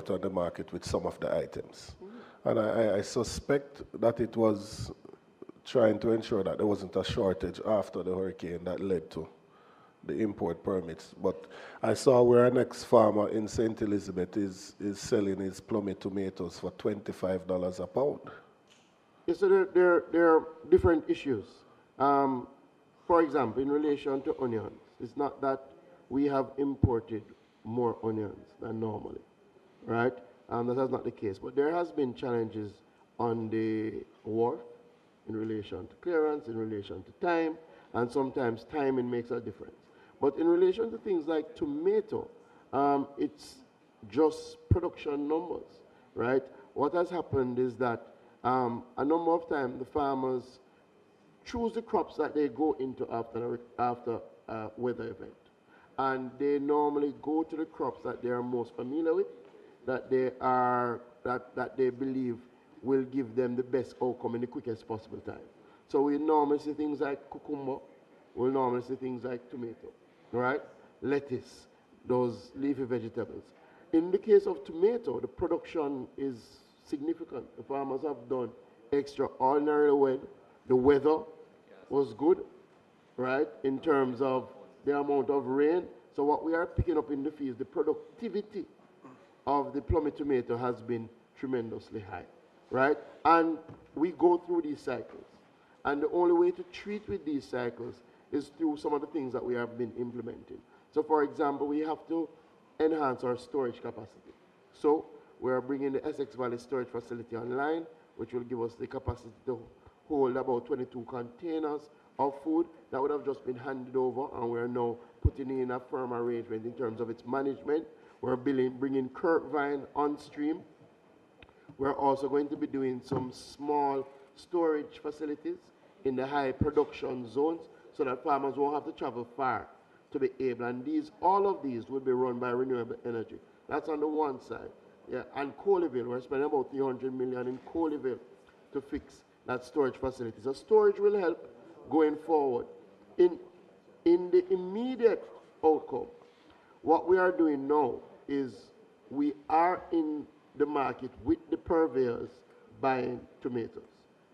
glut on the market with some of the items. And I suspect that it was trying to ensure that there wasn't a shortage after the hurricane that led to the import permits. But I saw where an ex-farmer in St. Elizabeth is selling his plummy tomatoes for $25 a pound. Yes, so there are different issues. For example, in relation to onions, it's not that we have imported more onions than normally, right? That is not the case. But there has been challenges on the wharf in relation to clearance, in relation to time, and sometimes timing makes a difference. But in relation to things like tomato, it's just production numbers, right? What has happened is that a number of times the farmers choose the crops that they go into after a weather event. And they normally go to the crops that they are most familiar with, that they believe will give them the best outcome in the quickest possible time. So we normally see things like cucumber, we'll normally see things like tomato, right? Lettuce, those leafy vegetables. In the case of tomato, the production is significant. The farmers have done extraordinarily well. The weather was good, right, in terms of the amount of rain. So what we are picking up in the fields, the productivity of the plummy tomato has been tremendously high, right? And we go through these cycles. And the only way to treat with these cycles is through some of the things that we have been implementing. So for example, we have to enhance our storage capacity. So we are bringing the Essex Valley Storage Facility online, which will give us the capacity to hold about 22 containers of food that would have just been handed over, and we're now putting in a firm arrangement in terms of its management. We're bringing Kirkvine on stream. We're also going to be doing some small storage facilities in the high production zones so that farmers won't have to travel far to be able, and all of these will be run by renewable energy. That's on the one side. Yeah, and Coleyville, we're spending about $300 million in Coleyville to fix that storage facility. So storage will help going forward. In the immediate outcome, what we are doing now is we are in the market with the purveyors buying tomatoes,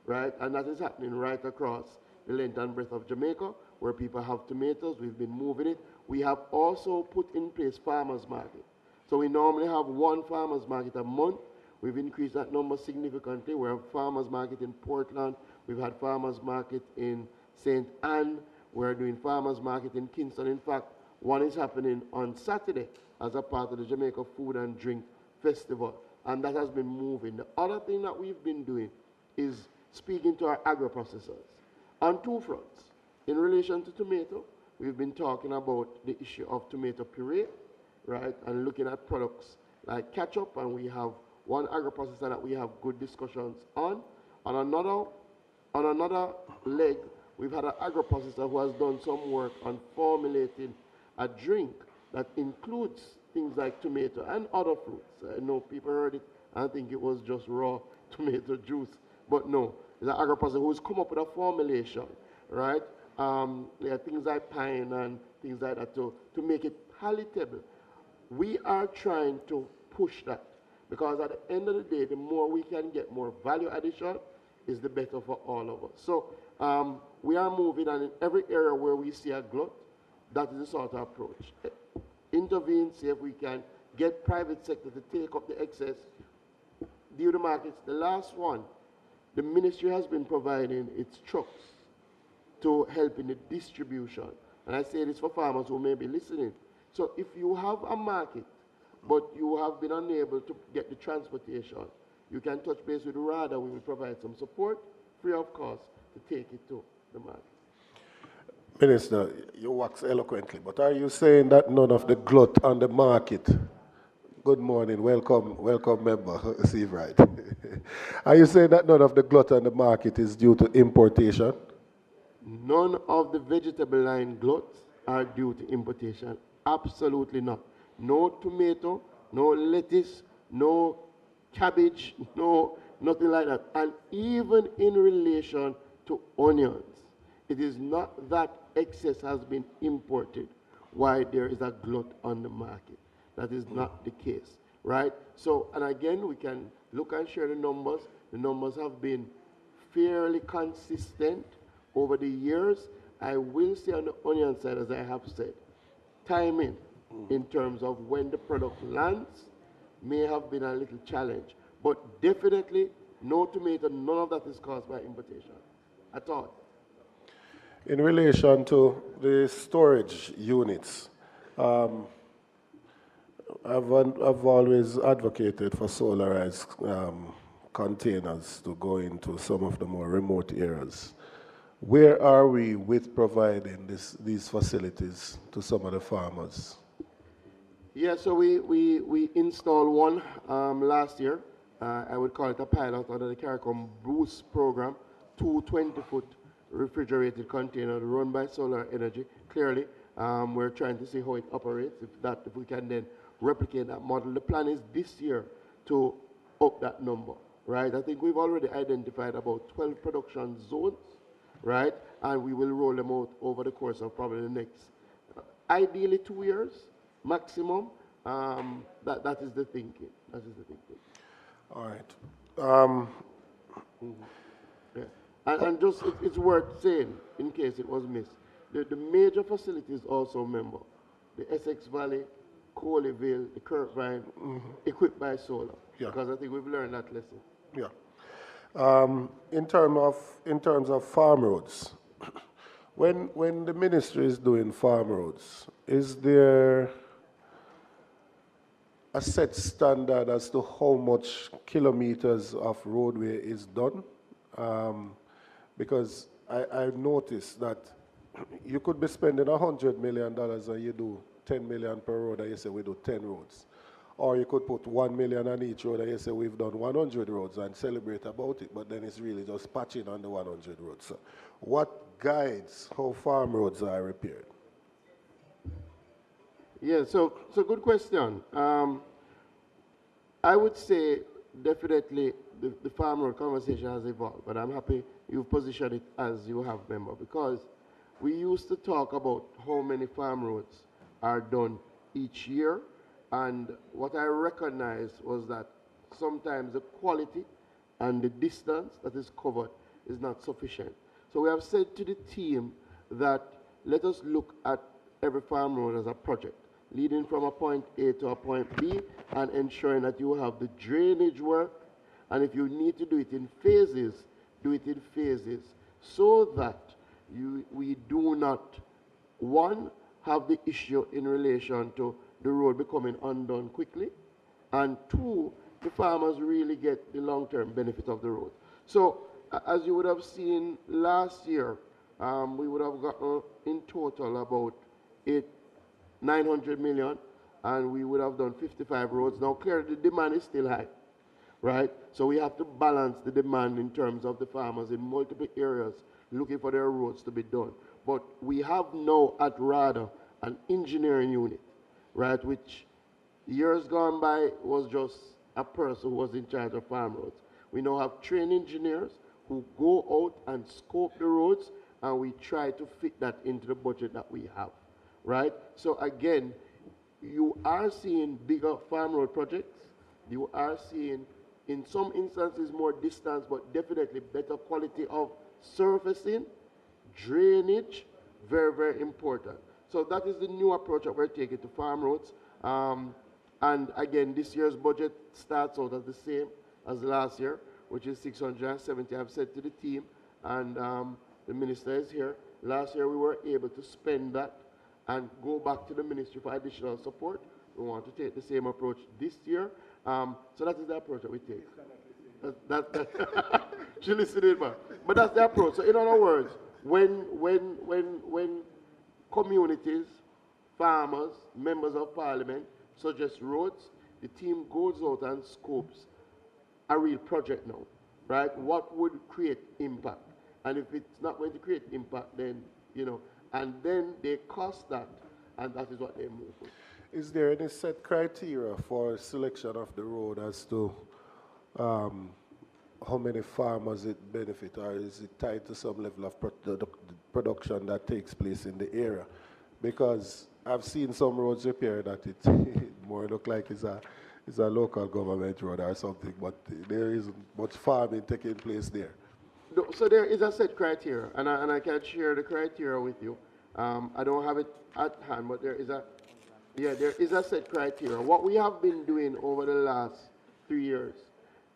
right? And that is happening right across the length and breadth of Jamaica, where people have tomatoes. We've been moving it. We have also put in place farmers market. So we normally have one farmers market a month. We've increased that number significantly. We have farmers market in Portland. We've had farmers market in St. Anne. We're doing farmers market in Kingston. In fact, one is happening on Saturday as a part of the Jamaica Food and Drink Festival. And that has been moving. The other thing that we've been doing is speaking to our agro-processors on two fronts. In relation to tomato, we've been talking about the issue of tomato puree, right, and looking at products like ketchup, and we have one agro-processor that we have good discussions on. On another leg, we've had an agro-processor who has done some work on formulating a drink that includes things like tomato and other fruits. I know people heard it and think it was just raw tomato juice, but no, it's an agro-processor who's come up with a formulation, right? Things like pine and things like that to make it palatable. We are trying to push that because at the end of the day, the more we can get more value addition is the better for all of us. So we are moving, and in every area where we see a glut, that is the sort of approach. Intervene, see if we can get private sector to take up the excess, deal the markets. The last one, the ministry has been providing its trucks to help in the distribution. And I say this for farmers who may be listening. So if you have a market, but you have been unable to get the transportation, you can touch base with RADA. We will provide some support, free of cost, to take it to the market. Minister, you wax eloquently, but are you saying that none of the glut on the market, good morning, welcome member, Steve Wright. Are you saying that none of the glut on the market is due to importation? None of the vegetable line gluts are due to importation. Absolutely not. No tomato, no lettuce, no cabbage, no nothing like that. And even in relation to onions, it is not that excess has been imported why there is a glut on the market. That is not the case. right? So, and again, we can look and share the numbers. The numbers have been fairly consistent over the years. I will say on the onion side, as I have said, timing in terms of when the product lands may have been a little challenge. But definitely, no tomato, none of that is caused by importation at all. In relation to the storage units, I've always advocated for solarized containers to go into some of the more remote areas. Where are we with providing these facilities to some of the farmers? Yeah, so we installed one last year. I would call it a pilot under the CARICOM Boost program, two 20-foot refrigerated containers run by solar energy. Clearly, we're trying to see how it operates, if we can then replicate that model. The plan is this year to up that number, right? I think we've already identified about 12 production zones, right? And we will roll them out over the course of probably the next, ideally 2 years maximum. That is the thinking. That is the thinking. All right. Yeah. And just, it's worth saying, in case it was missed, the major facilities also, remember, the Essex Valley, Coleyville, the Kirkvine, equipped by solar. Yeah. Because I think we've learned that lesson. Yeah. In terms of farm roads, when the ministry is doing farm roads, is there a set standard as to how much kilometers of roadway is done? Because I've noticed that you could be spending $100 million and you do 10 million per road and you say we do 10 roads. Or you could put 1 million on each road and you say we've done 100 roads and celebrate about it, but then it's really just patching on the 100 roads. So what guides how farm roads are repaired? Yeah, so good question. I would say definitely the farm road conversation has evolved, but I'm happy you've positioned it as you have, member, because we used to talk about how many farm roads are done each year, and what I recognized was that sometimes the quality and the distance that is covered is not sufficient. So we have said to the team that let us look at every farm road as a project, leading from a point A to a point B and ensuring that you have the drainage work, and if you need to do it in phases, do it in phases so that we do not, one, have the issue in relation to the road becoming undone quickly, and two, the farmers really get the long-term benefit of the road. So as you would have seen last year, we would have gotten in total about 900 million, and we would have done 55 roads. Now clearly the demand is still high, right? So we have to balance the demand in terms of the farmers in multiple areas looking for their roads to be done. But we have now at RADA an engineering unit, right, which years gone by was just a person who was in charge of farm roads. We now have trained engineers who go out and scope the roads, and we try to fit that into the budget that we have, right? So again, you are seeing bigger farm road projects. You are seeing, in some instances, more distance, but definitely better quality of surfacing, drainage, very, very important. So that is the new approach that we're taking to farm roads. And again, this year's budget starts out as the same as last year, which is 670. I've said to the team, and the minister is here, last year we were able to spend that and go back to the ministry for additional support. We want to take the same approach this year. So that is the approach that we take. She listened in, man. But that's the approach. So in other words, when communities, farmers, members of parliament suggest roads, the team goes out and scopes a real project now, right? What would create impact? And if it's not going to create impact, then, and then they cost that, and that is what they move with. Is there any set criteria for selection of the road as to how many farmers it benefit, or is it tied to some level of production that takes place in the area? Because I've seen some roads repaired that it more look like it's it's a local government road or something, but there isn't much farming taking place there. No, so there is a set criteria, and I can share the criteria with you. I don't have it at hand, but there is a set criteria. What we have been doing over the last 3 years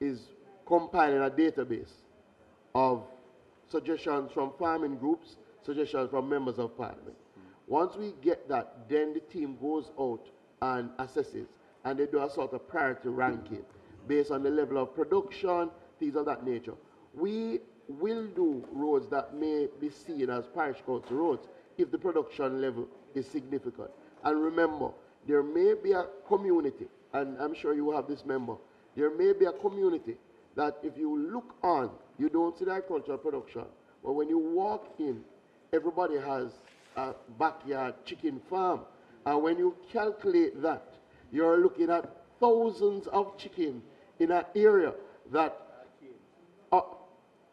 is compiling a database of suggestions from farming groups, suggestions from members of parliament. Once we get that, then the team goes out and assesses, and they do a sort of priority ranking based on the level of production, things of that nature. We will do roads that may be seen as parish council roads if the production level is significant. And remember, there may be a community, and I'm sure you have this member, there may be a community that if you look on, you don't see the agricultural production, but when you walk in, everybody has a backyard chicken farm. And when you calculate that, you're looking at thousands of chicken in an area that,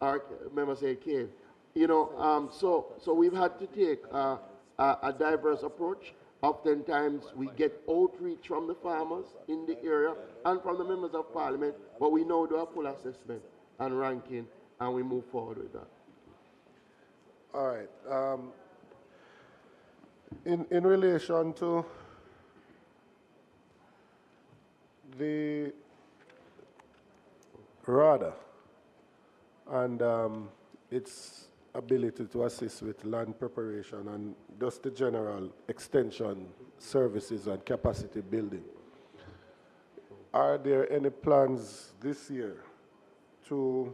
remember say cane. You know, so we've had to take a diverse approach. Oftentimes we get outreach from the farmers in the area and from the members of parliament, but we now do a full assessment and ranking, and we move forward with that. All right. In relation to the RADA and its ability to assist with land preparation and just the general extension services and capacity building, are there any plans this year to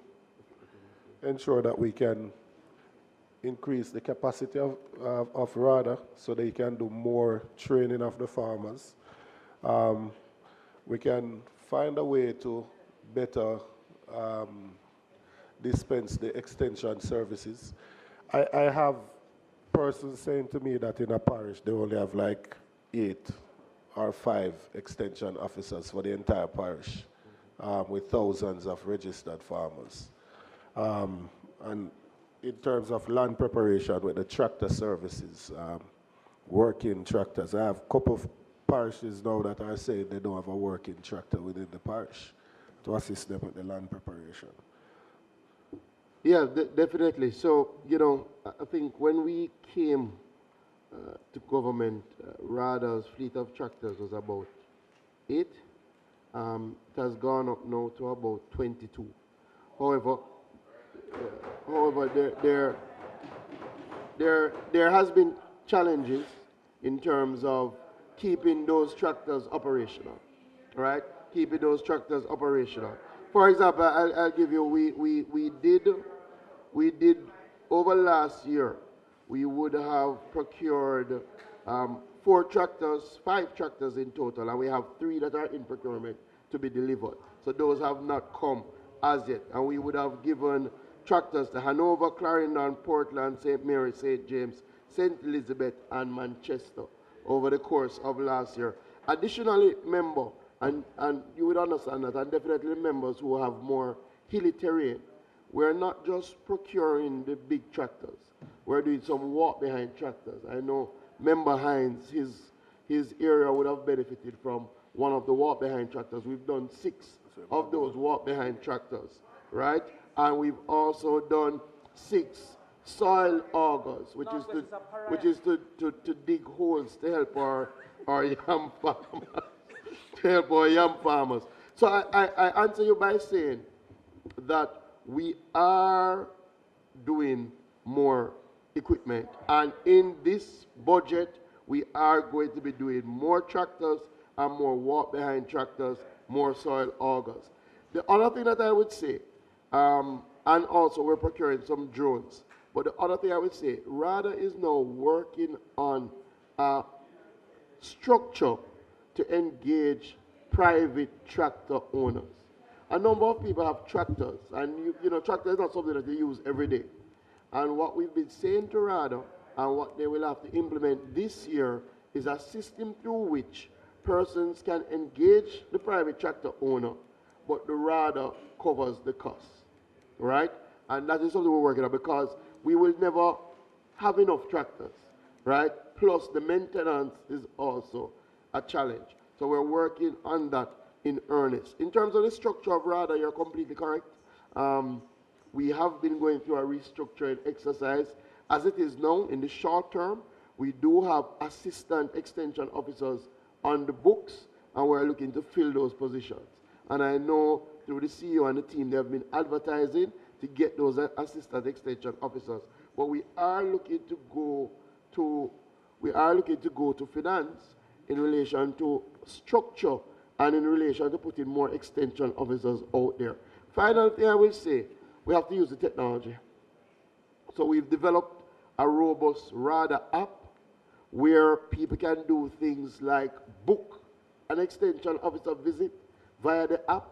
ensure that we can increase the capacity of RADA so they can do more training of the farmers? We can find a way to better dispense the extension services. I have persons saying to me that in a parish they only have like 8 or 5 extension officers for the entire parish, with thousands of registered farmers. And in terms of land preparation with the tractor services, working tractors, I have a couple of parishes now that are saying they don't have a working tractor within the parish to assist them with the land preparation. Yeah, definitely. So, you know, I think when we came to government, RADA's fleet of tractors was about 8. It has gone up now to about 22. However, there has been challenges in terms of keeping those tractors operational, right? Keeping those tractors operational. For example, I'll give you, we did over last year, we would have procured 4 tractors, 5 tractors in total, and we have 3 that are in procurement to be delivered. So those have not come as yet, and we would have given tractors to Hanover, Clarendon, Portland, St. Mary, St. James, St. Elizabeth, and Manchester over the course of last year. Additionally, member, and you would understand that, and definitely members who have more hilly terrain, we're not just procuring the big tractors. We're doing some walk-behind tractors. I know Member Hines, his area would have benefited from one of the walk-behind tractors. We've done 6 of those walk-behind tractors, right? And we've also done 6 soil augers, which is to dig holes to help our yam farmers, to help our yam farmers. So I answer you by saying that we are doing more equipment, and in this budget we are going to be doing more tractors and more walk-behind tractors, more soil augers. The other thing that I would say, and also we're procuring some drones, but the other thing I would say, RADA is now working on a structure to engage private tractor owners. A number of people have tractors, and you know, tractor is not something that they use every day. And what we've been saying to RADA, and what they will have to implement this year, is a system through which persons can engage the private tractor owner, but the RADA covers the cost, right? And that is something we're working on, because we will never have enough tractors, right? Plus the maintenance is also a challenge. So we're working on that in earnest. In terms of the structure of RADA, you're completely correct. We have been going through a restructuring exercise. As it is now, in the short term, we do have assistant extension officers on the books, and we're looking to fill those positions. And I know through the CEO and the team, they have been advertising to get those assistant extension officers. But we are looking to go to finance in relation to structure and in relation to putting more extension officers out there. Final thing I will say, we have to use the technology. So we've developed a robust RADA app where people can do things like book an extension officer visit via the app,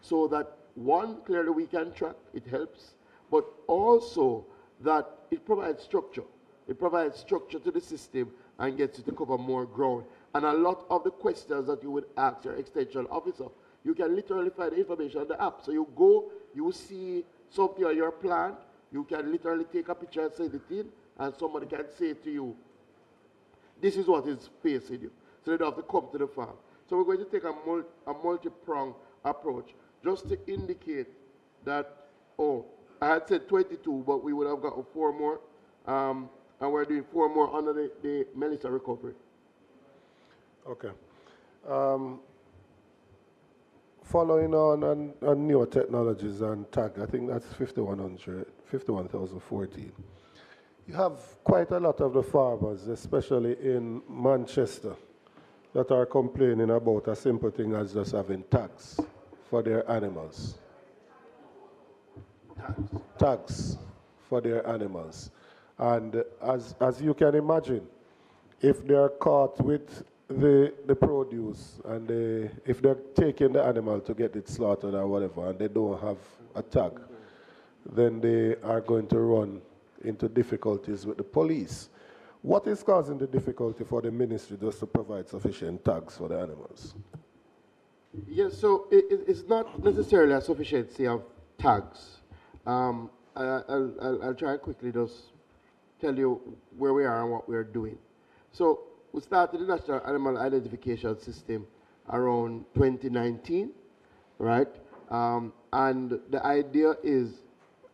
so that one, clearly we can track, it helps, but also that it provides structure. It provides structure to the system and gets you to cover more ground. And a lot of the questions that you would ask your extension officer, you can literally find the information on the app. So you go, you see something on your plan, you can literally take a picture and send it in, and somebody can say to you, this is what is facing you. So they don't have to come to the farm. So we're going to take a multi-pronged approach just to indicate that, oh, I had said 22, but we would have gotten 4 more, and we're doing 4 more under the Melissa recovery. Okay. Following on newer technologies and tag, I think that's 51,014. You have quite a lot of the farmers, especially in Manchester, that are complaining about a simple thing as just having tags for their animals. Tags for their animals. And as you can imagine, if they are caught with the produce and if they're taking the animal to get it slaughtered or whatever and they don't have a tag, then they are going to run into difficulties with the police. What is causing the difficulty for the ministry just to provide sufficient tags for the animals? Yes, so it's not necessarily a sufficiency of tags. I'll try and quickly just tell you where we are and what we're doing. So we started the National Animal Identification System around 2019, right? And the idea is,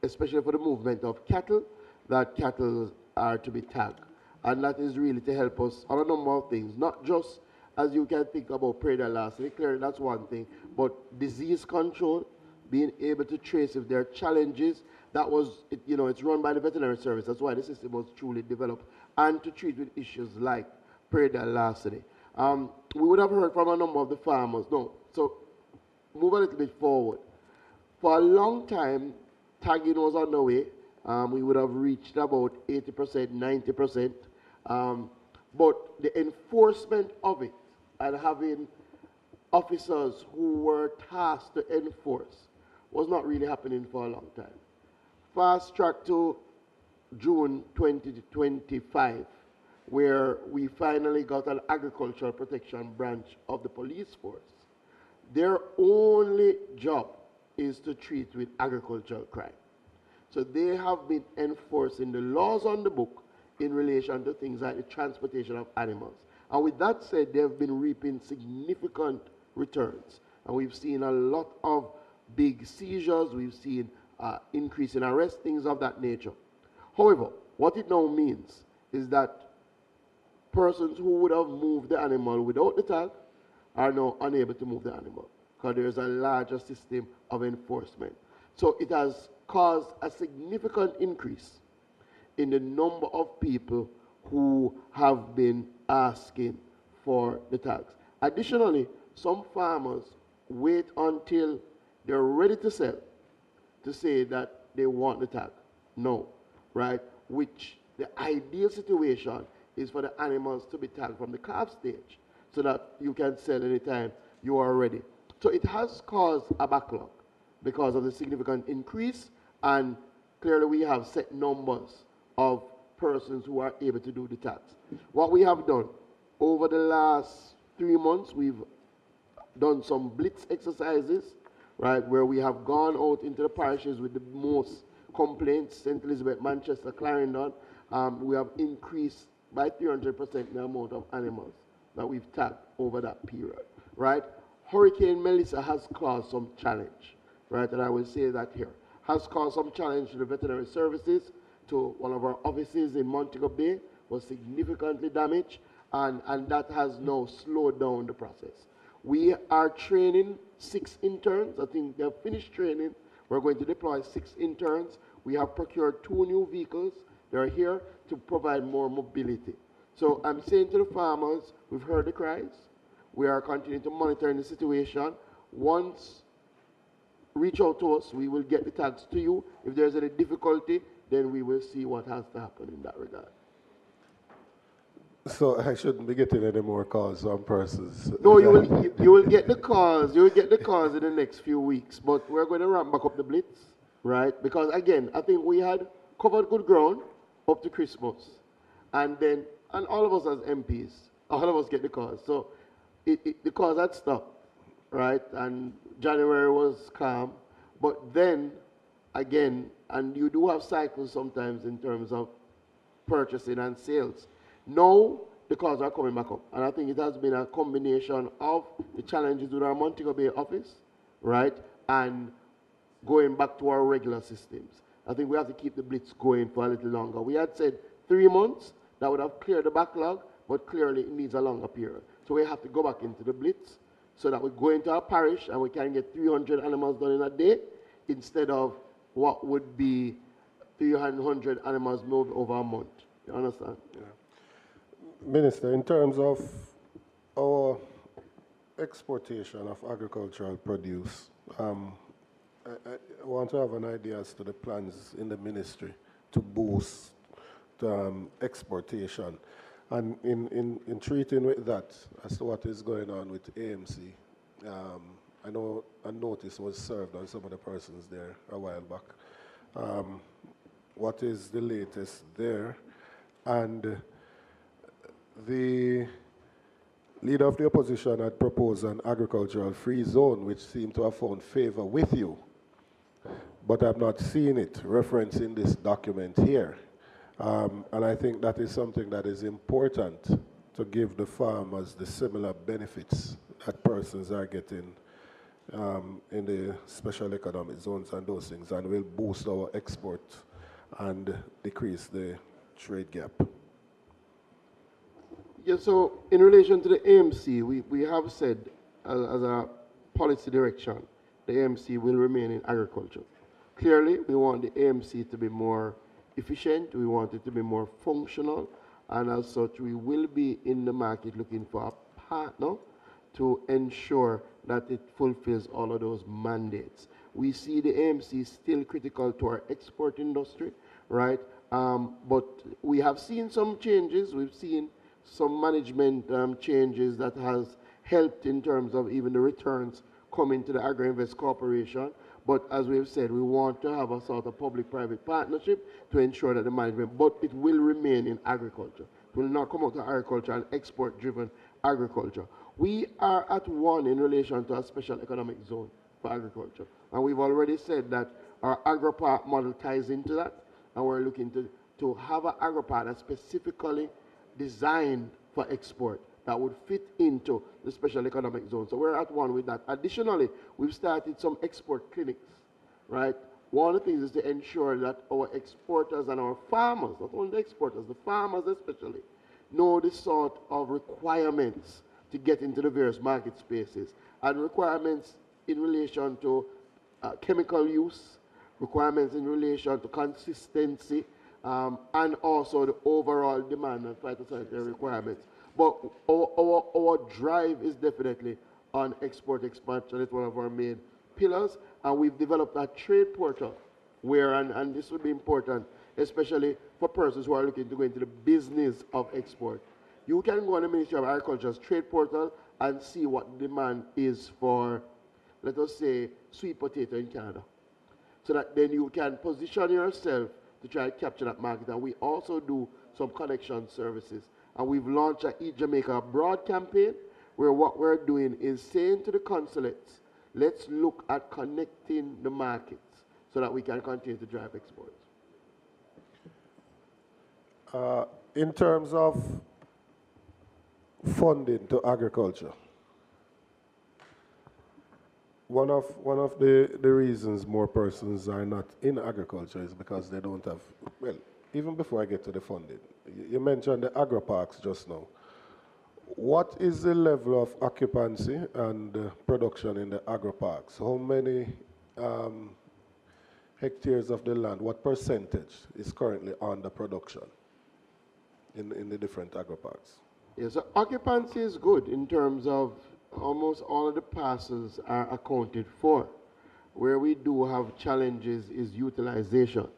especially for the movement of cattle, that cattle are to be tagged. And that is really to help us on a number of things, not just as you can think about predatory larceny, clearly that's one thing, but disease control, being able to trace if there are challenges. That was, it's run by the veterinary service. That's why the system was truly developed. And to treat with issues like predatory larceny. We would have heard from a number of the farmers. No, so move a little bit forward. For a long time, tagging was on the way. We would have reached about 80%, 90%. But the enforcement of it and having officers who were tasked to enforce was not really happening for a long time. Fast track to June 2025, where we finally got an agricultural protection branch of the police force. Their only job is to treat with agricultural crime. So they have been enforcing the laws on the book in relation to things like the transportation of animals. And with that said, they have been reaping significant returns. And we've seen a lot of big seizures, we've seen increase in arrests, things of that nature. However, what it now means is that persons who would have moved the animal without the tag are now unable to move the animal because there is a larger system of enforcement. So it has caused a significant increase in the number of people who have been asking for the tags. Additionally, some farmers wait until they're ready to sell to say that they want the tag. No, right? Which the ideal situation is for the animals to be tagged from the calf stage so that you can sell anytime you are ready. So it has caused a backlog because of the significant increase, and clearly we have set numbers of persons who are able to do the tags. What we have done over the last 3 months, we've done some blitz exercises, right, where we have gone out into the parishes with the most complaints, St. Elizabeth, Manchester, Clarendon. We have increased by 300% the amount of animals that we've tagged over that period, right? Hurricane Melissa has caused some challenge, right? And I will say that here. Has caused some challenge to the veterinary services, to one of our offices in Montego Bay, was significantly damaged, and that has now slowed down the process. We are training 6 interns. I think they've finished training. We're going to deploy 6 interns. We have procured 2 new vehicles. They're here to provide more mobility. So I'm saying to the farmers, we've heard the cries. We are continuing to monitor the situation. Once reach out to us, we will get the tags to you. If there's any difficulty, then we will see what has to happen in that regard. So I shouldn't be getting any more calls from persons. No, you will get the calls. You will get the calls in the next few weeks. But we're going to ramp back up the blitz, right? Because again, I think we had covered good ground up to Christmas, and all of us as MPs, all of us get the calls. So the calls had stopped, right? And January was calm, but then again, and you do have cycles sometimes in terms of purchasing and sales. Now, the calls are coming back up. And I think it has been a combination of the challenges with our Montego Bay office, right? And going back to our regular systems. I think we have to keep the blitz going for a little longer. We had said 3 months, that would have cleared the backlog, but clearly it needs a longer period. So we have to go back into the blitz so that we go into our parish and we can get 300 animals done in a day instead of what would be 300 animals moved over a month. You understand? Yeah. Minister, in terms of our exportation of agricultural produce, I want to have an idea as to the plans in the ministry to boost exportation. And in treating with that, as to what is going on with AMC, I know a notice was served on some of the persons there a while back. What is the latest there? And the leader of the opposition had proposed an agricultural free zone, which seemed to have found favor with you. But I've not seen it referenced in this document here. And I think that is something that is important to give the farmers the similar benefits that persons are getting in the special economic zones and those things, and will boost our export and decrease the trade gap. Yeah, so in relation to the AMC, we have said as a policy direction, the AMC will remain in agriculture. Clearly, we want the AMC to be more efficient, we want it to be more functional, and as such, we will be in the market looking for a partner to ensure that it fulfills all of those mandates. We see the AMC still critical to our export industry, right? But we have seen some changes. We've seen some management changes that has helped in terms of even the returns coming to the Agri-Invest Corporation. But as we've said, we want to have a sort of public-private partnership to ensure that the management, but it will remain in agriculture. It will not come out of agriculture and export-driven agriculture. We are at one in relation to a special economic zone for agriculture. And we've already said that our agri-park model ties into that, and we're looking to have an agri-park that's specifically designed for export that would fit into the special economic zone. So we're at one with that. Additionally, we've started some export clinics, right? One of the things is to ensure that our exporters and our farmers, not only the exporters, the farmers especially, know the sort of requirements to get into the various market spaces, and requirements in relation to chemical use, requirements in relation to consistency, and also the overall demand and phytosanitary requirements. But our drive is definitely on export expansion. It's one of our main pillars, and we've developed a trade portal where, and this would be important, especially for persons who are looking to go into the business of export. You can go on the Ministry of Agriculture's trade portal and see what demand is for, let us say, sweet potato in Canada. So that then you can position yourself to try to capture that market. And we also do some connection services. And we've launched a Eat Jamaica Abroad campaign, where what we're doing is saying to the consulates, let's look at connecting the markets so that we can continue to drive exports. In terms of funding to agriculture, One of the reasons more persons are not in agriculture is because they don't have, well, even before I get to the funding, you mentioned the agro parks just now. What is the level of occupancy and production in the agro parks? How many um, hectares of the land, what percentage is currently under production in the different agro parks? Yeah, so occupancy is good in terms of almost all of the parcels are accounted for. Where we do have challenges is utilization,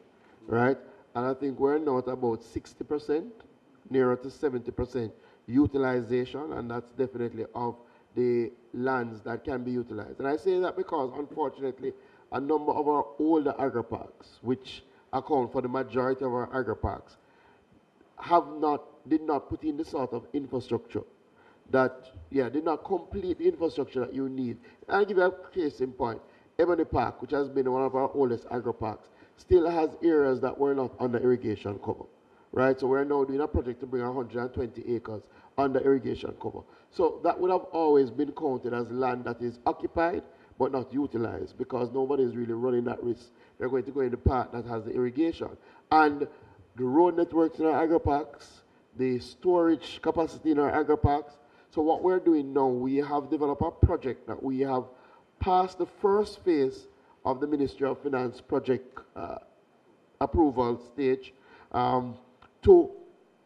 right? And I think we're now at about 60%, nearer to 70% utilization, and that's definitely of the lands that can be utilized. And I say that because, unfortunately, a number of our older agri-parks, which account for the majority of our agri-parks, did not put in the sort of infrastructure that, did not complete the infrastructure that you need. I'll give you a case in point. Ebony Park, which has been one of our oldest agri-parks, still has areas that were not under irrigation cover, right? So we're now doing a project to bring 120 acres under irrigation cover. So that would have always been counted as land that is occupied but not utilized because nobody is really running that risk. They're going to go in the part that has the irrigation. And the road networks in our agri-parks, the storage capacity in our agri-parks. So what we're doing now, we have developed a project that we have passed the first phase of the Ministry of Finance project approval stage to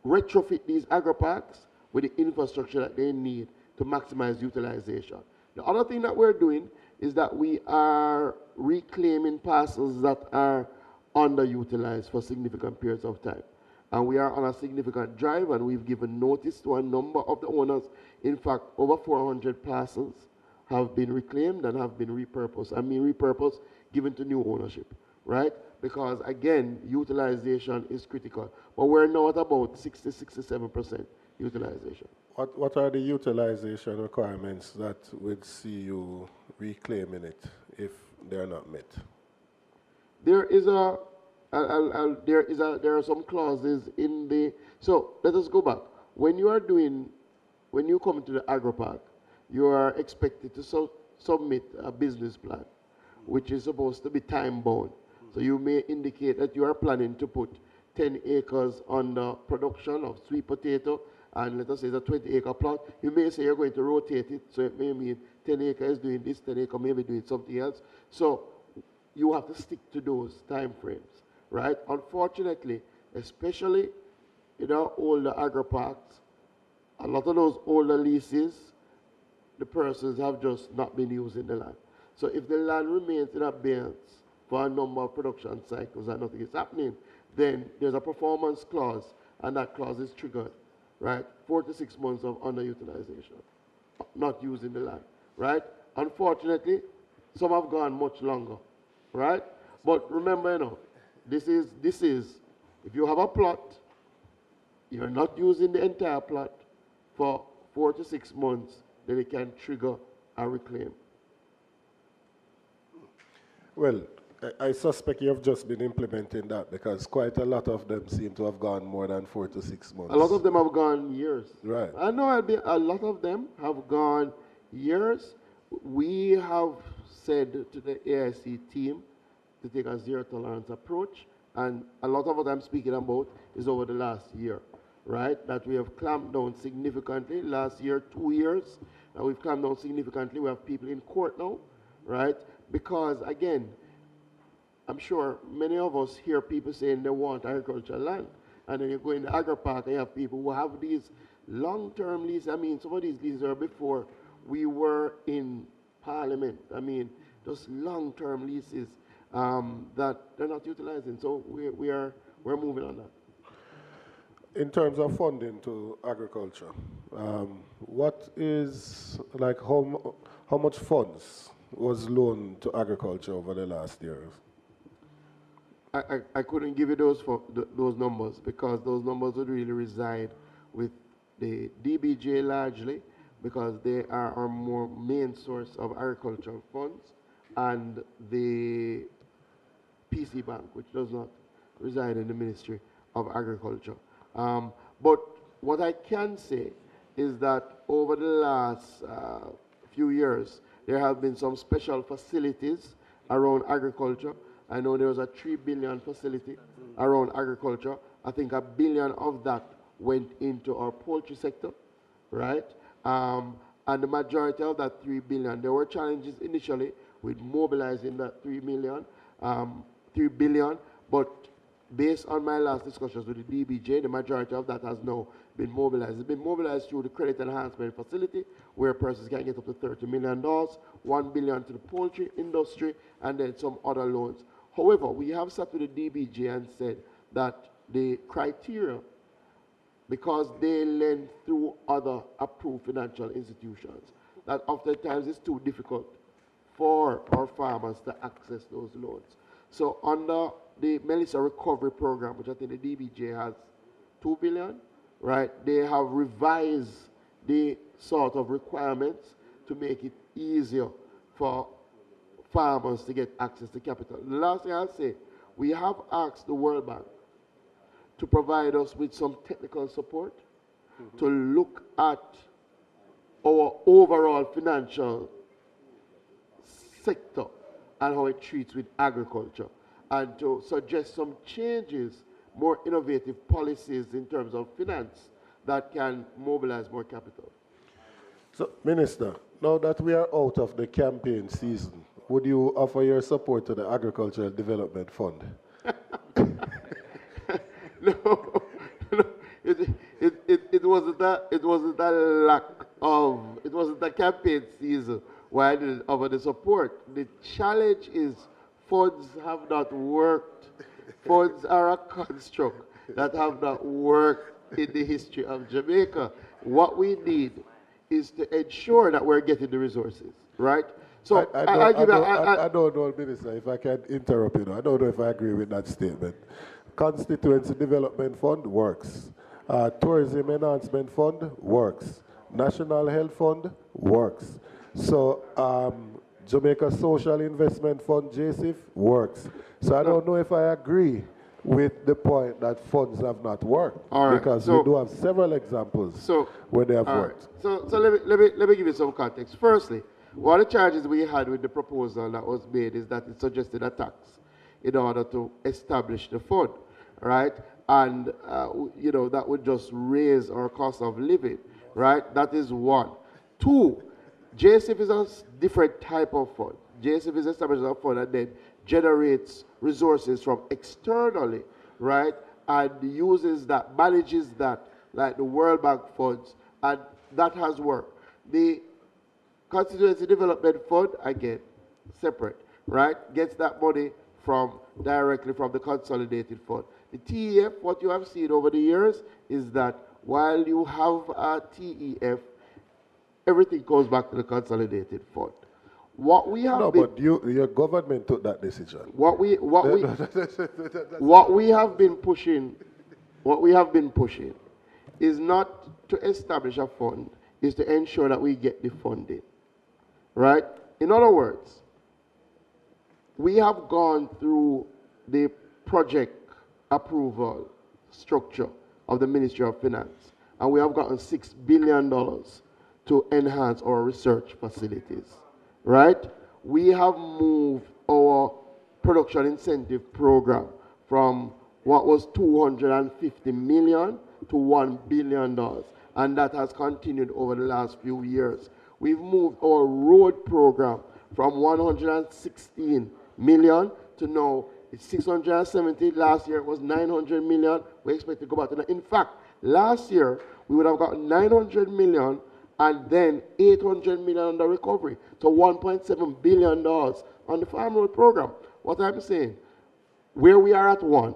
retrofit these agri-parks with the infrastructure that they need to maximize utilization. The other thing that we're doing is that we are reclaiming parcels that are underutilized for significant periods of time. And we are on a significant drive, and we've given notice to a number of the owners. In fact, over 400 parcels have been reclaimed and have been repurposed. I mean repurposed, given to new ownership, right? Because, again, utilization is critical. But we're now at about 67% utilization. What are the utilization requirements that would see you reclaiming it if they're not met? There are some clauses in the, so let us go back. When you come into the agri-park, you are expected to submit a business plan, which is supposed to be time bound. So you may indicate that you are planning to put 10 acres on the production of sweet potato, and let us say it's a 20-acre plot. You may say you're going to rotate it, so it may mean 10 acres doing this, 10 acres maybe doing something else. So you have to stick to those time frames, right? Unfortunately, especially in our older agri-parks, a lot of those older leases, the persons have just not been using the land. So if the land remains in abeyance for a number of production cycles and nothing is happening, then there's a performance clause, and that clause is triggered, right? 4 to 6 months of underutilization, not using the land, right? Unfortunately, some have gone much longer, right? But remember, this is, if you have a plot, you're not using the entire plot for 4 to 6 months, then it can trigger a reclaim. Well, I suspect you have just been implementing that because quite a lot of them seem to have gone more than 4 to 6 months. A lot of them have gone years. Right. I know a lot of them have gone years. We have said to the AIC team to take a zero tolerance approach, and a lot of what I'm speaking about is over the last year, right? That we have clamped down significantly. Last year, 2 years, and we've clamped down significantly. We have people in court now, right? Because, again, I'm sure many of us hear people saying they want agricultural land, and then you go in the agri-park and you have people who have these long-term leases. I mean, some of these leases are before we were in Parliament. I mean, just long-term leases that they're not utilizing. So we're moving on that. In terms of funding to agriculture, what is, like, how much funds was loaned to agriculture over the last years? I couldn't give you those numbers because those numbers would really reside with the DBJ largely because they are our more main source of agricultural funds, and the PC Bank, which does not reside in the Ministry of Agriculture. But what I can say is that over the last few years, There have been some special facilities around agriculture. I know there was a 3 billion facility around agriculture. I think $1 billion of that went into our poultry sector, right? And the majority of that 3 billion, there were challenges initially with mobilizing that 3 billion, but based on my last discussions with the DBJ, the majority of that has now been mobilized. It's been mobilized through the credit enhancement facility, where persons can get up to $30 million, $1 billion to the poultry industry, and then some other loans. However, we have sat with the DBJ and said that the criteria, because they lend through other approved financial institutions, that oftentimes it's too difficult for our farmers to access those loans. So under the Melissa Recovery Program, which I think the DBJ has $2 billion, right? They have revised the sort of requirements to make it easier for farmers to get access to capital. The last thing I'll say, we have asked the World Bank to provide us with some technical support to look at our overall financial sector and how it treats with agriculture, and to suggest some changes, more innovative policies in terms of finance that can mobilize more capital. So, Minister, now that we are out of the campaign season, would you offer your support to the Agricultural Development Fund? No, it wasn't a campaign season why I didn't offer the support. The challenge is funds have not worked. Funds are a construct that have not worked in the history of Jamaica. What we need is to ensure that we're getting the resources, right? So I don't know, Minister, if I can interrupt you. I don't know if I agree with that statement. Constituency Development Fund works. Tourism Enhancement Fund works. National Health Fund works. So Jamaica Social Investment Fund, JSIF, works. So I don't know if I agree with the point that funds have not worked. All right, because we do have several examples where they have worked. Right. So let me give you some context. Firstly, one of the charges we had with the proposal that was made is that it suggested a tax in order to establish the fund, right? And, you know, that would just raise our cost of living, right? That is one. Two, JSIF is a different type of fund. JSIF is established as a fund that then generates resources from externally, right? And uses that, manages that, like the World Bank funds, and that has worked. The Constituency Development Fund, again, separate, right? Gets that money directly from the consolidated fund. The TEF, what you have seen over the years is that while you have a TEF, everything goes back to the consolidated fund. What we have but your government took that decision. What we have been pushing is not to establish a fund, is to ensure that we get the funding, right? In other words, we have gone through the project approval structure of the Ministry of Finance, and we have gotten $6 billion to enhance our research facilities, right? We have moved our production incentive program from what was $250 million to $1 billion, and that has continued over the last few years. We've moved our road program from 116 million to now it's 670. Last year it was 900 million. We expect to go back to that. In fact, last year we would have gotten 900 million and then 800 million on the recovery. So $1.7 billion on the farm road program. What I'm saying, where we are at one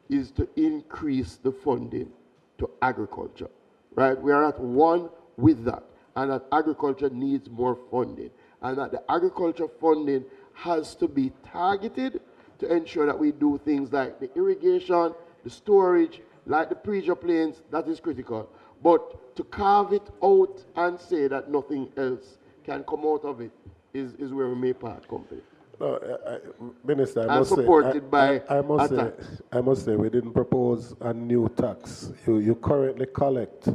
is to increase the funding to agriculture, right? We are at one with that, and that agriculture needs more funding, and that the agriculture funding has to be targeted to ensure that we do things like the irrigation, the storage, like the pressure planes. That is critical. But to carve it out and say that nothing else can come out of it is where we may part company. No, Minister, I must say, we didn't propose a new tax. You currently collect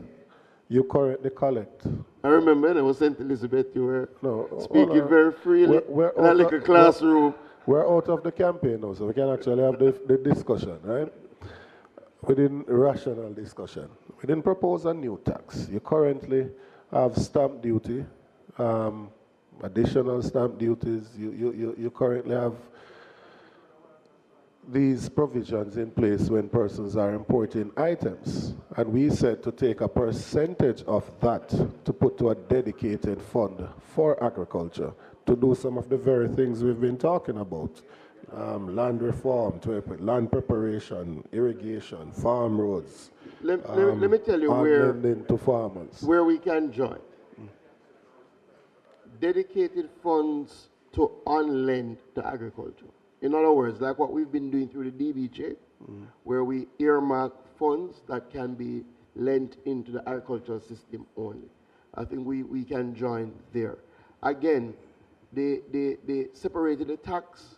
You currently collect. I remember when I was St. Elizabeth, you were No, speaking very freely we're in that little classroom. We're out of the campaign now, so we can actually have the discussion, right? Within rational discussion. We didn't propose a new tax. You currently have stamp duty, additional stamp duties. You currently have these provisions in place when persons are importing items. And we said to take a percentage of that to put to a dedicated fund for agriculture to do some of the very things we've been talking about. Land reform, land preparation, irrigation, farm roads. Let me tell you lending to farmers. where we can join. Dedicated funds to on-lend to agriculture. In other words, like what we've been doing through the DBJ, where we earmark funds that can be lent into the agricultural system only. I think we can join there. Again, they separated the tax.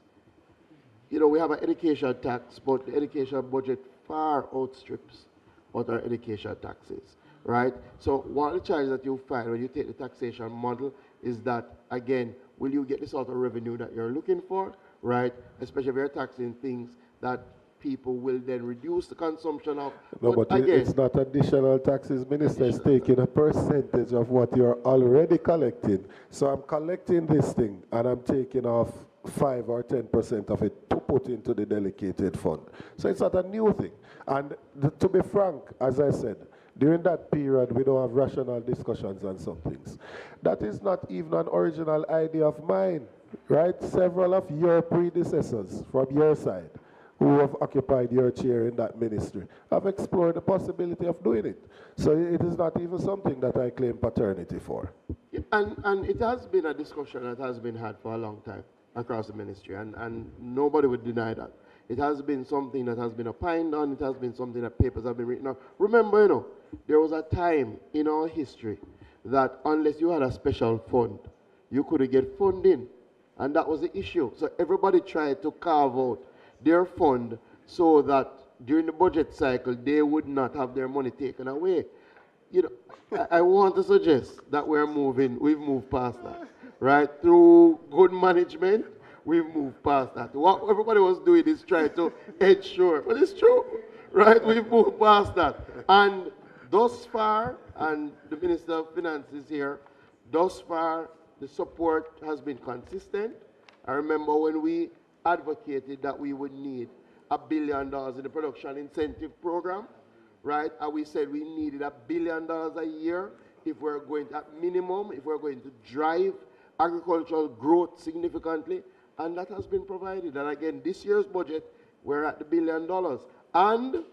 You know, we have an education tax, but the education budget far outstrips what our education tax is, right? So one of the challenges that you find when you take the taxation model is that, again, will you get the sort of revenue that you're looking for, right? Especially if you're taxing things that people will then reduce the consumption of. No, but again, it's not additional taxes. Minister is taking a percentage of what you're already collecting. So I'm collecting this thing and I'm taking off 5 or 10% of it to put into the dedicated fund. So it's not a new thing. And to be frank, as I said, during that period, we don't have rational discussions on some things. That is not even an original idea of mine, right? Several of your predecessors from your side who have occupied your chair in that ministry have explored the possibility of doing it. So it is not even something that I claim paternity for. Yeah, and it has been a discussion that has been had for a long time across the ministry, and nobody would deny that. It has been something that has been opined on. It has been something that papers have been written on. Remember, you know, there was a time in our history that unless you had a special fund, you couldn't get funding. And that was the issue. So everybody tried to carve out their fund so that during the budget cycle, they would not have their money taken away. You know, I want to suggest that we've moved past that, right? Through good management, we've moved past that. What everybody was doing is trying to ensure, but it's true, right? We've moved past that. And thus far, and the Minister of Finance is here, thus far, the support has been consistent. I remember when we advocated that we would need $1 billion in the production incentive program, right? And we said we needed $1 billion a year if we're going to, at minimum, if we're going to drive agricultural growth significantly. And that has been provided. And again, this year's budget, we're at the $1 billion. And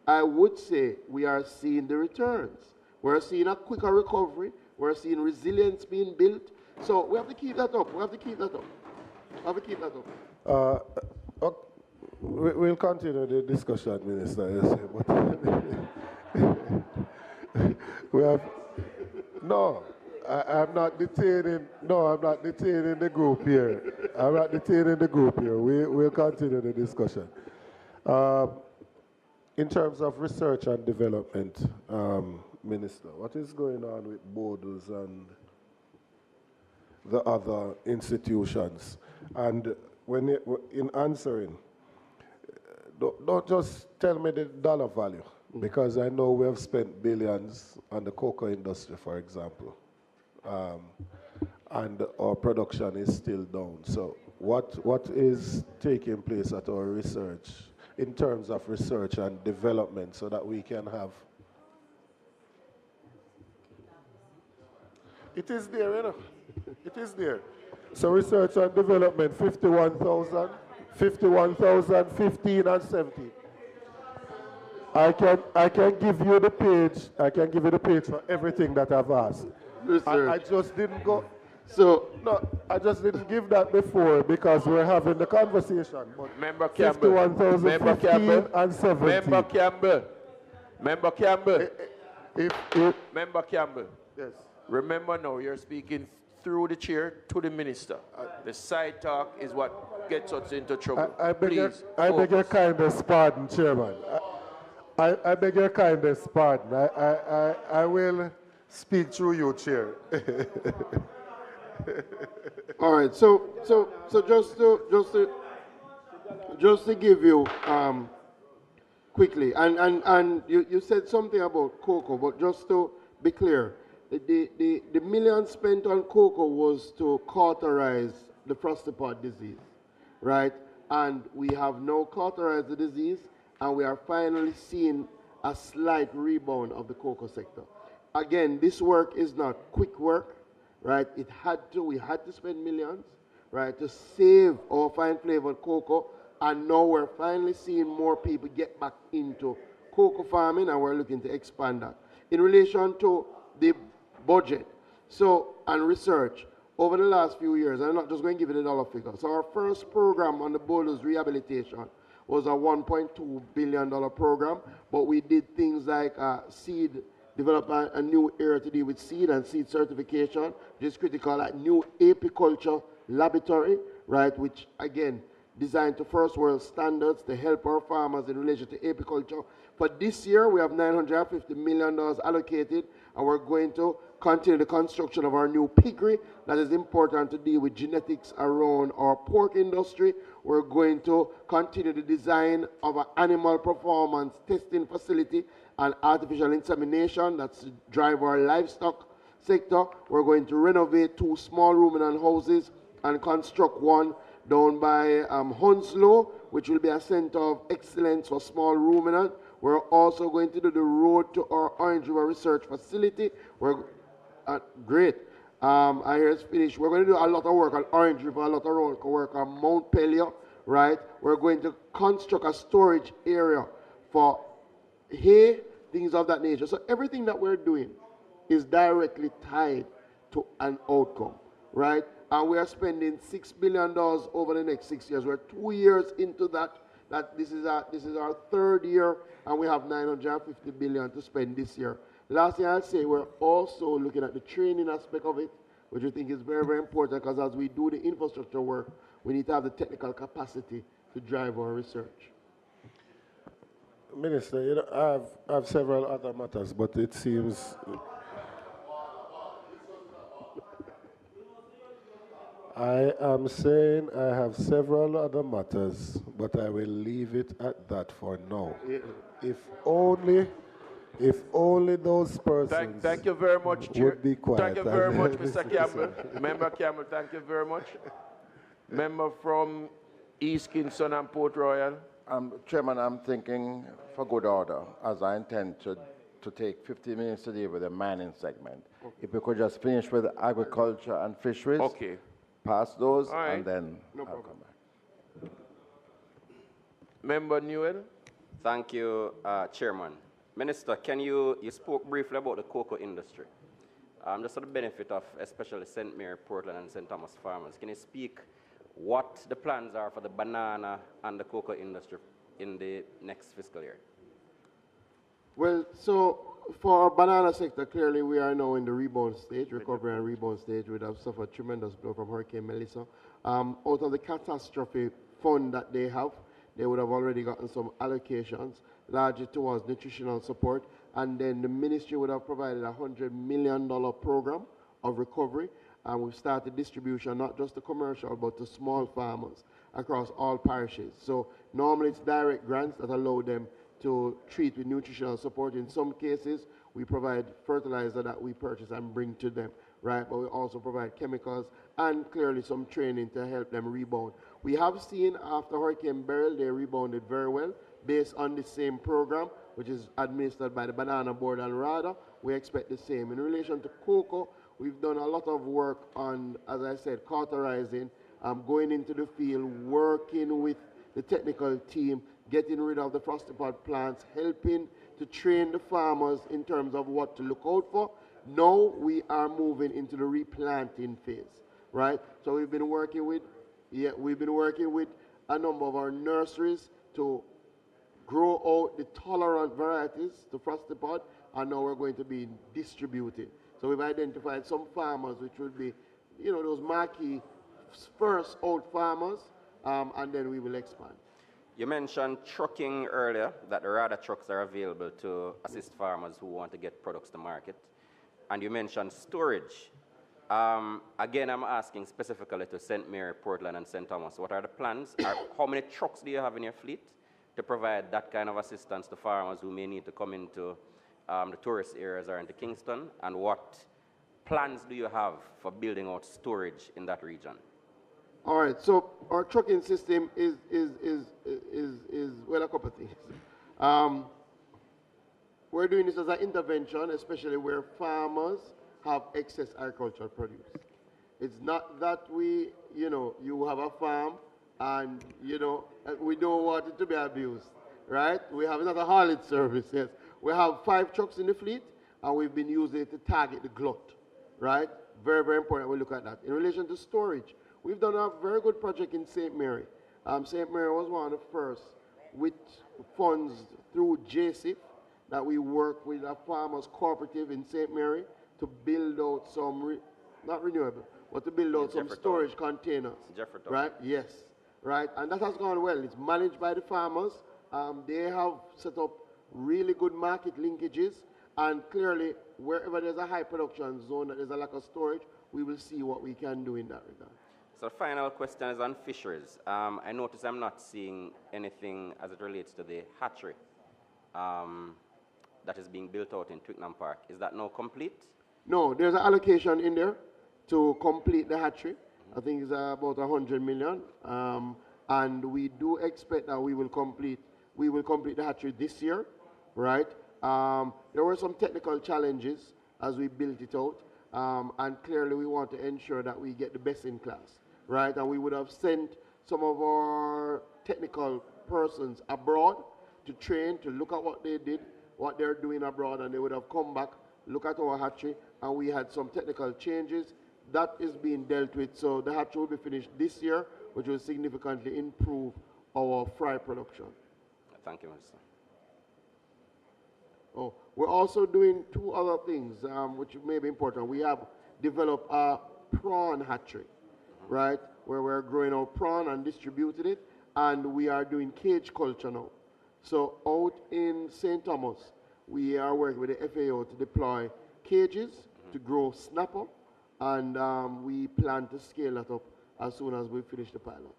I would say we are seeing the returns. We're seeing a quicker recovery. We're seeing resilience being built. So we have to keep that up. We have to keep that up. We have to keep that up. We'll continue the discussion, Minister. But we have no. I'm not detaining the group here. I'm not detaining the group here. We'll continue the discussion. In terms of research and development, Minister, what is going on with borders and the other institutions? And when in answering, don't just tell me the dollar value, because I know we have spent billions on the cocoa industry, for example. And our production is still down. So what is taking place at our research in terms of research and development so that we can have? It is there, you know. It is there. So research and development, 51,000, 15 and 17. I can give you the page. I can give you the page for everything that I've asked. I just didn't go. So no, I just didn't give that before because we're having the conversation. But Member Campbell, 51,015 and 17. Member Campbell, Member Campbell, Member Campbell. Yes. Remember now, you're speaking through the chair to the minister. The side talk is what gets us into trouble. I beg your kindness pardon, Chairman. I beg your kindness pardon. I will Speak through you, Chair. All right. So just to give you quickly, and you said something about cocoa, but just to be clear, the million spent on cocoa was to cauterize the frosty pod disease, right? And we have now cauterized the disease, and we are finally seeing a slight rebound of the cocoa sector. Again, this work is not quick work, right? We had to spend millions, right, to save our fine flavored cocoa, and now we're finally seeing more people get back into cocoa farming, and we're looking to expand that. In relation to the budget, and research, over the last few years, I'm not just going to give you the dollar figure. So our first program on the boulders rehabilitation was a $1.2 billion program, but we did things like seed, develop a new area to deal with seed and seed certification, which is critical, like new apiculture laboratory, right, which again, designed to first world standards to help our farmers in relation to apiculture. For this year, we have $950 million allocated, and we're going to continue the construction of our new piggery that is important to deal with genetics around our pork industry. We're going to continue the design of an animal performance testing facility and artificial insemination that's to drive our livestock sector. We're going to renovate 2 small ruminant houses and construct one down by Hounslow, which will be a center of excellence for small ruminant. We're also going to do the road to our Orange River Research Facility. Great. I hear it's finished. We're going to do a lot of work on Orange River, a lot of work on Mount Pelion, right? We're going to construct a storage area for hay, things of that nature. So everything that we're doing is directly tied to an outcome, right? And we are spending $6 billion over the next 6 years. We're 2 years into that. This is our 3rd year, and we have $950 billion to spend this year. Last thing I'll say, we're also looking at the training aspect of it, which we think is very, very important, because as we do the infrastructure work, we need to have the technical capacity to drive our research. Minister, you know, I have several other matters, but it seems I am saying I have several other matters, but I will leave it at that for now. Yeah. If only those persons Thank you very much, Chair. would be quiet. Thank you very much, Mr. Campbell. Member Campbell, thank you very much. Member from East Kingston and Port Royal. Chairman, I'm thinking for good order, as I intend to take 50 minutes today with the mining segment. Okay. If we could just finish with agriculture and fisheries. Okay. Pass those, right, and then no I'll problem. come back. Member Newell. Thank you, Chairman. Minister, you spoke briefly about the cocoa industry. Just for the benefit of especially St. Mary, Portland, and St. Thomas farmers, can you speak what the plans are for the banana and the cocoa industry in the next fiscal year? Well, so for our banana sector, clearly we are now in the rebound stage, recovery and rebound stage. We have suffered tremendous blow from Hurricane Melissa. Out of the catastrophe fund that they have, they would have already gotten some allocations, largely towards nutritional support, and then the ministry would have provided a $100 million program of recovery, and we've started distribution not just to commercial but to small farmers across all parishes. So normally it's direct grants that allow them to treat with nutritional support. In some cases, we provide fertilizer that we purchase and bring to them, right? But we also provide chemicals and clearly some training to help them rebound. We have seen after Hurricane Beryl, they rebounded very well based on the same program, which is administered by the Banana Board and RADA. We expect the same. In relation to cocoa, we've done a lot of work on, as I said, cauterizing, going into the field, working with the technical team, getting rid of the frosty pod plants, helping to train the farmers in terms of what to look out for. Now we are moving into the replanting phase, right? So we've been working with a number of our nurseries to grow out the tolerant varieties to frosty pod, and now we're going to be distributing. So we've identified some farmers which would be, you know, those marquee first out farmers, and then we will expand. You mentioned trucking earlier, that the RADA trucks are available to assist farmers who want to get products to market. and you mentioned storage. Again, I'm asking specifically to St. Mary, Portland, and St. Thomas. What are the plans? How many trucks do you have in your fleet to provide that kind of assistance to farmers who may need to come into the tourist areas or into Kingston? And what plans do you have for building out storage in that region? All right, so our trucking system is well, a couple of things. We're doing this as an intervention, especially where farmers have excess agricultural produce. It's not that we, you have a farm and, we don't want it to be abused, right? We have another haulage service, yes. We have 5 trucks in the fleet, and we've been using it to target the glut, right? Very, very important we look at that. In relation to storage, we've done a very good project in St. Mary. St. Mary was one of the first with funds through JCIF that we work with a farmers cooperative in St. Mary to build out some, not renewable, but to build out some storage containers. Right? Yes. Right? And that has gone well. It's managed by the farmers. They have set up really good market linkages. And clearly, wherever there's a high production zone that there's a lack of storage, we will see what we can do in that regard. So the final question is on fisheries. I notice I'm not seeing anything as it relates to the hatchery that is being built out in Twickenham Park. Is that now complete? No, there's an allocation in there to complete the hatchery. I think it's about 100 million. And we do expect that we will complete the hatchery this year, right? There were some technical challenges as we built it out. And clearly we want to ensure that we get the best in class, right? And we would have sent some of our technical persons abroad to train, to look at what they did, what they're doing abroad, and they would have come back, look at our hatchery, and we had some technical changes. That is being dealt with, so the hatchery will be finished this year, which will significantly improve our fry production. Thank you, Minister. Oh, we're also doing 2 other things, which may be important. We have developed a prawn hatchery, right, where we're growing our prawn and distributing it, and we are doing cage culture now. So out in St. Thomas, we are working with the FAO to deploy cages to grow snapper, and we plan to scale that up as soon as we finish the pilot.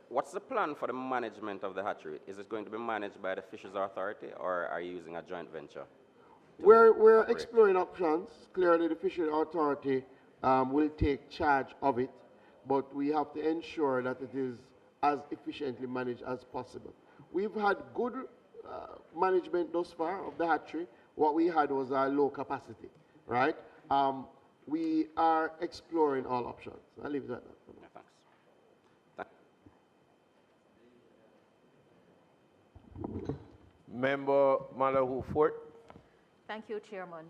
What's the plan for the management of the hatchery? Is it going to be managed by the Fisheries Authority, or are you using a joint venture? We're exploring options. Clearly, the Fisheries Authority will take charge of it, but we have to ensure that it is as efficiently managed as possible. We've had good management thus far of the hatchery. What we had was a low capacity, right? We are exploring all options. I'll leave it at that. Yeah, thanks. Member Malahoo Fort. Thank you, Chairman.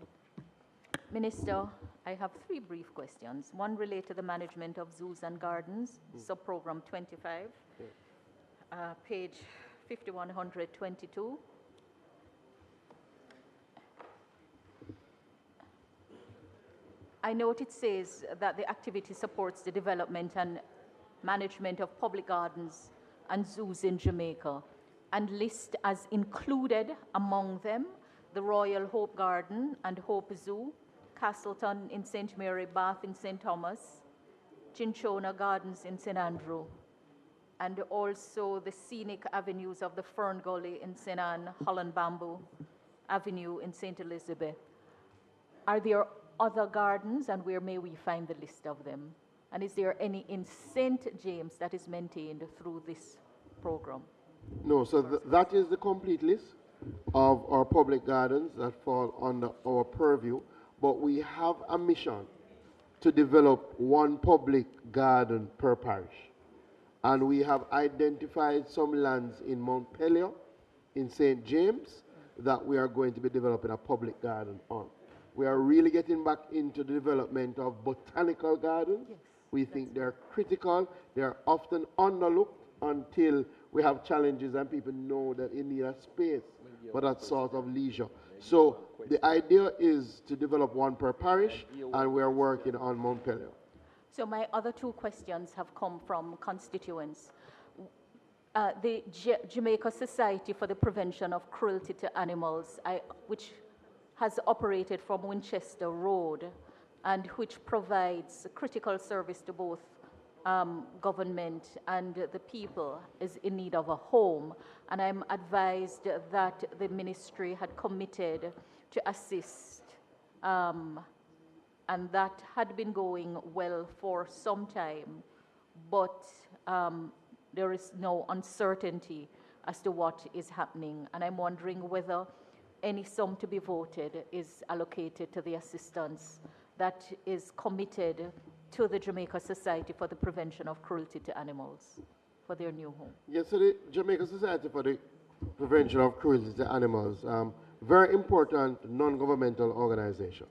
Minister, I have 3 brief questions. One related to the management of zoos and gardens, sub-program 25, page 5122. I note it says that the activity supports the development and management of public gardens and zoos in Jamaica, and list as included among them the Royal Hope Garden and Hope Zoo, Castleton in St. Mary, Bath in St. Thomas, Cinchona Gardens in St. Andrew, and also the scenic avenues of the Fern Gully in St. Anne, Holland Bamboo Avenue in St. Elizabeth. Are there other gardens, and where may we find the list of them? And is there any in St. James that is maintained through this program? No, so that is the complete list of our public gardens that fall under our purview, but we have a mission to develop 1 public garden per parish. And we have identified some lands in Montpelier, in St. James, that we are going to be developing a public garden on. We are really getting back into the development of botanical gardens. Yes, we think they're critical. They're often underlooked until we have challenges and people know that they need a space for that sort of leisure. So the idea is to develop 1 per parish, and we are working on Montpelier. So my other 2 questions have come from constituents. The Jamaica Society for the Prevention of Cruelty to Animals, which has operated from Winchester Road and which provides critical service to both government and the people, is in need of a home. And I'm advised that the ministry had committed to assist, and that had been going well for some time, but there is no uncertainty as to what is happening. And I'm wondering whether any sum to be voted is allocated to the assistance that is committed to the Jamaica Society for the Prevention of Cruelty to Animals for their new home. Yes, so the Jamaica Society for the Prevention of Cruelty to Animals, very important non-governmental organization.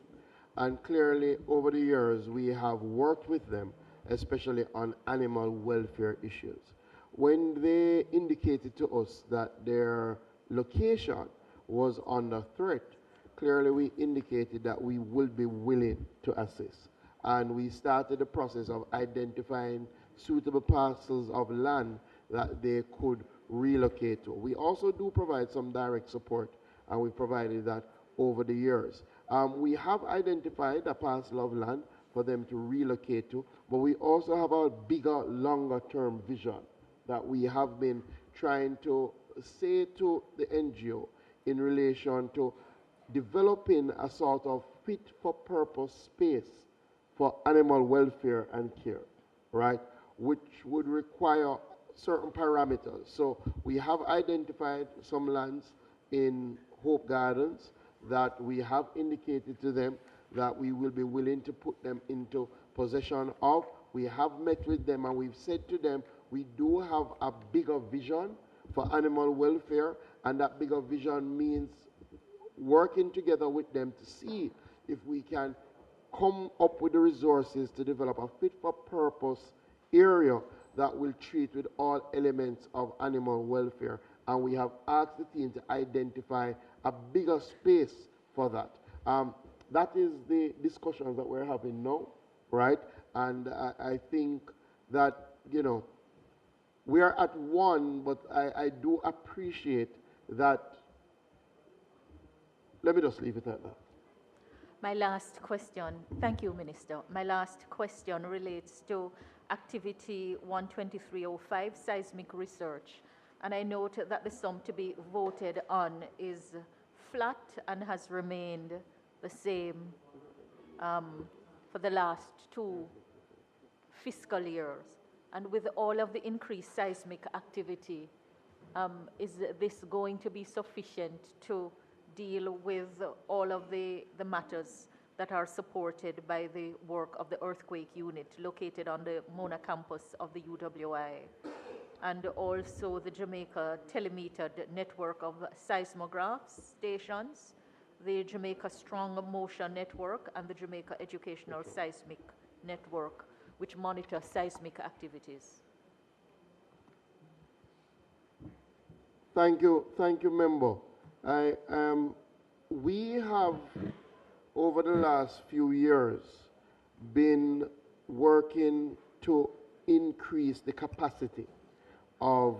And clearly, over the years, we have worked with them, especially on animal welfare issues. When they indicated to us that their location was under threat, clearly we indicated that we would be willing to assist. And we started the process of identifying suitable parcels of land that they could relocate to. We also do provide some direct support, and we provided that over the years. We have identified a parcel of land for them to relocate to, but we also have a bigger, longer-term vision that we have been trying to say to the NGO in relation to developing a sort of fit-for-purpose space for animal welfare and care, right, which would require certain parameters. So we have identified some lands in Hope Gardens that we have indicated to them that we will be willing to put them into possession of. We have met with them and we've said to them we do have a bigger vision for animal welfare, and that bigger vision means working together with them to see if we can come up with the resources to develop a fit-for-purpose area that will treat with all elements of animal welfare. And we have asked the team to identify a bigger space for that. That is the discussions that we're having now, right? And I think that, you know, we are at one, but I do appreciate that. Let me just leave it at that. My last question, thank you, Minister. My last question relates to Activity 12305, seismic research. And I note that the sum to be voted on is flat and has remained the same for the last 2 fiscal years. And with all of the increased seismic activity, is this going to be sufficient to deal with all of the matters that are supported by the work of the earthquake unit located on the Mona campus of the UWI, and also the Jamaica telemetered network of seismograph stations, the Jamaica Strong Motion Network, and the Jamaica Educational Seismic Network, which monitor seismic activities? Thank you, member. We have, over the last few years, been working to increase the capacity of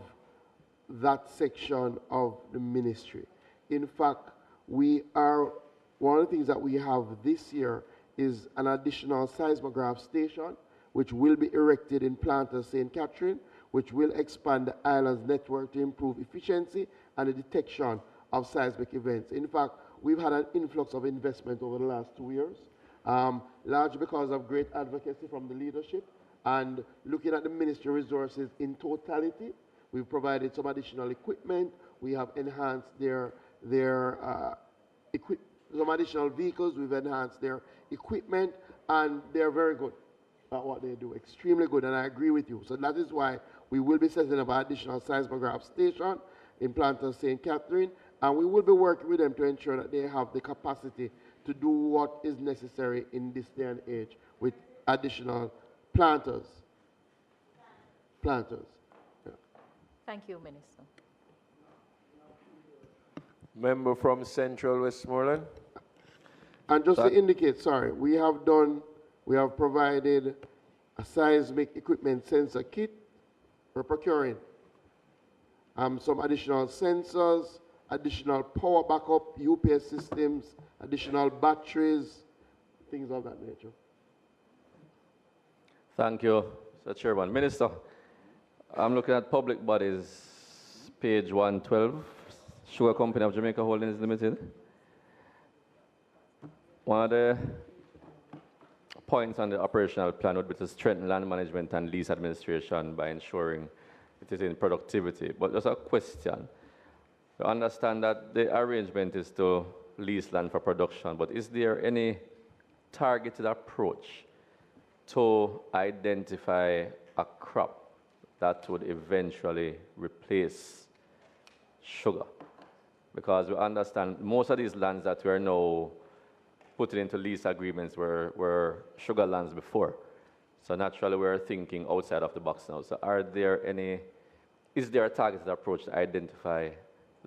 that section of the ministry. In fact, one of the things that we have this year is an additional seismograph station, which will be erected in Planters St. Catherine, which will expand the island's network to improve efficiency and the detection of seismic events. In fact, we've had an influx of investment over the last 2 years, largely because of great advocacy from the leadership, and looking at the ministry resources in totality. We've provided some additional equipment. We have enhanced some additional vehicles. We've enhanced their equipment, and they're very good at what they do, extremely good, and I agree with you. So that is why we will be setting up an additional seismograph station in Planters St. Catherine, and we will be working with them to ensure that they have the capacity to do what is necessary in this day and age with additional planters. Yeah. Thank you, Minister. Member from Central Westmoreland. And just to indicate, sorry, we have provided a seismic equipment sensor kit. We're procuring some additional sensors additional power backup, UPS systems, additional batteries, things of that nature. Thank you, Mr. Chairman. Minister, I'm looking at public bodies, page 112, Sugar Company of Jamaica Holdings Limited. One of the points on the operational plan would be to strengthen land management and lease administration by ensuring it is in productivity. But there's a question. You understand that the arrangement is to lease land for production, but is there any targeted approach to identify a crop that would eventually replace sugar? Because we understand most of these lands that we are now putting into lease agreements were sugar lands before. So naturally we're thinking outside of the box now. So is there a targeted approach to identify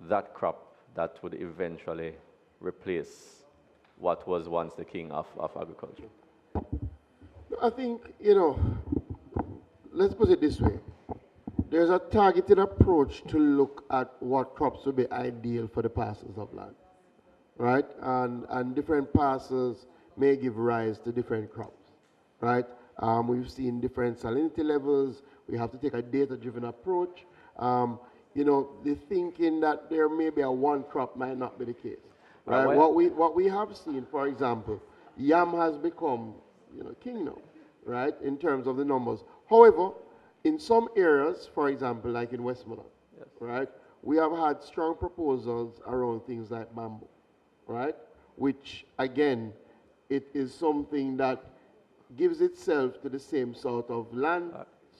that crop that would eventually replace what was once the king of agriculture? I think, let's put it this way. There's a targeted approach to look at what crops would be ideal for the parcels of land, right? And different parcels may give rise to different crops, right? We've seen different salinity levels. We have to take a data-driven approach. The thinking that there may be a one crop might not be the case. Right? What we have seen, for example, yam has become, king now, right, in terms of the numbers. However, in some areas, for example, like in Westmoreland, yes, right, we have had strong proposals around things like bamboo, right, which, again, it is something that gives itself to the same sort of land,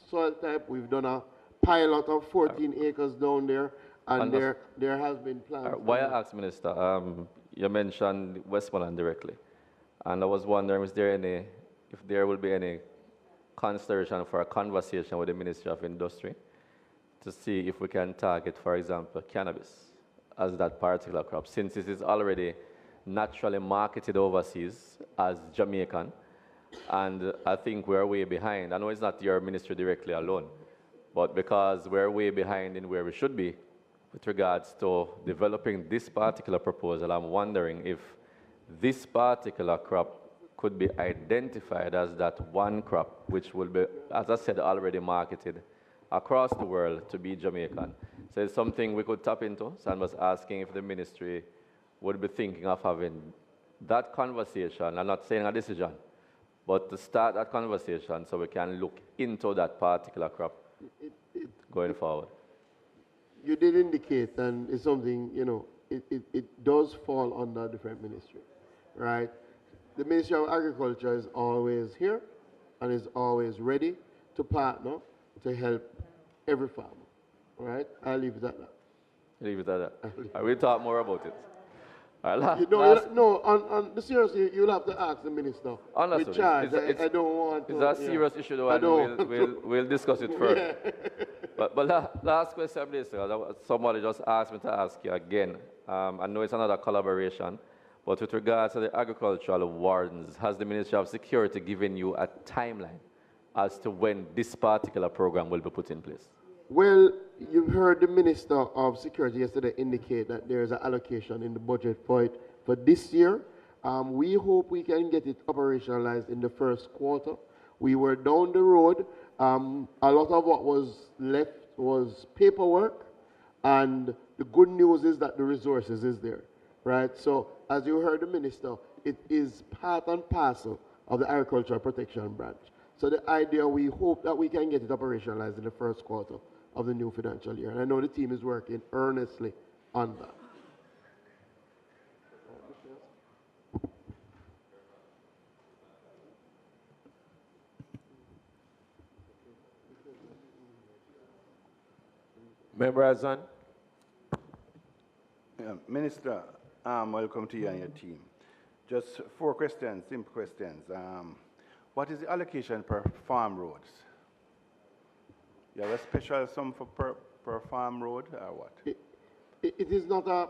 soil type. We've done a pilot of 14 acres down there, and there has been plans. Why I asked, Minister, you mentioned Westmoreland directly, and I was wondering if there will be any consideration for a conversation with the Ministry of Industry to see if we can target, for example, cannabis as that particular crop, since it is already naturally marketed overseas as Jamaican, and I think we're way behind. I know it's not your ministry directly alone, but because we're way behind in where we should be with regards to developing this particular proposal, I'm wondering if this particular crop could be identified as that one crop which will be, as I said, already marketed across the world to be Jamaican. So it's something we could tap into. So I was asking if the ministry would be thinking of having that conversation. I'm not saying a decision, but to start that conversation so we can look into that particular crop going forward. You did indicate, and it's something, it does fall under a different ministry, right? The Ministry of Agriculture is always here and is always ready to partner to help every farmer, right? I'll leave it at that. Leave it at that. We'll talk more about it. On the serious, you'll have to ask the minister. Honestly, with charge. I don't want to. It's a serious issue, though, and we'll discuss it further. Yeah. But last question, Minister, somebody just asked me to ask you again. I know it's another collaboration, but with regards to the agricultural wardens, has the Ministry of Security given you a timeline as to when this particular program will be put in place? Well, you heard the Minister of Security yesterday indicate that there is an allocation in the budget for it for this year. We hope we can get it operationalized in the first quarter. We were down the road. A lot of what was left was paperwork, and the good news is that the resources is there, right? So, as you heard the Minister, it is part and parcel of the Agricultural Protection Branch. So the idea, we hope that we can get it operationalized in the first quarter of the new financial year. And I know the team is working earnestly on that. Member Azan. Minister, welcome to you and your team. Just 4 questions, simple questions. What is the allocation per farm roads? You have a special sum for per farm road or what? It is not a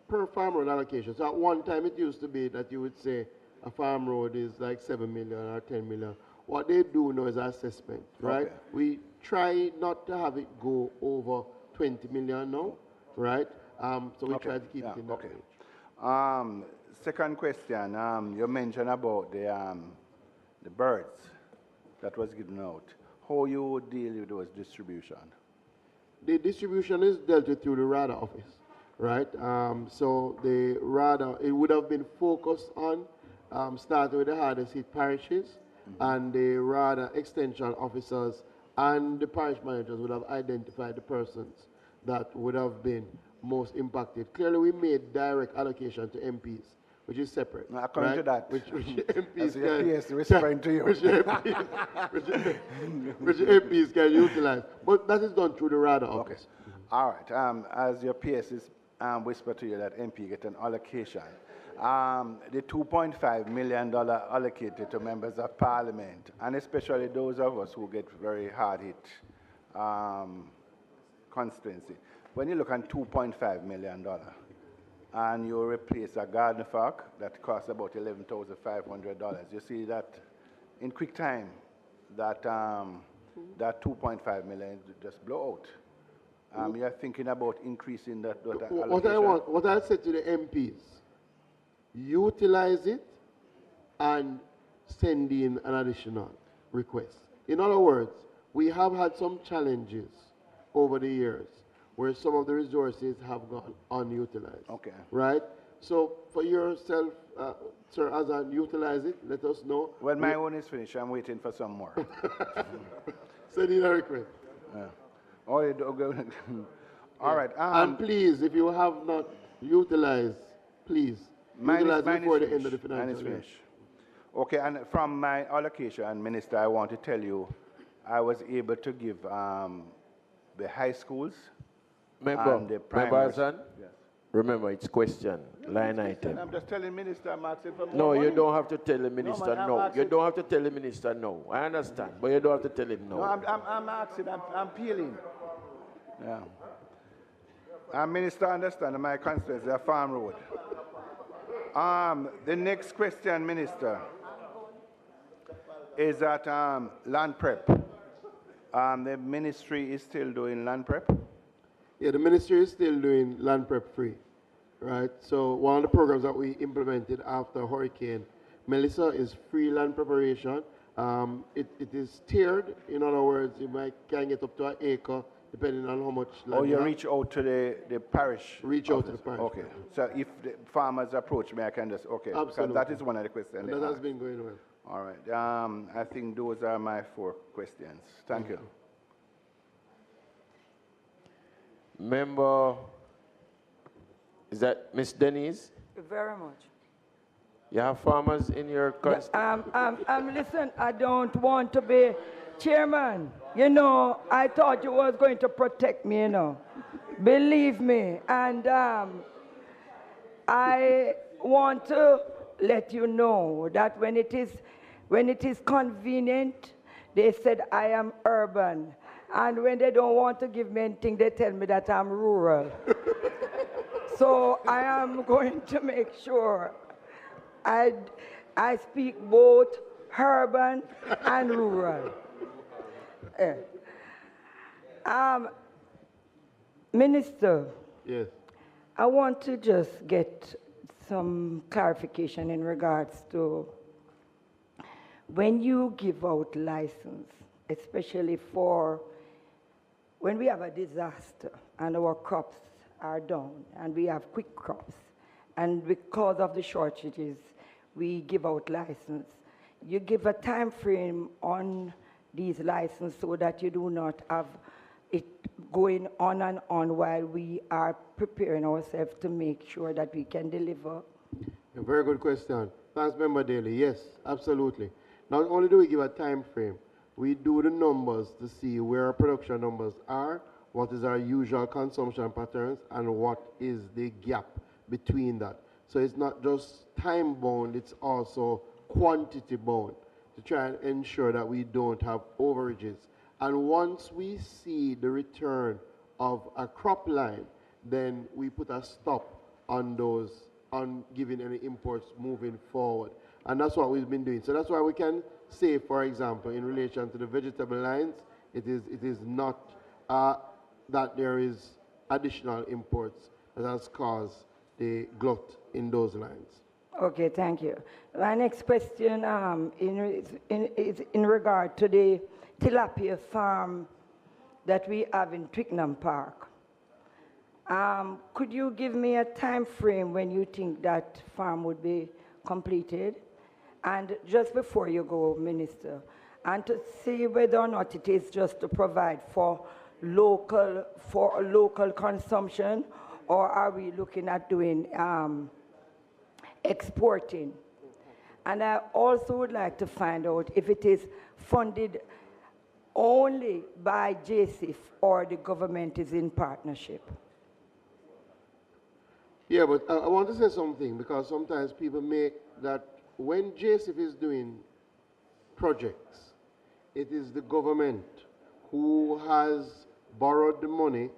per farm road allocation. So at one time it used to be that you would say a farm road is like 7 million or 10 million. What they do now is assessment, right? Okay. We try not to have it go over 20 million now, right? So we try to keep it in that okay. range. Second question, you mentioned about the birds that was given out. How you deal with those distribution? The distribution is dealt with through the RADA office, right? So the RADA, it would have been focused on starting with the hardest hit parishes, and the RADA extension officers and the parish managers would have identified the persons that would have been most impacted. Clearly, we made direct allocation to MPs, which is separate. Now, according to that, which MPs PS referring to you. which MPs can utilize. But that is done through the RADA Okay. office. All right. As your PS is whisper to you that MP get an allocation, the $2.5 million allocated to members of parliament, and especially those of us who get very hard hit constituency. When you look at $2.5 million and you replace a garden fork that costs about $11,500, you see that in quick time that that 2.5 million just blow out. You're thinking about increasing that allocation? What I said to the MPs, utilize it and send in an additional request. In other words, we have had some challenges over the years where some of the resources have gone unutilized. Okay. Right? So for yourself, Sir Azan, utilize it, let us know. Well, my own is finished. I'm waiting for some more. Send in a request. Oh, you do- All right. And please, if you have not utilized, please, utilize before the end of the financial year. Okay, and from my allocation, Minister, I want to tell you, I was able to give the high schools and the primary. Yes. Remember, it's question, line item. I'm just telling Minister, I'm asking for more No, you money. don't have to tell the minister man, I'm no. You asking- don't have to tell the minister no. I understand, but you don't have to tell him no. No, I'm asking, I'm peeling. Yeah. Minister, understand my constituency, a farm road. The next question, Minister, is that land prep. The ministry is still doing land prep? Yeah, the ministry is still doing land prep free, right? So one of the programs that we implemented after Hurricane Melissa is free land preparation. It is tiered. In other words, you can get up to an acre depending on how much land Or you have. reach out to the parish? Reach out to the parish. Okay. So if the farmers approach me, I can just, okay. Absolutely. Because that is one of the questions. And they that has ask. been going well. All right. I think those are my 4 questions. Thank you. Member, is that Miss Denise? Very much. You have farmers in your constituency? Listen, I don't want to be chairman. You know, I thought you was going to protect me, you know. Believe me. And I want to let you know that when it is convenient, they said I am urban. And when they don't want to give me anything, they tell me that I'm rural. So I am going to make sure I speak both urban and rural. Minister. Yes. I want to just get some clarification in regards to when you give out license, especially for when we have a disaster and our crops are down and we have quick crops, and because of the shortages, we give out license. You give a time frame on these licenses so that you do not have it going on and on while we are preparing ourselves to make sure that we can deliver. A very good question. Thanks, Member Daly. Yes, absolutely. Not only do we give a time frame, we do the numbers to see where our production numbers are, what is our usual consumption patterns, and what is the gap between that. So it's not just time bound, it's also quantity bound to try and ensure that we don't have overages. And once we see the return of a crop line, then we put a stop on those, on giving any imports moving forward. And that's what we've been doing. So that's why we can say, for example, in relation to the vegetable lines, it is not that there is additional imports that has caused the glut in those lines. Okay, thank you. My next question is in regard to the tilapia farm that we have in Twickenham Park. Could you give me a time frame when you think that farm would be completed? And just before you go, Minister, and to see whether or not it is just to provide for local consumption, or are we looking at doing exporting? And I also would like to find out if it is funded only by JCIF or the government is in partnership. Yeah, but I want to say something, because sometimes people make that when JCIF is doing projects, it is the government who has borrowed the money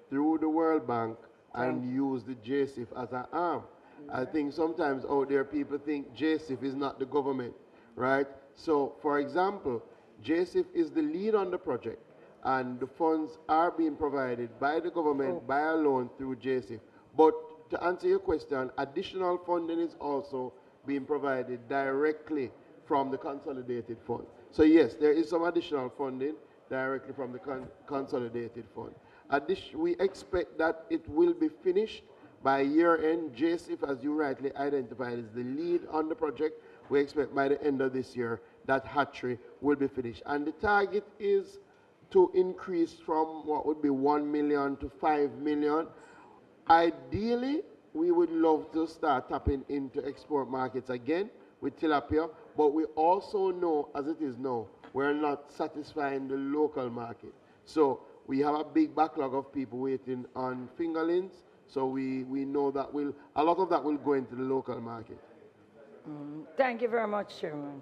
through the World Bank and used the JCIF as an arm. I think sometimes out there people think JCIF is not the government, right? So, for example, JCIF is the lead on the project, and the funds are being provided by the government by a loan through JCIF. But to answer your question, additional funding is also being provided directly from the consolidated fund. So yes, there is some additional funding directly from the consolidated fund. We expect that it will be finished by year end. JCIF, as you rightly identified, is the lead on the project. We expect by the end of this year that hatchery will be finished. And the target is to increase from what would be 1 million to 5 million. Ideally, we would love to start tapping into export markets again with tilapia, but we also know, as it is now, we're not satisfying the local market. So we have a big backlog of people waiting on fingerlings, so we know that a lot of that will go into the local market. Thank you very much, Chairman.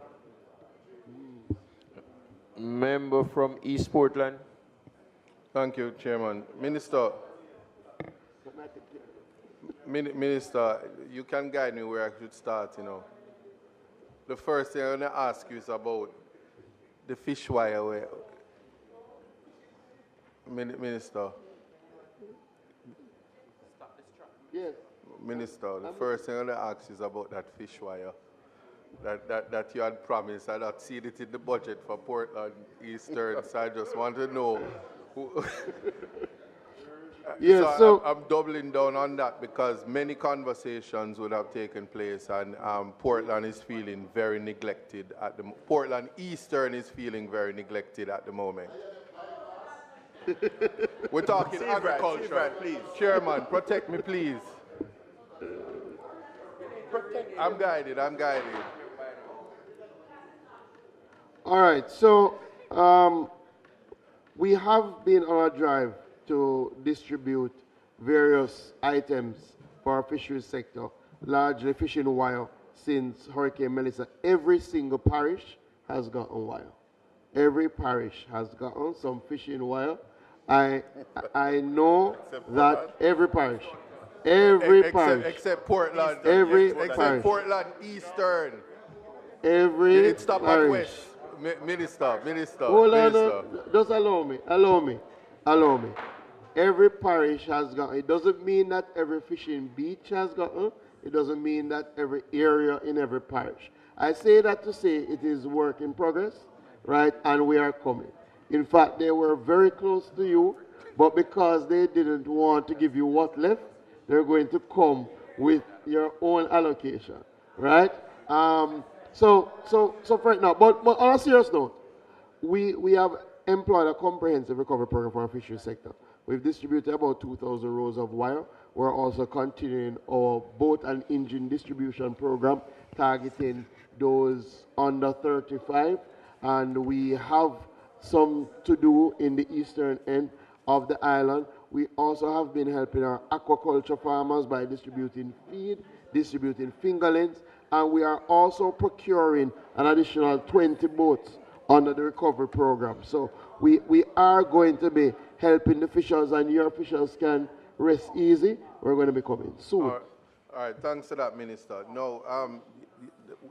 Member from East Portland. Thank you, Chairman. Minister, Minister, you can guide me where I should start, you know. The first thing I'm going to ask you is about the fish wire. Minister. Yes. Minister, the first thing I'm going to ask is about that fish wire that you had promised. I had seen it in the budget for Portland Eastern, so I just want to know. Yes, so I'm doubling down on that because many conversations would have taken place, and Portland is feeling very neglected at the Portland Eastern is feeling very neglected at the moment. We're talking agriculture. Right, please. Chairman, protect me, please. I'm guided. All right, so we have been on a drive to distribute various items for our fisheries sector, largely fishing wire, since Hurricane Melissa. Every single parish has gotten wire. Every parish has gotten some fishing wire. I know that every parish, except Portland, parish, Portland Eastern, every you did stop parish. at West. Minister. Hold on, just allow me. Every parish has gotten. It doesn't mean that every fishing beach has gotten. It doesn't mean that every area in every parish. I say that to say it is work in progress, right? And we are coming. In fact, they were very close to you, but because they didn't want to give you what left, they're going to come with your own allocation, right? So for right now, but on a serious note, we have employed a comprehensive recovery program for our fisheries sector. We've distributed about 2,000 rows of wire. We're also continuing our boat and engine distribution program, targeting those under 35, and we have some to do in the eastern end of the island. We also have been helping our aquaculture farmers by distributing feed, distributing fingerlings, and we are also procuring an additional 20 boats under the recovery program. So we are going to be helping the fishers, and your fishers can rest easy. We're going to be coming soon. All right, thanks for that, Minister. Now,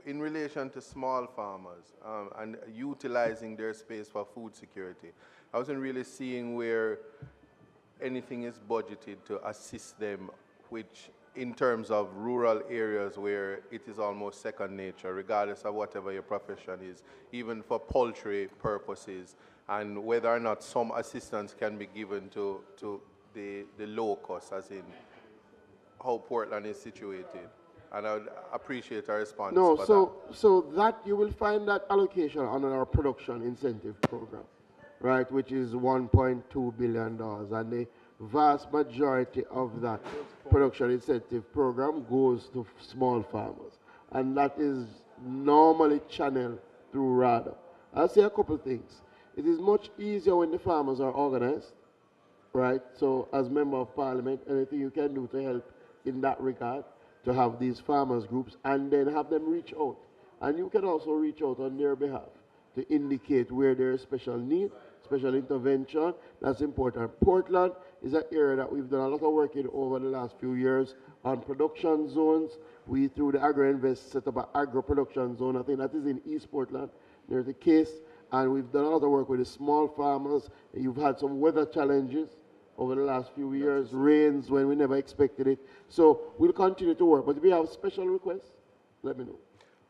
in relation to small farmers and utilizing their space for food security, I wasn't really seeing where anything is budgeted to assist them which in terms of rural areas where it is almost second nature, regardless of whatever your profession is, even for poultry purposes, and whether or not some assistance can be given to the locust, as in how Portland is situated. And I would appreciate a response No, for so that you will find that allocation under our production incentive program, right, which is $1.2 billion. And the vast majority of that production incentive program goes to small farmers. And that is normally channeled through RADA. I'll say a couple things. It is much easier when the farmers are organized, right? So as member of parliament, anything you can do to help in that regard, to have these farmers groups and then have them reach out. And you can also reach out on their behalf to indicate where there is special need, special intervention. That's important. Portland is an area that we've done a lot of work in over the last few years on production zones. We, through the Agro-Invest, set up an agro-production zone. I think that is in East Portland, near the case. And we've done a lot of work with the small farmers. You've had some weather challenges over the last few years, rains when we never expected it. So we'll continue to work. But if you have special requests, let me know.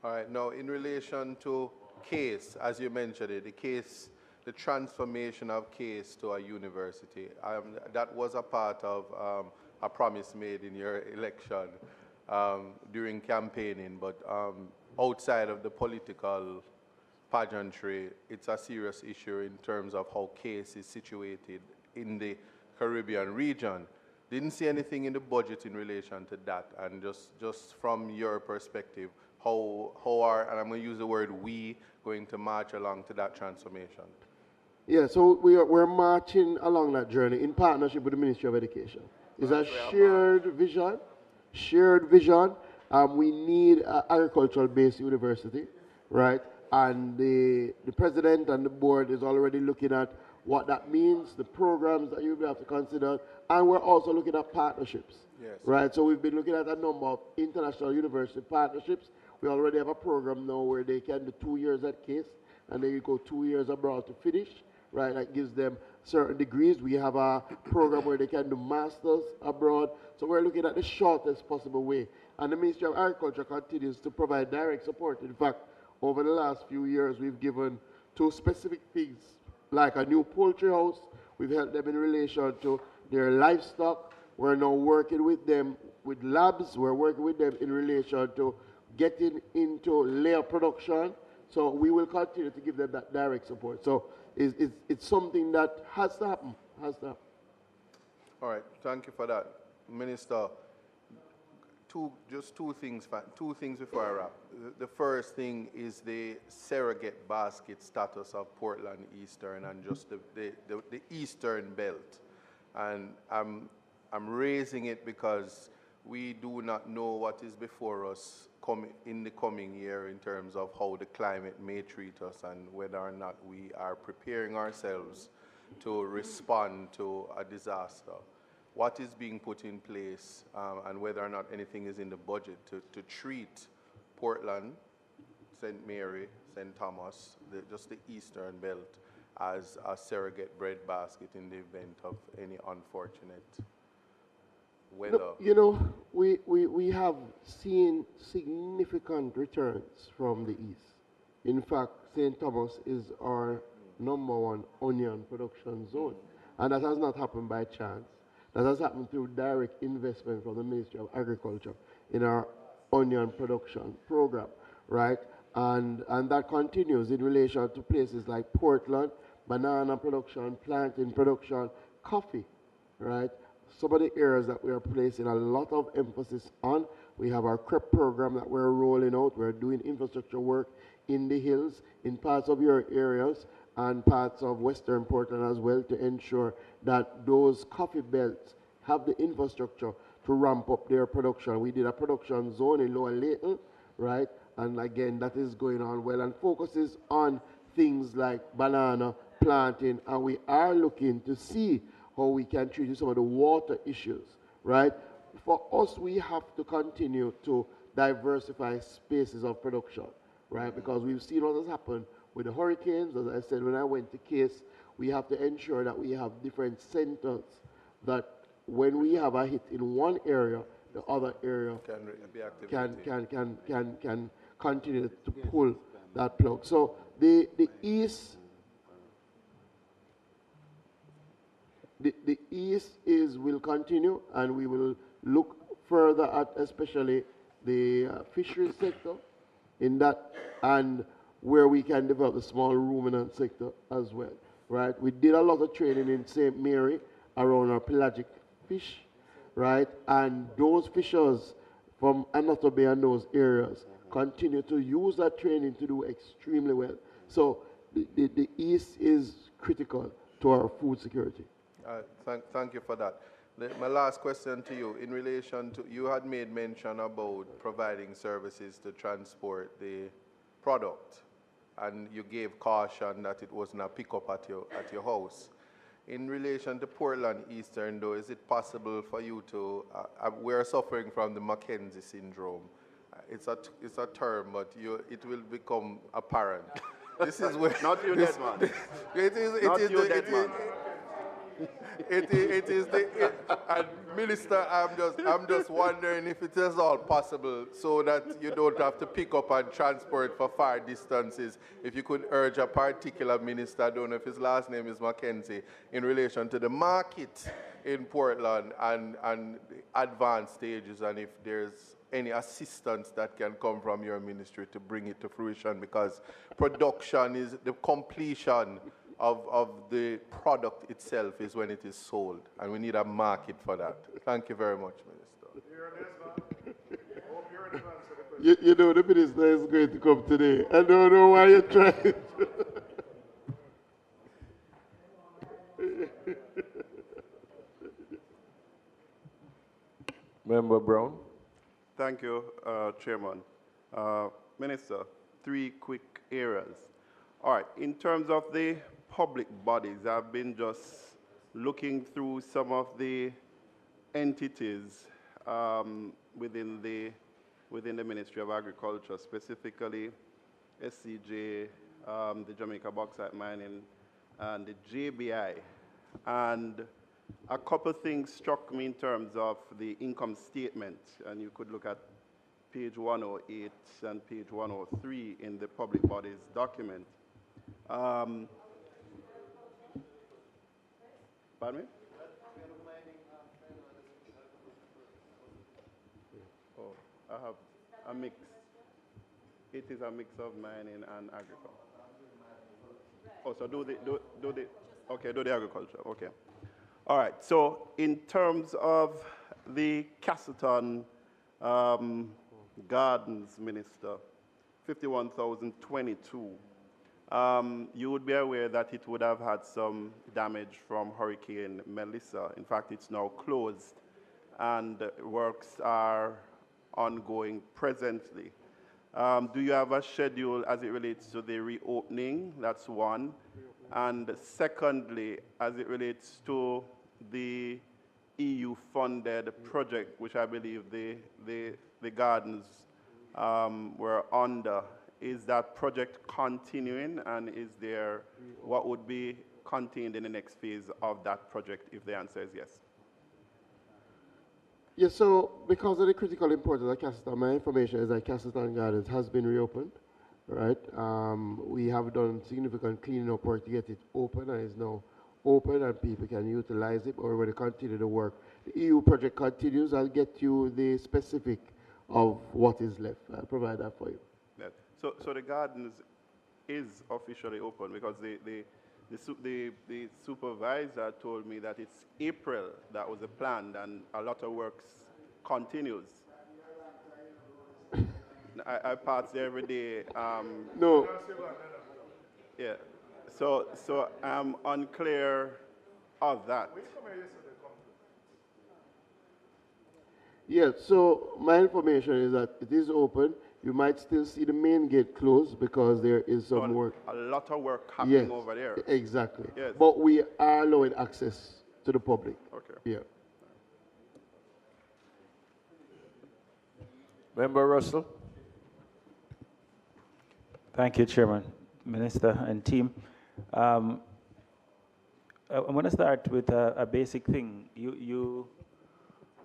All right. Now, in relation to CASE, as you mentioned it, the CASE, the transformation of CASE to a university, that was a part of a promise made in your election during campaigning. But outside of the political pageantry, it's a serious issue in terms of how CASE is situated in the Caribbean region. Didn't see anything in the budget in relation to that, and just from your perspective, how are, and I'm going to use the word we, going to march along to that transformation? Yeah, so we're marching along that journey in partnership with the Ministry of Education. It's a shared vision, we need an agricultural-based university, right? And the president and the board is already looking at what that means, the programs that you will have to consider, and we're also looking at partnerships, right? So we've been looking at a number of international university partnerships. We already have a program now where they can do 2 years at CASE, and then you go 2 years abroad to finish, right? That gives them certain degrees. We have a program where they can do masters abroad. So we're looking at the shortest possible way. And the Ministry of Agriculture continues to provide direct support. In fact, over the last few years, we've given 2 specific things, like a new poultry house. We've helped them in relation to their livestock. We're now working with them with labs. We're working with them in relation to getting into layer production. So we will continue to give them that direct support. So it's something that has to happen, All right, thank you for that. Minister, two things before I wrap. The first thing is the surrogate basket status of Portland Eastern and just the Eastern belt. And I'm raising it because we do not know what is before us in the coming year in terms of how the climate may treat us and whether or not we are preparing ourselves to respond to a disaster. What is being put in place and whether or not anything is in the budget to treat Portland, St. Mary, St. Thomas, just the Eastern Belt, as a surrogate breadbasket in the event of any unfortunate weather. No, you know, we have seen significant returns from the East. In fact, St. Thomas is our #1 onion production zone. And that has not happened by chance. That has happened through direct investment from the Ministry of Agriculture in our onion production program, right? And that continues in relation to places like Portland, banana production, plantain production, coffee, right? Some of the areas that we are placing a lot of emphasis on. We have our CREP program that we're rolling out. We're doing infrastructure work in the hills, in parts of your areas, and parts of Western Portland as well, to ensure that those coffee belts have the infrastructure to ramp up their production. We did a production zone in Lower Layton, right? And again, that is going on well and focuses on things like banana, planting, and we are looking to see how we can treat some of the water issues, right? For us, we have to continue to diversify spaces of production, right? Because we've seen what has happened with the hurricanes. As I said, when I went to CASE, we have to ensure that we have different centers that when we have a hit in one area, the other area be activated. can continue to pull that plug. So the east will continue, and we will look further at especially the fisheries sector in that, and where we can develop the small ruminant sector as well, right? We did a lot of training in St. Mary around our pelagic fish, right? And those fishers from Another Bay and those areas continue to use that training to do extremely well. So the East is critical to our food security. Thank you for that. My last question to you, in relation to, you had made mention about providing services to transport the product, and you gave caution that it wasn't a pickup at your house. In relation to Portland Eastern, though, is it possible for you to, we're suffering from the Mackenzie syndrome. It's a term, but it will become apparent. This is where... Not you, dead man. And Minister, I'm just wondering if it is all possible so that you don't have to pick up and transport for far distances. If you could urge a particular minister, I don't know if his last name is Mackenzie, in relation to the market in Portland and the advanced stages, and if there's any assistance that can come from your ministry to bring it to fruition, because production is the completion of the product itself is when it is sold, and we need a market for that. Thank you very much, Minister. You know, the minister is going to come today. I don't know why you're trying. Member Brown. Thank you, Chairman. Minister, 3 quick areas. All right, in terms of the public bodies, I've been just looking through some of the entities within the Ministry of Agriculture, specifically SCJ, the Jamaica Bauxite Mining, and the JBI. And a couple things struck me in terms of the income statement, and you could look at page 108 and page 103 in the public bodies document. Pardon me? Oh, I have a mix. It is a mix of mining and agriculture. Oh, so do the agriculture, okay. All right, so in terms of the Castleton Gardens, Minister, 51,022. You would be aware that it would have had some damage from Hurricane Melissa. In fact, it's now closed, and works are ongoing presently. Do you have a schedule as it relates to the reopening? That's one. And secondly, as it relates to the EU-funded project, which I believe the gardens were under, is that project continuing, and is there, what would be contained in the next phase of that project, if the answer is yes? Yes, so because of the critical importance of Castleton, my information is that Castleton Gardens has been reopened, right? We have done significant cleaning up work to get it open, and it's now open and people can utilize it, or when they continue the work. The EU project continues. I'll get you the specific of what is left. I'll provide that for you. Yeah. So the gardens is officially open, because the supervisor told me that it's April that was the plan, and a lot of works continues. I pass there every day. No. Yeah. So I'm unclear of that. Yes, so my information is that it is open. You might still see the main gate closed because there is some work. A lot of work happening over there. Exactly. Yes. But we are allowing access to the public. Okay. Yeah. Member Russell. Thank you, Chairman, Minister, and team. I want to start with a basic thing. You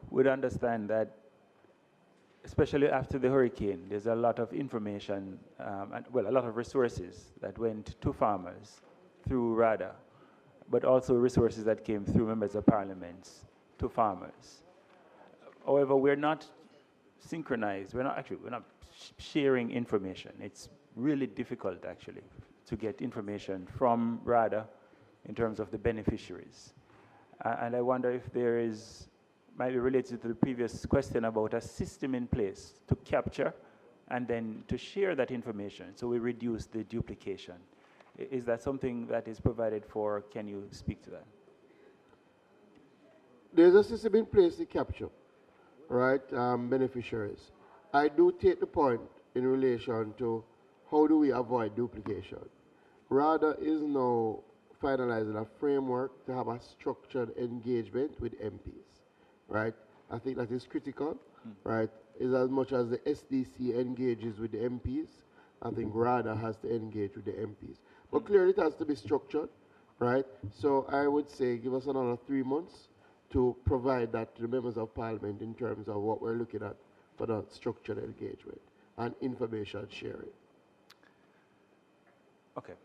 would understand that especially after the hurricane, there's a lot of information, a lot of resources that went to farmers through RADA, but also resources that came through members of parliaments to farmers. However, we're not synchronized. We're not sharing information. It's really difficult, actually, to get information from RADA in terms of the beneficiaries. And I wonder if there is, might be related to the previous question about a system in place to capture and then to share that information so we reduce the duplication. Is that something that is provided for? Can you speak to that? There's a system in place to capture, right, beneficiaries. I do take the point in relation to how do we avoid duplication. RADA is now finalizing a framework to have a structured engagement with MPs, right? I think that is critical, right? Is as much as the SDC engages with the MPs, I think RADA has to engage with the MPs. But clearly it has to be structured, right? So I would say give us another 3 months to provide that to the members of parliament in terms of what we're looking at for the structured engagement and information sharing. Okay.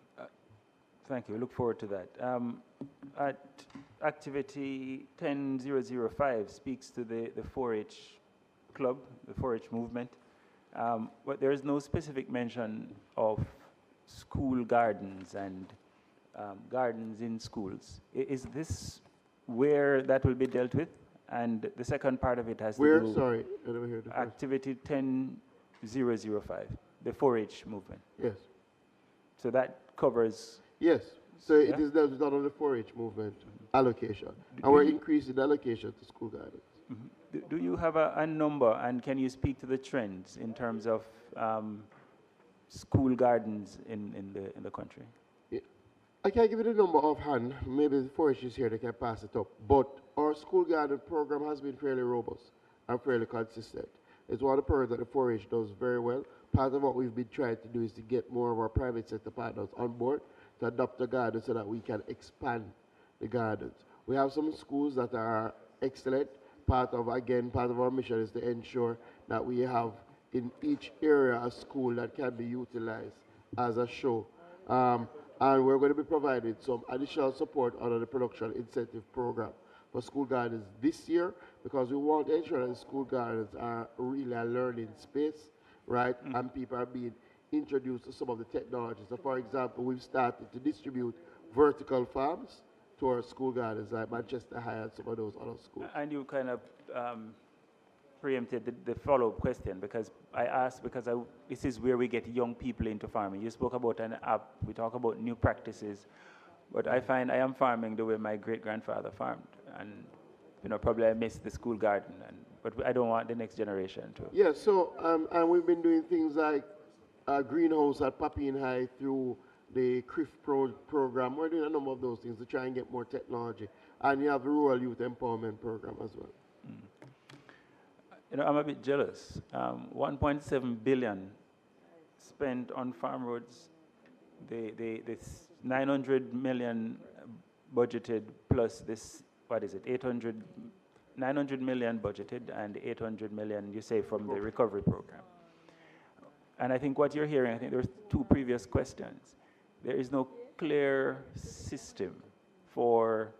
Thank you. We look forward to that. At activity 10005 speaks to the 4-H club, the 4-H movement, but there is no specific mention of school gardens and gardens in schools. Is this where that will be dealt with? And the second part of it has to do... Sorry, I never heard the activity 10005, the 4-H movement. Yes. So that covers... Yes. So it is dealt with on the 4-H movement allocation. And we're increasing the allocation to school gardens. Do you have a number, and can you speak to the trends in terms of school gardens in the country? Yeah. I can't give you the number offhand. Maybe the 4-H is here, they can pass it up. But our school garden program has been fairly robust and fairly consistent. It's one of the programs that the 4-H does very well. Part of what we've been trying to do is to get more of our private sector partners on board to adopt the garden so that we can expand the gardens. We have some schools that are excellent. Part of our mission is to ensure that we have in each area a school that can be utilized as a show. And we're going to be providing some additional support under the production incentive program for school gardens this year, because we want to ensure that the school gardens are really a learning space, right? And people are being introduced to some of the technologies. So for example, we've started to distribute vertical farms to our school gardens, like Manchester High and some of those other schools. And you kind of preempted the follow-up question, because I asked, because this is where we get young people into farming. You spoke about an app, we talk about new practices, but I find I am farming the way my great-grandfather farmed, and probably I missed the school garden, but I don't want the next generation to. Yeah, so, and we've been doing things like greenhouse at Papine High through the CRIF program. We're doing a number of those things to try and get more technology. And you have the Rural Youth Empowerment Program as well. I'm a bit jealous. 1.7 billion spent on farm roads. This 900 million budgeted plus this, 900 million budgeted and 800 million, you say, from the recovery program. And I think what you're hearing, I think there's 2 previous questions. There is no clear system for,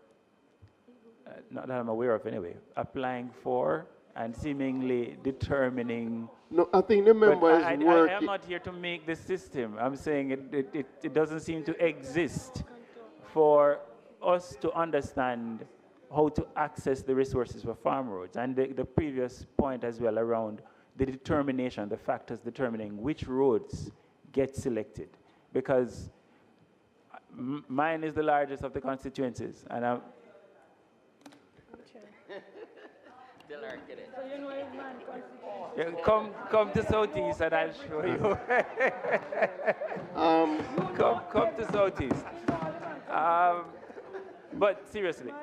not that I'm aware of anyway, applying for and seemingly determining. No, I think the member is working. I am not here to make the system. I'm saying it doesn't seem to exist for us to understand how to access the resources for farm roads. And the previous point as well around the determination, the factors determining which roads get selected. Because mine is the largest of the constituencies, and I'm... Yeah, come to Southeast and I'll show you. Come to Southeast. But seriously,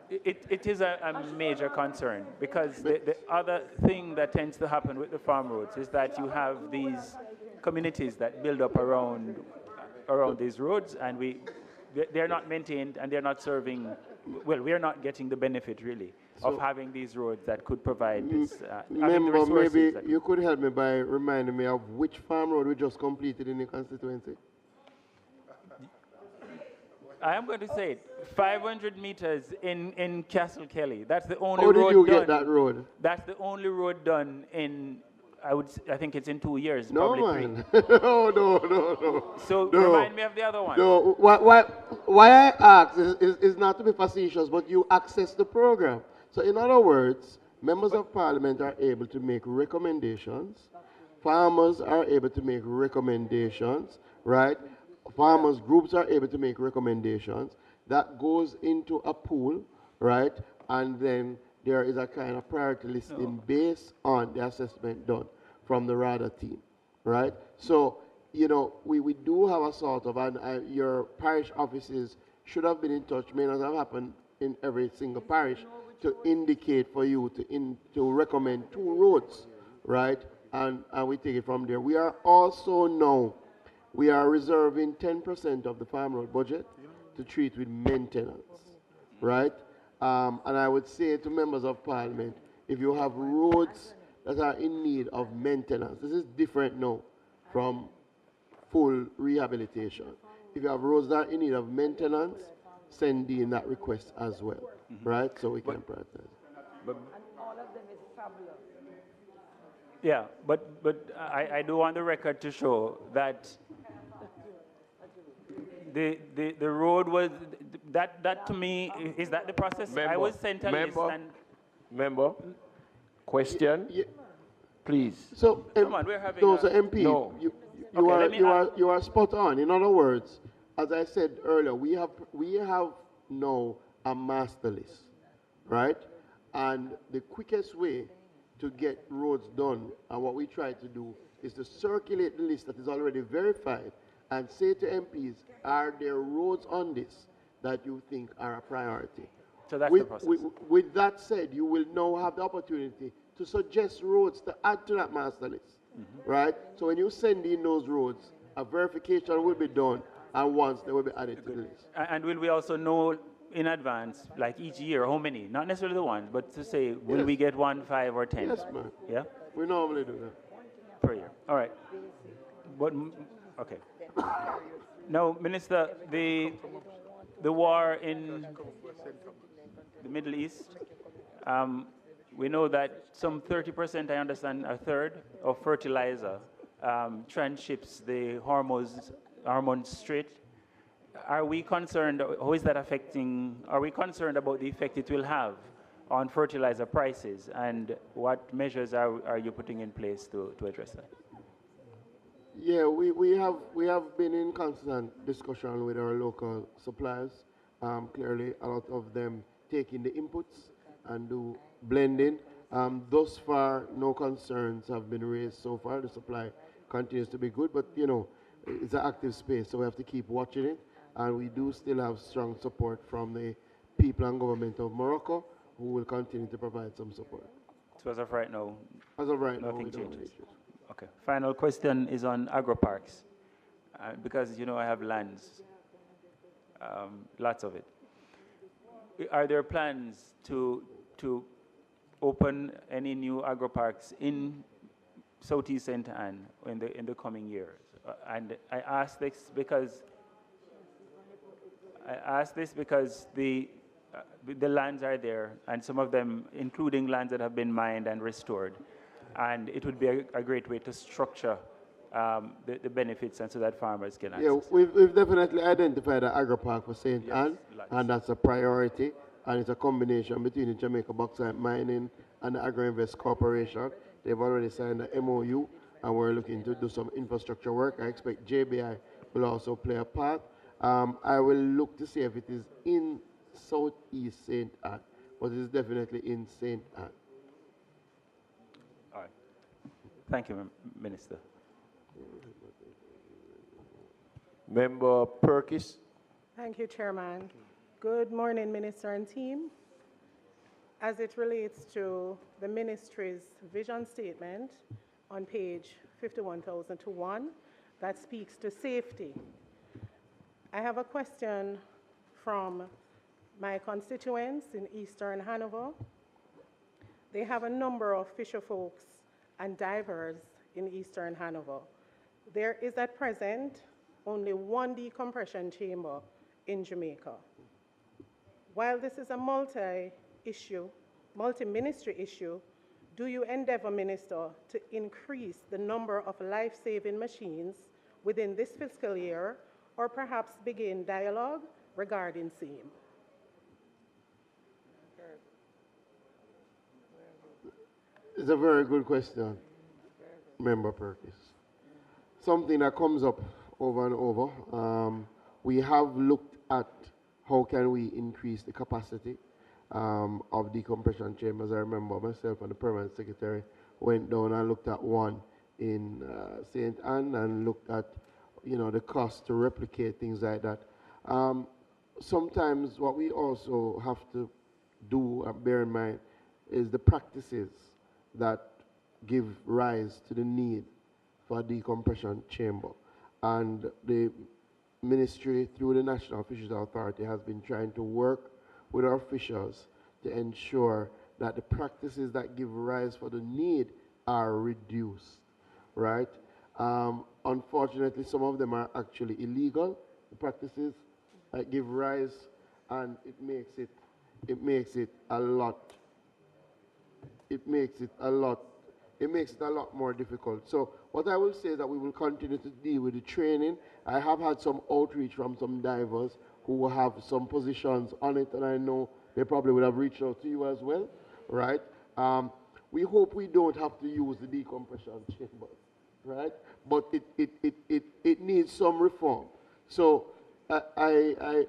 it is a major concern, because the other thing that tends to happen with the farm roads is that you have these communities that build up around these roads, and they're not maintained and they're not serving, well, we're not getting the benefit really. of having these roads that could provide this, having the Member, resources. maybe that you could help me by reminding me of which farm road we just completed in the constituency. I am going to say it. 500 meters in Castle Kelly. That's the only How road did you done. get that road? That's the only road done in, I think it's in 2 years. No, probably man. 3. No. So No. remind me of the other one. No, why I ask is not to be facetious, but you access the program. So in other words, members of parliament are able to make recommendations. Farmers are able to make recommendations, right? Farmers groups are able to make recommendations. That goes into a pool, right? And then there is a kind of priority listing based on the assessment done from the RADA team, right? So, you know, we do have a sort of, and your parish offices should have been in touch, may not have happened in every single parish, to indicate for you to recommend 2 roads, right? And we take it from there. We are also now, we are reserving 10% of the farm road budget to treat with maintenance, right? And I would say to members of parliament, if you have roads that are in need of maintenance, this is different now from full rehabilitation. If you have roads that are in need of maintenance, send in that request as well, right? So we can prioritize. But, And all of them is fabulous. yeah, but I do want the record to show that the road was, that to me, is that the process? Member, I was sent a list and... Member, question, please. So, Come on, we're having so MP, No. you are spot on. In other words, as I said earlier, we have now a master list, right? And the quickest way to get roads done, and what we try to do, is to circulate the list that is already verified and say to MPs, are there roads on this that you think are a priority? So that's the process. With that said, you will now have the opportunity to suggest roads to add to that master list, right? So when you send in those roads, a verification will be done, and once they will be added to the list. And will we also know in advance, like each year, how many? Not necessarily the one, but to say, will we get 1, 5, or 10? Yes, man. Yeah? We normally do that. Per year. All right. But, okay. Now, Minister, the war in the Middle East, we know that some 30%, I understand, a third of fertilizer transships the Hormuz Strait. Are we concerned, how is that affecting, are we concerned about the effect it will have on fertilizer prices, and what measures are you putting in place to address that? Yeah, we have been in constant discussion with our local suppliers. Clearly, a lot of them taking the inputs and do blending. Thus far, no concerns have been raised so far. The supply continues to be good, but you know, it's an active space, so we have to keep watching it. And we do still have strong support from the people and government of Morocco, who will continue to provide some support. So as of right now, nothing changes. Okay. Final question is on agro-parks, because you know I have lands, lots of it. Are there plans to open any new agro-parks in Southeast St. Anne in the coming years? And I ask this because the lands are there, and some of them, including lands that have been mined and restored, and it would be a great way to structure the benefits, and so that farmers can access. Yeah, we've definitely identified an agro-park for St. Anne, and that's a priority, and it's a combination between the Jamaica Bauxite Mining and the Agro-Invest Corporation. They've already signed the MOU, and we're looking to do some infrastructure work. I expect JBI will also play a part. I will look to see if it is in Southeast St. Anne, but it is definitely in St. Anne. All right. Thank you, Minister. Member Perkis. Thank you, Chairman. Good morning, Minister and team. As it relates to the Ministry's vision statement on page 51,001, that speaks to safety. I have a question from my constituents in Eastern Hanover They have a number of fisher folks and divers in Eastern Hanover. There is at present only one decompression chamber in Jamaica. While this is a multi-ministry issue, do you endeavor, Minister, to increase the number of life-saving machines within this fiscal year, or perhaps begin dialogue regarding same? It's a very good question, Member Perkins. Something that comes up over and over. We have looked at how can we increase the capacity of decompression chambers. I remember myself and the permanent secretary went down and looked at one in St. Anne and looked at, the cost to replicate things like that. Sometimes what we also have to do and bear in mind is the practices that give rise to the need for a decompression chamber. And the ministry, through the National Fisheries Authority, has been trying to work with our officials to ensure that the practices that give rise for the need are reduced, right? Unfortunately, some of them are actually illegal, the practices that give rise, and it makes it a lot more difficult. So what I will say is that we will continue to deal with the training. I have had some outreach from some divers who have some positions on it, and I know they probably would have reached out to you as well, right? We hope we don't have to use the decompression chambers, right? But it needs some reform. So I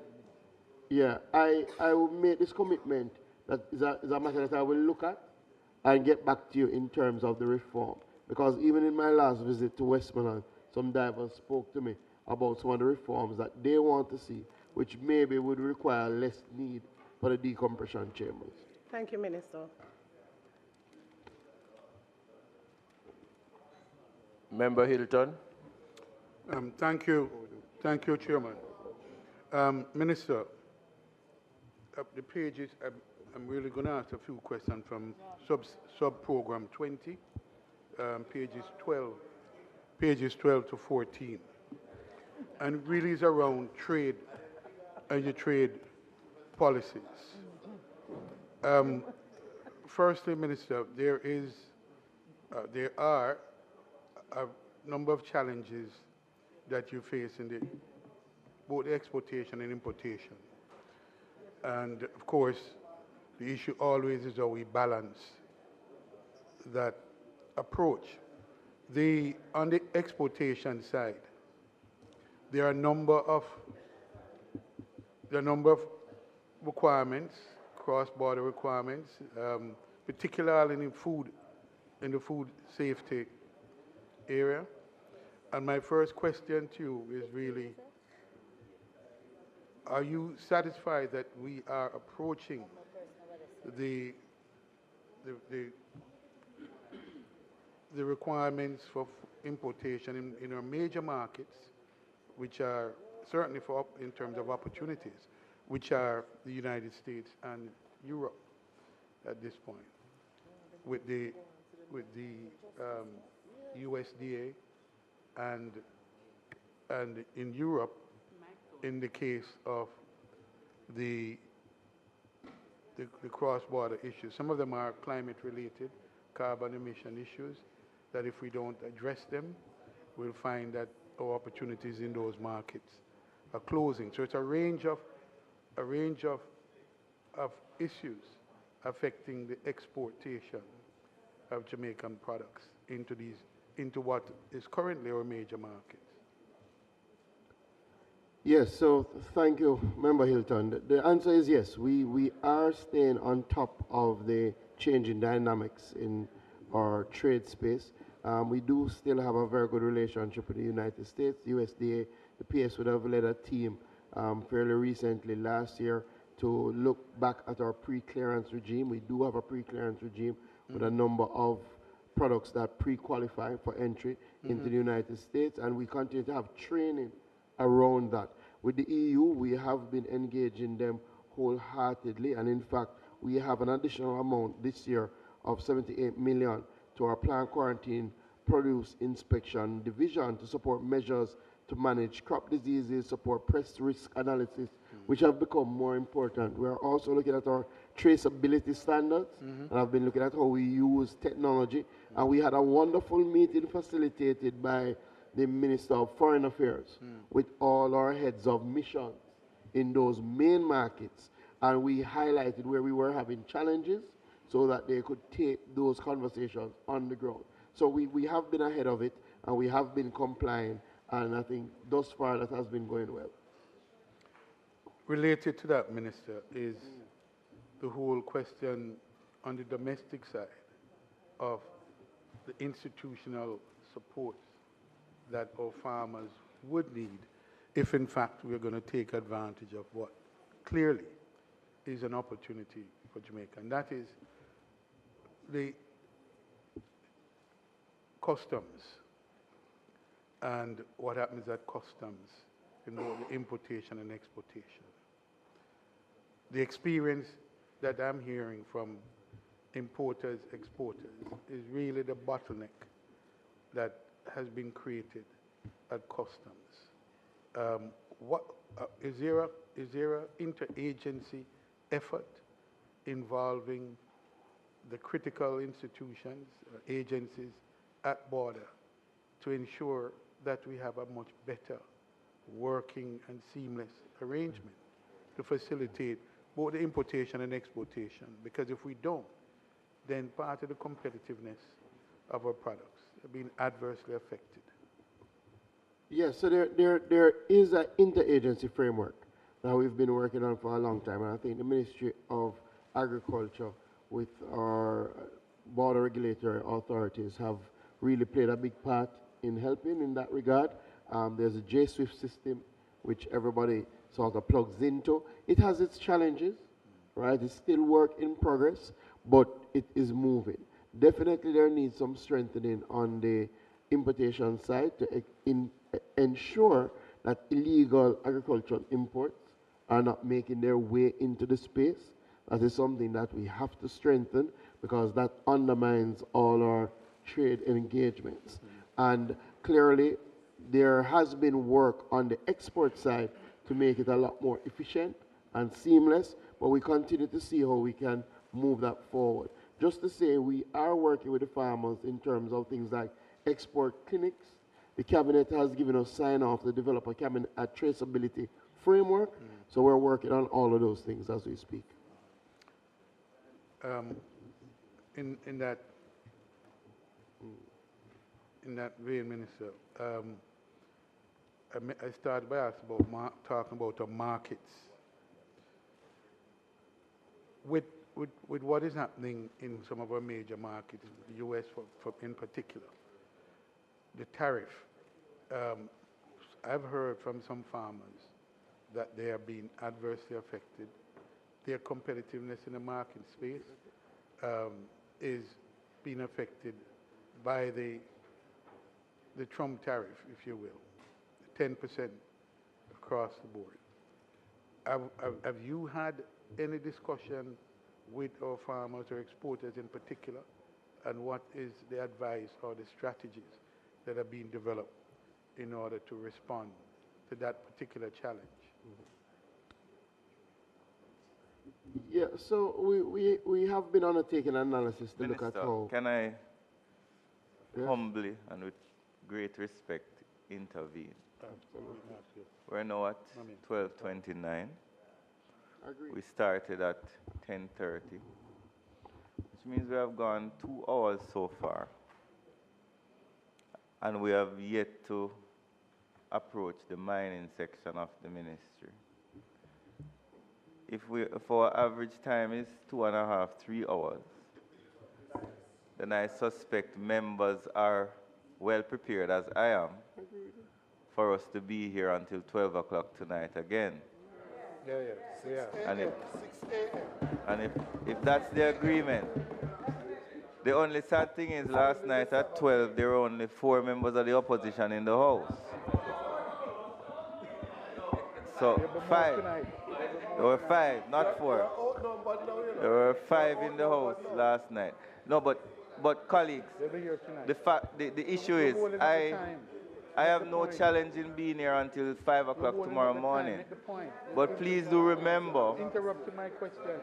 will make this commitment that is a matter that I will look at and get back to you in terms of the reform. Because even in my last visit to Westmoreland, some divers spoke to me about some of the reforms that they want to see, which maybe would require less need for the decompression chambers. Thank you, Minister. Member Hilton. Thank you, Chairman. Minister, the pages, I'm really going to ask a few questions from sub-program 20, pages 12 to 14. And really is around trade and your trade policies. Firstly, Minister, there are a number of challenges that you face in both exportation and importation. And of course, the issue always is how we balance that approach. On the exportation side, there are a number of requirements, cross-border requirements, particularly in the food safety area. And my first question to you is really, are you satisfied that we are approaching the requirements for importation in our major markets, which are certainly in terms of opportunities, which are the United States and Europe at this point, with the USDA and in Europe, in the case of the cross-border issues. Some of them are climate-related, carbon emission issues, that if we don't address them, we'll find that our opportunities in those markets are closing. So it's a range of issues affecting the exportation of Jamaican products into what is currently our major markets. Yes, so thank you, Member Hilton. The answer is yes. We are staying on top of the changing dynamics in our trade space. We do still have a very good relationship with the United States. USDA, the PS would have led a team fairly recently last year to look back at our pre-clearance regime. We do have a pre-clearance regime with a number of products that pre-qualify for entry into the United States, and we continue to have training around that. With the EU, we have been engaging them wholeheartedly, and in fact, we have an additional amount this year of 78 million to our plant quarantine produce inspection division to support measures to manage crop diseases, support pest risk analysis, which have become more important. We are also looking at our traceability standards, and I've been looking at how we use technology. And we had a wonderful meeting facilitated by the Minister of Foreign Affairs with all our heads of missions in those main markets. And we highlighted where we were having challenges so that they could take those conversations on the ground. So we have been ahead of it, and we have been complying, and I think thus far that has been going well. Related to that, Minister, is the whole question on the domestic side of the institutional support that our farmers would need if, in fact, we're going to take advantage of what clearly is an opportunity for Jamaica, and that is the customs and what happens at customs in both the importation and exportation. The experience that I'm hearing from importers, exporters, is really the bottleneck that has been created at customs. Is there an interagency effort involving the critical institutions, agencies at border to ensure that we have a much better working and seamless arrangement to facilitate both the importation and exportation? Because if we don't, then part of the competitiveness of our products are being adversely affected. Yes, so there is an interagency framework that we've been working on for a long time, and I think the Ministry of Agriculture with our border regulatory authorities have really played a big part in helping in that regard. There's a J-Swift system which everybody sort of plugs into. It has its challenges, right? It's still work in progress, but it is moving. Definitely there needs some strengthening on the importation side to ensure that illegal agricultural imports are not making their way into the space. That is something that we have to strengthen because that undermines all our trade engagements. And clearly, there has been work on the export side to make it a lot more efficient and seamless, but we continue to see how we can move that forward. Just to say, we are working with the farmers in terms of things like export clinics. The cabinet has given us sign-off to develop a traceability framework, so we're working on all of those things as we speak. In that vein, Minister, I started by asking about talking about the markets. With what is happening in some of our major markets, the U.S. in particular, the tariff, I've heard from some farmers that they are being adversely affected. Their competitiveness in the market space is being affected by the Trump tariff, if you will, 10% across the board. Have you had any discussion with our farmers or exporters in particular, and what is the advice or the strategies that are being developed in order to respond to that particular challenge? Yeah, so we have been undertaking analysis to Minister, look at how... Can I humbly and with great respect intervene? Absolutely. We're now at 12:29. We started at 10:30, which means we have gone 2 hours so far, and we have yet to approach the mining section of the ministry. If our average time is 2.5, 3 hours, then I suspect members are well prepared, as I am, for us to be here until 12 o'clock tonight again. And if that's the agreement, the only sad thing is last night at 12, there were only 4 members of the opposition in the House. So 5. There were 5, not 4. There were 5 in the House last night. No, but colleagues, They'll be here tonight. the issue is, We're holding up the time. I have no challenge in being here until 5 o'clock tomorrow morning. Make the point. But please do remember, Interrupt my question.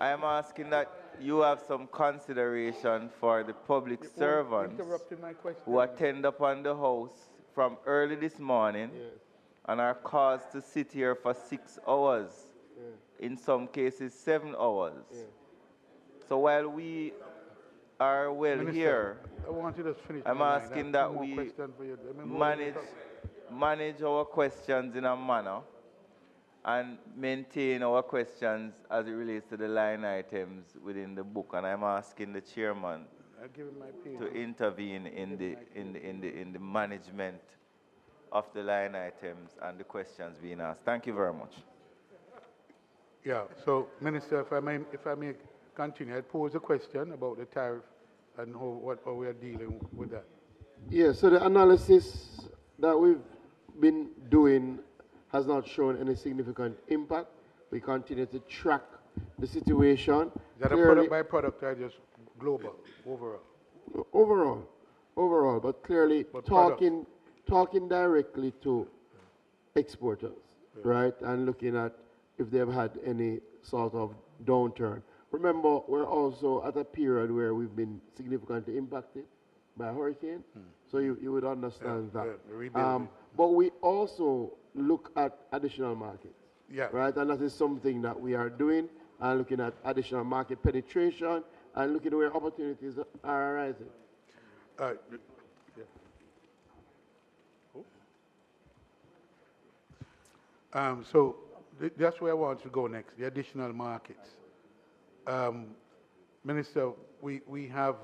I am asking that you have some consideration for the public servants Interrupting my question. who attend upon the house from early this morning and are caused to sit here for 6 hours, in some cases 7 hours. So while we are well Minister, here, I want you to finish I'm my line. I asking have that two more we questions for you. Let me move on. manage our questions in a manner and maintain our questions as it relates to the line items within the book. And I'm asking the chairman I'll give him my page. to intervene in the management of the line items and the questions being asked. Thank you very much. Yeah, so Minister, if I may continue, I pose a question about the tariff and how we are dealing with that. Yeah, so the analysis that we've been doing has not shown any significant impact. We continue to track the situation. Is that Clearly, a product by product or just global, overall? Overall, but clearly talking directly to exporters, right, and looking at if they've had any sort of downturn. Remember, we're also at a period where we've been significantly impacted by a hurricane, so you would understand that. But we also look at additional markets, right, and that is something that we are doing, and looking at additional market penetration and looking at where opportunities are arising. So that's where I want to go next, the additional markets. Minister, we have,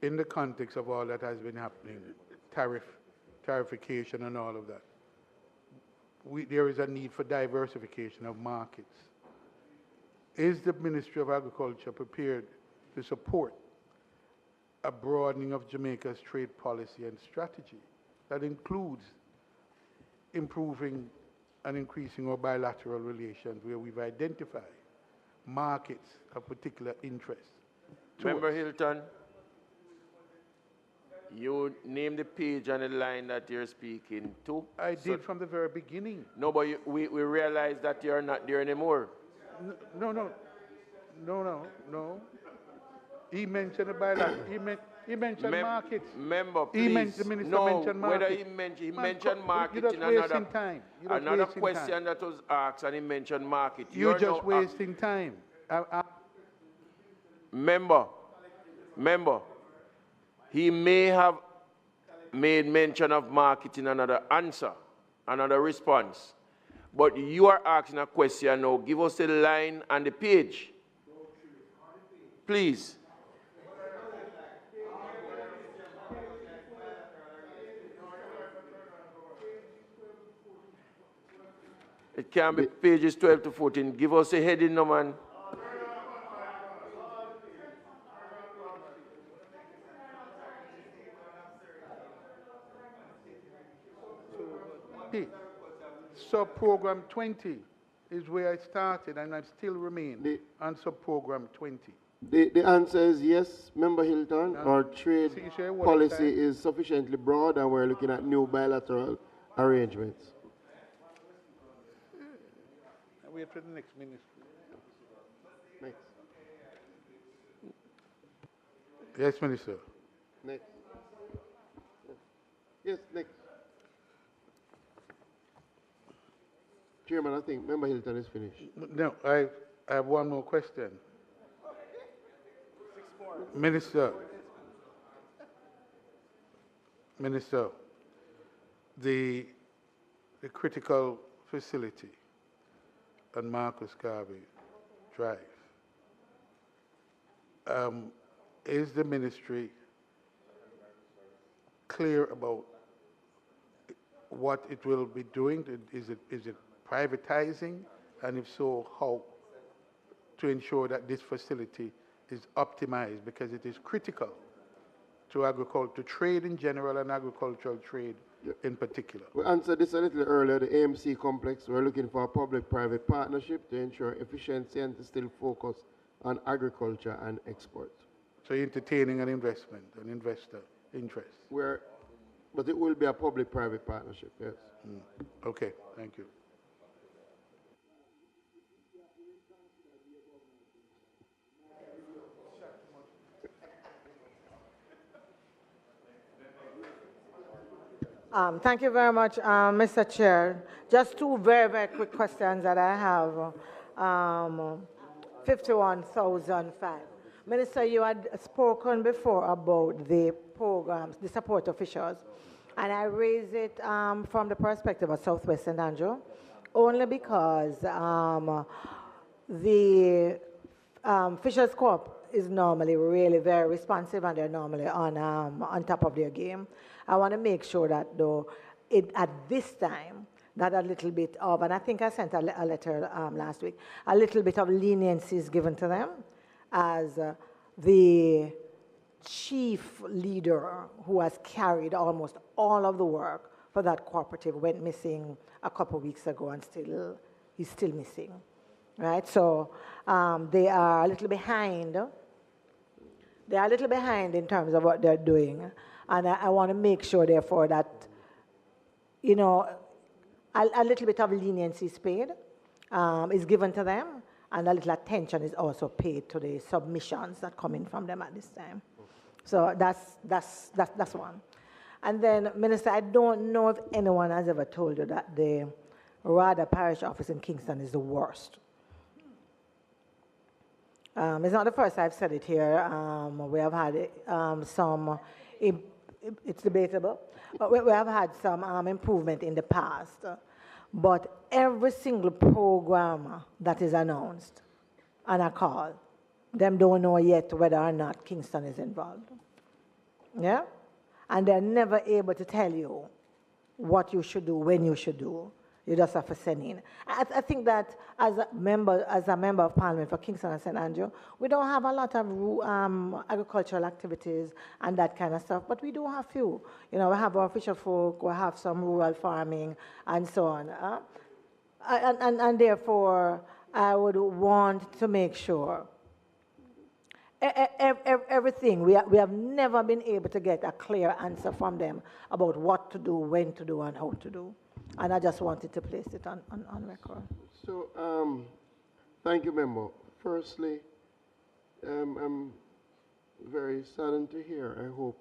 in the context of all that has been happening, tarification and all of that, there is a need for diversification of markets. Is the Ministry of Agriculture prepared to support a broadening of Jamaica's trade policy and strategy that includes improving and increasing our bilateral relations where we've identified markets of particular interest? Member Hilton, you name the page and the line that you're speaking to. I did from the very beginning. No, but we realize that you're not there anymore. No. He mentioned the bilateral. He mentioned markets. Member, please. The minister mentioned markets. Whether he mentioned market in another question that was asked, and he mentioned market. You're just wasting time. Member, he may have made mention of market in another answer, another response. But you are asking a question now. Give us the line and the page. Please. It can be pages 12 to 14. Give us a heading, no man. Sub-program 20 is where I started, and I still remain on sub-program 20. The answer is yes, Member Hilton. Our trade policy is sufficiently broad, and we're looking at new bilateral arrangements. Wait for the next ministry. Next. Yes, Minister. Next. Yes, next. Chairman, I think Member Hilton is finished. No, I have one more question. Minister, the critical facility on Marcus Garvey Drive, is the ministry clear about what it will be doing? Is it privatizing? And if so, how to ensure that this facility is optimized, because it is critical to agriculture, to trade in general and agricultural trade in particular. We answered this a little earlier, the AMC complex. We're looking for a public-private partnership to ensure efficiency and to still focus on agriculture and export. So you're entertaining an investment, an investor interest. But it will be a public-private partnership, yes. Okay, thank you. Thank you very much, Mr. Chair. Just two very, very quick questions that I have. 51,005. Minister, you had spoken before about the programs, the support officials, and I raise it from the perspective of Southwest St. Andrew, only because the Fishers Corp is normally really very responsive and they're normally on top of their game. I want to make sure that though, at this time, that a little bit of, and I think I sent a letter last week, a little bit of leniency is given to them as the chief leader who has carried almost all of the work for that cooperative went missing a couple of weeks ago and he's still missing, right? So they are a little behind. They are a little behind in terms of what they're doing. And I want to make sure, therefore, that, you know, a little bit of leniency is paid, is given to them, and a little attention is also paid to the submissions that come in from them at this time. So that's one. And then, Minister, I don't know if anyone has ever told you that the RADA parish office in Kingston is the worst. It's not the first I've said it here. We have had some, it's debatable, but we have had some improvement in the past. But every single program that is announced and a call, them don't know yet whether or not Kingston is involved. Yeah? And they're never able to tell you what you should do, when you should do. You just have to send in. I think that as a member of Parliament for Kingston and St. Andrew, we don't have a lot of agricultural activities and that kind of stuff, but we do have few. You know, we have our fisher folk, we have some rural farming, and so on. And therefore, I would want to make sure everything, we have never been able to get a clear answer from them about what to do, when to do, and how to do. And I just wanted to place it on record. So, thank you, Member. Firstly, I'm very saddened to hear. I hope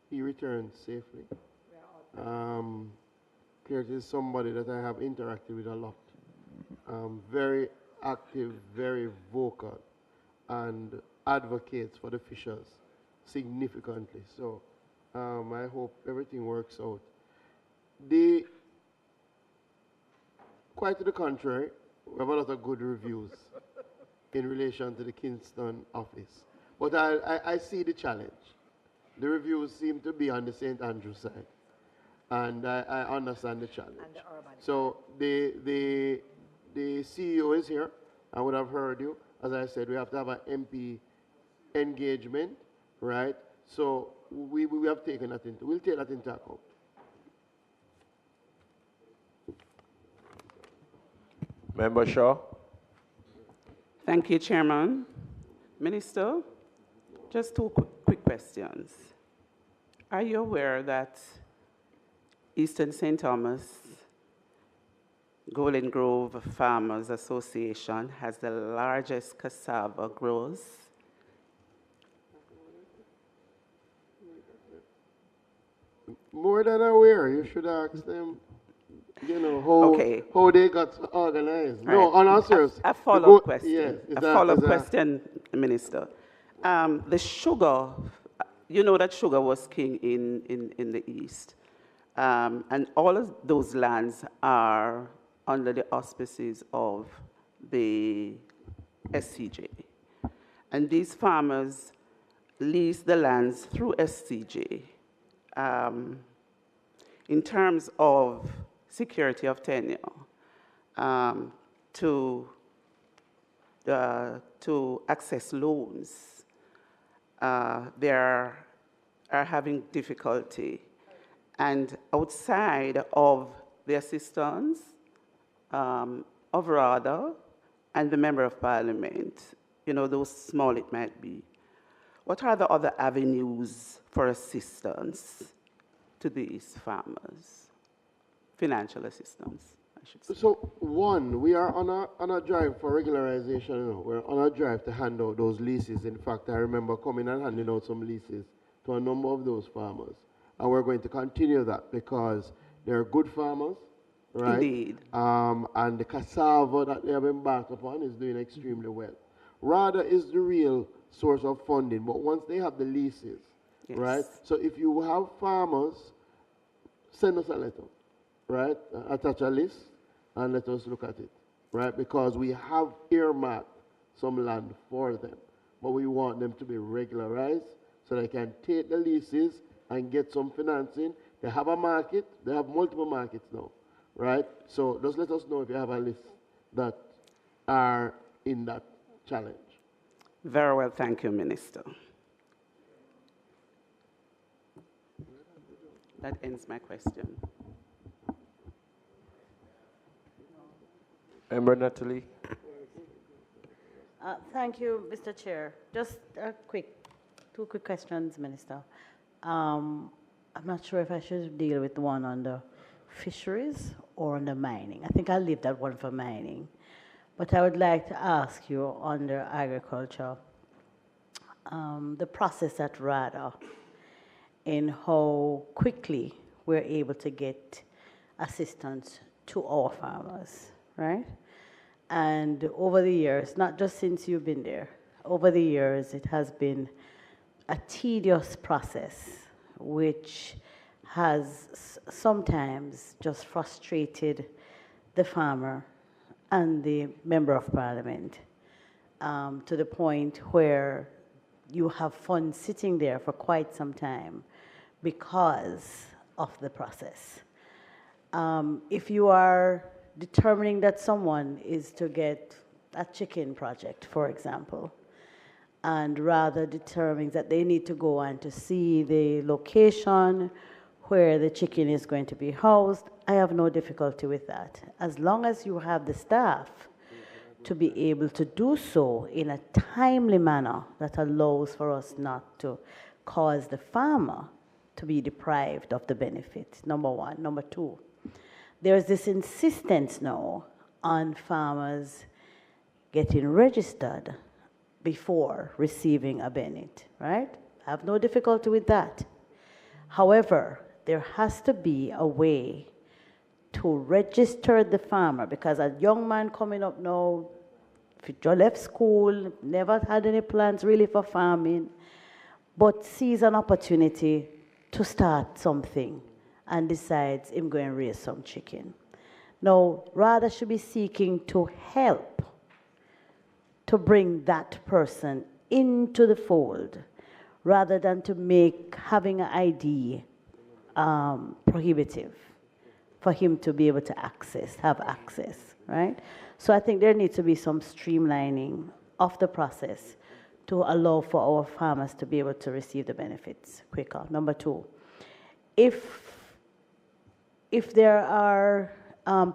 he returns safely. Kurt is somebody that I have interacted with a lot. Very active, very vocal, and advocates for the fishers significantly. So, I hope everything works out. Quite to the contrary, we have a lot of good reviews in relation to the Kingston office. But I see the challenge. The reviews seem to be on the St. Andrew side. And I understand the challenge. So the CEO is here. I would have heard you. As I said, we have to have an MP engagement, right? So we have taken that we'll take that into account. Member Shaw. Thank you, Chairman. Minister, just two quick questions. Are you aware that Eastern St. Thomas Golden Grove Farmers Association has the largest cassava groves? More than aware, you should ask them. You know, how they got organized. Right. No, on our serious. A follow-up question. Yes, a follow-up question, Minister. The sugar, you know that sugar was king in the East. And all of those lands are under the auspices of the SCJ. And these farmers lease the lands through SCJ. In terms of security of tenure, to access loans, they are having difficulty. And outside of the assistance of RADA and the Member of Parliament, though small it might be, what are the other avenues for assistance to these farmers? Financial assistance, I should say. So, one, we are on a drive for regularization. We're on a drive to hand out those leases. In fact, I remember coming and handing out some leases to a number of those farmers. And we're going to continue that because they're good farmers, right? Indeed. And the cassava that they have embarked upon is doing extremely well. RADA is the real source of funding, but once they have the leases, Yes. right? So if you have farmers, send us a letter, right? Attach a list and let us look at it, right? Because we have earmarked some land for them, but we want them to be regularized so they can take the leases and get some financing. They have a market, they have multiple markets now, right? So just let us know if you have a list that are in that challenge. Very well, thank you, Minister. That ends my question. Member Natalie. Thank you, Mr. Chair. Just two quick questions, Minister. I'm not sure if I should deal with the one on the fisheries or on the mining. I think I'll leave that one for mining. But I would like to ask you under agriculture, the process at RADA in how quickly we're able to get assistance to our farmers, right? And over the years, not just since you've been there, over the years it has been a tedious process which has sometimes just frustrated the farmer and the member of parliament to the point where you have funds sitting there for quite some time because of the process. If you are determining that someone is to get a chicken project, for example, and rather determines that they need to go and to see the location where the chicken is going to be housed, I have no difficulty with that. As long as you have the staff to be able to do so in a timely manner that allows for us not to cause the farmer to be deprived of the benefit, number one. Number two, there's this insistence now on farmers getting registered before receiving a benefit, right? I have no difficulty with that. However, there has to be a way to register the farmer, because a young man coming up now, if he left school, never had any plans really for farming, but sees an opportunity to start something and decides I'm going to raise some chicken. Now, rather should be seeking to help to bring that person into the fold rather than to make having an ID prohibitive for him to be able to have access, right? So I think there needs to be some streamlining of the process to allow for our farmers to be able to receive the benefits quicker. Number two, if there are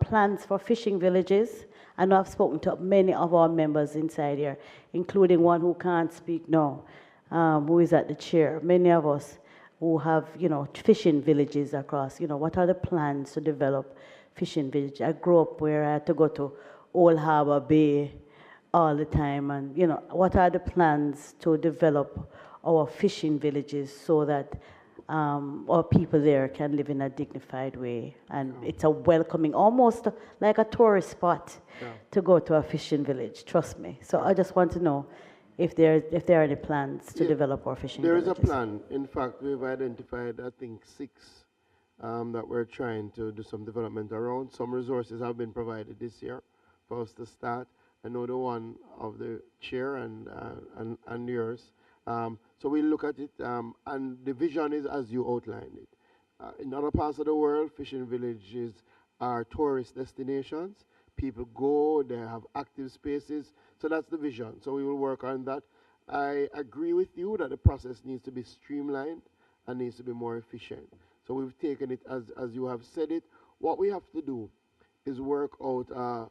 plans for fishing villages, I know I've spoken to many of our members inside here, including one who can't speak now, who is at the chair, many of us who have, fishing villages across, what are the plans to develop fishing villages? I grew up where I had to go to Old Harbor Bay all the time, and, what are the plans to develop our fishing villages so that our people there can live in a dignified way, and it's a welcoming, almost like a tourist spot to go to a fishing village, trust me. So I just want to know if there are any plans to develop our fishing villages. There is a plan. In fact, we've identified, I think, 6 that we're trying to do some development around. Some resources have been provided this year for us to start. I know the one of the chair and yours. So we look at it, and the vision is as you outlined it. In other parts of the world, fishing villages are tourist destinations. People go, they have active spaces. So that's the vision. So we will work on that. I agree with you that the process needs to be streamlined and needs to be more efficient. So we've taken it as you have said it. What we have to do is work out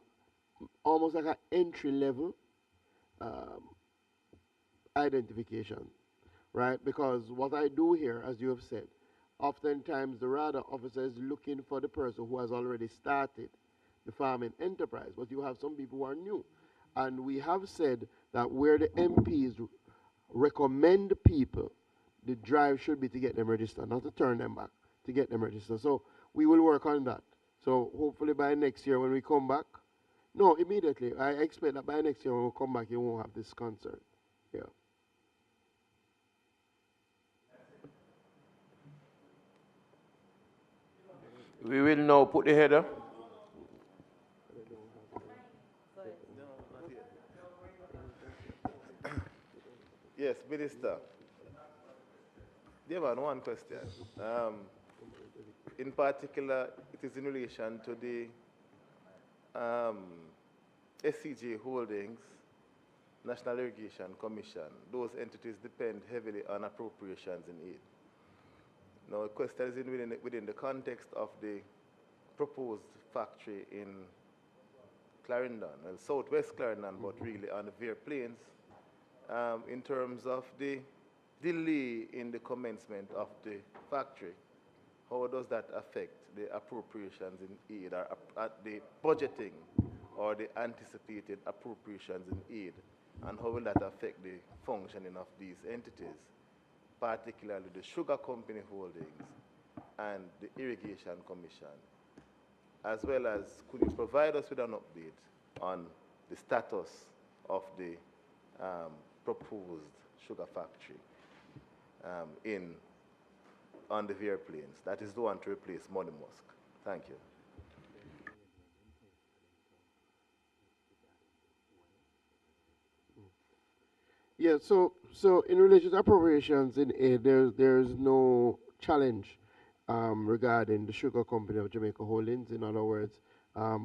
almost like an entry level identification, right? Because what I do here, as you have said, oftentimes the RADA officer is looking for the person who has already started the farming enterprise, but you have some people who are new. And we have said that where the MPs recommend people, the drive should be to get them registered, not to turn them back, to get them registered. So we will work on that. So hopefully by next year when we come back, no, immediately, I expect that by next year when we come back, you won't have this concern. Yeah. We will now put the header. Yes, Minister. Dear man, one question. In particular, it is in relation to the SCJ Holdings, National Irrigation Commission. Those entities depend heavily on appropriations in aid. Now, the question is within the context of the proposed factory in Clarendon, well, southwest Clarendon, but really on the Vere Plains, in terms of the delay in the commencement of the factory. How does that affect the appropriations in aid, or the budgeting or the anticipated appropriations in aid? And how will that affect the functioning of these entities, particularly the Sugar Company Holdings and the Irrigation Commission? As well as, could you provide us with an update on the status of the proposed sugar factory on the Vere Plains? That is the one to replace Money Musk. Thank you. Yeah, so in relation to appropriations in aid, there's no challenge regarding the Sugar Company of Jamaica Holdings. In other words,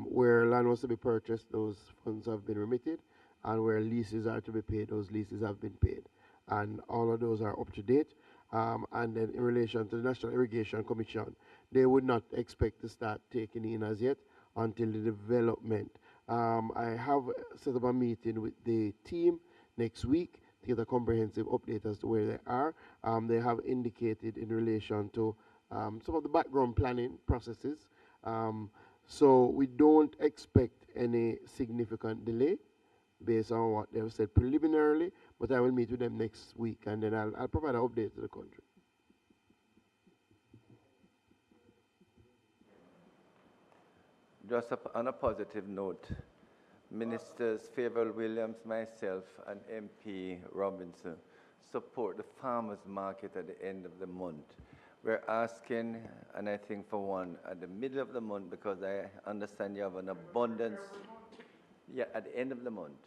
where land was to be purchased, those funds have been remitted, and where leases are to be paid, those leases have been paid. And all of those are up to date. And then in relation to the National Irrigation Commission, they would not expect to start taking in as yet until the development. I have set up a meeting with the team next week to get a comprehensive update as to where they are. They have indicated in relation to some of the background planning processes. So we don't expect any significant delay based on what they've said preliminarily, but I will meet with them next week, and then I'll provide an update to the country. Just on a positive note, Ministers Favour Williams, myself, and MP Robinson support the farmers market at the end of the month. We're asking, and I think for one, at the middle of the month, because I understand you have an abundance, yeah, at the end of the month.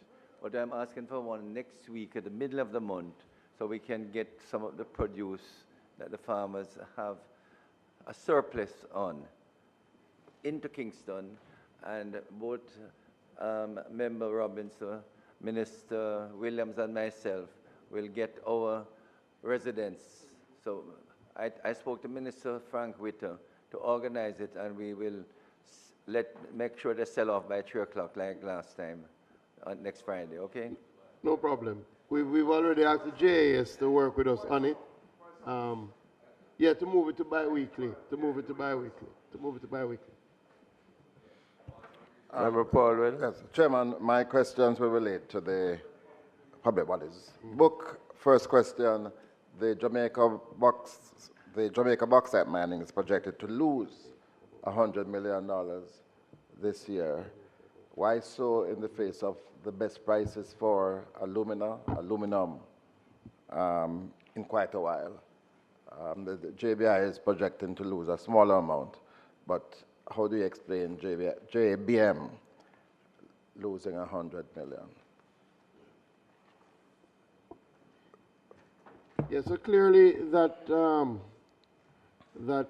But I'm asking for one next week at the middle of the month, so we can get some of the produce that the farmers have a surplus on into Kingston, and both Member Robinson, Minister Williams, and myself will get our residents. So I spoke to Minister Frank Witter to organize it, and we will make sure they sell off by 3 o'clock like last time, next Friday, okay? No problem. We've already asked the JAS to work with us on it. Yeah, to move it to bi-weekly, Member Paul, yes, Chairman, my questions will relate to the public bodies. Book, first question, the Jamaica bauxite mining is projected to lose $100 million this year. Why so in the face of the best prices for aluminum in quite a while? The JBI is projecting to lose a smaller amount, but how do you explain JBM losing $100 million? Yeah, so clearly that that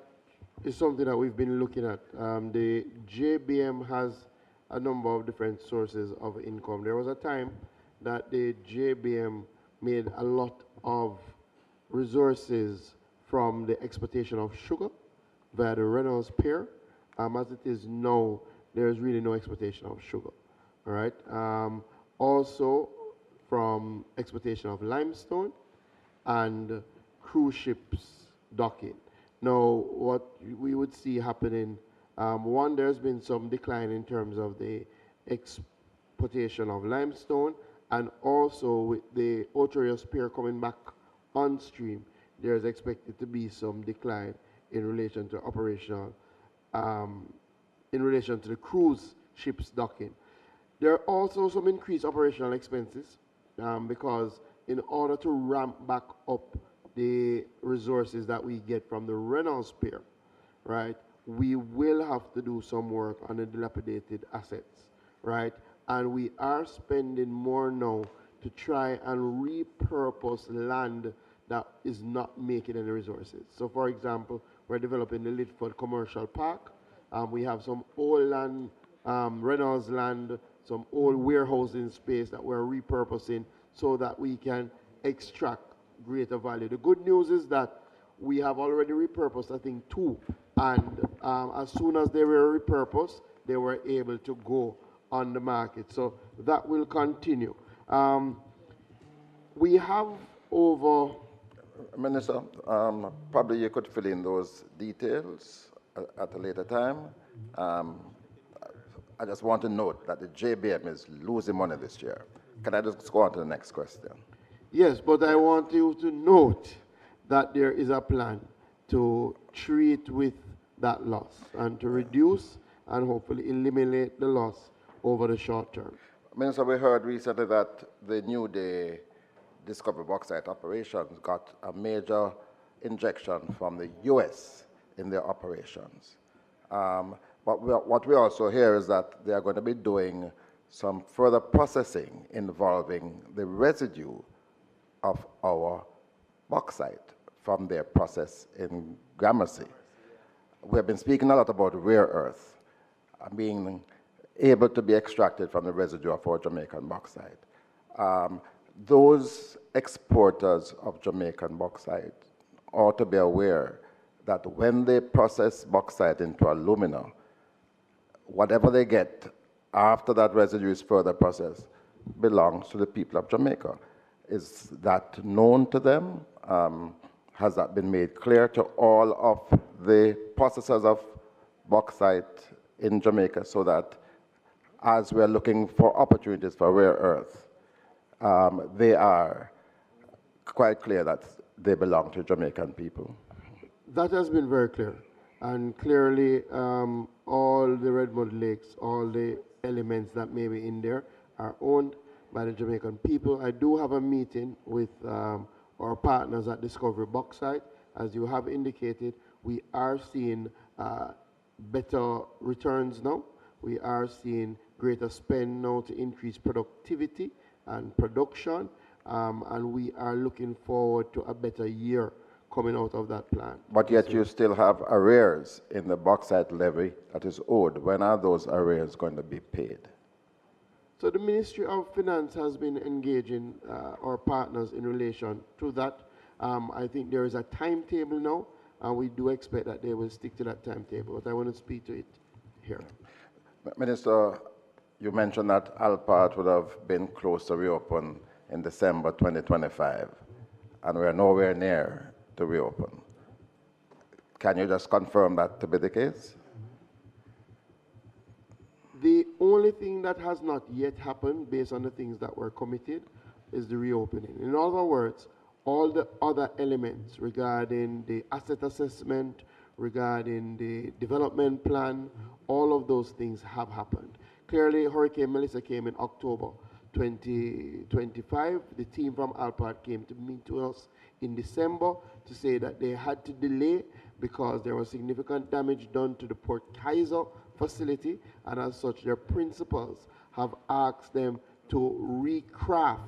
is something that we've been looking at. The JBM has a number of different sources of income. There was a time that the JBM made a lot of resources from the exportation of sugar via the Reynolds Pier. As it is now, there is really no exportation of sugar. All right. Also, from exploitation of limestone and cruise ships docking. Now, what we would see happening, one, there's been some decline in terms of the exploitation of limestone, and also with the Ocho Pier coming back on stream, there's expected to be some decline in relation to operational, in relation to the cruise ships docking. There are also some increased operational expenses because in order to ramp back up the resources that we get from the Reynolds Pier, right, we will have to do some work on the dilapidated assets, right? And we are spending more now to try and repurpose land that is not making any resources. So for example, we're developing the Lidford Commercial Park. We have some old land, Reynolds land, some old warehousing space that we're repurposing so that we can extract greater value. The good news is that we have already repurposed, I think, 2. And as soon as they were repurposed, they were able to go on the market. So that will continue. We have over... Minister, probably you could fill in those details at a later time. I just want to note that the JBM is losing money this year. Can I just go on to the next question? Yes, but I want you to note that there is a plan to treat with that loss and to reduce and hopefully eliminate the loss over the short term. Minister, we heard recently that the New Day Discovery Bauxite operations got a major injection from the U.S. in their operations. But what we also hear is that they are going to be doing some further processing involving the residue of our bauxite from their process in Gramercy. We have been speaking a lot about rare earth being able to be extracted from the residue of our Jamaican bauxite. Those exporters of Jamaican bauxite ought to be aware that when they process bauxite into alumina, whatever they get after that residue is further processed belongs to the people of Jamaica. Is that known to them? Has that been made clear to all of the processors of bauxite in Jamaica so that as we're looking for opportunities for rare earth, they are quite clear that they belong to Jamaican people? That has been very clear. And clearly, all the Redmond Lakes, all the elements that may be in there are owned by the Jamaican people. I do have a meeting with our partners at Discovery Bauxite. As you have indicated, we are seeing better returns now. We are seeing greater spend now to increase productivity and production, and we are looking forward to a better year coming out of that plan. But yet you still have arrears in the bauxite levy that is owed. When are those arrears going to be paid? So the Ministry of Finance has been engaging our partners in relation to that. I think there is a timetable now, and we do expect that they will stick to that timetable, but I want to speak to it here. Minister, you mentioned that Alpart would have been close to reopen in December 2025, and we're nowhere near to reopen. Can you just confirm that to be the case? The only thing that has not yet happened, based on the things that were committed, is the reopening. In other words, all the other elements regarding the asset assessment, regarding the development plan, all of those things have happened. Clearly, Hurricane Melissa came in October 2025. The team from Alpart came to meet with us in December to say that they had to delay because there was significant damage done to the Port Kaiser facility, and as such, their principals have asked them to recraft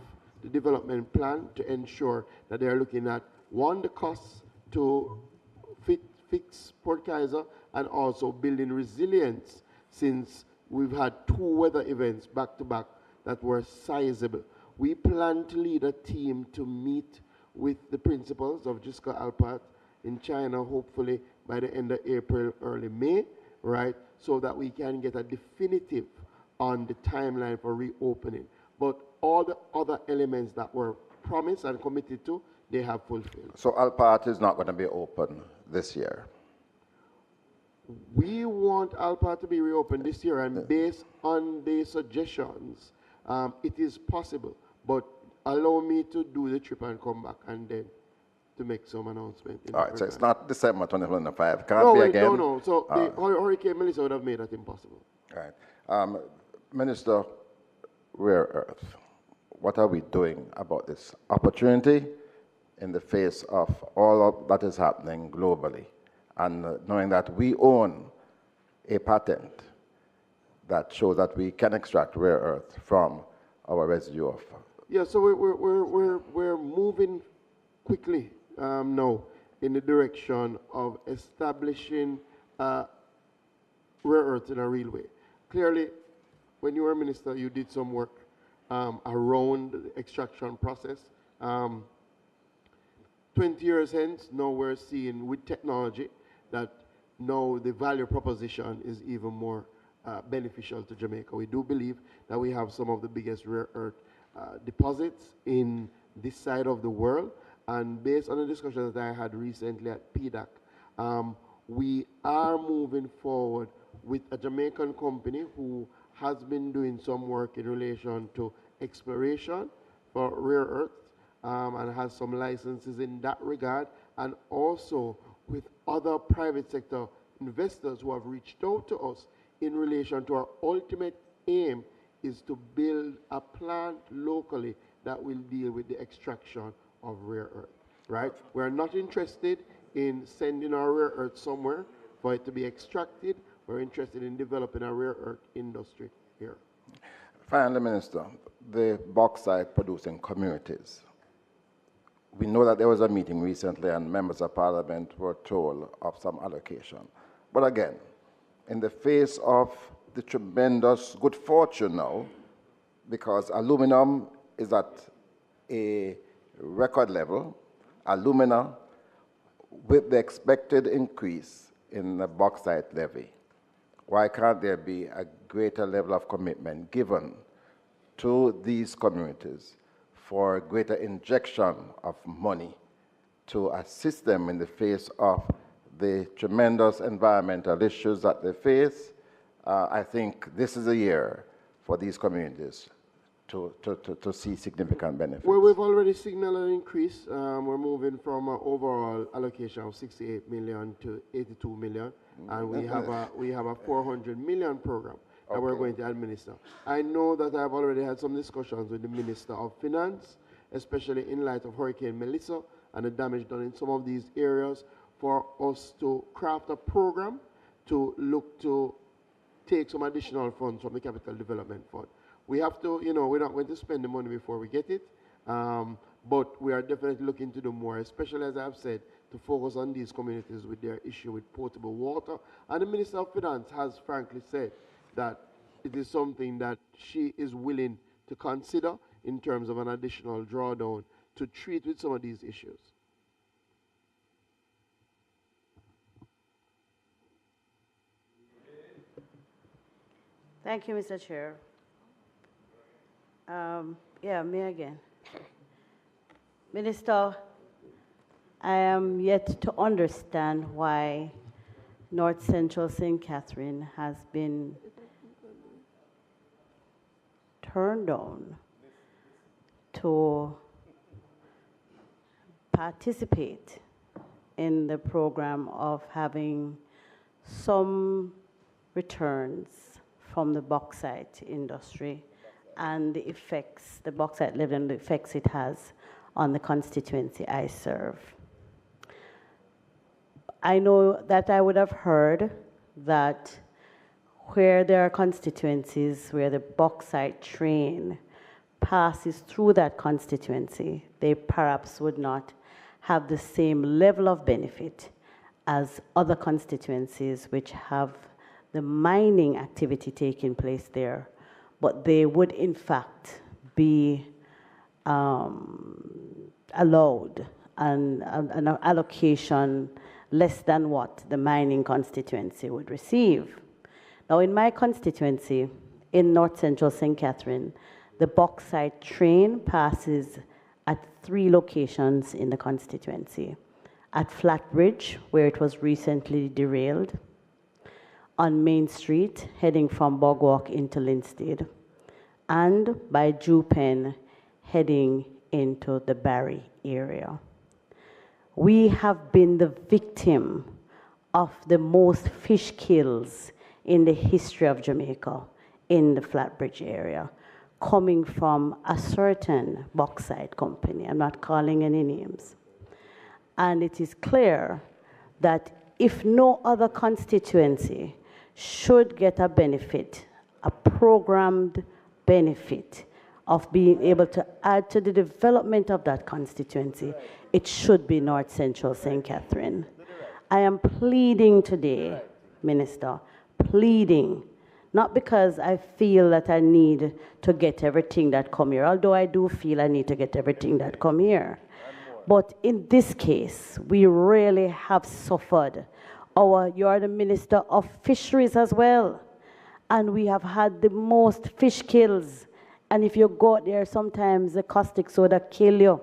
the development plan to ensure that they are looking at, one, the costs to fix Port Kaiser, and also building resilience, since we've had 2 weather events back to back that were sizable. We plan to lead a team to meet with the principals of Jisco Alpart in China, hopefully by the end of April, early May, right, so that we can get a definitive on the timeline for reopening. But all the other elements that were promised and committed to, they have fulfilled. So Alpart is not going to be open this year? We want Alpart to be reopened this year, and based on the suggestions, it is possible. But allow me to do the trip and come back and then to make some announcement. All right, so it's not December 2025. Can't no, be wait, again? No. So the Hurricane Melissa would have made that impossible. All right. Minister, Rare Earth, what are we doing about this opportunity in the face of all of that is happening globally, and knowing that we own a patent that shows that we can extract rare earth from our residue of... Yeah, so we're moving quickly now in the direction of establishing rare earth in a real way. Clearly, when you were a minister, you did some work around the extraction process. 20 years hence, now we're seeing with technology that now the value proposition is even more beneficial to Jamaica. We do believe that we have some of the biggest rare earth deposits in this side of the world, and based on the discussions that I had recently at PDAC, we are moving forward with a Jamaican company who has been doing some work in relation to exploration for rare earth and has some licenses in that regard, and also with other private sector investors who have reached out to us in relation to our ultimate aim is to build a plant locally that will deal with the extraction of rare earth, right? We're not interested in sending our rare earth somewhere for it to be extracted. We're interested in developing a rare earth industry here. Finally, Minister, the bauxite producing communities. We know that there was a meeting recently and members of parliament were told of some allocation. But again, in the face of the tremendous good fortune now, because aluminum is at a record level, alumina, with the expected increase in the bauxite levy, why can't there be a greater level of commitment given to these communities for greater injection of money to assist them in the face of the tremendous environmental issues that they face? I think this is a year for these communities to see significant benefits. Well, we've already signaled an increase. We're moving from an overall allocation of 68 million to 82 million, and we have a 400 million program that we're going to administer. I know that I've already had some discussions with the Minister of Finance, especially in light of Hurricane Melissa and the damage done in some of these areas, for us to craft a program to look to take some additional funds from the Capital Development Fund. We have to, we're not going to spend the money before we get it, but we are definitely looking to do more, especially, as I've said, to focus on these communities with their issue with potable water. And the Minister of Finance has frankly said that it is something that she is willing to consider in terms of an additional drawdown to treat with some of these issues. Thank you, Mr. Chair. Yeah, me again. Minister, I am yet to understand why North Central St. Catherine has been turned down to participate in the program of having some returns from the bauxite industry and the effects, the bauxite levy and the effects it has on the constituency I serve. I know that I would have heard that where there are constituencies where the bauxite train passes through that constituency, they perhaps would not have the same level of benefit as other constituencies which have the mining activity taking place there, but they would in fact be allowed an allocation less than what the mining constituency would receive. Now in my constituency, in North Central St. Catherine, The bauxite train passes at 3 locations in the constituency. At Flatbridge, where it was recently derailed, on Main Street, heading from Bogwalk into Linstead, and by Jupen, heading into the Barry area. We have been the victim of the most fish kills in the history of Jamaica in the Flatbridge area, coming from a certain bauxite company. I'm not calling any names. And it is clear that if no other constituency should get a benefit, a programmed benefit of being able to add to the development of that constituency, it should be North Central St. Catherine. I am pleading today, Minister, pleading, not because I feel that I need to get everything that come here, although I do feel I need to get everything that come here. But in this case, we really have suffered. You are the Minister of Fisheries as well. And we have had the most fish kills. And if you go out there, sometimes the caustic soda kill you.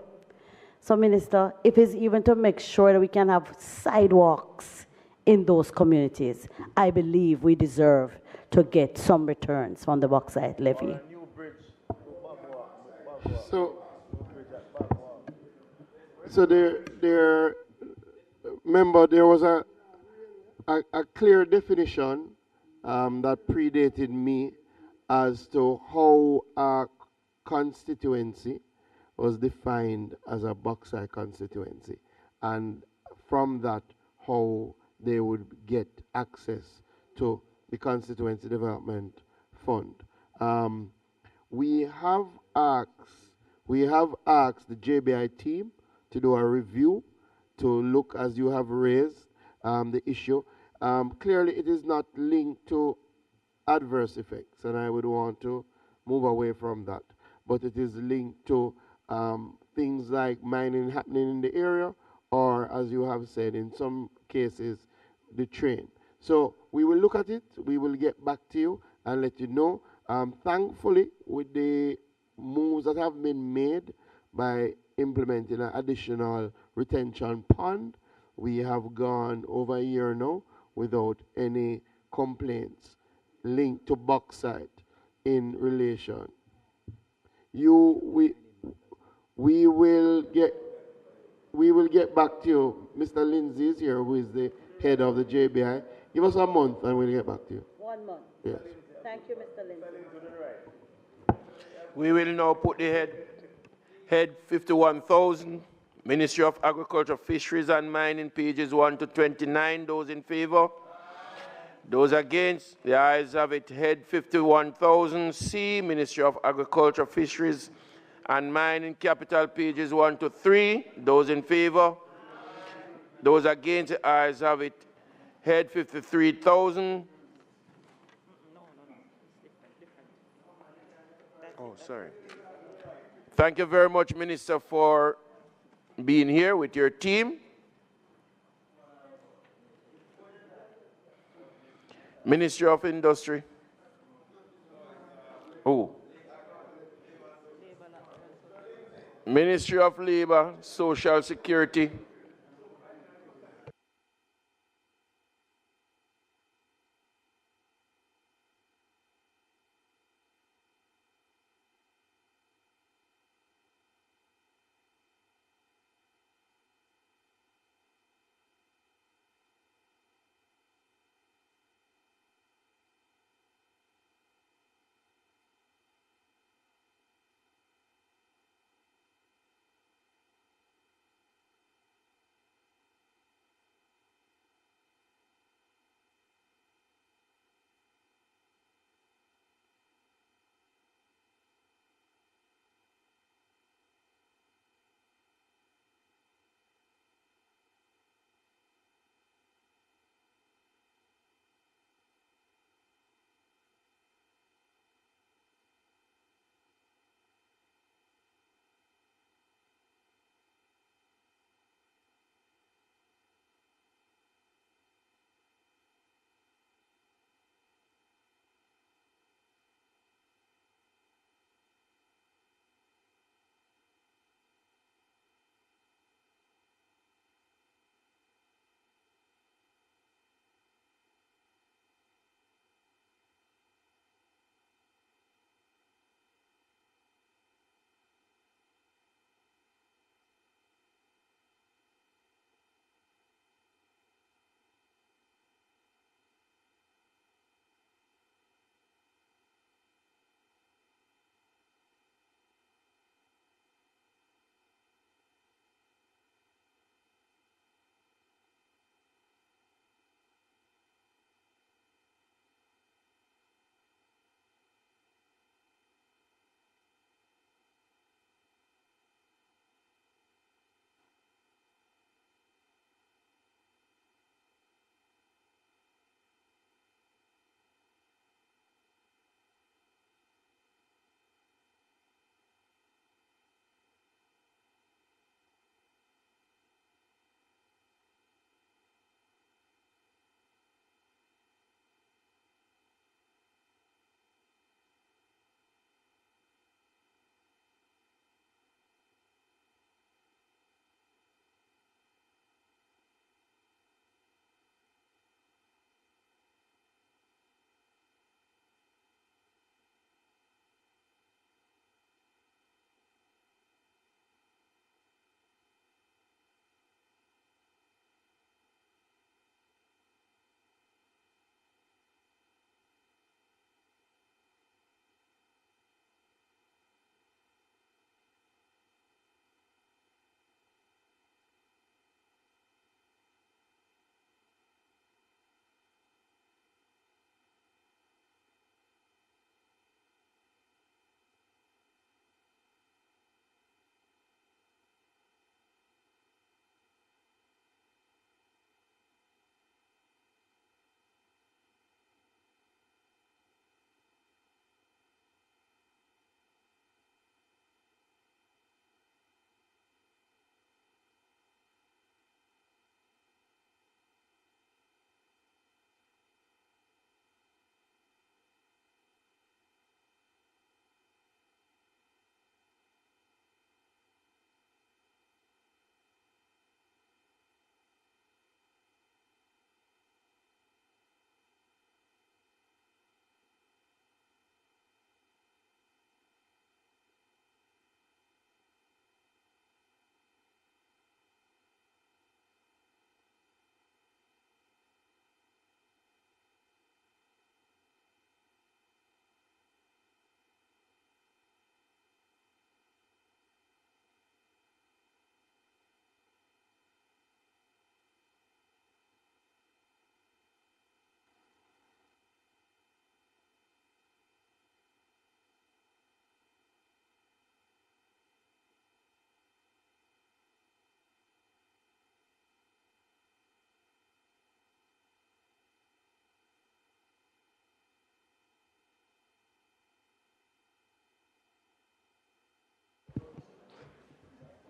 So, Minister, if it's even to make sure that we can have sidewalks in those communities, I believe we deserve to get some returns from the bauxite levy. So remember, there was a clear definition that predated me as to how a constituency was defined as a bauxite constituency, and from that, how they would get access to the Constituency Development Fund. We have asked the JBI team to do a review, to look, as you have raised the issue. Clearly, it is not linked to adverse effects, and I would want to move away from that. But it is linked to things like mining happening in the area, or, as you have said, in some cases, the train. So we will look at it. We will get back to you and let you know. Thankfully, with the moves that have been made by implementing an additional retention pond, we have gone over a year now without any complaints linked to bauxite in relation. We will get back to you. Mr. Lindsay is here, who is the head of the JBI. Give us a month and we'll get back to you. 1 month. Yes. Thank you, Mr. Lindsay. We will now put the head 51,000, Ministry of Agriculture, Fisheries and Mining, pages 1 to 29. Those in favor? Those against? The ayes have it. Head 51,000, C, Ministry of Agriculture, Fisheries and Mining, capital, pages 1 to 3. Those in favor? Those against? The ayes have it. Head 53,000. Oh, sorry. Thank you very much, Minister, for being here with your team. Ministry of Industry. Oh. Ministry of Labor, Social Security.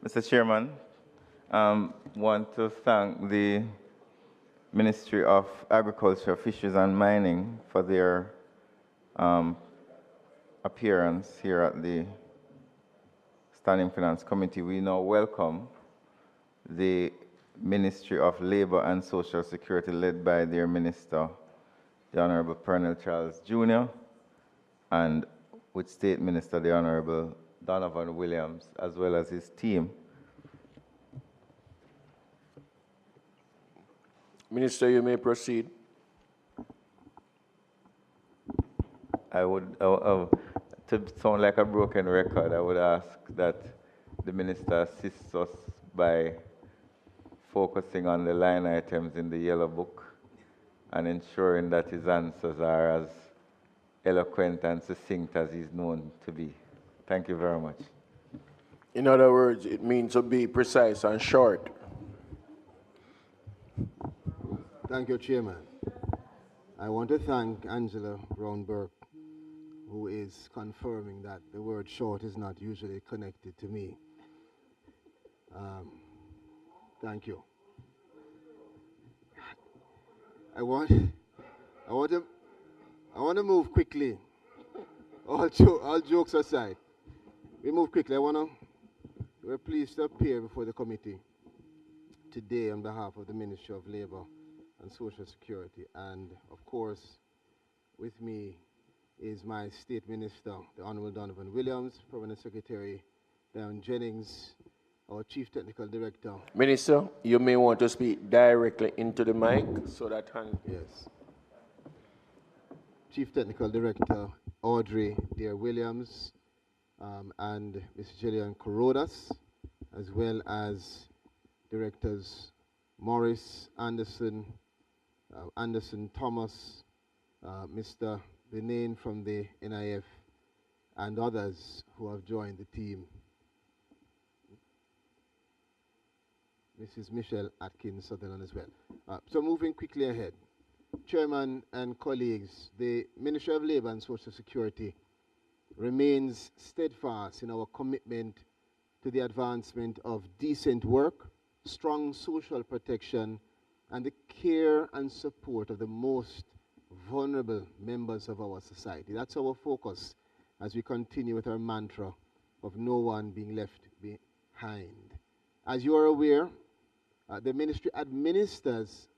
Mr. Chairman, want to thank the Ministry of Agriculture, Fisheries and Mining for their appearance here at the Standing Finance Committee. We now welcome the Ministry of Labor and Social Security, led by their Minister, the Honorable Pernell Charles Jr., and with State Minister, the Honorable Donovan Williams, as well as his team. Minister, you may proceed. I would, to sound like a broken record, I would ask that the Minister assists us by focusing on the line items in the Yellow Book and ensuring that his answers are as eloquent and succinct as he's known to be. Thank you very much. In other words, it means to be precise and short. Thank you, Chairman. I want to thank Angela Brown-Burke, who is confirming that the word short is not usually connected to me. Thank you. I want to move quickly. All jokes aside, we move quickly. We're pleased to appear before the committee today on behalf of the Ministry of Labor and Social Security. And of course, with me is my State Minister, the Honorable Donovan Williams, Permanent Secretary Diane Jennings, our Chief Technical Director. Minister, you may want to speak directly into the mic so that... Yes. Chief Technical Director Audrey Dear Williams and Ms. Gillian Corodas, as well as Directors Morris Anderson, Anderson Thomas, Mr. Benin from the NIF, and others who have joined the team. Mrs. Michelle Atkins Sutherland as well. So moving quickly ahead. Chairman and colleagues, the Ministry of Labor and Social Security remains steadfast in our commitment to the advancement of decent work, strong social protection, and the care and support of the most vulnerable members of our society. That's our focus as we continue with our mantra of no one being left behind. As you are aware, the ministry administers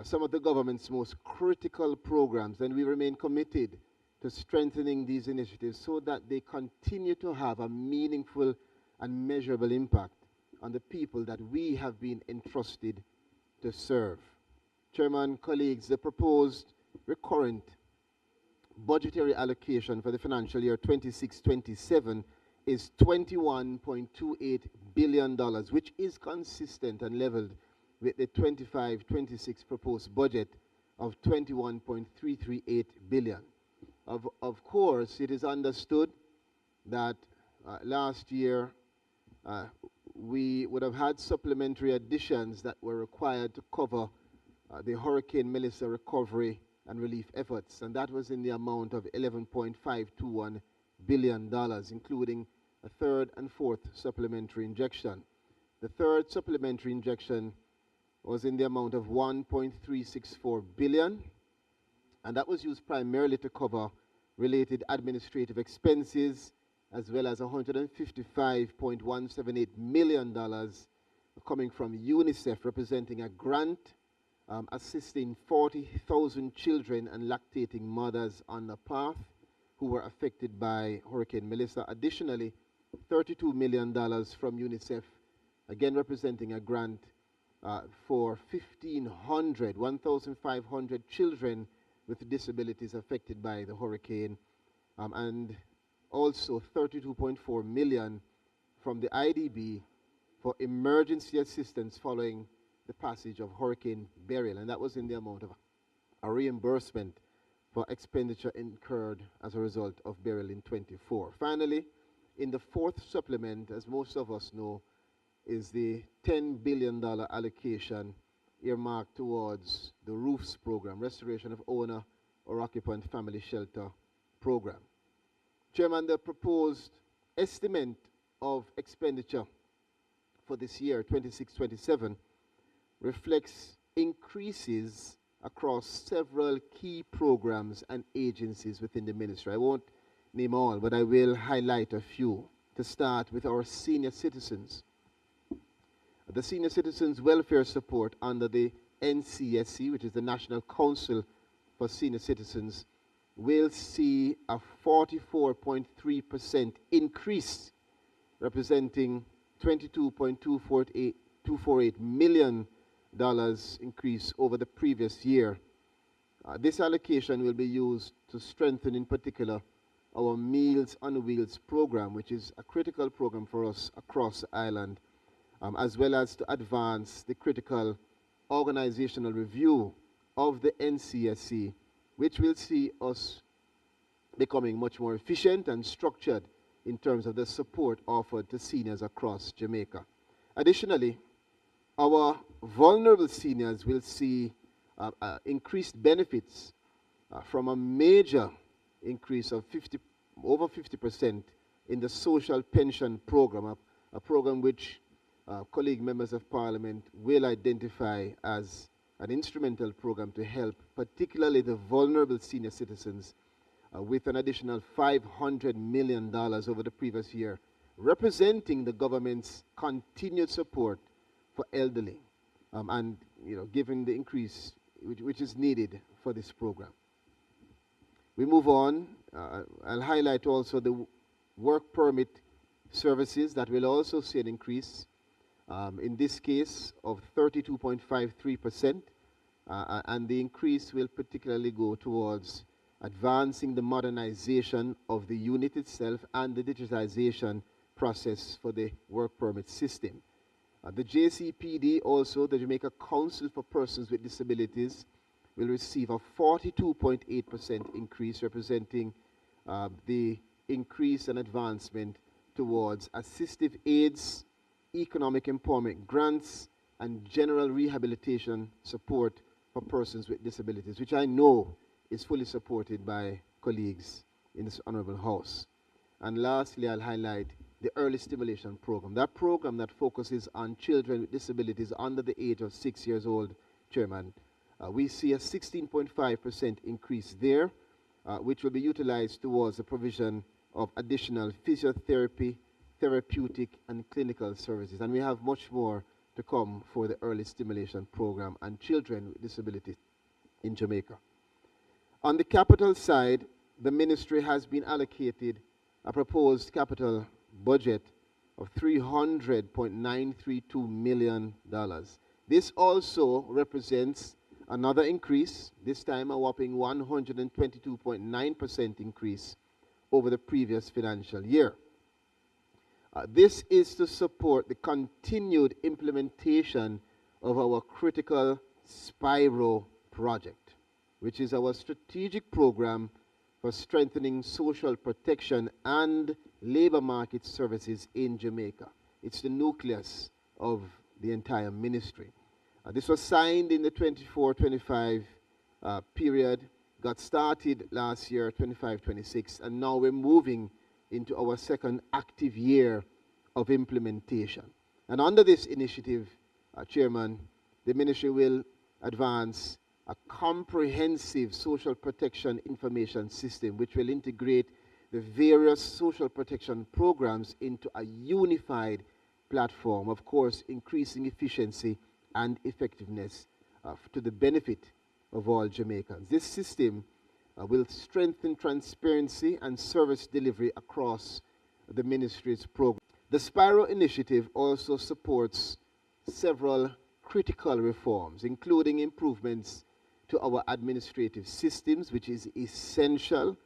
some of the government's most critical programs, and we remain committed to strengthening these initiatives so that they continue to have a meaningful and measurable impact on the people that we have been entrusted to serve. Chairman, colleagues, the proposed recurrent budgetary allocation for the financial year 26-27 is $21.28 billion, which is consistent and leveled with the 25-26 proposed budget of $21.338 billion. Of course, it is understood that last year we would have had supplementary additions that were required to cover the Hurricane Melissa recovery and relief efforts, and that was in the amount of $11.521 billion, including a third and fourth supplementary injection. The third supplementary injection was in the amount of $1.364 billion, and that was used primarily to cover related administrative expenses, as well as $155.178 million coming from UNICEF, representing a grant assisting 40,000 children and lactating mothers on the path who were affected by Hurricane Melissa. Additionally, $32 million from UNICEF, again representing a grant for 1,500 children with disabilities affected by the hurricane, and also $32.4 million from the IDB for emergency assistance following the passage of Hurricane Beryl, and that was in the amount of a reimbursement for expenditure incurred as a result of Beryl in 24. Finally, in the fourth supplement, as most of us know, is the $10 billion allocation earmarked towards the ROOFs program, Restoration of Owner or Occupant Family Shelter program. Chairman, the proposed estimate of expenditure for this year, 26-27, reflects increases across several key programs and agencies within the ministry. I won't name all, but I will highlight a few. To start with our senior citizens. The senior citizens welfare support under the NCSC, which is the National Council for Senior Citizens, will see a 44.3% increase, representing $22.248 million increase over the previous year. This allocation will be used to strengthen, in particular, our Meals on Wheels program, which is a critical program for us across the island, as well as to advance the critical organizational review of the NCSC, which will see us becoming much more efficient and structured in terms of the support offered to seniors across Jamaica. Additionally, our vulnerable seniors will see increased benefits from a major increase of over 50% in the social pension program, a program which colleague members of parliament will identify as an instrumental program to help particularly the vulnerable senior citizens with an additional $500 million over the previous year, representing the government's continued support for elderly and given the increase which is needed for this program. We move on. I'll highlight also the work permit services that will also see an increase, in this case of 32.53%, and the increase will particularly go towards advancing the modernization of the unit itself and the digitization process for the work permit system. The JCPD, also the Jamaica Council for Persons with Disabilities, will receive a 42.8% increase, representing the increase and advancement towards assistive aids, economic empowerment grants, and general rehabilitation support for persons with disabilities, which I know is fully supported by colleagues in this Honorable House. And lastly, I'll highlight the early stimulation program. That program that focuses on children with disabilities under the age of 6 years old, Chairman. We see a 16.5% increase there, which will be utilized towards the provision of additional physiotherapy, therapeutic, and clinical services. And we have much more to come for the early stimulation program and children with disabilities in Jamaica. On the capital side, the ministry has been allocated a proposed capital budget of $300.932 million. This also represents another increase, this time a whopping 122.9% increase over the previous financial year. This is to support the continued implementation of our critical Spyro project, which is our strategic program for strengthening social protection and labor market services in Jamaica. It's the nucleus of the entire ministry. This was signed in the 24-25 period, got started last year, 25-26, and now we're moving into our second active year of implementation. And under this initiative, Chairman, the ministry will advance a comprehensive social protection information system which will integrate the various social protection programs into a unified platform, of course, increasing efficiency and effectiveness to the benefit of all Jamaicans. This system will strengthen transparency and service delivery across the ministry's program. The Spyro initiative also supports several critical reforms, including improvements to our administrative systems, which is essential,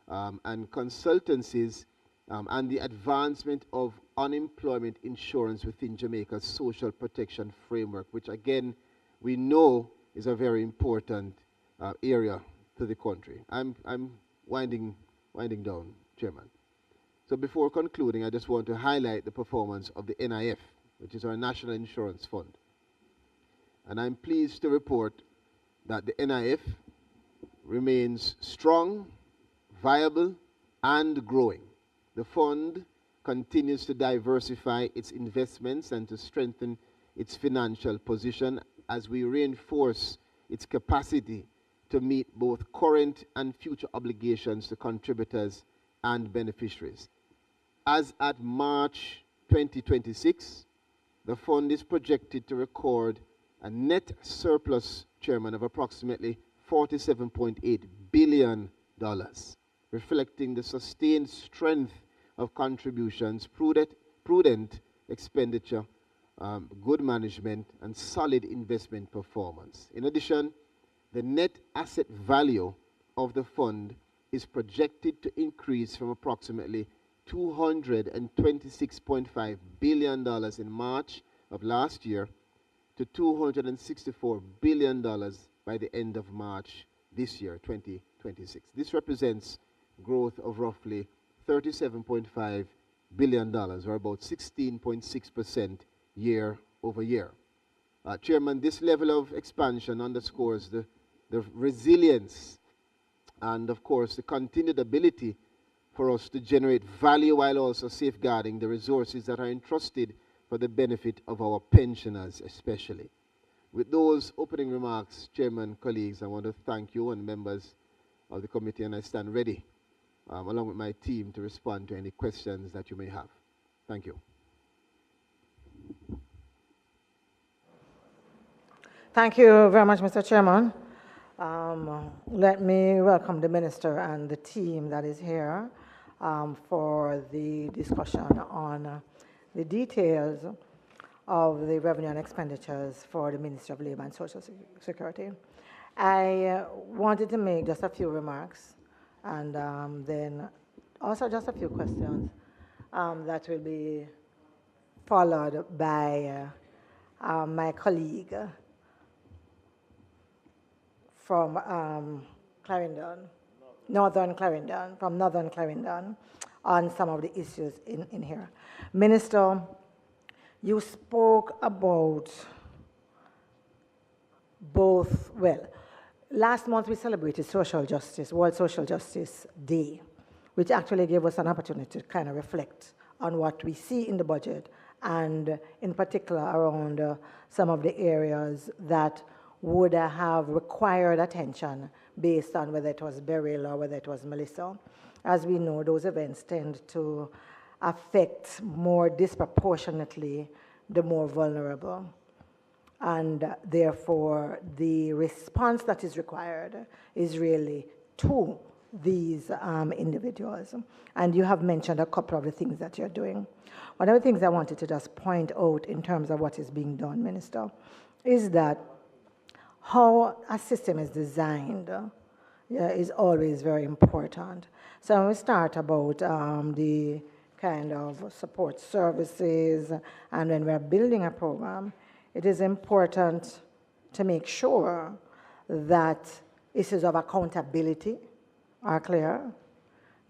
and consultancies, and the advancement of unemployment insurance within Jamaica's social protection framework, which again we know is a very important area to the country. I'm winding down, Chairman. So before concluding, I just want to highlight the performance of the NIF, which is our National Insurance Fund. And I'm pleased to report that the NIF remains strong, viable, and growing. The fund continues to diversify its investments and to strengthen its financial position as we reinforce its capacity to meet both current and future obligations to contributors and beneficiaries. As at March 2026, the fund is projected to record a net surplus, Chairman, of approximately $47.8 billion, reflecting the sustained strength of contributions, prudent expenditure, good management, and solid investment performance. In addition, the net asset value of the fund is projected to increase from approximately $226.5 billion in March of last year to $264 billion by the end of March this year, 2026. This represents growth of roughly $37.5 billion, or about 16.6% year over year. Chairman, this level of expansion underscores the resilience and, of course, the continued ability for us to generate value while also safeguarding the resources that are entrusted for the benefit of our pensioners especially. With those opening remarks, Chairman, colleagues, I want to thank you and members of the committee, and I stand ready, along with my team, to respond to any questions that you may have. Thank you. Thank you very much, Mr. Chairman. Let me welcome the Minister and the team that is here for the discussion on the details of the revenue and expenditures for the Ministry of Labor and Social Security. I wanted to make just a few remarks and then also just a few questions that will be followed by my colleague from Northern Clarendon, on some of the issues in here. Minister, you spoke about both, well, last month we celebrated Social Justice, World Social Justice Day, which actually gave us an opportunity to kind of reflect on what we see in the budget and in particular around some of the areas that would have required attention based on whether it was Beryl or whether it was Melissa. As we know, those events tend to affect more disproportionately the more vulnerable. And therefore, the response that is required is really to these individuals. And you have mentioned a couple of the things that you're doing. One of the things I wanted to just point out in terms of what is being done, Minister, is that how a system is designed is always very important. So when we start about the kind of support services and when we're building a program, it is important to make sure that issues of accountability are clear,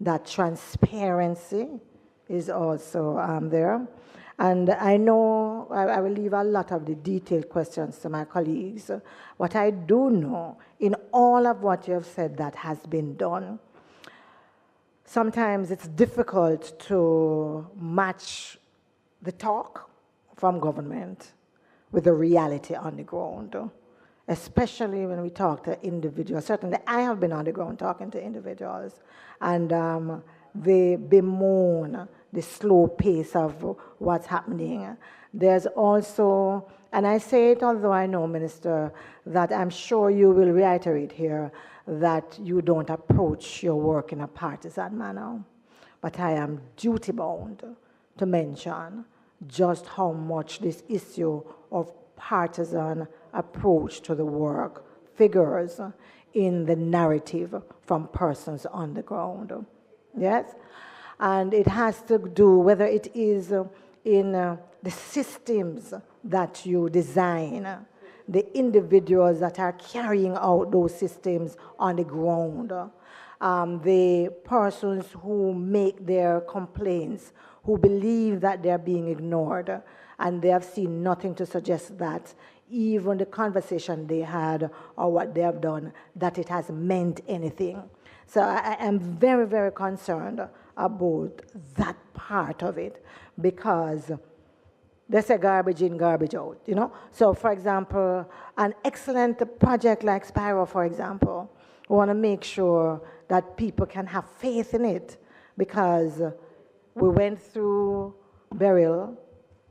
that transparency is also there. And I know I will leave a lot of the detailed questions to my colleagues. What I do know, in all of what you have said that has been done, sometimes it's difficult to match the talk from government with the reality on the ground, especially when we talk to individuals. Certainly, I have been on the ground talking to individuals, and they bemoan the slow pace of what's happening. There's also, and I say it although I know, Minister, that I'm sure you will reiterate here that you don't approach your work in a partisan manner. But I am duty-bound to mention just how much this issue of partisan approach to the work figures in the narrative from persons on the ground. Yes? And it has to do whether it is in the systems that you design, the individuals that are carrying out those systems on the ground, the persons who make their complaints, who believe that they're being ignored, and they have seen nothing to suggest that even the conversation they had or what they have done, that it has meant anything. So I am very, very concerned about that part of it, because they say garbage in, garbage out, you know? So, for example, an excellent project like Spyro, for example, we want to make sure that people can have faith in it, because we went through Beryl,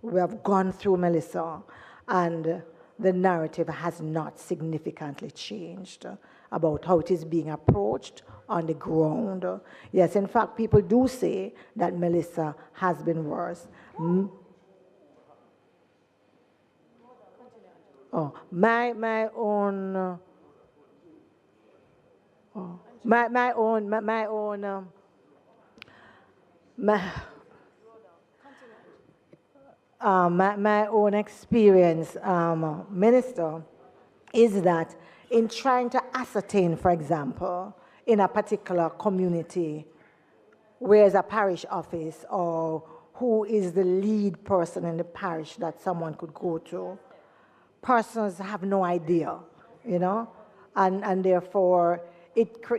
we have gone through Melissa, and the narrative has not significantly changed about how it is being approached on the ground. Yes, in fact, people do say that Melissa has been worse. My own my own experience, Minister, is that in trying to ascertain, for example, in a particular community, where is a parish office or who is the lead person in the parish that someone could go to, persons have no idea, you know, and therefore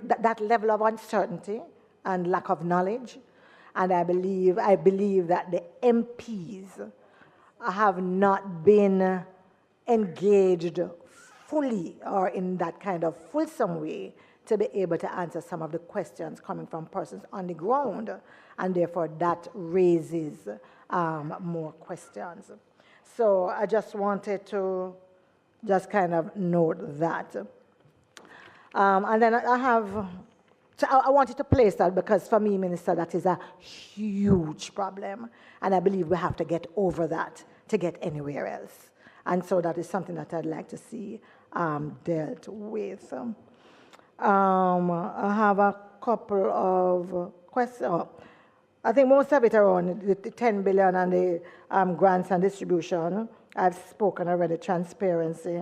that level of uncertainty and lack of knowledge, and I believe that the MPs have not been engaged fully or in that kind of fulsome way to be able to answer some of the questions coming from persons on the ground, and therefore that raises more questions. So I just wanted to just kind of note that. And then I wanted to place that because for me, Minister, that is a huge problem. And I believe we have to get over that to get anywhere else. And so that is something that I'd like to see dealt with. I have a couple of questions. I think most of it around the 10 billion and the grants and distribution. I've spoken already, transparency,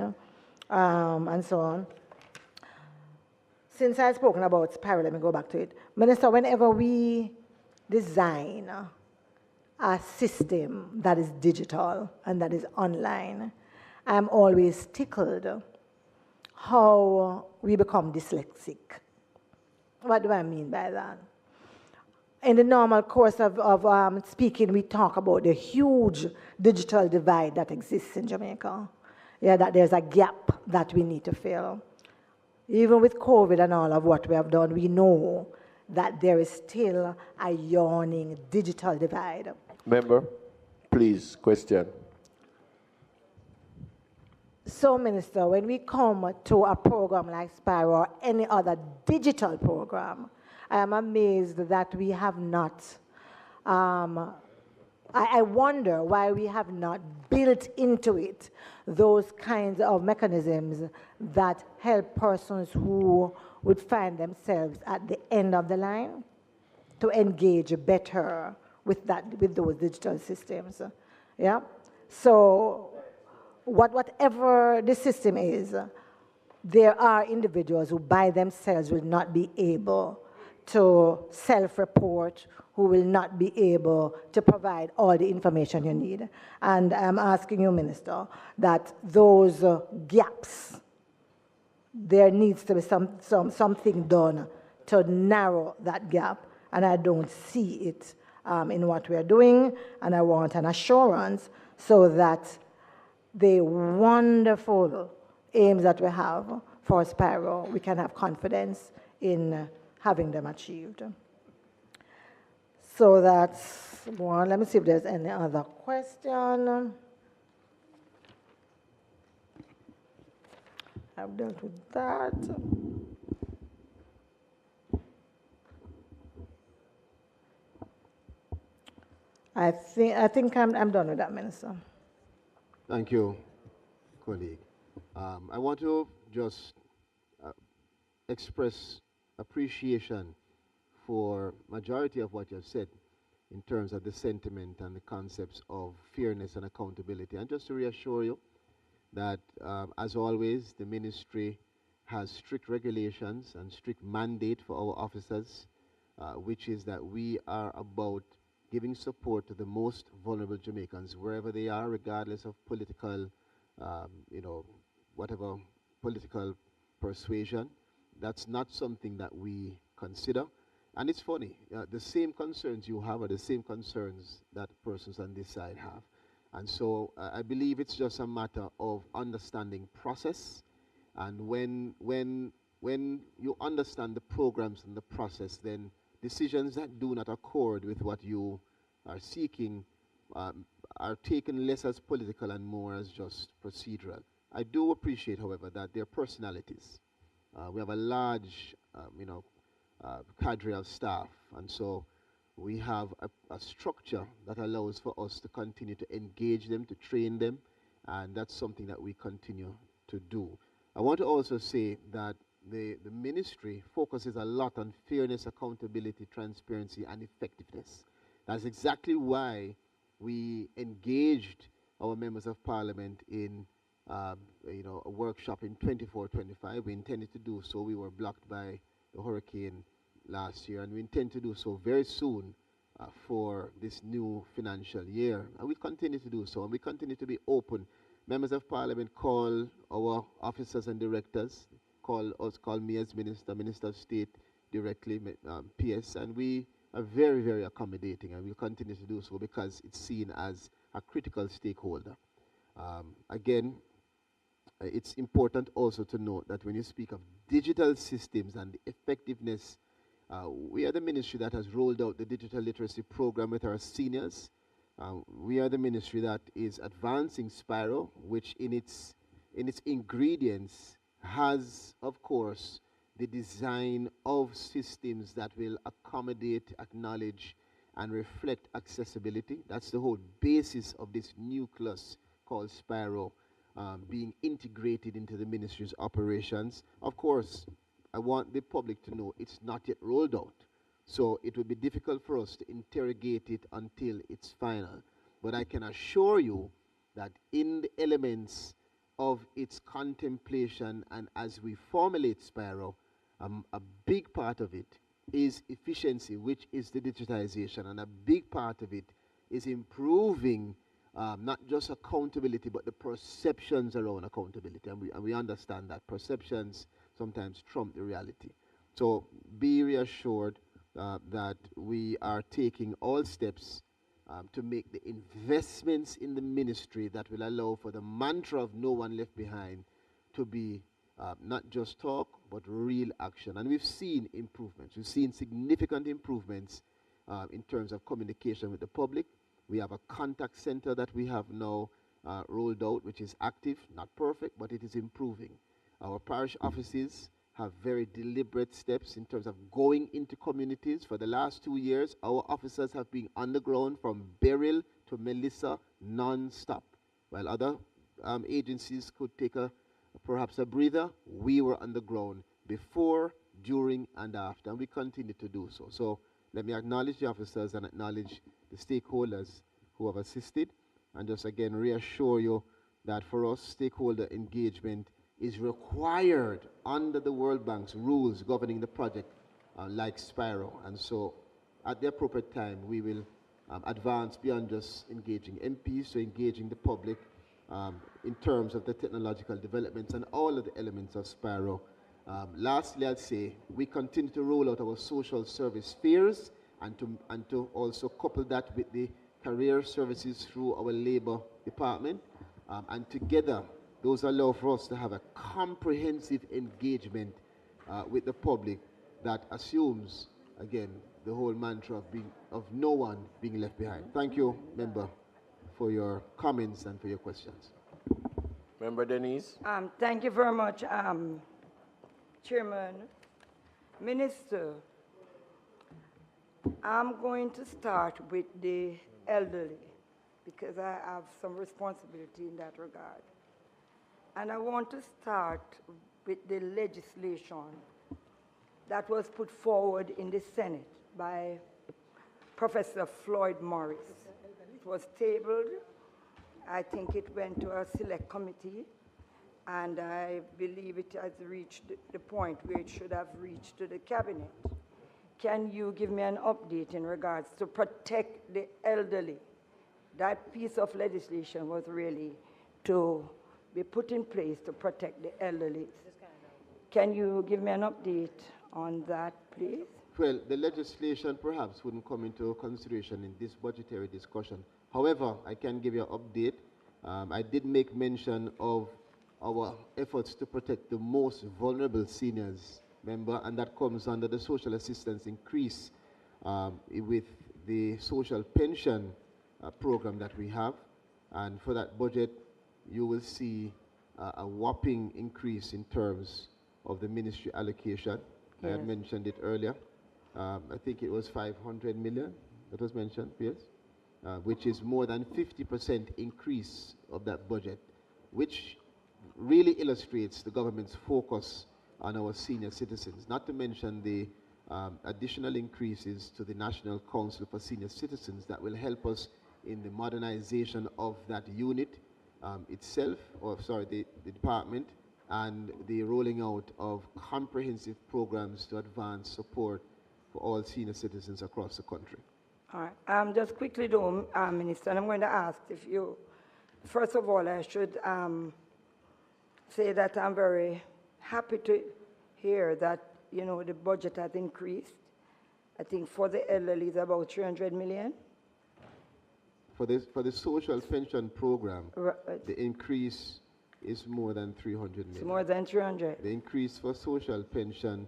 and so on. Since I've spoken about Spyro, let me go back to it. Minister, whenever we design a system that is digital and that is online, I'm always tickled how we become dyslexic. What do I mean by that? In the normal course of speaking, we talk about the huge digital divide that exists in Jamaica. Yeah, that there's a gap that we need to fill. Even with COVID and all of what we have done, we know that there is still a yawning digital divide. Member, please, question. So, Minister, when we come to a program like Spyro or any other digital program, I am amazed that we have not, I wonder why we have not built into it those kinds of mechanisms that help persons who would find themselves at the end of the line to engage better with those digital systems. Yeah? So whatever the system is, there are individuals who by themselves will not be able to self-report, who will not be able to provide all the information you need. And I'm asking you, Minister, that those gaps, there needs to be something done to narrow that gap, and I don't see it in what we are doing, and I want an assurance so that the wonderful aims that we have for Spyro, we can have confidence in having them achieved. So that's one. Let me see if there's any other question. I've dealt with that. I think I'm done with that, Minister. Thank you, colleague. I want to just express appreciation for majority of what you have said in terms of the sentiment and the concepts of fairness and accountability. And just to reassure you that, as always, the ministry has strict regulations and strict mandate for our officers, which is that we are about giving support to the most vulnerable Jamaicans, wherever they are, regardless of political, whatever political persuasion. That's not something that we consider. And it's funny, the same concerns you have are the same concerns that persons on this side have. And so I believe it's just a matter of understanding process. And when you understand the programs and the process, then decisions that do not accord with what you are seeking are taken less as political and more as just procedural. I do appreciate, however, that there are personalities. We have a large, cadre of staff, and so we have a structure that allows for us to continue to engage them, to train them, and that's something that we continue to do. I want to also say that the ministry focuses a lot on fairness, accountability, transparency, and effectiveness. That's exactly why we engaged our members of parliament in a workshop in 24-25. We intended to do so. We were blocked by the hurricane last year, and we intend to do so very soon for this new financial year. And we continue to do so, and we continue to be open. Members of parliament call our officers and directors, call me as Minister of State directly, PS, and we are very, very accommodating, and we'll continue to do so because it's seen as a critical stakeholder. Again, it's important also to note that when you speak of digital systems and the effectiveness, we are the ministry that has rolled out the digital literacy program with our seniors. We are the ministry that is advancing Spiro, which in its ingredients has, of course, the design of systems that will accommodate, acknowledge, and reflect accessibility. That's the whole basis of this nucleus called Spiro being integrated into the ministry's operations. Of course, I want the public to know it's not yet rolled out. So it would be difficult for us to interrogate it until it's final. But I can assure you that in the elements of its contemplation and as we formulate Spiro, a big part of it is efficiency, which is the digitization, and a big part of it is improving not just accountability, but the perceptions around accountability. And we understand that perceptions sometimes trump the reality. So be reassured that we are taking all steps to make the investments in the ministry that will allow for the mantra of no one left behind to be not just talk, but real action. And we've seen improvements. We've seen significant improvements in terms of communication with the public. We have a contact center that we have now rolled out, which is active, not perfect, but it is improving. Our parish offices have very deliberate steps in terms of going into communities. For the last 2 years, our officers have been on the ground from Beryl to Melissa non-stop. While other agencies could take perhaps a breather, we were on the ground before, during, and after, and we continue to do so. So let me acknowledge the officers and acknowledge the stakeholders who have assisted, and just again reassure you that for us, stakeholder engagement is required under the World Bank's rules governing the project like Spiro. And so at the appropriate time, we will advance beyond just engaging MPs to engaging the public in terms of the technological developments and all of the elements of Spiro. Lastly, I'd say we continue to roll out our social service fairs and to also couple that with the career services through our labor department. And together, those allow for us to have a comprehensive engagement with the public that assumes, again, the whole mantra of no one being left behind. Thank you, member, for your comments and for your questions. Member Denise. Thank you very much, Chairman. Minister, I'm going to start with the elderly because I have some responsibility in that regard. And I want to start with the legislation that was put forward in the Senate by Professor Floyd Morris. It was tabled. I think it went to a select committee, and I believe it has reached the point where it should have reached to the cabinet. Can you give me an update in regards to protect the elderly? That piece of legislation was really to be put in place to protect the elderly. Can you give me an update on that, please? Well, the legislation perhaps wouldn't come into consideration in this budgetary discussion. However, I can give you an update. I did make mention of our efforts to protect the most vulnerable seniors, member, and that comes under the social assistance increase with the social pension program that we have. And for that budget, you will see a whopping increase in terms of the ministry allocation. I had mentioned it earlier. I think it was 500 million that was mentioned, yes, which is more than 50% increase of that budget, which really illustrates the government's focus on our senior citizens, not to mention the additional increases to the National Council for Senior Citizens that will help us in the modernization of that unit itself, or sorry, the department, and the rolling out of comprehensive programs to advance support for all senior citizens across the country. All right. Just quickly, though, Minister, and I'm going to ask if you, first of all, I should say that I'm very happy to hear that, you know, the budget has increased. I think for the elderly, it's about 300 million. For the social pension program, the increase is more than 300 million. It's more than 300. The increase for social pension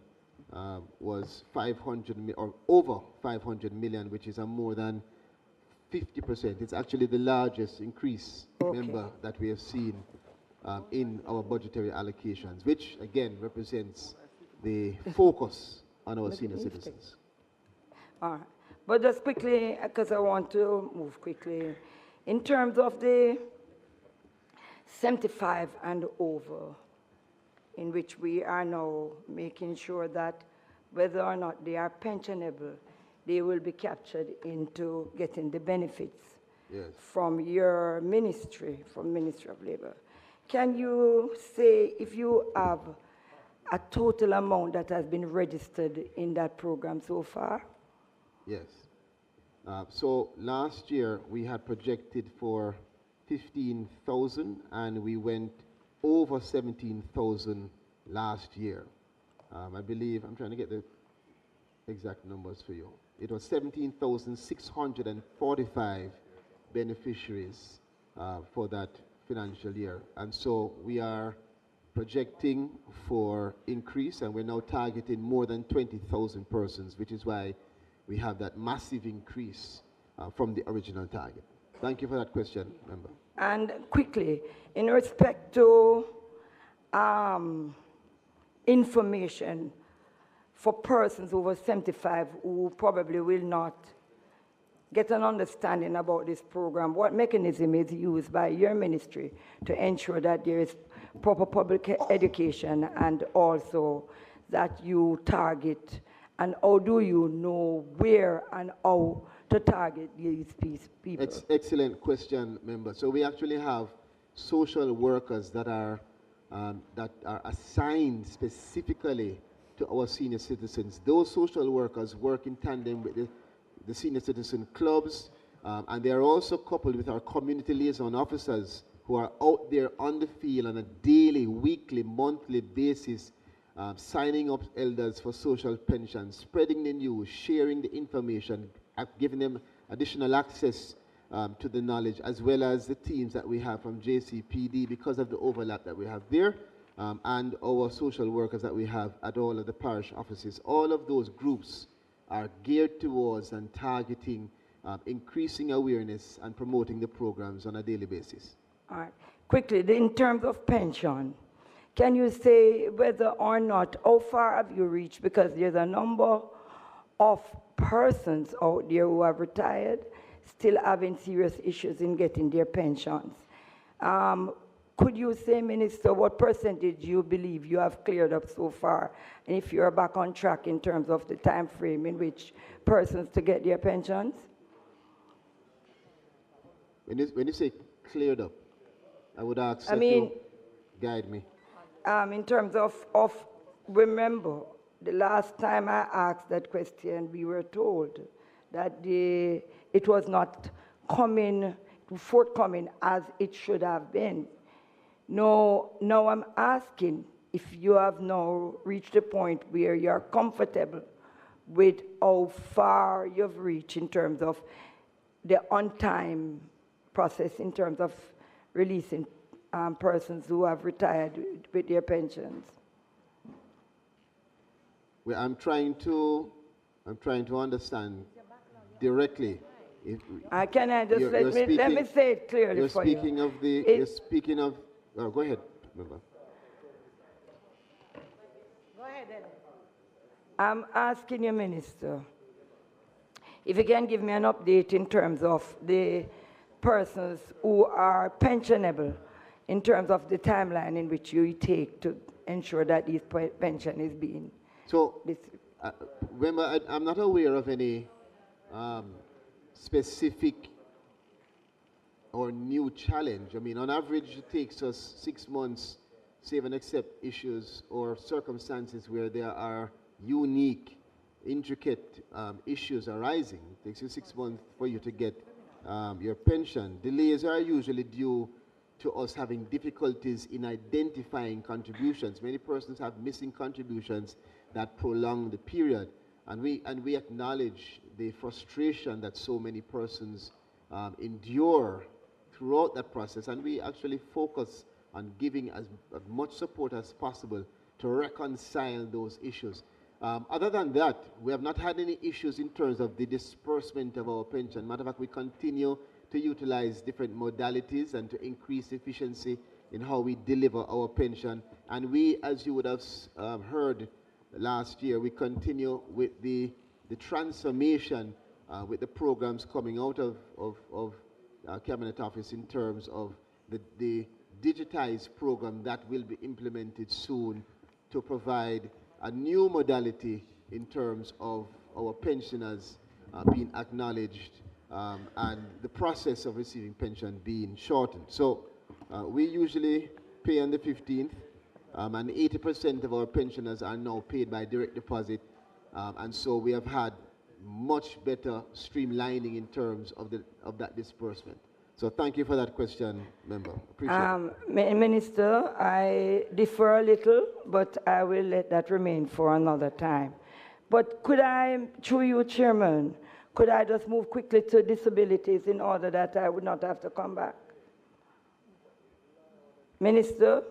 was 500 or over 500 million, which is a more than 50%. It's actually the largest increase, member, that we have seen in our budgetary allocations, which again represents the focus on our senior citizens. All right. But just quickly, because I want to move quickly, in terms of the 75 and over, in which we are now making sure that whether or not they are pensionable, they will be captured into getting the benefits from your ministry, from Ministry of Labor. Can you say if you have a total amount that has been registered in that program so far? Yes. So last year we had projected for 15,000 and we went over 17,000 last year. I believe, I'm trying to get the exact numbers for you. It was 17,645 beneficiaries for that financial year. And so we are projecting for increase, and we're now targeting more than 20,000 persons, which is why we have that massive increase from the original target. Thank you for that question, member. And quickly, in respect to information for persons over 75 who probably will not get an understanding about this program, what mechanism is used by your ministry to ensure that there is proper public education and also that you target, and how do you know where and how to target these people? Excellent question, member. So we actually have social workers that are assigned specifically to our senior citizens. Those social workers work in tandem with the senior citizen clubs, and they are also coupled with our community liaison officers who are out there on the field on a daily, weekly, monthly basis, signing up elders for social pensions, spreading the news, sharing the information, giving them additional access to the knowledge, as well as the teams that we have from JCPD because of the overlap that we have there, and our social workers that we have at all of the parish offices. All of those groups are geared towards and targeting increasing awareness and promoting the programs on a daily basis. All right. Quickly, in terms of pension, can you say whether or not, how far have you reached? Because there's a number of persons out there who have retired still having serious issues in getting their pensions. Could you say, Minister, what percentage you believe you have cleared up so far, and if you're back on track in terms of the time frame in which persons to get their pensions? When you say cleared up, I would ask you guide me. In terms of, remember, the last time I asked that question, we were told that it was not forthcoming as it should have been. Now I'm asking if you have now reached a point where you're comfortable with how far you've reached in terms of the on-time process, in terms of releasing persons who have retired with their pensions. Well, I'm trying to understand directly. Can I just let me say it clearly for you? You're speaking of. Oh, go ahead, member. Go ahead, then. I'm asking you, Minister, if you can give me an update in terms of the persons who are pensionable, in terms of the timeline in which you take to ensure that this pension is being. So, remember, I'm not aware of any specific or new challenge. I mean, on average, it takes us 6 months, save and accept issues or circumstances where there are unique, intricate issues arising. It takes you 6 months for you to get your pension. Delays are usually due to us having difficulties in identifying contributions. Many persons have missing contributions that prolong the period, and we acknowledge the frustration that so many persons endure throughout that process, and we actually focus on giving as much support as possible to reconcile those issues. Other than that, we have not had any issues in terms of the disbursement of our pension. Matter of fact, we continue to utilize different modalities and to increase efficiency in how we deliver our pension. And we, as you would have heard last year, we continue with the transformation with the programs coming out of Cabinet Office in terms of the digitized program that will be implemented soon to provide a new modality in terms of our pensioners being acknowledged and the process of receiving pension being shortened. So we usually pay on the 15th, and 80% of our pensioners are now paid by direct deposit, and so we have had much better streamlining in terms of that disbursement. So thank you for that question, member. Appreciate it. Minister, I differ a little, but I will let that remain for another time. But could I, through you, Chairman, could I just move quickly to disabilities in order that I would not have to come back? Minister?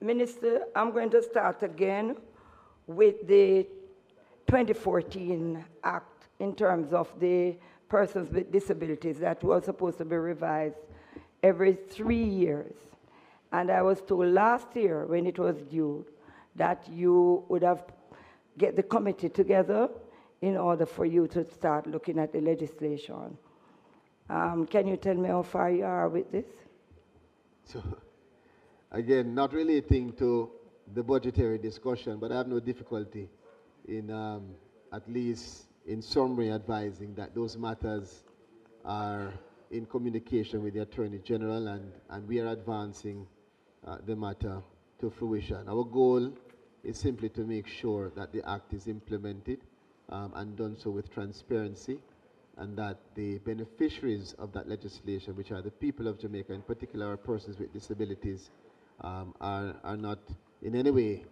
Minister, I'm going to start again with the 2014 Act in terms of the persons with disabilities that was supposed to be revised every 3 years. And I was told last year when it was due that you would have get the committee together in order for you to start looking at the legislation. Can you tell me how far you are with this? So, again, not relating to the budgetary discussion, but I have no difficulty in at least in summary advising that those matters are in communication with the Attorney General, and we are advancing the matter to fruition. Our goal is simply to make sure that the Act is implemented and done so with transparency, and that the beneficiaries of that legislation, which are the people of Jamaica, in particular persons with disabilities, are not in any way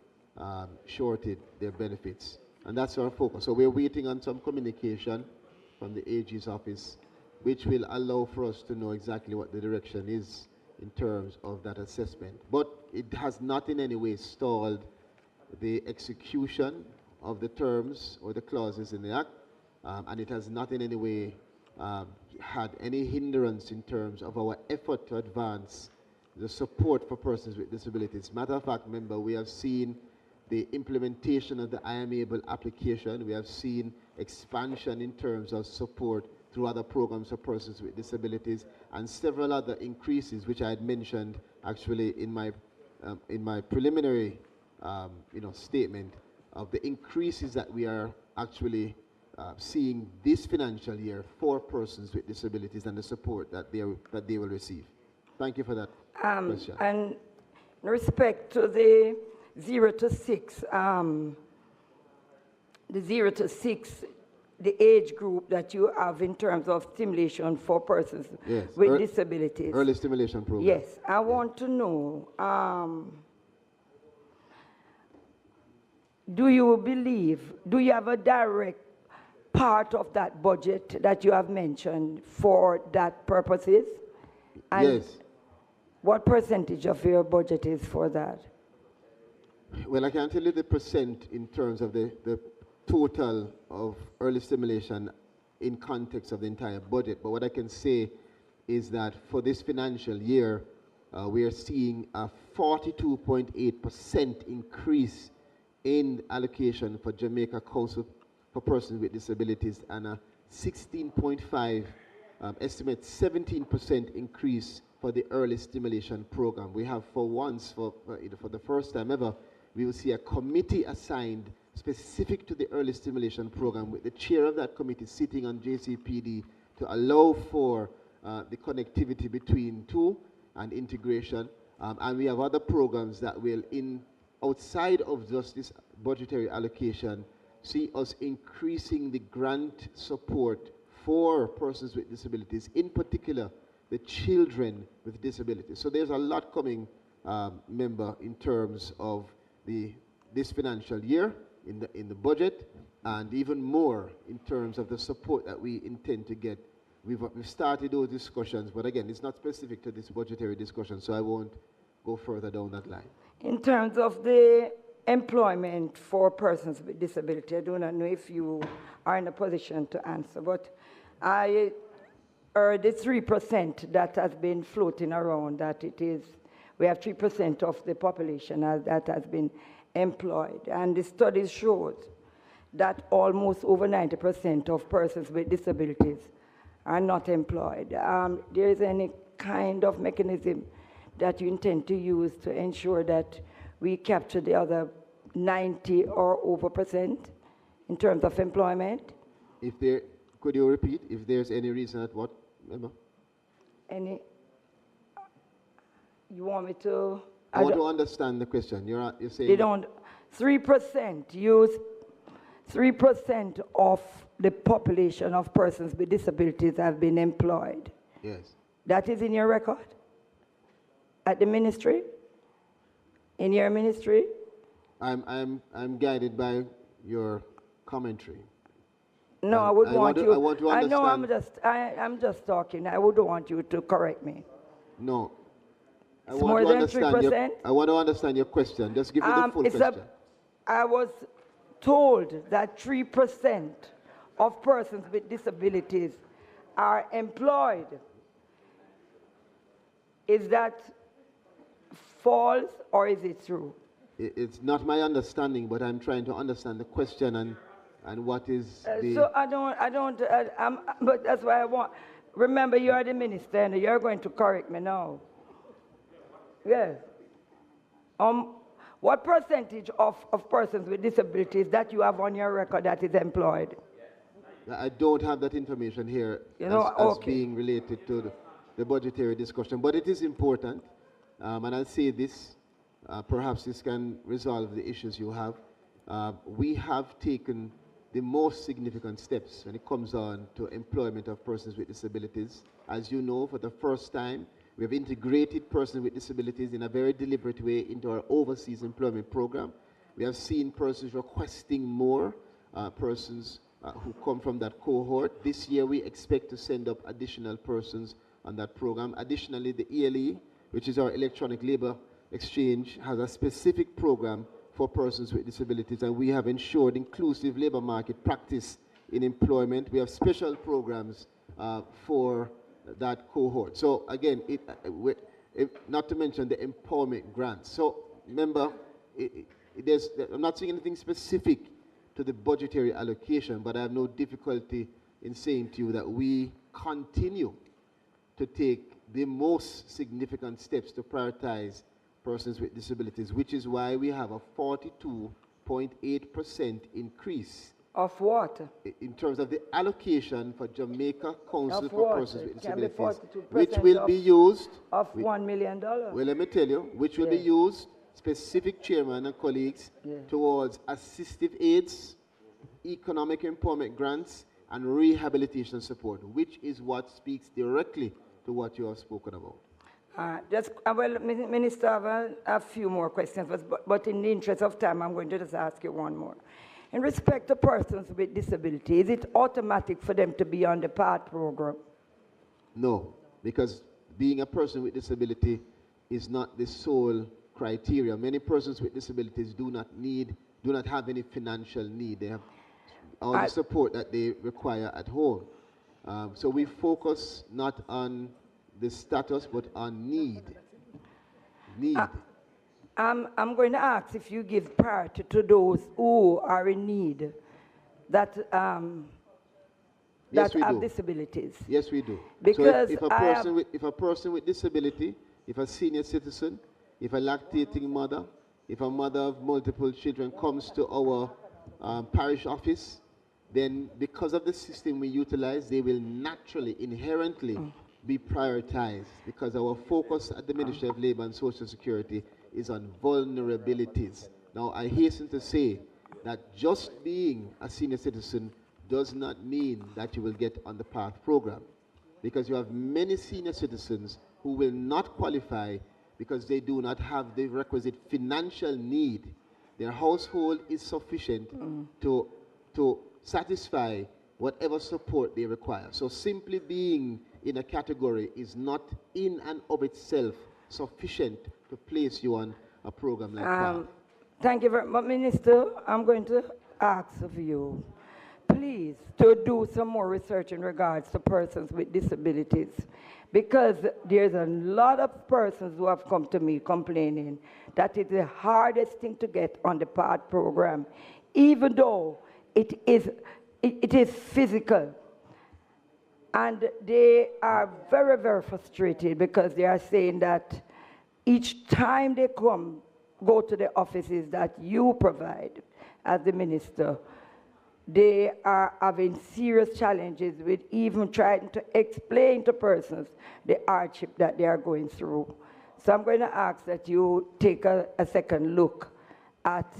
shorted their benefits. And that's our focus. So we're waiting on some communication from the AG's office, which will allow for us to know exactly what the direction is in terms of that assessment. But it has not in any way stalled the execution of the terms or the clauses in the Act, and it has not in any way had any hindrance in terms of our effort to advance the support for persons with disabilities. Matter of fact, member, we have seen the implementation of the I Am Able application. We have seen expansion in terms of support through other programs for persons with disabilities, and several other increases, which I had mentioned actually in my preliminary statement of the increases that we are actually seeing this financial year for persons with disabilities and the support that they will receive. Thank you for that question. And in respect to the 0 to 6, the age group that you have in terms of stimulation for persons with disabilities. Early stimulation program. Yes, I want to know, do you have a direct part of that budget that you have mentioned for that purposes? And yes. what percentage of your budget is for that? Well, I can't tell you the percent in terms of the total of early stimulation in context of the entire budget, but what I can say is that for this financial year, we are seeing a 42.8% increase in allocation for Jamaica Council for Persons with Disabilities and a 16.5, estimate 17% increase for the early stimulation program. We have for once, for the first time ever, we will see a committee assigned specific to the early stimulation program with the chair of that committee sitting on JCPD to allow for the connectivity between two and integration. And we have other programs that will, outside of just this budgetary allocation, see us increasing the grant support for persons with disabilities, in particular the children with disabilities. So there's a lot coming, member, in terms of this financial year in the budget, and even more in terms of the support that we intend to get. We've started those discussions, but again, it's not specific to this budgetary discussion, so I won't go further down that line. In terms of the employment for persons with disability, I do not know if you are in a position to answer, but I heard the 3% that has been floating around, that we have 3% of the population that has been employed. And the study shows that almost over 90% of persons with disabilities are not employed. There is any kind of mechanism that you intend to use to ensure that we capture the other 90 or over % in terms of employment? Could you repeat if there's any reason at what, Emma? You want me to? I want to understand the question. You're saying they don't. 3% use 3% of the population of persons with disabilities have been employed. Yes. That is in your record? At the ministry? In your ministry? I'm guided by your commentary. No, I would want you. I want to understand. I know I'm just talking. I would want you to correct me. No. It's more than 3%? I want to understand your question. Just give me the full question. I was told that 3% of persons with disabilities are employed. Is that false or is it true? It's not my understanding, but I'm trying to understand the question and what is the... So but that's why I want... Remember, you are the minister and you're going to correct me now. Yes. What percentage of persons with disabilities that you have on your record that is employed? I don't have that information here as being related to the budgetary discussion, but it is important, and I'll say this, perhaps this can resolve the issues you have. We have taken the most significant steps when it comes on to employment of persons with disabilities. As you know, for the first time, we have integrated persons with disabilities in a very deliberate way into our overseas employment program. We have seen persons requesting more, persons who come from that cohort. This year we expect to send up additional persons on that program. Additionally, the ELE, which is our electronic labor exchange, has a specific program for persons with disabilities, and we have ensured inclusive labor market practice in employment. We have special programs for that cohort. So again, not to mention the empowerment grants. So remember, I'm not saying anything specific to the budgetary allocation, but I have no difficulty in saying to you that we continue to take the most significant steps to prioritize persons with disabilities, which is why we have a 42.8% increase. Of what? In terms of the allocation for Jamaica Council of for what? Persons with Can Disabilities, be which will be used... Of $1 million. Well, let me tell you, which will be used, specific chairman and colleagues, towards assistive aids, economic empowerment grants, and rehabilitation support, which is what speaks directly to what you have spoken about. Well, Minister, I have a few more questions, but in the interest of time, I'm going to just ask you one more. In respect to persons with disability, is it automatic for them to be on the PATH program? No, because being a person with disability is not the sole criteria. Many persons with disabilities do not have any financial need. They have all the support that they require at home. So we focus not on the status, but on need. I'm going to ask if you give priority to those who are in need that Yes, we have do. disabilities. Yes, we do. Because so if a person with disability, if a senior citizen, if a lactating mother, if a mother of multiple children comes to our parish office, then because of the system we utilize, they will naturally, inherently be prioritized, because our focus at the Ministry of Labour and Social Security is on vulnerabilities. Now, I hasten to say that just being a senior citizen does not mean that you will get on the PATH program, because you have many senior citizens who will not qualify because they do not have the requisite financial need. Their household is sufficient to satisfy whatever support they require. So simply being in a category is not in and of itself sufficient to place you on a program like PATH. Thank you very much, Minister. I'm going to ask of you, please, to do some more research in regards to persons with disabilities, because there's a lot of persons who have come to me complaining that it's the hardest thing to get on the PATH program, even though it is physical. And they are very, very frustrated because they are saying that each time they go to the offices that you provide as the minister, they are having serious challenges with even trying to explain to persons the hardship that they are going through. So I'm going to ask that you take a second look at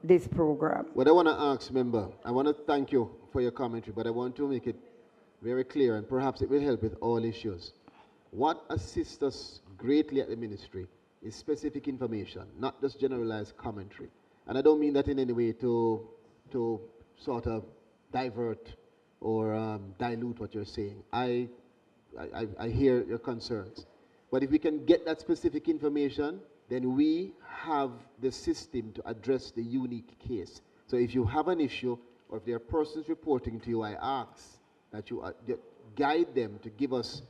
this program. What I want to ask, member, I want to thank you for your commentary, but I want to make it very clear, and perhaps it will help with all issues. What assists us greatly at the ministry is specific information, not just generalized commentary. And I don't mean that in any way to sort of divert or dilute what you're saying. I hear your concerns. But if we can get that specific information, then we have the system to address the unique case. So if you have an issue, or if there are persons reporting to you, I ask that you guide them to give us,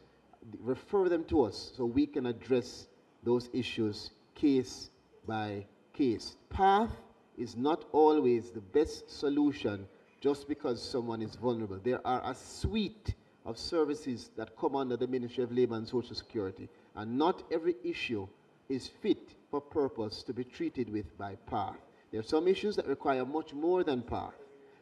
refer them to us, so we can address those issues case by case. PATH is not always the best solution just because someone is vulnerable. There are a suite of services that come under the Ministry of Labour and Social Security, and not every issue is fit for purpose to be treated with by PATH. There are some issues that require much more than PATH,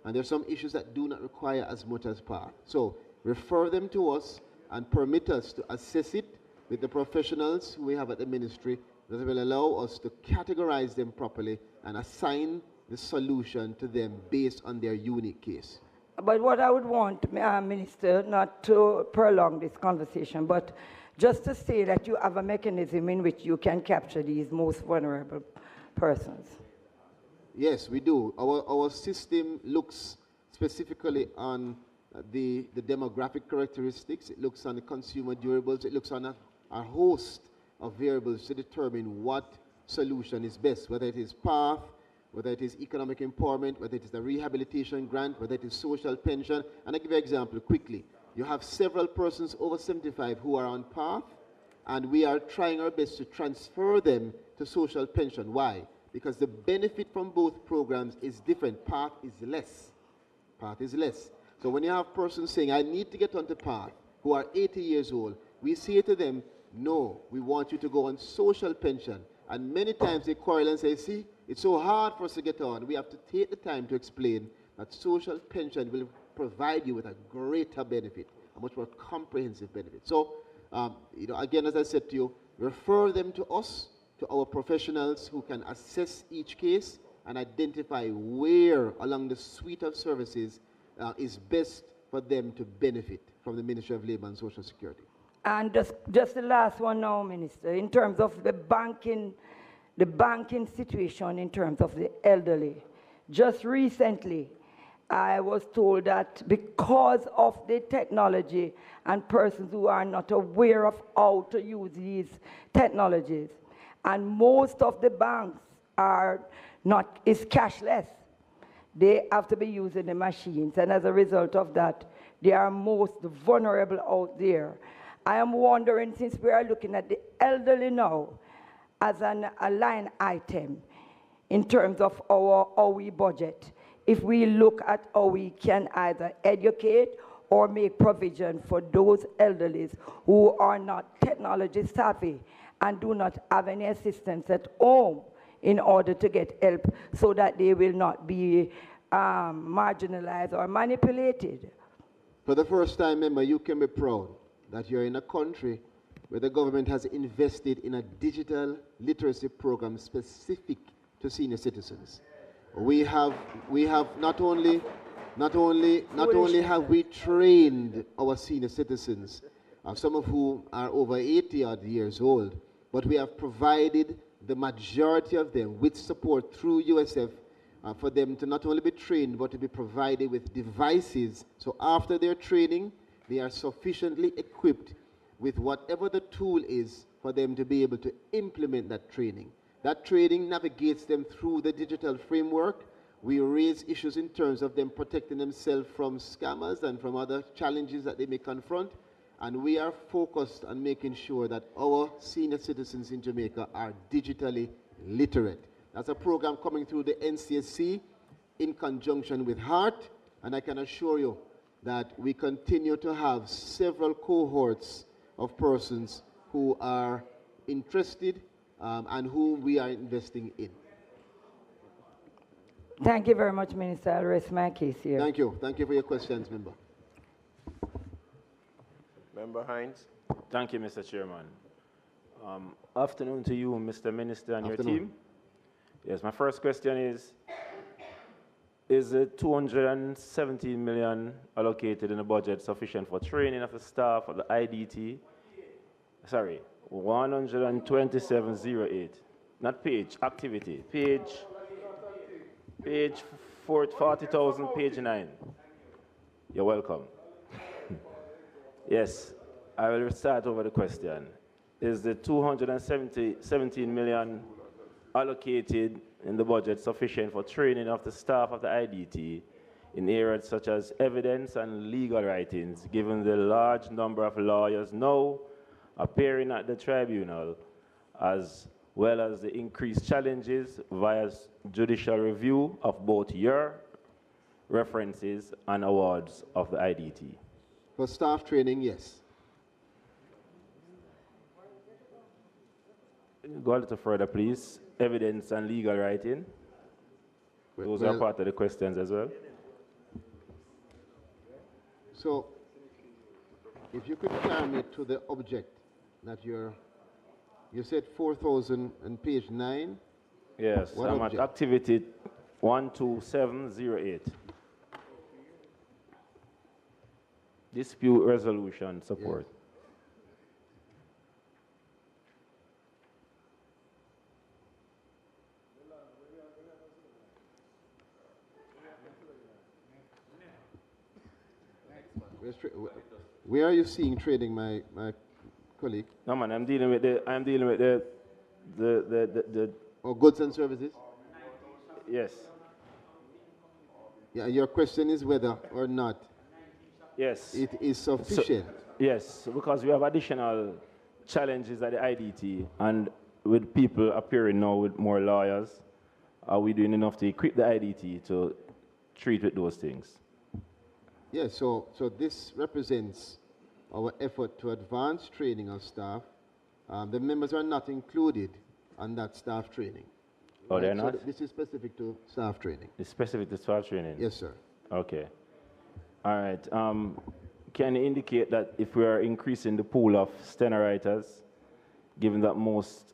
and there are some issues that do not require as much as PATH. So refer them to us and permit us to assess it with the professionals we have at the ministry that will allow us to categorize them properly and assign the solution to them based on their unique case. But what I would want, Minister, not to prolong this conversation, but just to say that you have a mechanism in which you can capture these most vulnerable persons. Yes, we do. Our system looks specifically on the demographic characteristics. It looks on the consumer durables. It looks on a host of variables to determine what solution is best, whether it is PATH, whether it is economic empowerment, whether it is the rehabilitation grant, whether it is social pension. And I give you an example quickly. You have several persons over 75 who are on PATH, and we are trying our best to transfer them to social pension. Why? Because the benefit from both programs is different. PATH is less. PATH is less. So when you have persons saying, I need to get onto PATH, who are 80 years old, we say to them, no, we want you to go on social pension. And many times they quarrel and say, see, it's so hard for us to get on. We have to take the time to explain that social pension will provide you with a greater benefit, a much more comprehensive benefit. So, again, as I said to you, refer them to us, to our professionals who can assess each case and identify where along the suite of services is best for them to benefit from the Ministry of Labour and Social Security? And just the last one now, Minister, in terms of the banking situation in terms of the elderly. Just recently, I was told that because of the technology and persons who are not aware of how to use these technologies, and most of the banks is cashless. They have to be using the machines, and as a result of that, they are most vulnerable out there. I am wondering, since we are looking at the elderly now as a line item in terms of our budget, if we look at how we can either educate or make provision for those elderlies who are not technology savvy and do not have any assistance at home in order to get help so that they will not be marginalized or manipulated. For the first time, member, you can be proud that you're in a country where the government has invested in a digital literacy program specific to senior citizens. We have not only have we trained our senior citizens, some of whom are over 80 odd years old, but we have provided the majority of them with support through USF for them to not only be trained, but to be provided with devices. So after their training, they are sufficiently equipped with whatever the tool is for them to be able to implement that training. That training navigates them through the digital framework. We raise issues in terms of them protecting themselves from scammers and from other challenges that they may confront. And we are focused on making sure that our senior citizens in Jamaica are digitally literate. That's a program coming through the NCSC in conjunction with HEART, and I can assure you that we continue to have several cohorts of persons who are interested and whom we are investing in. Thank you very much, Minister. I'll rest my case here. Thank you. Thank you for your questions, member. Member Hines. Thank you, Mr. Chairman. Afternoon to you, Mr. Minister, and your team. Yes, my first question is the 217 million allocated in the budget sufficient for training of the staff of the IDT? Sorry, 12708. Not page, activity. Page 40,000, page 9. You're welcome. Yes, I will start over the question. Is the 217 million allocated in the budget sufficient for training of the staff of the IDT in areas such as evidence and legal writings, given the large number of lawyers now appearing at the tribunal, as well as the increased challenges via judicial review of both your references and awards of the IDT? For staff training, yes. Go a little further, please. Evidence and legal writing. Those are part of the questions as well. So, if you could carry me to the object that you said 4,000 and page 9? Yes, what I'm object? at activity 12708. Dispute resolution support. Yes. Where are you seeing trading, my colleague? No man, I'm dealing with the goods and services? Yes. Yeah, your question is whether or not yes it is sufficient. Yes, because we have additional challenges at the IDT, and with people appearing now with more lawyers, are we doing enough to equip the IDT to treat with those things? Yes, so this represents our effort to advance training of staff. The members are not included on that staff training. Oh, right? they're not? So this is specific to staff training. It's specific to staff training? Yes, sir. Okay. All right. Can you indicate that if we are increasing the pool of stenowriters, given that most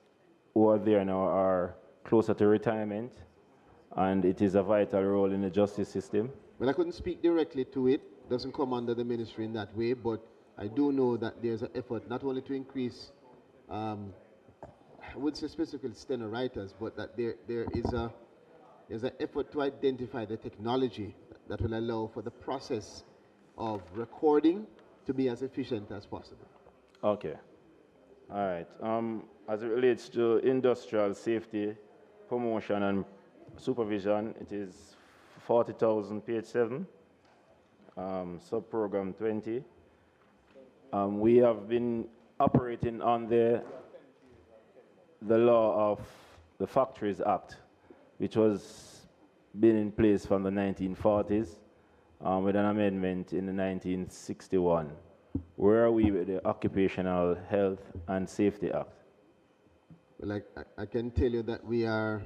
who are there now are closer to retirement, and it is a vital role in the justice system? Well, I couldn't speak directly to it, doesn't come under the ministry in that way, but I do know that there's an effort not only to increase, I would say specifically steno writers, but that there's an effort to identify the technology that will allow for the process of recording to be as efficient as possible. Okay. All right. As it relates to industrial safety, promotion, and supervision, it is 40,000, page 7, sub-program 20. We have been operating on the law of the Factories Act, which was been in place from the 1940s, with an amendment in the 1961. Where are we with the Occupational Health and Safety Act? Well, I can tell you that we are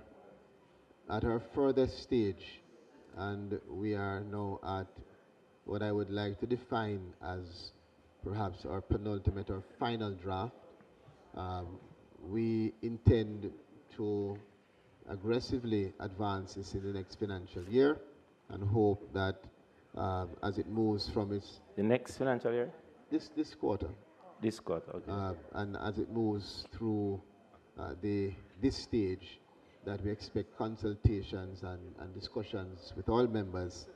at our furthest stage, and we are now at what I would like to define as perhaps our penultimate or final draft. We intend to aggressively advance this in the next financial year and hope that as it moves from its... The next financial year? This quarter. This quarter, okay. And as it moves through this stage, that we expect consultations and discussions with all members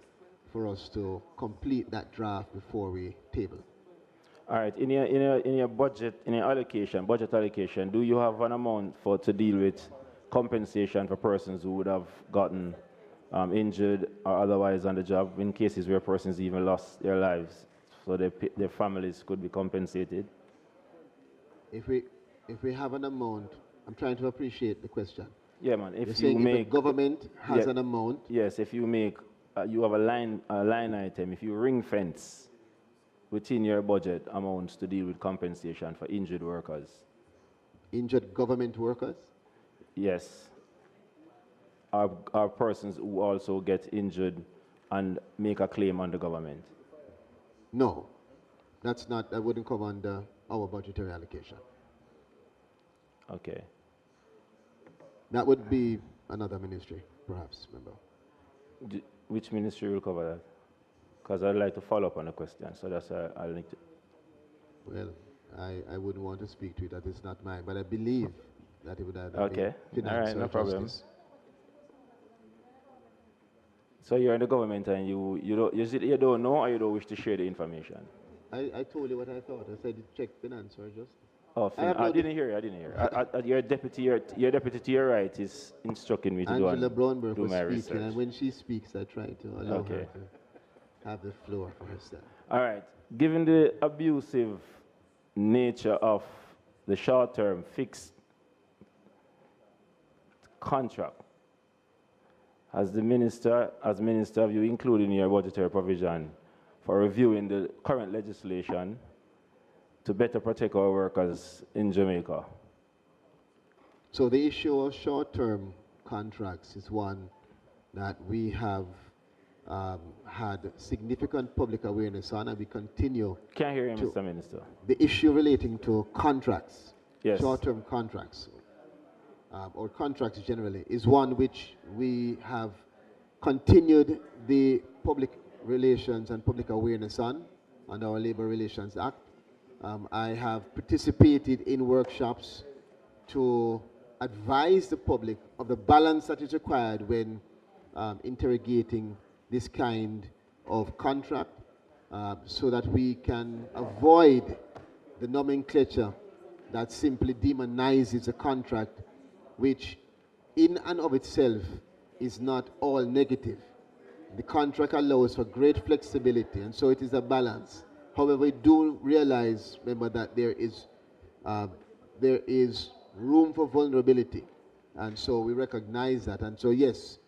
for us to complete that draft before we table. All right. In your budget, in your budget allocation, do you have an amount to deal with compensation for persons who would have gotten injured or otherwise on the job, in cases where persons even lost their lives, so their families could be compensated? If we have an amount, I'm trying to appreciate the question. Yeah, man. If the government has an amount. Yes, if you make, you have a line item, if you ring fence within your budget amounts to deal with compensation for injured workers. Injured government workers? Yes. Are persons who also get injured and make a claim on the government? No. That wouldn't come under our budgetary allocation. Okay. That would be another ministry, perhaps, member. Which ministry will cover that? Because I'd like to follow up on the question, so that's why I'll need to. Well, I wouldn't want to speak to it, that is not mine, but I believe that it would either okay. be finance. All right, no problem. Justice. So you're in the government and you don't know, or you don't wish to share the information? I told you what I thought. I said check finance or justice. Oh, I didn't hear you. I didn't hear. Your deputy to your right is instructing me to Angela Brownberg do was my speaking, research. and when she speaks, I try to allow her to have the floor for herself. All right. Given the abusive nature of the short-term fixed contract, as minister, have you included in your budgetary provision for reviewing the current legislation to better protect our workers in Jamaica? So the issue of short-term contracts is one that we have had significant public awareness on, and we continue. Can't hear you, Mr. Minister. The issue relating to contracts, yes, short-term contracts, or contracts generally, is one which we have continued the public relations and public awareness on under our Labor Relations Act. I have participated in workshops to advise the public of the balance that is required when interrogating this kind of contract, so that we can avoid the nomenclature that simply demonizes a contract, which in and of itself is not all negative. The contract allows for great flexibility, and so it is a balance. However, we do realize, remember, that there is room for vulnerability, and so we recognize that. And so, yes,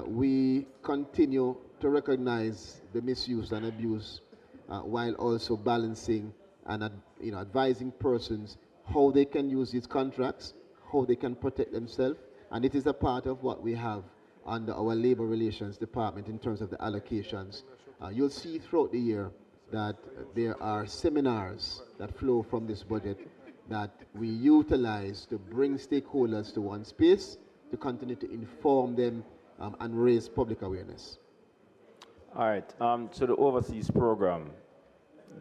we continue to recognize the misuse and abuse, while also balancing and advising persons how they can use these contracts, how they can protect themselves, and it is a part of what we have under our Labor Relations Department in terms of the allocations. You'll see throughout the year that there are seminars that flow from this budget that we utilize to bring stakeholders to one space to continue to inform them and raise public awareness. All right. So the overseas program,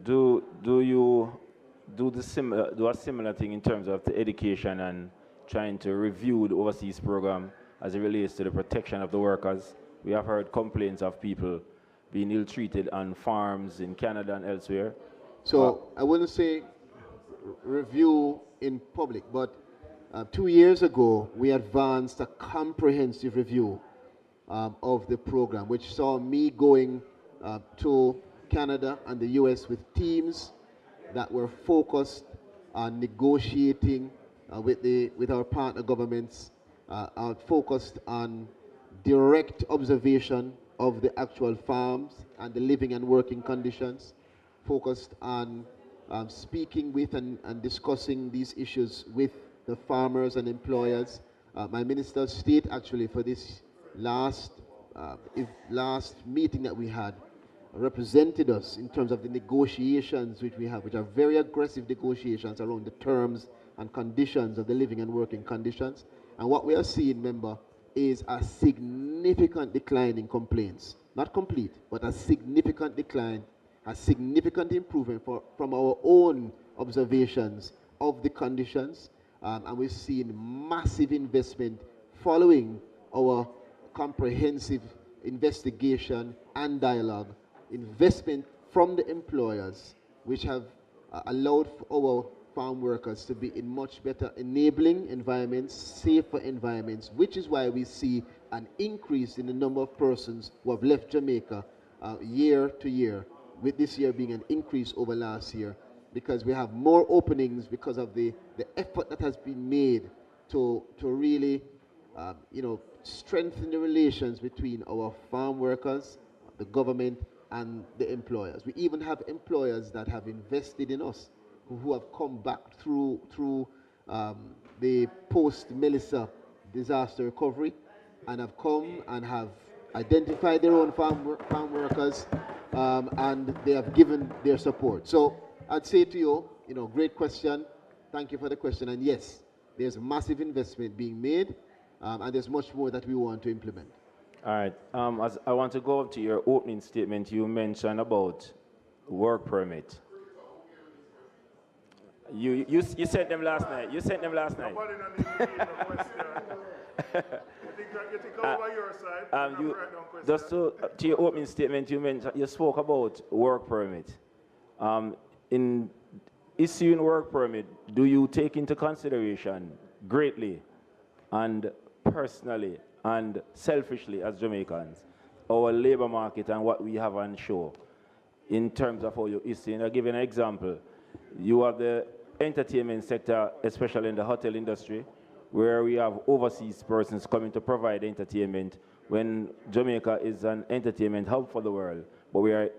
do you do a similar thing in terms of the education and trying to review the overseas program as it relates to the protection of the workers? We have heard complaints of people being ill-treated on farms in Canada and elsewhere. So I wouldn't say review in public, but 2 years ago we advanced a comprehensive review of the program, which saw me going to Canada and the US with teams that were focused on negotiating with our partner governments, focused on direct observation of the actual farms and the living and working conditions, focused on speaking with and discussing these issues with the farmers and employers. My Minister of State actually for this last meeting that we had represented us in terms of the negotiations which we have, which are very aggressive negotiations around the terms and conditions of the living and working conditions. And what we are seeing, member, is a significant decline in complaints. Not complete, but a significant decline, a significant improvement from our own observations of the conditions. And we've seen massive investment following our comprehensive investigation and dialogue, investment from the employers, which have allowed our farm workers to be in much better enabling environments, safer environments, which is why we see an increase in the number of persons who have left Jamaica year to year, with this year being an increase over last year, because we have more openings because of the effort that has been made to really strengthen the relations between our farm workers, the government, and the employers. We even have employers that have invested in us, who have come back through the post-Melissa disaster recovery, and have come and have identified their own farm workers, and they have given their support. So I'd say to you, great question. Thank you for the question. And yes, there's massive investment being made, and there's much more that we want to implement. All right. As I want to go up to your opening statement, you mentioned about work permit. You sent them last night. You sent them last night. Nobody don't need to know question. You think over your side. Just to your opening statement, you spoke about work permit. In issuing work permit, do you take into consideration greatly and personally and selfishly as Jamaicans our labor market and what we have on show in terms of how you issue? I'll give you an example. You have the entertainment sector, especially in the hotel industry, where we have overseas persons coming to provide entertainment when Jamaica is an entertainment hub for the world, but we are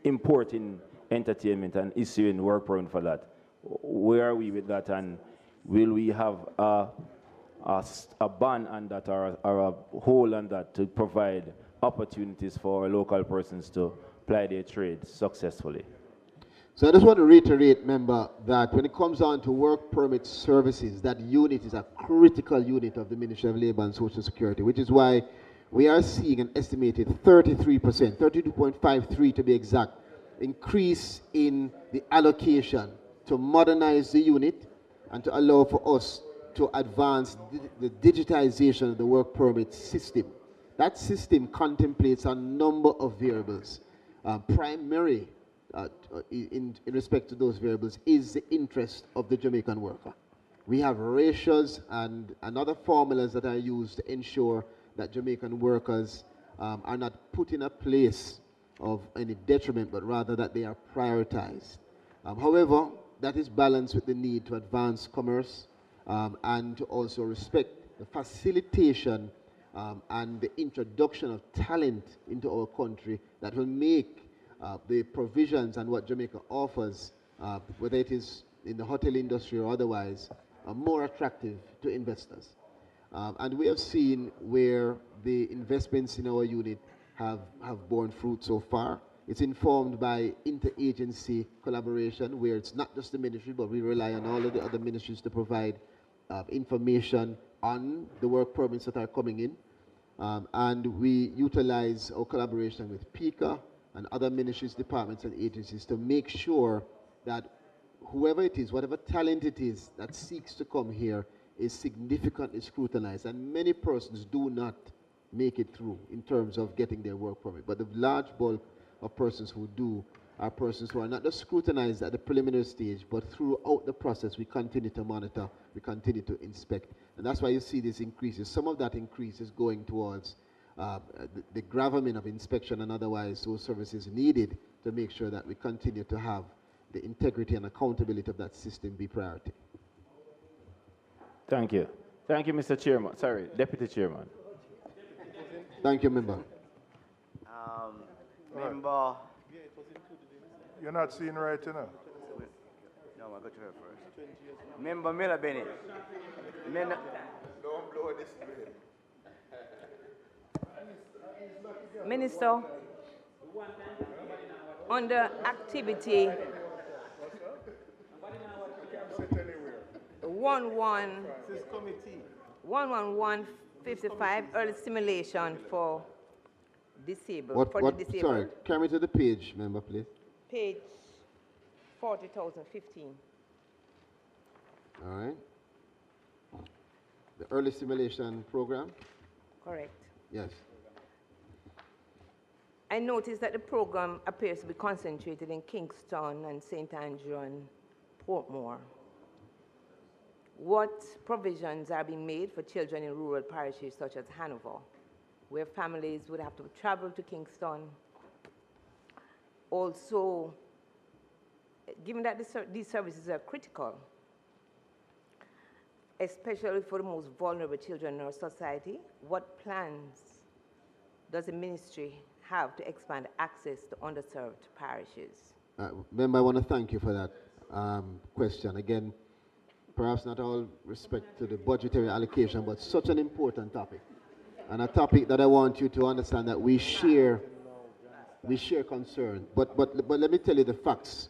importing entertainment and issuing work permit for that. Where are we with that, and will we have a ban on that or a hold on that to provide opportunities for local persons to ply their trade successfully? So I just want to reiterate, member, that when it comes down to work permit services, that unit is a critical unit of the Ministry of Labour and Social Security, which is why we are seeing an estimated 33%, 32.53 to be exact, increase in the allocation to modernize the unit and to allow for us to advance the digitization of the work permit system. That system contemplates a number of variables. Primary in respect to those variables is the interest of the Jamaican worker. We have ratios and other formulas that are used to ensure that Jamaican workers are not put in a place of any detriment, but rather that they are prioritized. However, that is balanced with the need to advance commerce and to also respect the facilitation and the introduction of talent into our country that will make the provisions and what Jamaica offers, whether it is in the hotel industry or otherwise, more attractive to investors. And we have seen where the investments in our unit have borne fruit so far. It's informed by interagency collaboration, where it's not just the ministry, but we rely on all of the other ministries to provide information on the work permits that are coming in. And we utilize our collaboration with PICA and other ministries, departments, and agencies to make sure that whoever it is, whatever talent it is that seeks to come here is significantly scrutinized. And many persons do not make it through in terms of getting their work permit. But the large bulk of persons who do are persons who are not just scrutinized at the preliminary stage, but throughout the process we continue to monitor, we continue to inspect. And that's why you see these increases. Some of that increase is going towards the gravamen of inspection and otherwise those services needed to make sure that we continue to have the integrity and accountability of that system be priority. Thank you. Thank you, Mr. Chairman. Sorry, Deputy Chairman. Thank you, member. Member. You're not seeing right, you know? No, I'll go to her first. Member Miller Bennett. Don't blow this way. Minister, under activity 11155, early stimulation for disabled. The disabled. Sorry, carry me to the page, member, please. Page 40,015. All right. The early stimulation program? Correct. Yes. I noticed that the program appears to be concentrated in Kingston and St. Andrew and Portmore. What provisions are being made for children in rural parishes such as Hanover, where families would have to travel to Kingston? Also, given that these services are critical, especially for the most vulnerable children in our society, what plans does the ministry have to expand access to underserved parishes? Member, I want to thank you for that question. Again, perhaps not all respect to the budgetary allocation, but such an important topic. And a topic that I want you to understand that we share concern. But let me tell you the facts.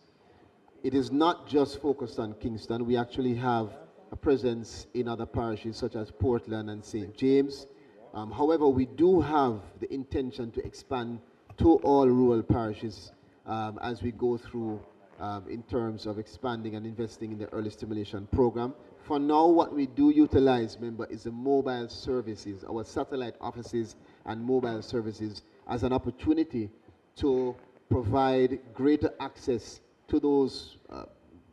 It is not just focused on Kingston. We actually have a presence in other parishes such as Portland and St. James. However, we do have the intention to expand to all rural parishes as we go through in terms of expanding and investing in the early stimulation program. For now, what we do utilize, member, is the mobile services, our satellite offices and mobile services as an opportunity to provide greater access to those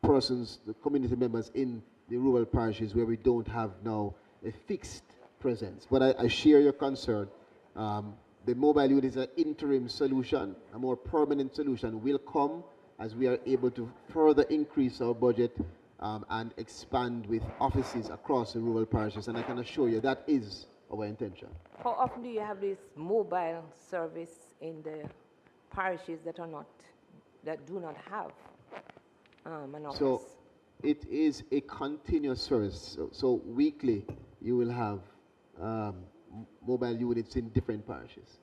persons, the community members in the rural parishes where we don't have now a fixed presence. But I share your concern. The mobile unit is an interim solution. A more permanent solution will come as we are able to further increase our budget and expand with offices across the rural parishes. And I can assure you that is our intention. How often do you have this mobile service in the parishes that do not have an office? So it is a continuous service. So weekly you will have mobile units in different parishes.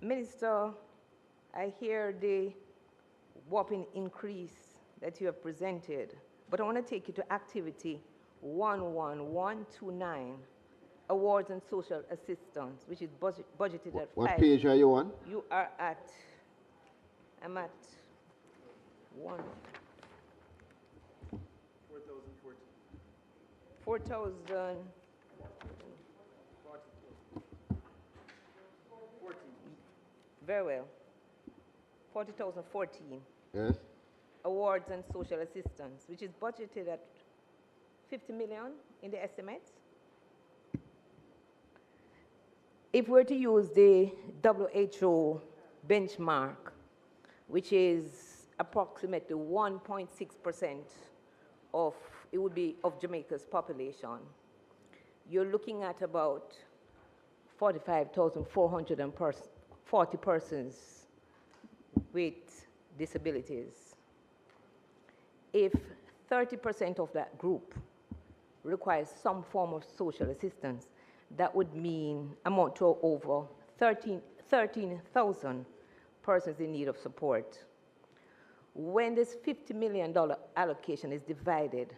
Minister, I hear the whopping increase that you have presented, but I want to take you to activity 11129, awards and social assistance, which is budgeted at What page are you on? You are at, I'm at 4,000. Very well. 40,014. Yes. Awards and social assistance, which is budgeted at 50 million in the estimates. If we're to use the WHO benchmark, which is approximately 1.6% of, it would be of Jamaica's population, you're looking at about 45,440 persons with disabilities. If 30% of that group requires some form of social assistance, that would mean amount to over 13,000 persons in need of support. When this $50 million allocation is divided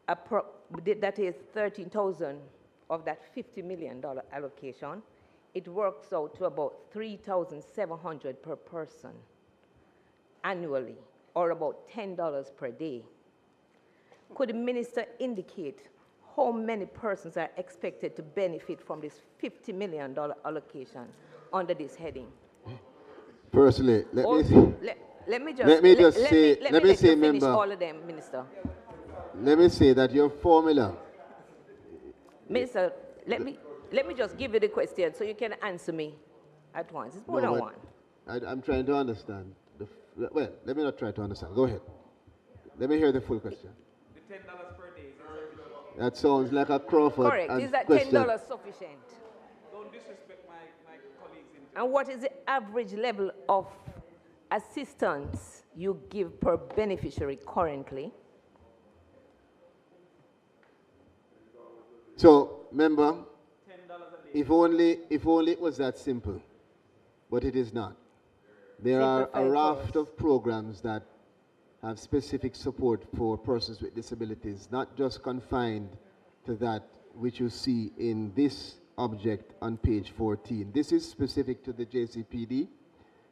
that is 13,000 of that $50 million allocation, it works out to about 3,700 per person annually, or about $10 per day. Could the minister indicate how many persons are expected to benefit from this $50 million allocation under this heading? Firstly, let me finish member, all of them, Minister. let me say that your formula. Minister, let me just give you the question so you can answer me at once. It's more than one. I'm trying to understand. Well, let me not try to understand. Go ahead. Let me hear the full question. The $10 per day is sufficient. That sounds like a Crawford. Correct. Is that question. $10 sufficient? Don't disrespect my colleagues. And what is the average level of assistance you give per beneficiary currently? So, remember, if only it was that simple, but it is not. There are a raft of programs that have specific support for persons with disabilities, not just confined to that which you see in this object on page 14. This is specific to the JCPD,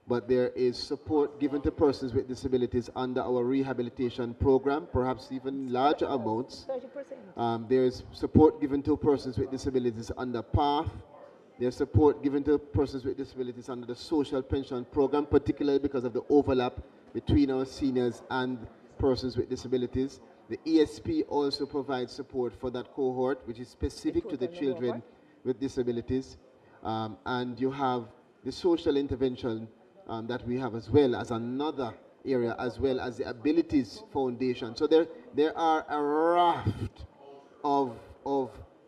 but there is support given to persons with disabilities under our rehabilitation program, perhaps even larger amounts. 30%. There is support given to persons with disabilities under PATH. There's support given to persons with disabilities under the social pension program, particularly because of the overlap between our seniors and persons with disabilities. The ESP also provides support for that cohort, which is specific to the children with disabilities. And you have the social intervention that we have as well as another area, as well as the Abilities Foundation. So there are a raft of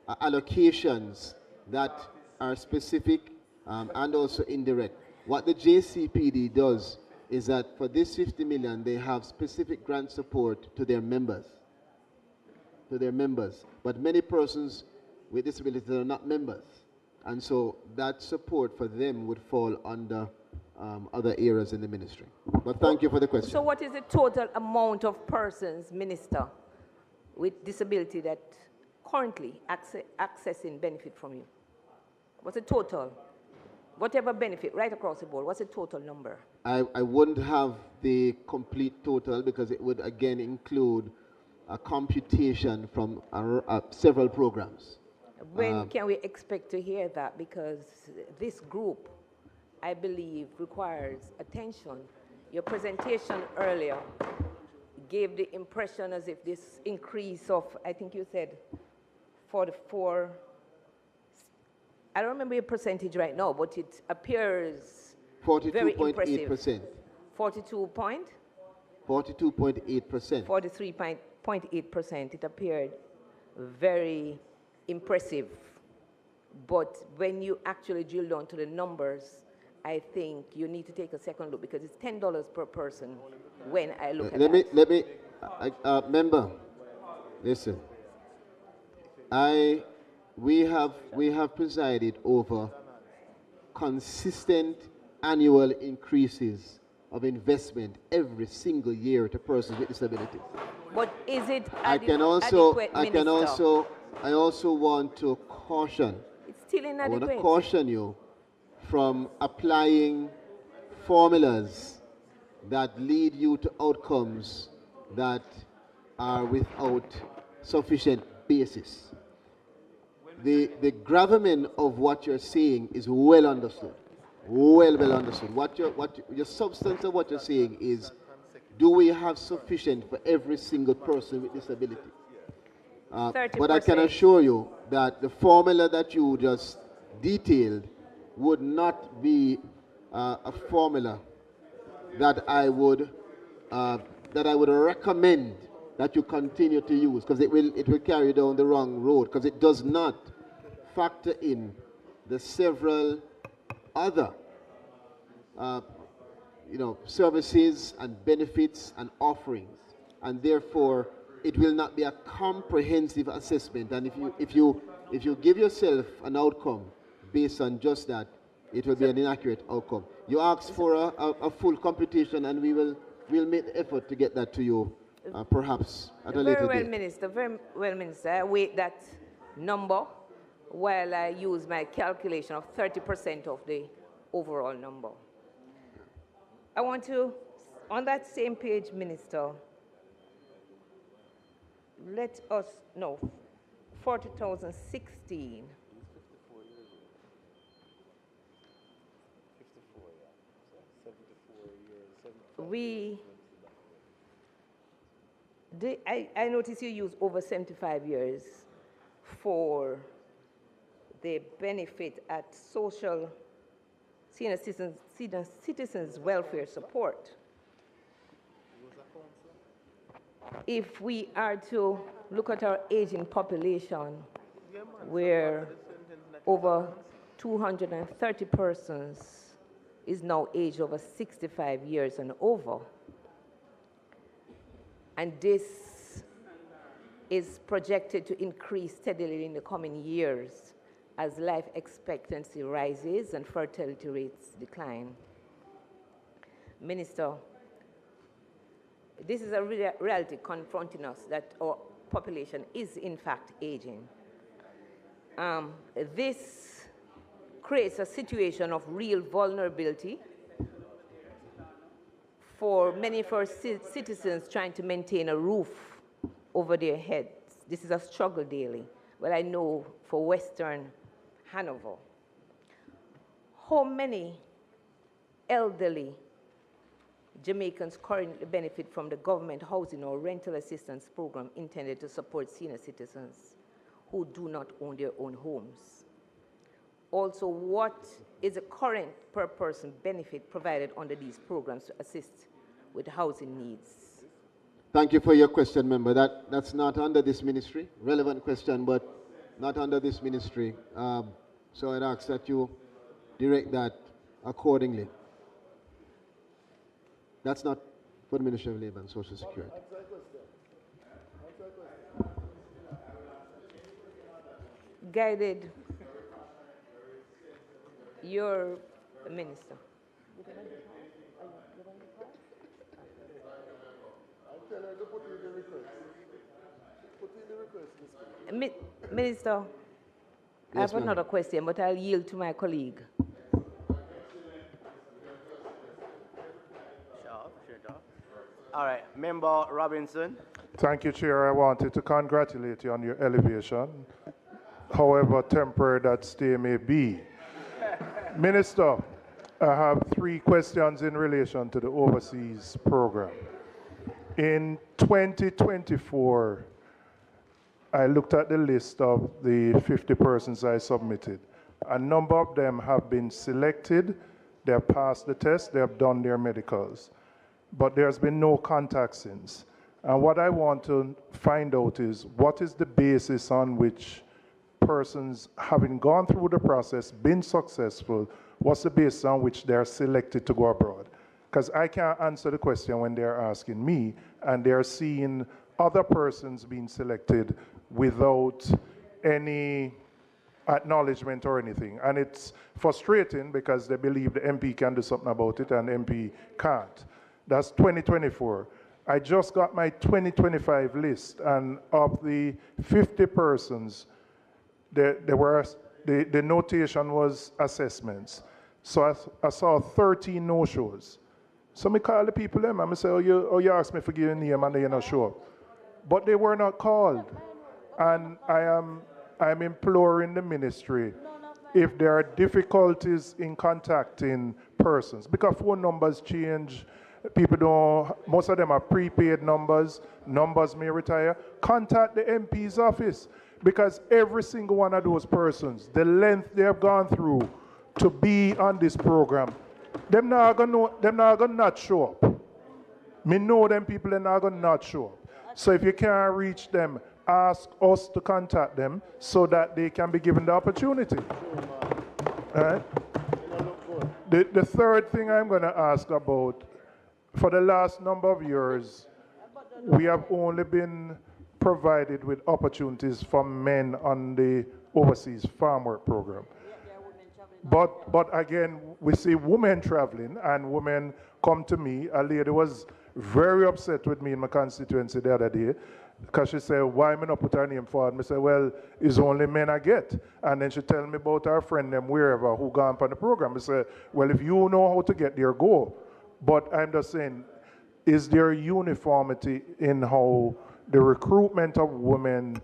allocations that are specific and also indirect. What the JCPD does is that for this 50 million, they have specific grant support to their members. But many persons with disabilities are not members. And so that support for them would fall under other areas in the ministry. But thank you for the question. So what is the total amount of persons, Minister, with disability that currently accessing benefit from you? What's the total? Whatever benefit, right across the board, what's the total number? I wouldn't have the complete total because it would again include a computation from several programs. When can we expect to hear that? Because this group, I believe, requires attention. Your presentation earlier gave the impression as if this increase of, I think you said, 44, I don't remember your percentage right now, but it appears very impressive. 42.8%. 42 point? 42.8%. 43.8%. It appeared very impressive. But when you actually drill down to the numbers, I think you need to take a second look because it's $10 per person when I look at that. Let me, member, listen. We have presided over consistent annual increases of investment every single year to persons with disabilities. But is it I also want to caution. It's still inadequate. I want to caution you from applying formulas that lead you to outcomes that are without sufficient basis. The gravamen of what you're saying is well understood. Well understood. Your substance of what you're saying is, do we have sufficient for every single person with disability? But I can assure you that the formula that you just detailed would not be a formula that I would recommend that you continue to use, because it will carry you down the wrong road, because it does not factor in the several other services and benefits and offerings, and therefore it will not be a comprehensive assessment. And if you give yourself an outcome based on just that, it will be an inaccurate outcome. You ask for a full computation, and we'll make the effort to get that to you perhaps at a later Very well, date. Minister. Very well, Minister. I await that number while I use my calculation of 30% of the overall number. I want to, on that same page, Minister, let us know, for 2016, I notice you use over 75 years for the benefit at social senior citizens welfare support. If we are to look at our aging population, where over 230 persons is now aged over 65 years and over, and this is projected to increase steadily in the coming years as life expectancy rises and fertility rates decline. Minister, this is a reality confronting us that our population is in fact aging. This creates a situation of real vulnerability for many of our citizens trying to maintain a roof over their heads. This is a struggle daily. Well, I know for Western Hanover. How many elderly Jamaicans currently benefit from the government housing or rental assistance program intended to support senior citizens who do not own their own homes? Also, what is the current per person benefit provided under these programs to assist with housing needs? Thank you for your question, member. That's not under this ministry. Relevant question, but not under this ministry. So I'd ask that you direct that accordingly. That's not for the Ministry of Labour and Social Security. Guided, your minister. Minister, I have another question, but I'll yield to my colleague. All right, Member Robinson. Thank you, Chair. I wanted to congratulate you on your elevation, however temporary that stay may be. Minister, I have 3 questions in relation to the overseas program. In 2024, I looked at the list of the 50 persons I submitted. A number of them have been selected, they have passed the test, they have done their medicals, but there's been no contact since. And what I want to find out is, what is the basis on which persons, having gone through the process, been successful, what's the basis on which they're selected to go abroad? Because I can't answer the question when they're asking me, and they're seeing other persons being selected without any acknowledgement or anything. And it's frustrating because they believe the MP can do something about it and MP can't. That's 2024. I just got my 2025 list, and of the 50 persons, the notation was assessments. So I saw 13 no-shows. So I call the people them and I say, oh, you asked me for giving name and they not show up. But they were not called. And I'm imploring the ministry, if there are difficulties in contacting persons, because phone numbers change, people don't, most of them are prepaid numbers, numbers may retire, contact the MP's office, because every single one of those persons, the length they have gone through to be on this program, them not gonna not show up. Me know them people, they're not gonna not show up. So if you can't reach them, ask us to contact them so that they can be given the opportunity. All right? The third thing I'm going to ask about, for the last number of years, we have only been provided with opportunities for men on the overseas farm work program. But again, we see women traveling, and women come to me. A lady was very upset with me in my constituency the other day because she said, why me not put her name forward? I said, well, it's only men I get. And then she tell me about her friend them wherever who gone on the program. I said, well, if you know how to get there, go. But I'm just saying, is there uniformity in how the recruitment of women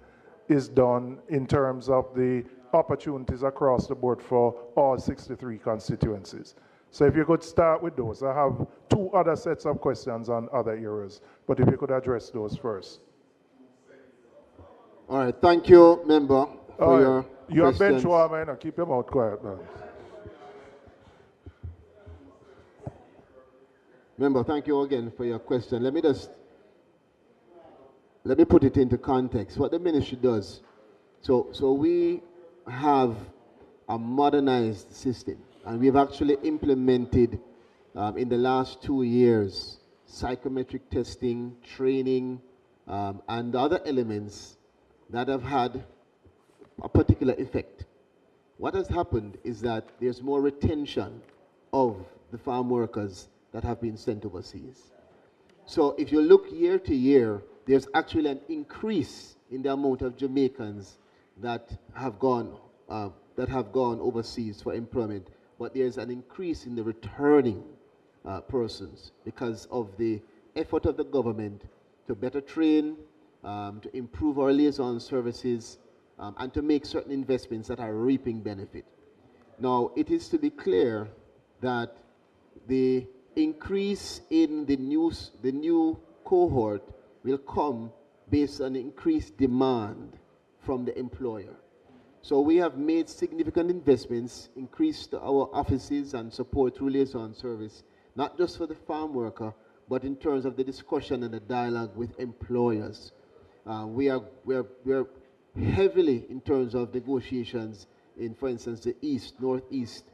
is done in terms of the opportunities across the board for all 63 constituencies? So if you could start with those. I have two other sets of questions on other areas, but if you could address those first. All right, thank you, member, for your You're a bench questions. warmer, and keep your mouth quiet, man. Member, thank you again for your question. Let me put it into context. What the ministry does. So we have a modernized system, and we've actually implemented in the last 2 years psychometric testing, training, and other elements that have had a particular effect. What has happened is that there's more retention of the farm workers that have been sent overseas. So if you look year to year, there's actually an increase in the amount of Jamaicans that have gone overseas for employment, but there's an increase in the returning persons because of the effort of the government to better train, to improve our liaison services, and to make certain investments that are reaping benefit. Now, it is to be clear that the increase in the new cohort will come based on increased demand from the employer. So we have made significant investments, increased our offices and support through liaison service, not just for the farm worker, but in terms of the discussion and the dialogue with employers. We are heavily in terms of negotiations in, for instance, the Northeast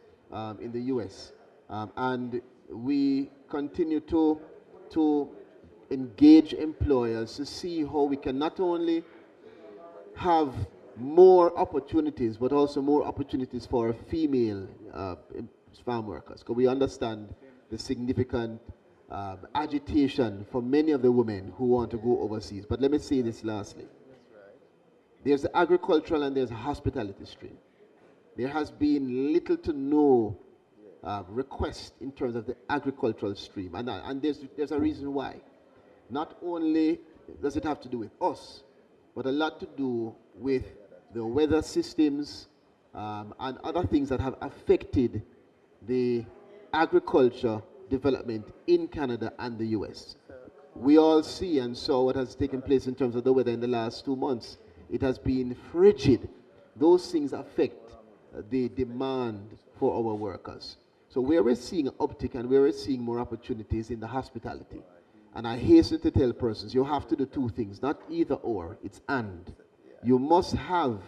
in the US. And we continue to engage employers to see how we can not only have more opportunities, but also more opportunities for female farm workers. Because we understand the significant agitation for many of the women who want to go overseas. But let me say this lastly. There's the agricultural and there's a hospitality stream. There has been little to no request in terms of the agricultural stream. And there's a reason why. Not only does it have to do with us, but a lot to do with the weather systems and other things that have affected the agriculture development in Canada and the US. We all see and saw what has taken place in terms of the weather in the last 2 months. It has been frigid. Those things affect the demand for our workers. So where we're seeing an uptick and where we're seeing more opportunities in the hospitality. And I hasten to tell persons, you have to do two things, not either or, it's and. You must have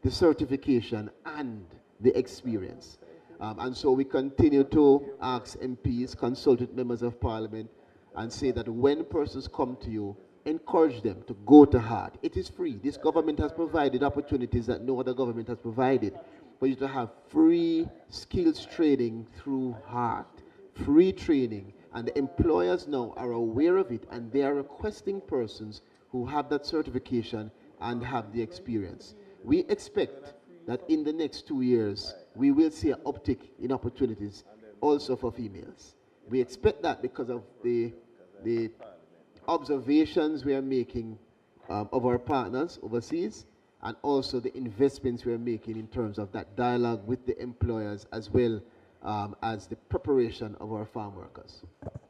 the certification and the experience. And so we continue to ask MPs, consultant members of parliament, and say that when persons come to you, encourage them to go to heart. It is free. This government has provided opportunities that no other government has provided for you to have free skills training through heart, free training. And the employers now are aware of it, and they are requesting persons who have that certification and have the experience. We expect that in the next 2 years, we will see an uptick in opportunities also for females. We expect that because of the observations we are making of our partners overseas, and also the investments we are making in terms of that dialogue with the employers as well as the preparation of our farm workers.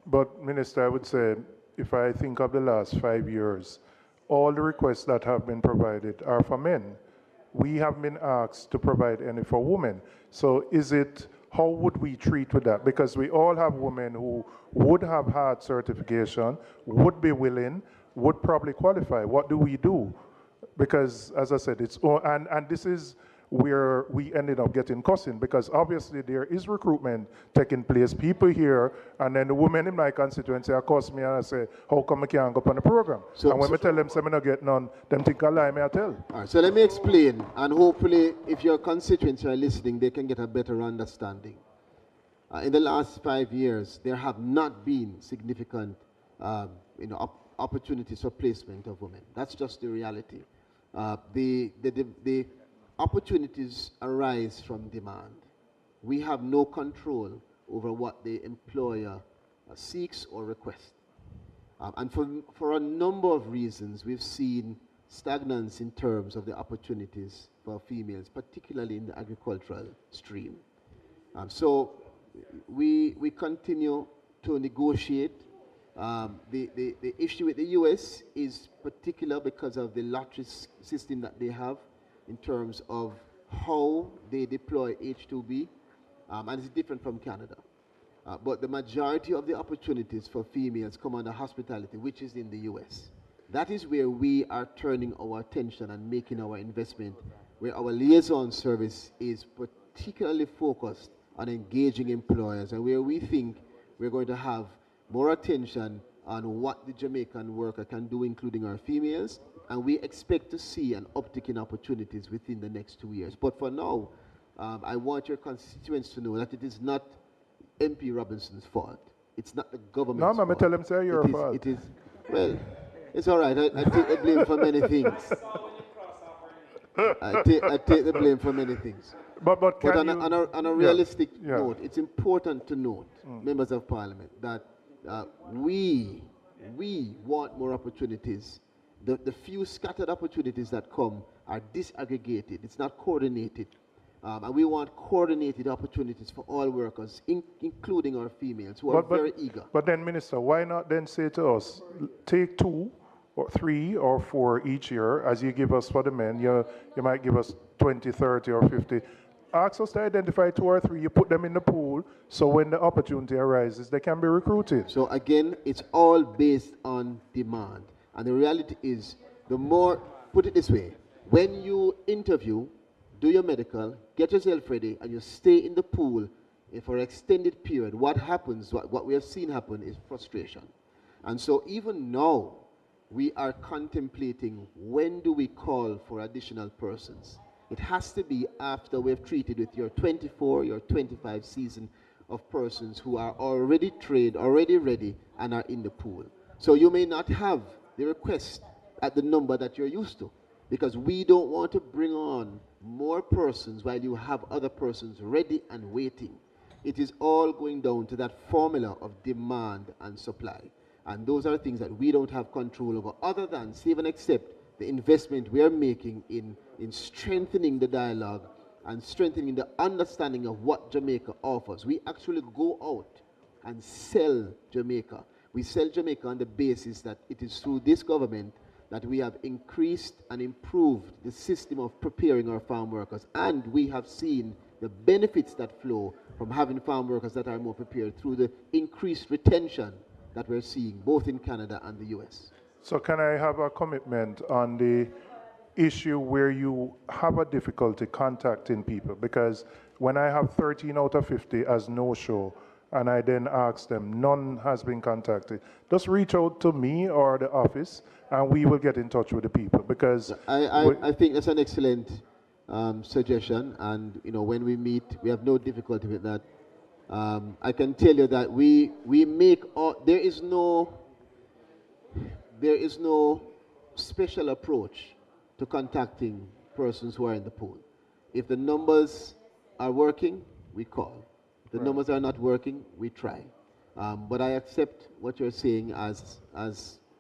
But, Minister, I would say, if I think of the last 5 years, all the requests that have been provided are for men. We have been asked to provide any for women. So how would we treat with that? Because we all have women who would have had certification, would be willing, would probably qualify. What do we do? Because, as I said, and this is where we ended up getting cussing, because obviously there is recruitment taking place. People here, and then the women in my constituency are cuss me and I say, how come I can't go up on the program? And when I tell them, I don't get none, them think I lie, me I tell. All right, so let me explain, and hopefully if your constituents are listening, they can get a better understanding. In the last 5 years, there have not been significant opportunities for placement of women. That's just the reality. The opportunities arise from demand. We have no control over what the employer seeks or requests. And for a number of reasons, we've seen stagnance in terms of the opportunities for females, particularly in the agricultural stream. So we continue to negotiate. The issue with the US is particular because of the lottery system that they have in terms of how they deploy H2B, and it's different from Canada. But the majority of the opportunities for females come under hospitality, which is in the US. That is where we are turning our attention and making our investment, where our liaison service is particularly focused on engaging employers, and where we think we're going to have more attention on what the Jamaican worker can do, including our females, and we expect to see an uptick in opportunities within the next 2 years. But for now, I want your constituents to know that it is not MP Robinson's fault. It's not the government's fault. No, I'm going to tell him, say your fault. It is, well, it's all right. I take the blame for many things. I take the blame for many things. But on a realistic note, it's important to note, members of parliament, that we want more opportunities. The few scattered opportunities that come are disaggregated. It's not coordinated. And we want coordinated opportunities for all workers, including our females, who are very eager. But then, Minister, why not then say to us, take 2 or 3 or 4 each year, as you give us for the men, you might give us 20, 30, or 50. Ask us to identify 2 or 3, you put them in the pool, so when the opportunity arises, they can be recruited. So again, it's all based on demand. And the reality is, the more, put it this way, when you interview, do your medical, get yourself ready, and you stay in the pool for an extended period, what happens, what we have seen happen is frustration. And so even now, we are contemplating when do we call for additional persons. It has to be after we've treated with your 24, your 25 season of persons who are already trained, already ready, and are in the pool. So you may not have the request at the number that you're used to, because we don't want to bring on more persons while you have other persons ready and waiting. It is all going down to that formula of demand and supply. And those are things that we don't have control over, other than, save and except, the investment we are making in strengthening the dialogue and strengthening the understanding of what Jamaica offers. We actually go out and sell Jamaica. We sell Jamaica on the basis that it is through this government that we have increased and improved the system of preparing our farm workers. And we have seen the benefits that flow from having farm workers that are more prepared through the increased retention that we're seeing both in Canada and the US. So can I have a commitment on the issue where you have a difficulty contacting people? Because when I have 13 out of 50 as no-show, and I then ask them, none has been contacted, just reach out to me or the office, and we will get in touch with the people. Because I think that's an excellent suggestion, and when we meet, we have no difficulty with that. I can tell you that we make there is no special approach to contacting persons who are in the pool. If the numbers are working, we call. If the numbers are not working, we try. But I accept what you're saying as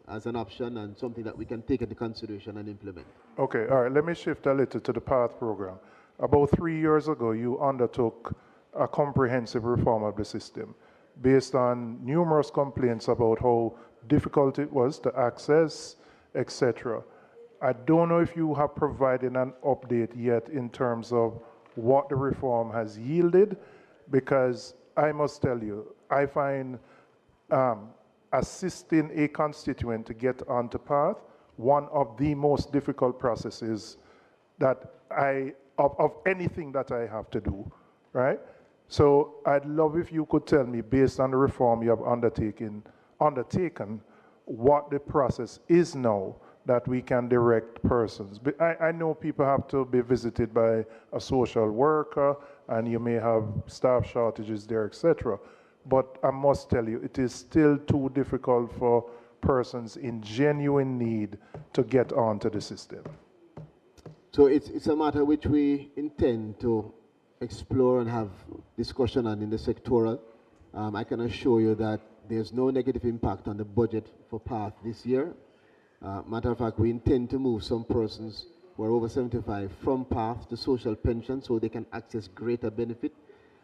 an option and something that we can take into consideration and implement. Okay, all right, let me shift a little to the PATH program. About 3 years ago, you undertook a comprehensive reform of the system based on numerous complaints about how difficult it was to access, etc. I don't know if you have provided an update yet in terms of what the reform has yielded, because I must tell you, I find assisting a constituent to get onto PATH one of the most difficult processes that of anything that I have to do, right? So I'd love if you could tell me, based on the reform you have undertaken, what the process is now that we can direct persons. I know people have to be visited by a social worker, and you may have staff shortages there, etc. but I must tell you, it is still too difficult for persons in genuine need to get onto the system. So it's a matter which we intend to explore and have discussion on in the sectoral. I can assure you that there's no negative impact on the budget for PATH this year. Matter of fact, we intend to move some persons who are over 75 from PATH to social pension so they can access greater benefit.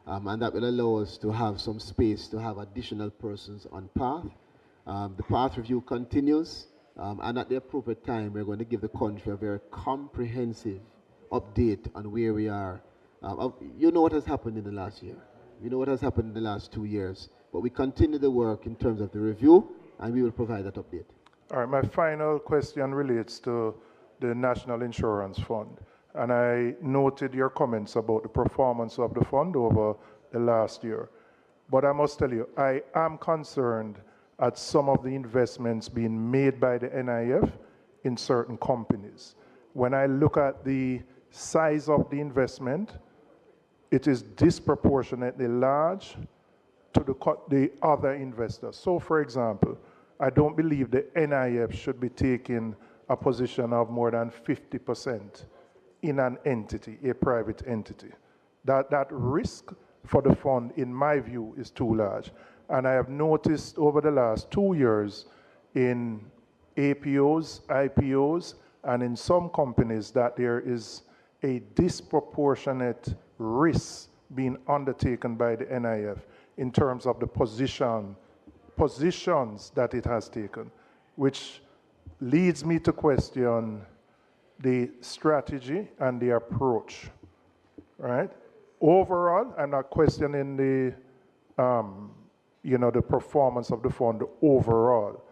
And that will allow us to have some space to have additional persons on PATH. The PATH review continues, and at the appropriate time, we're going to give the country a very comprehensive update on where we are. You know what has happened in the last year. You know what has happened in the last 2 years. But we continue the work in terms of the review, and we will provide that update. All right, my final question relates to the National Insurance Fund. And I noted your comments about the performance of the fund over the last year. But I must tell you, I am concerned at some of the investments being made by the NIF in certain companies. When I look at the size of the investment, it is disproportionately large to the other investors. So, for example, I don't believe the NIF should be taking a position of more than 50% in an entity, a private entity. That risk for the fund, in my view, is too large. And I have noticed over the last 2 years in APOs, IPOs, and in some companies that there is a disproportionate risk being undertaken by the NIF in terms of the positions that it has taken, which leads me to question the strategy and the approach, right? Overall, I'm not questioning the, the performance of the fund overall,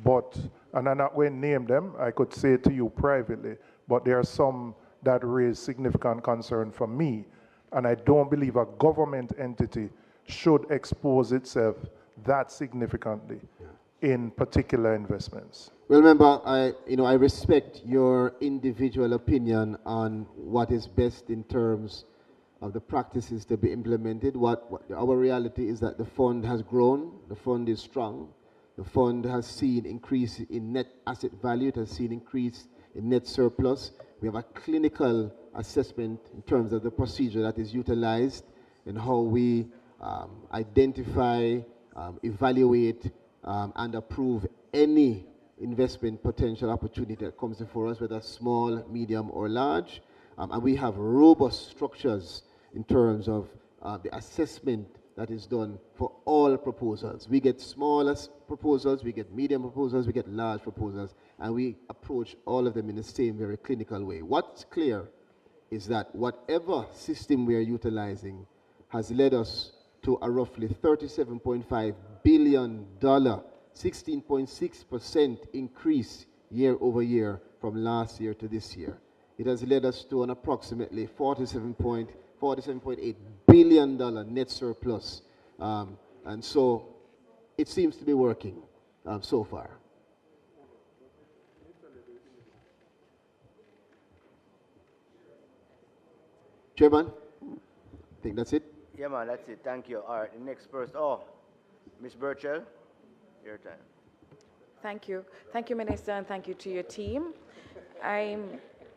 but, and I'm not going to name them, I could say to you privately, but there are some that raise significant concern for me, and I don't believe a government entity should expose itself that significantly in particular investments. Well, remember, I respect your individual opinion on what is best in terms of the practices to be implemented. What our reality is that the fund has grown, the fund is strong, the fund has seen increase in net asset value, it has seen increase in net surplus. We have a clinical assessment in terms of the procedure that is utilized and how we identify, evaluate, and approve any investment potential opportunity that comes before us, whether small, medium, or large. And we have robust structures in terms of the assessment that is done for all proposals. We get smaller proposals, we get medium proposals, we get large proposals, and we approach all of them in the same very clinical way. What's clear is that whatever system we are utilizing has led us to a roughly $37.5 billion, 16.6% increase year over year from last year to this year. It has led us to an approximately $47.8 billion net surplus. And so it seems to be working so far. Chairman, I think that's it. Yeah, man, that's it. Thank you. All right, the next person. Oh, Ms. Burchell, your time. Thank you. Thank you, Minister, and thank you to your team. I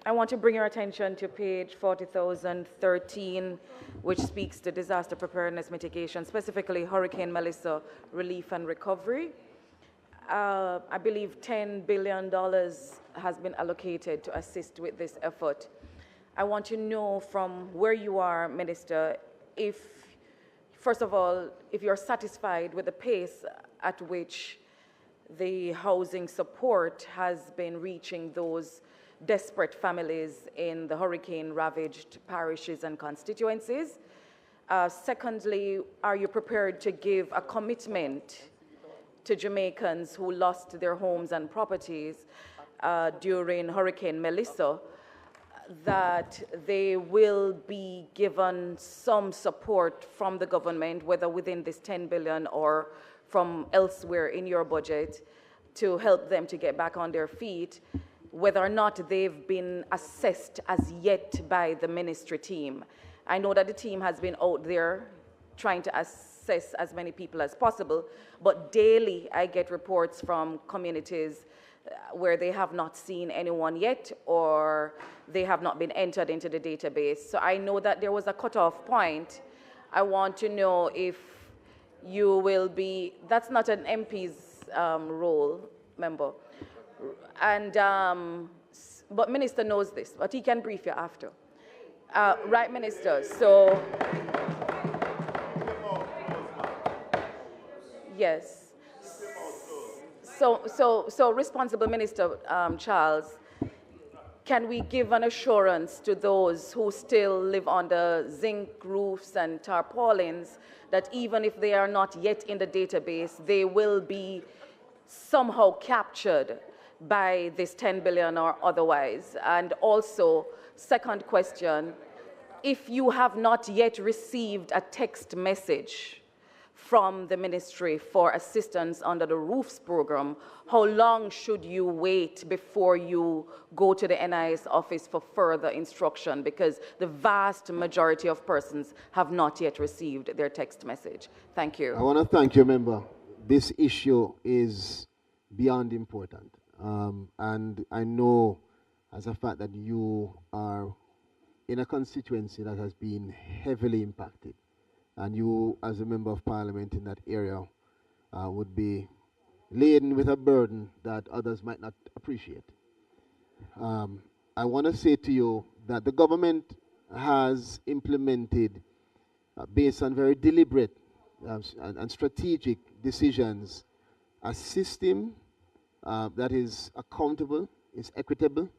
want to bring your attention to page 40,013, which speaks to disaster preparedness mitigation, specifically Hurricane Melissa relief and recovery. I believe $10 billion has been allocated to assist with this effort. I want to know from where you are, Minister, if, first of all, if you're satisfied with the pace at which the housing support has been reaching those desperate families in the hurricane-ravaged parishes and constituencies. Secondly, are you prepared to give a commitment to Jamaicans who lost their homes and properties during Hurricane Melissa that they will be given some support from the government, whether within this $10 billion or from elsewhere in your budget, to help them to get back on their feet, whether or not they've been assessed as yet by the ministry team? I know that the team has been out there trying to assess access as many people as possible. But daily, I get reports from communities where they have not seen anyone yet, or they have not been entered into the database. So I know that there was a cutoff point. I want to know if you will be, that's not an MP's role, member. And, but Minister knows this, but he can brief you after. Right, Minister, so, yes. So responsible Minister Charles, can we give an assurance to those who still live under zinc roofs and tarpaulins that even if they are not yet in the database, they will be somehow captured by this 10 billion or otherwise? And also, second question, if you have not yet received a text message from the ministry for assistance under the roofs program, how long should you wait before you go to the NIS office for further instruction? Because the vast majority of persons have not yet received their text message. Thank you. I want to thank you, member. This issue is beyond important. And I know as a fact that you are in a constituency that has been heavily impacted. And you, as a member of parliament in that area, would be laden with a burden that others might not appreciate. I want to say to you that the government has implemented, based on very deliberate and strategic decisions, a system that is accountable, is equitable,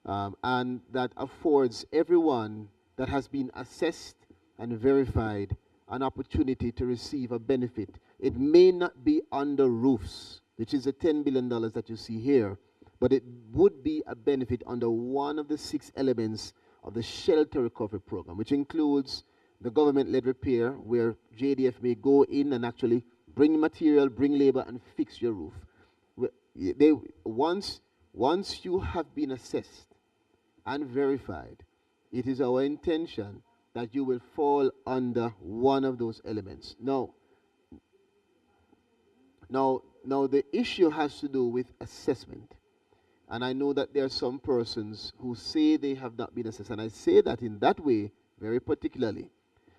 and that affords everyone that has been assessed and verified an opportunity to receive a benefit. It may not be under roofs, which is the $10 billion that you see here, but it would be a benefit under one of the 6 elements of the shelter recovery program, which includes the government-led repair, where JDF may go in and actually bring material, bring labor, and fix your roof. Once you have been assessed and verified, it is our intention that you will fall under one of those elements. Now the issue has to do with assessment. And I know that there are some persons who say they have not been assessed. And I say that in that way very particularly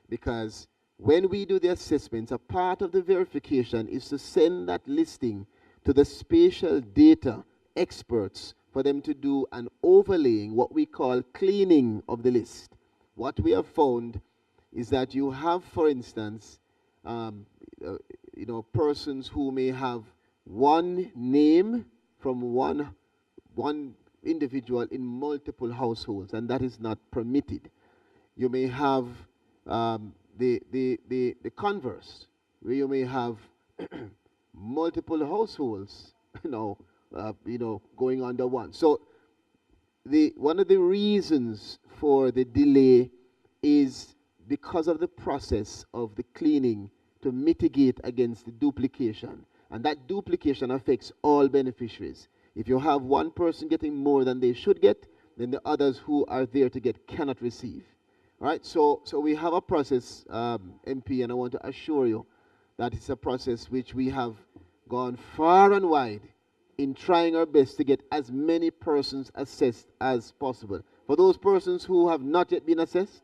because when we do the assessments, a part of the verification is to send that listing to the spatial data experts for them to do an overlaying, what we call cleaning of the list. What we have found is that you have, for instance, persons who may have one name from one individual in multiple households, and that is not permitted. You may have the converse, where you may have multiple households, going under one. So one of the reasons for the delay is because of the process of the cleaning to mitigate against the duplication. And that duplication affects all beneficiaries. If you have one person getting more than they should get, then the others who are there to get cannot receive. All right, so we have a process, MP, and I want to assure you that it's a process which we have gone far and wide in trying our best to get as many persons assessed as possible. For those persons who have not yet been assessed,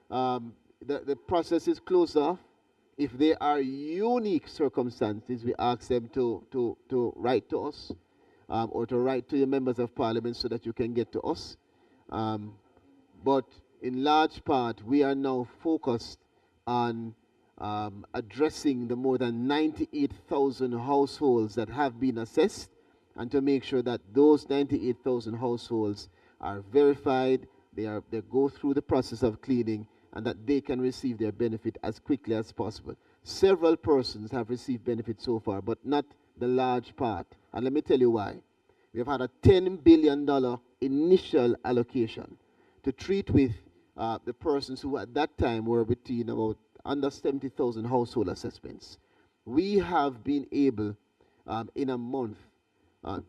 the process is closed off. If there are unique circumstances, we ask them to write to us or to write to your members of parliament so that you can get to us. But in large part, we are now focused on addressing the more than 98,000 households that have been assessed, and to make sure that those 98,000 households are verified, they go through the process of cleaning, and that they can receive their benefit as quickly as possible. Several persons have received benefits so far, but not the large part. And let me tell you why. We have had a $10 billion initial allocation to treat with the persons who at that time were between about under 70,000 household assessments. We have been able in a month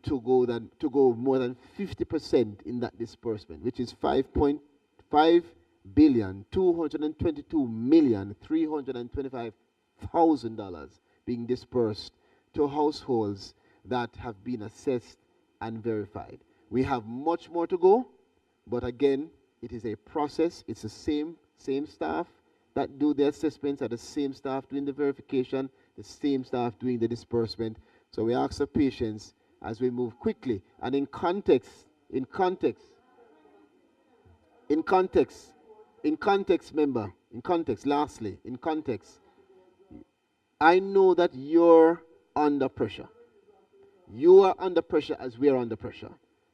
to go more than 50% in that disbursement, which is 5.5 billion, 222 million, 325 $500,000 being dispersed to households that have been assessed and verified. We have much more to go, but again, it is a process. It's the same staff that do the assessments, are the same staff doing the verification, the same staff doing the disbursement. So we ask for patience as we move quickly. And in context, lastly, I know that you're under pressure. You are under pressure as we are under pressure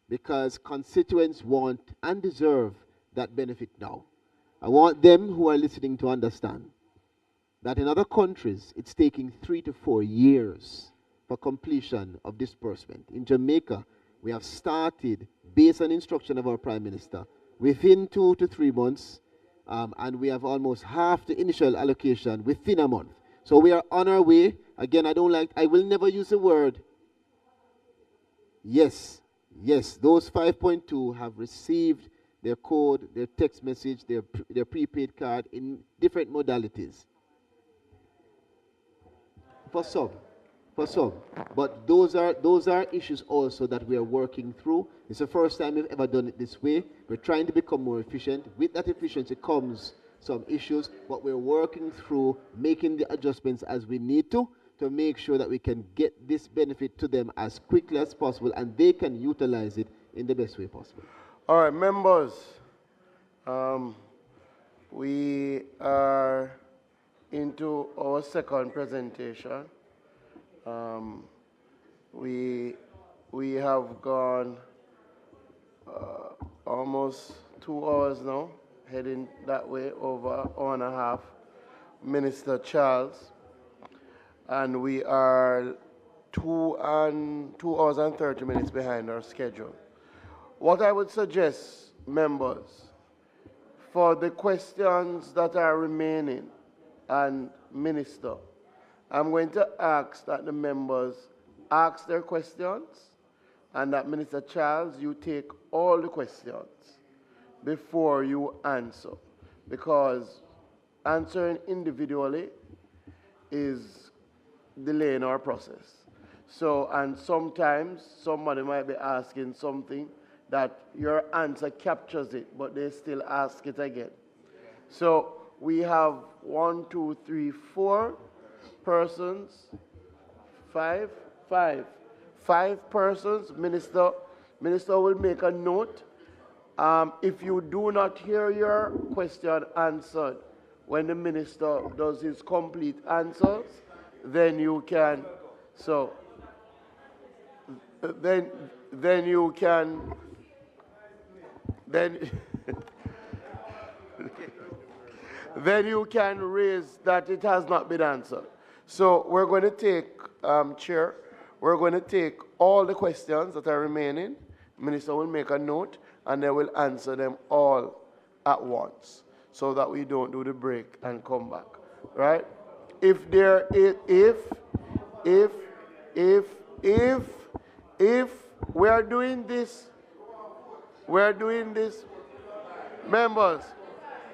because constituents want and deserve that benefit now. I want them who are listening to understand that in other countries, it's taking 3 to 4 years for completion of disbursement. In Jamaica, we have started, based on instruction of our Prime Minister, within 2 to 3 months, and we have almost half the initial allocation within a month. So we are on our way. Again, I will never use the word, yes, those 5.2 have received their code, their text message, their prepaid card in different modalities. For some. But those are issues also that we are working through. It's the first time we've ever done it this way. We're trying to become more efficient. With that efficiency comes some issues, but we're working through making the adjustments as we need to make sure that we can get this benefit to them as quickly as possible and they can utilize it in the best way possible. All right, members, we are into our second presentation. We have gone almost 2 hours now, heading that way, over an hour and a half. Minister Charles, and we are 2 hours and 30 minutes behind our schedule. What I would suggest, members, for the questions that are remaining, and Minister, I'm going to ask that the members ask their questions, and that Minister Charles, you take all the questions before you answer, because answering individually is delaying our process. So, and sometimes somebody might be asking something that your answer captures it, but they still ask it again. So we have 1, 2, 3, 4 persons, five persons. Minister will make a note. If you do not hear your question answered when the minister does his complete answers, then you can, then you can raise that it has not been answered. So we're going to take, Chair, we're going to take all the questions that are remaining. Minister will make a note, and they will answer them all at once, so that we don't do the break and come back, right? If we're doing this, members,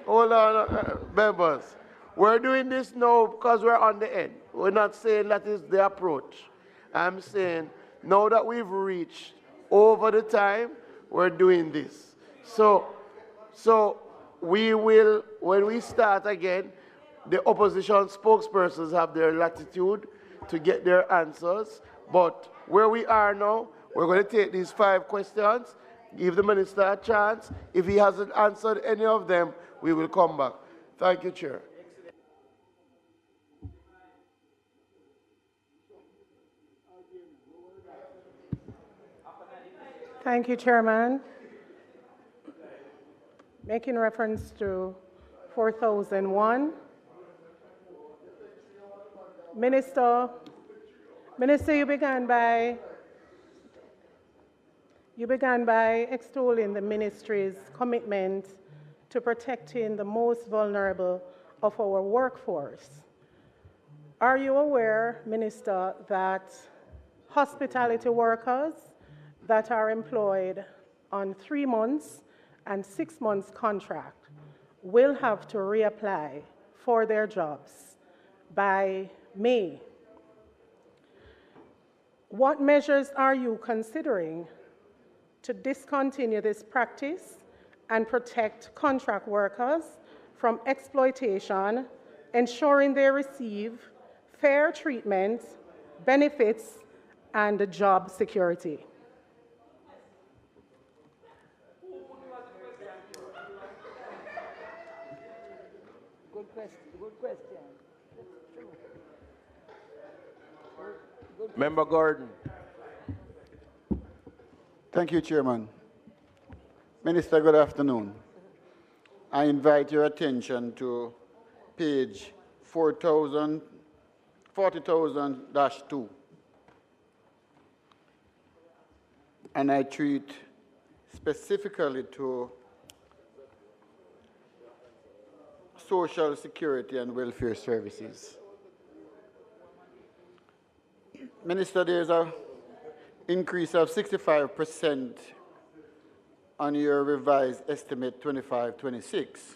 hold on, members, we're doing this now because we're on the end. We're not saying that is the approach. I'm saying now that we've reached over the time, we're doing this. So we will, when we start again, the opposition spokespersons have their latitude to get their answers. But where we are now, we're going to take these 5 questions, give the minister a chance. If he hasn't answered any of them, we will come back. Thank you, Chair. Thank you, Chairman. Making reference to 4001. Minister, you began by extolling the ministry's commitment to protecting the most vulnerable of our workforce. Are you aware, Minister, that hospitality workers that are employed on 3 months and 6 months contract will have to reapply for their jobs by May. What measures are you considering to discontinue this practice and protect contract workers from exploitation, ensuring they receive fair treatment, benefits, and job security? Good question. Good question. Member Gordon. Thank you, Chairman. Minister, good afternoon. I invite your attention to page 40,000-2. And I treat specifically to social security and welfare services. Minister, there's an increase of 65% on your revised estimate 25-26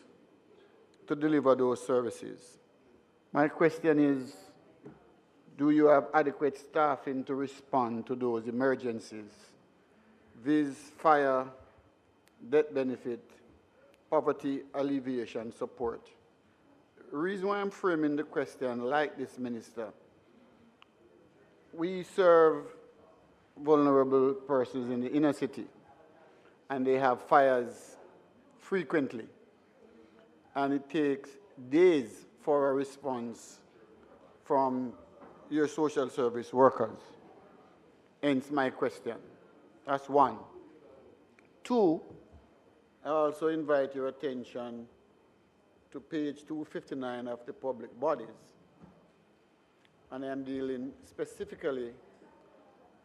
to deliver those services. My question is, do you have adequate staffing to respond to those emergencies? These fire, death benefit, poverty alleviation support. The reason why I'm framing the question like this, Minister, we serve vulnerable persons in the inner city, and they have fires frequently. And it takes days for a response from your social service workers. Hence my question. That's one. Two, I also invite your attention to page 259 of the public bodies. And I'm dealing specifically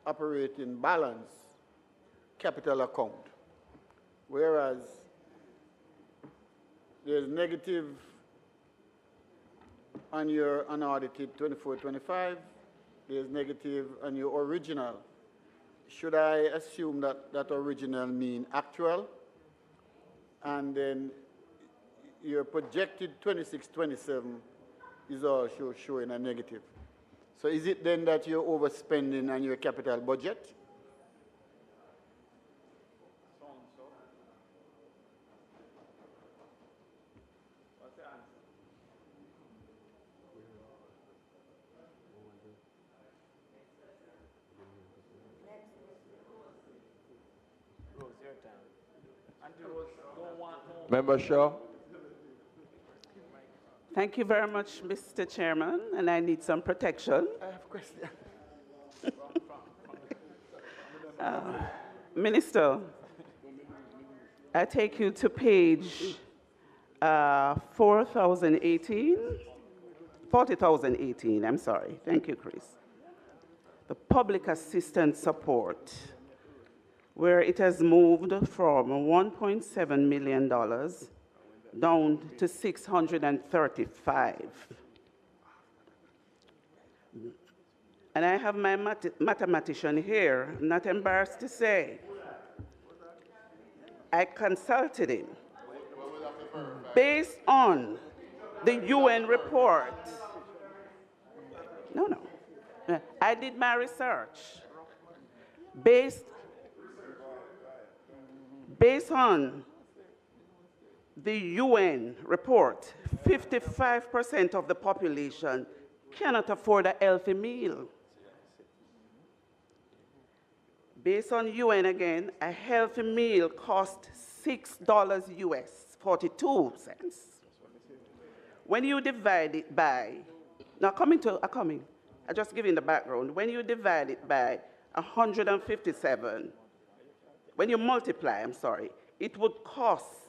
operating balance capital account. Whereas there's negative on your unaudited 24-25, there's negative on your original. Should I assume that that original mean actual? And then your projected 26-27 is also showing a negative. So is it then that you're overspending on your capital budget? Member Shaw. Thank you very much, Mr. Chairman, and I need some protection. I have a question. Minister, I take you to page 40,018, I'm sorry. Thank you, Chris. The public assistance support, where it has moved from $1.7 million down to 635. And I have my mathematician here, I'm not embarrassed to say. I consulted him. Based on the UN report, I did my research. Based on the UN report, 55% of the population cannot afford a healthy meal. Based on UN again, a healthy meal costs $6 US, 42 cents. When you divide it by, now I just give you the background. When you divide it by 157, when you multiply, it would cost,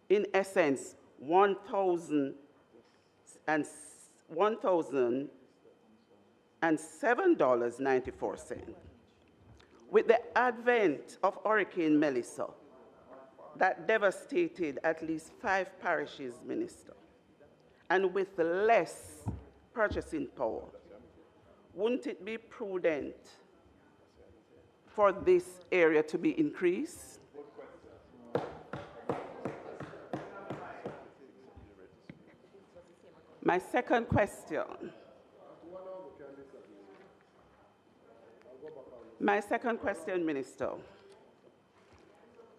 in essence, $1,007.94. With the advent of Hurricane Melissa, that devastated at least 5 parishes, Minister, and with less purchasing power, wouldn't it be prudent for this area to be increased? My second question. My second question, Minister.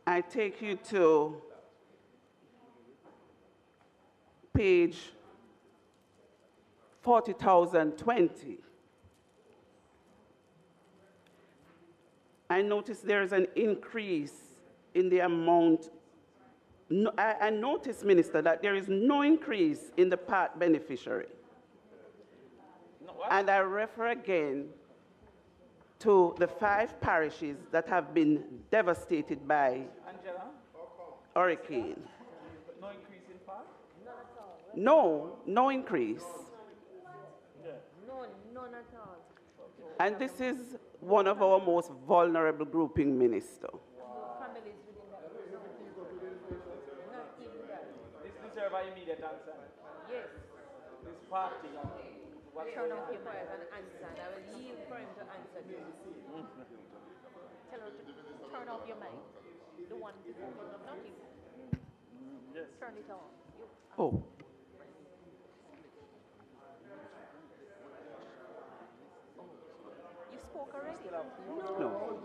I take you to page 40,020. I notice there is an increase in the amount. No, I notice, Minister, that there is no increase in the part beneficiary. And I refer again to the 5 parishes that have been devastated by hurricane. No increase in part? No, no increase. None at all. And this is one of our most vulnerable grouping, Minister. Families within that group. Not even that. This deserves an immediate answer. Yes. This party. Turn off your mic and answer, and I will yield for him to answer this. Tell her to turn off your mic. The one before you, not you. Yes. Turn it off. Oh. You spoke already? No.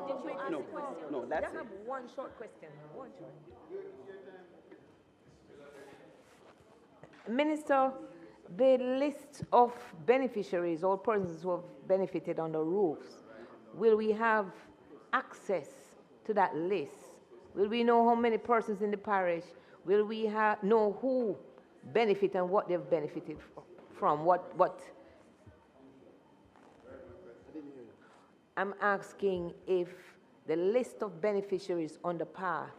Did you ask No. a question? No, that's I have it. one short question. One short. Minister, the list of beneficiaries or persons who have benefited on the roofs, will we have access to that list? Will we know how many persons in the parish? Will we know who benefit and what they've benefited from? What? I'm asking if the list of beneficiaries on the path,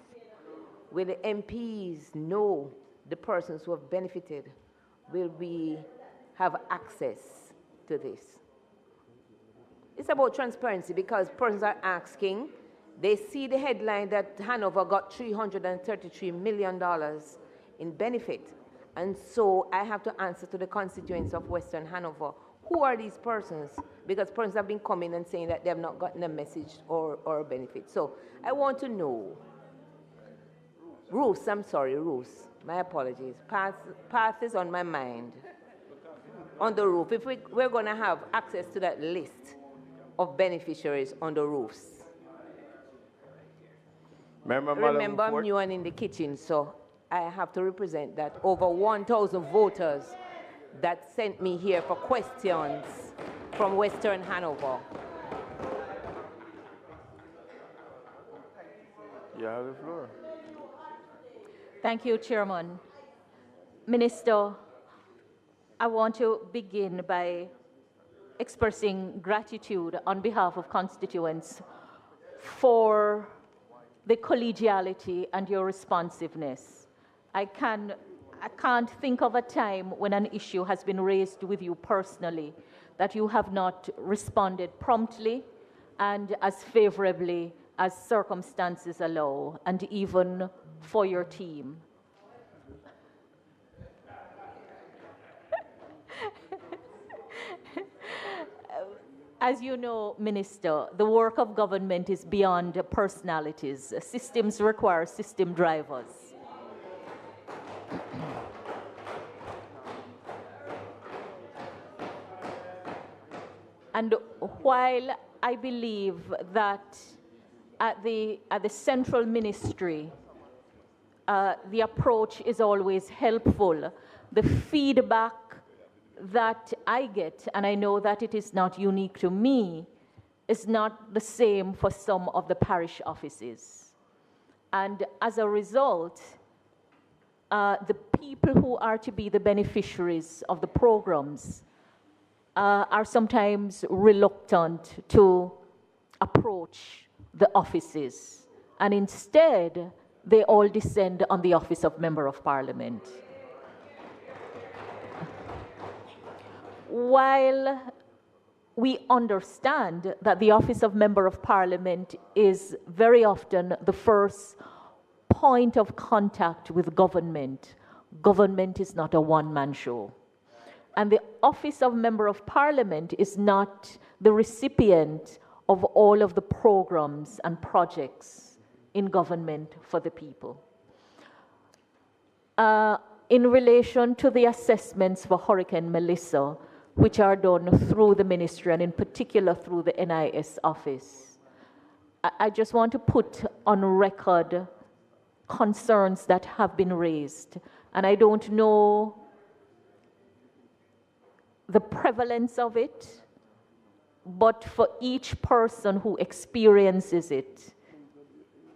will the MPs know the persons who have benefited? Will we have access to this? It's about transparency because persons are asking, they see the headline that Hanover got $333 million in benefit. And so I have to answer to the constituents of Western Hanover. Who are these persons? Because persons have been coming and saying that they have not gotten a message or a benefit. So I want to know. Roofs, I'm sorry, roofs. My apologies. Path is on my mind. On the roof. If we're going to have access to that list of beneficiaries on the roofs. Remember, I'm new and in the kitchen, so I have to represent that over 1,000 voters that sent me here for questions from Western Hanover. You have the floor. Thank you, Chairman. Minister, I want to begin by expressing gratitude on behalf of constituents for the collegiality and your responsiveness. I can't think of a time when an issue has been raised with you personally that you have not responded promptly and as favorably as circumstances allow, and even for your team. As you know, Minister, the work of government is beyond personalities. Systems require system drivers. And while I believe that at the central ministry, the approach is always helpful, the feedback that I get, and I know that it is not unique to me, is not the same for some of the parish offices. And as a result, the people who are to be the beneficiaries of the programs are sometimes reluctant to approach the offices, and instead they all descend on the office of Member of Parliament. While we understand that the office of Member of Parliament is very often the first point of contact with government, government is not a one-man show. And the office of Member of Parliament is not the recipient of all of the programs and projects in government for the people. in relation to the assessments for Hurricane Melissa, which are done through the ministry and in particular through the NIS office, I just want to put on record concerns that have been raised. And I don't know the prevalence of it, but for each person who experiences it,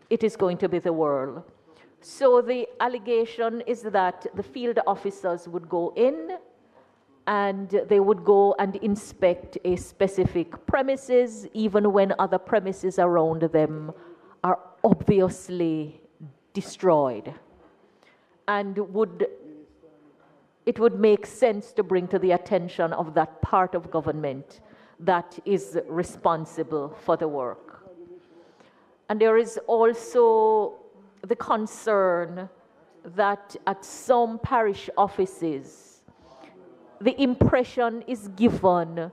it is going to be the world. So the allegation is that the field officers would go in and they would go and inspect a specific premises, even when other premises around them are obviously destroyed. And it would make sense to bring to the attention of that part of government that is responsible for the work. And there is also the concern that at some parish offices, the impression is given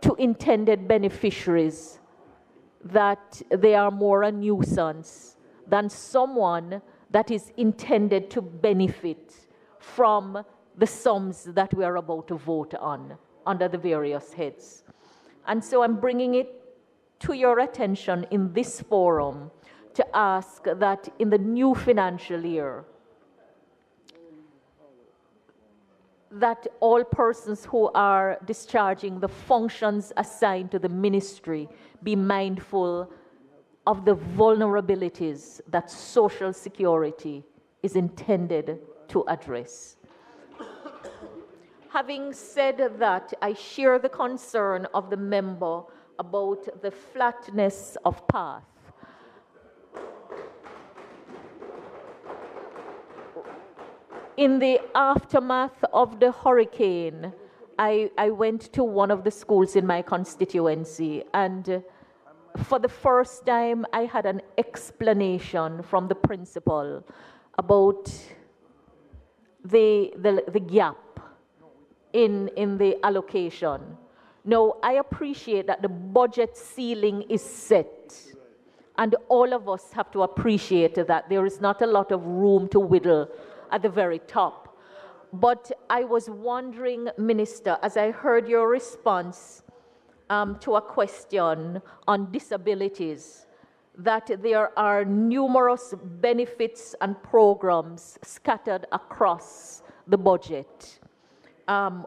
to intended beneficiaries that they are more a nuisance than someone that is intended to benefit from the sums that we are about to vote on under the various heads. And so I'm bringing it to your attention in this forum to ask that in the new financial year, that all persons who are discharging the functions assigned to the ministry be mindful of the vulnerabilities that Social Security is intended to address. Having said that, I share the concern of the member about the flatness of path. In the aftermath of the hurricane, I went to one of the schools in my constituency, and for the first time, I had an explanation from the principal about the gap in the allocation. Now, I appreciate that the budget ceiling is set, and all of us have to appreciate that there is not a lot of room to whittle at the very top. But I was wondering, Minister, as I heard your response to a question on disabilities, that there are numerous benefits and programs scattered across the budget,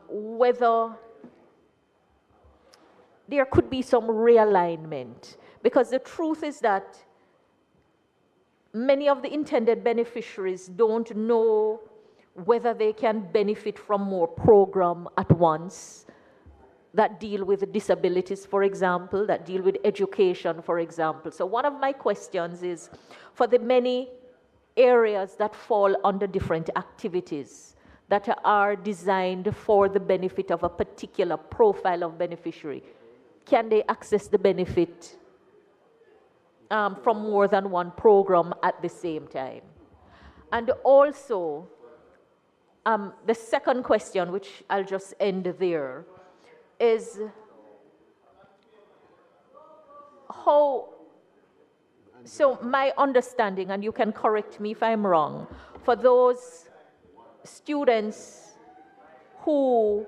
whether there could be some realignment, because the truth is that many of the intended beneficiaries don't know whether they can benefit from more program at once that deal with disabilities, for example, that deal with education, for example. So one of my questions is, for the many areas that fall under different activities that are designed for the benefit of a particular profile of beneficiary, can they access the benefit from more than one program at the same time? And also, the second question, which I'll just end there, is how, so my understanding, and you can correct me if I'm wrong, for those students who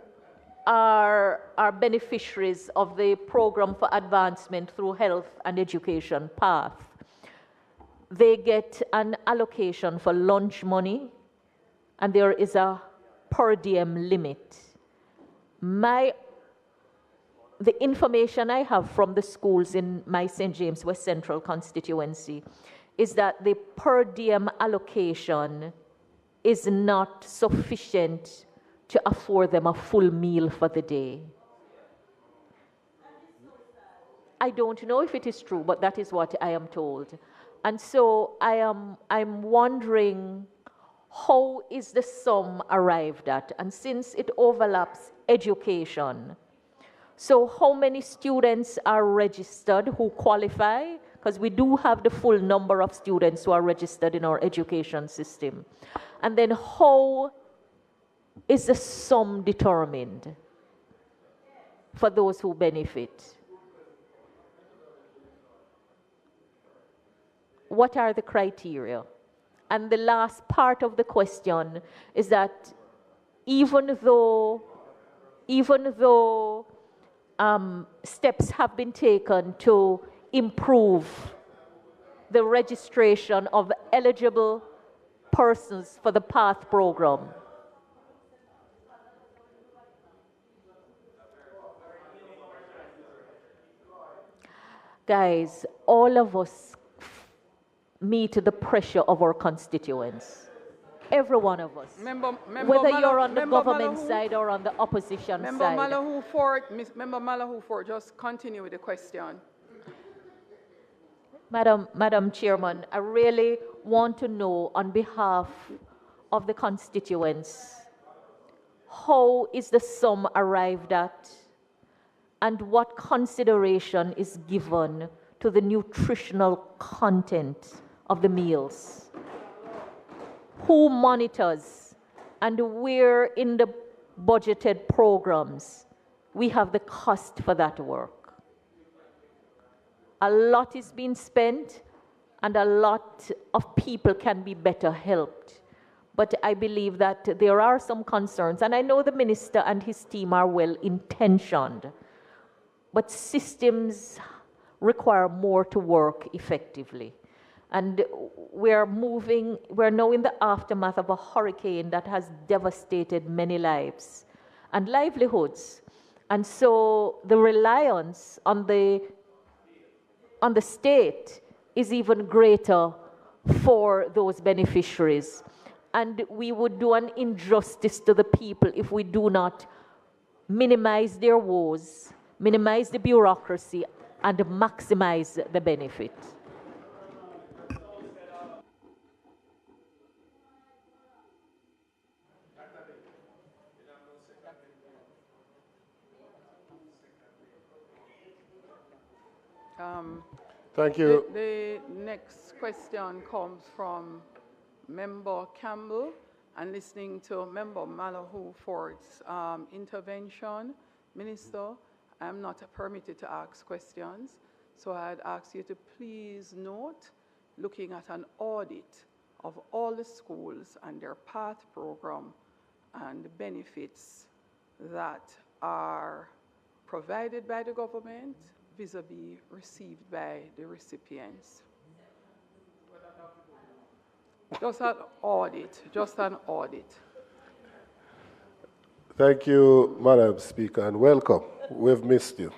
are beneficiaries of the program for advancement through health and education path, they get an allocation for lunch money, and there is a per diem limit. The information I have from the schools in my St. James West Central constituency is that the per diem allocation is not sufficient to afford them a full meal for the day. I don't know if it is true, but that is what I am told. And so I'm wondering, how is the sum arrived at? And since it overlaps education, so how many students are registered who qualify? Because we do have the full number of students who are registered in our education system. And then how is the sum determined for those who benefit? What are the criteria? And the last part of the question is that even though steps have been taken to improve the registration of eligible persons for the PATH program, guys, all of us meet the pressure of our constituents. Every one of us. Whether you're on the government side or on the opposition Member side. Member Malahoo Ford, just continue with the question. Madam Chairman, I really want to know on behalf of the constituents, how is the sum arrived at and what consideration is given to the nutritional content of the meals? Who monitors, and where in the budgeted programs we have the cost for that work? A lot is being spent and a lot of people can be better helped. But I believe that there are some concerns, and I know the minister and his team are well intentioned, but systems require more to work effectively. And we're now in the aftermath of a hurricane that has devastated many lives and livelihoods. And so the reliance on the state is even greater for those beneficiaries. And we would do an injustice to the people if we do not minimize their woes, minimize the bureaucracy, and maximize the benefit. Thank you. The next question comes from Member Campbell, and listening to Member Malahoo Ford's intervention, Minister, I'm not permitted to ask questions, so I'd ask you to please note, looking at an audit of all the schools and their PATH program and the benefits that are provided by the government vis-a-vis received by the recipients. Just an audit, just an audit. Thank you, Madam Speaker, and welcome. We've missed you.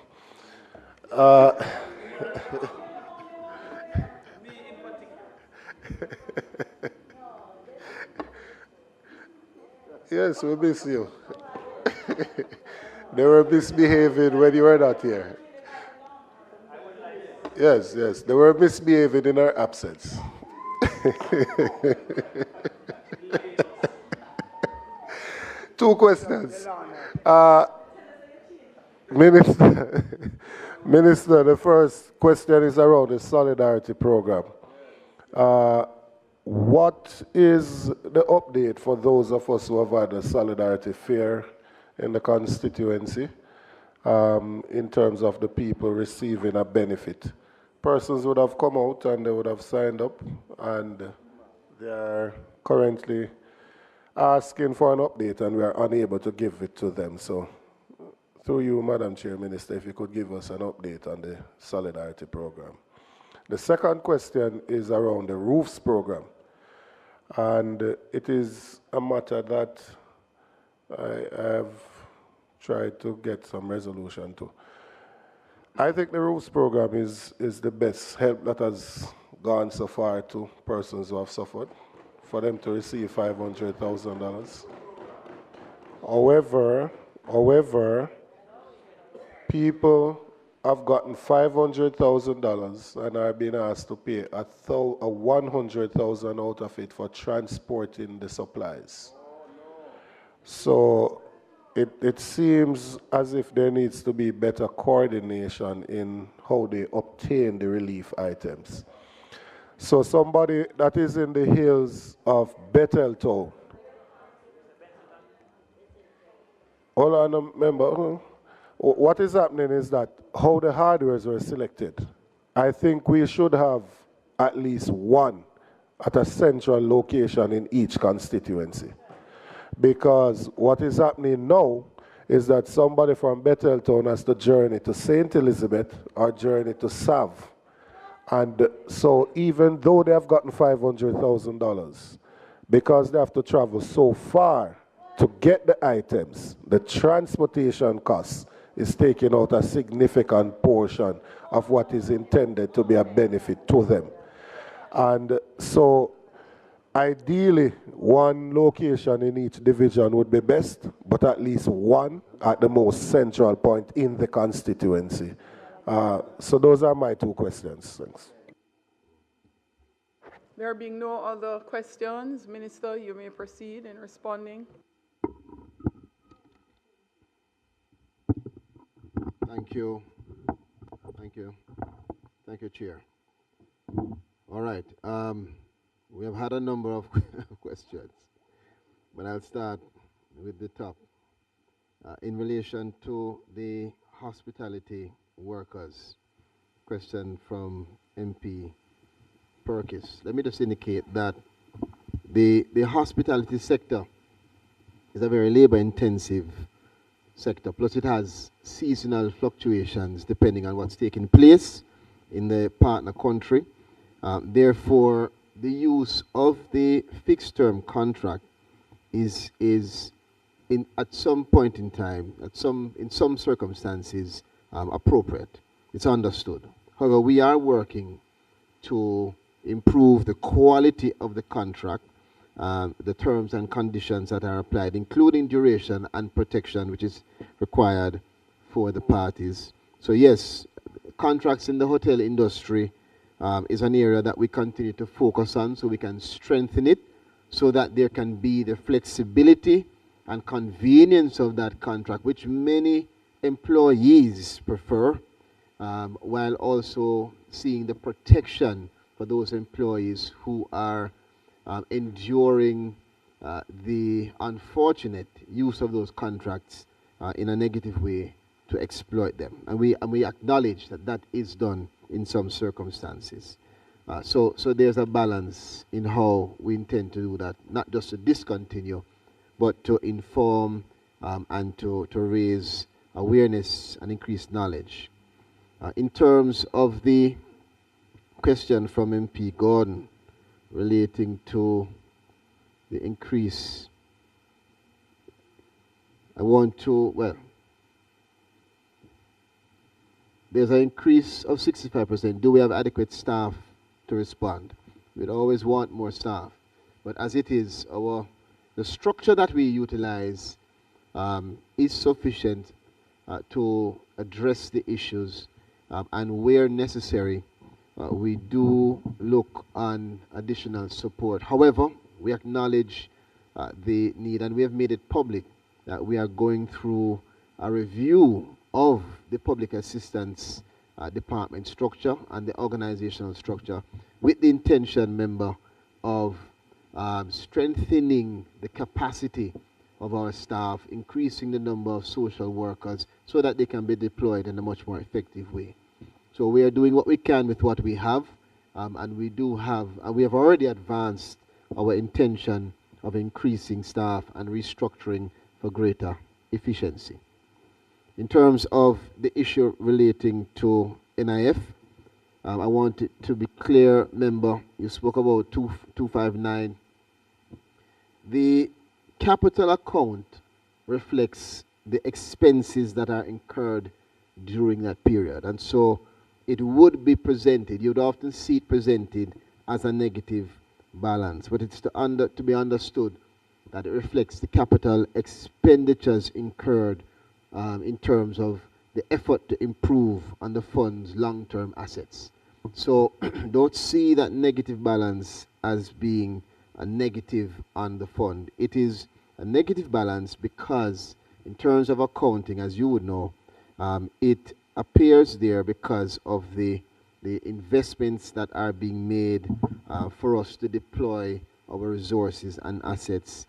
Yes, we miss you. They were misbehaving when you were not here. Yes, yes, they were misbehaving in our absence. Two questions. Minister, the first question is around the Solidarity Program. What is the update for those of us who have had a Solidarity Fair in the constituency in terms of the people receiving a benefit? Persons would have come out and they would have signed up, and they are currently asking for an update, and we are unable to give it to them. So through you, Madam Chair, Minister, if you could give us an update on the Solidarity Program. The second question is around the roofs program, and it is a matter that I have tried to get some resolution to. I think the roofs program is the best help that has gone so far to persons who have suffered, for them to receive $500,000. However, people have gotten $500,000 and are being asked to pay $100,000 out of it for transporting the supplies. So it seems as if there needs to be better coordination in how they obtain the relief items. So somebody that is in the hills of Betheltown, hold on, remember, what is happening is that how the hardwares were selected, I think we should have at least one at a central location in each constituency. Because what is happening now is that somebody from Betheltown has to journey to St. Elizabeth or journey to Sav. And so even though they have gotten $500,000, because they have to travel so far to get the items, the transportation costs is taking out a significant portion of what is intended to be a benefit to them. And so ideally, one location in each division would be best, but at least one at the most central point in the constituency. So those are my two questions. Thanks. There being no other questions, Minister, you may proceed in responding. Thank you. Thank you. Thank you, Chair. All right. We have had a number of questions, but I'll start with the top. In relation to the hospitality workers, question from MP Perkis. Let me just indicate that the hospitality sector is a very labor-intensive sector, plus it has seasonal fluctuations depending on what's taking place in the partner country. Therefore, the use of the fixed-term contract is at some point in time, in some circumstances, appropriate. It's understood. However, we are working to improve the quality of the contract, the terms and conditions that are applied, including duration and protection, which is required for the parties. So yes, contracts in the hotel industry is an area that we continue to focus on so we can strengthen it so that there can be the flexibility and convenience of that contract, which many employees prefer, while also seeing the protection for those employees who are enduring the unfortunate use of those contracts in a negative way to exploit them. And we acknowledge that that is done in some circumstances. So there's a balance in how we intend to do that, not just to discontinue, but to inform and to raise awareness and increase knowledge. In terms of the question from MP Gordon relating to the increase, there's an increase of 65%. Do we have adequate staff to respond? We'd always want more staff. But as it is, the structure that we utilize is sufficient to address the issues, and where necessary, we do look on additional support. However, we acknowledge the need, and we have made it public that we are going through a review of the public assistance department structure and the organizational structure with the intention, member, of strengthening the capacity of our staff, increasing the number of social workers so that they can be deployed in a much more effective way. So we are doing what we can with what we have, and we have already advanced our intention of increasing staff and restructuring for greater efficiency. In terms of the issue relating to NIF, I want it to be clear, member, you spoke about 259. The capital account reflects the expenses that are incurred during that period. And so it would be presented, you'd often see it presented as a negative balance, but it's to be understood that it reflects the capital expenditures incurred in terms of the effort to improve on the fund's long-term assets. So don't see that negative balance as being a negative on the fund. It is a negative balance because in terms of accounting, as you would know, it appears there because of the investments that are being made for us to deploy our resources and assets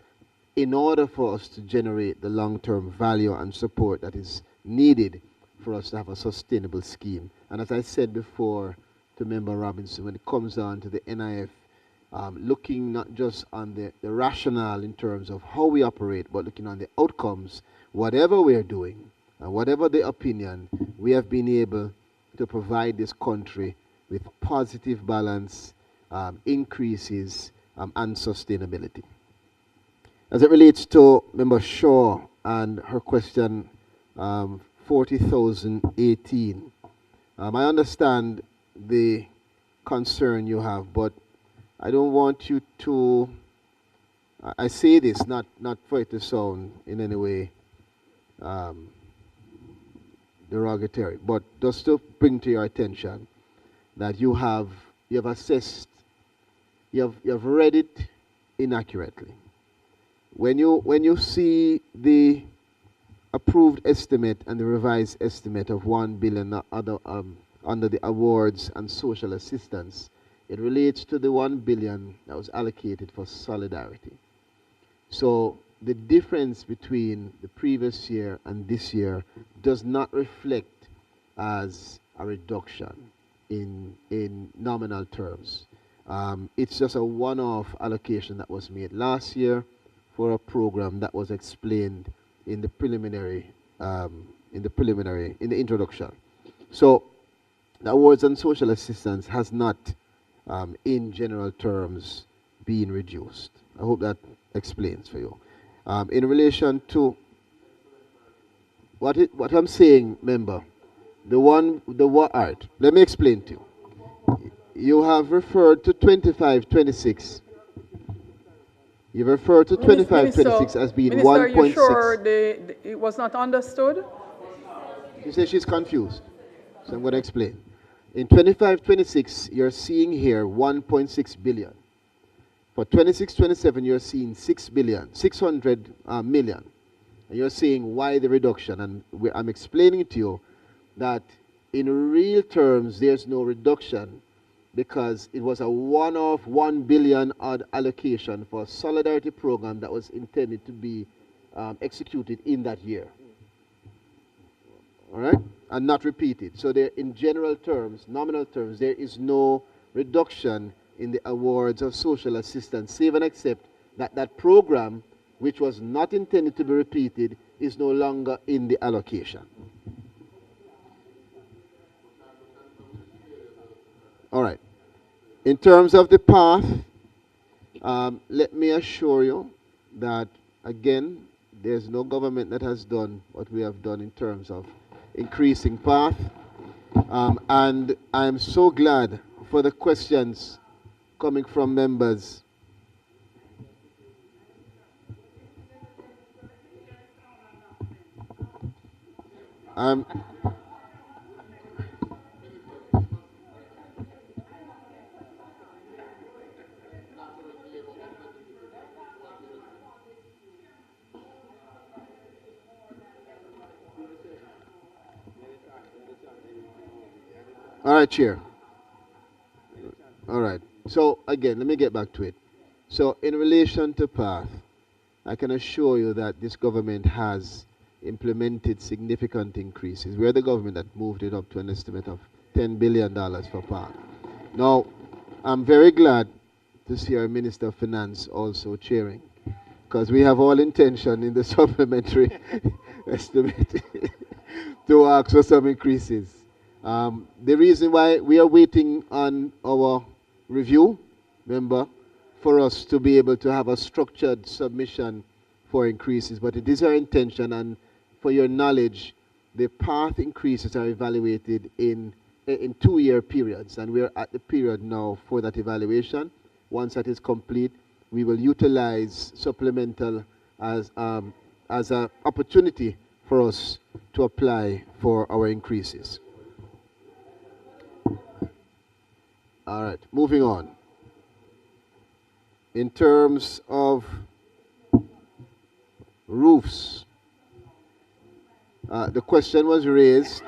in order for us to generate the long-term value and support that is needed for us to have a sustainable scheme. And as I said before to Member Robinson, when it comes down to the NIF looking not just on the rationale in terms of how we operate, but looking on the outcomes, whatever we're doing, and whatever the opinion, we have been able to provide this country with positive balance, increases, and sustainability. As it relates to Member Shaw and her question, 40,018, I understand the concern you have, but I don't want you to, I say this not for it to sound in any way derogatory, but just to bring to your attention that you have assessed, you have read it inaccurately. When you see the approved estimate and the revised estimate of 1 billion under the awards and social assistance, it relates to the 1 billion that was allocated for solidarity. So the difference between the previous year and this year does not reflect as a reduction in nominal terms. It's just a one-off allocation that was made last year for a program that was explained in the introduction. So the awards and social assistance has not, in general terms, been reduced. I hope that explains for you. In relation to what I'm saying, member, let me explain to you. You have referred to 25-26. You've referred to 25-26 as being 1.6. Minister, are you sure it was not understood? You say she's confused. So I'm going to explain. In 25-26, you're seeing here 1.6 billion. For 26-27, you're seeing 600 million. And you're saying why the reduction? And I'm explaining to you that in real terms, there's no reduction because it was a one-off 1 billion odd allocation for a solidarity program that was intended to be executed in that year. All right? And not repeated. So there, in general terms, nominal terms, there is no reduction in the awards of social assistance, save and except that that program, which was not intended to be repeated, is no longer in the allocation. All right. In terms of the path, let me assure you that, again, there's no government that has done what we have done in terms of increasing path. And I'm so glad for the questions coming from members. All right, Chair. All right. So, again, let me get back to it. So, in relation to PATH, I can assure you that this government has implemented significant increases. We're the government that moved it up to an estimate of $10 billion for PATH. Now, I'm very glad to see our Minister of Finance also chairing, because we have all intention in the supplementary estimate to ask for some increases. The reason why we are waiting on our review, remember, for us to be able to have a structured submission for increases, but it is our intention, and for your knowledge, the path increases are evaluated in 2-year periods, and we're at the period now for that evaluation. Once that is complete, we will utilize supplemental as an opportunity for us to apply for our increases. All right, moving on. In terms of roofs, the question was raised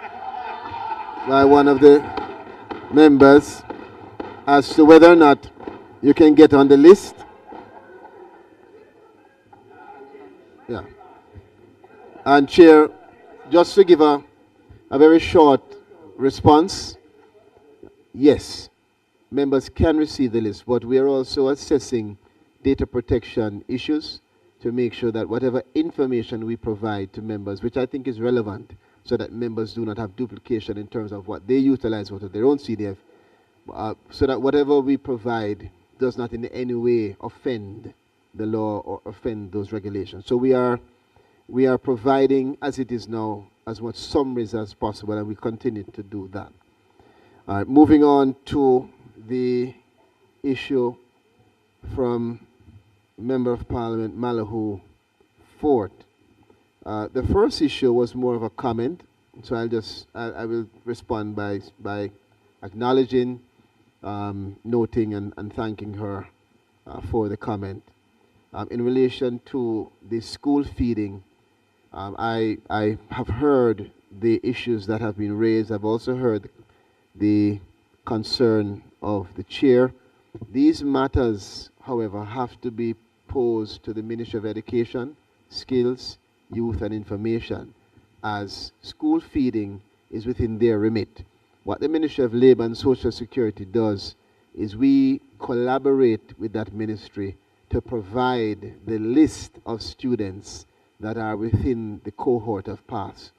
by one of the members as to whether or not you can get on the list. Yeah. And Chair, just to give a very short response, yes. members can receive the list, but we are also assessing data protection issues to make sure that whatever information we provide to members, which I think is relevant, so that members do not have duplication in terms of what they utilize out of their own CDF, so that whatever we provide does not in any way offend the law or offend those regulations. So we are providing, as it is now, as much summaries as possible, and we continue to do that. All right, moving on to the issue from Member of Parliament Malahoo Fort. The first issue was more of a comment, so I will respond by acknowledging, noting, and thanking her for the comment. In relation to the school feeding, I have heard the issues that have been raised. I've also heard the concern of the chair. These matters, however, have to be posed to the Ministry of Education, Skills, Youth and Information, as school feeding is within their remit. What the Ministry of Labour and Social Security does is we collaborate with that ministry to provide the list of students that are within the cohort of pass.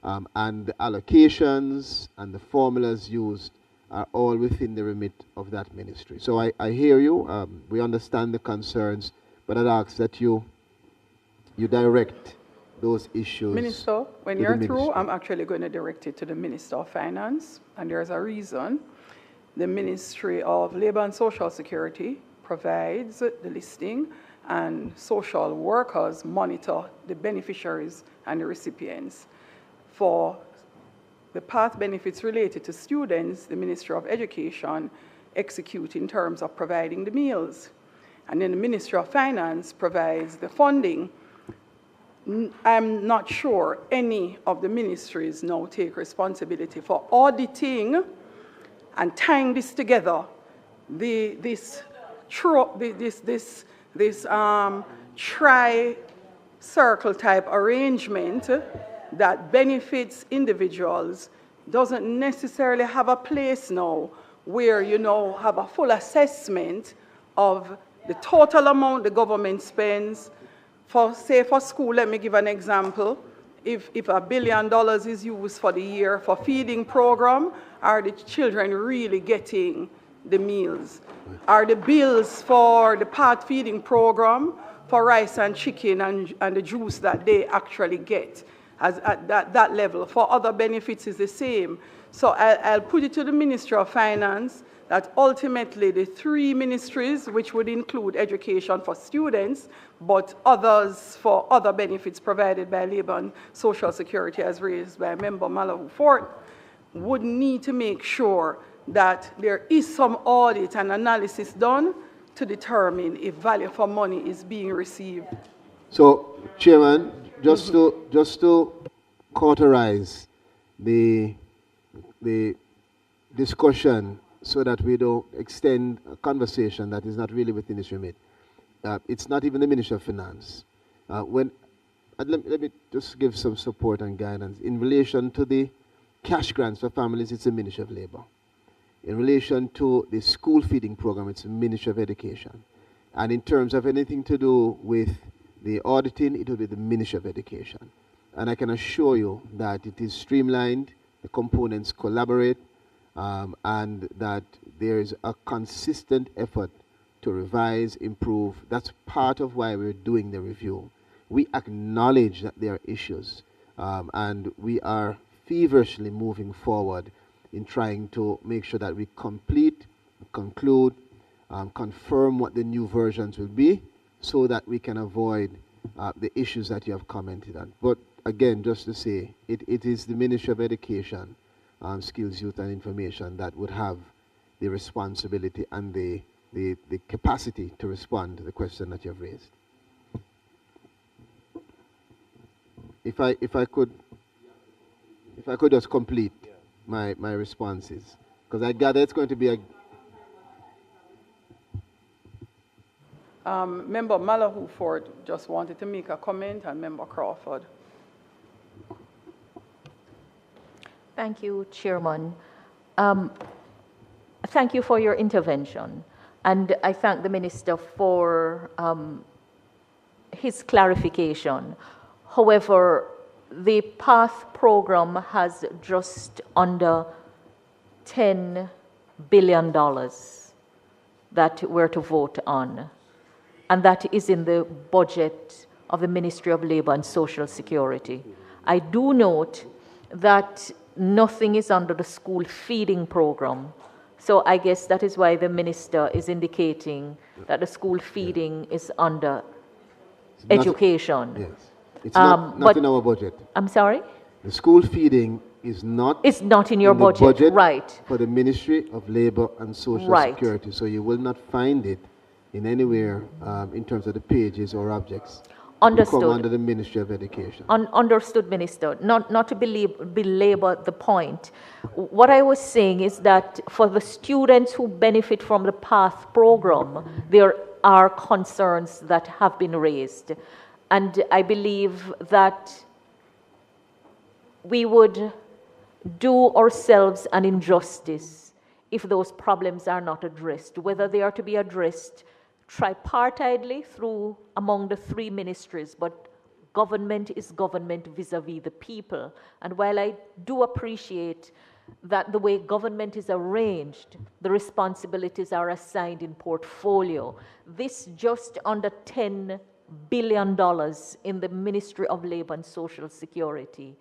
And the allocations and the formulas used are all within the remit of that ministry. So I hear you. We understand the concerns, but I'd ask that you direct those issues. Minister, when to you're the through, ministry. I'm actually going to direct it to the Minister of Finance, and there's a reason. The Ministry of Labour and Social Security provides the listing, and social workers monitor the beneficiaries and the recipients. For the path benefits related to students, the Ministry of Education executes in terms of providing the meals. And then the Ministry of Finance provides the funding. I'm not sure any of the ministries now take responsibility for auditing and tying this together, this tri-circle type arrangement that benefits individuals doesn't necessarily have a place now where you know have a full assessment of the total amount the government spends. For school, let me give an example. If $1 billion is used for the year for feeding program, are the children really getting the meals? Are the bills for the part feeding program for rice and chicken and the juice that they actually get at that level? For other benefits is the same. So I'll put it to the Ministry of Finance that ultimately the three ministries, which would include education for students, but others for other benefits provided by Labour and Social Security, as raised by Member Malahoo Fort, would need to make sure that there is some audit and analysis done to determine if value for money is being received. So, Chairman, just to cauterize the discussion so that we don't extend a conversation that is not really within this remit. It's not even the Ministry of Finance. Let me just give some support and guidance. In relation to the cash grants for families, it's the Ministry of Labour. In relation to the school feeding program, it's the Ministry of Education. And in terms of anything to do with the auditing, it will be the Ministry of Education. And I can assure you that it is streamlined, the components collaborate, and that there is a consistent effort to revise, improve. That's part of why we're doing the review. We acknowledge that there are issues, and we are feverishly moving forward in trying to make sure that we complete, conclude, confirm what the new versions will be so that we can avoid the issues that you have commented on. But again, just to say, it is the Ministry of Education, Skills, Youth and Information that would have the responsibility and the capacity to respond to the question that you have raised. If I could just complete my responses, because I gather it's going to be a... Member Malahoo Fort just wanted to make a comment, and Member Crawford. Thank you, Chairman. thank you for your intervention. And I thank the Minister for his clarification. However, the PATH program has just under $10 billion that we're to vote on. And that is in the budget of the Ministry of Labour and Social Security. I do note that nothing is under the school feeding program. So I guess that is why the minister is indicating that the school feeding is under education. Yes. It's not in our budget. I'm sorry? The school feeding is not. It's not in your budget, right? For the Ministry of Labour and Social Security. So you will not find it in anywhere in terms of the pages or objects. Understood. Come under the Ministry of Education. Understood, Minister. Not to belabor the point. What I was saying is that for the students who benefit from the PATH program, there are concerns that have been raised. And I believe that we would do ourselves an injustice if those problems are not addressed, whether they are to be addressed tripartitely through among the three ministries, but government is government vis-a-vis the people. And while I do appreciate that the way government is arranged, the responsibilities are assigned in portfolio, this just under $10 billion in the Ministry of Labour and Social Security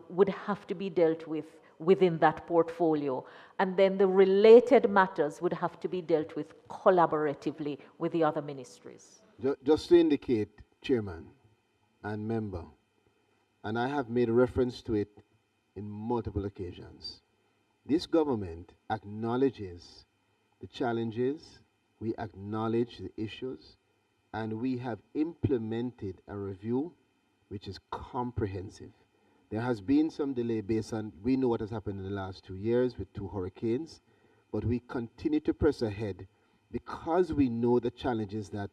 would have to be dealt with within that portfolio. And then the related matters would have to be dealt with collaboratively with the other ministries. Just to indicate, Chairman and member, and I have made reference to it in multiple occasions, this government acknowledges the challenges, we acknowledge the issues, and we have implemented a review which is comprehensive. There has been some delay based on, we know what has happened in the last 2 years with 2 hurricanes, but we continue to press ahead because we know the challenges that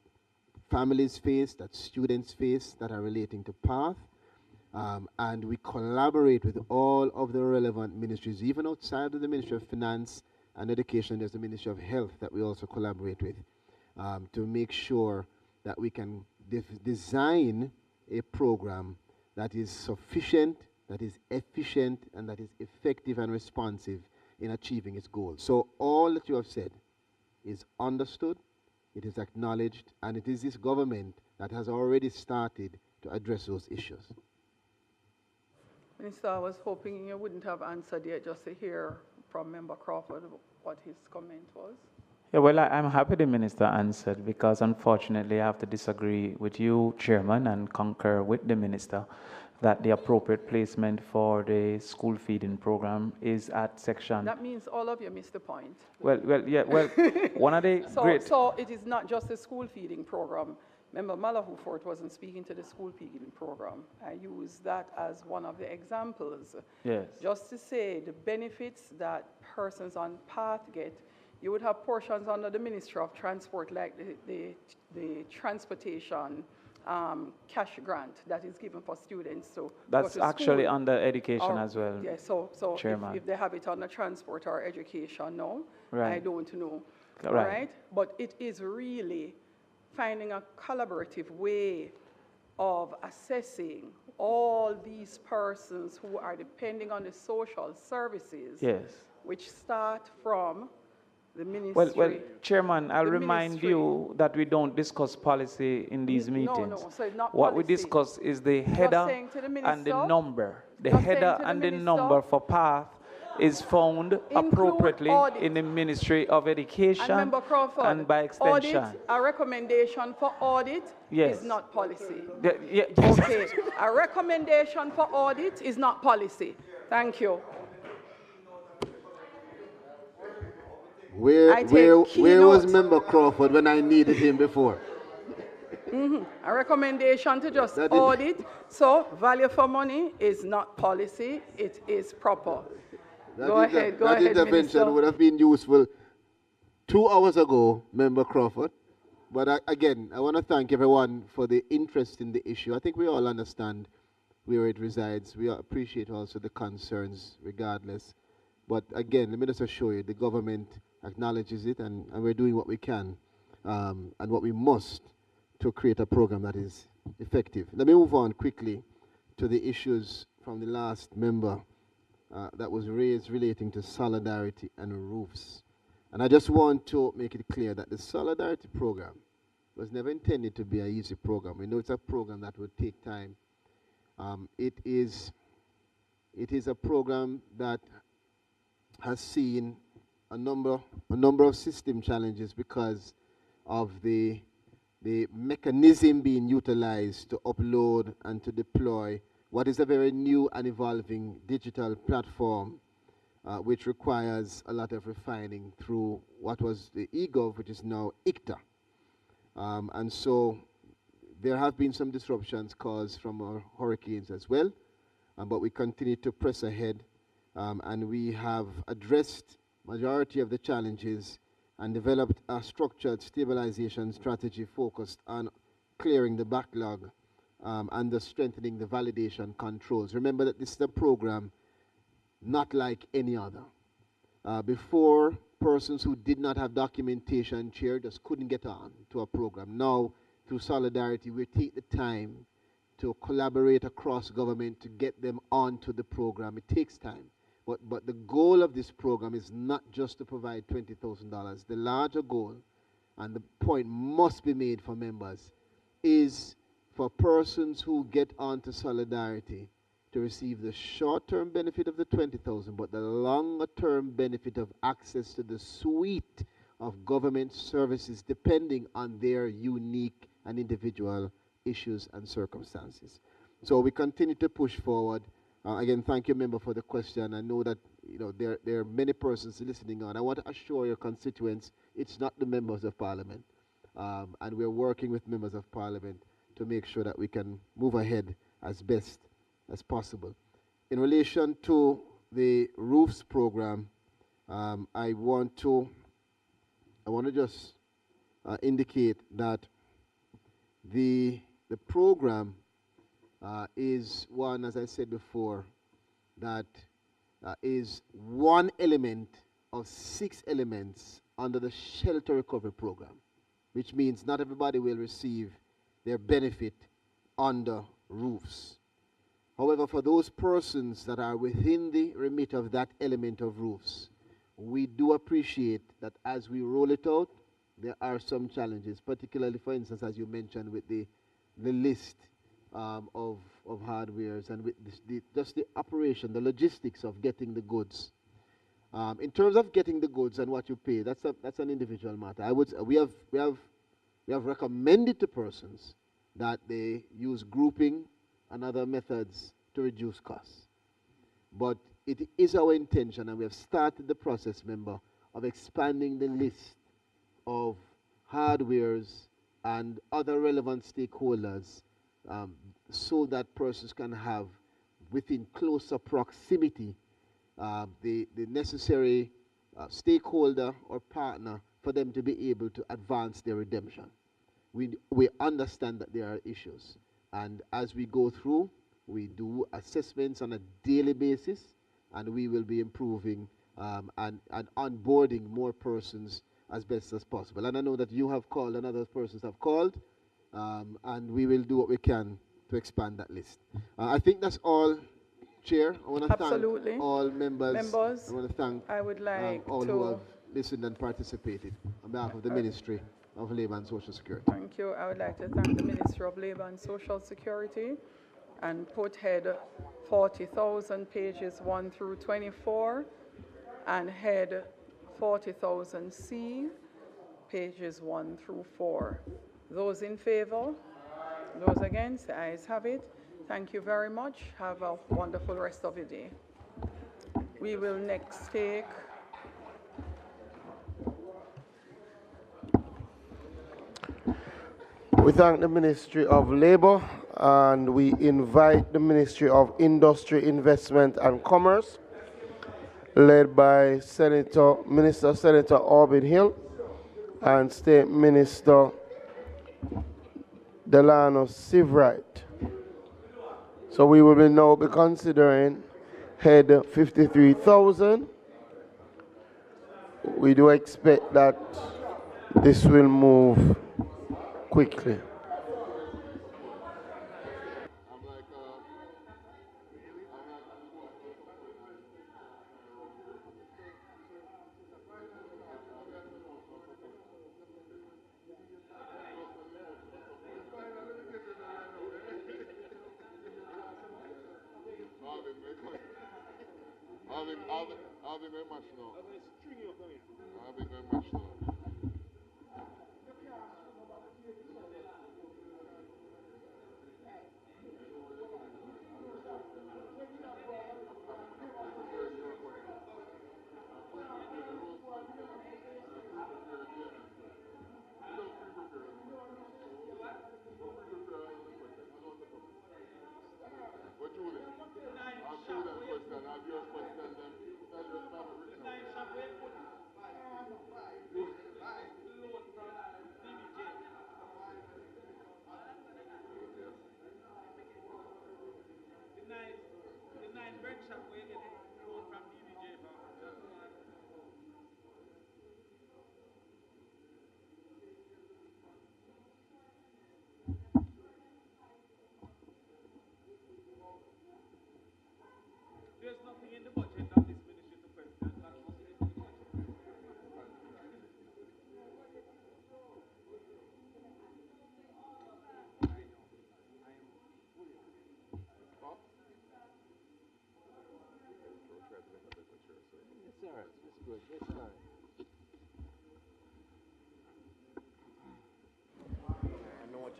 families face, that students face, that are relating to PATH, and we collaborate with all of the relevant ministries, even outside of the Ministry of Finance and Education. There's the Ministry of Health that we also collaborate with to make sure that we can design a program that is sufficient, that is efficient, and that is effective and responsive in achieving its goals. So all that you have said is understood, it is acknowledged, and it is this government that has already started to address those issues. Minister, I was hoping you wouldn't have answered yet, just to hear from Member Crawford what his comment was. Yeah, well, I'm happy the minister answered because unfortunately I have to disagree with you, Chairman, and concur with the minister that the appropriate placement for the school feeding program is at section. That means all of you missed the point. Well, one of the So it is not just a school feeding program. Member Malahufort wasn't speaking to the school feeding program. I use that as one of the examples. Yes. Just to say the benefits that persons on PATH get. You would have portions under the Ministry of Transport, like the transportation cash grant that is given for students. So that's actually under education as well. Yeah, so if they have it under transport or education, no, right. I don't know. Right. All right? But it is really finding a collaborative way of assessing all these persons who are depending on the social services, yes, which start from the ministry. Well, Chairman, I'll remind you that we don't discuss policy in these meetings. No, so it's not what policy. we discuss is the header and the number. The header and the number for PATH is found appropriately in the Ministry of Education and, Member Crawford, and by extension. Audit, a recommendation for audit yes. is not policy. Yes. Okay, a recommendation for audit is not policy. Thank you. Where was Member Crawford when I needed him before? A recommendation to just audit. So value for money is not policy, it is proper. Go ahead, that intervention Minister. would have been useful 2 hours ago, Member Crawford. But again, I want to thank everyone for the interest in the issue. I think we all understand where it resides. We appreciate also the concerns regardless. But again, let me just assure you, the government acknowledges it, and we're doing what we can and what we must to create a program that is effective. Let me move on quickly to the issues from the last member that was raised relating to solidarity and roofs. And I just want to make it clear that the solidarity program was never intended to be an easy program. We know it's a program that would take time. It is a program that has seen a number of system challenges because of the mechanism being utilized to upload and to deploy what is a very new and evolving digital platform, which requires a lot of refining through what was the eGov, which is now ICTA. And so there have been some disruptions caused from our hurricanes as well, but we continue to press ahead, and we have addressed majority of the challenges and developed a structured stabilization strategy focused on clearing the backlog and the strengthening the validation controls. Remember that this is a program not like any other. Before, persons who did not have documentation, Chair, just couldn't get on to a program. Now, through Solidarity, we take the time to collaborate across government to get them onto the program. It takes time. But the goal of this program is not just to provide $20,000. The larger goal, and the point must be made for members, is for persons who get onto Solidarity to receive the short-term benefit of the $20,000, but the longer-term benefit of access to the suite of government services depending on their unique and individual issues and circumstances. So we continue to push forward. Again, thank you, member, for the question. I know that there are many persons listening on. I want to assure your constituents it's not the members of parliament. And we're working with members of parliament to make sure that we can move ahead as best as possible. In relation to the roofs program, I want to just indicate that the program is one, as I said before, that is one element of 6 elements under the shelter recovery program, which means not everybody will receive their benefit under roofs. However, for those persons that are within the remit of that element of roofs, we do appreciate that as we roll it out, there are some challenges, particularly, for instance, as you mentioned, with the list of hardwares and with just the operation, the logistics of getting the goods. In terms of getting the goods and what you pay, that's an individual matter. We have recommended to persons that they use grouping and other methods to reduce costs. But it is our intention, and we have started the process, member, of expanding the list of hardwares and other relevant stakeholders so that persons can have within closer proximity the necessary stakeholder or partner for them to be able to advance their redemption. We understand that there are issues, and as we go through, we do assessments on a daily basis, and we will be improving and onboarding more persons as best as possible. And I know that you have called and other persons have called, and we will do what we can to expand that list. I think that's all, Chair. I want to thank all members. I want to thank all who have listened and participated on behalf of the Ministry of Labour and Social Security. Thank you. I would like to thank the Ministry of Labour and Social Security and put head 40,000 pages 1 through 24 and head 40,000 C pages 1 through 4. Those in favor? Those against? The ayes have it. Thank you very much. Have a wonderful rest of your day. We will next take We thank the Ministry of Labour, and we invite the Ministry of Industry, Investment and Commerce, led by Minister Senator Orbin Hill and State Minister Delano Sivright. So we will now be considering head 53,000 we do expect that this will move quickly.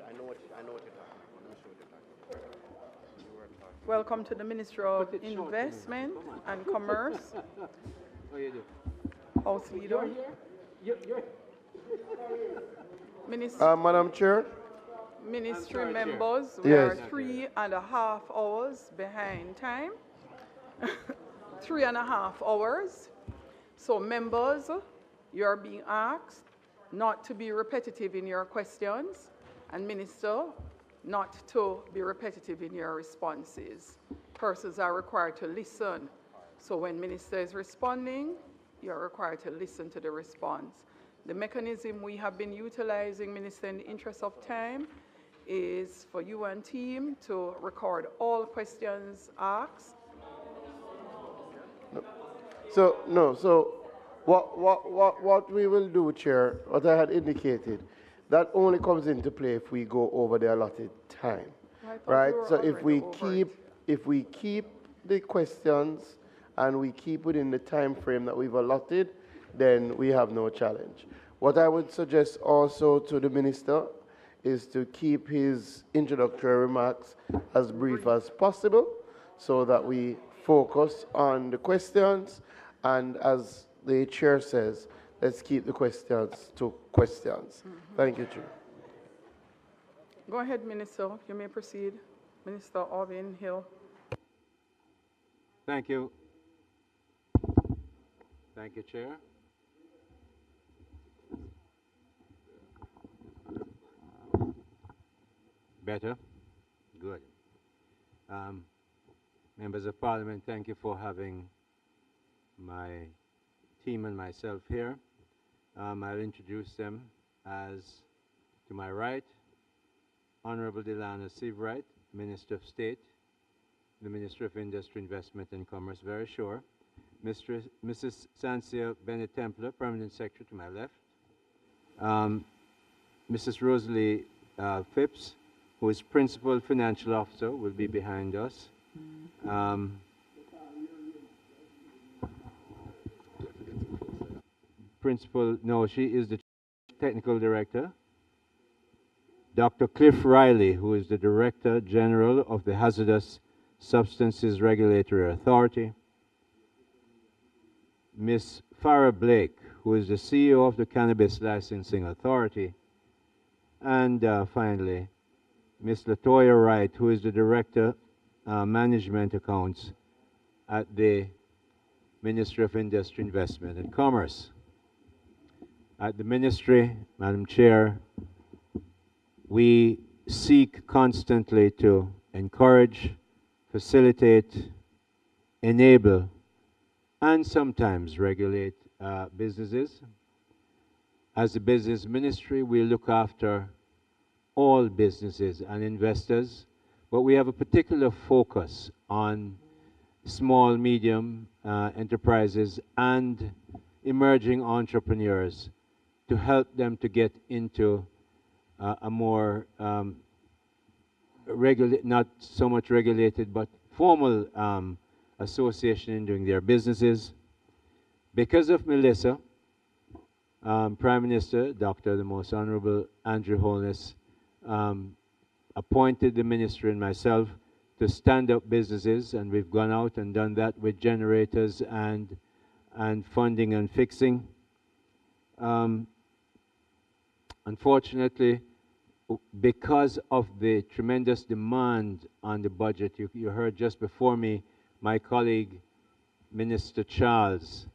I know what you're talking about. Let me show what you're talking about. Welcome to the Ministry of Investment and Commerce. How you do? House Leader. Minister. Madam Chair? Ministry members, we Yes. are 3.5 hours behind time. 3.5 hours. So members, you're being asked not to be repetitive in your questions, and Minister, not to be repetitive in your responses. Persons are required to listen. So when Minister is responding, you're required to listen to the response. The mechanism we have been utilizing, Minister, in the interest of time, is for you and team to record all questions asked. So what we will do, Chair, what I had indicated, that only comes into play if we go over the allotted time, right? So if we keep the questions and we keep within the time frame that we've allotted, then we have no challenge. What I would suggest also to the Minister is to keep his introductory remarks as brief as possible so that we focus on the questions, and as the Chair says, let's keep the questions to questions. Thank you, Chair. Go ahead, Minister. You may proceed. Minister Orvin Hill. Thank you. Thank you, Chair. Better? Good. Members of Parliament, thank you for having my team and myself here. I'll introduce them as, to my right, Honorable Delana Seabright, Minister of State, the Minister of Industry, Investment and Commerce, very sure. Mrs. Sansia Bennett Templer, Permanent Secretary, to my left. Mrs. Rosalie Phipps, who is Principal Financial Officer, will be behind us. She is the Technical Director. Dr. Cliff Riley, who is the Director General of the Hazardous Substances Regulatory Authority. Ms. Farah Blake, who is the CEO of the Cannabis Licensing Authority. And finally, Ms. Latoya Wright, who is the Director Management Accounts at the Ministry of Industry, Investment and Commerce. At the Ministry, Madam Chair, we seek constantly to encourage, facilitate, enable, and sometimes regulate businesses. As a business ministry, we look after all businesses and investors, but we have a particular focus on small, medium enterprises and emerging entrepreneurs to help them to get into a more not so much regulated, but formal association in doing their businesses. Because of Melissa, Prime Minister, Dr. the Most Honorable Andrew Holness, appointed the ministry and myself to stand up businesses, and we've gone out and done that with generators and funding and fixing. Unfortunately, because of the tremendous demand on the budget, you heard just before me, my colleague, Minister Charles,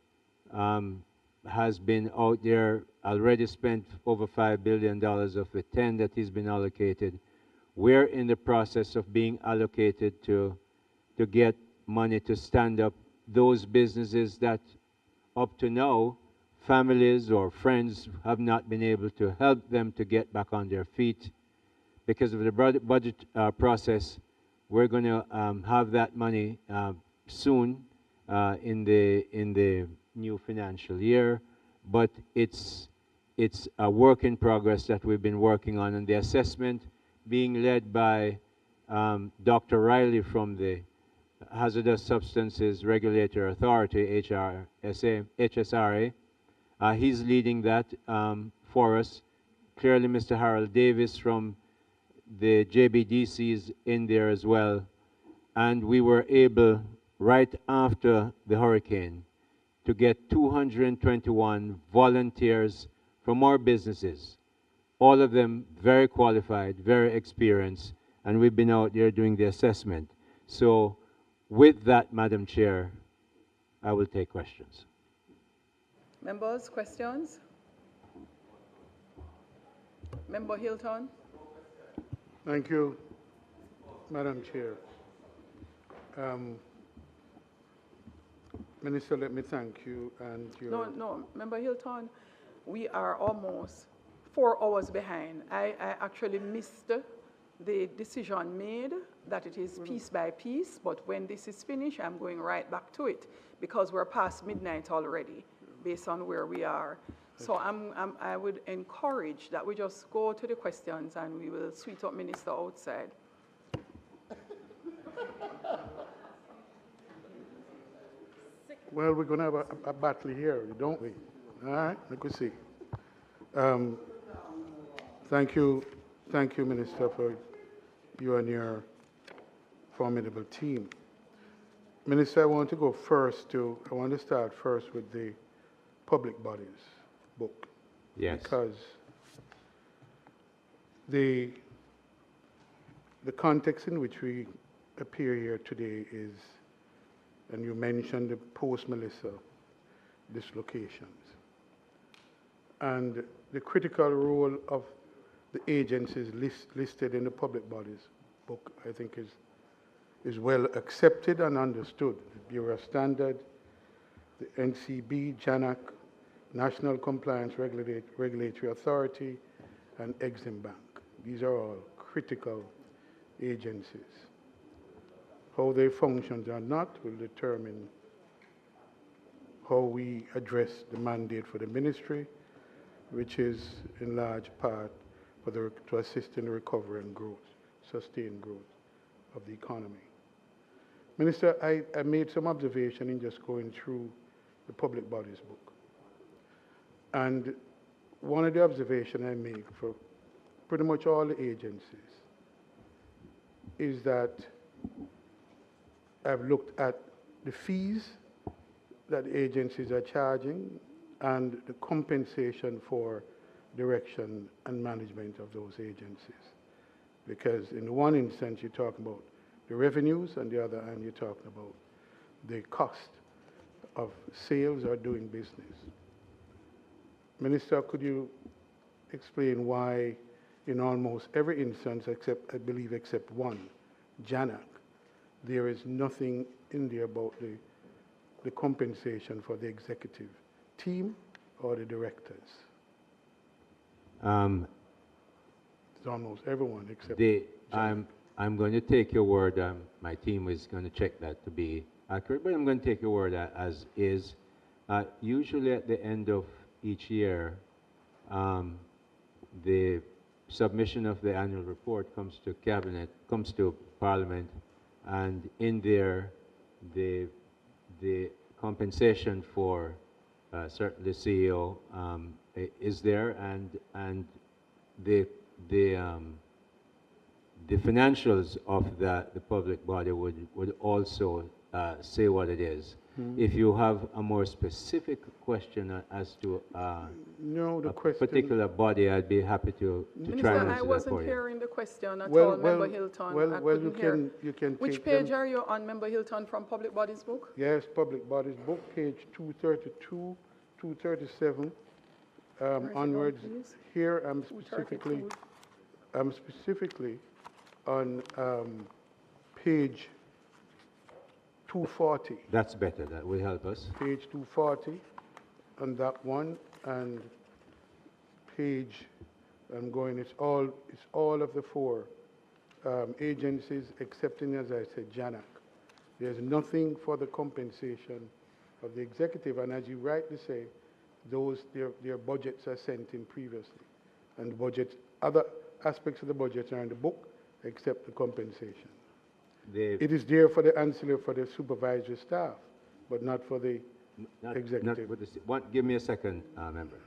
has been out there, already spent over $5 billion of the 10 that he's been allocated. We're in the process of being allocated to get money to stand up those businesses that up to now, families or friends have not been able to help them to get back on their feet. Because of the budget process, we're going to have that money soon in the new financial year, but it's a work in progress that we've been working on, and the assessment being led by Dr. Riley from the Hazardous Substances Regulator Authority, HSRA. He's leading that for us. Clearly, Mr. Harold Davis from the JBDC is in there as well. And we were able, right after the hurricane, to get 221 volunteers from our businesses. All of them very qualified, very experienced, and we've been out there doing the assessment. So with that, Madam Chair, I will take questions. Members, questions? Member Hilton. Thank you, Madam Chair. Minister, let me thank you and your... No, Member Hilton, we are almost 4 hours behind. I actually missed the decision made that it is piece by piece, but when this is finished, I'm going right back to it because we're past midnight already based on where we are. So I would encourage that we just go to the questions and we will sweet up Minister outside. Well, we're going to have a battle here, don't we? All right, let me see. Thank you, Minister, for you and your formidable team. Minister, I want to start first with the public bodies book. Yes. Because the context in which we appear here today is, and you mentioned the post-Melissa dislocations, and the critical role of the agencies listed in the public bodies book, I think is well accepted and understood. The Bureau of Standard, the NCB, JANAC, National Compliance Regulatory Authority, and Exim Bank. These are all critical agencies. How they function or not will determine how we address the mandate for the ministry, which is in large part to assist in the recovery and growth, sustained growth of the economy. Minister, I made some observation in just going through the public bodies book. And one of the observations I make for pretty much all the agencies is that I've looked at the fees that agencies are charging and the compensation for direction and management of those agencies. Because in one instance, you're talking about the revenues, and the other hand, you're talking about the cost of sales or doing business. Minister, could you explain why in almost every instance, except, I believe, except one, JANAC, there is nothing in there about the compensation for the executive team or the directors? It's almost everyone except I'm going to take your word. My team is going to check that to be accurate, but I'm going to take your word as is. Usually at the end of each year, the submission of the annual report comes to cabinet, comes to Parliament, and in there, the compensation for certainly CEO is there, and the financials of the public body would also say what it is. If you have a more specific question as to a particular body, I'd be happy to try and answer that for you. I wasn't hearing the question at all, Member Hilton. You can Which page are you on, Member Hilton, from Public Bodies Book? Yes, Public Bodies Book, page 232, 237, onwards. Here I'm specifically on page 240. That's better. That will help us. Page 240 on that one, and page, it's all of the four agencies excepting, as I said, JANAC. There's nothing for the compensation of the executive, and as you rightly say, their budgets are sent in previously, and other aspects of the budget are in the book except the compensation. It is there for the ancillary for the supervisory staff, but not for the executive. Give me a second, member.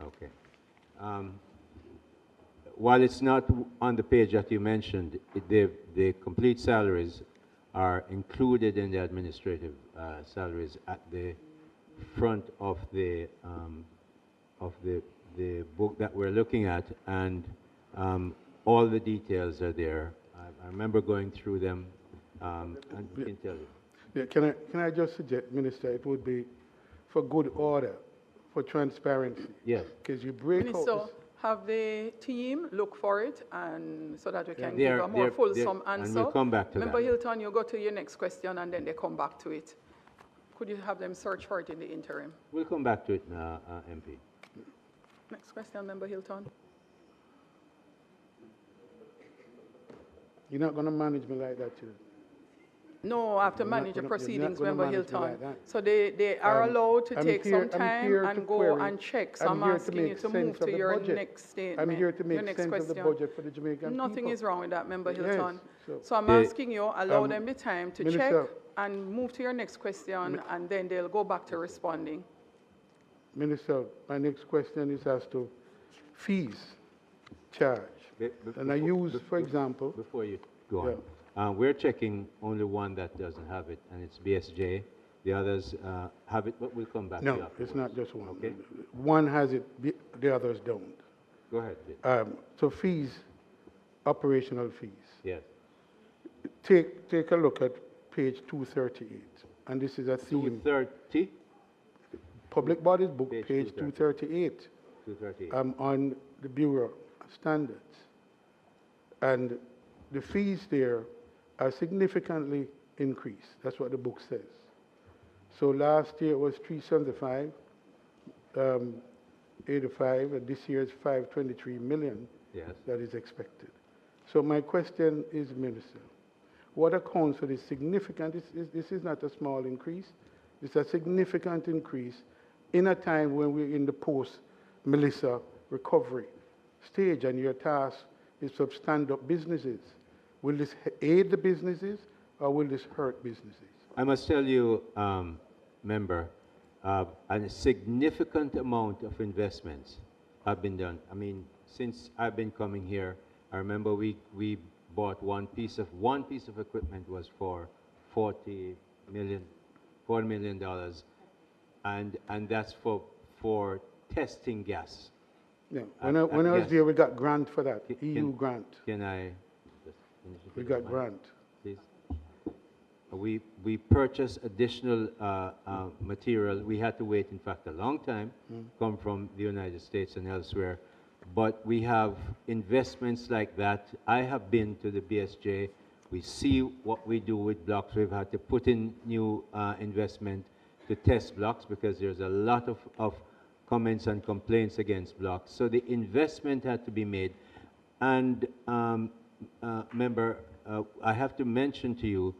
Okay. While it's not on the page that you mentioned, the complete salaries are included in the administrative salaries at the front of the book that we're looking at, and all the details are there. I remember going through them, and I can tell you. Yeah, can I just suggest, Minister, it would be for good order, for transparency. Yes. Because you break Minister, out have the team look for it, and so that we can give a more fulsome answer. And we'll come back to Member that. Hilton, you go to your next question, and then they come back to it. Could you have them search for it in the interim? We'll come back to it, MP. Next question, Member Hilton. You're not going to manage me like that, too. No, I have to manage the proceedings, Member Hilton. So they are allowed to take some time and go and check. So I'm asking you to move to your next statement. I'm here to make sense of the budget for the Jamaican people. Nothing is wrong with that, Member Hilton. Yes, so I'm asking you, allow them the time to check and move to your next question, and then they'll go back to responding. Minister, my next question is as to fees charged. And I use, for example... Before you go on, we're checking only one that doesn't have it, and it's BSJ. The others have it, but we'll come back to you afterwards. It's not just one. Okay. One has it, the others don't. Go ahead. So fees, operational fees. Yes. Take a look at page 238, and this is a theme. 230? Public Bodies Book, page 238. 238. On the Bureau standards. And the fees there are significantly increased. That's what the book says. So last year it was 375, 85, and this year is 523 million that is expected. So my question is, Minister, what accounts for this significant, this is not a small increase, it's a significant increase in a time when we're in the post-Melissa recovery stage, and your task is to stand up businesses. Will this aid the businesses, or will this hurt businesses? I must tell you, member, a significant amount of investments have been done. I mean, since I've been coming here, I remember we bought one piece of equipment was for $40 million, and that's for testing gas. Yeah. When I was there, we got grant for that, EU grant. Can I? We got grant. Please. we purchased additional material. We had to wait, in fact, a long time, come from the United States and elsewhere. But we have investments like that. I have been to the BSJ. We see what we do with blocks. We've had to put in new investment to test blocks because there's a lot of comments and complaints against blocks. So the investment had to be made. And member, I have to mention to you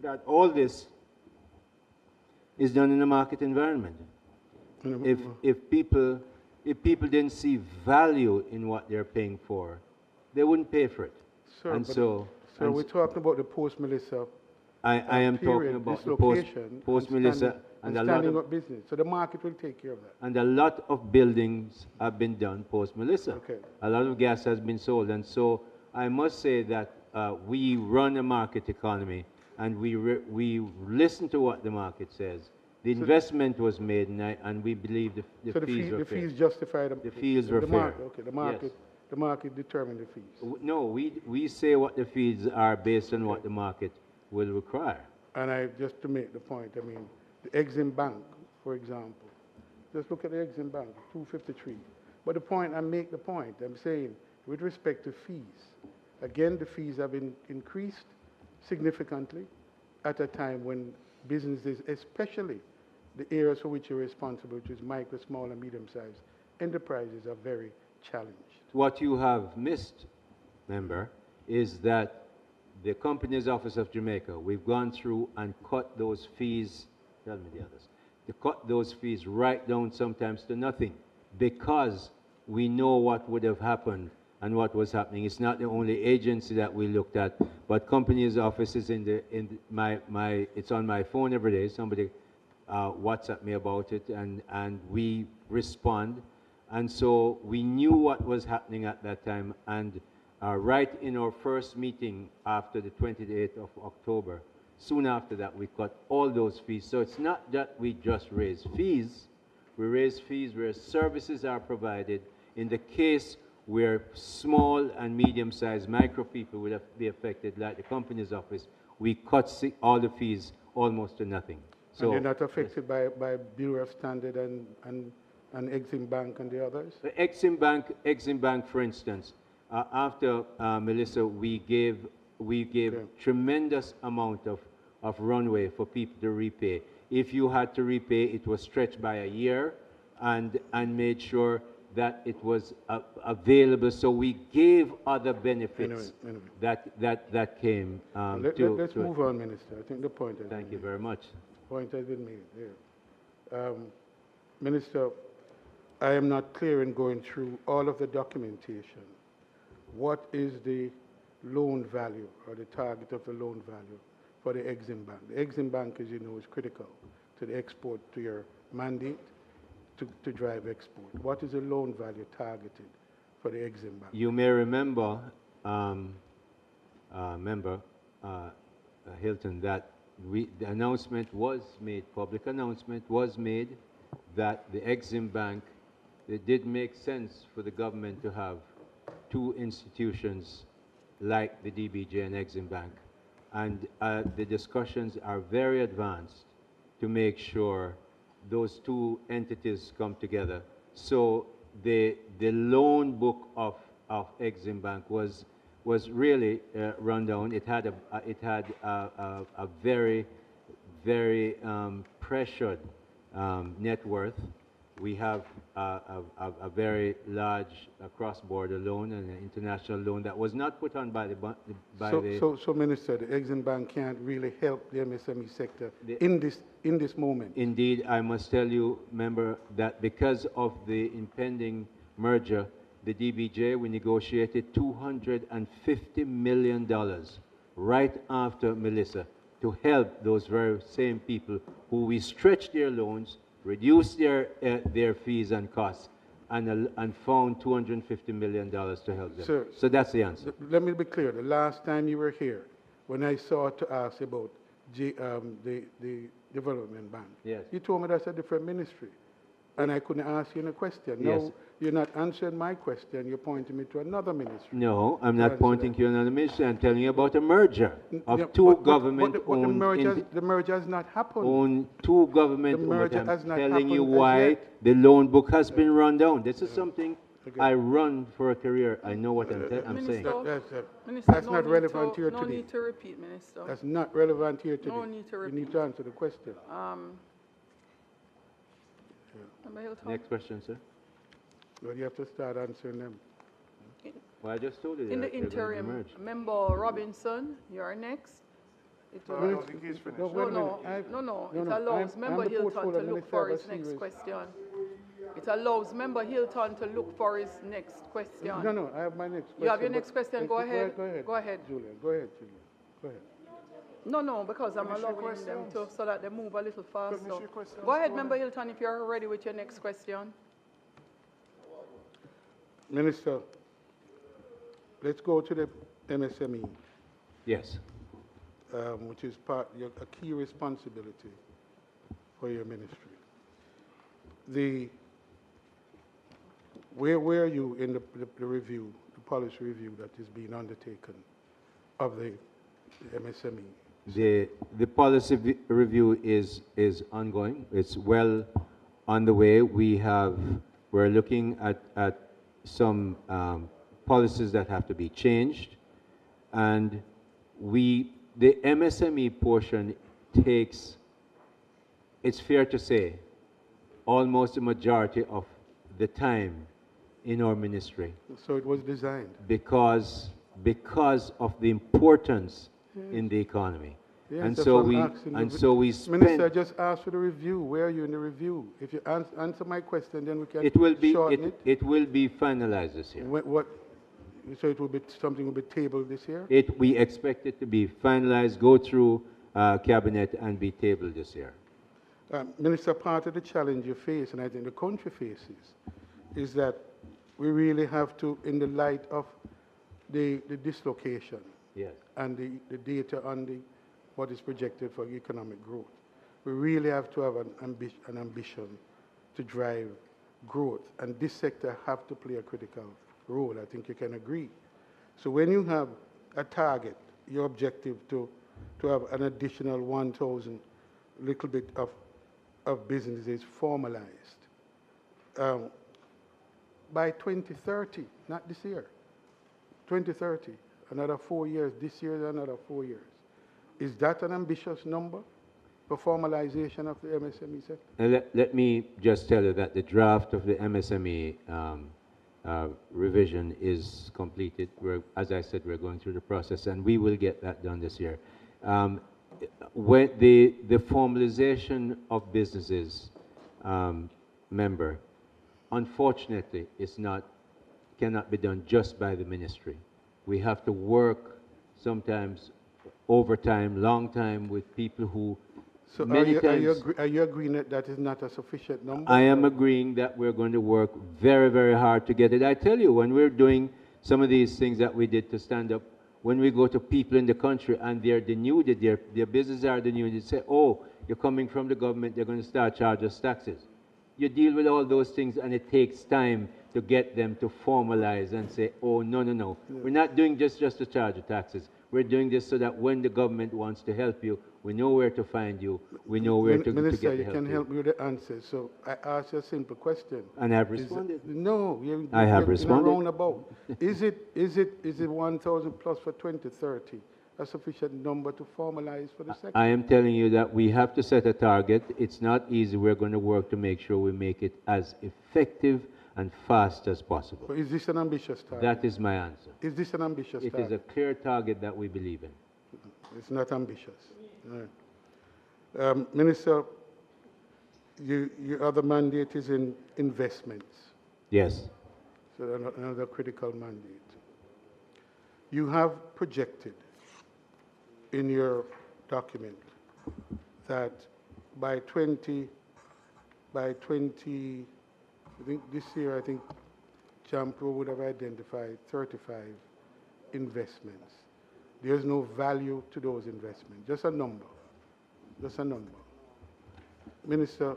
that all this is done in a market environment. If people didn't see value in what they're paying for, they wouldn't pay for it. Sir, and so we're talking about the post-Melissa I am talking about the post-Melissa and a lot of business. So the market will take care of that. And a lot of buildings have been done post-Melissa. Okay. A lot of gas has been sold. And so I must say that we run a market economy and we listen to what the market says. The investment was made and we believe the fees were fair. The fees justify the fees were fair. Okay, the market determined the fees. No, we say what the fees are based on what the market will require. And just to make the point, I mean, the Exim Bank, for example, just look at the Exim Bank, 253. But I'm saying, with respect to fees, again, the fees have been increased significantly at a time when businesses, especially the areas for which you're responsible, which is micro, small, and medium-sized enterprises, are very challenged. What you have missed, member, is that the Companies Office of Jamaica, we've gone through and cut those fees, tell me the others, to cut those fees right down sometimes to nothing because we know what would have happened and what was happening. It's not the only agency that we looked at, but Companies Office is it's on my phone every day. Somebody WhatsApp me about it and we respond. And so we knew what was happening at that time, and right in our first meeting after the 28th of October, soon after that, we cut all those fees. So it's not that we just raise fees. We raise fees where services are provided. In the case where small and medium-sized micro people would be affected, like the Companies Office, we cut all the fees almost to nothing. So and you're not affected by Bureau of Standard and Exim Bank and the others? The Exim Bank, for instance, after Melissa, we gave tremendous amount of runway for people to repay. If you had to repay, it was stretched by a year and made sure that it was available. So we gave other benefits that came Let's move on, Minister. I think the point has been made. Thank you very much. Point has been made, yeah. Minister, I am not clear in going through all of the documentation. What is the loan value or the target of the loan value for the Exim Bank? The Exim Bank, as you know, is critical to the export, to your mandate to drive export. What is the loan value targeted for the Exim Bank? You may remember, Member Hilton, that the announcement was made, public announcement was made that the Exim Bank, it did make sense for the government to have two institutions like the DBJ and Exim Bank. And the discussions are very advanced to make sure those two entities come together. So the loan book of Exim Bank was really run down. It had a very, very pressured net worth. We have a very large cross-border loan and an international loan that was not put on by the So, Minister, the Exim Bank can't really help the MSME sector in this moment. Indeed, I must tell you, Member, that because of the impending merger, the DBJ, we negotiated $250 million right after Melissa to help those very same people who we stretched their loans, reduced their fees and costs, and found $250 million to help them. Sir, so that's the answer. Let me be clear. The last time you were here, when I sought to ask about the Development Bank, yes, you told me that's a different ministry. and I couldn't ask you a question. Yes. No, you're not answering my question. You're pointing me to another ministry. No, I'm to not answer pointing that. to another ministry. I'm telling you about a merger of Yeah, two but the government-owned merger has not happened. own two government. The merger but I'm has not telling you happened as why yet. the loan book has been run down. This is something Okay. I run for a career. I know what I'm saying. That's not relevant here no today. No need to repeat, Minister. That's not relevant here today. No need to repeat. You need to answer the question. Member Hilton? Next question, sir. Well, you have to start answering them. Well, I just told you In that the they're going to interim, merge. Member Robinson, you're next. It No, will- I think he's finished. No, wait a minute. I've- no, no, it no, allows I'm Member the Hilton portfolio to look minister for of a his next series. question. It allows Member Hilton to look for his next question. No, I have my next question. You have your but- next question, go ahead. Go ahead. Go ahead. Julian, go ahead, Julian. Go ahead. No, because I'm Finish your allowing them to, questions. so that they move a little faster. Finish your questions, Go ahead, go Member ahead. Hilton, if you're ready with your next question. Minister, let's go to the MSME. Yes. Which is a key responsibility for your ministry. Where were you in the review, the policy review that is being undertaken of the MSME? The policy review is ongoing. It's well on the way. We're looking at some policies that have to be changed, and the MSME portion takes, it's fair to say, almost the majority of the time in our ministry. So it was designed. Because of the importance in the economy. Yes, and that's so what I'm we asking. spend. Minister, I just asked for the review. Where are you in the review? If you answer my question, then we can shorten it. It will be finalized this year. So it will be something will be tabled this year? We expect it to be finalized, go through cabinet, and be tabled this year. Minister, part of the challenge you face, and I think the country faces, is that we really have to, in the light of the dislocation and the data on what is projected for economic growth, we really have to have an ambition to drive growth, and this sector have to play a critical role. I think you can agree. So when you have a target, your objective to have an additional 1,000 little bit of businesses formalized by 2030, not this year, 2030, another 4 years, this year another 4 years. Is that an ambitious number for formalization of the MSME sector? Let me just tell you that the draft of the MSME revision is completed. As I said, we're going through the process, and we will get that done this year. When the formalization of businesses, member, unfortunately, cannot be done just by the ministry. We have to work sometimes overtime, long time with people who. So are you agreeing that is not a sufficient number? I am agreeing that we're going to work very, very hard to get it. I tell you, when we're doing some of these things that we did to stand up, when we go to people in the country and they're denuded, their businesses are denuded, say, oh, you're coming from the government, they're going to start charging us taxes. You deal with all those things, and it takes time to get them to formalize and say, oh, no. Yeah. We're not doing just to charge the taxes. We're doing this so that when the government wants to help you, we know where to find you. We know where to get the help. Minister, you can help me with the answer. So I asked you a simple question. And I've responded. I have responded. In a roundabout. Is it 1,000 plus for 2030 a sufficient number to formalize for the sector? I am telling you that we have to set a target. It's not easy. We're going to work to make sure we make it as effective and fast as possible. But is this an ambitious target? That is my answer. Is this an ambitious target? It is a clear target that we believe in. It's not ambitious. Right. Minister, your other mandate is in investments. Yes. So another critical mandate. You have projected in your document that by 20, I think this year, I think JAMPRO would have identified 35 investments. There's no value to those investments, just a number, just a number. Minister,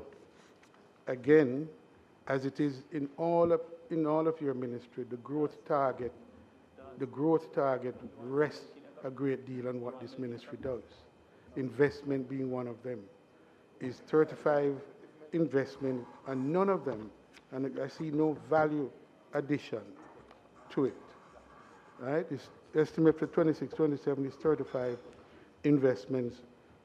again, as it is in all of your ministry, the growth target rests a great deal on what this ministry does. Investment being one of them. Is 35 investment, and none of them, and I see no value addition to it. Right? It's estimate for 26, 27 is 35 investments,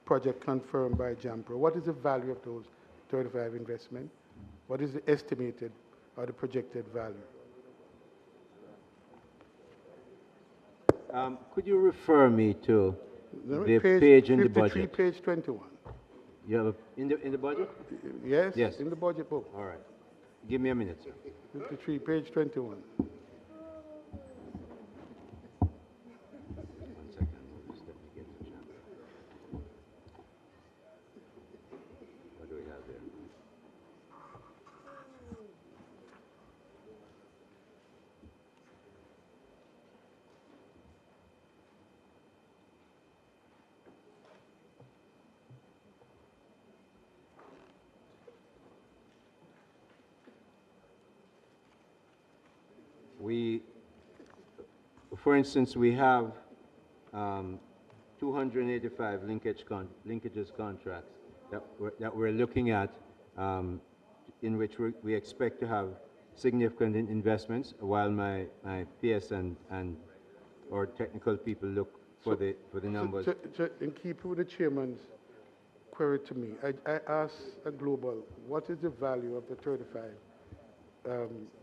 project confirmed by JAMPRO. What is the value of those 35 investments? What is the estimated or the projected value? Could you refer me to the page page in 53, the budget? page 21. You have in the budget? Yes, Yes. in the budget book. All right. Give me a minute, sir. 53, page 21. What do we have there? For instance, we have 285 linkages contracts that we're looking at, in which we expect to have significant investments, while my PS and our technical people look for the numbers. In keeping with the chairman's query to me, I asked a global, what is the value of the 35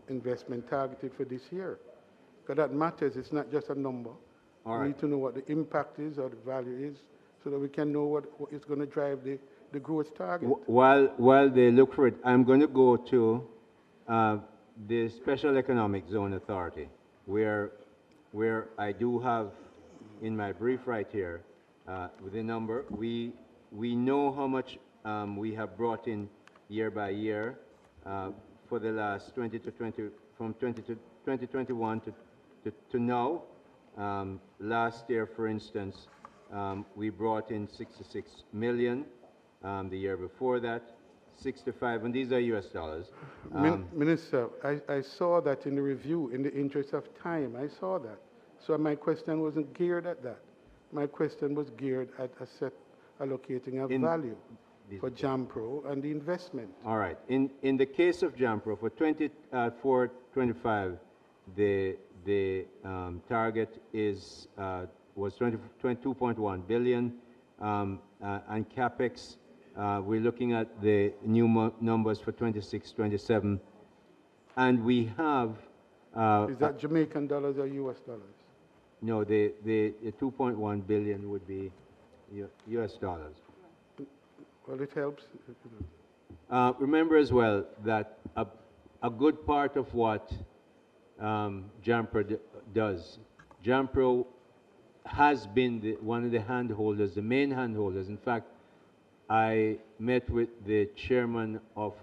investment targeted for this year? Because that matters, it's not just a number. All We right. need to know what the impact is or the value is so that we can know what is going to drive the growth target. While they look for it, I'm going to go to the Special Economic Zone Authority, where I do have in my brief right here with the number. We know how much we have brought in year by year for the last 2021 to now. Last year, for instance, we brought in 66 million. The year before that, 65, and these are US dollars. Minister, I saw that in the review, in the interest of time, I saw that. So my question wasn't geared at that. My question was geared at allocating a value for JAMPRO and the investment. All right. In the case of JAMPRO, for 24-25, the target was 22.1 billion, and capex. We're looking at the new numbers for 26-27, and we have. Is that Jamaican dollars or US dollars? No, the 2.1 billion would be US dollars. Well, it helps. Remember as well that a good part of what JAMPRO does, JAMPRO has been one of the handholders, the main handholders. In fact, I met with the chairman of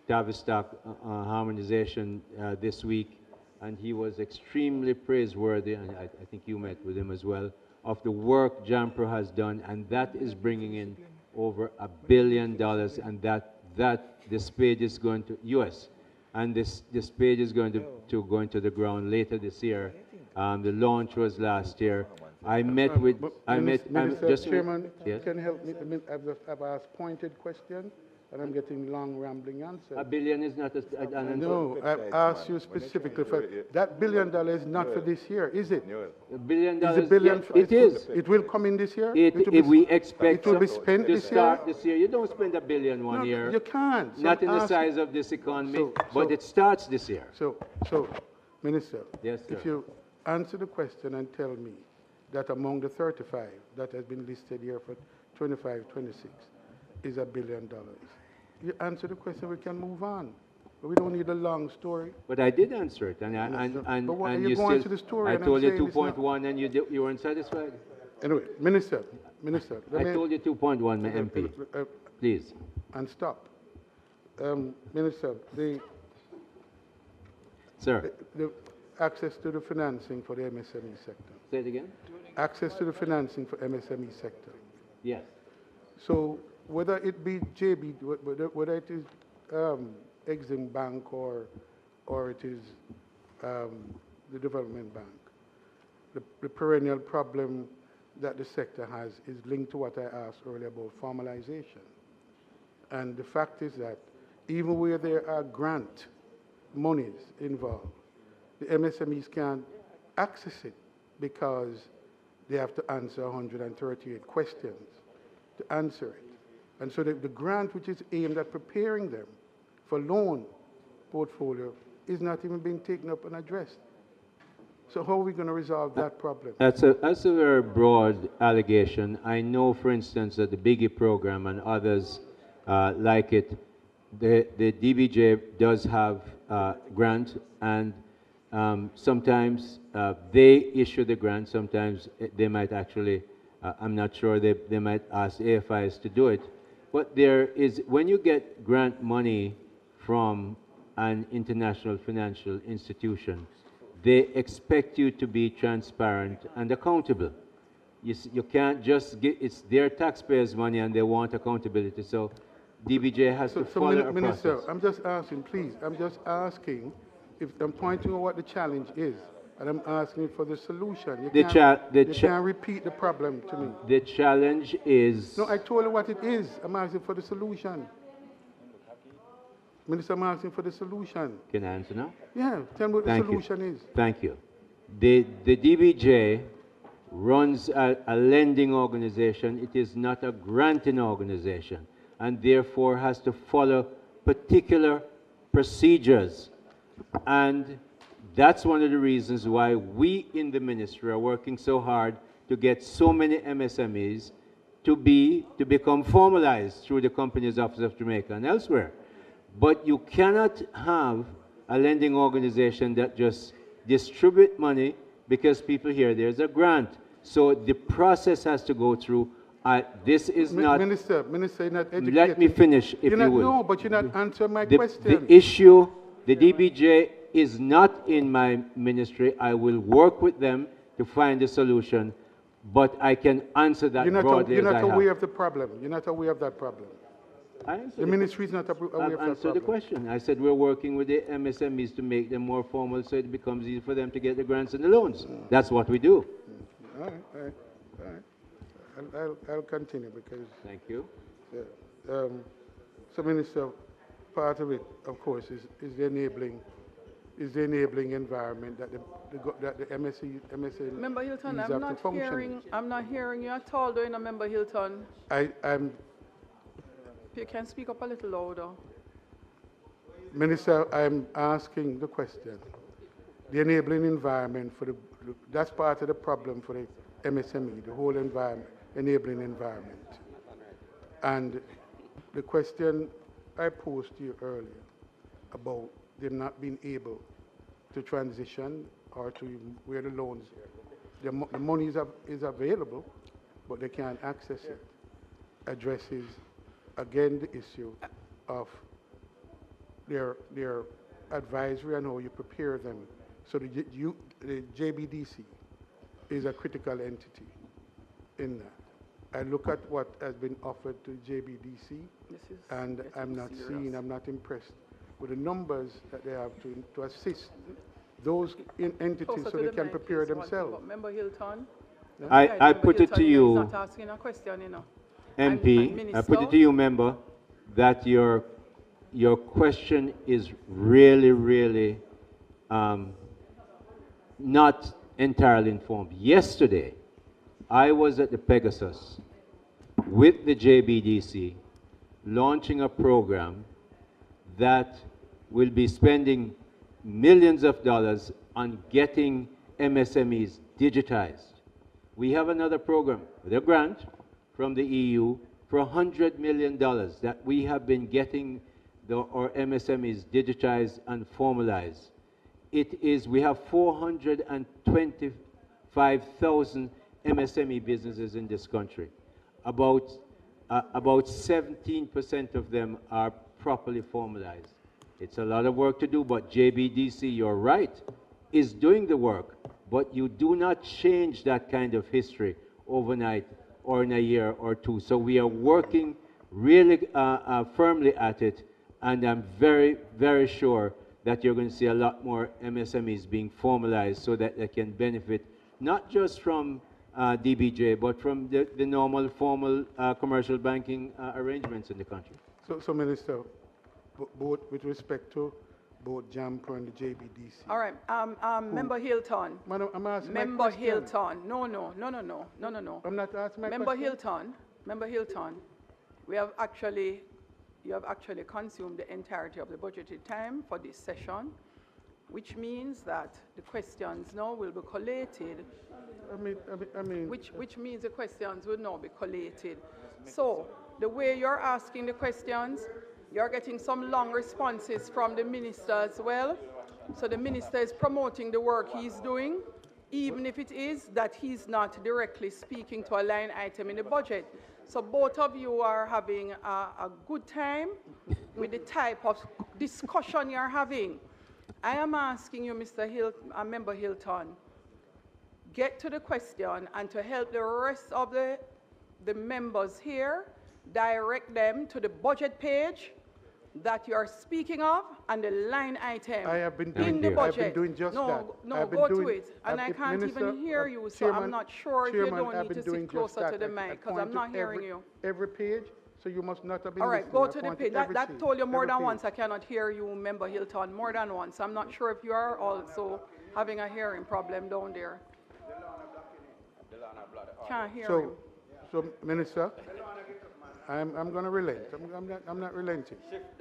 Tavistock Harmonization this week, and he was extremely praiseworthy, and I think you met with him as well, of the work JAMPRO has done, and that is bringing in over $1 billion, and that the spade is going to US, and this spade is going to go into the ground later this year. The launch was last year. I met with Minister, just Chairman, yes? can you help me? I've asked pointed questions, and I'm getting long rambling answers. $1 billion is not No, I've asked you specifically for that $1 billion is not for this year, is it? $1 billion. Is it billion? Yeah, it is. It will come in this year. If we expect it will be spent to this start year. this year, you don't spend $1 billion one year. You can't. So Not I'm in the asking- size of this economy, but it starts this year. So, Minister, Yes, sir. if you answer the question and tell me that among the 35 that has been listed here for 25, 26 is $1 billion. You answer the question, we can move on. But we don't need a long story. But I did answer it, and But what, and you you go still. into the story I and I'm told you saying it's not. 2.1, and you weren't satisfied. Anyway, Minister, I told you 2.1, my MP. Please. And stop. Minister, Sir. the access to the financing for the MSME sector. Say it again. Access to the financing for MSME sector. Yes. So whether it be JB, whether it is Exim Bank or it is the Development Bank. The perennial problem that the sector has is linked to what I asked earlier about formalization. And the fact is that even where there are grant monies involved, the MSMEs can't access it because they have to answer 138 questions to answer it. And so the grant which is aimed at preparing them for loan portfolio is not even being taken up and addressed. So how are we going to resolve that problem? That's a very broad allegation. I know, for instance, that the Biggie program and others like it, the DBJ does have grant, and sometimes they issue the grant. Sometimes they might actually, I'm not sure, they might ask AFIs to do it. But there is, when you get grant money from an international financial institution, they expect you to be transparent and accountable. You can't just get, it's their taxpayers' money and they want accountability. So DBJ has to follow a Minister, process. I'm just asking, please, I'm just asking if I'm pointing out what the challenge is, and I'm asking for the solution. You can't repeat the problem to me. The challenge is... No, I told you what it is. I'm asking for the solution. Minister, I'm asking for the solution. Can I answer now? Yeah, tell me what the solution is. Thank you. The DBJ runs a lending organization. It is not a granting organization, and therefore has to follow particular procedures. And that's one of the reasons why we in the ministry are working so hard to get so many MSMEs to become formalized through the Companies Office of Jamaica and elsewhere. But you cannot have a lending organization that just distribute money because people hear there's a grant. So the process has to go through. This is not... Minister, you're not educated. Let me finish, if you will. No, but you're not answering my question. The issue, the DBJ is not in my ministry. I will work with them to find a solution, but I can answer that broadly. You're not aware of the problem. You're not aware of that problem. The ministry is not aware of that problem. I've answered the question. I said we're working with the MSMEs to make them more formal so it becomes easy for them to get the grants and the loans. That's what we do. All right. I'll continue because... Thank you. So, Minister, part of it, of course, is the enabling environment that the MSA Member Hilton, have to function. I'm not hearing you at all, doing a Member Hilton. You can speak up a little louder. Minister, I'm asking the question. The enabling environment that's part of the problem for the MSME, the whole environment, enabling environment. And the question I posed to you earlier about them not being able to transition or to where the loans, the money is available, but they can't access it, addresses again the issue of their advisory and how you prepare them. So the JBDC is a critical entity in that. I look at what has been offered to JBDC, and I'm not impressed with the numbers that they have to assist those entities so they can prepare themselves. Member Hilton, I put it to you, not asking a question, you know. MP, I put it to you, member, that your question is really, really not entirely informed. Yesterday, I was at the Pegasus with the JBDC launching a program that will be spending millions of dollars on getting MSMEs digitized. We have another program with a grant from the EU for $100 million that we have been getting our MSMEs digitized and formalized. We have 425,000 MSME businesses in this country. About 17% of them are properly formalized. It's a lot of work to do, but JBDC, you're right, is doing the work, but you do not change that kind of history overnight or in a year or two. So we are working really firmly at it, And I'm very, very sure that you're going to see a lot more MSMEs being formalized so that they can benefit not just from DBJ, but from the normal, formal commercial banking arrangements in the country. So Minister, both with respect to both JAMPRO and the JBDC. All right, Member Hilton. Madam, I'm asking Member my question. Hilton. No. I'm not asking my Member question. Member Hilton, you have actually consumed the entirety of the budgeted time for this session, which means that the questions now will be collated. I mean, which means the questions will now be collated. So the way you're asking the questions, you're getting some long responses from the minister as well. So the minister is promoting the work he's doing, even if it is that he's not directly speaking to a line item in the budget. So both of you are having a good time with the type of discussion you're having. I am asking you, Member Hilton, get to the question, and to help the rest of the members here, direct them to the budget page that you're speaking of and the line item I have been doing, in the budget. I've been doing just that. No, go to it. And I can't even hear you, so I'm not sure if you don't need to sit closer to the mic, because I'm not hearing you. Every page, so you must not have been All right, listening. go to the page. That told you more than once I cannot hear you, Member Hilton, more than once. I'm not sure if you are also having a hearing problem down there. Can't hear you. So, Minister, I'm going to relent. I'm not relenting.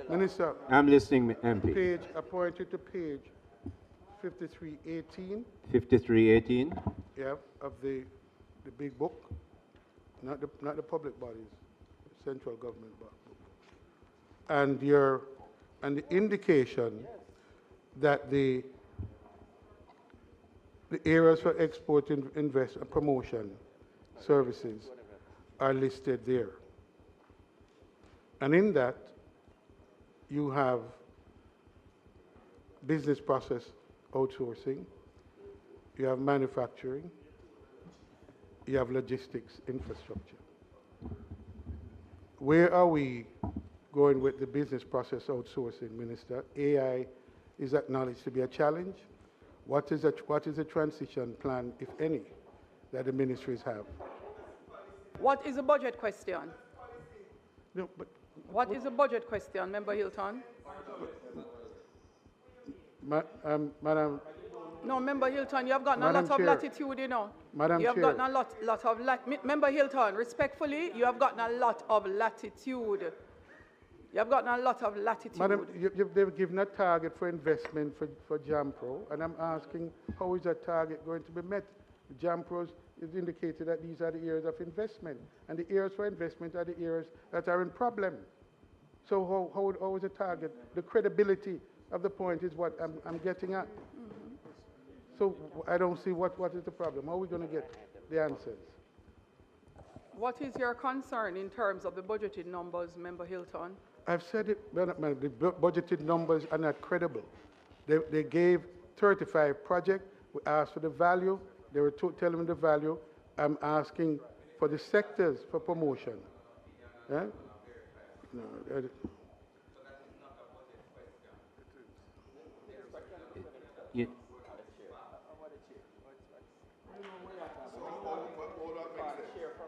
Minister. I'm listening, MP. Page, I pointed to page 5318. 5318. Yeah, of the big book, not the public bodies, central government book. And the indication that the areas for export, invest, and promotion services are listed there. And in that, you have business process outsourcing, you have manufacturing, you have logistics infrastructure. Where are we going with the business process outsourcing, Minister? AI is acknowledged to be a challenge. What is a transition plan, if any, that the ministries have? What is a budget question? No, but what is a budget question, Member Hilton? Madam. No, Member Hilton, you have gotten a lot of latitude, you know. Madam you have Chair. gotten a lot of Member Hilton, respectfully, you have gotten a lot of latitude. You have gotten a lot of latitude. Madam, they've given a target for investment for JAMPRO, and I'm asking, how is that target going to be met? JAMPRO is indicated that these are the areas of investment, and the areas for investment are the areas that are in problem. So how is the target? The credibility of the point is what I'm getting at. So I don't see what is the problem. How are we going to get the answers? What is your concern in terms of the budgeted numbers, Member Hilton? I've said it, the budgeted numbers are not credible. They gave 35 projects. We asked for the value. They were telling me the value. I'm asking for the sectors for promotion. Yeah? No,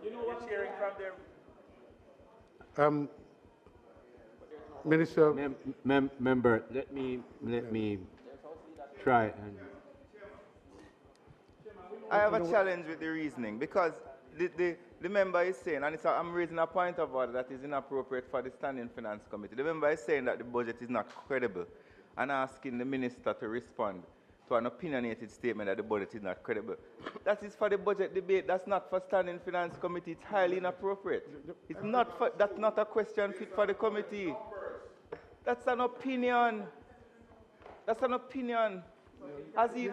You know what's hearing from them? Minister. Member, let me try and. I have a challenge with the reasoning, because the member is saying, and I'm raising a point of order that is inappropriate for the Standing Finance Committee. The member is saying that the budget is not credible and asking the minister to respond to an opinionated statement that the budget is not credible. That is for the budget debate. That's not for Standing Finance Committee. It's highly inappropriate. It's not for, that's not a question fit for the committee. That's an opinion. That's an opinion. As he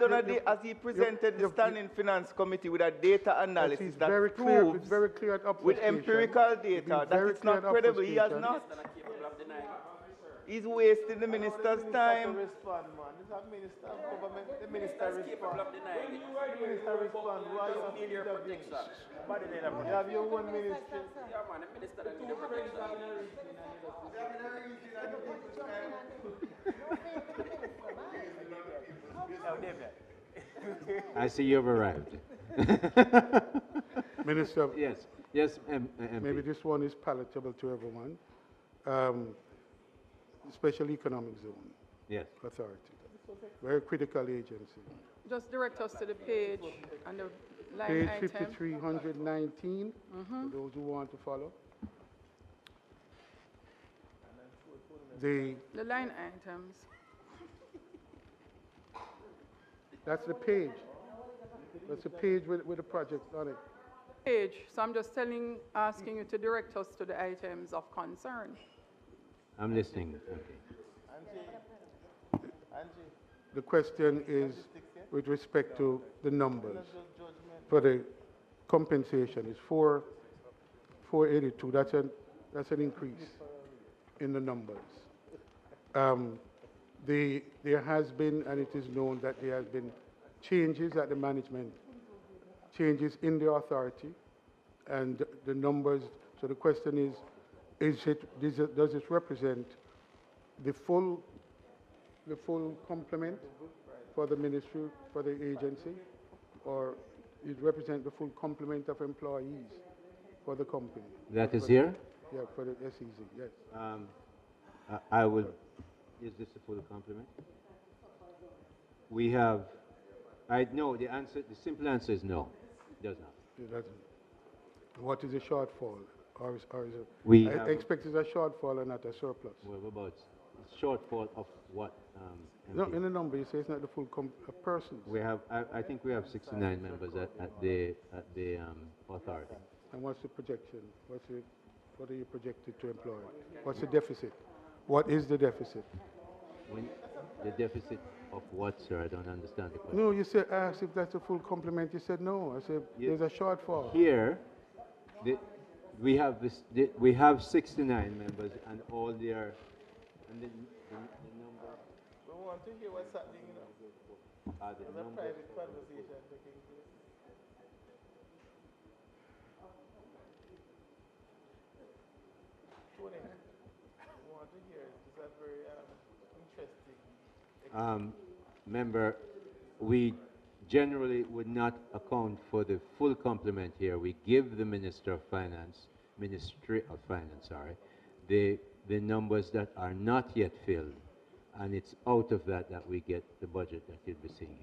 presented the Standing Finance Committee with a data analysis that proves with empirical data that it's not credible. He has not. He's wasting the minister's time. The minister respond. Why you have protection? You have your one minister. I see you've arrived. Minister. Yes, yes, MP. Maybe this one is palatable to everyone. Special Economic Zone. Yes. Authority. Very critical agency. Just direct us to the page and the line Page item. 5319, for those who want to follow. The line items. That's the page. That's the page with the project on it. Page. So I'm just asking you to direct us to the items of concern. I'm listening. Okay. The question is with respect to the numbers. For the compensation, it's 482. That's an increase in the numbers. There has been, and it is known that there has been changes at the management, changes in the authority, and the numbers. So the question is does it represent the full complement for the ministry, for the agency, or it represent the full complement of employees for the company? That is here? Yeah, for the SEZ, yes. I will, is this a full complement? We have, no, the simple answer is no, it does not. It doesn't. What is the shortfall? Or is it, I expect it's a shortfall and not a surplus. Well, about shortfall of what? No, in the number you say it's not the full persons. We have, I think we have 69 members at the authority. And what's the projection? What are you projected to employ? What's the deficit? What is the deficit? The deficit of what, sir? I don't understand the question. No, you said ask if that's a full complement. You said no. I said there's a shortfall. Here, we have 69 members, and all their and the number. We want to hear what's happening, you know. There's a private conversation taking place. Tony, we want to hear it. It's a very interesting. Member, we generally would not account for the full complement here. We give the Ministry of Finance, the numbers that are not yet filled, and it's out of that we get the budget that you'll be seeing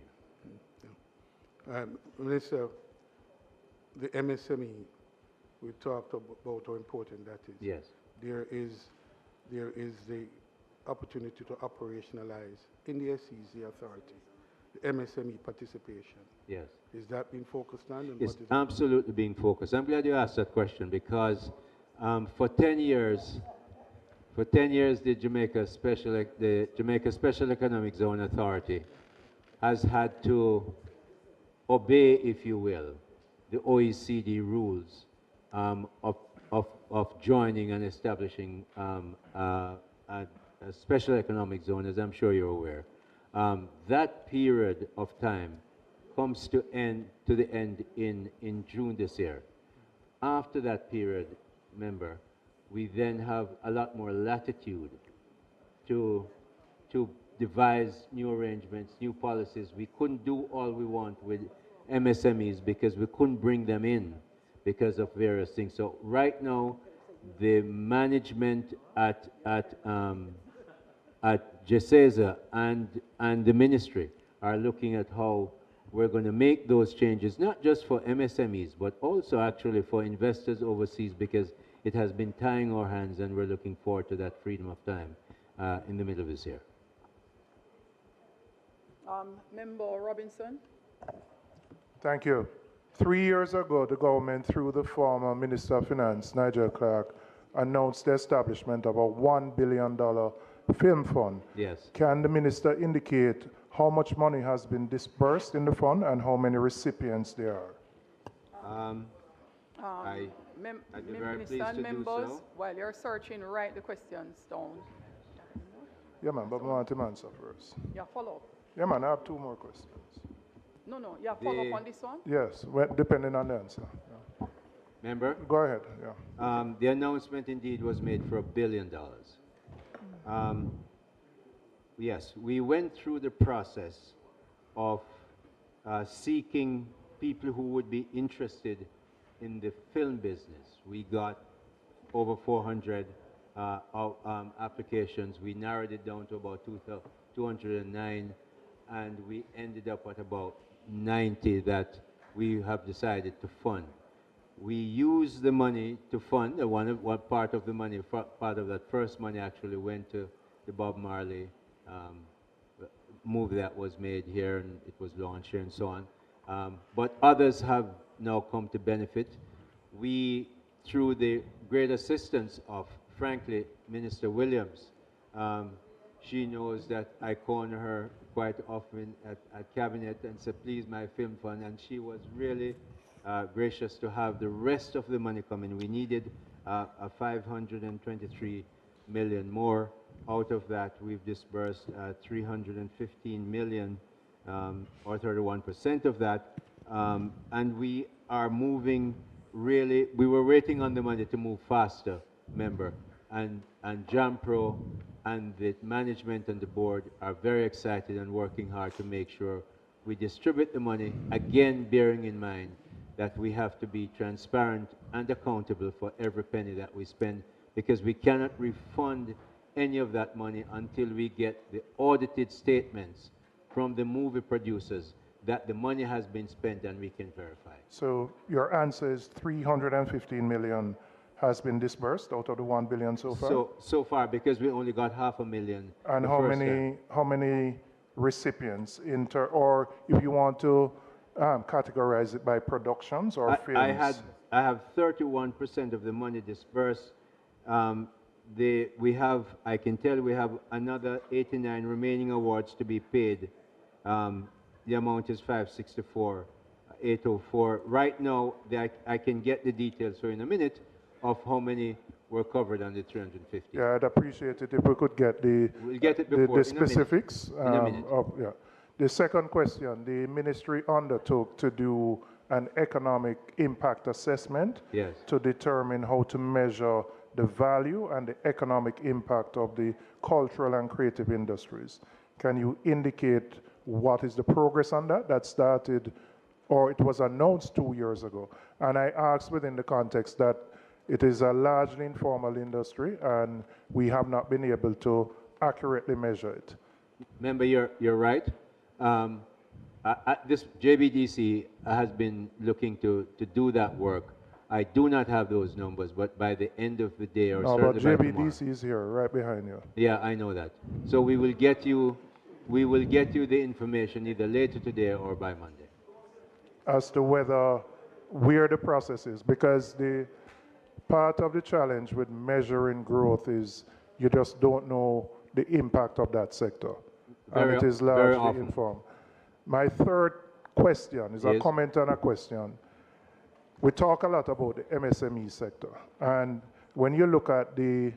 here. Minister, the MSME, we talked about how important that is. Yes. There is the opportunity to operationalize in the SEZ authority the MSME participation. Yes. Is that being focused on? And It's absolutely being focused. I'm glad you asked that question because for 10 years, the Jamaica Special Economic Zone Authority has had to obey, if you will, the OECD rules of joining and establishing a special economic zone, as I'm sure you're aware. That period of time comes to the end in June this year. After that period, remember, we then have a lot more latitude to devise new arrangements, new policies. We couldn't do all we want with MSMEs because we couldn't bring them in because of various things. So right now, the management at GESEZA and the ministry are looking at how we're going to make those changes, not just for MSMEs, but also actually for investors overseas, because it has been tying our hands, and we're looking forward to that freedom of time in the middle of this year. Member Robinson. Thank you. 3 years ago, the government, through the former Minister of Finance, Nigel Clark, announced the establishment of a $1 billion film fund. Yes. Can the minister indicate how much money has been disbursed in the fund and how many recipients there are? I'd be very Minister pleased and to do members, so. while you're searching, write the questions down. Yeah, man, but I want him to answer first. Yeah, follow up. Yeah, man, I have 2 more questions. No, yeah, follow up on this one? Yes, depending on the answer. Yeah. Member? Go ahead, yeah. The announcement indeed was made for $1 billion. Yes, we went through the process of seeking people who would be interested in the film business. We got over 400 applications. We narrowed it down to about 209, and we ended up at about 90 that we have decided to fund. We use the money to fund, one part of the money, part of that first money actually went to the Bob Marley movie that was made here and it was launched here and so on. But others have now come to benefit. We, through the great assistance of, frankly, Minister Williams, she knows that I corner her quite often at Cabinet and say, please, my film fund, and she was really gracious to have the rest of the money come in. We needed a 523 million more. Out of that, we've disbursed 315 million, or 31% of that, and we are moving really, we were waiting on the money to move faster, member, and JAMPRO and the management and the board are very excited and working hard to make sure we distribute the money, again bearing in mind that we have to be transparent and accountable for every penny that we spend, because we cannot refund any of that money until we get the audited statements from the movie producers that the money has been spent and we can verify. So your answer is 315 million has been disbursed out of the 1 billion so far? So far, because we only got 500,000. And how many recipients, or if you want to categorize it by productions or films? I have 31% of the money dispersed. I can tell we have another 89 remaining awards to be paid. The amount is 564,804. Right now, I can get the details for in a minute of how many were covered on the 350. Yeah, I'd appreciate it if we could get the specifics. The second question, the ministry undertook to do an economic impact assessment to determine how to measure the value and the economic impact of the cultural and creative industries. Can you indicate what is the progress on that? That started, or it was announced 2 years ago. And I asked within the context that it is a largely informal industry and we have not been able to accurately measure it. Member, you're right. This JBDC has been looking to do that work. I do not have those numbers, but by the end of the day, or certainly by tomorrow. JBDC is here, right behind you. Yeah, I know that. So we will get you the information either later today or by Monday. As to where the process is, because the part of the challenge with measuring growth is you just don't know the impact of that sector. And it is largely informed. My third question is a comment on a question. We talk a lot about the MSME sector, and when you look at the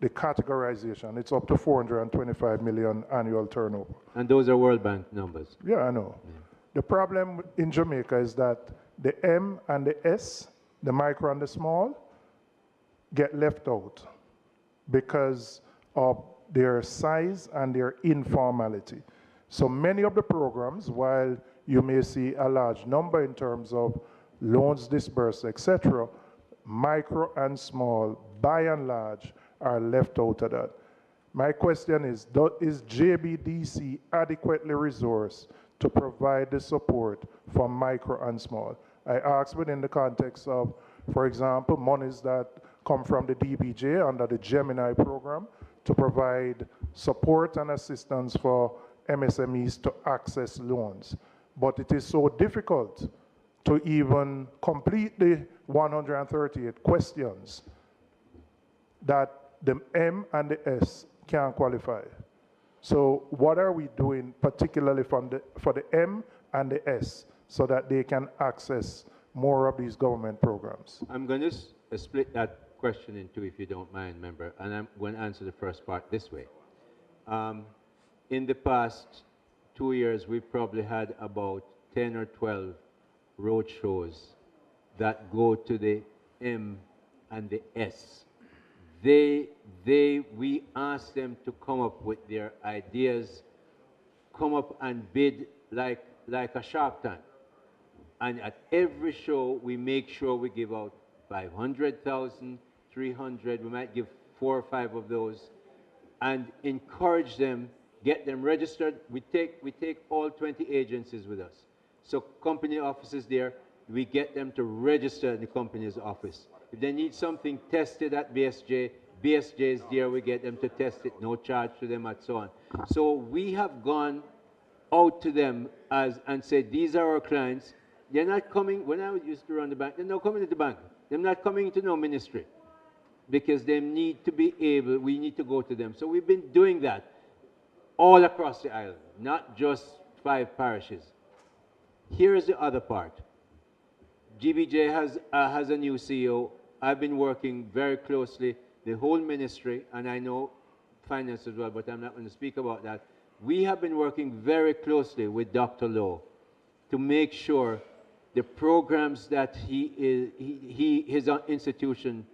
categorization, it's up to 425 million annual turnover. And those are World Bank numbers. Yeah, I know. Yeah. The problem in Jamaica is that the M and the S, the micro and the small, get left out because of their size and their informality. So many of the programs, while you may see a large number in terms of loans disbursed, etc., micro and small, by and large, are left out of that. My question is JBDC adequately resourced to provide the support for micro and small? I ask within the context of, for example, monies that come from the DBJ under the Gemini program to provide support and assistance for MSMEs to access loans. But it is so difficult to even complete the 138 questions that the M and the S can't qualify. So what are we doing particularly for the M and the S so that they can access more of these government programs? I'm going to split that question in two, if you don't mind, member, and I'm going to answer the first part this way. In the past 2 years, we've probably had about 10 or 12 road shows that go to the M and the S. We ask them to come up with their ideas, come up and bid like like a Shark Tank. And at every show, we make sure we give out 500,000, 300, we might give 4 or 5 of those, and encourage them, get them registered. We take all 20 agencies with us. So company offices there, we get them to register in the company's office. If they need something tested at BSJ, BSJ is there, we get them to test it, no charge to them and so on. So we have gone out to them and said, these are our clients. They're not coming, when I used to run the bank, they're not coming to the bank. They're not coming to no ministry because they need to be able, we need to go to them. So we've been doing that all across the island, not just 5 parishes. Here is the other part. GBJ has a new CEO. I've been working very closely, the whole ministry, and I know finance as well, but I'm not going to speak about that. We have been working very closely with Dr. Lowe to make sure the programs that his institution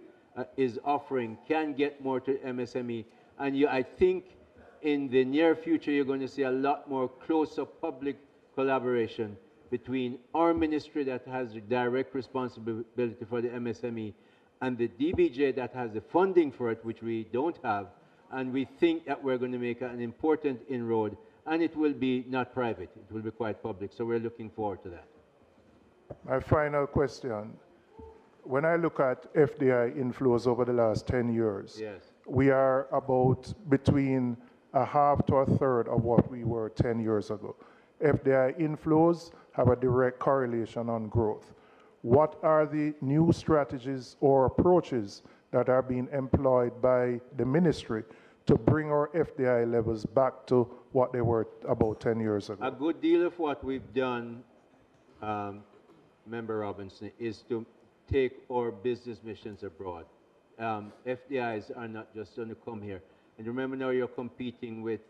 is offering can get more to MSME. And I think in the near future, you're going to see a lot more close-up public collaboration between our ministry that has the direct responsibility for the MSME and the DBJ that has the funding for it, which we don't have. And we think that we're going to make an important inroad, and it will be not private, it will be quite public. So we're looking forward to that. My final question. When I look at FDI inflows over the last 10 years, yes, we are about between a half to a third of what we were 10 years ago. FDI inflows have a direct correlation on growth. What are the new strategies or approaches that are being employed by the ministry to bring our FDI levels back to what they were about 10 years ago? A good deal of what we've done, Member Robinson, is to take our business missions abroad. FDIs are not just going to come here. And remember now you're competing with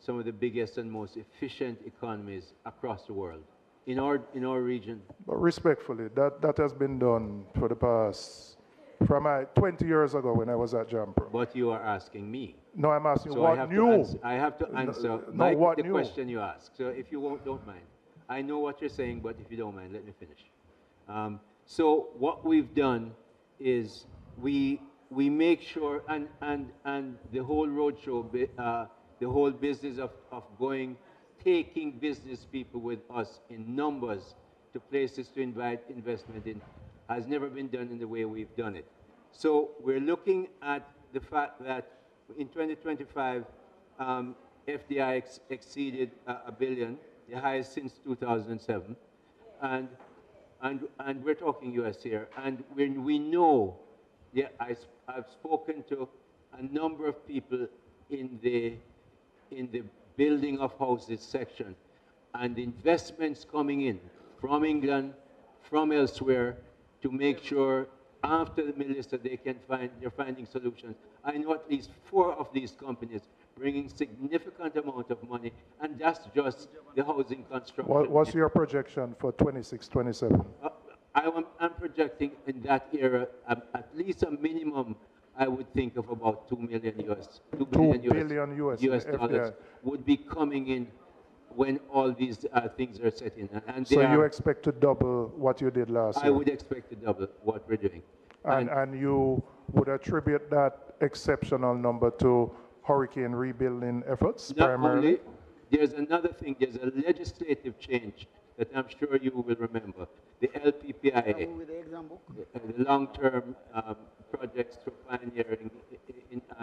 some of the biggest and most efficient economies across the world. In our region. But respectfully, that has been done for the past, from 20 years ago when I was at Jumper. But you are asking me. No, I'm asking so what new? I have to answer the question you ask. So if you don't mind. I know what you're saying, but if you don't mind, let me finish. So what we've done is we make sure, and the whole roadshow, the whole business of taking business people with us in numbers to places to invite investment in has never been done in the way we've done it. So we're looking at the fact that in 2025, FDI exceeded $1 billion, the highest since 2007. And we're talking US here. And when we know, I've spoken to a number of people in the building of houses section, and investments coming in from England, from elsewhere, to make sure after the minister they're finding solutions. I know at least 4 of these companies bringing significant amount of money, and that's just the housing construction. What's your projection for 26, 27? I'm projecting in that era at least a minimum. I would think of about $2 billion US dollars would be coming in when all these things are set in. And so you expect to double what you did last year? I would expect to double what we're doing. And you would attribute that exceptional number to hurricane rebuilding efforts primarily? Only, there's another thing, there's a legislative change that I'm sure you will remember. The LPPIA, the long-term projects for pioneering.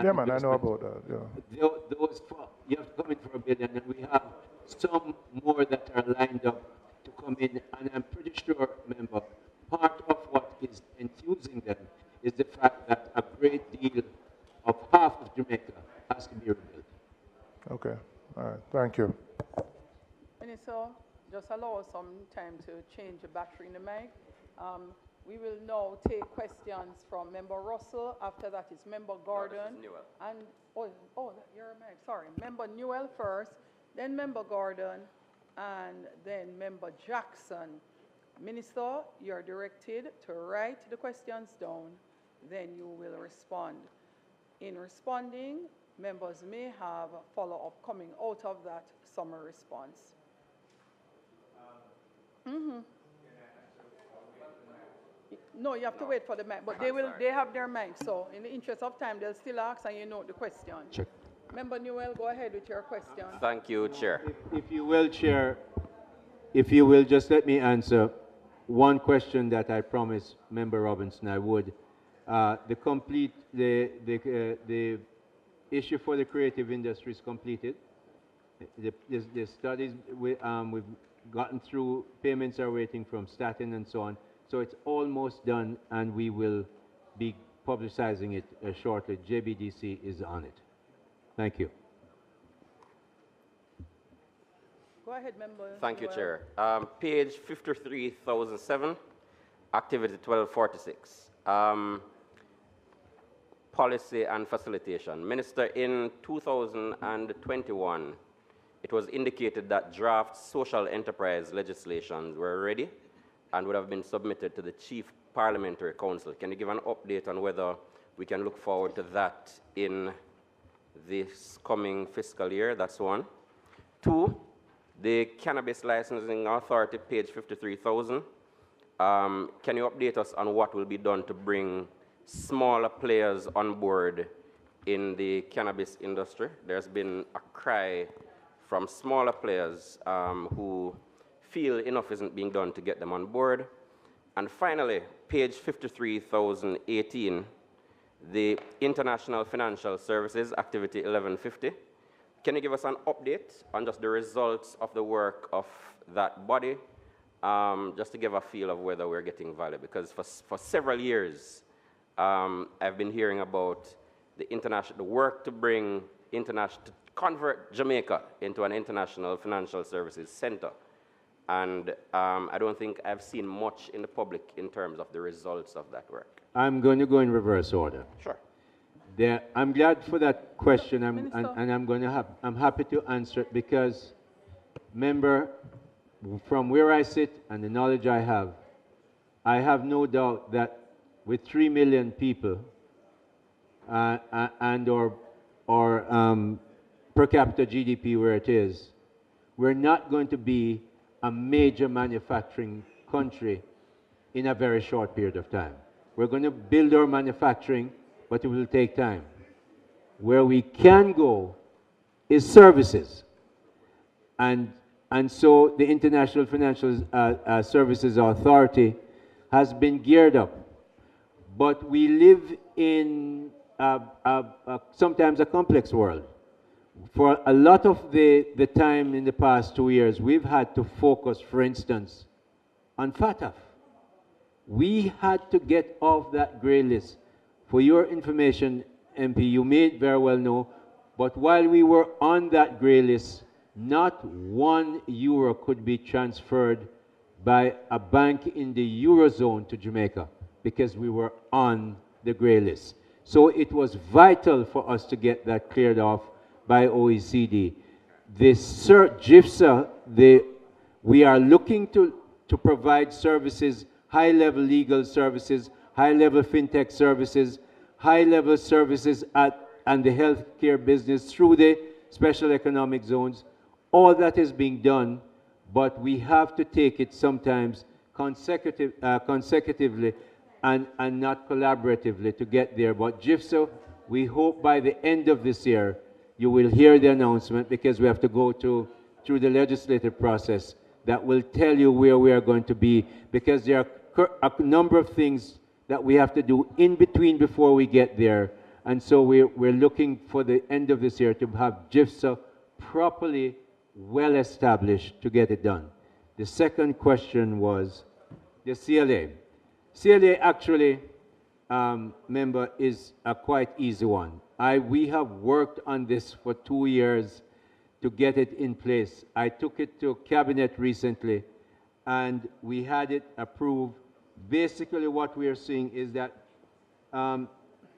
Yeah, man, I know about that. Yeah. Those you have to come in for $1 billion, and we have some more that are lined up to come in. And I'm pretty sure, member, part of what is enthusing them is the fact that a great deal of half of Jamaica has to be rebuilt. Okay. All right. Thank you. Minister, just allow us some time to change the battery in the mic. We will now take questions from Member Russell. After that is Member Gordon. No, Newell. And you're a mic. Sorry, Member Newell first, then Member Gordon, and then Member Jackson. Minister, you're directed to write the questions down, then you will respond. In responding, members may have follow-up coming out of that summary response. Mm-hmm. No, you have to wait for the mic, but they have their mic, so in the interest of time, they'll still ask and you know the question. Check. Member Newell, go ahead with your question. Thank you, Chair. If you will, Chair, if you will just let me answer one question that I promised Member Robinson I would. The issue for the creative industry is completed. The studies, we've gotten through, payments are waiting from Staten and so on. So it's almost done, and we will be publicizing it shortly. JBDC is on it. Thank you. Go ahead, Member. Thank you, Newell. Chair. Page 53,007, activity 1246. Policy and facilitation. Minister, in 2021, it was indicated that draft social enterprise legislations were ready and would have been submitted to the Chief Parliamentary Council. Can you give an update on whether we can look forward to that in this coming fiscal year? That's one. Two, the Cannabis Licensing Authority, page 53,000. Can you update us on what will be done to bring smaller players on board in the cannabis industry? There's been a cry from smaller players who feel enough isn't being done to get them on board. And finally, page 53,018, the International Financial Services, activity 1150. Can you give us an update on just the results of the work of that body, just to give a feel of whether we're getting value? Because for several years, I've been hearing about the work to bring to convert Jamaica into an international financial services center. And I don't think I've seen much in the public in terms of the results of that work. I'm going to go in reverse order. Sure. I'm glad for that question, and I'm happy to answer it because, member, from where I sit and the knowledge I have no doubt that with 3 million people and or per capita GDP where it is, we're not going to be a major manufacturing country in a very short period of time. We're going to build our manufacturing, but it will take time. Where we can go is services. And so the International Financial Services Authority has been geared up. But we live in sometimes a complex world. For a lot of the time in the past 2 years, we've had to focus, for instance, on FATF. We had to get off that gray list. For your information, MP, you may very well know, but while we were on that gray list, not €1 could be transferred by a bank in the Eurozone to Jamaica because we were on the gray list. So it was vital for us to get that cleared off by OECD. This GIFSA, we are looking to provide services, high-level legal services, high-level fintech services, high-level services and the healthcare business through the special economic zones. All that is being done, but we have to take it sometimes consecutively and not collaboratively to get there. But GIFSA, we hope by the end of this year, you will hear the announcement because we have to go through the legislative process that will tell you where we are going to be, because there are a number of things that we have to do in between before we get there. And so we're looking for the end of this year to have GIFSA properly well established to get it done. The second question was the CLA. CLA actually, member, is a quite easy one. We have worked on this for 2 years to get it in place. I took it to Cabinet recently, and we had it approved. Basically, what we are seeing is that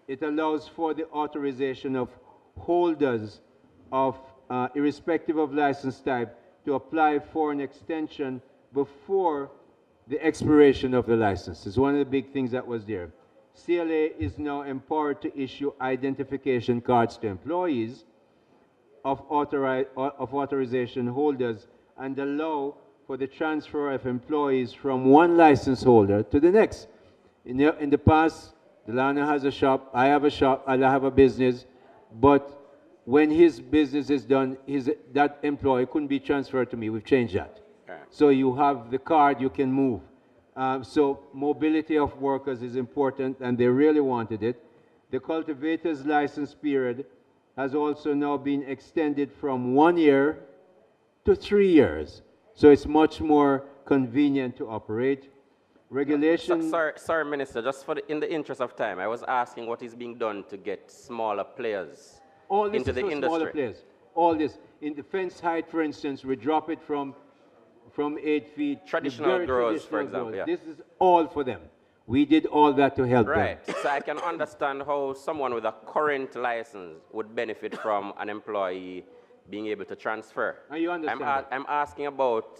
it allows for the authorization of holders of, irrespective of license type, to apply for an extension before the expiration of the license. It's one of the big things that was there. CLA is now empowered to issue identification cards to employees of authorization holders and allow for the transfer of employees from one license holder to the next. In the past, Delano has a shop, I have a shop, I have a business, but when his business is done, that employee couldn't be transferred to me. We've changed that. Okay. So you have the card, you can move. So mobility of workers is important, and they really wanted it. The cultivator's license period has also now been extended from 1 year to 3 years. So it's much more convenient to operate. Regulation. Sorry, Minister, just in the interest of time, I was asking what is being done to get smaller players into the industry. Smaller players. All this. In the fence height, for instance, we drop it from 8 feet. Traditional growers, for example. Yeah. This is all for them. We did all that to help them. Right. So I can understand how someone with a current license would benefit from an employee being able to transfer. And you understand I'm asking about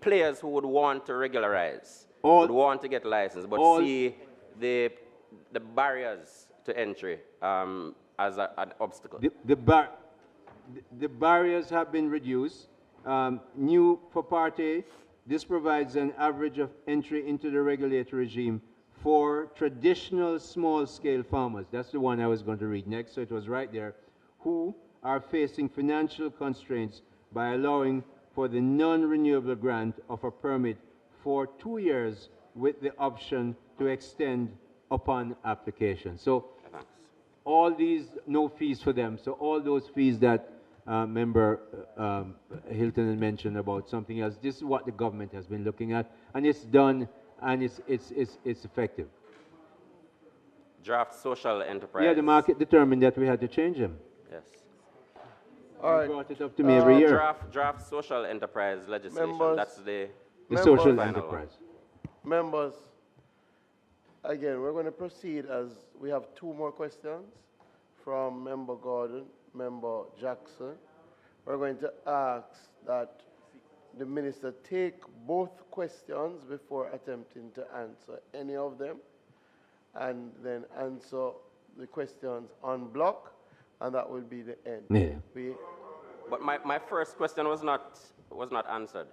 players who would want to regularize, would want to get license, but see the barriers to entry as an obstacle. The barriers have been reduced. New for Part A, this provides an average of entry into the regulatory regime for traditional small-scale farmers. That's the one I was going to read next, so it was right there, who are facing financial constraints by allowing for the non-renewable grant of a permit for 2 years with the option to extend upon application. So all these, no fees for them. So all those fees that Member Hilton had mentioned about something else, this is what the government has been looking at, and it's done, and it's effective. Draft social enterprise. Yeah, the market determined that we had to change them. Yes. All right. Brought it up to me every year. Draft social enterprise legislation. Members, That's the social enterprise. Members, again, we're going to proceed as we have 2 more questions from Member Gordon, Member Jackson. We're going to ask that the Minister take both questions before attempting to answer any of them, and then answer the questions en bloc, and that will be the end. Yeah. But my first question was not answered.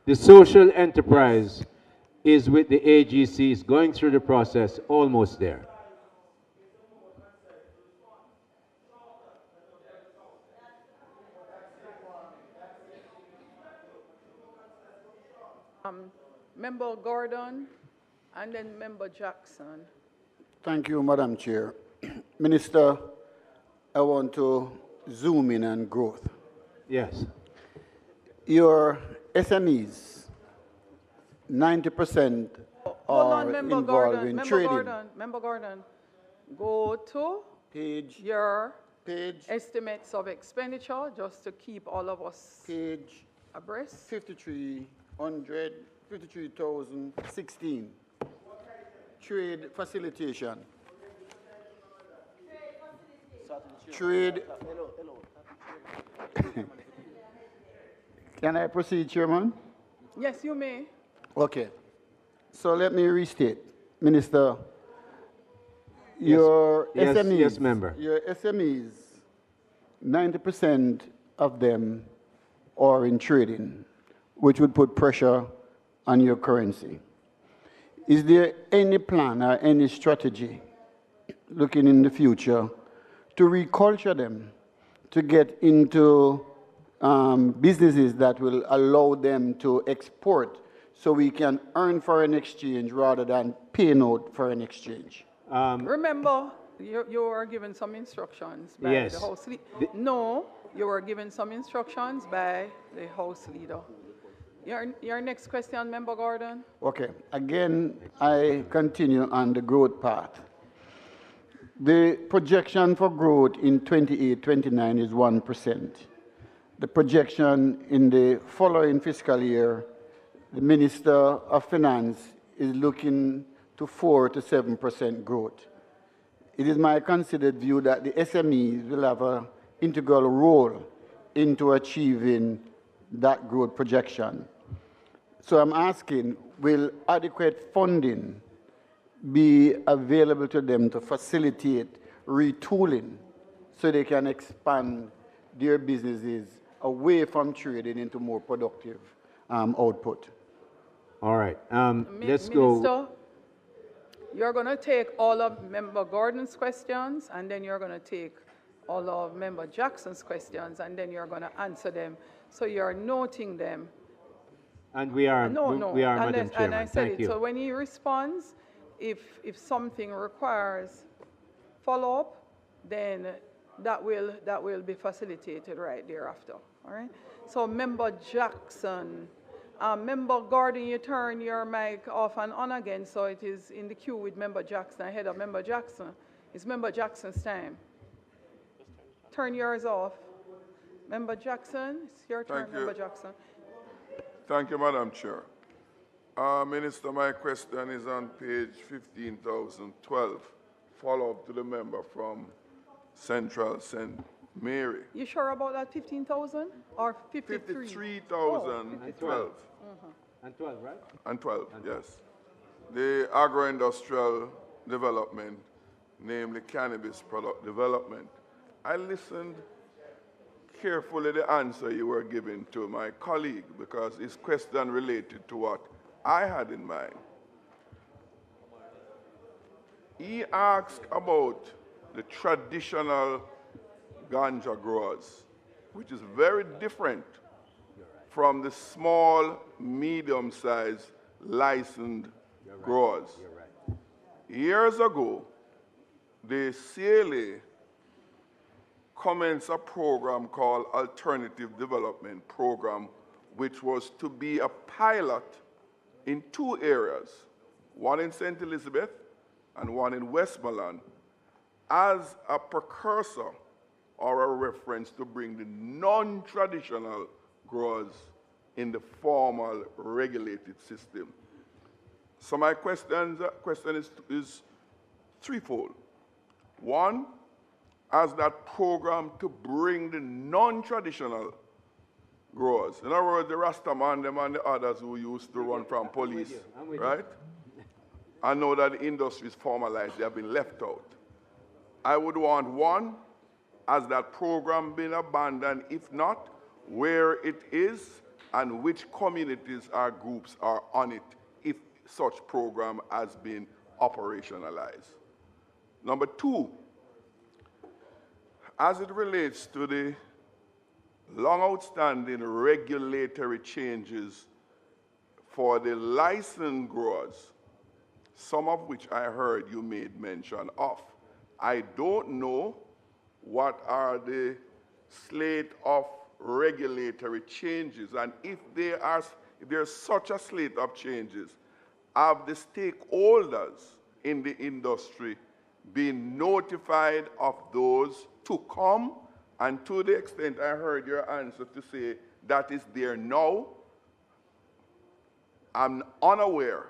The social enterprise is with the AGCs, going through the process, almost there. Member Gordon, and then Member Jackson. Thank you, Madam Chair. Minister, I want to zoom in on growth. Yes. Your SMEs, 90% are involved in trading. Member Gordon, go to your estimates of expenditure, just to keep all of us abreast. 53,016. Trade facilitation. Trade. Can I proceed, Chairman? Yes, you may. Okay. So let me restate. Minister, your SMEs, yes, member. Your SMEs, 90% of them are in trading, which would put pressure on your currency. Is there any plan or any strategy looking in the future to reculture them to get into businesses that will allow them to export so we can earn foreign exchange rather than pay out foreign exchange? Remember, you were given some instructions by the House Leader. No, you were given some instructions by the House Leader. Your next question, Member Gordon. Okay. Again, I continue on the growth path. The projection for growth in 28-29 is 1%. The projection in the following fiscal year, the Minister of Finance is looking to 4 to 7% growth. It is my considered view that the SMEs will have an integral role into achieving that growth projection. So I'm asking, will adequate funding be available to them to facilitate retooling so they can expand their businesses away from trading into more productive output. All right. Let's Minister, go. you're going to take all of Member Gordon's questions, and then you're going to take all of Member Jackson's questions, and then you're going to answer them. So you're noting them. And we are, we are, Madam Chairman. And I said Thank it. you. So when he responds, if something requires follow-up, then that will be facilitated right thereafter. All right. So Member Jackson, Member Gordon, you turn your mic off and on again, so it is in the queue with Member Jackson. Ahead of Member Jackson, it's Member Jackson's time. Turn yours off. Member Jackson, it's your turn, Member Jackson. Thank you, Madam Chair. Minister, my question is on page 15,012, follow-up to the member from Central St. Mary. You sure about that 15,000 or 53? 53,012. And 12, right? And 12, yes. The agro-industrial development, namely cannabis product development. I listened carefully the answer you were giving to my colleague because his question related to what I had in mind. He asked about the traditional ganja growers, which is very different from the small, medium-sized licensed growers. Years ago, the CLA commenced a program called Alternative Development Program, which was to be a pilot in 2 areas, one in St. Elizabeth and one in Westmoreland, as a precursor or a reference to bring the non-traditional growers in the formal regulated system. So my question is threefold. One, as that program to bring the non-traditional growers. In other words, the Rastaman, them and the others who used to run from police, right? I know that the industry is formalized, they have been left out. I would want one, has that program been abandoned? If not, where it is and which communities or groups are on it if such program has been operationalized. Number 2, as it relates to the long outstanding regulatory changes for the licensed growers, some of which I heard you made mention of. I don't know what are the slate of regulatory changes, and if there's such a slate of changes, have the stakeholders in the industry been notified of those to come? And to the extent I heard your answer to say that is there now, I'm unaware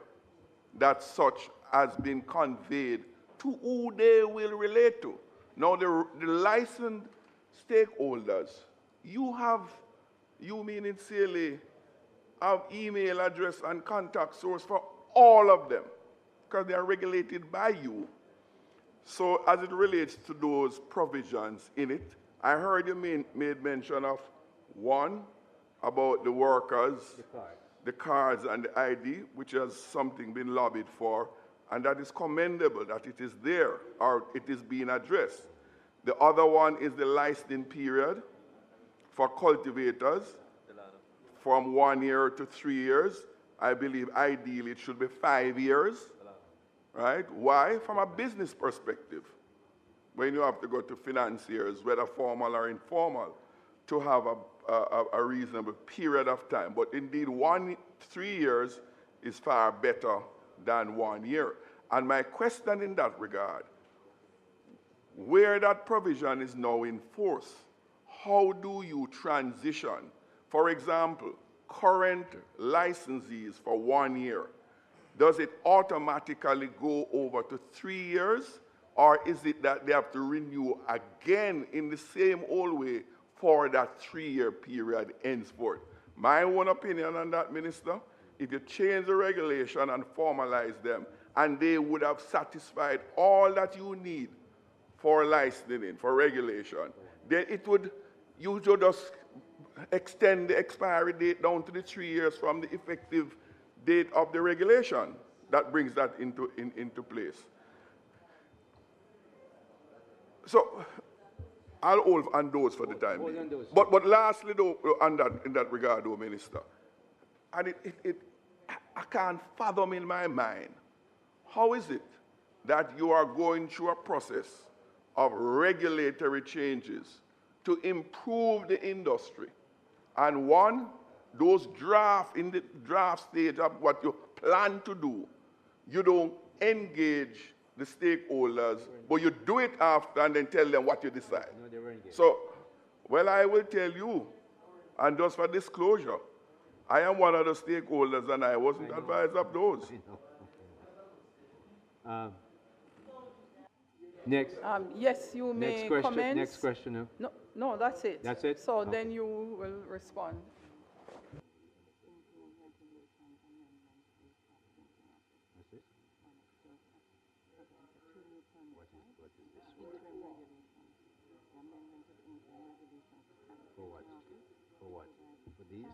that such has been conveyed to who they will relate to. Now, the licensed stakeholders, you meaning CLA, have email address and contact source for all of them because they are regulated by you. So as it relates to those provisions in it, I heard you made mention of one, about the workers, the cards and the ID, which has something been lobbied for, and that is commendable that it is there or it is being addressed. The other one is the licensing period for cultivators from 1 year to 3 years. I believe ideally it should be 5 years, right? Why? From a business perspective, when you have to go to financiers, whether formal or informal, to have a reasonable period of time. But indeed, 3 years is far better than 1 year. And my question in that regard, where that provision is now in force, how do you transition? For example, current licensees for 1 year, does it automatically go over to 3 years? Or is it that they have to renew again in the same old way for that 3-year period henceforth? My own opinion on that, Minister, if you change the regulation and formalize them, and they would have satisfied all that you need for licensing, for regulation, then you should just extend the expiry date down to the 3 years from the effective date of the regulation. That brings that into place. So I'll hold on those for the time being. But lastly, though, in that regard, though, Minister, and I can't fathom in my mind, how is it that you are going through a process of regulatory changes to improve the industry, and one, those in the draft stage of what you plan to do, you don't engage the stakeholders, but you do it after and then tell them what you decide. No, they were engaged. So, well, I will tell you, and just for disclosure, I am one of the stakeholders and I wasn't advised of those. Next. Yes, you may comment. Next question. No, that's it. That's it? So then you will respond. For what? For what? For these?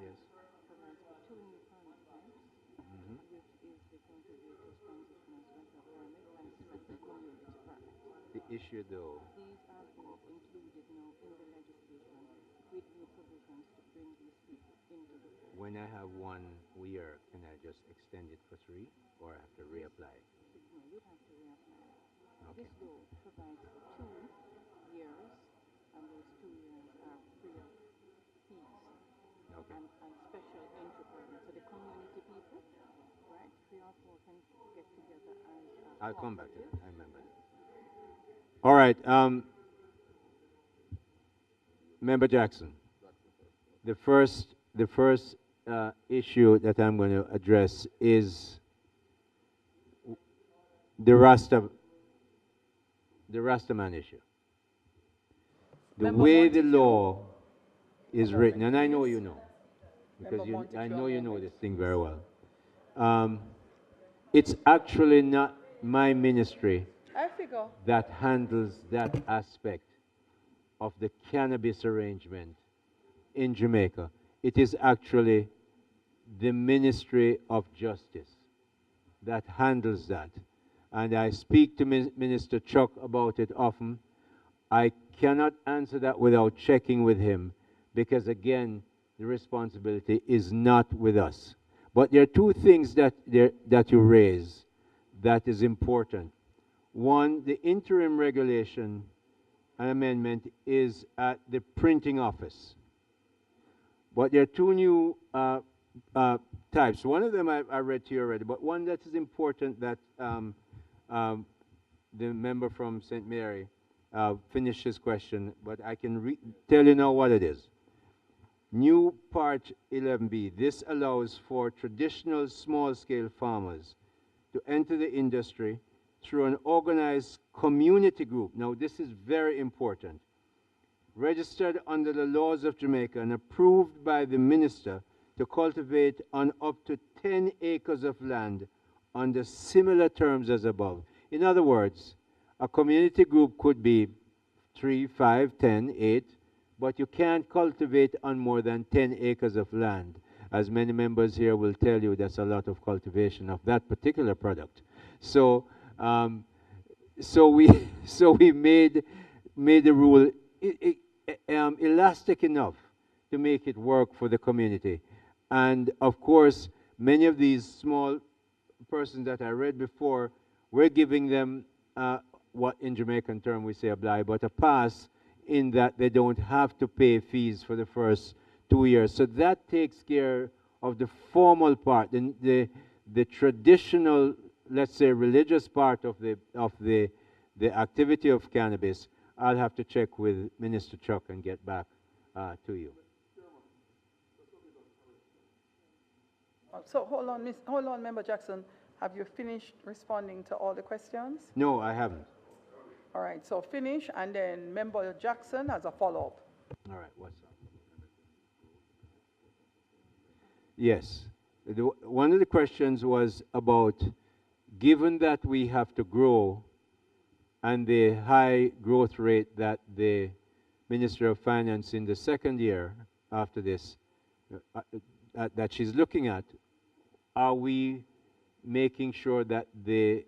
Yes. The issue, though. These are being included now in the legislation with new provisions to bring these people into the fold. When I have 1 year, can I just extend it for 3, or I have to reapply? No, you'd have to reapply. Okay. This law provides for 2 years, and those 2 years are free of fees. Okay. And special entry permits. So the community people, right, 3 or 4 can get together as I'll come back to that. I remember that. All right. Member Jackson. The first issue that I'm going to address is the Rastaman issue. The way the law is written, and I know you know, because I know you know this thing very well. It's actually not my ministry that handles that aspect of the cannabis arrangement in Jamaica. It is actually the Ministry of Justice that handles that. And I speak to Minister Chuck about it often. I cannot answer that without checking with him, because again, the responsibility is not with us. But there are 2 things that you raise that is important. One, the interim regulation and amendment is at the printing office. But there are 2 new types. One of them I read to you already, but one that is important that the member from St. Mary finished his question, but I can tell you now what it is. New Part 11B, this allows for traditional small-scale farmers to enter the industry through an organized community group. Now, this is very important. Registered under the laws of Jamaica and approved by the minister to cultivate on up to 10 acres of land under similar terms as above. In other words, a community group could be 3, 5, 10, 8, but you can't cultivate on more than 10 acres of land. As many members here will tell you, that's a lot of cultivation of that particular product. So we made the rule elastic enough to make it work for the community. And of course, many of these small persons that I read before, we're giving them what in Jamaican term we say a blight, but a pass, in that they don't have to pay fees for the first 2 years. So that takes care of the formal part, the traditional, let's say, religious part of the activity of cannabis. I'll have to check with Minister Chuck and get back to you. So hold on, Member Jackson. Have you finished responding to all the questions? No, I haven't. All right, so finish, and then Member Jackson has a follow-up. All right, what's up? Yes. One of the questions was about, given that we have to grow and the high growth rate that the Minister of Finance in the second year after this that she's looking at. Are we making sure that the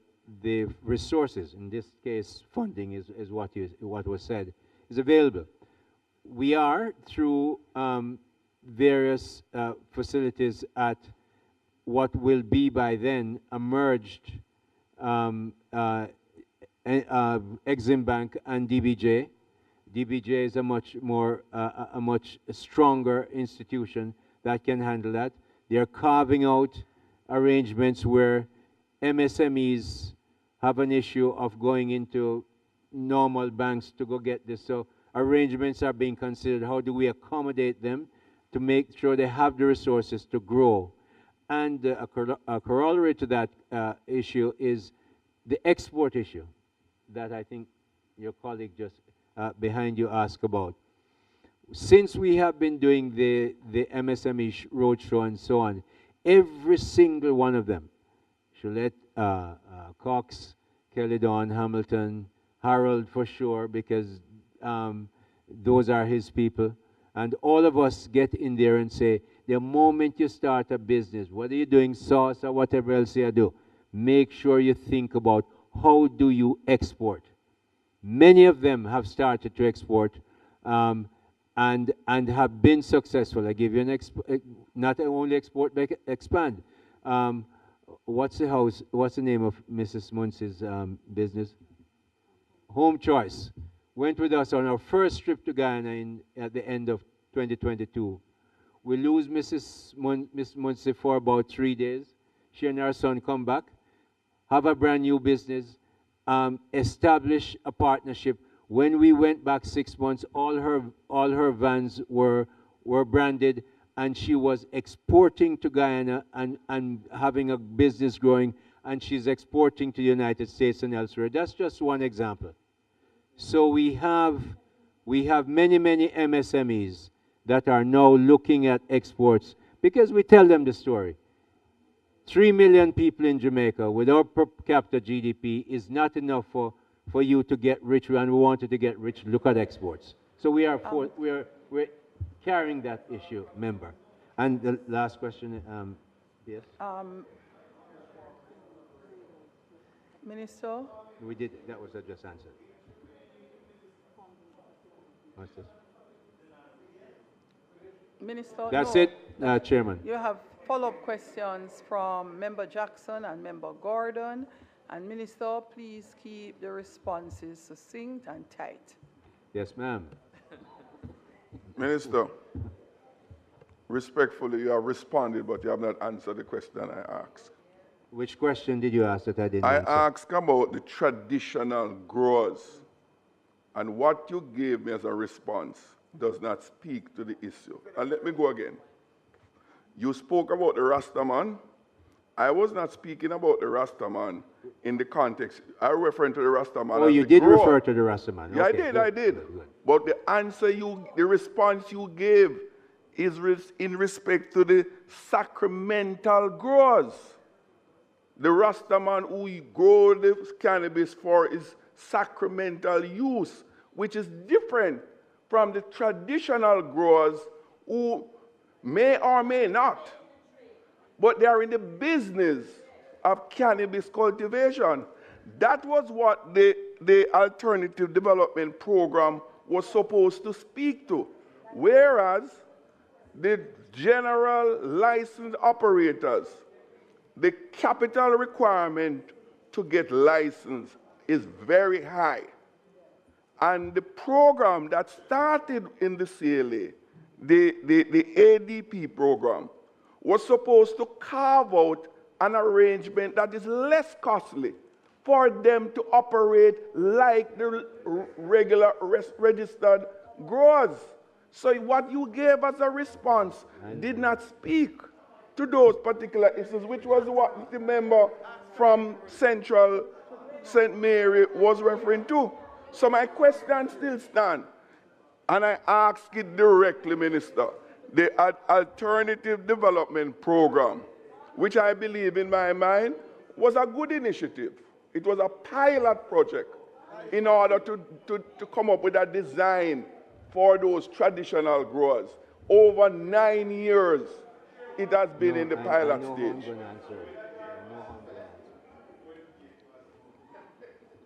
resources, in this case funding is what was said, is available? We are through various facilities at what will be by then a merged Exim Bank and DBJ. DBJ is a much more a much stronger institution that can handle that. They are carving out arrangements where MSMEs have an issue of going into normal banks to go get this. So arrangements are being considered. How do we accommodate them to make sure they have the resources to grow? And a corollary to that issue is the export issue that I think your colleague just behind you asked about. Since we have been doing the MSME roadshow and so on, every single one of them, Gillette, Cox, Kelly Dawn, Hamilton, Harold for sure, because those are his people. And all of us get in there and say, the moment you start a business, whether you're doing sauce or whatever else you do, make sure you think about how do you export. Many of them have started to export and have been successful. I give you an not only export but expand. What's the name of Mrs. Muncy's business? Home Choice. Went with us on our first trip to Guyana at the end of 2022. We lose Miss Muncy for about 3 days. She and her son come back, have a brand new business, establish a partnership. When we went back 6 months, all her vans were branded, and she was exporting to Guyana and having a business growing, and she's exporting to the United States and elsewhere. That's just one example. So we have many MSMEs that are now looking at exports because we tell them the story. 3 million people in Jamaica with our per capita GDP is not enough for you to get rich, and we wanted to get rich. Look at exports. So we're carrying that issue, member. And the last question, yes? Minister? We did, that was just answered. What's this? Minister? That's no. it, Chairman. You have follow-up questions from Member Jackson and Member Gordon. And Minister, please keep the responses succinct and tight. Yes, ma'am. Minister, respectfully, you have responded, but you have not answered the question I asked. Which question did you ask that I didn't answer? I asked about the traditional growers, and what you gave me as a response does not speak to the issue. And let me go again. You spoke about the Rastaman. I was not speaking about the Rastaman in the context. I referred to the Rastaman. Oh, you did refer to the Rastaman. Yeah, Okay, I did. Good. But the answer the response you gave is in respect to the sacramental growers. The Rastaman who grow the cannabis for is sacramental use, which is different from the traditional growers who may or may not, but they are in the business of cannabis cultivation. That was what the Alternative Development Program was supposed to speak to. Whereas the general licensed operators, the capital requirement to get licensed is very high. And the program that started in the CLA, the ADP program, was supposed to carve out an arrangement that is less costly for them to operate like the regular registered growers. So what you gave as a response did not speak to those particular issues, which was what the member from Central St. Mary was referring to. So my question still stands, and I ask it directly, Minister. The Alternative Development Program, which I believe in my mind was a good initiative. It was a pilot project in order to come up with a design for those traditional growers. Over 9 years, it has been in the pilot I know stage. How I'm going to answer it. I know how I'm going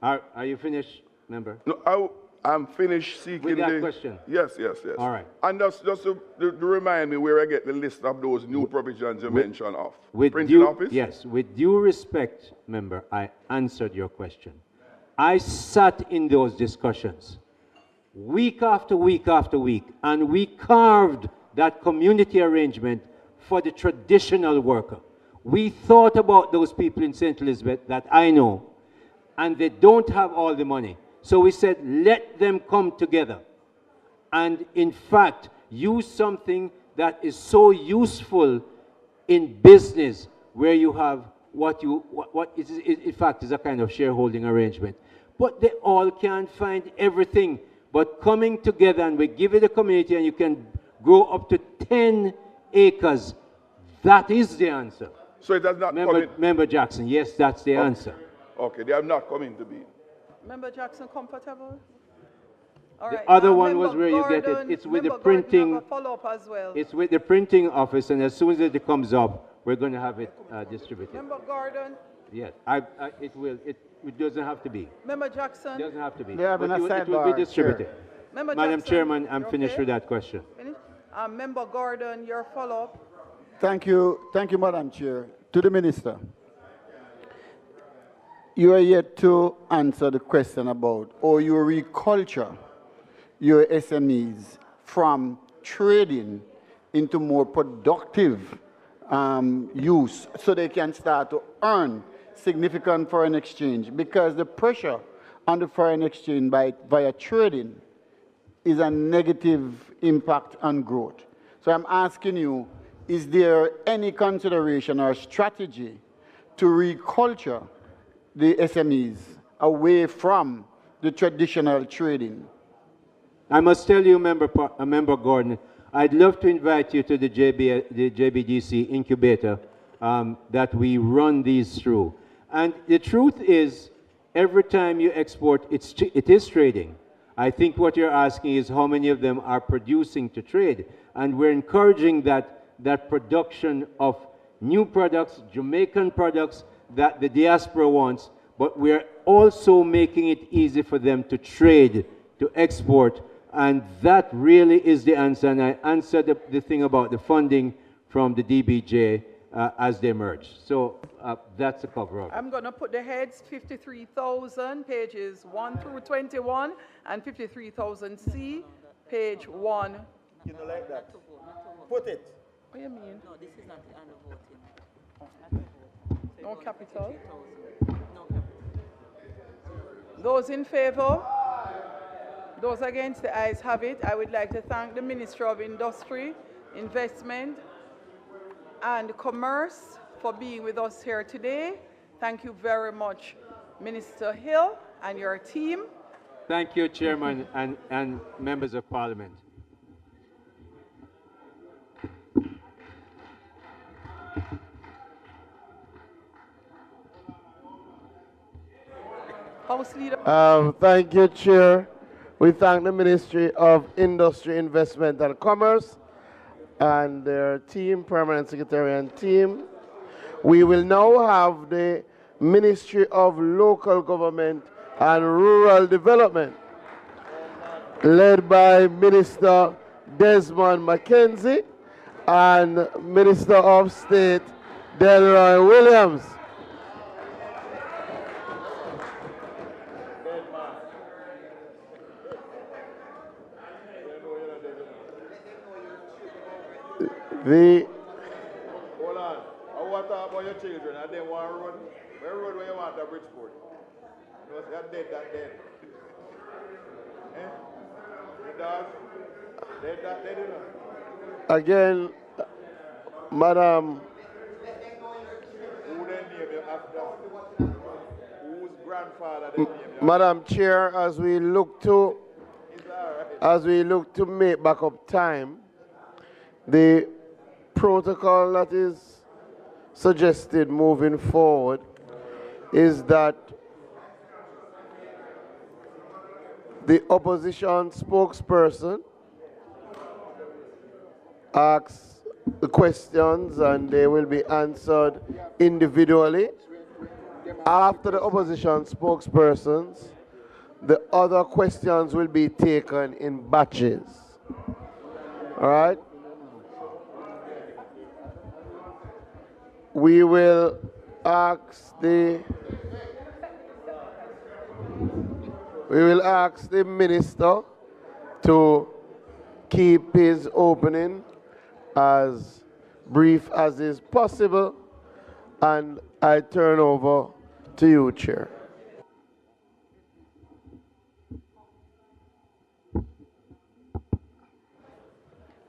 to answer it. Are you finished, member? No, I'm finished seeking With that question? Yes. All right. And just to remind me where I get the list of those new provisions you mentioned of. With Printing due, office? Yes, with due respect, member, I answered your question. I sat in those discussions week after week after week, and we carved that community arrangement for the traditional worker. We thought about those people in St. Elizabeth that I know, and they don't have all the money. So we said, let them come together and, in fact, use something that is so useful in business, where you have what is, in fact, is a kind of shareholding arrangement. But they all can't find everything. But coming together, and we give it a community, and you can grow up to 10 acres, that is the answer. So it does not come in. Member Jackson, yes, that's the answer. Okay, they have not come into being. Member Jackson, comfortable? All The right. other one was Member where you get Gordon, it. It's with the Member Gordon printing. have a follow-up as well. It's with the printing office, and as soon as it comes up, we're going to have it distributed. Member Gordon, Yes, it will. It doesn't have to be. Member Jackson. It doesn't have to be. They have But a it will sidebar, be distributed. Chair. Member Madam Jackson, Chairman, I'm you finished okay? with that question. Finish? Member Gordon, your follow-up. Thank you, Madam Chair. To the Minister. You are yet to answer the question about how you reculture your SMEs from trading into more productive use so they can start to earn significant foreign exchange, because the pressure on the foreign exchange via trading is a negative impact on growth. So I'm asking you, is there any consideration or strategy to reculture the SMEs away from the traditional trading? I must tell you, Member Gordon, I'd love to invite you to the JBDC incubator that we run these through. And the truth is, every time you export, it is trading. I think what you're asking is how many of them are producing to trade. And we're encouraging that production of new products, Jamaican products that the diaspora wants, but we're also making it easy for them to trade, to export. And that really is the answer. And I answered the thing about the funding from the DBJ as they merge. So that's the cover of it. I'm going to put the heads 53,000, pages 1 through 21, and 53,000C, page 1. You don't like that? Put it. What do you mean? No, this is not the annual voting. No capital? Those in favor? Those against, the ayes have it. I would like to thank the Minister of Industry, Investment and Commerce for being with us here today. Thank you very much, Minister Hill and your team. Thank you, Chairman and members of Parliament. House Leader. Thank you, Chair. We thank the Ministry of Industry, Investment and Commerce and their team, Permanent Secretary and team. We will now have the Ministry of Local Government and Rural Development, led by Minister Desmond McKenzie and Minister of State Delroy Williams. Hold on. I want to talk about your children. I didn't want to run. Where road where you want the Bridgeport? No, that dead, that dead. Eh? The dog? Dead, that dead, you know? Again, Madam. Who then name you after? Whose grandfather then name you? Madam Chair, as we look to make back up time, the protocol that is suggested moving forward is that the opposition spokesperson ask the questions and they will be answered individually. After the opposition spokespersons, the other questions will be taken in batches. All right? We will ask the minister to keep his opening as brief as is possible, and I turn over to you, Chair.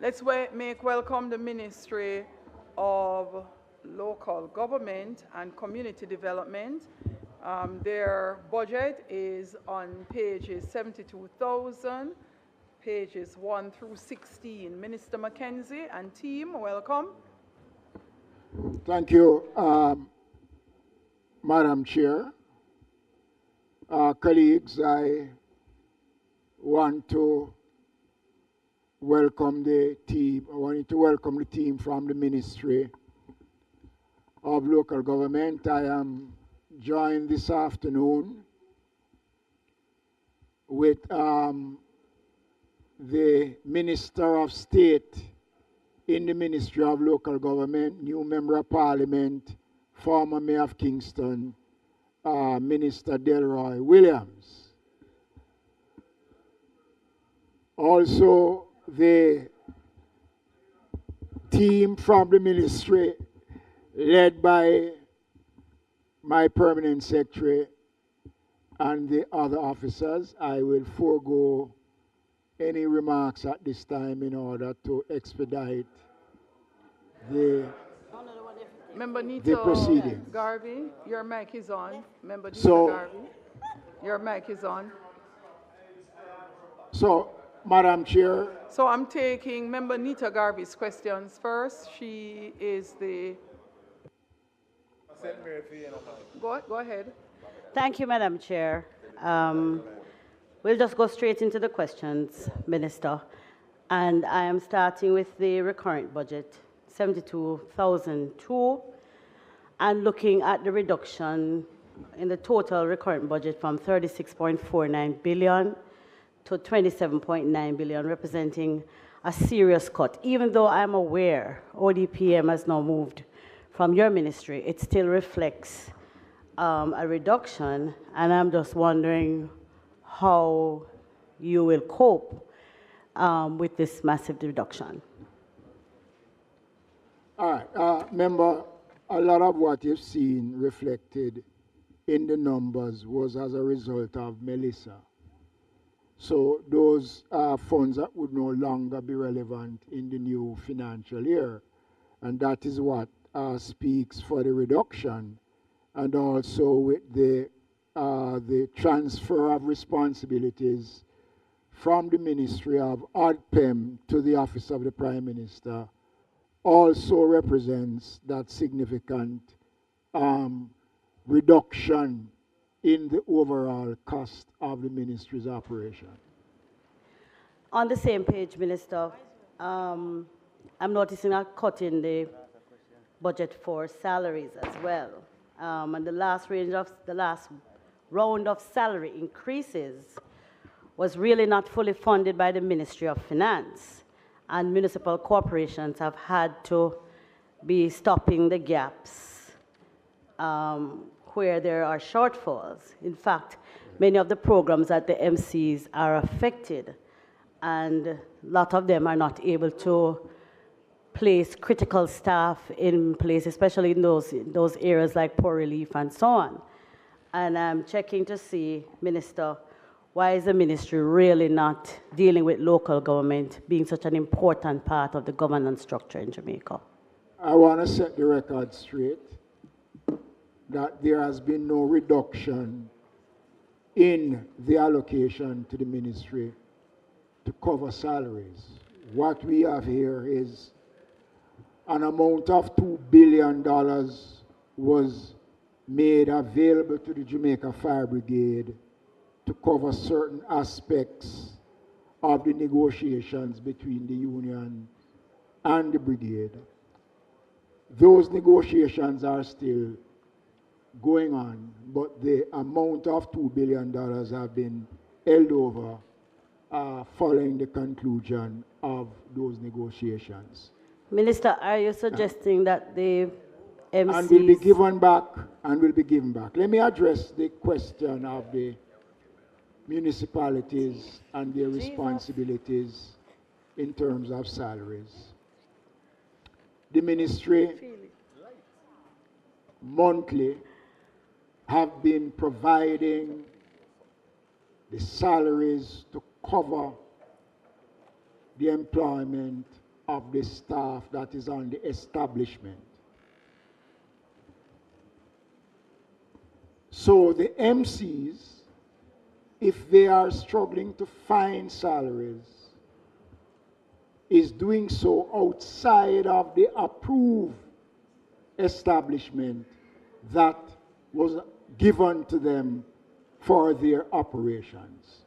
Let's make welcome the Ministry of Local Government and Community Development. Their budget is on pages 72,000, pages 1 through 16. Minister Mackenzie and team, welcome. Thank you, Madam Chair. Colleagues, I want to welcome the team. I wanted to welcome the team from the Ministry of Local Government. I am joined this afternoon with the Minister of State in the Ministry of Local Government, new Member of Parliament, former Mayor of Kingston, Minister Delroy Williams. Also, the team from the ministry, led by my permanent secretary and the other officers. I will forego any remarks at this time in order to expedite the proceedings. Garvey, your mic is on. Member Nita So, Garvey, your mic is on. So, Madam Chair. So I'm taking Member Nita Garvey's questions first. She is the... Go ahead. Thank you, Madam Chair. We'll just go straight into the questions, Minister. And I am starting with the recurrent budget, 72,002, and looking at the reduction in the total recurrent budget from 36.49 billion to 27.9 billion, representing a serious cut. Even though I'm aware ODPM has now moved from your ministry, it still reflects a reduction, and I'm just wondering how you will cope with this massive reduction. All right, member, a lot of what you've seen reflected in the numbers was as a result of Melissa. So those funds that would no longer be relevant in the new financial year. And that is what speaks for the reduction, and also with the transfer of responsibilities from the Ministry of ODPEM to the Office of the Prime Minister also represents that significant reduction in the overall cost of the ministry's operation. On the same page, Minister, I'm noticing a cut in the budget for salaries as well. And the last round of salary increases was really not fully funded by the Ministry of Finance. And municipal corporations have had to be stopping the gaps where there are shortfalls. In fact, many of the programs at the MCs are affected, and a lot of them are not able to place critical staff in place, especially in those areas like poor relief and so on. And I'm checking to see, Minister, why is the ministry really not dealing with local government being such an important part of the governance structure in Jamaica? I want to set the record straight that there has been no reduction in the allocation to the ministry to cover salaries. What we have here is an amount of $2 billion was made available to the Jamaica Fire Brigade to cover certain aspects of the negotiations between the union and the brigade. Those negotiations are still going on, but the amount of $2 billion have been held over following the conclusion of those negotiations. Minister, are you suggesting that the MCs... And will be given back, and will be given back. Let me address the question of the municipalities and their responsibilities in terms of salaries. The ministry monthly have been providing the salaries to cover the employment of the staff that is on the establishment. So the MCs, if they are struggling to find salaries, is doing so outside of the approved establishment that was given to them for their operations.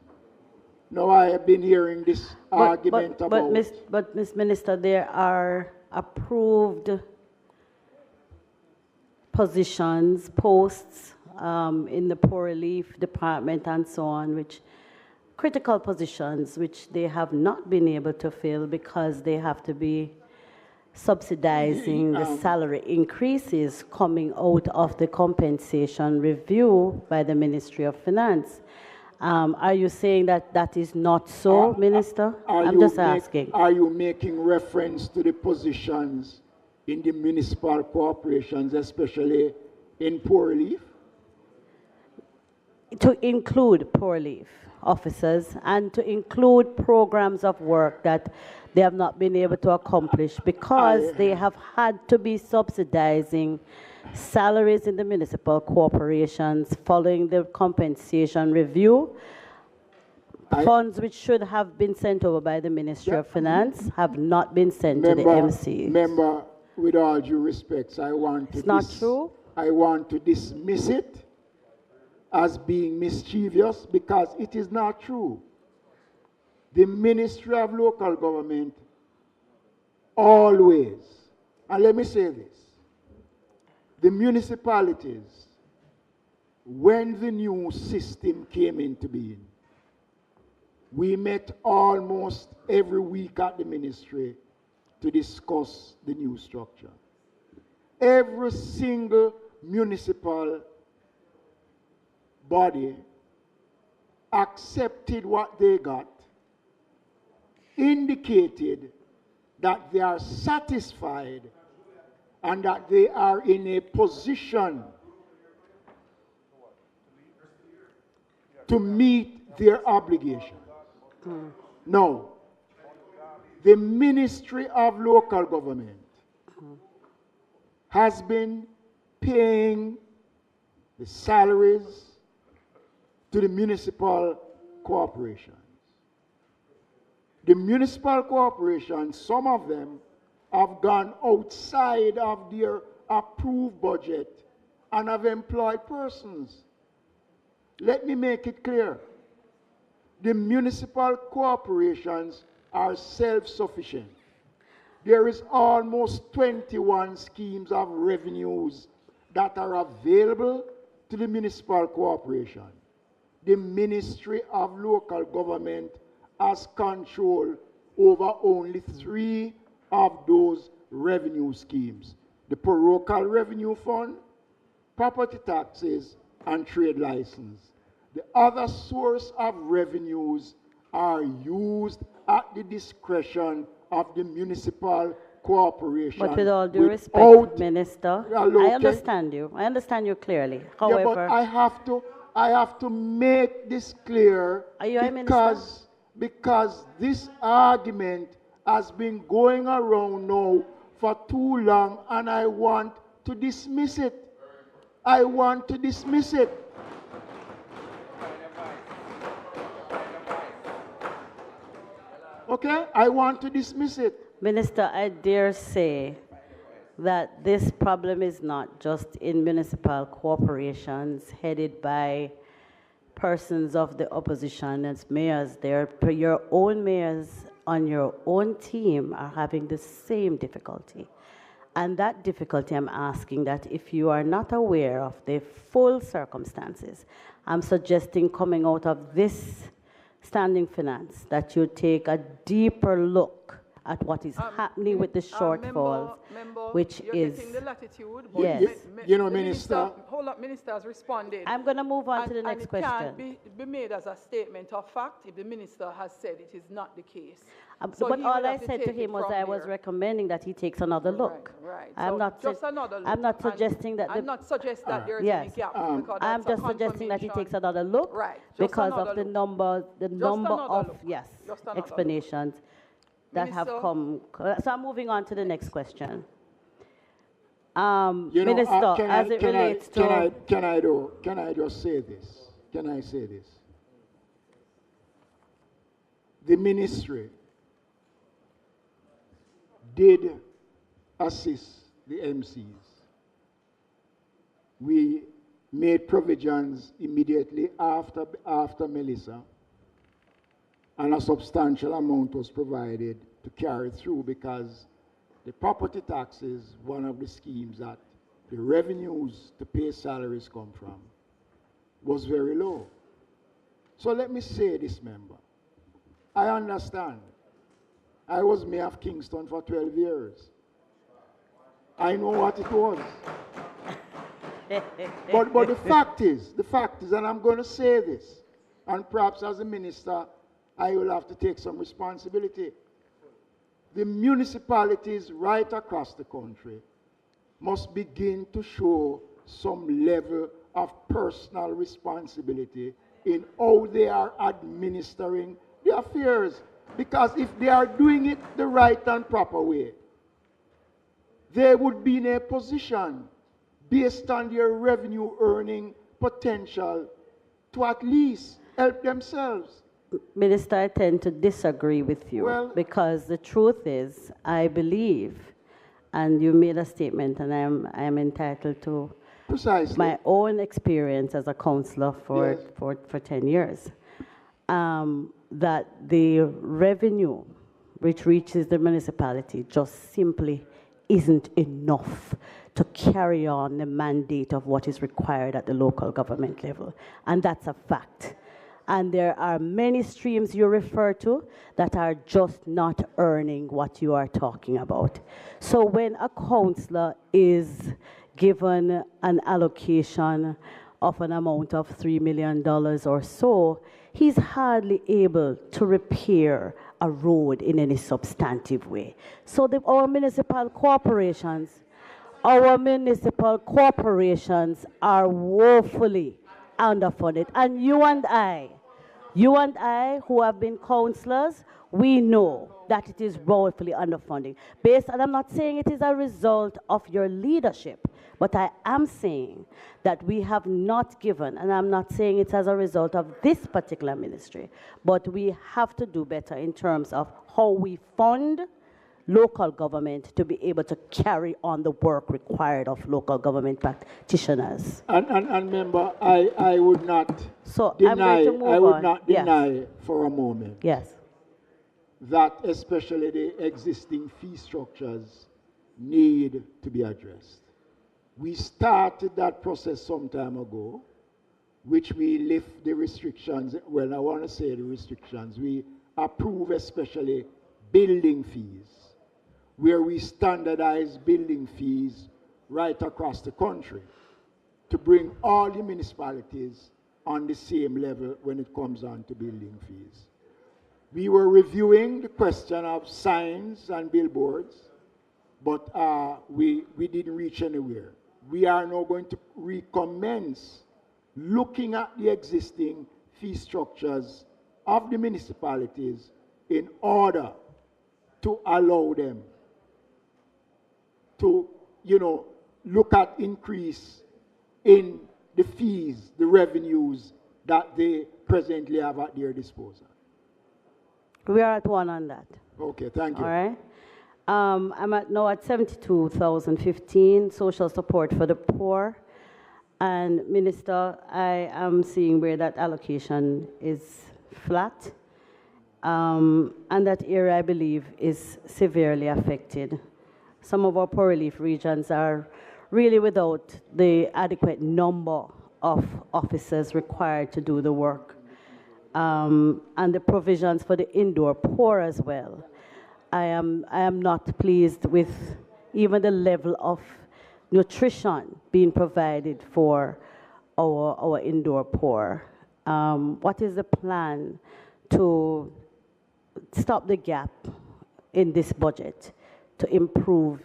Now, I have been hearing this argument about... But, Ms. Minister, there are approved positions, posts in the poor relief department and so on, which critical positions which they have not been able to fill because they have to be subsidizing the salary increases coming out of the compensation review by the Ministry of Finance. Are you saying that that is not so, Minister? I'm just asking. Are you making reference to the positions in the municipal corporations, especially in poor relief? To include poor relief officers and to include programs of work that they have not been able to accomplish because they have had to be subsidizing salaries in the municipal corporations following the compensation review. Funds which should have been sent over by the Ministry of Finance have not been sent to the MCs. Member, with all due respect, I want to... It's not true? I want to dismiss it as being mischievous because it is not true. The Ministry of Local Government always, and let me say this, the municipalities, when the new system came into being, we met almost every week at the ministry to discuss the new structure. Every single municipal body accepted what they got, indicated that they are satisfied and that they are in a position to meet their obligation. Now, the Ministry of Local Government has been paying the salaries to the municipal corporations. The municipal corporations, some of them, have gone outside of their approved budget and have employed persons. Let me make it clear. The municipal corporations are self-sufficient. There is almost 21 schemes of revenues that are available to the municipal corporation. The Ministry of Local Government has control over only 3 of those revenue schemes: the parochial revenue fund, property taxes, and trade license. The other source of revenues are used at the discretion of the municipal corporation. But with all due respect, Minister, I understand you. I understand you clearly. However, yeah, but I have to make this clear because this argument has been going around now for too long, and I want to dismiss it. I want to dismiss it. Okay? I want to dismiss it. Minister, I dare say that this problem is not just in municipal corporations headed by persons of the opposition as mayors. Your own mayors on your own team are having the same difficulty. And that difficulty, I'm asking that if you are not aware of the full circumstances, I'm suggesting coming out of this standing finance that you take a deeper look at what is happening with the shortfalls, which you're is... getting the latitude, but yes. You know, Minister... Hold up, Minister has responded. I'm going to move on to the next question. And it can't be made as a statement of fact if the Minister has said it is not the case. But all I said to him was I was recommending that he takes another look. Right. I'm So not just another look. I'm not suggesting that... I'm not suggesting that there is yes. any gap. Because I'm that's just suggesting that he takes another look right. because of the number of look. yes Just another explanations that have Minister? come. So I'm moving on to the next question. You know, Minister, as it relates to... Can I just say this? Can I say this? The ministry did assist the MCs. We made provisions immediately after Melissa, and a substantial amount was provided to carry through because the property tax is one of the schemes that the revenues to pay salaries come from was very low. So let me say this, member. I understand. I was mayor of Kingston for 12 years. I know what it was. but the fact is, and I'm going to say this, and perhaps as a minister, I will have to take some responsibility. The municipalities right across the country must begin to show some level of personal responsibility in how they are administering their affairs. Because if they are doing it the right and proper way, they would be in a position, based on their revenue earning potential, to at least help themselves. Minister, I tend to disagree with you because the truth is, I believe, and you made a statement, and I am entitled to my own experience as a councillor for 10 years, that the revenue which reaches the municipality just simply isn't enough to carry on the mandate of what is required at the local government level. And that's a fact. And there are many streams you refer to that are just not earning what you are talking about. So when a councillor is given an allocation of an amount of $3 million or so, he's hardly able to repair a road in any substantive way. So our municipal corporations are woefully underfunded. And you and I, who have been councillors, we know that it is woefully underfunding. And I'm not saying it is a result of your leadership, but I am saying that we have not given, and I'm not saying it's as a result of this particular ministry, but we have to do better in terms of how we fund local government to be able to carry on the work required of local government practitioners. And member, I would not deny for a moment that especially the existing fee structures need to be addressed. We started that process some time ago, which we lift the restrictions. Well, I want to say the restrictions. We approve especially building fees, where we standardize building fees right across the country to bring all the municipalities on the same level when it comes on to building fees. We were reviewing the question of signs and billboards, but we didn't reach anywhere. We are now going to recommence looking at the existing fee structures of the municipalities in order to allow them to, look at increase in the fees, the revenues that they presently have at their disposal. We are at one on that. Okay, thank you. All right. I'm now at 72,015, social support for the poor. And Minister, I am seeing where that allocation is flat. And that area, I believe, is severely affected. Some of our poor relief regions are really without the adequate number of officers required to do the work. And the provisions for the indoor poor as well. I am not pleased with even the level of nutrition being provided for our indoor poor. What is the plan to stop the gap in this budget to improve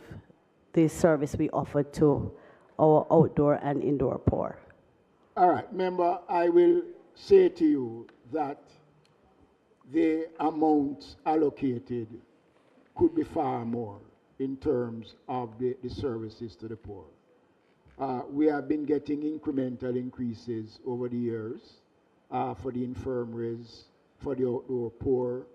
the service we offer to our outdoor and indoor poor? All right, member, I will say to you that the amount allocated could be far more in terms of the services to the poor. We have been getting incremental increases over the years for the infirmaries, for the outdoor poor.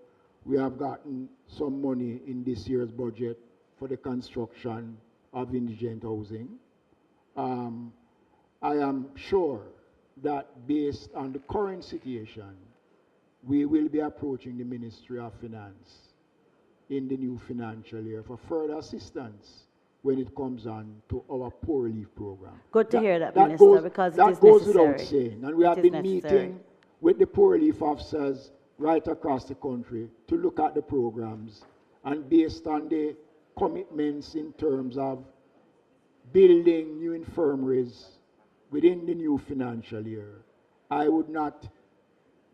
We have gotten some money in this year's budget for the construction of indigent housing. I am sure that based on the current situation, we will be approaching the Ministry of Finance in the new financial year for further assistance when it comes on to our poor relief program. Good to hear that, Minister, because it is necessary. That goes without saying. And we have been meeting with the poor relief officers right across the country to look at the programs, and based on the commitments in terms of building new infirmaries within the new financial year, I would not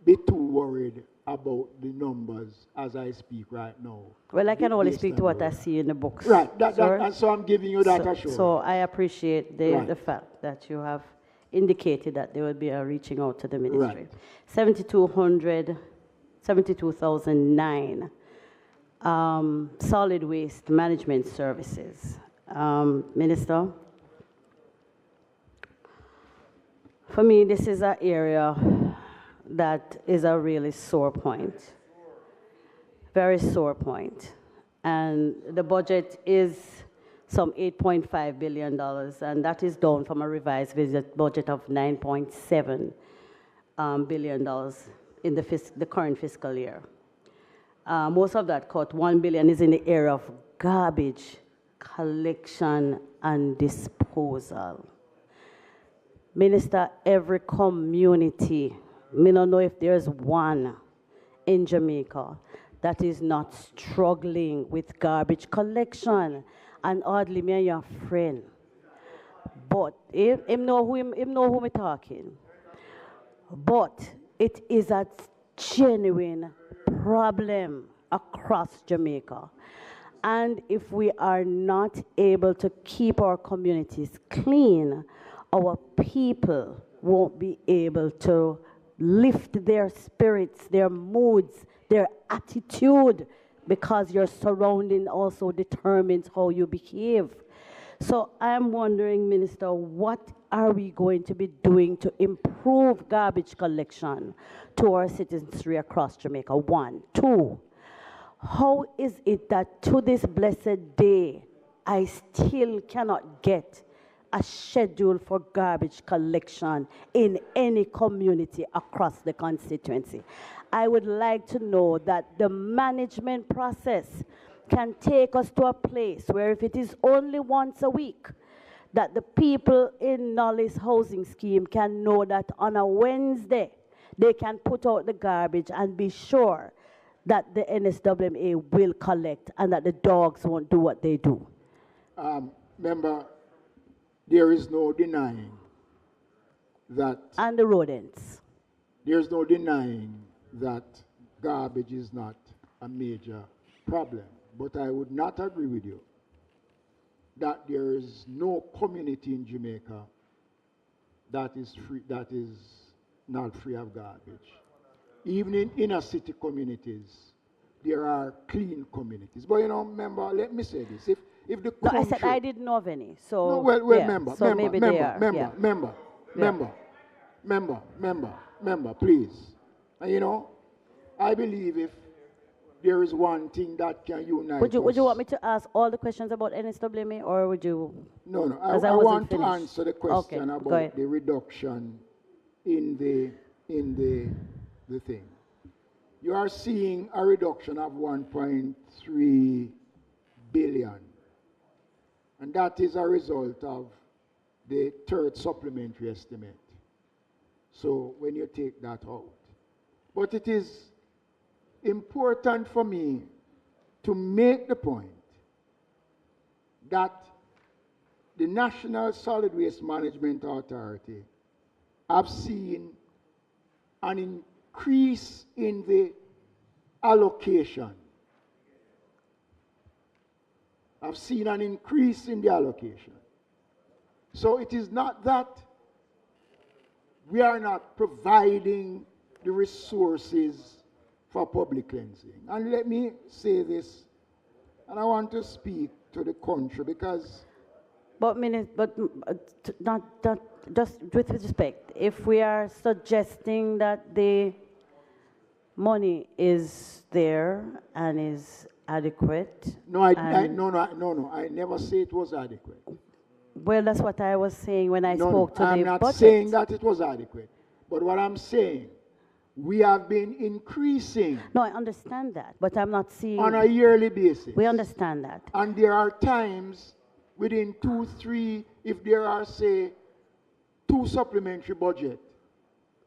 be too worried about the numbers as I speak right now. Well, I can only speak to what I see in the books. Right, and so I'm giving you that assurance. So I appreciate the fact that you have indicated that they will be reaching out to the ministry. Right. 72,009 solid waste management services. Minister, for me, this is an area that is a really sore point, very sore point. And the budget is some $8.5 billion, and that is down from a revised budget of $9.7 billion in the current fiscal year. Most of that cut, $1 billion, is in the area of garbage collection and disposal. Minister, every community, I don't know if there's one in Jamaica that is not struggling with garbage collection. And oddly, me and your friend, but him know who me talking. But it is a genuine problem across Jamaica. And if we are not able to keep our communities clean, our people won't be able to lift their spirits, their moods, their attitude, because your surrounding also determines how you behave. So I'm wondering, Minister, what are we going to be doing to improve garbage collection to our citizenry across Jamaica? One. Two, how is it that to this blessed day, I still cannot get a schedule for garbage collection in any community across the constituency? I would like to know that the management process can take us to a place where if it is only once a week, that the people in Nolly's housing scheme can know that on a Wednesday, they can put out the garbage and be sure that the NSWMA will collect and that the dogs won't do what they do. Member, there is no denying that... And the rodents. There's no denying that garbage is not a major problem. But I would not agree with you that there is no community in Jamaica that is not free of garbage. Even in inner city communities, there are clean communities. But you know, member, let me say this. If the country... No, I said I didn't know of any. So, no, well, yeah, member, so member, maybe member, they are, member, yeah. member, please. And you know, I believe if there is one thing that can unite Would you us. want me to ask all the questions about NSWMA, or would you? No. I I want finished. to answer the question about the reduction in the thing. you are seeing a reduction of 1.3 billion. And that is a result of the third supplementary estimate. So when you take that out. But it is important for me to make the point that the National Solid Waste Management Authority have seen an increase in the allocation. I've seen an increase in the allocation. So it is not that we are not providing the resources for public cleansing. And let me say this, and I want to speak to the country because... not just with respect, if we are suggesting that the money is there and is adequate... No, I never say it was adequate. Well, that's what I was saying when I spoke to the budget. I'm not saying that it was adequate. But what I'm saying, we have been increasing. No, I understand that, but I'm not seeing... On a yearly basis. We understand that. And there are times within 2, 3, if there are, say, 2 supplementary budget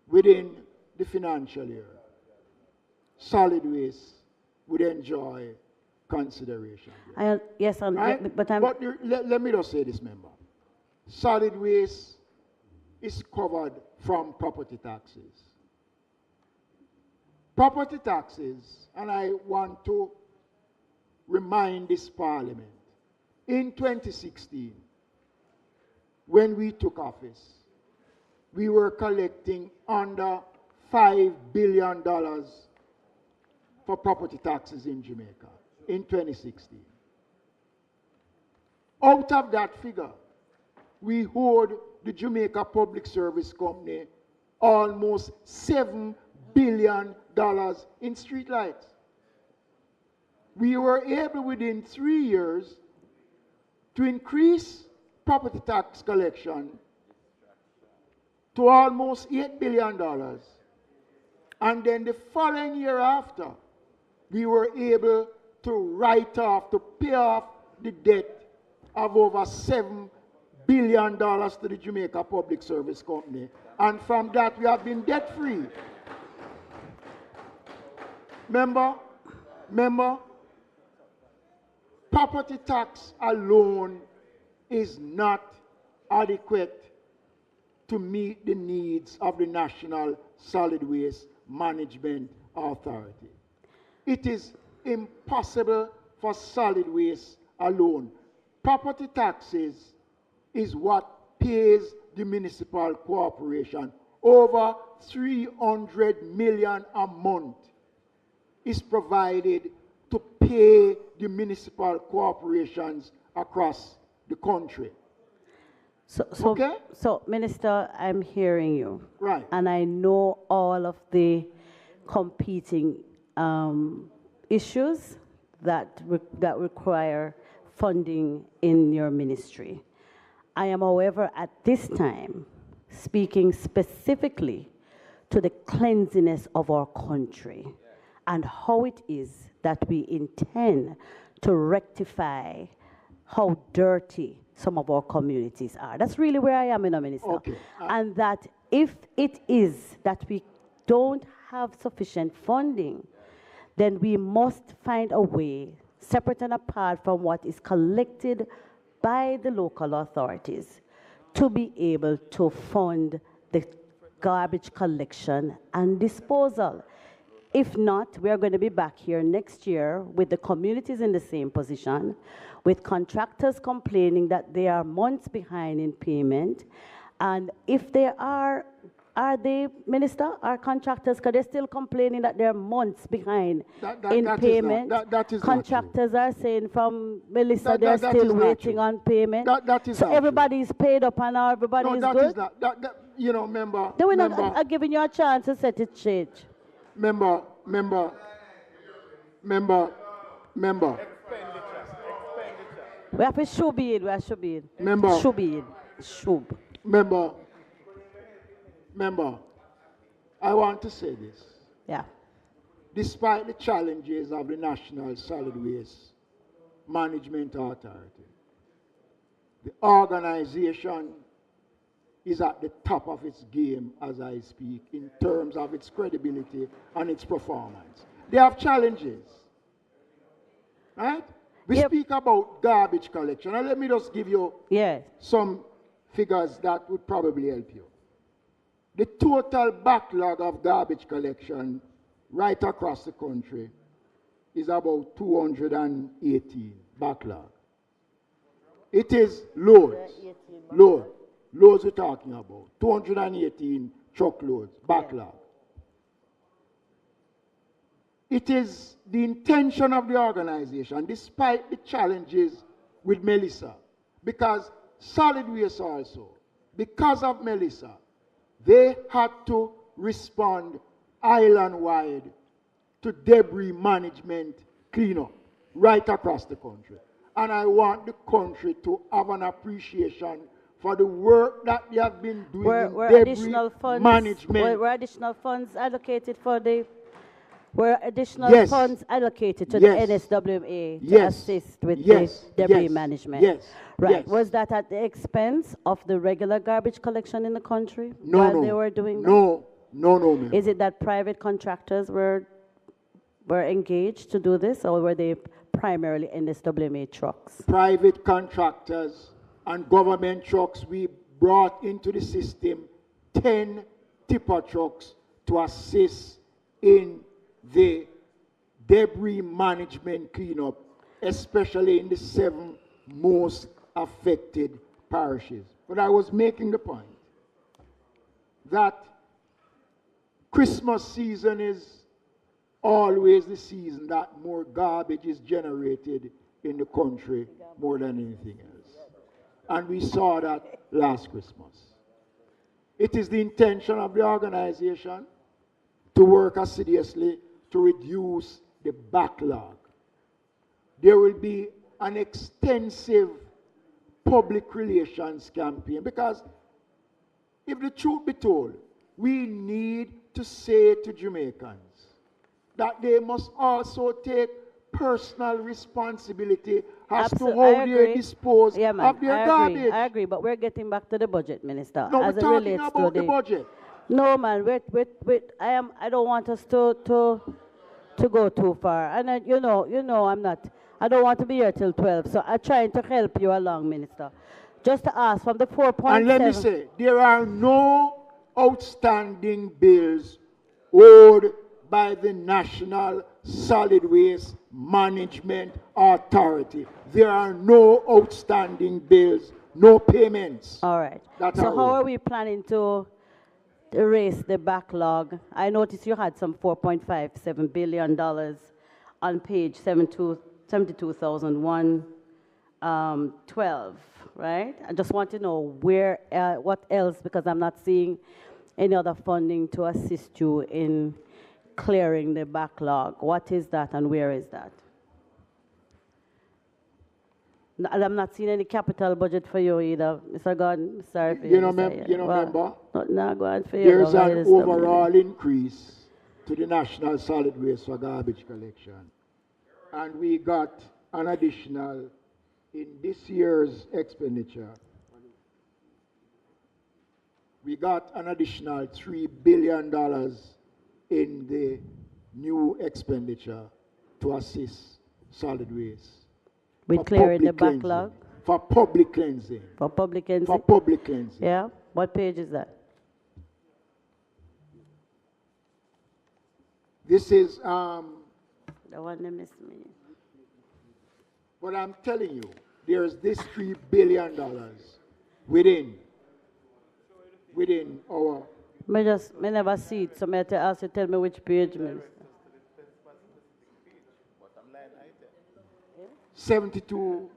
within the financial year, solid waste would enjoy consideration. Yes, right? but I'm... But let me just say this, member. Solid waste is covered from property taxes. Property taxes, and I want to remind this parliament, in 2016, when we took office, we were collecting under $5 billion for property taxes in Jamaica in 2016. Out of that figure, we owed the Jamaica Public Service Company almost $7 billion in streetlights. We were able within 3 years to increase property tax collection to almost $8 billion. And then the following year after, we were able to write off, to pay off the debt of over $7 billion to the Jamaica Public Service Company. And from that, we have been debt-free. Remember, property tax alone is not adequate to meet the needs of the National Solid Waste Management Authority. It is impossible for solid waste alone. Property taxes is what pays the municipal corporation. Over $300 million a month is provided to pay the municipal corporations across the country. So, Minister, I'm hearing you. Right. And I know all of the competing issues that require funding in your ministry. I am, however, at this time, speaking specifically to the cleanliness of our country and how it is that we intend to rectify how dirty some of our communities are. That's really where I am, Minister. Okay. And that if it is that we don't have sufficient funding, then we must find a way, separate and apart from what is collected by the local authorities, to be able to fund the garbage collection and disposal. If not, we are going to be back here next year with the communities in the same position, with contractors complaining that they are months behind in payment. And if they are they, Minister, are contractors, because they're still complaining that they're months behind in payment. That is contractors are saying from Melissa they're still waiting on payment. So everybody's paid up and now everybody is good? You know, member. Then we're not giving you a chance to set it straight. Member. We have to should be in. Member. Should be in. Should. Member, I want to say this. Yeah. despite the challenges of the National Solid Waste Management Authority, the organization is at the top of its game as I speak in terms of its credibility and its performance. They have challenges, right? We speak about garbage collection, and let me just give you some figures that would probably help you. The total backlog of garbage collection right across the country is about 218 backlog. It is loads we're talking about, 218 truckloads backlog. It is the intention of the organization, despite the challenges with Melissa, because solid waste also, because of Melissa, they had to respond island-wide to debris management cleanup right across the country. And I want the country to have an appreciation for the work that they have been doing in debris management. Were additional funds allocated for the... Were additional funds allocated to the NSWMA to assist with the debris management? Right. Was that at the expense of the regular garbage collection in the country while they were doing that? No, ma'am. Is it that private contractors were engaged to do this, or were they primarily NSWMA trucks? Private contractors and government trucks. We brought into the system 10 tipper trucks to assist in the debris management cleanup, especially in the 7 most affected parishes. But I was making the point that Christmas season is always the season that more garbage is generated in the country more than anything else. And we saw that last Christmas. It is the intention of the organization to work assiduously to reduce the backlog. There will be an extensive public relations campaign, because if the truth be told, we need to say to Jamaicans that they must also take personal responsibility as to how they dispose of their garbage. I agree, but we're getting back to the budget, Minister. No, as we're it talking relates about to the budget. No, man, wait. I don't want us to go too far. And I don't want to be here till 12, so I'm trying to help you along, Minister. Just to ask from the 4.7. And let me say, there are no outstanding bills owed by the National Solid Waste Management Authority. There are no outstanding bills, no payments. All right. So how are we planning to erase the backlog? I noticed you had some $4.57 billion on page 72,112, right? I just want to know where, what else, because I'm not seeing any other funding to assist you in clearing the backlog. What is that and where is that? And I'm not seeing any capital budget for you either, Mr. Gordon. Sorry for you. Member, no, go on for you. There's an overall increase to the National Solid Waste for garbage collection. And we got an additional, in this year's expenditure, we got an additional $3 billion in the new expenditure to assist solid waste. With clearing the backlog? For public cleansing. For public cleansing? For public cleansing. Yeah? What page is that? This is... the one that missed me. But I'm telling you, there's this $3 billion within our... I never see it, so I ask you tell me which page, Minister. 72.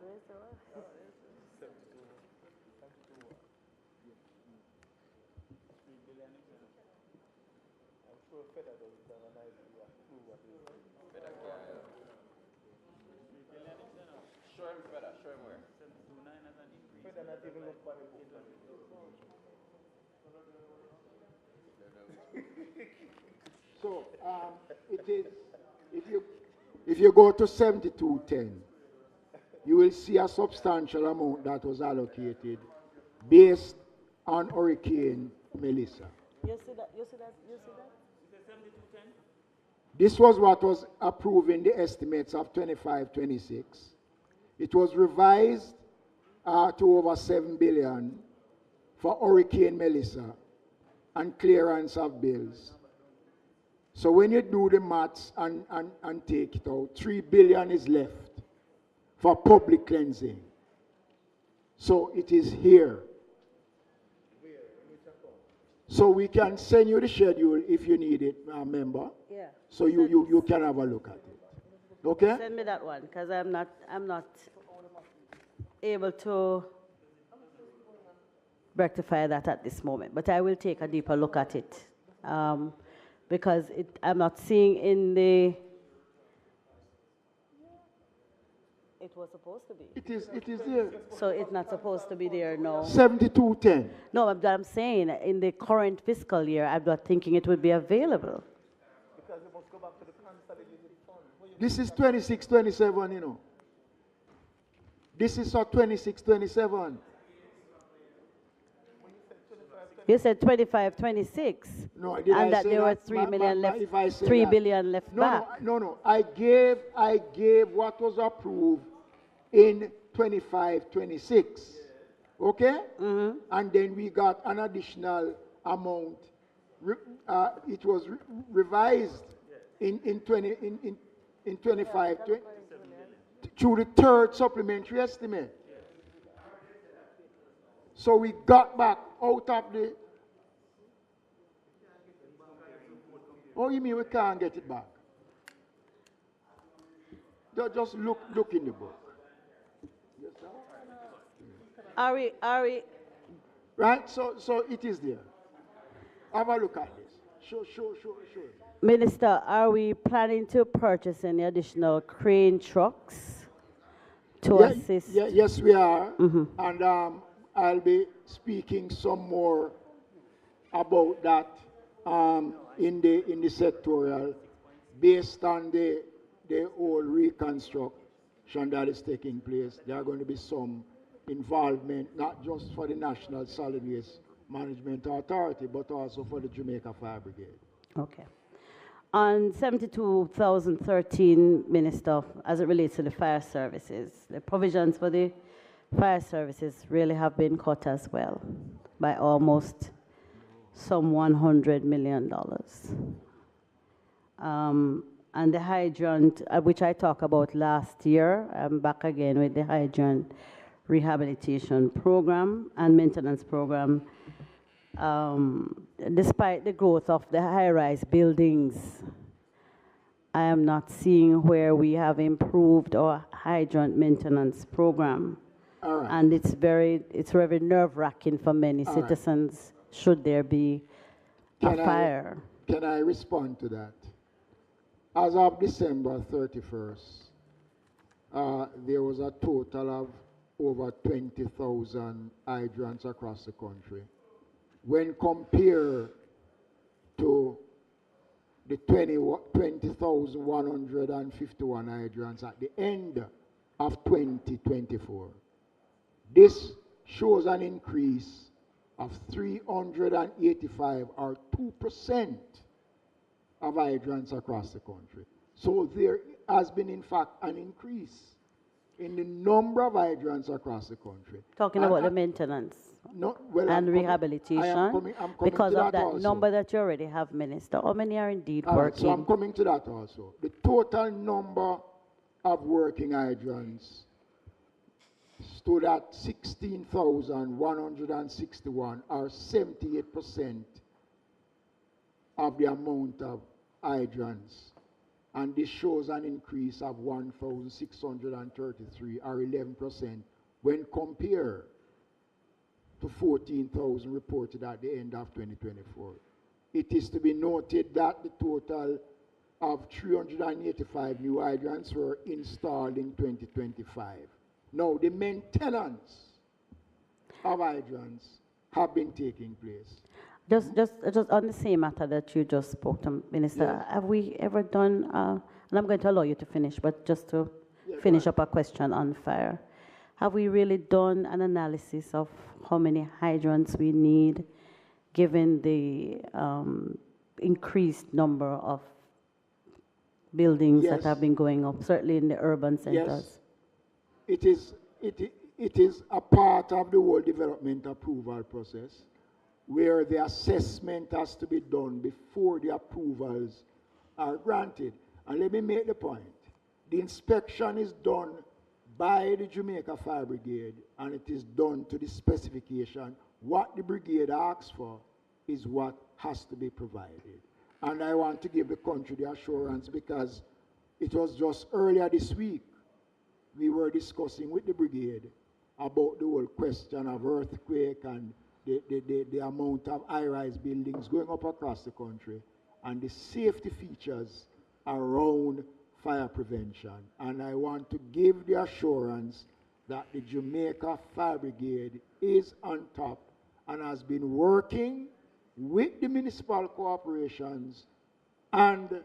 So it is If you go to 7210, you will see a substantial amount that was allocated based on Hurricane Melissa. You see that? You see that? You see that? This was what was approved in the estimates of 25-26. It was revised to over 7 billion for Hurricane Melissa and clearance of bills. So when you do the maths and take it out, 3 billion is left for public cleansing. So it is here. So we can send you the schedule if you need it, member. Yeah. So you can have a look at it. Okay? Send me that one, because I'm not able to rectify that at this moment. But I will take a deeper look at it. Because I'm not seeing in the... It was supposed to be. It is there. So it's not supposed to be there, no. 7210. No, I'm saying in the current fiscal year, I'm not thinking it would be available. Because you must go back to the consolidated fund. This is 26-27, you know. This is for 26-27. You said 25-26. No, and that there were 3 million left, 3 billion left back. No. I gave what was approved in 25-26. Okay? Mm-hmm. And then we got an additional amount. It was revised in 25 through the third supplementary estimate. So we got back out of the... Oh, you mean we can't get it back? Just look in the book. Yes, sir? Are we... Right, so it is there. Have a look at this. Sure. Minister, are we planning to purchase any additional crane trucks to assist? Yes, we are. Mm-hmm. And I'll be speaking some more about that in the sectorial, based on the whole reconstruction that is taking place. There are going to be some involvement, not just for the National Solid Waste Management Authority, but also for the Jamaica Fire Brigade. Okay. On 72,013, Minister, as it relates to the fire services, the provisions for the fire services really have been cut as well by almost some $100 million. And the hydrant, which I talked about last year, I'm back again with the hydrant rehabilitation program and maintenance program. Despite the growth of the high-rise buildings, I am not seeing where we have improved our hydrant maintenance program. All right. And it's very nerve-wracking for many citizens should there be a fire. Can I respond to that? As of December 31st, there was a total of over 20,000 hydrants across the country. When compared to the 20,151 hydrants at the end of 2024, this shows an increase of 385 or 2% of hydrants across the country. So there has been, in fact, an increase in the number of hydrants across the country. Talking about the maintenance and rehabilitation, I'm coming because to of that also. number that you already have, Minister. How many are indeed All right, working? so I'm coming to that also. The total number of working hydrants stood at 16,161, or 78% of the amount of hydrants. And this shows an increase of 1,633, or 11%, when compared to 14,000 reported at the end of 2024. It is to be noted that the total of 385 new hydrants were installed in 2025. Now, the maintenance of hydrants have been taking place. Just on the same matter that you just spoke to, Minister, have we ever done a and I'm going to allow you to finish, but just to finish up a question on fire. Have we really done an analysis of how many hydrants we need, given the increased number of buildings that have been going up, certainly in the urban centers? Yes. It is a part of the whole development approval process where the assessment has to be done before the approvals are granted. And let me make the point. The inspection is done by the Jamaica Fire Brigade, and it is done to the specification. What the brigade asks for is what has to be provided. And I want to give the country the assurance, because it was just earlier this week we were discussing with the brigade about the whole question of earthquake and the amount of high-rise buildings going up across the country and the safety features around fire prevention. And I want to give the assurance that the Jamaica Fire Brigade is on top and has been working with the municipal corporations and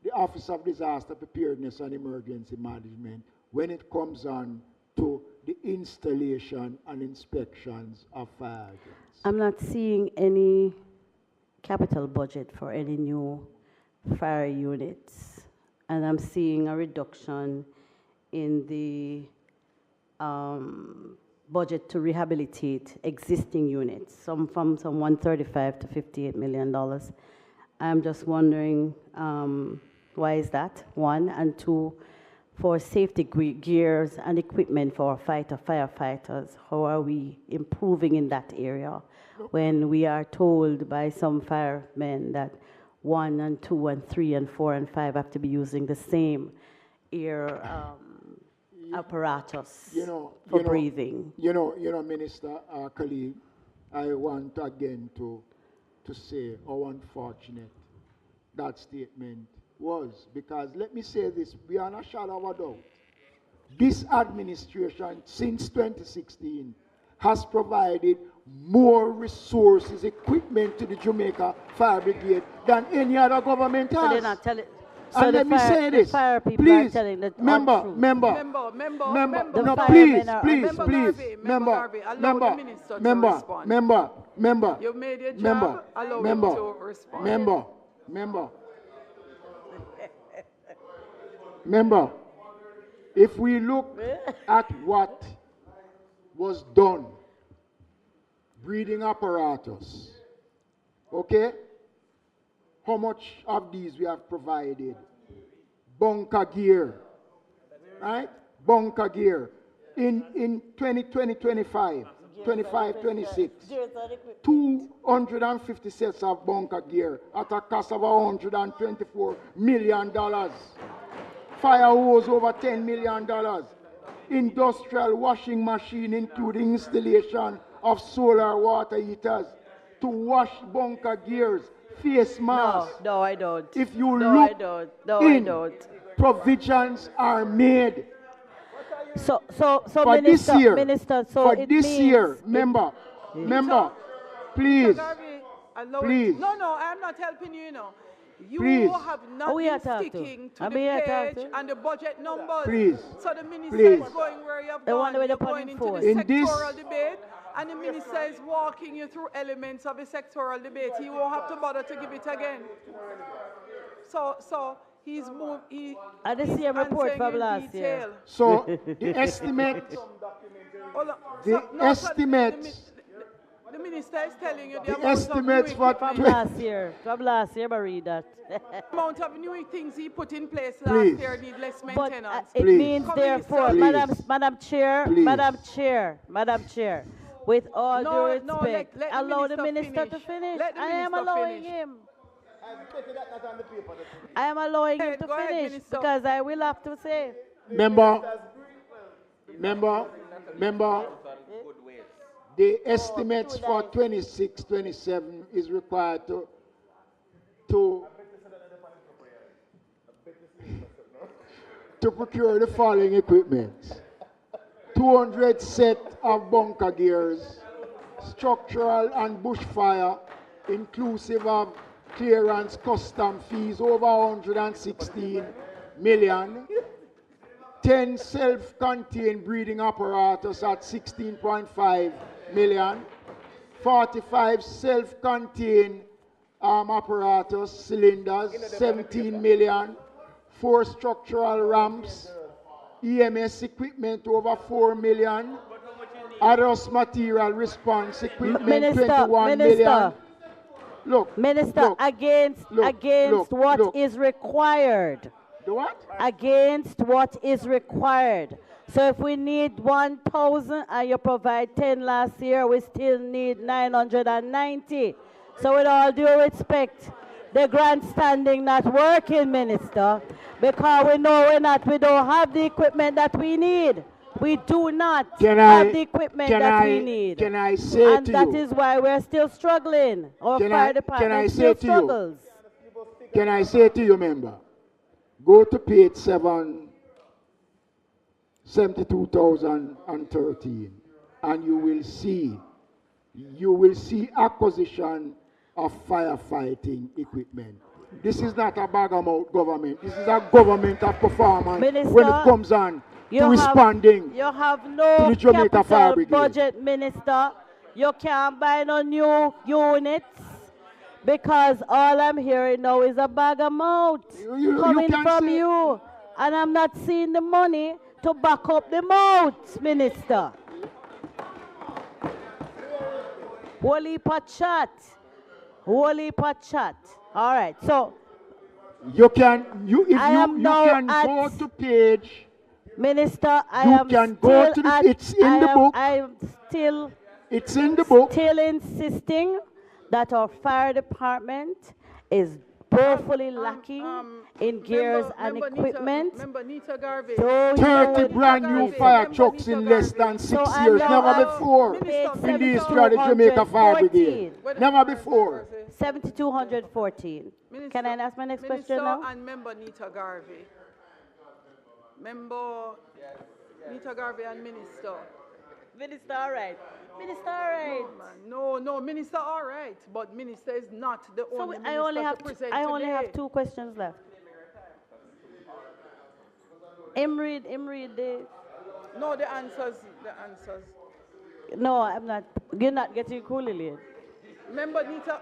the Office of Disaster Preparedness and Emergency Management when it comes on to the installation and inspections of fire hydrants. I'm not seeing any capital budget for any new fire units, and I'm seeing a reduction in the budget to rehabilitate existing units, from some $135 to $58 million. I'm just wondering why is that, one, and two, for safety gears and equipment for firefighters, how are we improving in that area when we are told by some firemen that 1 and 2 and 3 and 4 and 5 have to be using the same air apparatus for breathing? Minister, colleague, I want again to say how unfortunate that statement was, because let me say this, beyond a shadow of a doubt, this administration since 2016 has provided more resources, equipment to the Jamaica Fire Brigade than any other government has. So they're not telling. So and let me say this, fire people please, are telling the member, You've made your job, allow him to respond. Member, if we look at what was done, breathing apparatus, okay? How much of these we have provided? Bunker gear, right? Bunker gear. In 2020, 25, 26, 250 sets of bunker gear at a cost of $124 million. Fire hose over $10 million. Industrial washing machine, including installation of solar water heaters to wash bunker gears, face masks. No, I don't. If you no, look I don't. No, I don't. Provisions are made. So for Minister, this year, Minister, so for it this means year, member, please, please. No, I'm not helping you, You please. have not been sticking to the page and the budget numbers. Please. So the minister please. is going where you have The gone. one that You're we're going into the in sectoral debate, and the minister is walking you through elements of the sectoral debate. He won't have to bother to give it again. So he's moved. I didn't see a report from last year. So the estimate, the minister is telling you the estimates for from last year. From last year, I read that. The amount of new things he put in place last year need less maintenance. But it means, therefore, Madam Chair, Madam Chair, with all due respect, allow the minister to finish. I am allowing him. I am allowing him to finish because I will have to say. Member, the estimates for 26, 27 is required to procure the following equipment: 200 set of bunker gears, structural and bushfire, inclusive of clearance custom fees over 116, million. 10 self-contained breathing apparatus at 16.5 million. 45 self-contained apparatus cylinders, 17 million. 4 structural ramps. EMS equipment over 4 million. Adverse material response equipment, Minister, 21 Minister. million. Look, Minister, look, against what is required. The what? Against what is required. So if we need 1,000 and you provide 10 last year, we still need 990. So with all due respect, the grandstanding not working, Minister, because we know we don't have the equipment that we need. We do not have the equipment that we need. Can I say to you? And that is why we're still struggling. Our fire department still struggles. Can I say to you, member? Go to page 72,013, and you will see acquisition of firefighting equipment. This is not a bag-of-mouth government. This is a government of performance. Minister, when it comes on to responding you have no to the Jamaica Fire capital Brigade. budget, Minister. You can't buy no new units because all I'm hearing now is a bag of mouth coming from you. And I'm not seeing the money to back up the mouth, Minister. Holy chat. Holy chat. All right, so you can go to page. Minister, it's in the book. It's in the book. Still insisting that our fire department is woefully lacking in gears and equipment. 30 brand new fire trucks in less than 6 years. Never before in the history of the Jamaica Fire Brigade. Never before. 7,214. Can I ask my next question now? And member Nita Garvey. Member Nita Garvey and Minister. Minister, all right. Minister, all right. No, Minister, all right. But Minister is not the only minister I only have today. 2 questions left. Read the... No, the answers. No, I'm not. You're not getting coolly. Member Nita...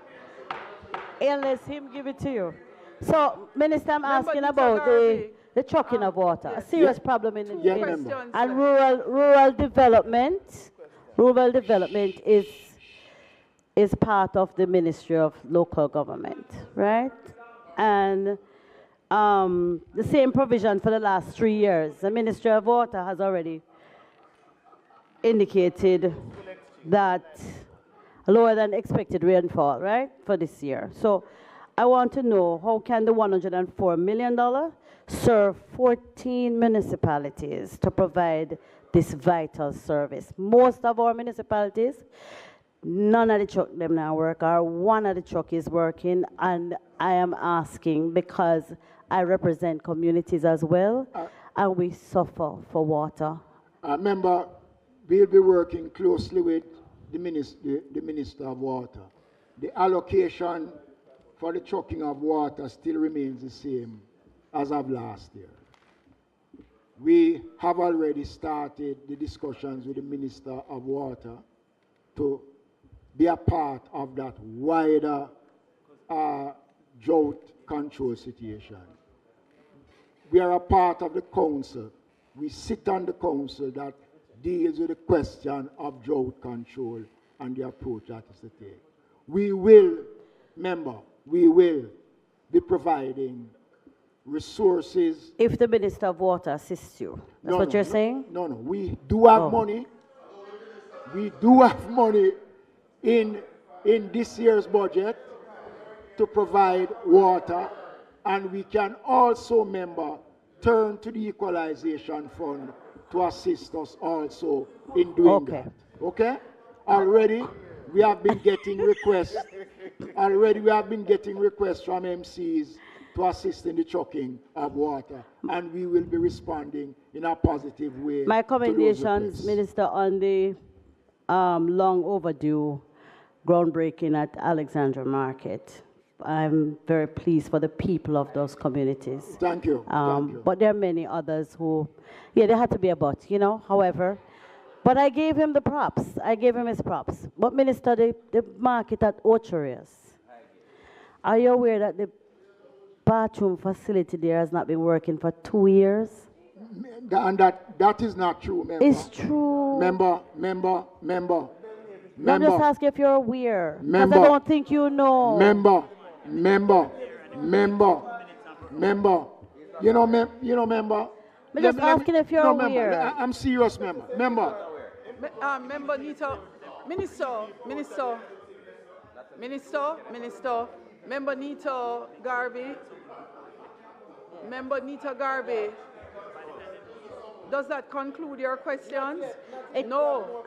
Unless him give it to you. So, Minister, I'm asking about the trucking of water. A serious problem in the and rural development. Rural development is part of the Ministry of Local Government, right? And the same provision for the last 3 years. The Ministry of Water has already indicated that lower than expected rainfall, right, for this year. So I want to know, how can the $104 million serve 14 municipalities to provide this vital service? Most of our municipalities, none of the truck them now work, or one of the truck is working, and I am asking because I represent communities as well, and we suffer for water. Member, we'll be working closely with the Minister of Water. The allocation for the trucking of water still remains the same as of last year. We have already started the discussions with the Minister of Water to be a part of that wider drought control situation. We are a part of the council. We sit on the council that deals with the question of drought control and the approach that is to take. We will be providing resources. If the Minister of Water assists you, that's what you're saying? No, we do have money. We do have money in this year's budget to provide water, and we can also, turn to the equalization fund to assist us also in doing that. Okay? Already we have been getting requests. From MCs to assist in the trucking of water, and we will be responding in a positive way. My commendations, Minister, on the long overdue groundbreaking at Alexandra Market. I'm very pleased for the people of those communities. Thank you. Thank you. But there are many others who, yeah, there had to be a but, you know, however. But I gave him the props. I gave him his props. But Minister, the market at Ocherius, are you aware that the bathroom facility there has not been working for 2 years? And that is not true, member. It's true. Member. I'm just asking if you're aware. Because Member. I don't think you know. Member. You know, member. I'm just asking if you're aware. Member. I'm serious, member. Member. Member Nita, Minister, Member Nita Garvey, Member Nita Garvey. Does that conclude your questions? No,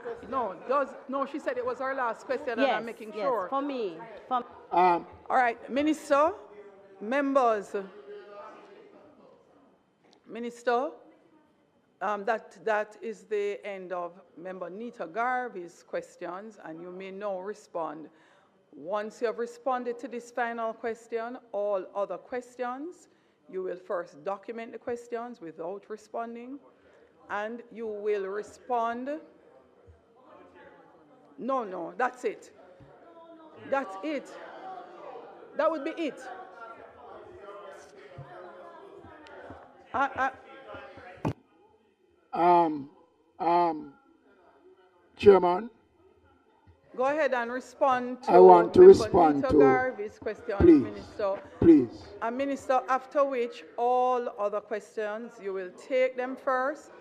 she said it was her last question, and I'm making sure. Yes, for me. All right, Minister, members, Minister, that is the end of Member Nita Garvey's questions, and you may now respond. Once you have responded to this final question, all other questions, you will first document the questions without responding, and you will respond. No, that's it. That's it. That would be it. Chairman. Go ahead and respond to I want to respond Nita to Garvey's question, please, Minister. Please. And Minister, after which all other questions, you will take them first,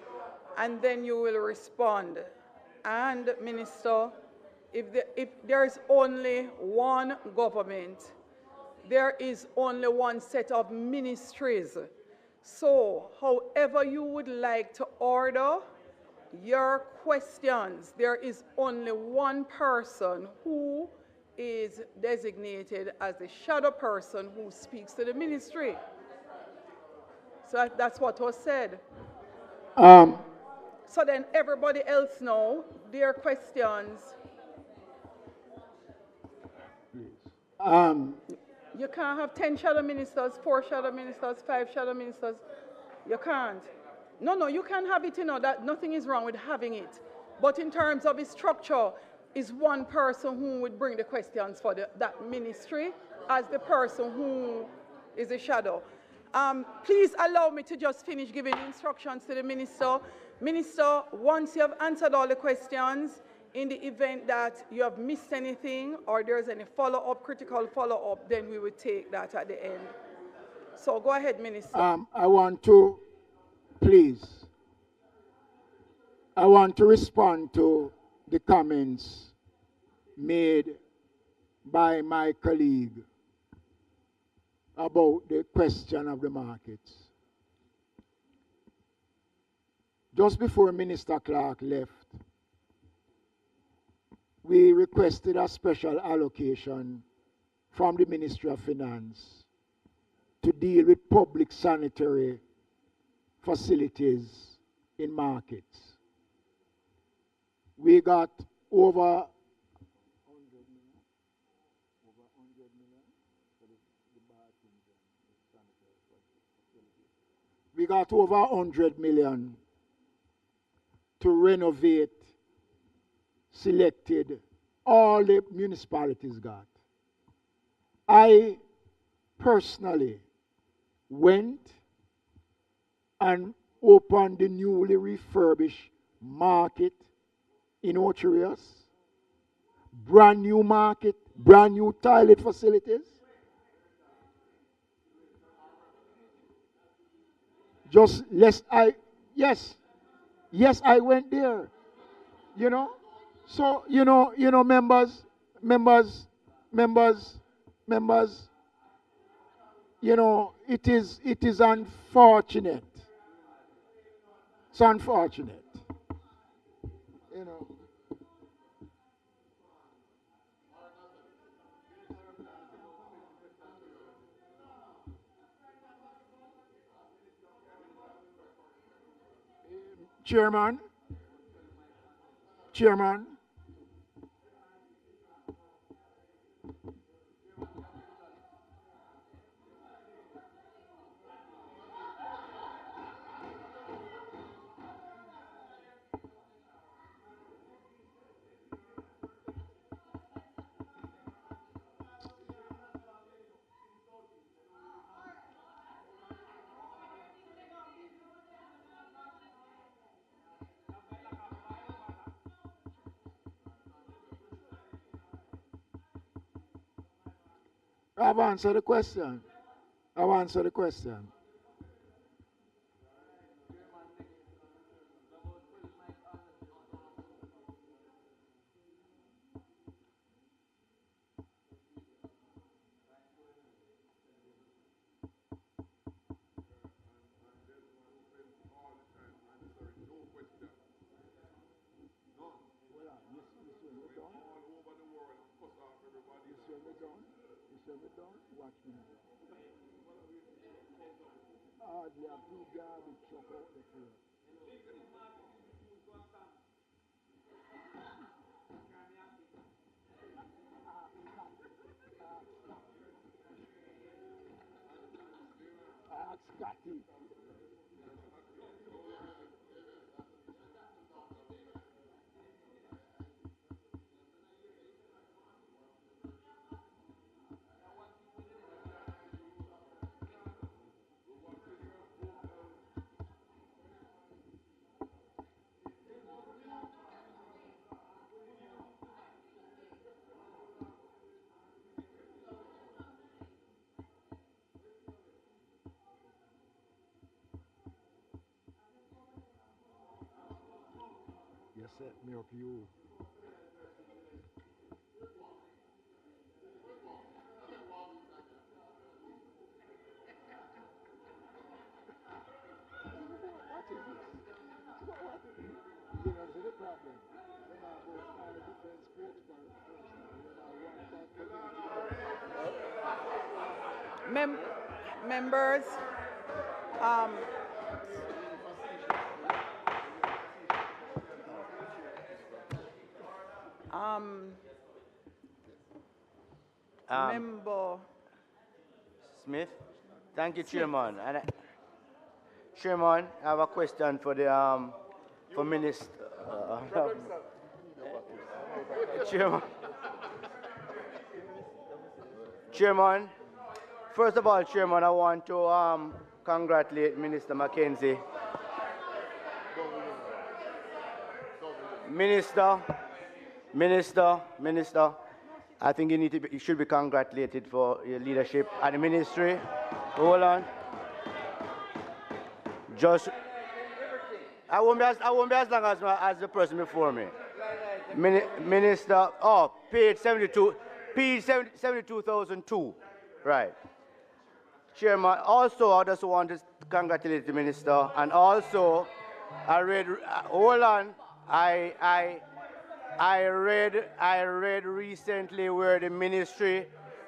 and then you will respond. And Minister, if there is only one government, there is only one set of ministries. So, however you would like to order your questions, there is only one person who is designated as the shadow person who speaks to the ministry. So that's what was said. So then everybody else know their questions. You can't have 10 shadow ministers, 4 shadow ministers, 5 shadow ministers. You can't. No, you can have it, you know, that nothing is wrong with having it. But in terms of its structure, is one person who would bring the questions for that ministry as the person who is a shadow. Please allow me to just finish giving instructions to the minister. Minister, once you have answered all the questions, in the event that you have missed anything or there's any follow-up, critical follow-up, then we will take that at the end. So go ahead, Minister. I want to respond to the comments made by my colleague about the question of the markets. Just before Minister Clark left, we requested a special allocation from the Ministry of Finance to deal with public sanitary facilities in markets. We got over $100 million to renovate selected all the municipalities got. I personally went and opened the newly refurbished market in Ocherius, brand new market, brand new toilet facilities. Yes, I went there, you know. So, members, it is unfortunate. It's unfortunate, Chairman, I've answered the question. I've answered the question. Watch me. Hardly have two garbage truck out the field. Ask Scotty. You set me up, you. What is this? What is this? You know, the problem. When I go find a different spokesperson, when I want that Members, Member Smith. Thank you, Chairman. Chairman, I have a question for the for Minister. Chairman. First of all, Chairman, I want to congratulate Minister Mackenzie. Minister, I think you should be congratulated for your leadership at the ministry. Hold on. I won't be as long as the person before me. Minister, page 72, page 72,002, right. Chairman, also I just want to congratulate the minister, and also I read, hold on, I read recently where the ministry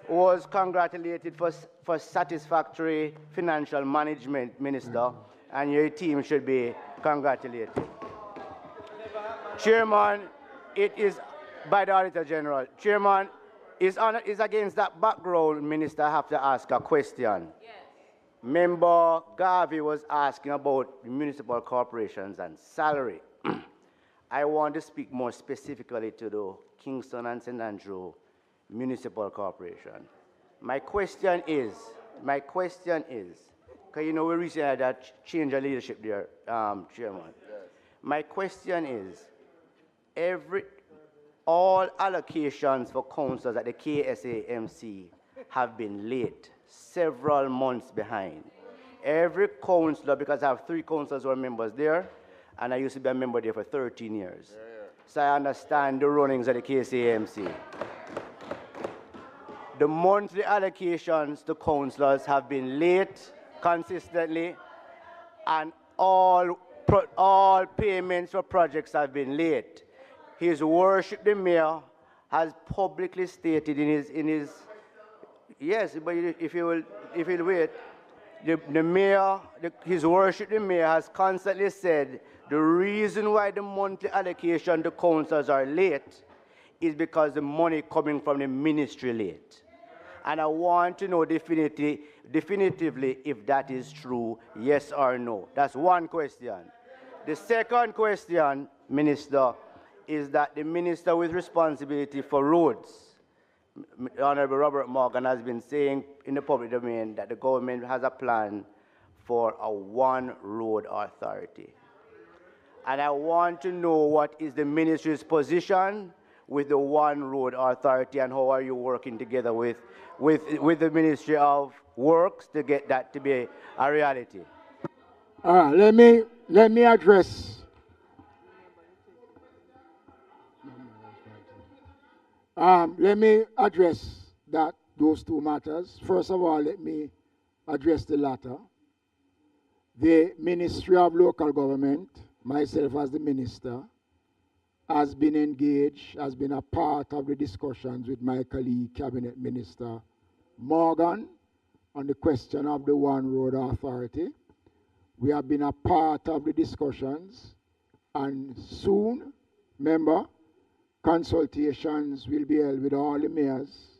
was congratulated for satisfactory financial management, Minister, and your team should be congratulated. Chairman, it is by the Auditor General. Chairman, is against that background, Minister, I have to ask a question. Yes. Member Garvey was asking about municipal corporations and salary. I want to speak more specifically to the Kingston and St. Andrew Municipal Corporation. My question is, because you know we recently had that change of leadership there, Chairman. Yes. My question is, all allocations for councillors at the KSAMC have been late, several months behind. Every councillor, because I have 3 councillors who are members there, and I used to be a member there for 13 years. Yeah. So I understand the runnings of the KSAMC. The monthly allocations to councillors have been late consistently, and all payments for projects have been late. His Worship the Mayor has publicly stated in his yes, but if you will wait, the Mayor, His Worship the Mayor has constantly said the reason why the monthly allocation to councillors are late is because the money coming from the ministry late. And I want to know definitively if that is true, yes or no. That's one question. The second question, Minister, is that the Minister with responsibility for roads, Honorable Robert Morgan, has been saying in the public domain that the government has a plan for a one-road authority. And I want to know what is the ministry's position with the One Road Authority, and how are you working together with the Ministry of Works to get that to be a reality? Let me address. Let me address those two matters. First of all, let me address the latter. The Ministry of Local Government, myself as the minister, has been engaged, has been a part of the discussions with my colleague, Cabinet Minister Morgan, on the question of the One Road Authority. We have been a part of the discussions, and soon, remember, consultations will be held with all the mayors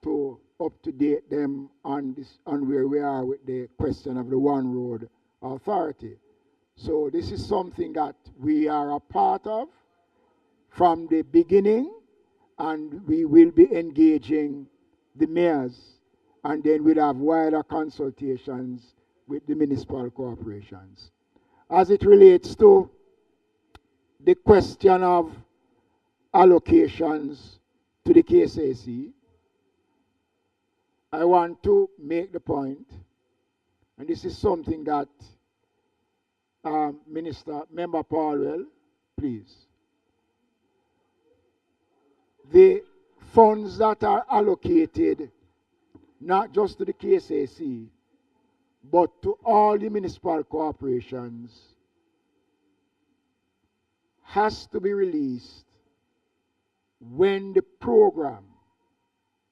to up-to-date them on where we are with the question of the One Road Authority. So this is something that we are a part of from the beginning, and we will be engaging the mayors, and then we'll have wider consultations with the municipal corporations. As it relates to the question of allocations to the KSAC, I want to make the point, and this is something that Member Paulwell, please. The funds that are allocated, not just to the KSAC, but to all the municipal corporations, has to be released when the program,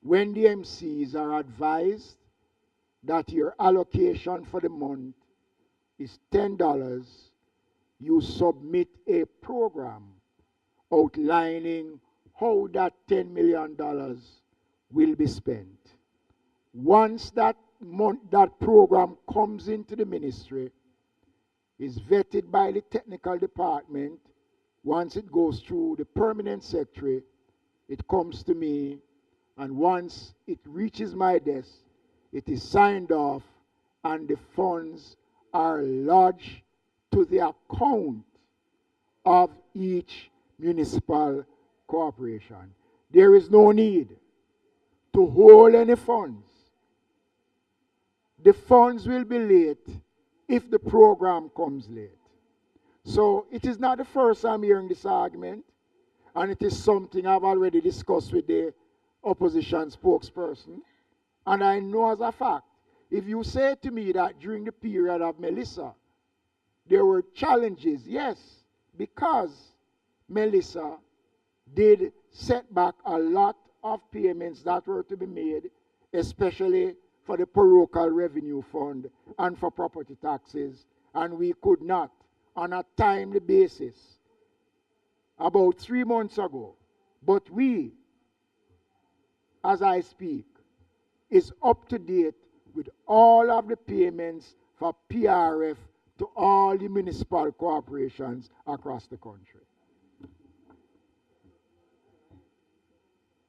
when the MCs are advised that your allocation for the month is $10, you submit a program outlining how that $10 million will be spent. Once that program comes into the ministry, is vetted by the technical department, once it goes through the permanent secretary, it comes to me, and once it reaches my desk, it is signed off, and the funds are lodged to the account of each municipal corporation. There is no need to hold any funds. The funds will be late if the program comes late. So it is not the first I'm hearing this argument, and it is something I've already discussed with the opposition spokesperson. And I know as a fact, if you say to me that during the period of Melissa, there were challenges, yes, because Melissa did set back a lot of payments that were to be made, especially for the parochial revenue fund and for property taxes, and we could not, on a timely basis, about 3 months ago. But we, as I speak, is up to date with all of the payments for PRF to all the municipal corporations across the country.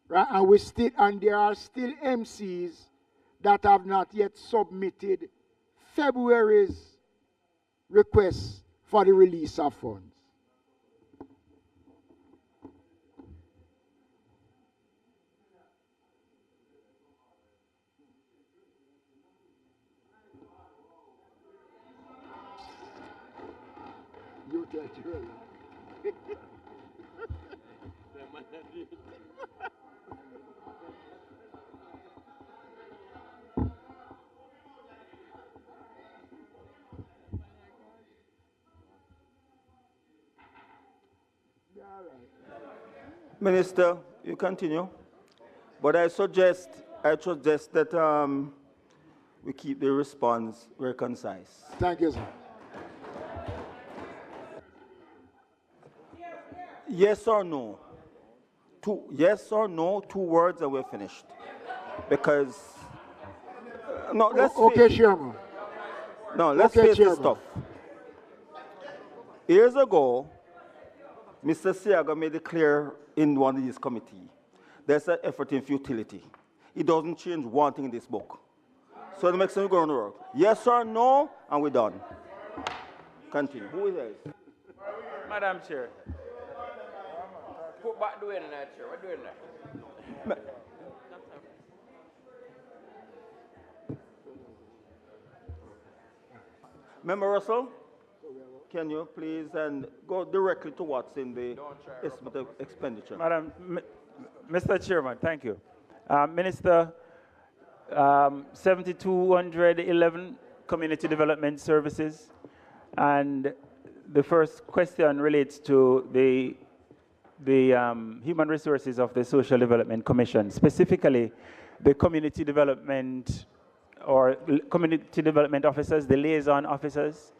Right? And there are still MCs that have not yet submitted February's request for the release of funds. You tell Jerry. Minister, you continue. But I suggest that we keep the response very concise. Thank you, sir. Yes or no? Yes or no, 2 words and we're finished. Because, no, let's okay, Chairman. No, let's face this stuff. Years ago, Mr. Siaga made it clear in one of these committees, there's an effort in futility. It doesn't change one thing in this book. So the next thing we're going to work. Yes or no, and we're done. Continue. Who is this? Madam Chair. Put back Dwayne in that chair. What doing there? Member Russell, can you please and go directly to what's in the estimate of expenditure? Mr. Chairman, thank you. Minister, 7,211 community development services, and the first question relates to the human resources of the Social Development Commission, specifically the community development or community development officers, the liaison officers.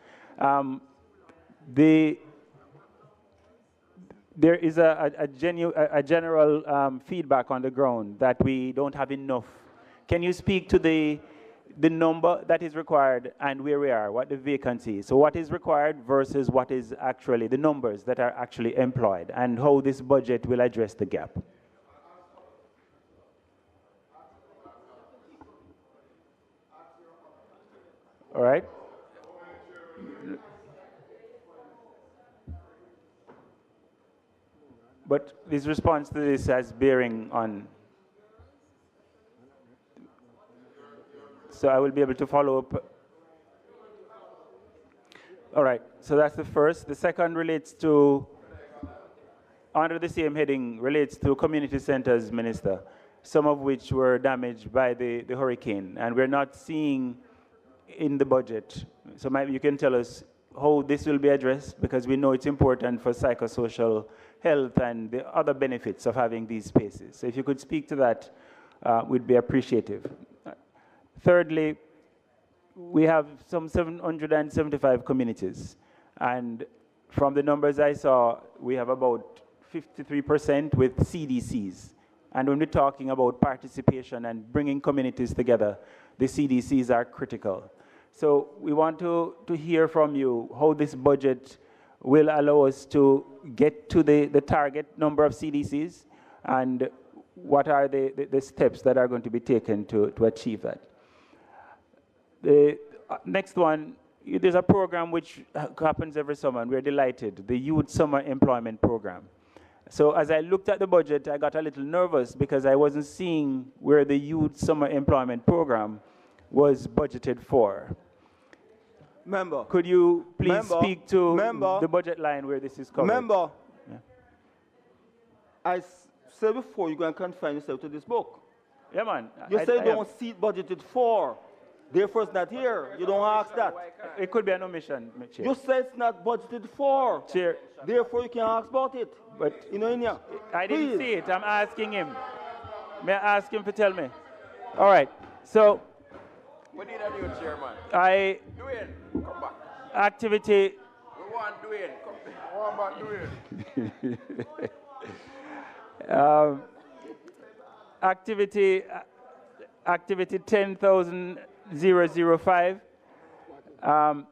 There is a general feedback on the ground that we don't have enough. Can you speak to the number that is required and where we are, what the vacancy is? So what is required versus what is actually, the numbers that are actually employed, and how this budget will address the gap? All right. But this response to this has bearing on. So I will be able to follow up. All right, so that's the first. The second relates to, under the same heading, relates to community centers, Minister, some of which were damaged by the hurricane. And we're not seeing in the budget. So maybe you can tell us how this will be addressed, because we know it's important for psychosocial health and the other benefits of having these spaces. So if you could speak to that, we'd be appreciative. Thirdly, we have some 775 communities, and from the numbers I saw, we have about 53% with CDCs. And when we're talking about participation and bringing communities together, the CDCs are critical. So we want to hear from you how this budget will allow us to get to the target number of CDCs, and what are the steps that are going to be taken to achieve that. The next one, there's a program which happens every summer, and we're delighted, the Youth Summer Employment Program. So as I looked at the budget, I got a little nervous because I wasn't seeing where the Youth Summer Employment Program was budgeted for. Member. Could you please speak to the budget line where this is covered? Member, yeah. I said before, you can confine yourself to this book. Yeah, man. You say you don't see it budgeted for. Therefore, it's not here. You don't ask that. It could be an omission, Chair. You say it's not budgeted for. Chair. Therefore, you can ask about it. But you know, in here. I didn't see it. I'm asking him. May I ask him to tell me? All right. So. What did I do, Chairman? Dwayne, come back. Activity. We want Dwayne. Come back. We want back Dwayne. Activity 10,005.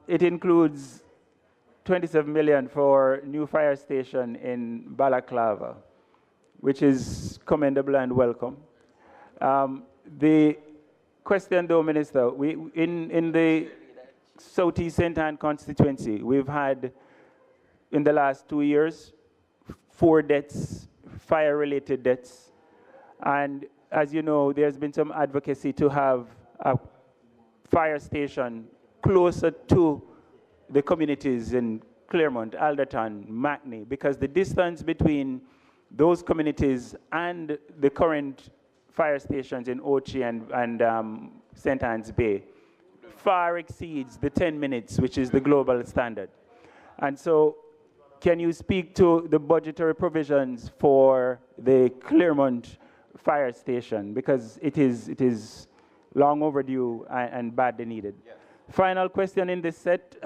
It includes 27 million for new fire station in Balaclava, which is commendable and welcome. The question, though, Minister, in the Southeast St. Anne constituency, we've had, in the last 2 years, 4 deaths, fire-related deaths. And as you know, there's been some advocacy to have a fire station closer to the communities in Claremont, Alderton, Mackney, because the distance between those communities and the current fire stations in Ochi and St. Anne's Bay far exceeds the 10 minutes, which is the global standard. And so, can you speak to the budgetary provisions for the Claremont fire station, because it is long overdue and badly needed? Yes. Final question in this set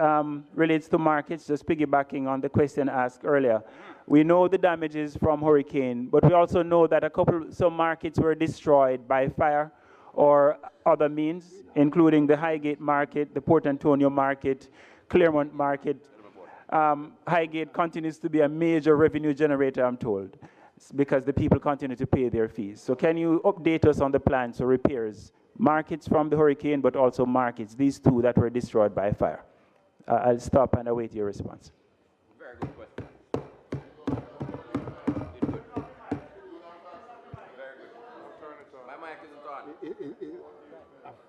relates to markets, just piggybacking on the question asked earlier. We know the damages from hurricane, but we also know that some markets were destroyed by fire or other means, including the Highgate market, the Port Antonio market, Claremont market. Highgate continues to be a major revenue generator, I'm told, because the people continue to pay their fees. So can you update us on the plans for repairs, markets from the hurricane, but also markets, these 2 that were destroyed by fire? I'll stop and await your response. Very good question.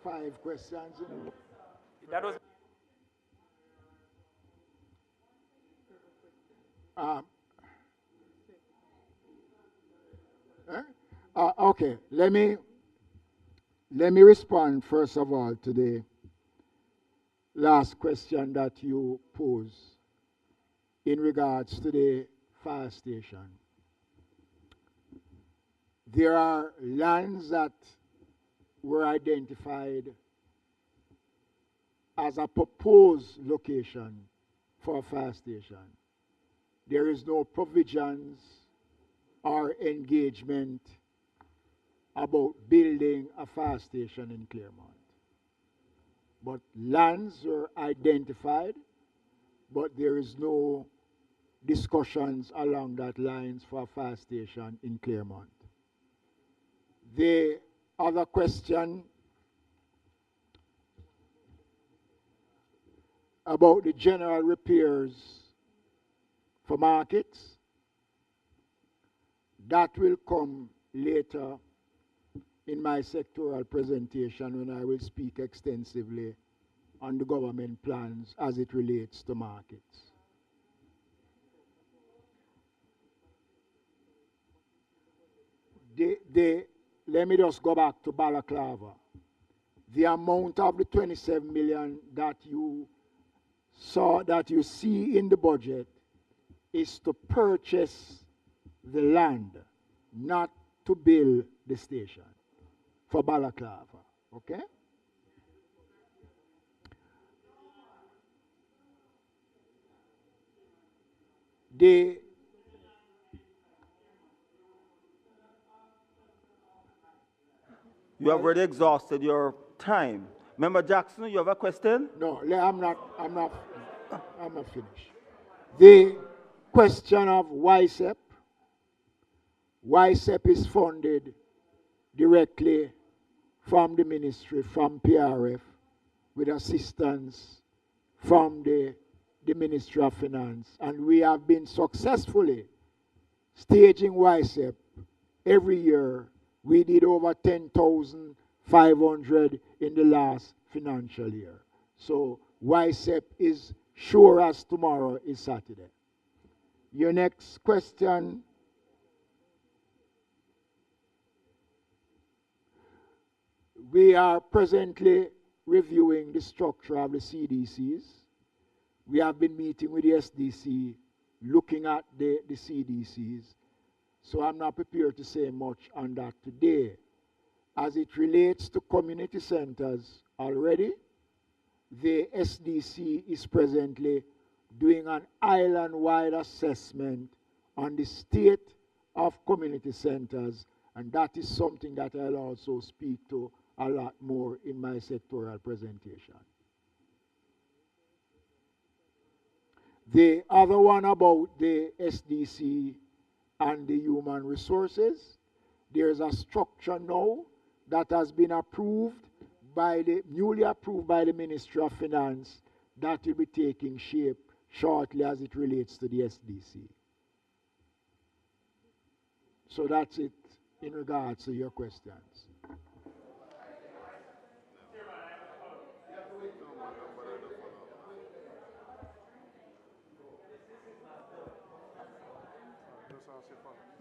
5 questions. That was. Okay, let me respond first of all to the last question that you posed in regards to the fire station. There are lands that were identified as a proposed location for a fire station. There is no provisions or engagement about building a fire station in Claremont. But lands were identified, but there is no discussions along that lines for a fire station in Claremont. The other question about the general repairs for markets, that will come later in my sectoral presentation when I will speak extensively on the government plans as it relates to markets. Let me just go back to Balaclava. The amount of the 27 million that you see in the budget is to purchase the land, not to build the station for Balaclava, okay? You have already exhausted your time. Member Jackson, you have a question? No, I'm not finished. The question of YSEP. YSEP is funded directly from the ministry, from PRF, with assistance from the Ministry of Finance. And we have been successfully staging YSEP every year. We did over 10,500 in the last financial year. So YSEP is sure as tomorrow is Saturday. Your next question. We are presently reviewing the structure of the CDCs. We have been meeting with the SDC, looking at the CDCs. So I'm not prepared to say much on that today. As it relates to community centers already, the SDC is presently doing an island-wide assessment on the state of community centers, and that is something that I'll also speak to a lot more in my sectoral presentation. The other one about the SDC and the human resources, there's a structure now that has been newly approved by the Ministry of Finance that will be taking shape shortly as it relates to the SDC. So that's it in regards to your questions.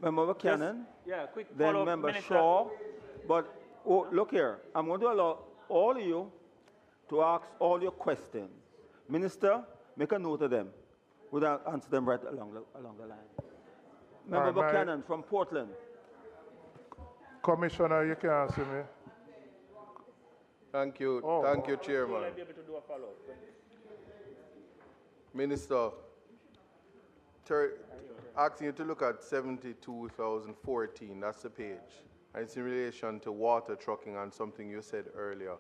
Member Buchanan, yeah, quick then follow-up, Member Minister. Shaw. But look here, I'm going to allow all of you to ask all your questions. Minister, make a note of them. We'll answer them right along the line. Member Buchanan from Portland. Commissioner, you can answer me. Thank you, Chairman. Will I be able to do a follow-up? Minister, asking you to look at 72,014, that's the page. And it's in relation to water trucking and something you said earlier.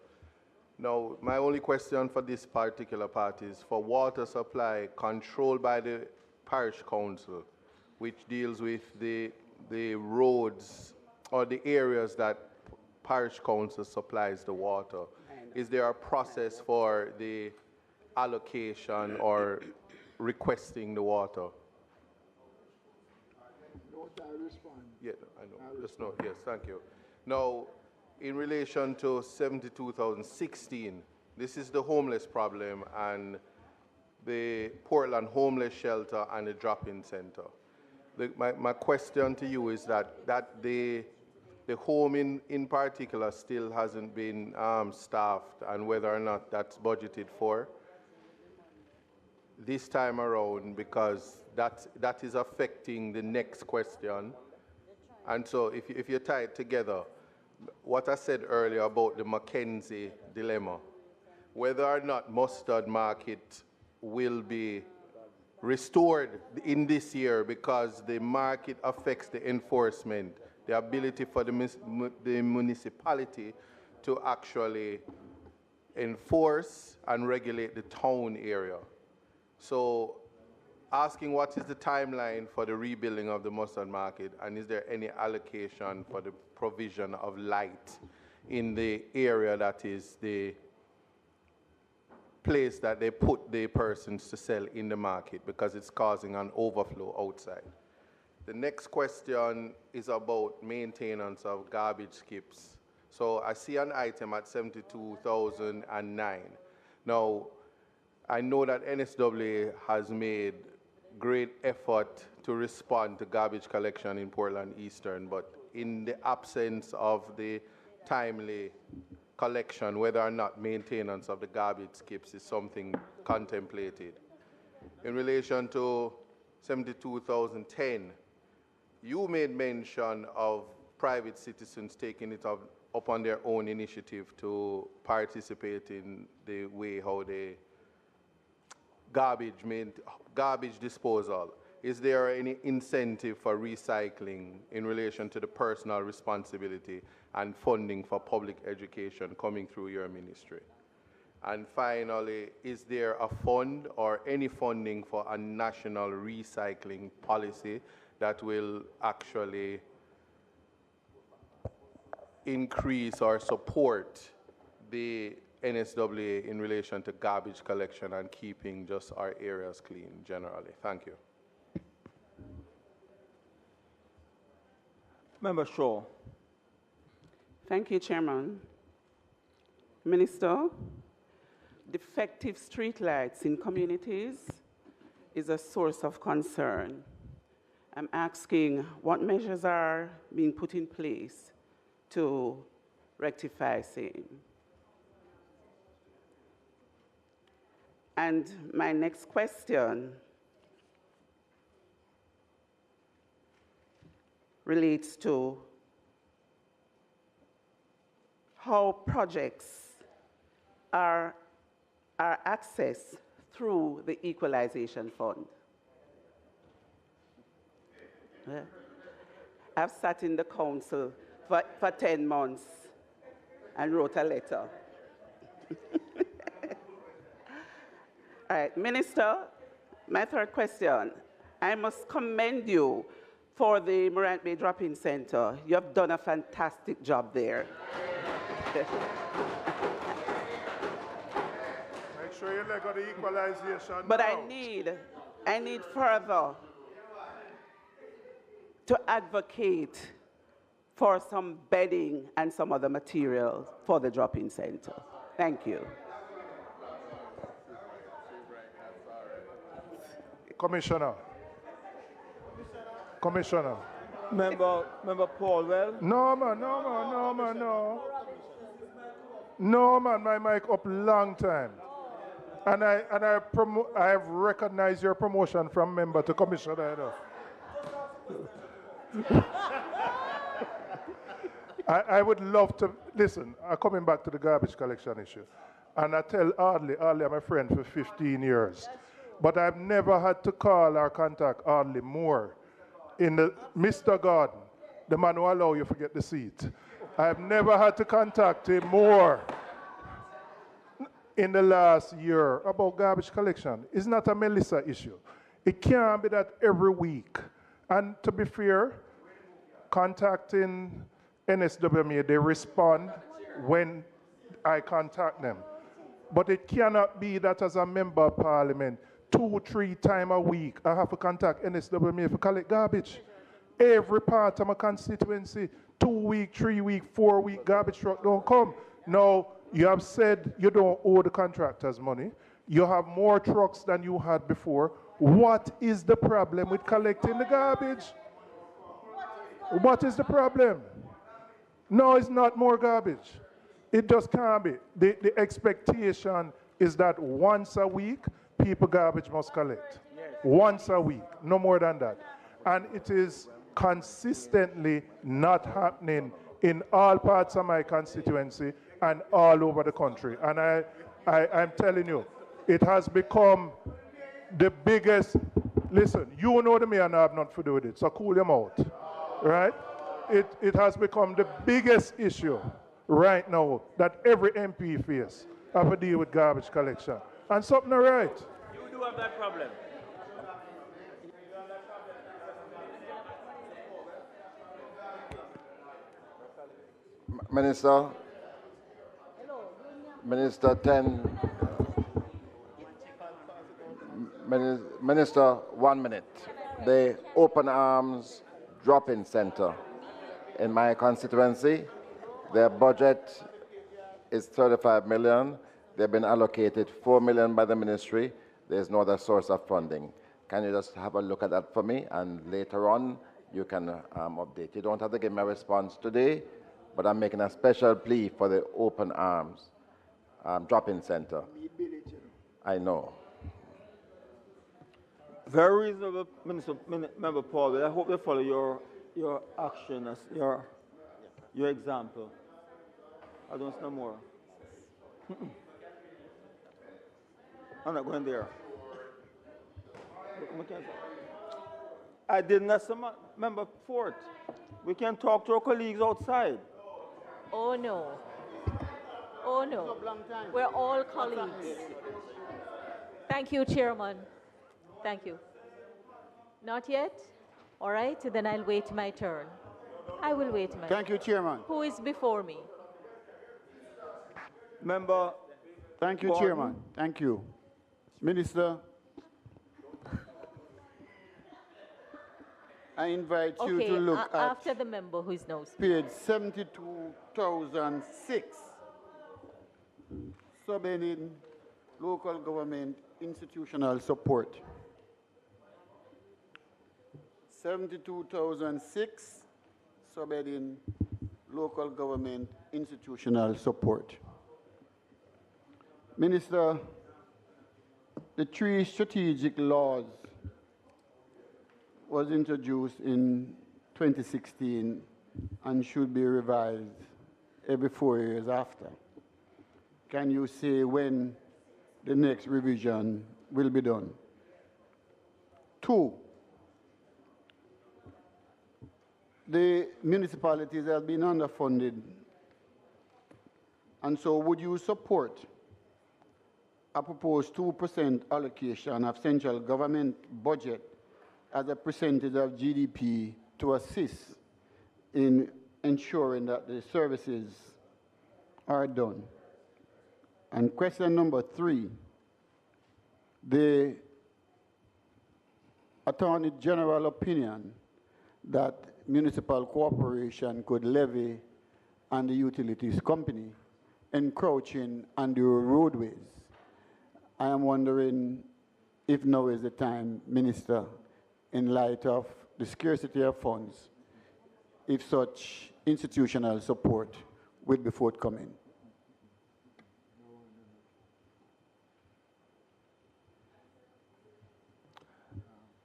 Now, my only question for this particular part is for water supply controlled by the parish council, which deals with the roads or the areas that parish council supplies the water. Is there a process for the allocation or requesting the water? I respond. Yeah, I know. Just no. Yes, thank you. Now, in relation to 72,016, this is the homeless problem and the Portland homeless shelter and the drop-in center. My question to you is that the home in particular still hasn't been staffed, and whether or not that's budgeted for this time around, because that is affecting the next question. And so if you tie it together, what I said earlier about the Mackenzie dilemma, whether or not Mustard Market will be restored in this year because the market affects the enforcement, the ability for the municipality to actually enforce and regulate the town area. So asking what is the timeline for the rebuilding of the Mustard Market, and is there any allocation for the provision of light in the area that is the place that they put the persons to sell in the market, because it's causing an overflow outside. The next question is about maintenance of garbage skips. So I see an item at 72,009. Now, I know that NSWA has made great effort to respond to garbage collection in Portland Eastern, but in the absence of the timely collection, whether or not maintenance of the garbage skips is something contemplated. In relation to 72,010, you made mention of private citizens taking it up on their own initiative to participate in the way how they garbage disposal. Is there any incentive for recycling in relation to the personal responsibility and funding for public education coming through your ministry? And finally, is there a fund or any funding for a national recycling policy that will actually increase or support the NSWA in relation to garbage collection and keeping just our areas clean generally? Thank you. Member Shaw. Thank you, Chairman. Minister, defective streetlights in communities is a source of concern. I'm asking what measures are being put in place to rectify same. And my next question relates to how projects are accessed through the Equalization Fund. Yeah. I've sat in the council for 10 months and wrote a letter. All right, Minister, my third question. I must commend you for the Morant Bay Drop-In Center. You have done a fantastic job there. Make sure you let go the equalization. But now. I need further to advocate for some bedding and some other materials for the drop-in center. Thank you. Commissioner. Member Paulwell. No, man. No, man, my mic up long time. And I have recognized your promotion from member to commissioner. I would love to, listen, coming back to the garbage collection issue, and I tell Audley, I'm a friend for 15 years, but I've never had to call or contact Audley more in the Mr. Garden, the man who allow you to get the seat. I've never had to contact him more in the last year about garbage collection. It's not a Melissa issue. It can't be that every week. And to be fair, contacting NSWA, they respond when I contact them. But it cannot be that as a member of parliament, 2-3 times a week, I have to contact NSWA to collect garbage. Every part of my constituency, 2-week, 3-week, 4-week garbage truck don't come. Now, you have said you don't owe the contractors money. You have more trucks than you had before. What is the problem with collecting the garbage? What is the problem? No, it's not more garbage. It just can't be. The expectation is that once a week, people garbage must collect. Once a week, no more than that. And it is consistently not happening in all parts of my constituency and all over the country. And I'm telling you, it has become the biggest, listen, you know the mayor and I have nothing to do with it, so cool your mouth, right? It has become the biggest issue right now that every MP faces have to deal with garbage collection. And something all right. You do have that problem. Minister, Minister 10, Minister, 1 minute. The Open Arms Drop-In Center in my constituency, their budget is 35 million. They've been allocated 4 million by the ministry. There's no other source of funding. Can you just have a look at that for me, and later on you can update. You don't have to give me a response today, but I'm making a special plea for the Open Arms Drop-In Center. I know. Very reasonable, Member Paul, but I hope they follow your action as your example. I don't know more. I'm not going there. I didn't as a member Fort. We can talk to our colleagues outside. Oh no. Oh no. We're all colleagues. Thank you, Chairman. Thank you. Not yet? All right, then I'll wait my turn. I will wait my turn. Thank you, Chairman. Who is before me? Member. Thank you, Gordon. Chairman. Thank you. Minister, I invite you to look at after the member who is now page 72,006, subheading local government institutional support. 72,006, subheading local government institutional support. Minister, the 3 strategic laws was introduced in 2016 and should be revised every 4 years after. Can you say when the next revision will be done? 2, the municipalities have been underfunded, and so would you support a proposed 2% allocation of central government budget as a percentage of GDP to assist in ensuring that the services are done? And question number 3, the Attorney General opinion that municipal cooperation could levy on the utilities company encroaching on the roadways. I am wondering if now is the time, Minister, in light of the scarcity of funds, if such institutional support will be forthcoming.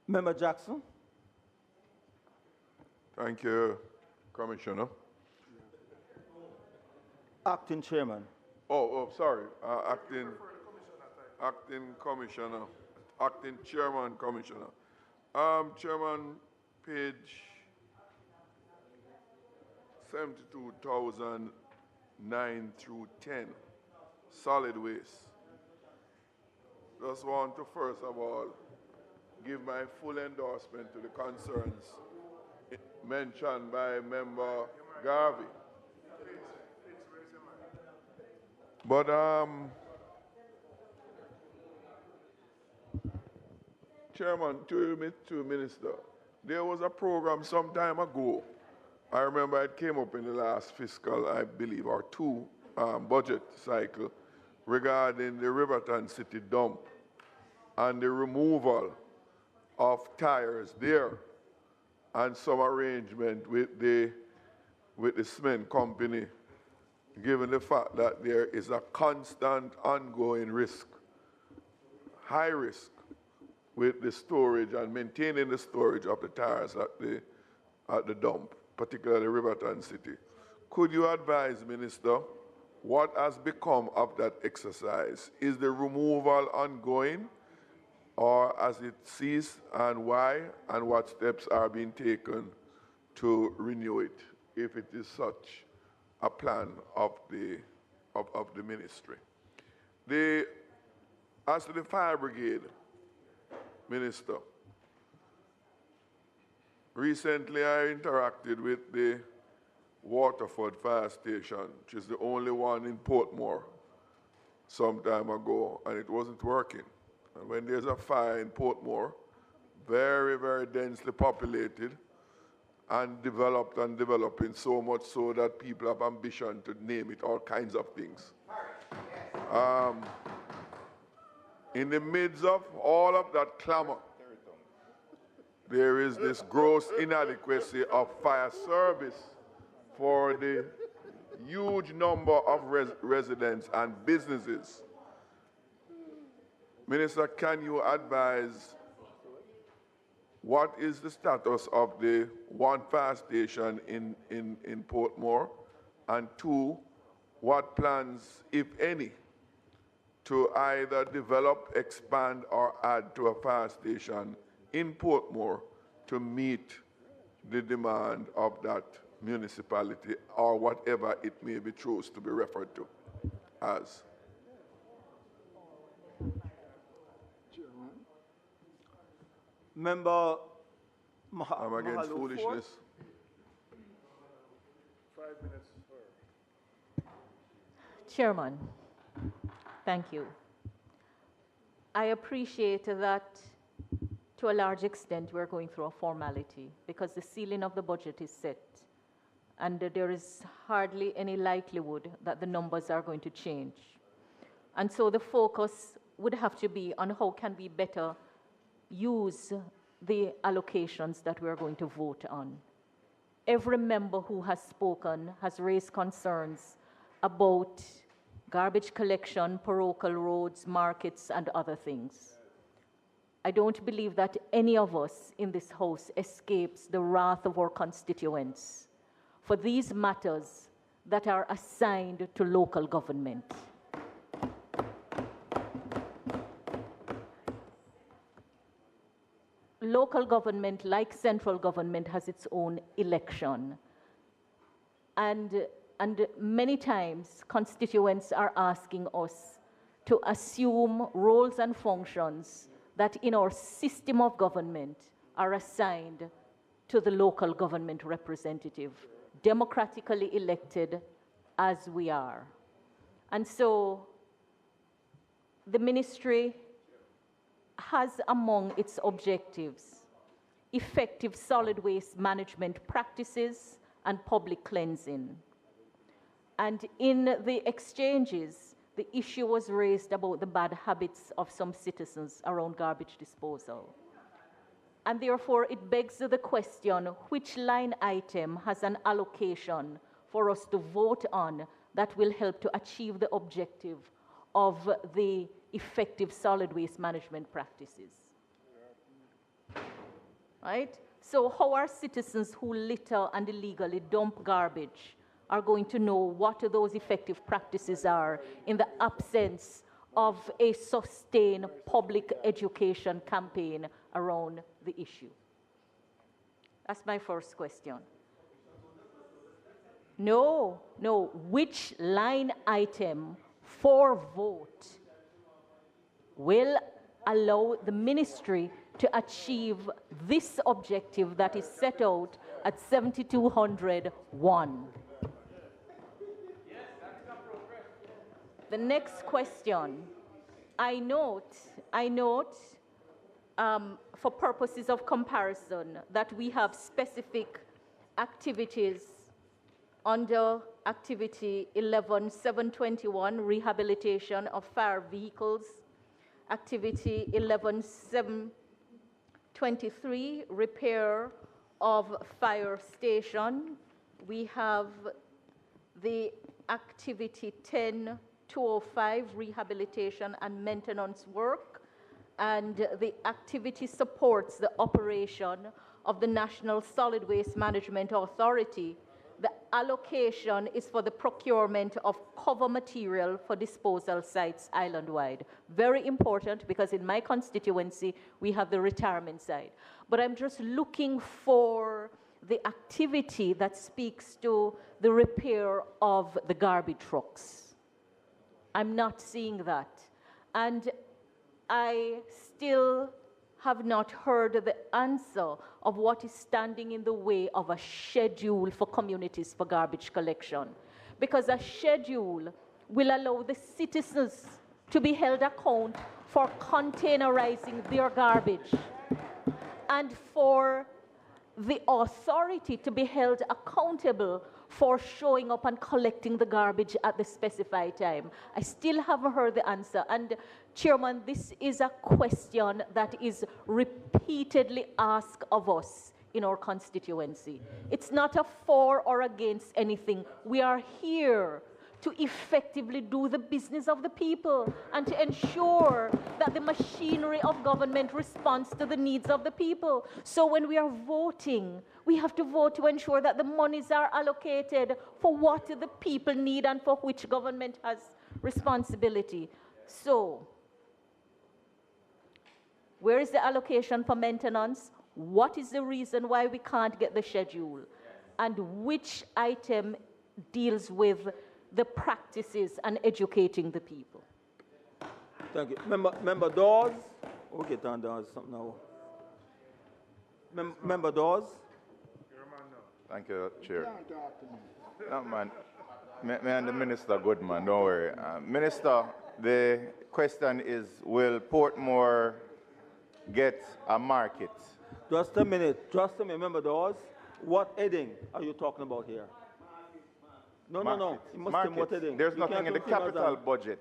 Member Jackson. Thank you, Commissioner. Acting Chairman. Sorry. Acting Commissioner. Acting Chairman Commissioner. Chairman, page 72,009 through 10, solid waste. Just want to first of all give my full endorsement to the concerns mentioned by Member Garvey. But Chairman, to Minister, There was a program some time ago. I remember it came up in the last fiscal, I believe, or two budget cycle regarding the Riverton City dump and the removal of tires there and some arrangement with the cement company, given the fact that there is a constant ongoing risk, high risk, with the storage and maintaining the storage of the tires at the dump, particularly Riverton City. Could you advise, Minister, what has become of that exercise? Is the removal ongoing, or has it ceased, and why, and what steps are being taken to renew it, if it is such a plan of the ministry? As to the fire brigade, Minister, recently I interacted with the Waterford Fire Station, which is the only one in Portmore, some time ago, and it wasn't working. And when there's a fire in Portmore, very, very densely populated and developing, so much so that people have ambition to name it all kinds of things. In the midst of all of that clamor, there is this gross inadequacy of fire service for the huge number of residents and businesses. Minister, can you advise what is the status of the one fire station in Portmore? And two, what plans, if any, to either develop, expand, or add to a fire station in Portmore to meet the demand of that municipality, or whatever it may be chose to be referred to as? Member I'm against Mahalu foolishness. 5 minutes. Chairman, thank you. I appreciate that to a large extent we're going through a formality because the ceiling of the budget is set and there is hardly any likelihood that the numbers are going to change. And so the focus would have to be on how can we better use the allocations that we're going to vote on. Every member who has spoken has raised concerns about garbage collection, parochial roads, markets, and other things. I don't believe that any of us in this House escapes the wrath of our constituents for these matters that are assigned to local government. Local government, like central government, has its own election. And many times, constituents are asking us to assume roles and functions that in our system of government are assigned to the local government representative, democratically elected as we are. And so the ministry has among its objectives effective solid waste management practices and public cleansing. And in the exchanges, the issue was raised about the bad habits of some citizens around garbage disposal. And therefore, it begs the question, which line item has an allocation for us to vote on that will help to achieve the objective of the effective solid waste management practices? Right? So how are citizens who litter and illegally dump garbage are going to know what those effective practices are in the absence of a sustained public education campaign around the issue? That's my first question. No, which line item for vote will allow the ministry to achieve this objective that is set out at 7201? The next question, I note for purposes of comparison, that we have specific activities under activity 11.721, rehabilitation of fire vehicles, activity 11.723, repair of fire station. We have the activity 10.205, rehabilitation and maintenance work, and the activity supports the operation of the National Solid Waste Management Authority. The allocation is for the procurement of cover material for disposal sites island-wide. Very important, because in my constituency, we have the retirement side. But I'm just looking for the activity that speaks to the repair of the garbage trucks. I'm not seeing that. And I still have not heard the answer of what is standing in the way of a schedule for communities for garbage collection. Because a schedule will allow the citizens to be held account for containerizing their garbage, and for the authority to be held accountable for showing up and collecting the garbage at the specified time. I still haven't heard the answer. And Chairman, this is a question that is repeatedly asked of us in our constituency. It's not a for or against anything. We are here to effectively do the business of the people and to ensure that the machinery of government responds to the needs of the people. So when we are voting, we have to vote to ensure that the monies are allocated for what the people need and for which government has responsibility. So, where is the allocation for maintenance? What is the reason why we can't get the schedule? And which item deals with the practices and educating the people? Thank you. Member Dawes. Okay, down something now. Member Dawes. Thank you, Chair. No, man. Me and the Minister good, man. Don't worry. Minister, the question is, will Portmore get a market? Just a minute, Member Dawes. What heading are you talking about here? No. You must tell me what heading. There's nothing in the capital budget.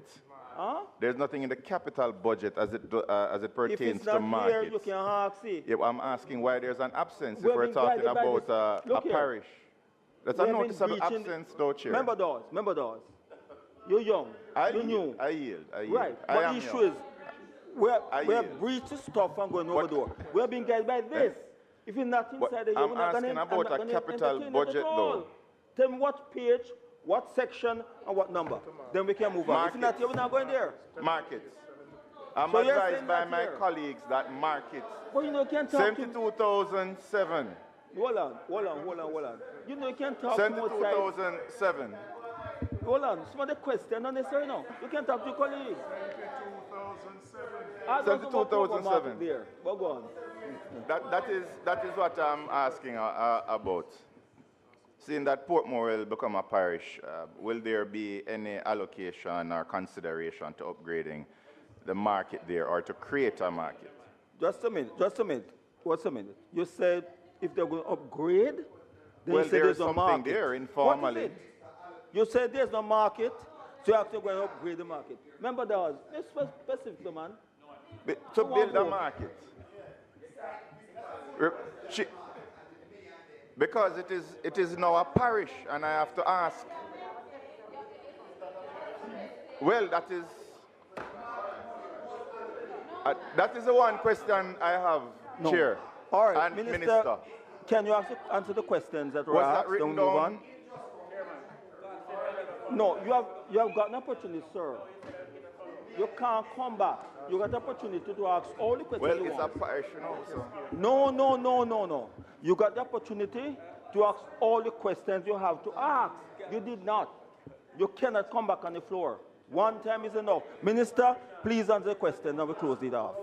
Huh? There's nothing in the capital budget as it pertains if it's to not markets. Here, you can ask it. Yeah, I'm asking why there's an absence if we're talking about a parish. That's a noticeable absence, though, Chair. Member Dawes. You're young. You're new. I yield. Right. But the issue is, we're breaching stuff and going over door. We're being guided by this. If you're not inside the I'm asking about a capital budget, though. Tell me what page, what section, and what number. Then we can move on. If you're not here, we're not going there. Markets. I'm advised by my colleagues that markets. But you know, you can't talk 72,007. Hold on. You know, you can't talk to 72,007. Hold on. Some of the questions are necessary now. You can't talk to your colleagues. 72,007. There. But go on. That is what I'm asking about. Seeing that Portmore will become a parish, will there be any allocation or consideration to upgrading the market there or to create a market? Just a minute. What's a minute? You said if they're going to upgrade, then well, you said there's no something market. there informally. What is it? You said there's no market, so you have to go and upgrade the market. Remember that was specific, man. To build a market. Because it is now a parish, and I have to ask. Well, that is the one question I have, No. Chair. All right, and Minister, can you answer the questions that were asked? Was that written Don't move down? on. No, you have got an opportunity, sir. You can't come back. You got an opportunity to ask all the questions you want. Well, it's a parish, you know, so. No. You got the opportunity to ask all the questions you have to ask. You did not. You cannot come back on the floor. One time is enough. Minister, please answer the question. Now we close it off.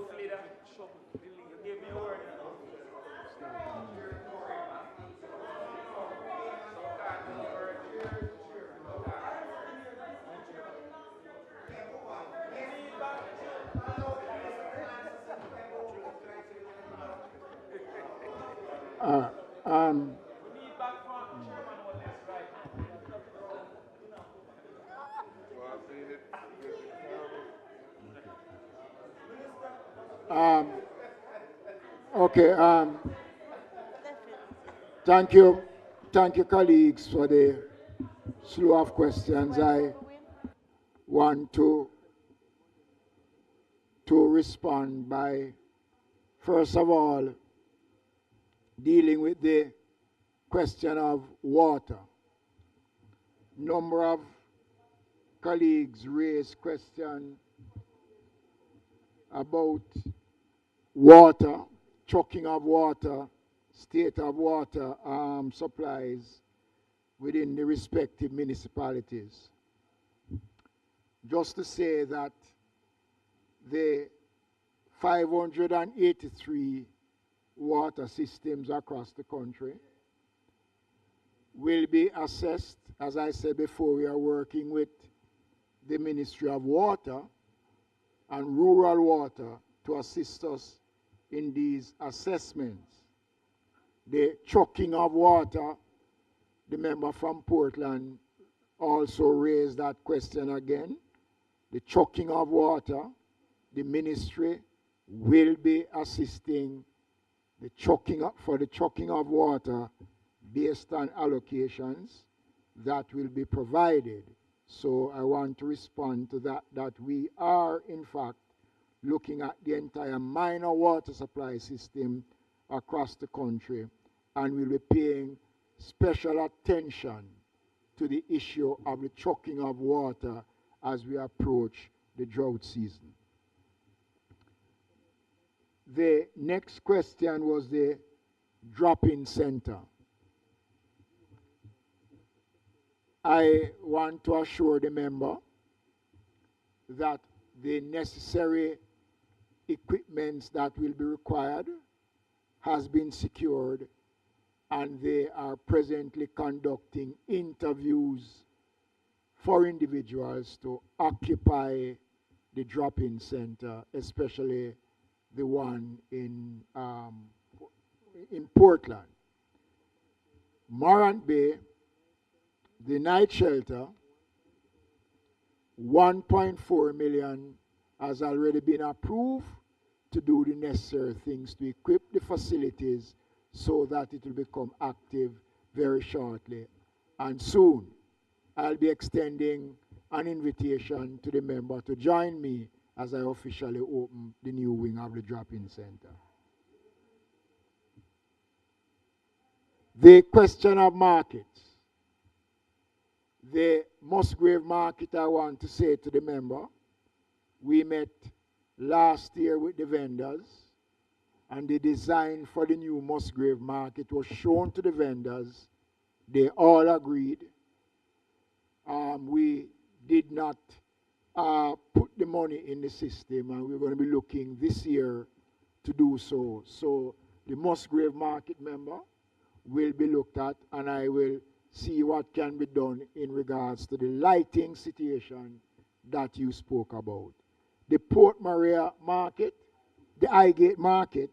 um, um, okay. Thank you. Thank you, colleagues, for the slew of questions. I want to respond by, first of all, dealing with the question of water. Number of colleagues raised question about water, trucking of water, state of water supplies within the respective municipalities. Just to say that the 583 water systems across the country will be assessed. As I said before, we are working with the Ministry of Water and Rural Water to assist us in these assessments. The trucking of water, the member from Portland also raised that question again. The trucking of water, the ministry will be assisting the trucking of water based on allocations that will be provided. So I want to respond to that we are in fact looking at the entire minor water supply system across the country, and we'll be paying special attention to the issue of the trucking of water as we approach the drought season. The next question was the drop-in center. I want to assure the member that the necessary equipment that will be required has been secured, and they are presently conducting interviews for individuals to occupy the drop-in center, especially the one in Portland. Morant Bay, the night shelter, 1.4 million has already been approved to do the necessary things to equip the facilities so that it will become active very shortly. And soon, I'll be extending an invitation to the member to join me as I officially open the new wing of the drop-in center. The question of markets. The Musgrave market, I want to say to the member, we met last year with the vendors, and the design for the new Musgrave market was shown to the vendors. They all agreed. We did not put the money in the system, and we're going to be looking this year to do so. So the Musgrave market member will be looked at, and I will see what can be done in regards to the lighting situation that you spoke about. The Port Maria market, the Highgate market,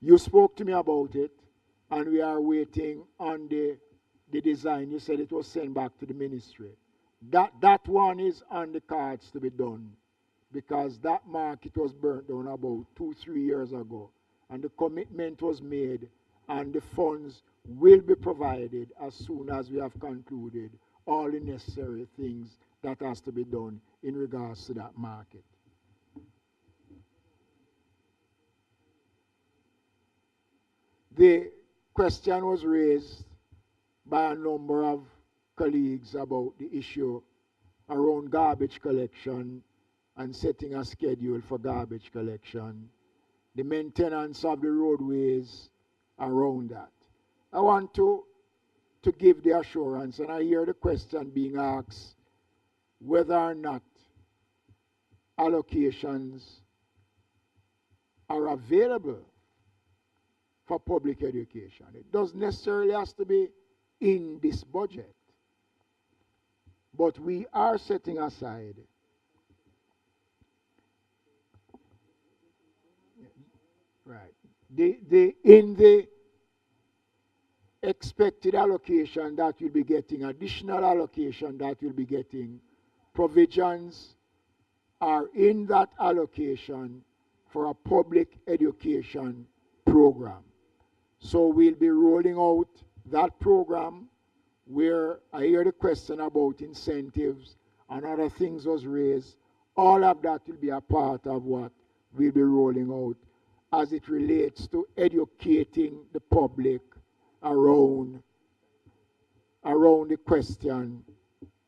you spoke to me about it, and we are waiting on the design. You said it was sent back to the ministry. That one is on the cards to be done, because that market was burnt down about 2-3 years ago, and the commitment was made, and the funds will be provided as soon as we have concluded all the necessary things that has to be done in regards to that market. The question was raised by a number of colleagues about the issue around garbage collection and setting a schedule for garbage collection, the maintenance of the roadways around that. I want to give the assurance, and I hear the question being asked whether or not allocations are available for public education. It doesn't necessarily have to be in this budget, but we are setting aside right. in the expected allocation that you'll be getting, additional allocation that you'll be getting, provisions are in that allocation for a public education program. So we'll be rolling out that program where I hear the question about incentives and other things was raised. All of that will be a part of what we'll be rolling out as it relates to educating the public around the question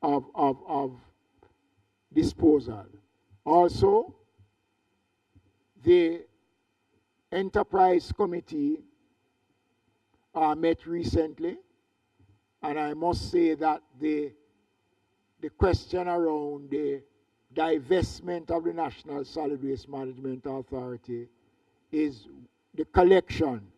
of disposal. Also, the Enterprise Committee met recently, and I must say that the question around the divestment of the National Solid Waste Management Authority is, the collection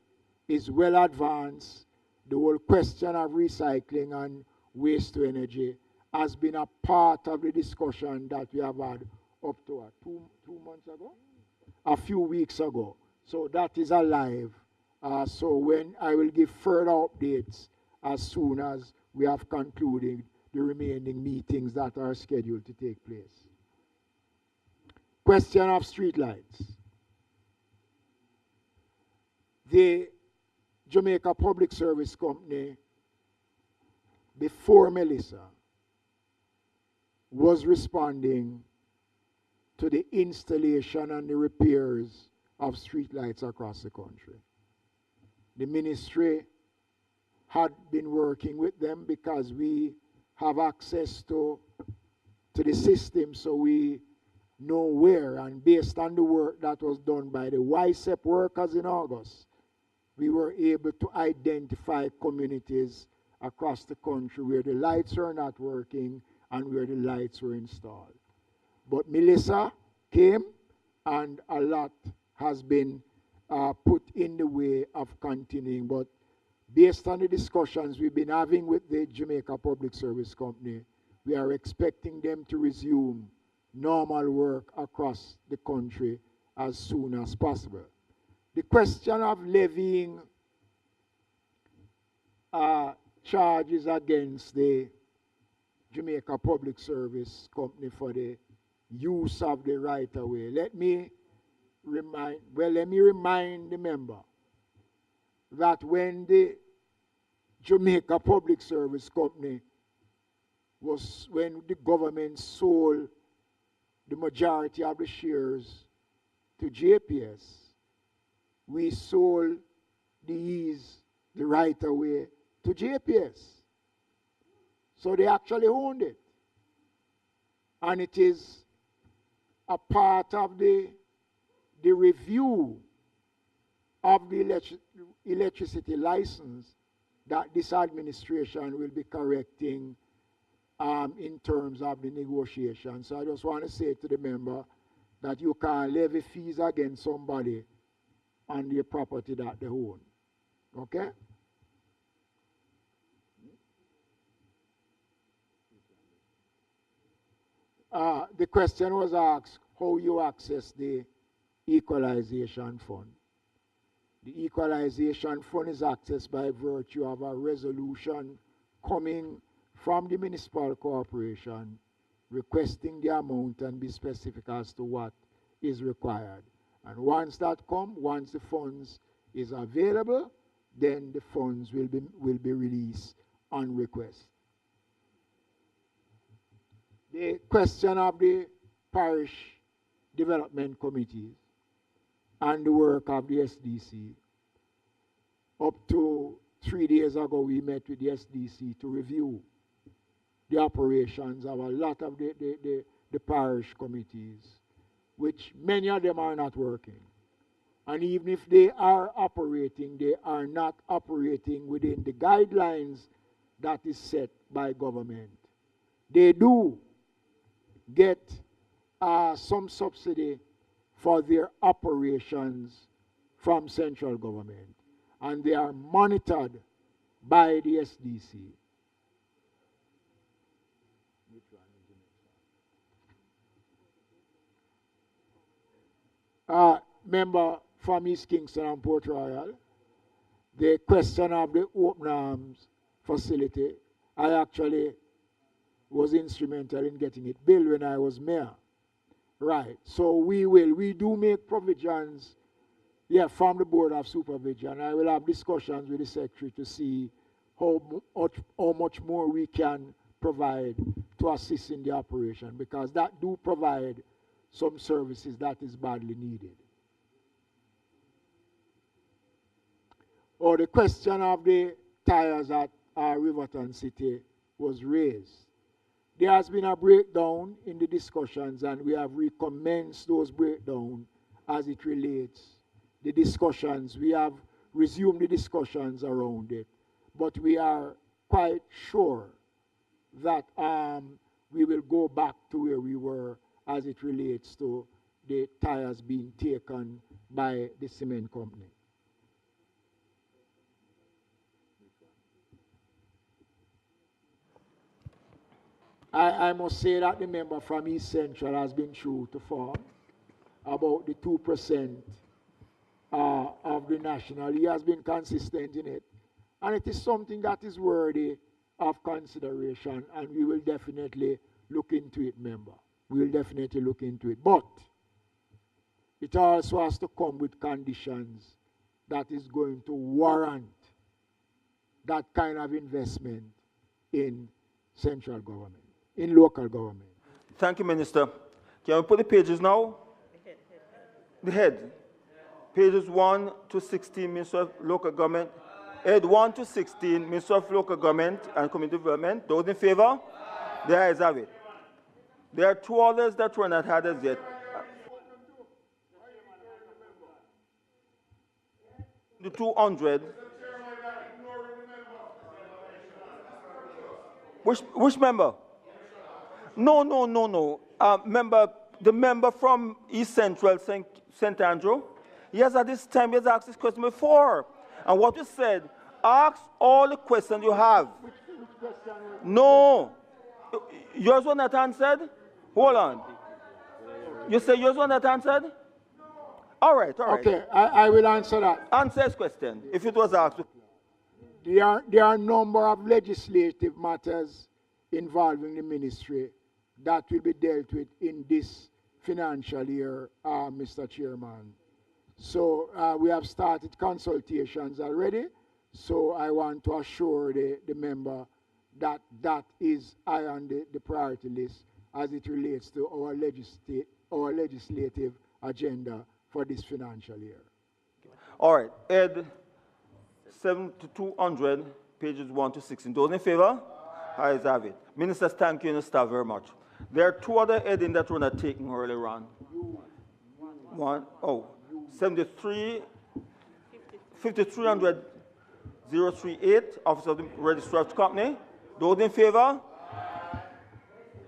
is well advanced. The whole question of recycling and waste to energy has been a part of the discussion that we have had up to 2 months ago? A few weeks ago. So that is alive. So when I will give further updates as soon as we have concluded the remaining meetings that are scheduled to take place. Question of streetlights. The Jamaica Public Service Company, before Melissa, was responding to the installation and the repairs of streetlights across the country. The ministry had been working with them because we have access to the system, so we know where, and based on the work that was done by the YSEP workers in August, we were able to identify communities across the country where the lights are not working and where the lights were installed. But Melissa came, and a lot has been put in the way of continuing. But based on the discussions we've been having with the Jamaica Public Service Company, we are expecting them to resume normal work across the country as soon as possible. The question of levying charges against the Jamaica Public Service Company for the use of the right-of-way. Let me remind the member that when the Jamaica Public Service Company when the government sold the majority of the shares to JPS, we sold the right-of-way to JPS. So they actually owned it. And it is a part of the review of the electricity license that this administration will be correcting in terms of the negotiation. So I just want to say to the member that you can't levy fees against somebody on the property that they own. Okay? The question was asked how you access the equalization fund. The equalization fund is accessed by virtue of a resolution coming from the municipal corporation requesting the amount and be specific as to what is required. And once that comes, once the funds is available, then the funds will be released on request. The question of the parish development committees and the work of the SDC. Up to 3 days ago, we met with the SDC to review the operations of a lot of the parish committees, which many of them are not working. And even if they are not operating within the guidelines that is set by government. They do get some subsidy for their operations from central government, and they are monitored by the SDC. Member from East Kingston and Port Royal. The question of the open arms facility, I actually was instrumental in getting it built when I was mayor. Right, so we do make provisions, from the Board of Supervision. I will have discussions with the Secretary to see how much more we can provide to assist in the operation, because that do provide some services that is badly needed. Or the question of the tires at Riverton City was raised. There has been a breakdown in the discussions, and we have recommenced those breakdowns as it relates the discussions. We have resumed the discussions around it, but we are quite sure that we will go back to where we were as it relates to the tires being taken by the cement company. I must say that the member from East Central has been true to form about the 2% of the national. He has been consistent in it. And it is something that is worthy of consideration, and we will definitely look into it, member. We will definitely look into it. But it also has to come with conditions that is going to warrant that kind of investment in central government, in local government. Thank you, Minister. Can we put the pages now? The head. Pages 1 to 16, Minister of Local Government. Head 1 to 16, Minister of Local Government and Community Development. Those in favor? The ayes have it. There are two others that were not had as yet. The 200. Which member? No. The member from East Central, St. Andrew. Yes, at this time, he has asked this question before. And what you said, ask all the questions you have. Which question? No. Yours was not answered? Hold on. You say yours was not answered? All right. Okay, I will answer that. Answer his question, if it was asked. There are a number of legislative matters involving the ministry that will be dealt with in this financial year, Mr. Chairman. So we have started consultations already. So I want to assure the member that that is high on the priority list as it relates to our legislative agenda for this financial year. All right. Ed 7 to 200, pages 1 to 16. Those in favor? Ayes have it. Ministers, thank you and staff very much. There are two other headings that were not taken earlier on. 5300 038, Office of the Registrar of the Company. Those in favor?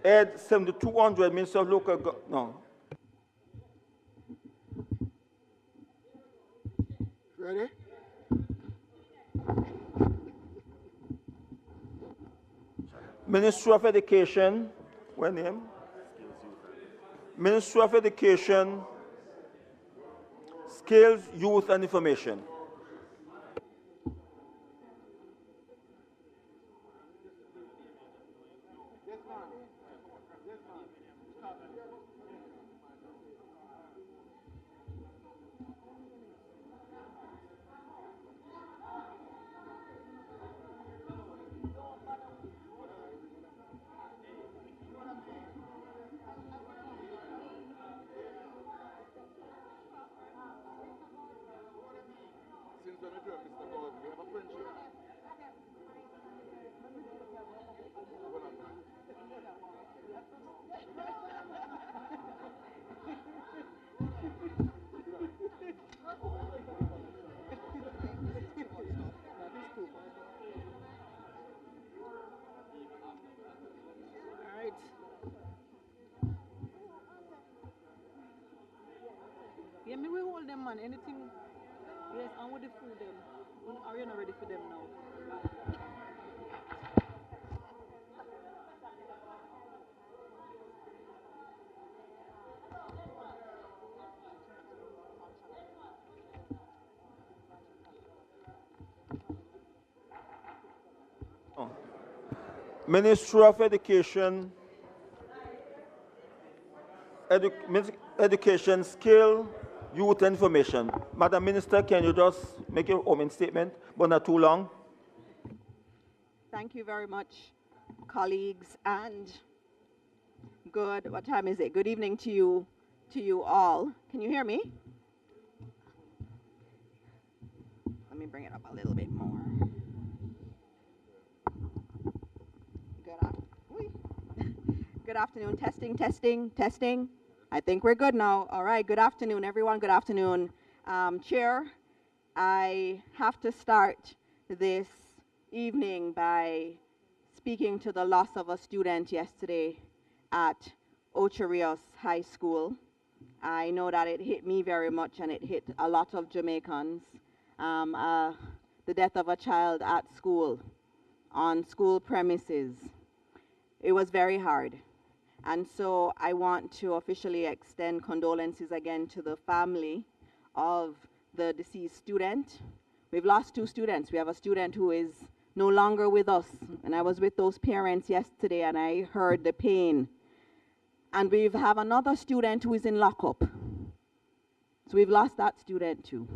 Ed 7200, Minister of Local no. Ready? Ministry of Education, what name? Ministry of Education, Skills, Youth and Information. Yeah, me we hold them, man. Anything, yes, and with the food them. Are you not ready for them now? Ministry of Education, Education, Skill, Youth and Information. Madam Minister, can you just make your opening statement, but not too long? Thank you very much, colleagues, and what time is it? Good evening to you all. Can you hear me? Let me bring it up a little bit more. Good afternoon. Testing, testing, testing. I think we're good now. All right. Good afternoon, everyone. Good afternoon, Chair. I have to start this evening by speaking to the loss of a student yesterday at Ocho Rios High School. I know that it hit me very much, and it hit a lot of Jamaicans. The death of a child at school, on school premises. It was very hard. And so I want to officially extend condolences again to the family of the deceased student. We've lost 2 students. We have a student who is no longer with us. And I was with those parents yesterday, and I heard the pain. And we have another student who is in lockup. So we've lost that student too.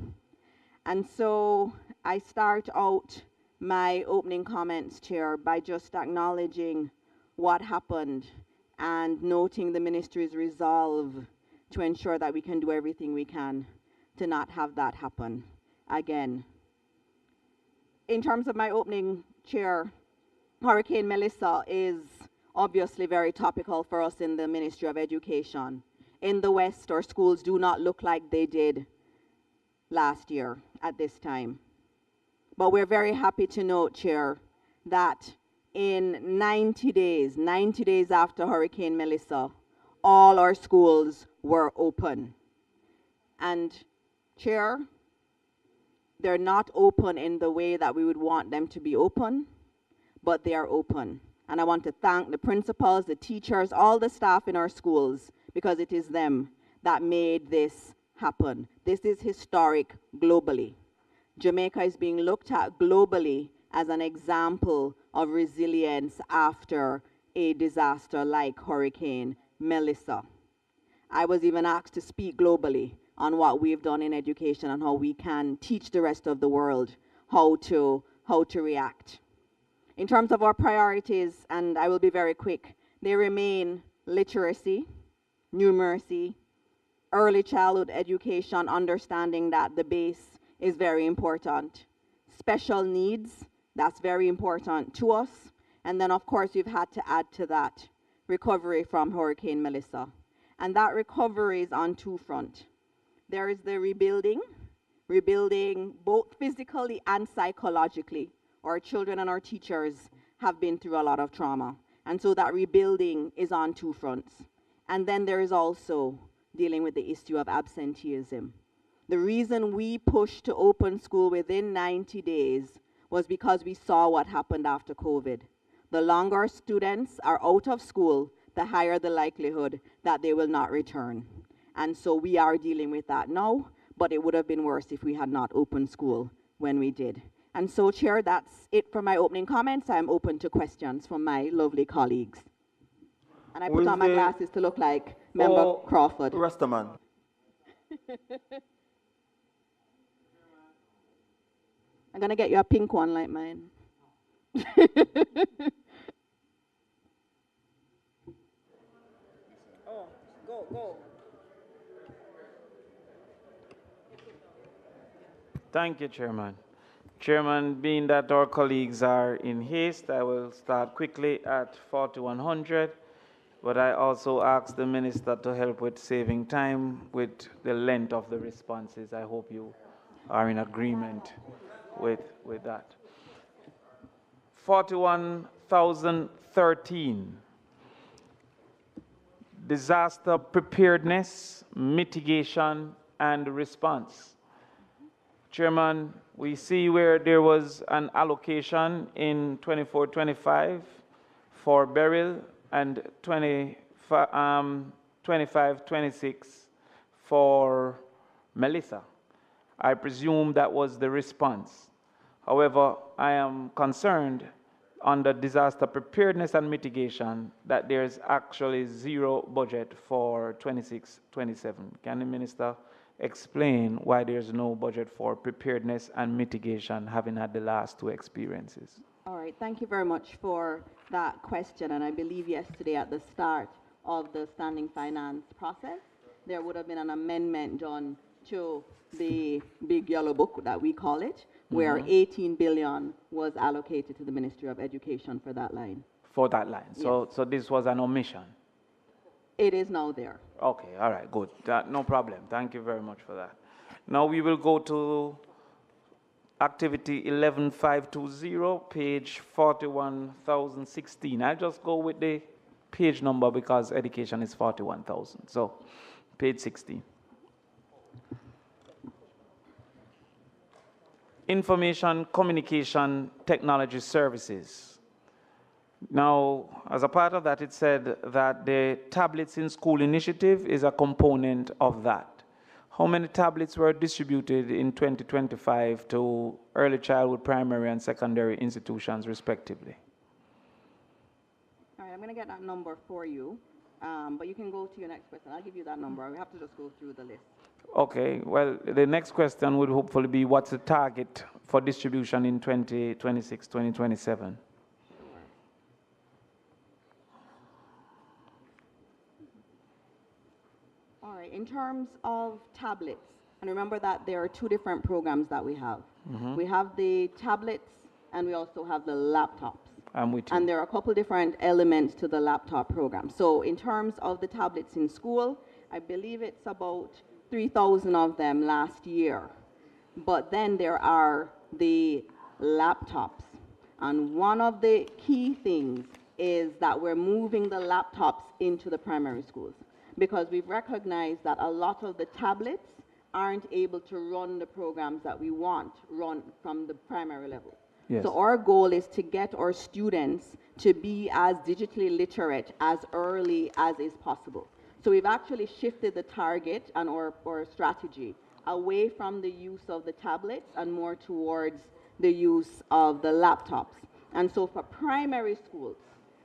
And so I start out my opening comments, Chair, by just acknowledging what happened and noting the ministry's resolve to ensure that we can do everything we can to not have that happen again. In terms of my opening, Chair, Hurricane Melissa is obviously very topical for us in the Ministry of Education. In the West, our schools do not look like they did last year at this time. But we're very happy to note, Chair, that in 90 days after Hurricane Melissa, all our schools were open. And Chair, they're not open in the way that we would want them to be open, but they are open. And I want to thank the principals, the teachers, all the staff in our schools, because it is them that made this happen. This is historic globally. Jamaica is being looked at globally as an example of resilience after a disaster like Hurricane Melissa. I was even asked to speak globally on what we've done in education and how we can teach the rest of the world how to react. In terms of our priorities, and I will be very quick, they remain literacy, numeracy, early childhood education, understanding that the base is very important. Special needs, that's very important to us. And then, of course, we've had to add to that recovery from Hurricane Melissa. And that recovery is on 2 fronts. There is the rebuilding both physically and psychologically. Our children and our teachers have been through a lot of trauma. And so that rebuilding is on 2 fronts. And then there is also dealing with the issue of absenteeism. The reason we pushed to open school within 90 days was because we saw what happened after COVID. The longer students are out of school, the higher the likelihood that they will not return. And so we are dealing with that now, but it would have been worse if we had not opened school when we did. And so, Chair, that's it for my opening comments. I'm open to questions from my lovely colleagues. And I put on my glasses to look like Member Crawford. Rastaman. I'm going to get you a pink one like mine. Go. Thank you, Chairman. Chairman, being that our colleagues are in haste, I will start quickly at 4100, but I also ask the Minister to help with saving time with the length of the responses. I hope you are in agreement with that. 41,013, disaster preparedness, mitigation, and response. Chairman, we see where there was an allocation in 24-25 for burial and 25-26 for Melissa. I presume that was the response. However, I am concerned under disaster preparedness and mitigation that there's actually zero budget for 26-27. Can the minister explain why there's no budget for preparedness and mitigation, having had the last two experiences? All right, thank you very much for that question. And I believe yesterday at the start of the standing finance process, there would have been an amendment done to the big yellow book that we call it, where 18 billion was allocated to the Ministry of Education for that line. For that line. So, so this was an omission. It is now there. Okay, all right, good. No problem. Thank you very much for that. Now we will go to activity 11520, page 41,016. I'll just go with the page number because education is 41,000. So, page 16. Information Communication Technology Services. Now, as a part of that, it said that the Tablets in School initiative is a component of that. How many tablets were distributed in 2025 to early childhood, primary, and secondary institutions, respectively? All right, I'm going to get that number for you, but you can go to your next question. I'll give you that number. We have to just go through the list. Okay, well, the next question would hopefully be what's the target for distribution in 2026, 2027? All right, in terms of tablets, and remember that there are two different programs that we have. We have the tablets and we also have the laptops. I'm with you. And there are a couple different elements to the laptop program. So in terms of the tablets in school, I believe it's about 3,000 of them last year. But then there are the laptops. And one of the key things is that we're moving the laptops into the primary schools, because we've recognized that a lot of the tablets aren't able to run the programs that we want run from the primary level. Yes. So our goal is to get our students to be as digitally literate as early as is possible. So we've actually shifted the target and our strategy away from the use of the tablets and more towards the use of the laptops. And so for primary schools,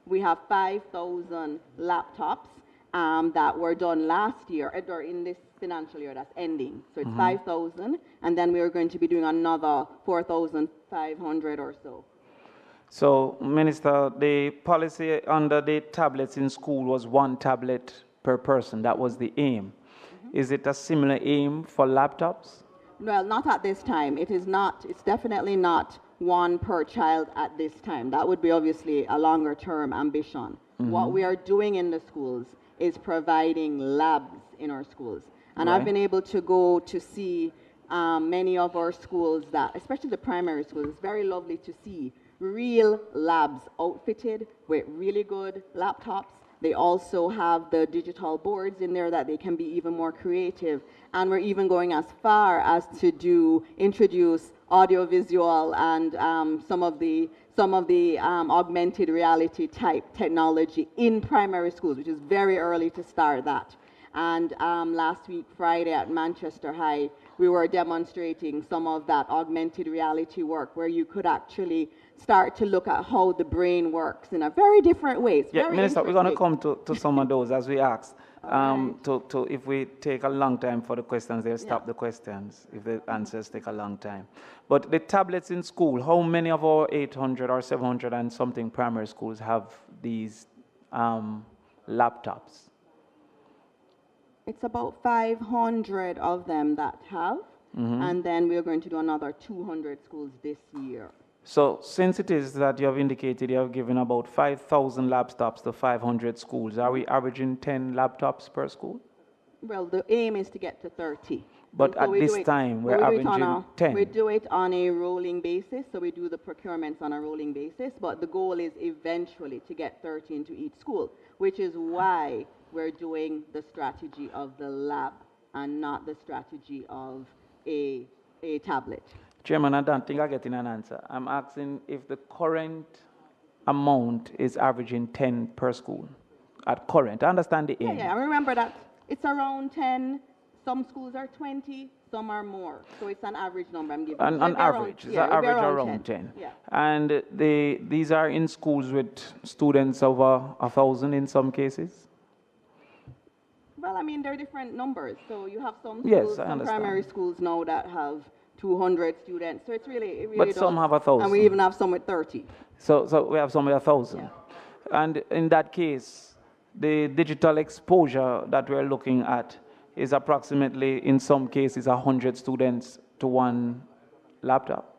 we have 5,000 laptops that were done last year, or in this financial year that's ending. So it's 5,000, and then we are going to be doing another 4,500 or so. So, Minister, the policy under the tablets in school was 1 tablet per person. That was the aim. Is it a similar aim for laptops? Well, not at this time. It is not. It's definitely not 1 per child at this time. That would be obviously a longer term ambition. What we are doing in the schools is providing labs in our schools. And I've been able to go to see many of our schools that, especially the primary schools, it's very lovely to see real labs outfitted with really good laptops. They also have the digital boards in there that they can be even more creative. And we're even going as far as to introduce audiovisual and some of the augmented reality type technology in primary schools, which is very early to start that. And last week, Friday at Manchester High, we were demonstrating some of that augmented reality work where you could actually start to look at how the brain works in a very different way. Yeah, Minister, we're going to come to some of those as we ask. If we take a long time for the questions, they'll stop the questions if the answers take a long time. But the tablets in school, how many of our 800 or 700 and something primary schools have these laptops? It's about 500 of them that have, and then we're going to do another 200 schools this year. So since it is that you have indicated you have given about 5,000 laptops to 500 schools, are we averaging 10 laptops per school? Well, the aim is to get to 30. But at this time, we're averaging 10. We do it on a rolling basis, so we do the procurements on a rolling basis, but the goal is eventually to get 30 into each school, which is why we're doing the strategy of the lab and not the strategy of a tablet. Chairman, I don't think I'm getting an answer. I'm asking if the current amount is averaging 10 per school. At current, I understand the aim. Yeah, remember that it's around 10 Some schools are 20, some are more. So it's an average number I'm giving. On average, it's an average around 10. Yeah. And these are in schools with students over 1,000 in some cases? Well, I mean, they're different numbers. So you have some schools, Yes, I some understand. primary schools now that have 200 students. So it really But does. some have 1,000. And we even have some with 30. So we have some with 1,000. Yeah. And in that case, the digital exposure that we're looking at is approximately, in some cases, 100 students to one laptop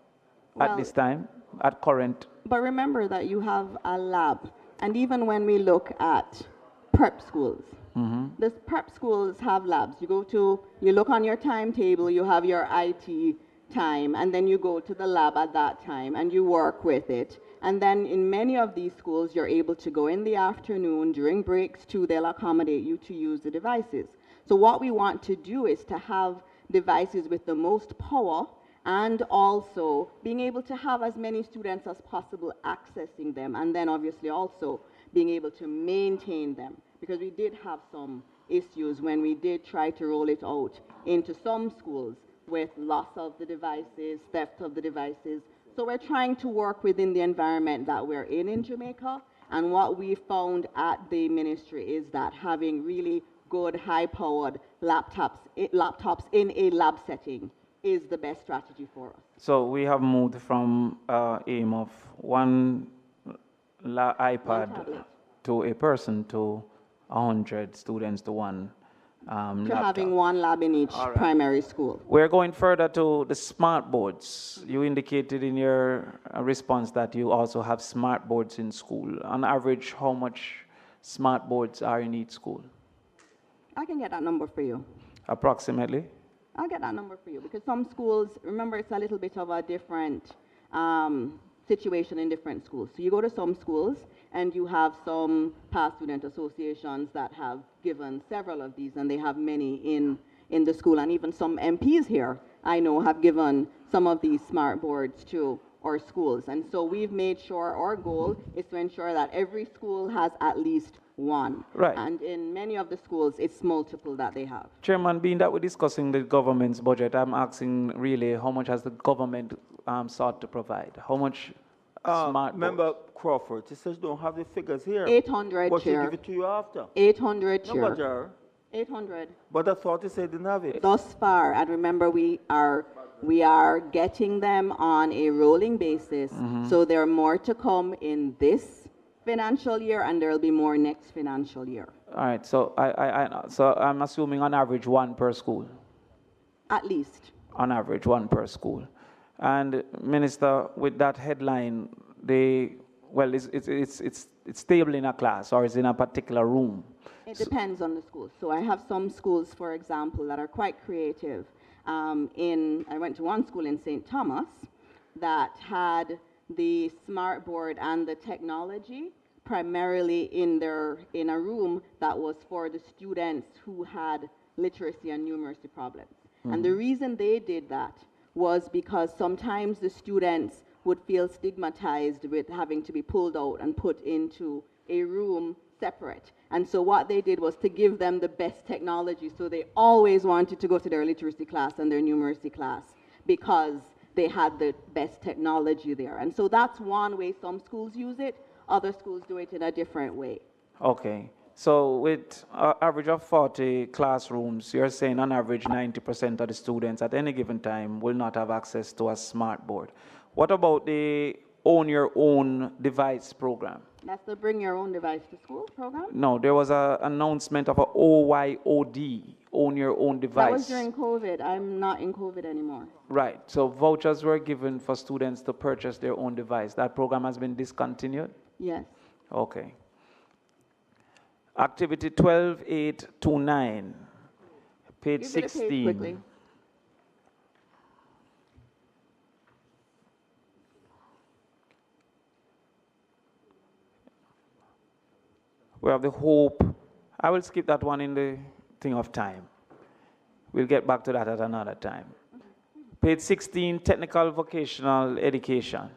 at this time, at current. But remember that you have a lab. And even when we look at prep schools, the prep schools have labs. You look on your timetable, you have your IT time, and then you go to the lab at that time and you work with it. And then in many of these schools, you're able to go in the afternoon, during breaks too, they'll accommodate you to use the devices. So what we want to do is to have devices with the most power and also being able to have as many students as possible accessing them, and then obviously also being able to maintain them, because we did have some issues when we did try to roll it out into some schools with loss of the devices, theft of the devices. So we're trying to work within the environment that we're in Jamaica, and what we found at the ministry is that having really good high-powered laptops in a lab setting is the best strategy for us. So we have moved from aim of one iPad to a person to 100 students to one laptop. Having one lab in each primary school. We're going further to the smart boards. You indicated in your response that you also have smart boards in school. On average, how much smart boards are in each school? I can get that number for you. Approximately? I'll get that number for you, because some schools, remember, it's a little bit of a different situation in different schools. So you go to some schools and you have some past student associations that have given several of these, and they have many in the school, and even some MPs here I know have given some of these smart boards to our schools. And so we've made sure our goal is to ensure that every school has at least one. Right. And in many of the schools, it's multiple that they have. Chairman, being that we're discussing the government's budget, I'm asking really how much has the government sought to provide? How much smart Member Crawford, she says don't have the figures here. 800, but Chair. But give it to you after. 800, Chair. Number, Chair. 800. But I thought you said didn't have it. Thus far, and remember we are getting them on a rolling basis, so there are more to come in this financial year, and there will be more next financial year. All right, so so I'm assuming on average one per school. At least. On average, one per school. And Minister, with that headline, it's stable in a class or is in a particular room? It depends on the school. So I have some schools, for example, that are quite creative. I went to one school in St. Thomas that had the smart board and the technology primarily in a room that was for the students who had literacy and numeracy problems. And the reason they did that was because sometimes the students would feel stigmatized with having to be pulled out and put into a room separate. And so what they did was to give them the best technology. So they always wanted to go to their literacy class and their numeracy class because they had the best technology there. And so that's one way some schools use it. Other schools do it in a different way. Okay. So with an average of 40 classrooms, you're saying on average 90% of the students at any given time will not have access to a smart board. What about the Own Your Own Device program? That's the Bring Your Own Device to School program? No, there was an announcement of a OYOD, Own Your Own Device. That was during COVID. I'm not in COVID anymore. Right. So vouchers were given for students to purchase their own device. That program has been discontinued? Yes. Okay. Activity 12.829, page 16. Quickly. We have the hope. I will skip that one in the thing of time. We'll get back to that at another time. Page 16, technical vocational education.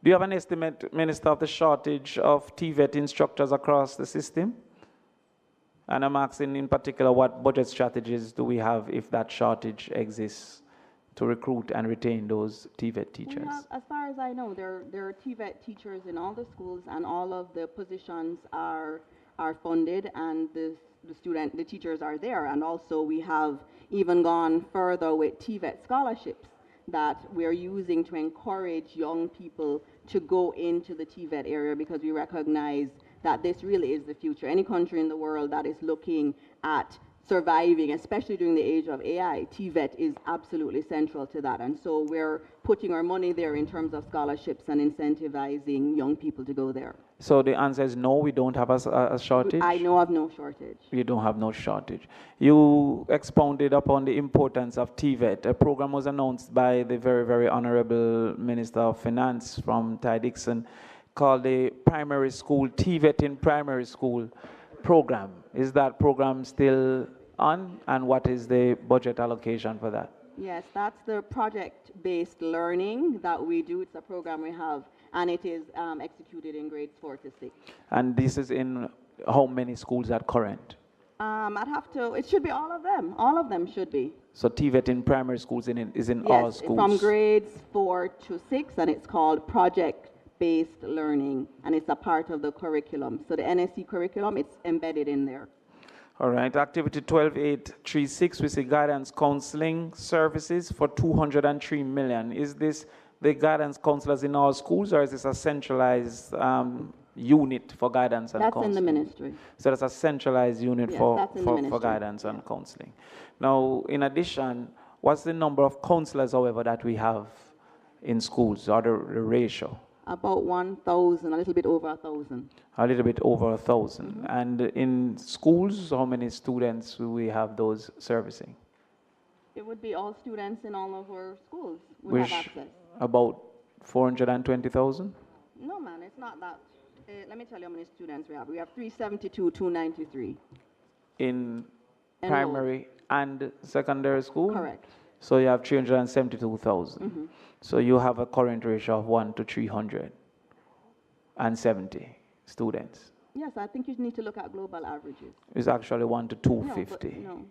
Do you have an estimate, Minister, of the shortage of TVET instructors across the system? And I'm asking in particular, what budget strategies do we have if that shortage exists to recruit and retain those TVET teachers? We have, as far as I know, there are TVET teachers in all the schools, and all of the positions are funded, and the teachers are there. And also we have even gone further with TVET scholarships that we're using to encourage young people to go into the TVET area, because we recognize that this really is the future. Any country in the world that is looking at surviving, especially during the age of AI, TVET is absolutely central to that. And so we're putting our money there in terms of scholarships and incentivizing young people to go there. So the answer is no, we don't have a shortage? I know of no shortage. You don't have no shortage. You expounded upon the importance of TVET. A program was announced by the very, very Honorable Minister of Finance from Ty Dixon called the Primary School, TVET in Primary School program. Is that program still on, and what is the budget allocation for that? Yes, that's the project-based learning that we do. It's a program we have, and it is executed in grades 4 to 6. And this is in how many schools at current? I'd have to, it should be all of them. All of them should be. So TVET in primary schools is in Yes, all schools? from grades 4 to 6, and it's called project-based learning, and it's a part of the curriculum. So the NSC curriculum, it's embedded in there. All right, activity 12836, we see guidance counseling services for 203 million. Is this the guidance counselors in all schools, or is this a centralized unit for guidance and counseling? That's in the ministry. So that's a centralized unit Yes, for that's in the ministry. guidance and counseling. Now, in addition, what's the number of counselors, however, that we have in schools, or the ratio? About 1,000, a little bit over 1,000. A little bit over 1,000. And in schools, how many students do we have those servicing? It would be all students in all of our schools would have access. About 420,000? No, man, it's not that. Let me tell you how many students we have. We have 372, 293. In primary and secondary school? Correct. So you have 372,000. So you have a current ratio of 1 to 370 students. Yes, I think you need to look at global averages. It's actually 1 to 250. No.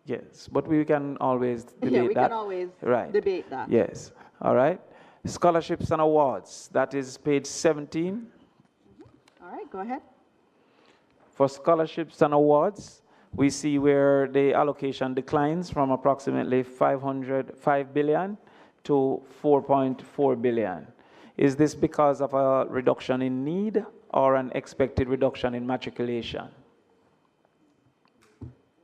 Yes, but we can always debate Yeah, we that. can always Right. debate that. Yes, all right. Scholarships and awards, that is page 17. All right, go ahead. For scholarships and awards, we see where the allocation declines from approximately 5 billion to 4.4 billion. Is this because of a reduction in need or an expected reduction in matriculation?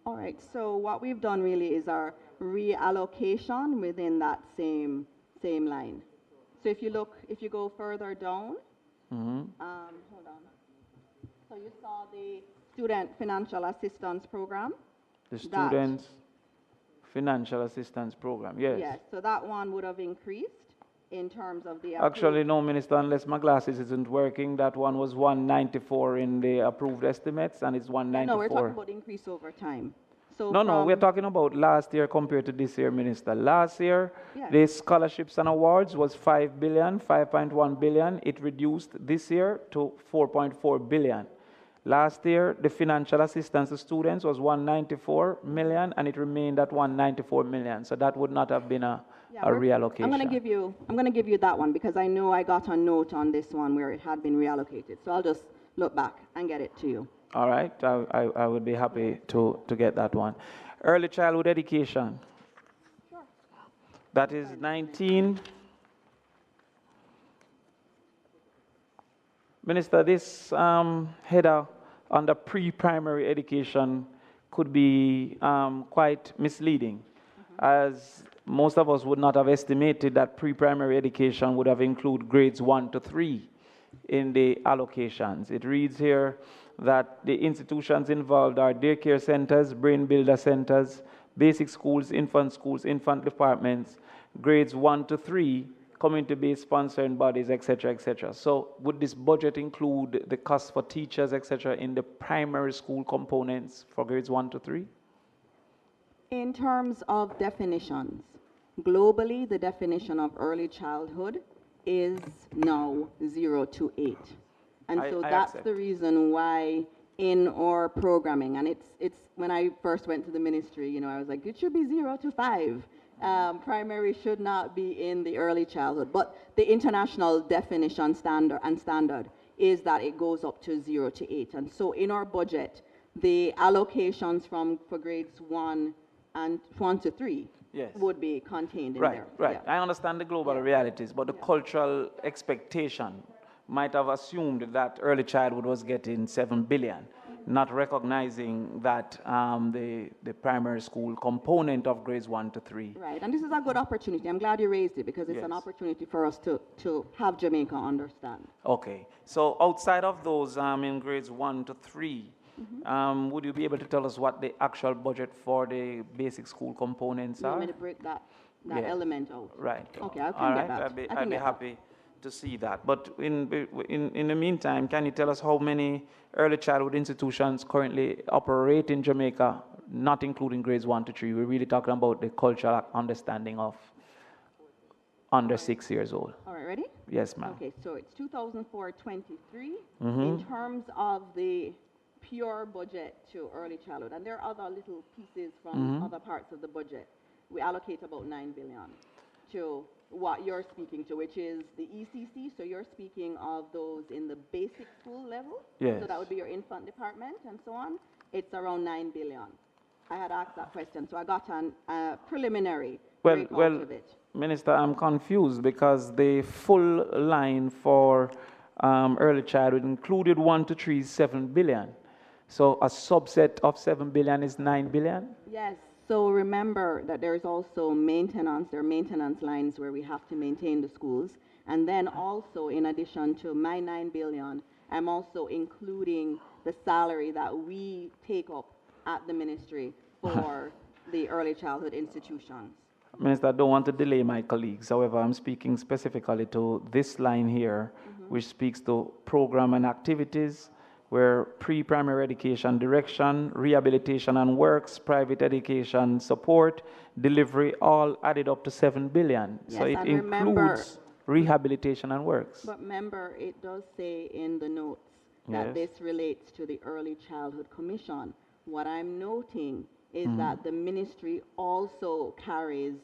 All right, so what we've done really is our reallocation within that same line. So if you go further down, hold on. So you saw the Student Financial Assistance Program. The Student Financial Assistance Program, yes. Yes, so that one would have increased in terms of the... Actually, no, Minister, unless my glasses isn't working, that one was 194 in the approved estimates, and it's 194. No, we're talking about increase over time. So No, we're talking about last year compared to this year, Minister. Last year, Yes. the scholarships and awards was 5 billion, 5.1 billion. It reduced this year to 4.4 billion. Last year, the financial assistance to students was 194 million, and it remained at 194 million. So that would not have been a reallocation. I'm going to give you that one, because I know I got a note on this one where it had been reallocated. So I'll just look back and get it to you. All right, I would be happy to get that one. Early childhood education. Sure. That is 19. Minister, this header under pre-primary education could be quite misleading, as most of us would not have estimated that pre-primary education would have included grades 1 to 3 in the allocations. It reads here that the institutions involved are daycare centers, brain builder centers, basic schools, infant departments, grades 1 to 3, community-based sponsoring bodies, etc., etc. So would this budget include the cost for teachers, etc., in the primary school components for grades 1 to 3? In terms of definitions, globally, the definition of early childhood is now 0 to 8. And so that's the reason why in our programming. And it's when I first went to the ministry, you know, I was like, it should be 0 to 5. Primary should not be in the early childhood. But the international definition standard is that it goes up to 0 to 8. And so in our budget, the allocations for grades 1 to 3 would be contained in there. Right. I understand the global realities, but the cultural expectation might have assumed that early childhood was getting 7 billion, not recognizing that the primary school component of grades 1 to 3. Right, and this is a good opportunity. I'm glad you raised it because it's an opportunity for us to have Jamaica understand. Okay, so outside of those in grades 1 to 3, would you be able to tell us what the actual budget for the basic school components You are? want me to break that element out? Right. Okay, I can All get right. that. I'd be happy to see that. But in the meantime, can you tell us how many early childhood institutions currently operate in Jamaica, not including grades 1 to 3? We're really talking about the cultural understanding of under 6 years old. All right, ready? Yes, ma'am. Okay, so it's 2004-23 in terms of the pure budget to early childhood. And there are other little pieces from other parts of the budget. We allocate about 9 billion to what you're speaking to, which is the ECC. So you're speaking of those in the basic school level. Yes. So that would be your infant department and so on. It's around 9 billion. I had asked that question, so I got a preliminary breakout of it. Minister, I'm confused because the full line for early childhood included 1 to 3 is 7 billion. So a subset of 7 billion is 9 billion? Yes. So remember that there is also maintenance. There are maintenance lines where we have to maintain the schools. And then also, in addition to my 9 billion, I'm also including the salary that we take up at the ministry for the early childhood institutions. Minister, I don't want to delay my colleagues. However, I'm speaking specifically to this line here, which speaks to program and activities, where pre-primary education direction, rehabilitation and works, private education support, delivery, all added up to 7 billion. Yes, so it and includes rehabilitation and works. But remember, it does say in the notes that this relates to the Early Childhood Commission. What I'm noting is that the ministry also carries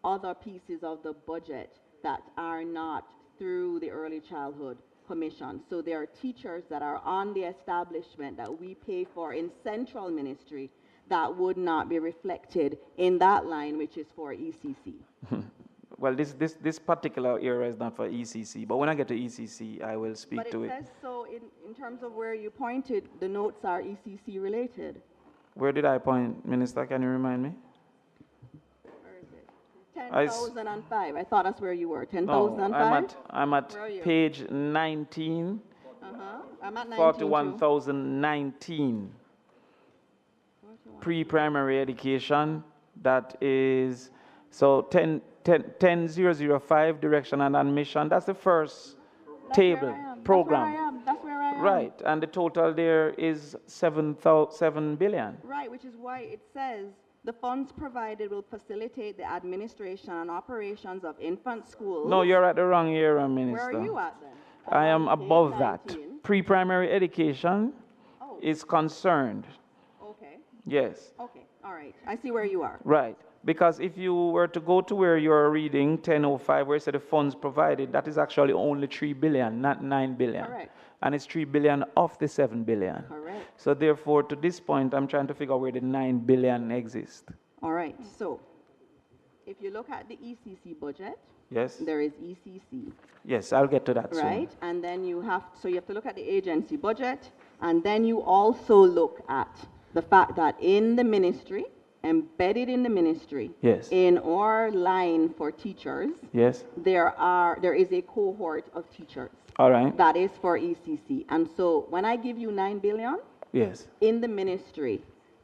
other pieces of the budget that are not through the Early Childhood Commission. So there are teachers that are on the establishment that we pay for in central ministry that would not be reflected in that line, which is for ECC. Well, this particular area is not for ECC, but when I get to ECC, I will speak to it. But it says so in terms of where you pointed, the notes are ECC related. Where did I point, Minister? Can you remind me? 10,005. I thought that's where you were. 10,005? No, I'm at page 19. I'm at 19 41,019. Pre-primary education, that is, so 10,005 direction and admission. That's the first table, program. That's where I am. Right, and the total there is 7 billion. Right, which is why it says the funds provided will facilitate the administration and operations of infant schools. No, you're at the wrong area, Minister. Where are you at then? I am above that. Pre-primary education is concerned. Okay. Yes. Okay, all right. I see where you are. Right. Because if you were to go to where you're reading 1005, where it said the funds provided, that is actually only 3 billion, not 9 billion. Correct. And it's 3 billion of the 7 billion. Correct. So therefore, to this point, I'm trying to figure out where the 9 billion exists. All right. So if you look at the ECC budget, yes, there is ECC. Yes, I'll get to that soon. Right. And then you have to look at the agency budget, and then you also look at the fact that in the ministry, embedded in the ministry, yes, in our line for teachers, yes, there is a cohort of teachers. All right. That is for ECC. And so when I give you 9 billion, yes, in the ministry,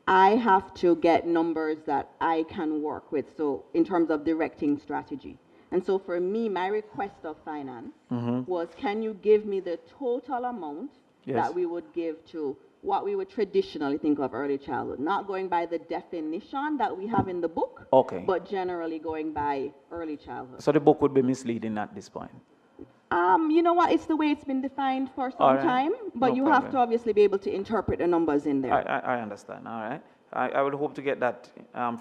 I have to get numbers that I can work with, so in terms of directing strategy. And so for me, my request of finance was, can you give me the total amount that we would give to what we would traditionally think of early childhood, not going by the definition that we have in the book, but generally going by early childhood. So the book would be misleading at this point. You know what? It's the way it's been defined for some All right. time, but No you have to problem. obviously be able to interpret the numbers in there. I understand. All right. I would hope to get that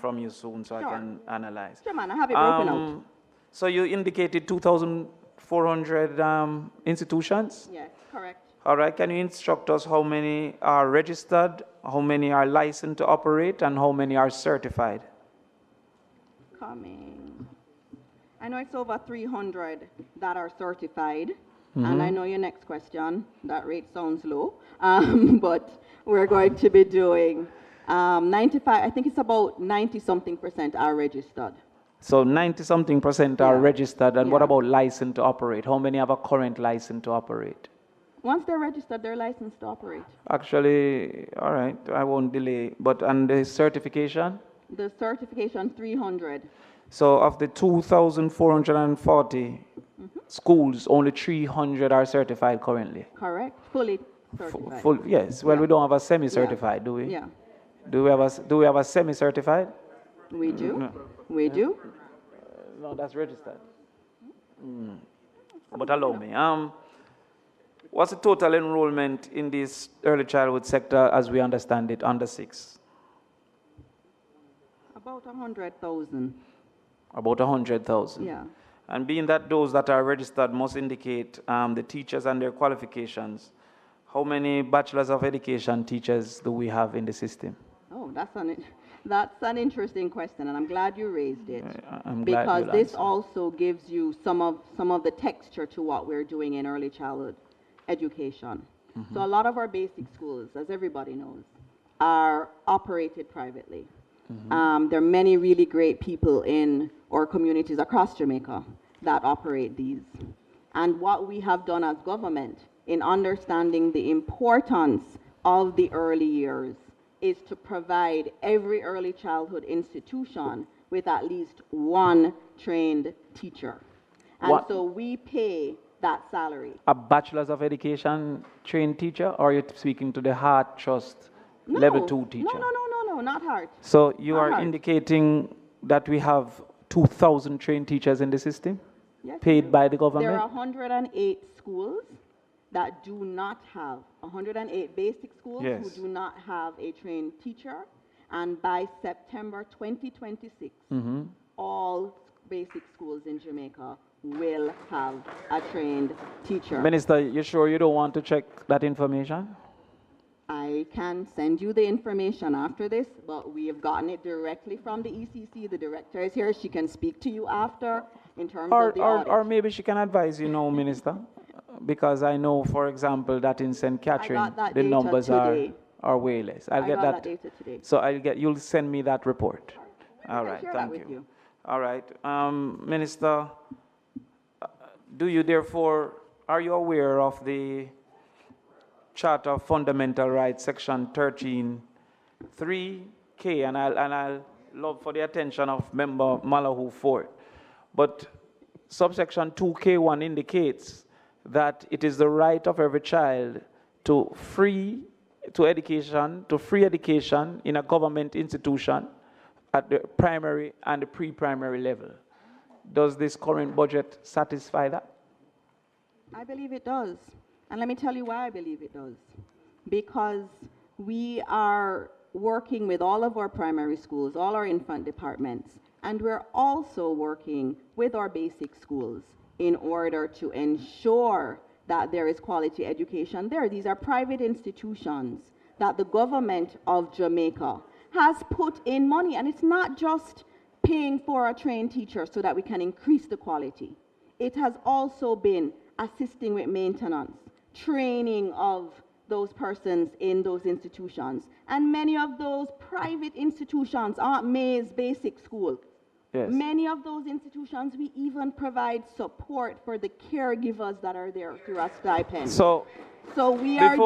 from you soon so Sure. I can analyze. Sure, man. I have it broken out. So you indicated 2,400 institutions? Yes, correct. All right. Can you instruct us how many are registered, how many are licensed to operate, and how many are certified? Coming. I know it's over 300 that are certified. Mhm. And I know your next question, that rate sounds low, but we're going to be doing 95, I think it's about 90-something% are registered. So 90-something% are Yeah. registered, and what Yeah. about licensed to operate? How many have a current license to operate? Once they're registered, they're licensed to operate. Actually, all right, I won't delay. But and the certification? The certification, 300. So of the 2,440 schools, only 300 are certified currently. Correct, fully certified. Full, yes. Well, we don't have a semi-certified, do we? Yeah, Do we have a semi-certified? we do. No. We do. No, that's registered. But allow me. What's the total enrollment in this early childhood sector as we understand it, under 6? About 100,000. About 100,000. Yeah. And being that those that are registered must indicate the teachers and their qualifications, how many bachelors of education teachers do we have in the system? Oh, that's an interesting question, and I'm glad you raised it. I'm glad because you'll this answer. also gives you some of the texture to what we're doing in early childhood education. So a lot of our basic schools, as everybody knows, are operated privately. There are many really great people in our communities across Jamaica that operate these. And what we have done as government in understanding the importance of the early years is to provide every early childhood institution with at least one trained teacher. And so we pay that salary. A bachelor's of education trained teacher, or are you speaking to the Heart Trust level 2 teacher? No, not hard. So you Not are hard. indicating that we have 2,000 trained teachers in the system, Yes, paid by the There are government? 108 schools that do not have, 108 basic schools Yes. who do not have a trained teacher. And by September 2026, all basic schools in Jamaica will have a trained teacher. Minister, you sure you don't want to check that information? I can send you the information after this, but we have gotten it directly from the ECC. The director is here. She can speak to you after in terms of the audit. Or maybe she can advise you now, Minister, because I know, for example, that in St. Catherine, that the data numbers today. are way less. I'll I get got that. that data today. So you'll send me that report. All right, share that thank with you. All right, Minister, are you aware of the Charter of Fundamental Rights, Section 13(3)(k), and I'll love for the attention of Member Malahoo Ford. But subsection 2K1 indicates that it is the right of every child to free education in a government institution at the primary and the pre-primary level. Does this current budget satisfy that? I believe it does. And let me tell you why I believe it does. Because we are working with all of our primary schools, all our infant departments, and we're also working with our basic schools in order to ensure that there is quality education there. These are private institutions that the government of Jamaica has put in money, and it's not just paying for a trained teacher so that we can increase the quality. It has also been assisting with maintenance, training of those persons in those institutions. And many of those private institutions aren't May's basic school. Yes. Many of those institutions, we even provide support for the caregivers that are there through a stipend. So we're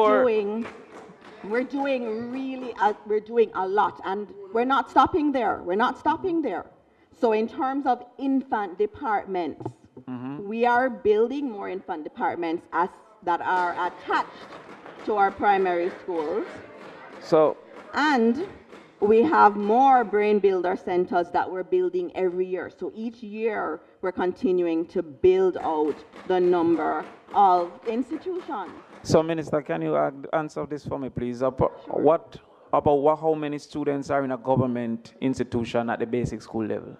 doing a lot, and we're not stopping there. We're not stopping there. So in terms of infant departments, we are building more infant departments that are attached to our primary schools. So, and we have more brain builder centers that we're building every year. So each year we're continuing to build out the number of institutions. So, Minister, can you answer this for me, please? How many students are in a government institution at the basic school level?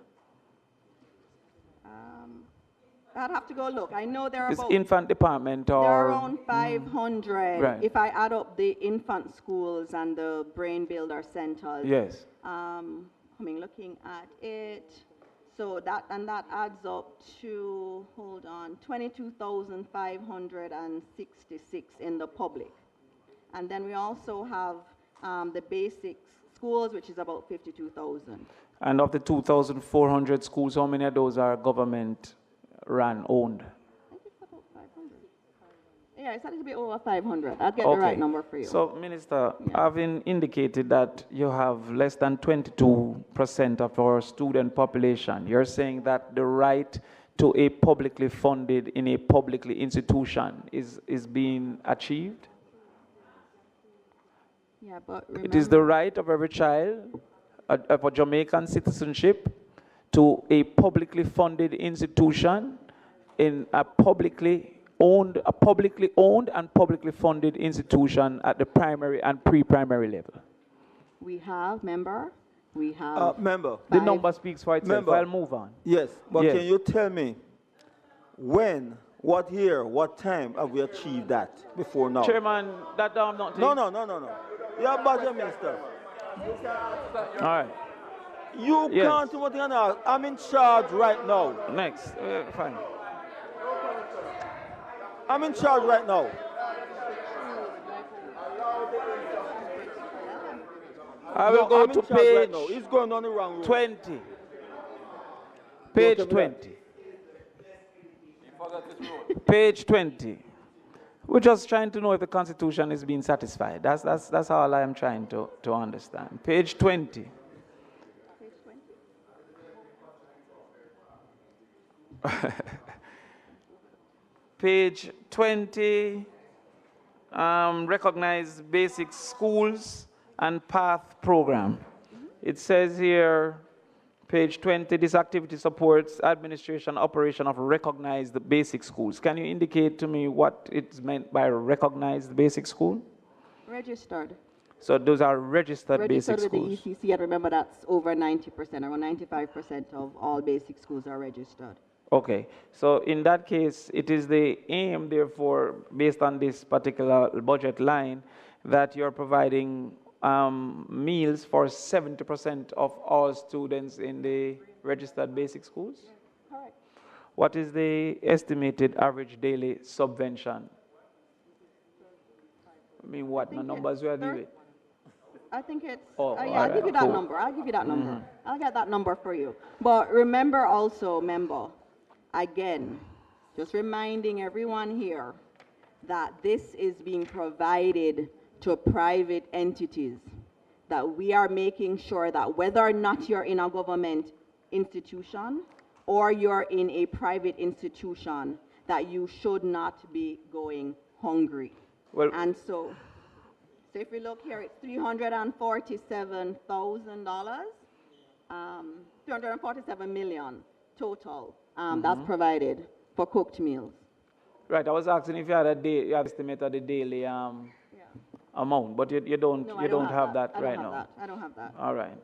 I'd have to go look. I know there are It's about infant department or... there are around 500 Right. if I add up the infant schools and the brain builder centers. Yes. Looking at it. So that adds up to, hold on, 22,566 in the public. And then we also have the basic schools, which is about 52,000. And of the 2,400 schools, how many of those are government run, owned? I think it's about 500. Yeah, it's a little bit over 500. I'll get the right number for you. So, Minister, having indicated that you have less than 22% of our student population, you're saying that the right to a publicly funded in a publicly institution is being achieved? Yeah, but it is the right of every child of a Jamaican citizenship to a publicly funded institution in a publicly owned and publicly funded institution at the primary and pre-primary level. We have, member, we have... member. The number speaks for itself. Member. I'll move on. Yes, but Yes. can you tell me when, what year, what time have we achieved that before now? Chairman, that I'm not... No. You're budget minister. All right. You Yes. can't do what you know. I'm in charge right now. Next. Fine. I'm in charge right now. I will go I'm to in charge right page now. He's going on the wrong road. 20. Page 20. Page 20. We're just trying to know if the Constitution is being satisfied. That's all I am trying to understand. Page 20. Page 20, recognize basic schools and path program. It says here, page 20, this activity supports administration operation of recognized basic schools. Can you indicate to me what it's meant by recognized basic school? Registered. So those are registered basic with schools. the ECC, and remember that's over 90%, around 95% of all basic schools are registered. Okay, so in that case, it is the aim, therefore, based on this particular budget line, that you're providing meals for 70% of all students in the registered basic schools? Correct. What is the estimated average daily subvention? I mean, what numbers we are dealing with? I think it's, Oh, yeah, I'll give you that cool. number. I'll give you that number. I'll get that number for you. But remember also, member, again, just reminding everyone here that this is being provided to private entities, that we are making sure that whether or not you're in a government institution or you're in a private institution, that you should not be going hungry. Well, and so if we look here, it's $347,000, 347 million total that's provided for cooked meals. Right, I was asking if you had you have estimated the daily amount, but you don't have that right now. I don't have that. All right,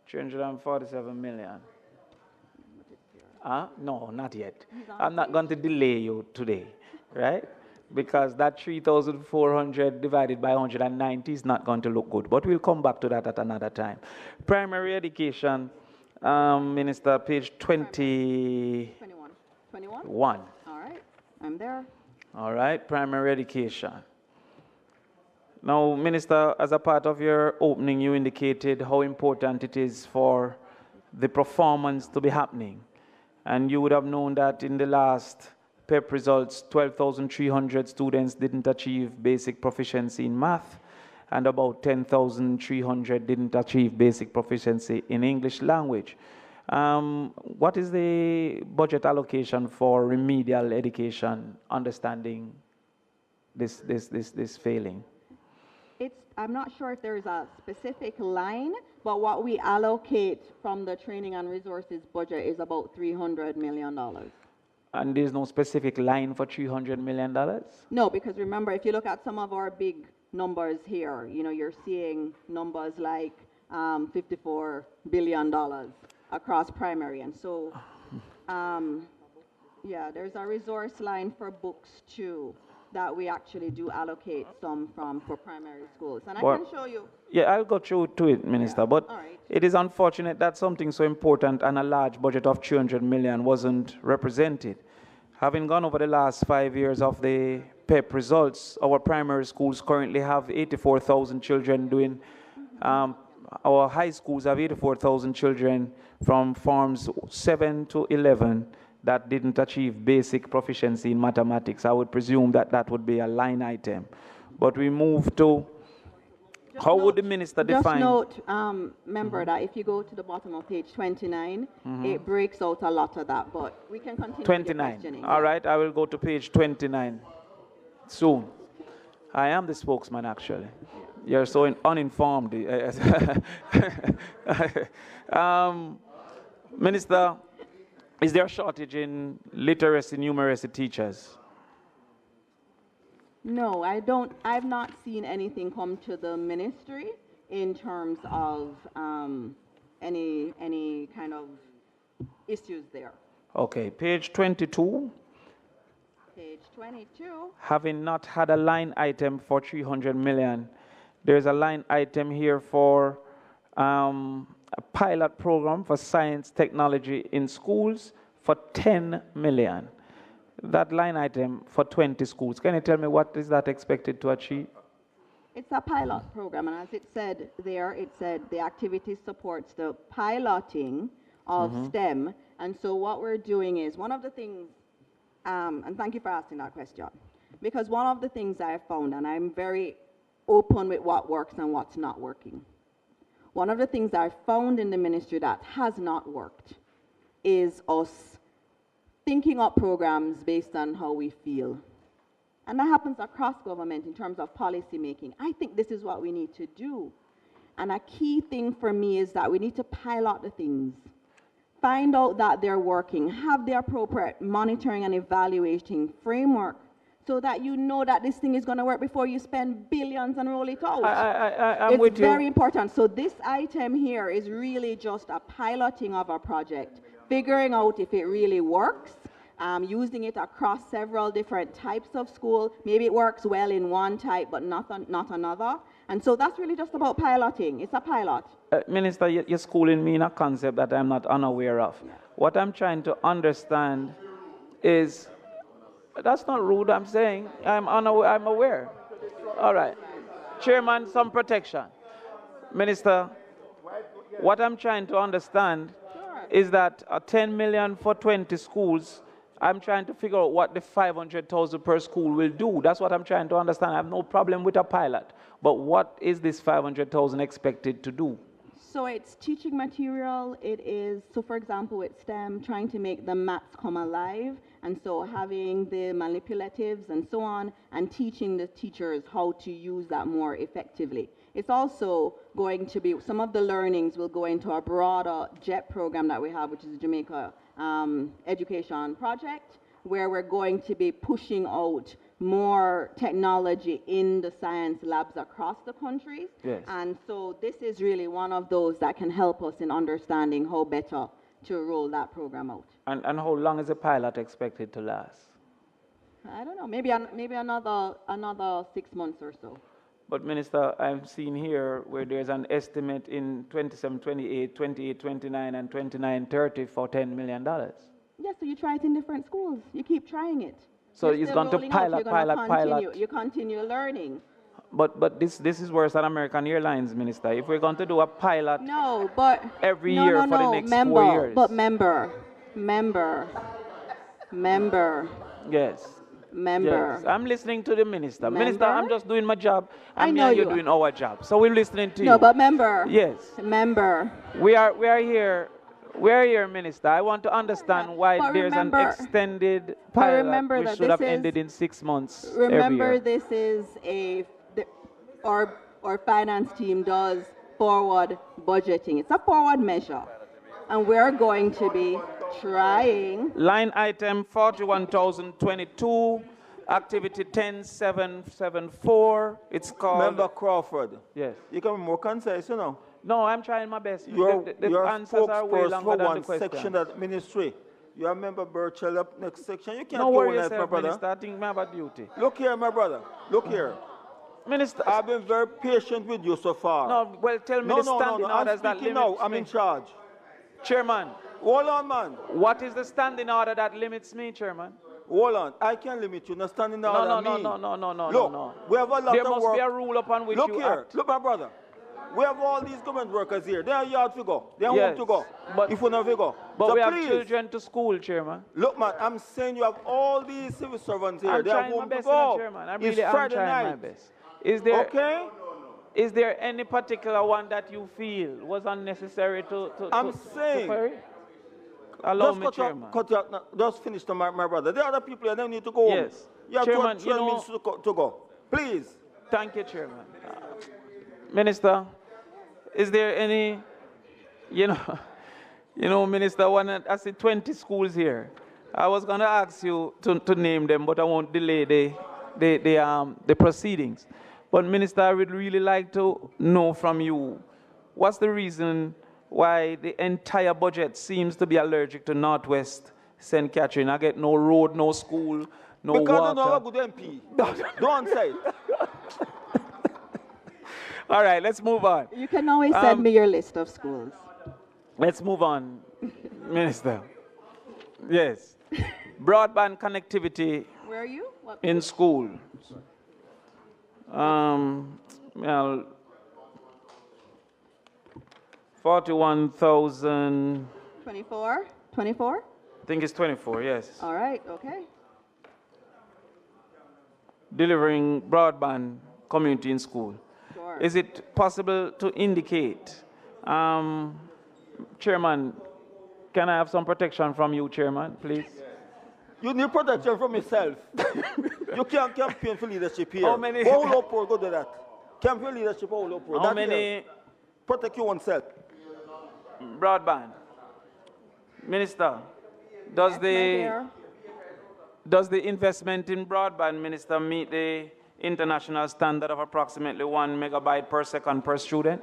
347 million. No, not yet. I'm not going to delay you today, right? Because that 3,400 divided by 190 is not going to look good. But we'll come back to that at another time. Primary education, Minister, page 21. 21? All right, I'm there. All right, primary education. Now, Minister, as a part of your opening, you indicated how important it is for the performance to be happening. And you would have known that in the last PEP results, 12,300 students didn't achieve basic proficiency in math, and about 10,300 didn't achieve basic proficiency in English language. What is the budget allocation for remedial education, understanding this failing? I'm not sure if there's a specific line, but what we allocate from the training and resources budget is about $300 million. And there's no specific line for $300 million? No, because remember, if you look at some of our big numbers here, you know, you're seeing numbers like $54 billion across primary. And so, yeah, there's a resource line for books too that we actually do allocate some from for primary schools. And I can show you. Yeah, I'll go through to it, Minister. But it is unfortunate that something so important and a large budget of $300 million wasn't represented. Having gone over the last 5 years of the PEP results, our primary schools currently have 84,000 children doing, our high schools have 84,000 children from forms 7 to 11 that didn't achieve basic proficiency in mathematics. I would presume that that would be a line item. But we move to, how would the minister define? Just note, remember that if you go to the bottom of page 29, it breaks out a lot of that, but we can continue 29. with the questioning. All right, I will go to page 29 soon. I am the spokesman, actually. You're so uninformed. Minister, is there a shortage in literacy, numeracy teachers? No, I've not seen anything come to the ministry in terms of any kind of issues there. Okay, page 22. Page 22. Having not had a line item for $300 million, there's a line item here for a pilot program for science technology in schools for $10 million. That line item for 20 schools. Can you tell me what is that expected to achieve? It's a pilot program, and as it said there, it said the activity supports the piloting of STEM. And so what we're doing is, one of the things, and thank you for asking that question, because one of the things I've found, and I'm very open with what works and what's not working. One of the things I've found in the ministry that has not worked is us thinking up programs based on how we feel. And that happens across government in terms of policy making. I think this is what we need to do. And a key thing for me is that we need to pilot the things, find out that they're working, have the appropriate monitoring and evaluating framework so that you know that this thing is going to work before you spend billions and roll it out. I'm with you. It's very important. So this item here is really just a piloting of a project, figuring out if it really works, using it across several different types of school. Maybe it works well in one type, but not another. And so that's really just about piloting. It's a pilot. Minister, you're schooling me in a concept that I'm not unaware of. Yeah. What I'm trying to understand is, that's not rude, I'm saying. I'm aware. All right. Chairman, some protection. Minister, what I'm trying to understand is that 10 million for 20 schools, I'm trying to figure out what the 500,000 per school will do. That's what I'm trying to understand. I have no problem with a pilot. But what is this 500,000 expected to do? So it's teaching material. It is, so for example, with STEM, trying to make the maths come alive. And so having the manipulatives and so on, and teaching the teachers how to use that more effectively. It's also going to be, some of the learnings will go into a broader JET program that we have, which is the Jamaica Education Project, where we're going to be pushing out more technology in the science labs across the country. Yes. And so this is really one of those that can help us in understanding how better to roll that program out. And how long is the pilot expected to last? I don't know, maybe another 6 months or so. But Minister, I've seen here where there's an estimate in 27, 28, 28, 29, and 29, 30 for $10 million. Yeah, so you try it in different schools. You keep trying it. So it's going to pilot. You continue learning. But this is worse than American Airlines, Minister. If we're going to do a pilot every year for the next 4 years. But member. Yes. Member. Yes. I'm listening to the minister. Member? Minister, I'm just doing my job. I know you're doing our job. So we're listening to you. No, but member. Yes. Member. We are here. We're here, Minister. I want to understand why there's an extended pilot which should have ended in 6 months. Remember, this is our our finance team does forward budgeting. It's a forward measure. And we're going to be trying. Line item 41,022, activity 10774. It's called. Member Crawford. Yes. You can be more concise, you know. No, I'm trying my best. The Your answers are way spokesperson longer for than one the question. section of the ministry. You are member Burchell up next section. You can't No go worry on that, my yourself, brother. Minister. I think I have a duty. Look here, my brother. Look here. Minister. I've been very patient with you so far. No, well, tell me the standing orders that limits now. I'm me. in charge. Chairman. Hold on, man. What is the standing order that limits me, Chairman? Hold on. I can't limit you. No standing order. No, me. no. Look, we have a lot there of must work. be a rule upon which Look you here. act. Look, my brother. We have all these government workers here. They are yard to go. They are Yes, home to go. but- If we never go. But so we please, have children to school, Chairman. Look, man, I'm saying you have all these civil servants here. I'm They are trying my home to best, go. Chairman. I'm It's really Friday trying my night. best. Is there Okay? Is there any particular one that you feel was unnecessary to I'm to saying. query? Allow Just me, cut Chairman. out, cut out, just finish to my brother. The other people, they need to go home. Yes. You have Chairman, 12 minutes to go. Please. Thank you, Chairman. Minister, is there any, Minister, I see 20 schools here. I was going to ask you to name them, but I won't delay the proceedings. But Minister, I would really like to know from you, what's the reason why the entire budget seems to be allergic to Northwest St. Catherine? I get no road, no school, no because water. I don't know a good MP. Don't say it. All right, let's move on. You can always send me your list of schools. Let's move on, Minister. Yes. Broadband connectivity Where are you? What? in school. Well, 41,000. 24? 24? I think it's 24, yes. All right, okay. Delivering broadband community in school. Sure. Is it possible to indicate, Chairman, can I have some protection from you, Chairman, please? You need protection from yourself. You can't campaign for leadership here. How many- Go all up, go do that. Campaign leadership all up. How many Protect you oneself. broadband? Minister, does the investment in broadband, Minister, meet the international standard of approximately 1 megabyte per second per student?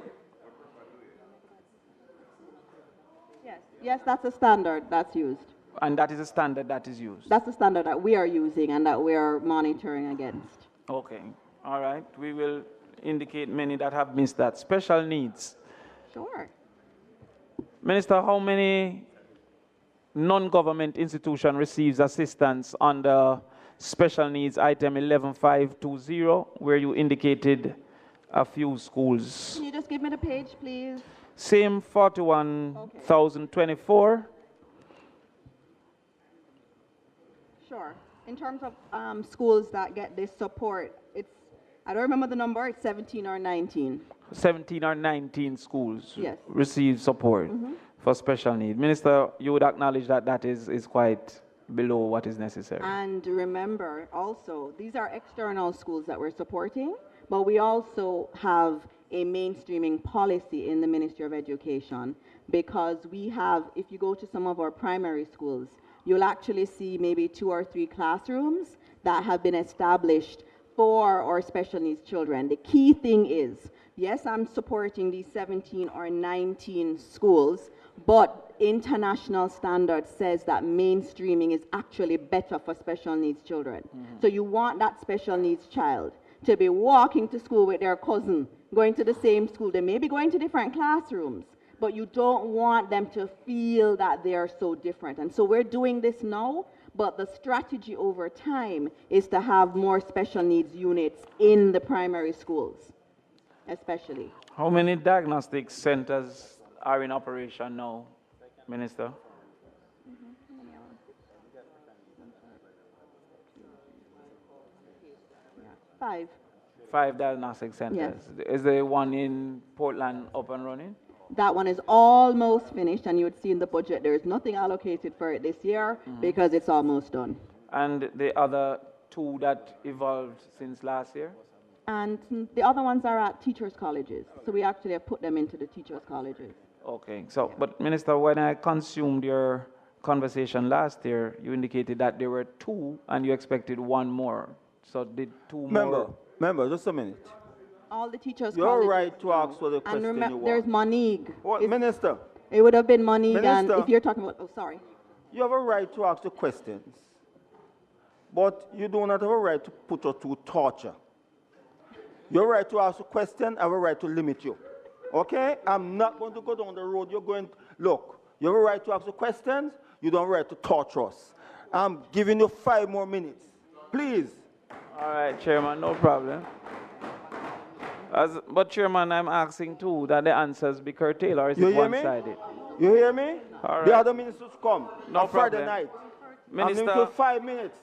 Yes, that's a standard that's used. And that is a standard that is used? That's the standard that we are using and that we are monitoring against. Okay, all right. We will indicate many that have missed that. Special needs. Sure. Minister, how many non-government institution receives assistance under special needs item 11520, where you indicated a few schools? Can you just give me the page, please? Same 41,024. Sure. In terms of schools that get this support, I don't remember the number, it's 17 or 19. 17 or 19 schools Yes. receive support for special needs. Minister, you would acknowledge that that is quite below what is necessary. And remember also, these are external schools that we're supporting, but we also have a mainstreaming policy in the Ministry of Education, because we have, if you go to some of our primary schools, you'll actually see maybe 2 or 3 classrooms that have been established for our special needs children. The key thing is, yes, I'm supporting these 17 or 19 schools, but international standard says that mainstreaming is actually better for special needs children. So you want that special needs child to be walking to school with their cousin, going to the same school. They may be going to different classrooms, but you don't want them to feel that they are so different. And so we're doing this now, but the strategy over time is to have more special needs units in the primary schools, especially. How many diagnostic centers are in operation now, Minister? 5. 5 diagnostic centers. Is the one in Portland up and running? That one is almost finished, and you would see in the budget there is nothing allocated for it this year because it's almost done. And the other 2 that evolved since last year? And the other ones are at teachers' colleges. So we actually have put them into the teachers' colleges. Okay, so, but Minister, when I consumed your conversation last year, you indicated that there were 2 and you expected 1 more. So did 2 more? Member, just a minute. All the teachers' You're colleges. right to ask for the question And you want. there's Monig. What, Minister? It would have been Monig, and Minister, if you're talking about, oh, sorry. You have a right to ask the questions, but you do not have a right to put us to torture. Your right to ask a question, I have a right to limit you. Okay? I'm not going to go down the road you're going to. Look, you have a right to ask the questions, you don't have a right to torture us. I'm giving you 5 more minutes. Please. All right, Chairman, no problem. But Chairman, I'm asking too that the answers be curtailed, or is it one-sided? You hear me? All right. The other ministers come No on Friday problem. night. Minister, I'm 5 minutes.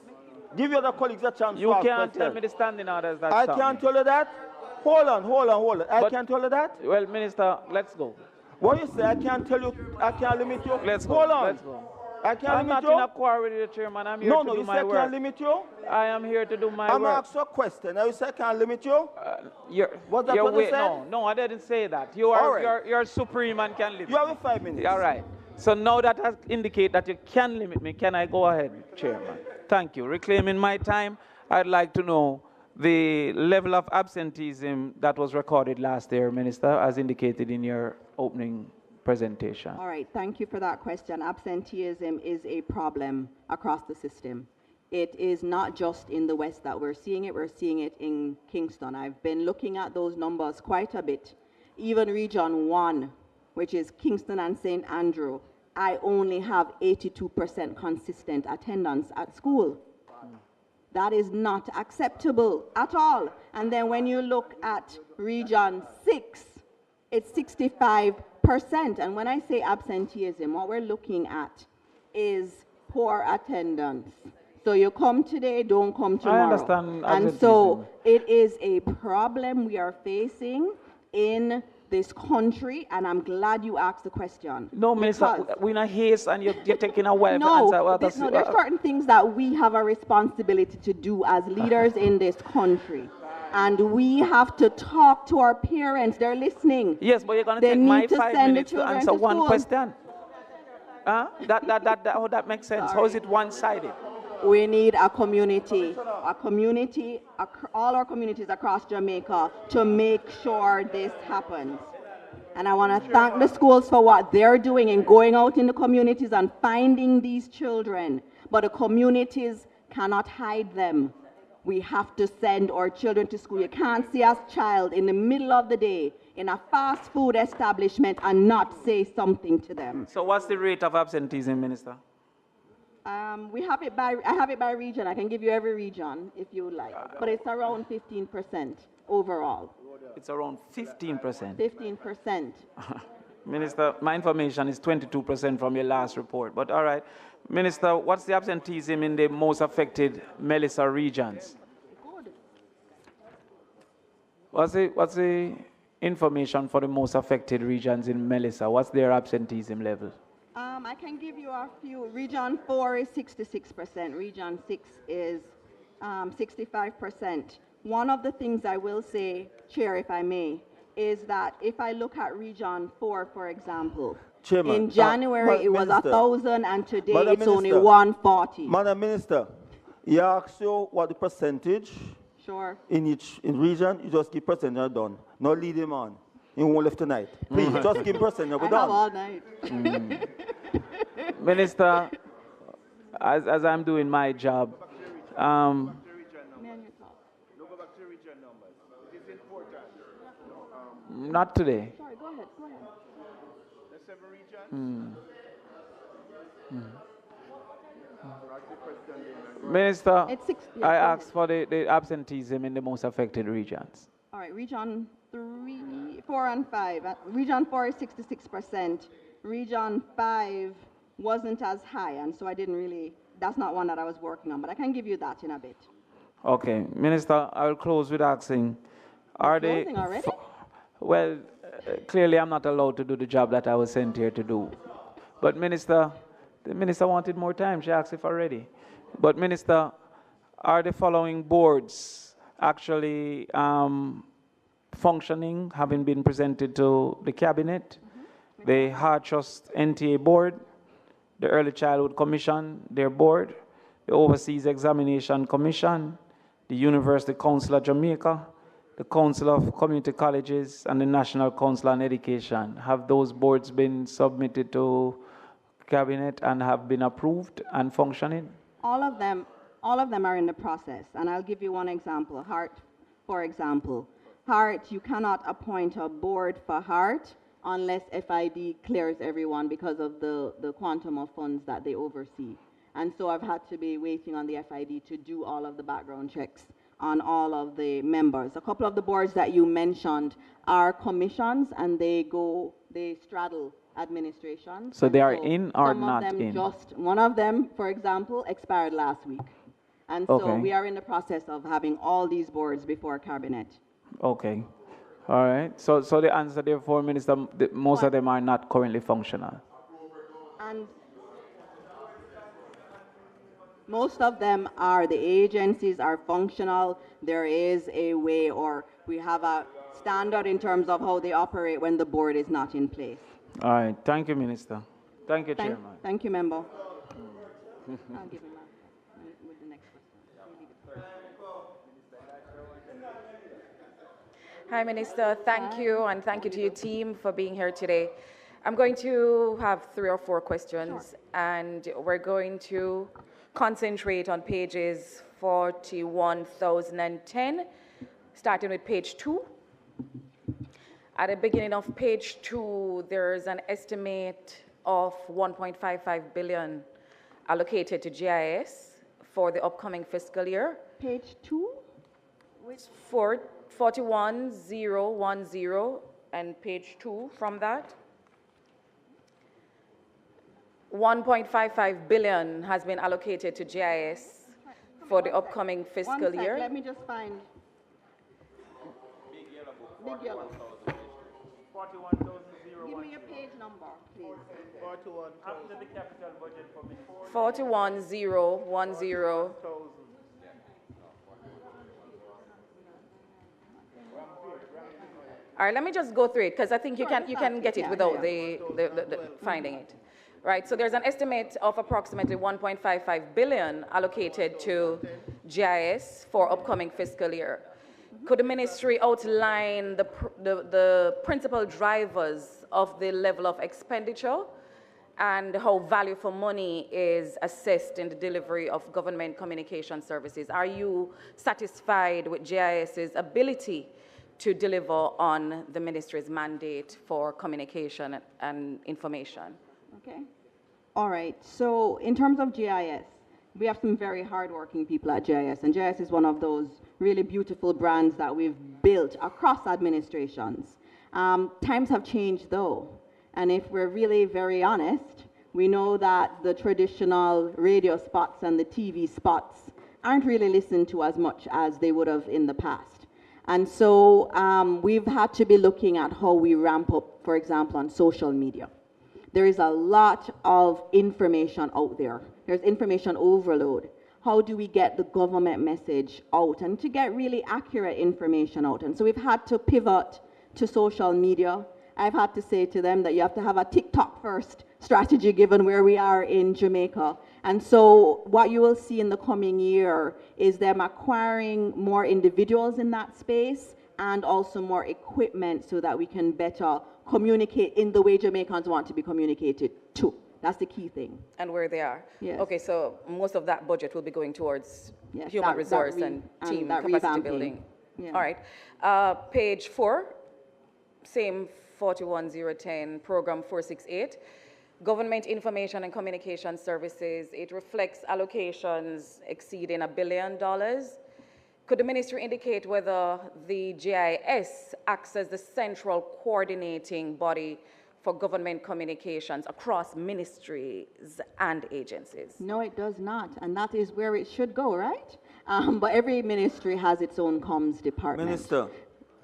Give your other colleagues a chance you to ask can't questions. tell me the standing orders that I stop can't me. tell you that. Hold on. I can't tell you that. Well, Minister, let's go. What you say? I can't tell you. I can't limit you. Let's go. Hold on. Let's go. I can't I'm limit not you. in a quarrel with you, Chairman. I'm here No, to do you my say I work. can't limit you. I am here to do my I'm work. asking a question. Now you say I can't limit you. Was that You're what you said? No, I didn't say that. You All are right. you're supreme and can limit. You have 5 minutes. All right. So now that has indicate that you can limit me, can I go ahead, Chairman? Thank you. Reclaiming my time, I'd like to know the level of absenteeism that was recorded last year, Minister, as indicated in your opening presentation. All right, thank you for that question. Absenteeism is a problem across the system. It is not just in the West that we're seeing it in Kingston. I've been looking at those numbers quite a bit. Even Region 1, which is Kingston and St. Andrew, I only have 82% consistent attendance at school. That is not acceptable at all. And then when you look at Region 6, it's 65%. And when I say absenteeism, what we're looking at is poor attendance. So you come today, don't come tomorrow. I understand. And so it is a problem we are facing in this country, and I'm glad you asked the question. No, Minister, we're in a haste and you're taking a while to No, answer. no, there's certain things that we have a responsibility to do as leaders in this country. And we have to talk to our parents. They're listening. Yes, but you're going to take my 5 minutes to answer one school. question. That makes sense. How is it one-sided? We need a community, all our communities across Jamaica to make sure this happens. And I want to thank the schools for what they're doing in going out in the communities and finding these children. But the communities cannot hide them. We have to send our children to school. You can't see a child in the middle of the day in a fast food establishment and not say something to them. So what's the rate of absenteeism, Minister? I have it by region. I can give you every region if you would like. But it's around 15% overall. It's around 15%. 15%. Minister, my information is 22% from your last report. But all right. Minister, what's the absenteeism in the most affected Melissa regions? What's the information for the most affected regions in Melissa? What's their absenteeism level? I can give you a few. Region 4 is 66%. Region 6 is 65%. One of the things I will say, Chair, if I may, is that if I look at Region 4, for example, Chairman, in January it was Minister, 1,000 and today Madam it's only Minister, 140. Madam Minister, he asks you what the percentage Sure. in region, you just give percentage done. Not lead him on. He won't left tonight. Please, just give percentage, we're I done. have all night. Minister, as I'm doing my job, not today. Sorry, go ahead, go ahead. The 7 regions? Minister, It's 6, yeah, I go asked for the absenteeism in the most affected regions. All right, Region 3, 4, and 5. Region 4 is 66%. Region 5 wasn't as high, and so I didn't really, that's not one that I was working on, but I can give you that in a bit. Okay, Minister, I will close with asking, are they... Closing already? Well, clearly I'm not allowed to do the job that I was sent here to do. But Minister, the Minister wanted more time. She asked if already. But Minister, are the following boards actually functioning, having been presented to the cabinet, the Heart Trust NTA board, the Early Childhood Commission, their board, the Overseas Examination Commission, the University Council of Jamaica, the Council of Community Colleges, and the National Council on Education. Have those boards been submitted to cabinet and have been approved and functioning? All of them are in the process, and I'll give you one example. Heart, for example. Heart, you cannot appoint a board for Heart unless FID clears everyone because of the quantum of funds that they oversee. And so I've had to be waiting on the FID to do all of the background checks on all of the members. A couple of the boards that you mentioned are commissions, and they straddle administration. So they are in or not in? One of them, for example, expired last week. And so we are in the process of having all these boards before cabinet. Okay. All right. So the answer, therefore, Minister, most of them are not currently functional. And most of them are, the agencies are functional. There is a way, or we have a standard in terms of how they operate when the board is not in place. All right. Thank you, Minister. Thank you, Chairman. Thank you, Member. I'll give him with the next question. Hi, Minister. Thank you, and thank you to your team for being here today. I'm going to have 3 or 4 questions, and we're going to concentrate on pages 41,010, starting with page 2. At the beginning of page 2, there's an estimate of 1.55 billion allocated to GIS for the upcoming fiscal year. Page 2? Which 41,010 and page 2 from that. 1.55 billion has been allocated to GIS for the upcoming fiscal year. Let me just find Big Yellow. 41,010. Give me a page number, please. 41. After the capital budget for 41,010. All right, let me just go through it because I think you can get it without the finding it. Right, so there's an estimate of approximately 1.55 billion allocated to GIS for upcoming fiscal year. Could the ministry outline the principal drivers of the level of expenditure and how value for money is assessed in the delivery of government communication services? Are you satisfied with GIS's ability to deliver on the ministry's mandate for communication and information? Okay. All right. So in terms of GIS, we have some very hardworking people at GIS, and GIS is one of those really beautiful brands that we've built across administrations. Times have changed, though, and if we're really very honest, we know that the traditional radio spots and the TV spots aren't really listened to as much as they would have in the past. And so we've had to be looking at how we ramp up, for example, on social media. There is a lot of information out there. There's information overload. How do we get the government message out and to get really accurate information out? And so we've had to pivot to social media. I've had to say to them that you have to have a TikTok first strategy given where we are in Jamaica. And so what you will see in the coming year is them acquiring more individuals in that space and also more equipment so that we can better communicate in the way Jamaicans want to be communicated to. That's the key thing. And where they are. Yes. Okay, so most of that budget will be going towards human resource and team capacity building. Yeah. All right. Page 4, same 41,010, program 468. Government Information and Communication Services. It reflects allocations exceeding $1 billion. Could the ministry indicate whether the GIS acts as the central coordinating body for government communications across ministries and agencies? No, it does not, and that is where it should go, right? But every ministry has its own comms department. Minister,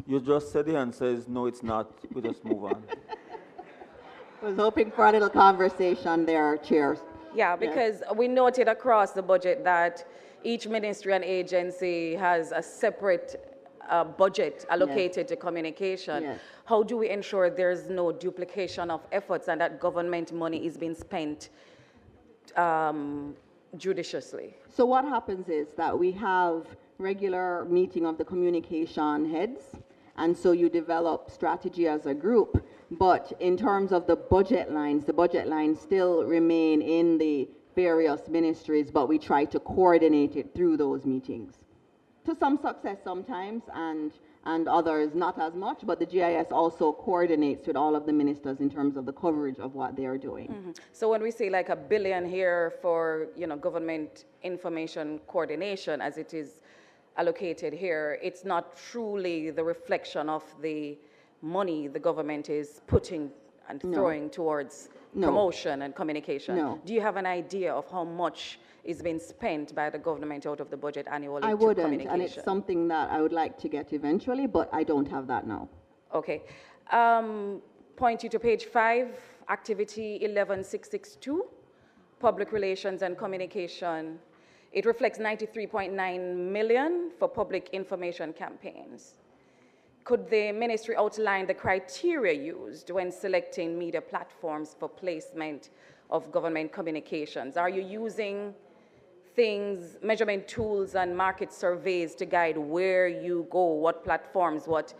you just said the answer is no, it's not. We just move on. I was hoping for a little conversation there, Chair. Yeah, because we noted across the budget that each ministry and agency has a separate budget allocated to communication. Yes. How do we ensure there's no duplication of efforts and that government money is being spent judiciously? So what happens is that we have regular meeting of the communication heads, and so you develop strategy as a group. But in terms of the budget lines still remain in the various ministries, but we try to coordinate it through those meetings. To some success sometimes, and others not as much, but the GIS also coordinates with all of the ministers in terms of the coverage of what they are doing. Mm-hmm. So when we say like $1 billion here for, government information coordination as it is allocated here, it's not truly the reflection of the money the government is putting and throwing towards promotion and communication. No. Do you have an idea of how much is being spent by the government out of the budget annually I to wouldn't, communication? and it's something that I would like to get eventually, but I don't have that now. Okay. Point you to page 5, activity 11662, public relations and communication. It reflects 93.9 million for public information campaigns. Could the ministry outline the criteria used when selecting media platforms for placement of government communications? Are you using things, measurement tools and market surveys to guide where you go, what platforms, what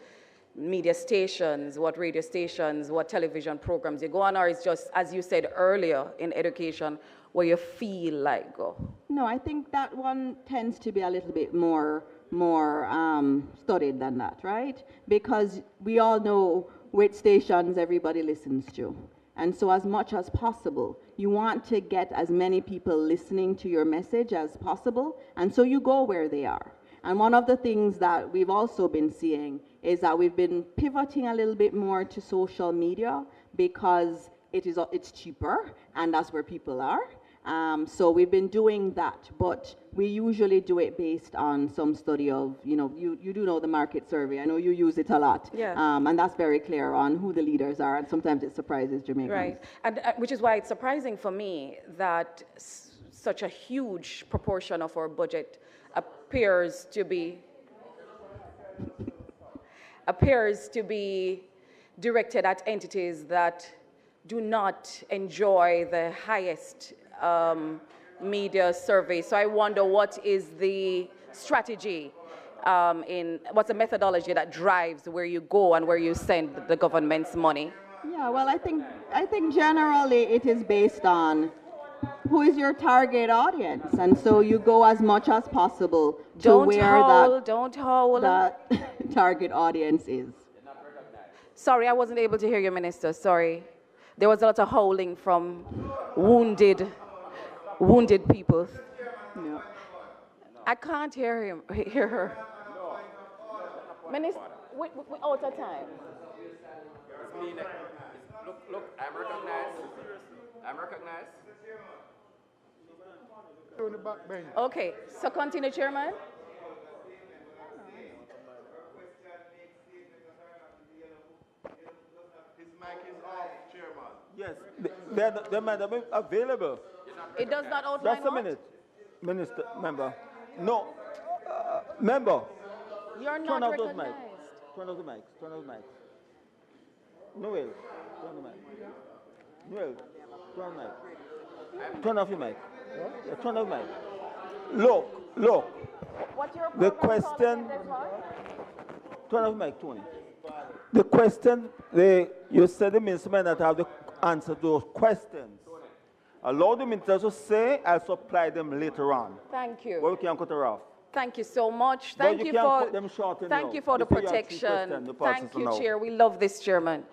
media stations, what radio stations, what television programs you go on, or it's just, as you said earlier in education, where you feel like go? No, I think that one tends to be a little bit more studied than that, right? Because we all know which stations everybody listens to. And so as much as possible, you want to get as many people listening to your message as possible, and so you go where they are. And one of the things that we've also been seeing is that we've been pivoting a little bit more to social media because it's cheaper, and that's where people are. So we've been doing that, but we usually do it based on some study of, you do know the market survey. I know you use it a lot. Yeah. And that's very clear on who the leaders are, and sometimes it surprises Jamaicans. Right, and which is why it's surprising for me that such a huge proportion of our budget appears to be directed at entities that do not enjoy the highest media survey. So I wonder what is the strategy what's the methodology that drives where you go and where you send the government's money? Yeah, well, I think generally it is based on who is your target audience, and so you go as much as possible to where that target audience is. Sorry, I wasn't able to hear you, Minister. Sorry. There was a lot of howling from wounded people. No. I can't hear her. Minister, we out of time. Look, I'm recognized. Okay, so continue, Chairman. Yes, they might have been available. It does not outline Just a minute, Minister, member. No, member. You're Turn not off those recognized. mics. Turn off the mics. Turn off the mics. Noel, turn the mic. Noel, turn off the mic. Turn off your mic. Yeah, turn off the mic. Look. What's your The program question. called again, Turn off the mic, Tony. The question, you said the minister might not have the answer to those questions. Allow the minister to say, I'll supply them later on. Thank you. Well, we can cut her off. Thank you so much. But Thank you you can't for cut them short thank now. you for the You say you have three protection. questions, the passes Thank you, now. Chair. We love this, Chairman.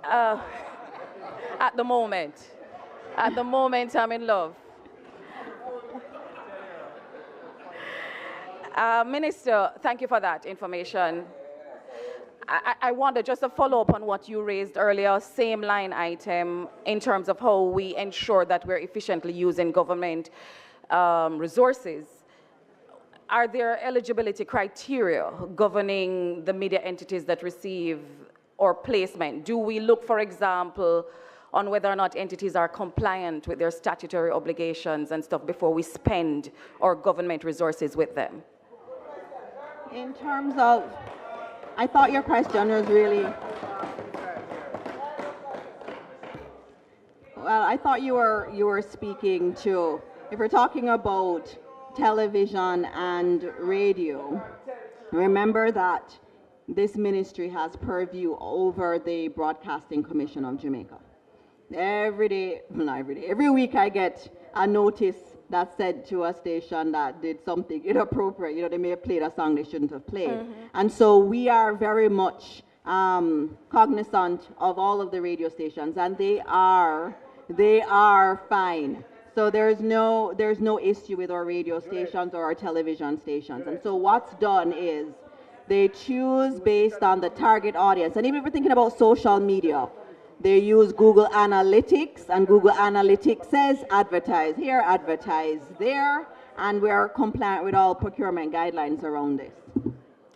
At the moment, I'm in love. Minister, thank you for that information. I wonder, just to follow up on what you raised earlier, same line item, in terms of how we ensure that we're efficiently using government resources. Are there eligibility criteria governing the media entities that receive or placement? Do we look, for example, on whether or not entities are compliant with their statutory obligations and stuff before we spend our government resources with them? In terms of, I thought your question was really, well, I thought you were speaking to, if we're talking about television and radio, remember that this ministry has purview over the Broadcasting Commission of Jamaica. Every week I get a notice that said to a station that did something inappropriate. You know, they may have played a song they shouldn't have played. And so we are very much cognizant of all of the radio stations, and they are fine. So there's no issue with our radio stations or our television stations. And so what's done is they choose based on the target audience. And even if we're thinking about social media, they use Google Analytics, and Google Analytics says advertise here, advertise there, and we're compliant with all procurement guidelines around this.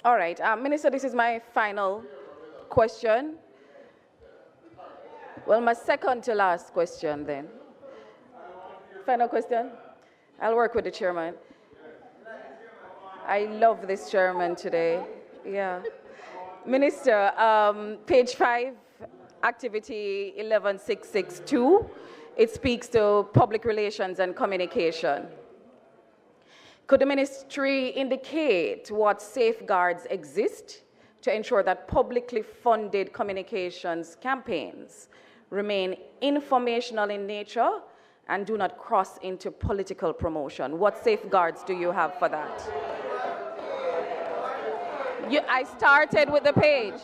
All right, Minister, this is my final question. Well, my second to last question then. Final question? I'll work with the chairman. I love this chairman today. Yeah. Minister, page 5, activity 11662, it speaks to public relations and communication. Could the ministry indicate what safeguards exist to ensure that publicly funded communications campaigns remain informational in nature and do not cross into political promotion? What safeguards do you have for that? I started with the page.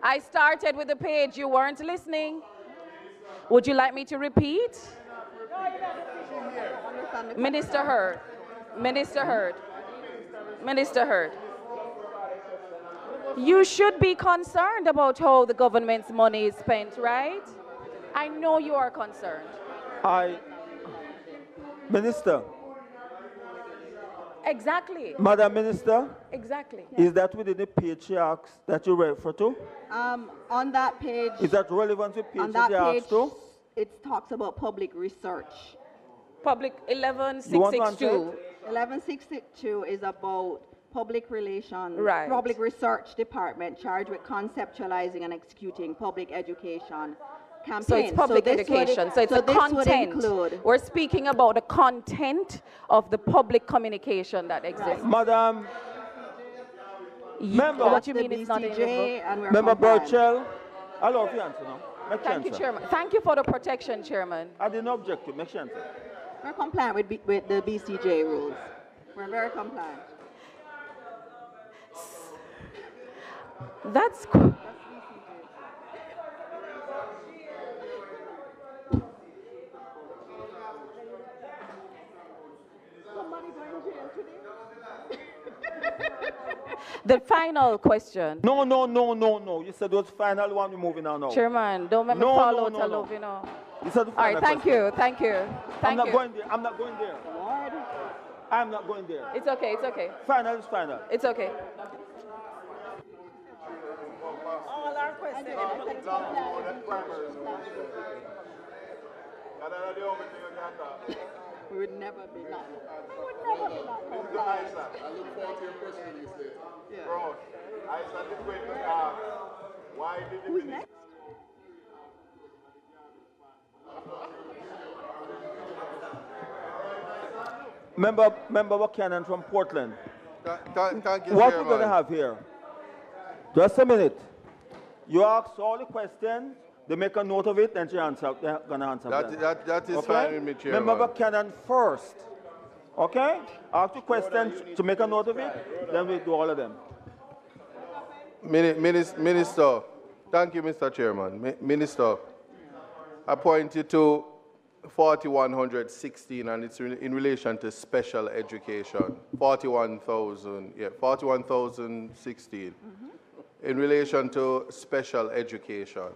I started with the page. You weren't listening. Would you like me to repeat? Minister Hurd. Minister Hurd. Minister Hurd. You should be concerned about how the government's money is spent, right? I know you are concerned. Minister. Exactly. Madam Minister. Exactly. Is that within the page she asked that you refer to? On that page. Is that relevant to the page on that she page, asked to? It talks about public research. Public 11662. 11662 is about public relations, Right. public research department charged with conceptualizing and executing public education campaigns. So it's public education. So it's the content. We're speaking about the content of the public communication that exists. Madam, member. What you mean it's not in the book? Member Burchell, I love you answer now. Make Thank you, answer. Chairman. Thank you for the protection, Chairman. I didn't object to. Make sure answer. We're compliant with the BCJ rules. We're very compliant. That's the final question. No. You said it was final one. We're moving on now. Chairman, don't make me fall out of love, you know. You said the All right, final thank question. you, thank you. I'm not you. going there. I'm not going there. I'm not going there. It's okay, it's okay. Final is final. It's okay. All our questions. We would never be not. We would never be not compliant. I look forward to your press release there. Bro, I started going to ask, why did the minister... Member Buchanan from Portland. Thank you, What Chairman. we're going to have here? Just a minute. You ask all the questions, they make a note of it, and they're going to answer them. That is Okay? fine with me, Chairman. Member Buchanan first. Okay? Ask the questions to make a note of it, then we do all of them. Minister, thank you, Mr. Chairman. Minister, I point you to 4116, and it's in relation to special education. 41,016. In relation to special education.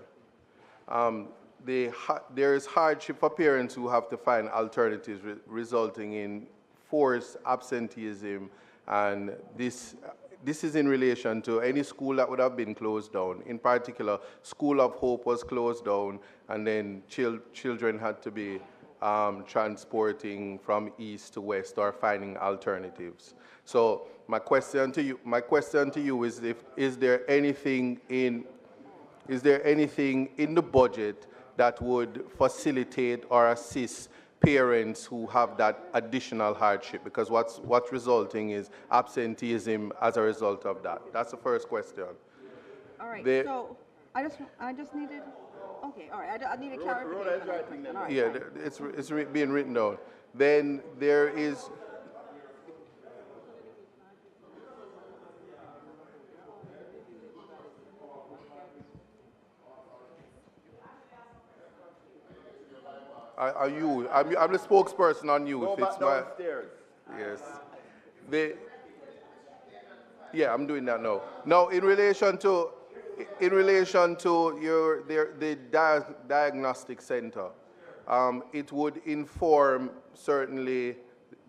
There is hardship for parents who have to find alternatives resulting in forced absenteeism, and this this is in relation to any school that would have been closed down. In particular, School of Hope was closed down, and then children had to be transporting from east to west or finding alternatives. So my question to you is, is there anything in the budget that would facilitate or assist parents who have that additional hardship? Because what's resulting is absenteeism as a result of that. That's the first question. All right. So I just needed. Okay. All right. I needed clarification. All right, yeah, it's being written down. Then there is. I'm the spokesperson on youth. Go back downstairs. Yes. Yeah, I'm doing that now. Now, in relation to the diagnostic center, it would inform certainly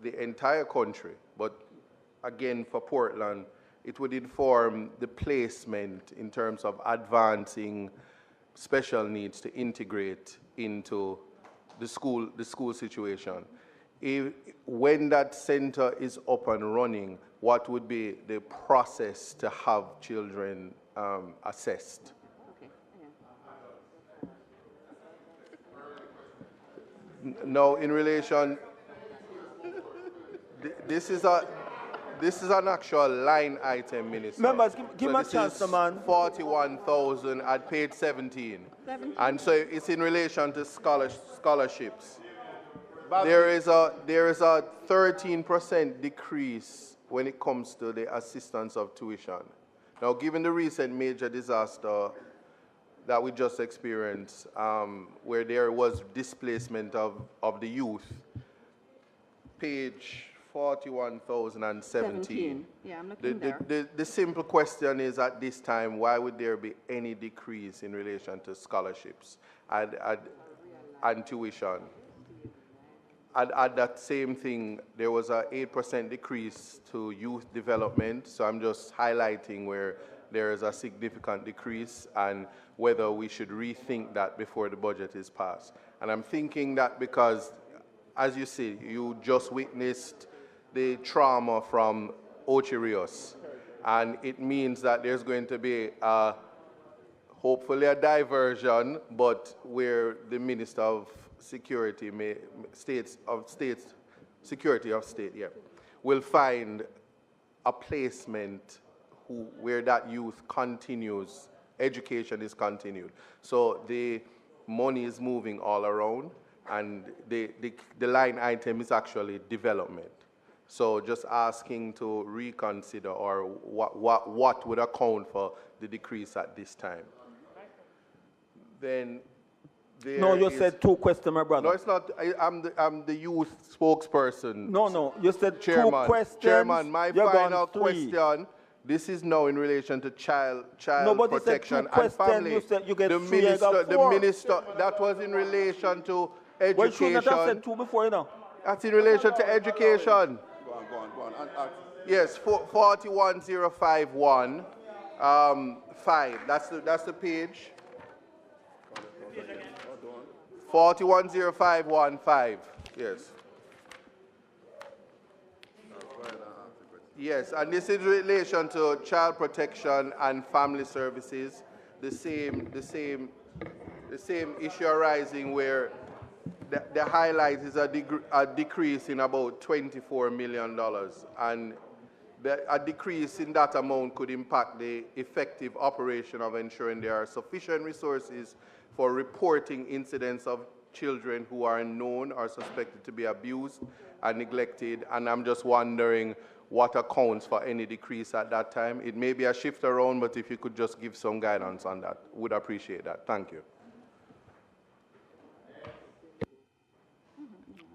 the entire country, but again for Portland, it would inform the placement in terms of advancing special needs to integrate into the school situation. When that center is up and running, what would be the process to have children assessed? Now, in relation, this is an actual line item, Minister. Members, give me a chance, man. 41,000 at page 17. And so it's in relation to scholarships. There is a 13% decrease when it comes to the assistance of tuition. Now, given the recent major disaster that we just experienced, where there was displacement of the youth, page 41,017. Yeah, I'm looking there. The simple question is, at this time, why would there be any decrease in relation to scholarships and tuition? At that same thing, there was an 8% decrease to youth development. So I'm just highlighting where there is a significant decrease and whether we should rethink that before the budget is passed. And I'm thinking that because, as you see, you just witnessed the trauma from Ocho Rios, and it means that there's going to be hopefully a diversion, but where the Minister of Security will find a placement where that youth continues, education is continued. So the money is moving all around, and the line item is actually development. So just asking to reconsider, or what would account for the decrease at this time. Then no, you said two questions, my brother. No, it's not. I'm the youth spokesperson. No, you said Chairman, two questions. Chairman, my final question. This is now in relation to child protection and family. You said you get the three, minister, the minister, that was in relation to education. Well, you should not have said two before, you know. That's in relation to education. Go on. Yes, 41051, 5. That's the page. 410515. Yes. Yes, and this is in relation to child protection and family services. The same issue arising where the highlight is a decrease in about $24 million, and a decrease in that amount could impact the effective operation of ensuring there are sufficient resources for reporting incidents of children who are known or suspected to be abused and neglected. And I'm just wondering what accounts for any decrease at that time. It may be a shift around, but if you could just give some guidance on that, would appreciate that. Thank you.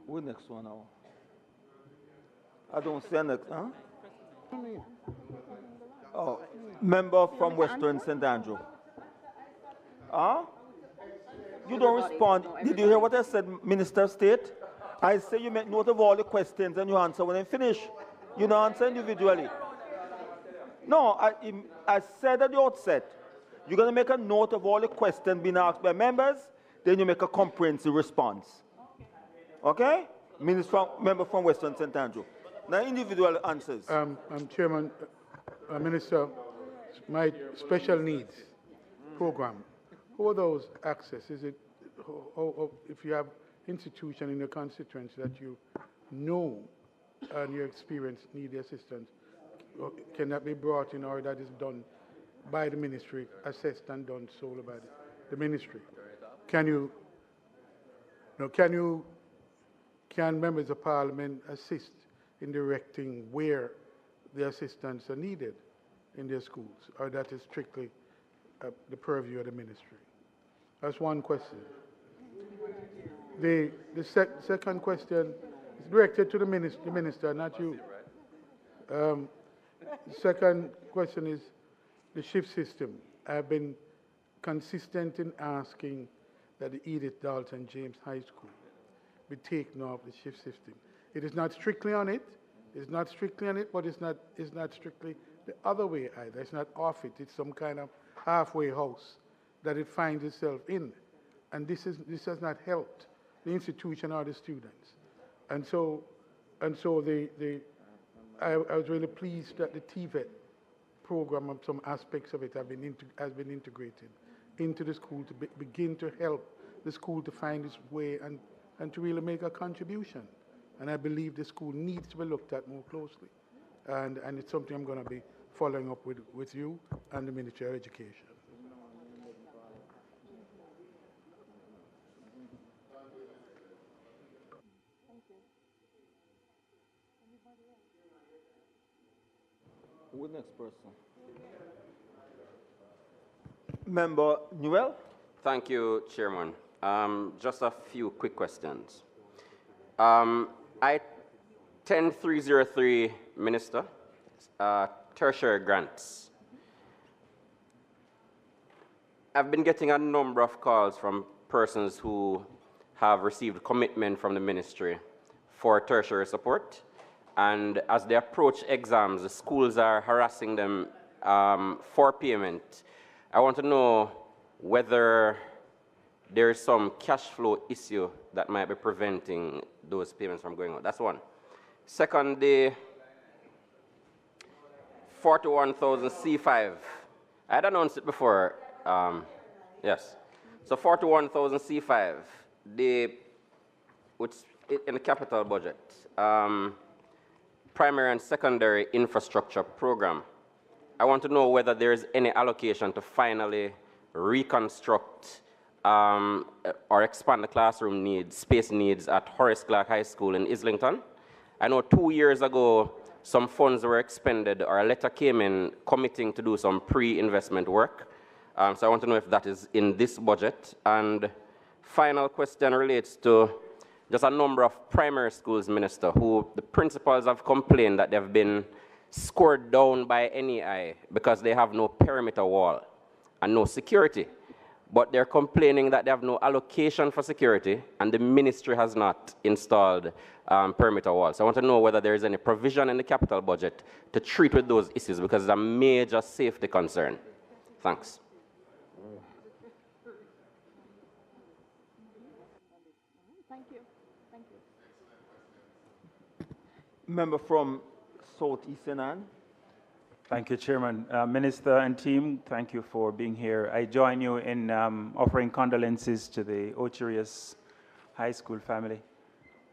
Who next one now? I don't see next, huh? Oh, member from Western St. Andrew. Huh? You don't respond. Did you hear what I said, Minister of State? I say you make note of all the questions and you answer when I finish. You don't answer individually. No, I said at the outset, you're going to make a note of all the questions being asked by members, then you make a comprehensive response. Okay? Member from Western St. Andrew. Now, individual answers. Chairman, Minister, my special needs program, who are those access? Is it, if you have institution in your constituency that you know and your experience need the assistance, can that be brought in, or that is done by the ministry, assessed and done solely by the ministry? Can members of parliament assist in directing where the assistance are needed in their schools, or that is strictly the purview of the ministry? That's one question. The second question is directed to the minister, not you. The second question is the shift system. I've been consistent in asking that the Edith Dalton James High School be taken off the shift system. It is not strictly on it. It's not strictly on it, but it's not strictly the other way either. It's not off it. It's some kind of halfway house that it finds itself in. And this has not helped the institution or the students. And so I was really pleased that the TVET program, and some aspects of it has been integrated into the school to begin to help the school to find its way and to really make a contribution. And I believe the school needs to be looked at more closely. And it's something I'm going to be following up with you and the Ministry of Education. Who's the next person? Member Newell. Thank you, Chairman. Just a few quick questions. I-10303, Minister, tertiary grants. I've been getting a number of calls from persons who have received commitment from the ministry for tertiary support. And as they approach exams, the schools are harassing them for payment. I want to know whether there is some cash flow issue that might be preventing those payments from going out. That's one. Second, the 41,000 C5. I had announced it before. Yes. So 41,000 C5, which in the capital budget. Primary and secondary infrastructure program. I want to know whether there is any allocation to finally reconstruct or expand the classroom needs, space needs at Horace Clark High School in Islington. I know 2 years ago, some funds were expended, or a letter came in committing to do some pre-investment work. So I want to know if that is in this budget. And final question relates to just a number of primary schools, Minister, who the principals have complained that they've been scored down by NEI because they have no perimeter wall and no security. But they're complaining that they have no allocation for security and the ministry has not installed perimeter walls. So I want to know whether there is any provision in the capital budget to treat with those issues, because it's a major safety concern. Thanks. Thank you. Thank you. Member from Southeast Ann. Thank you, Chairman. Minister and team, thank you for being here. I join you in offering condolences to the Ocherius High School family.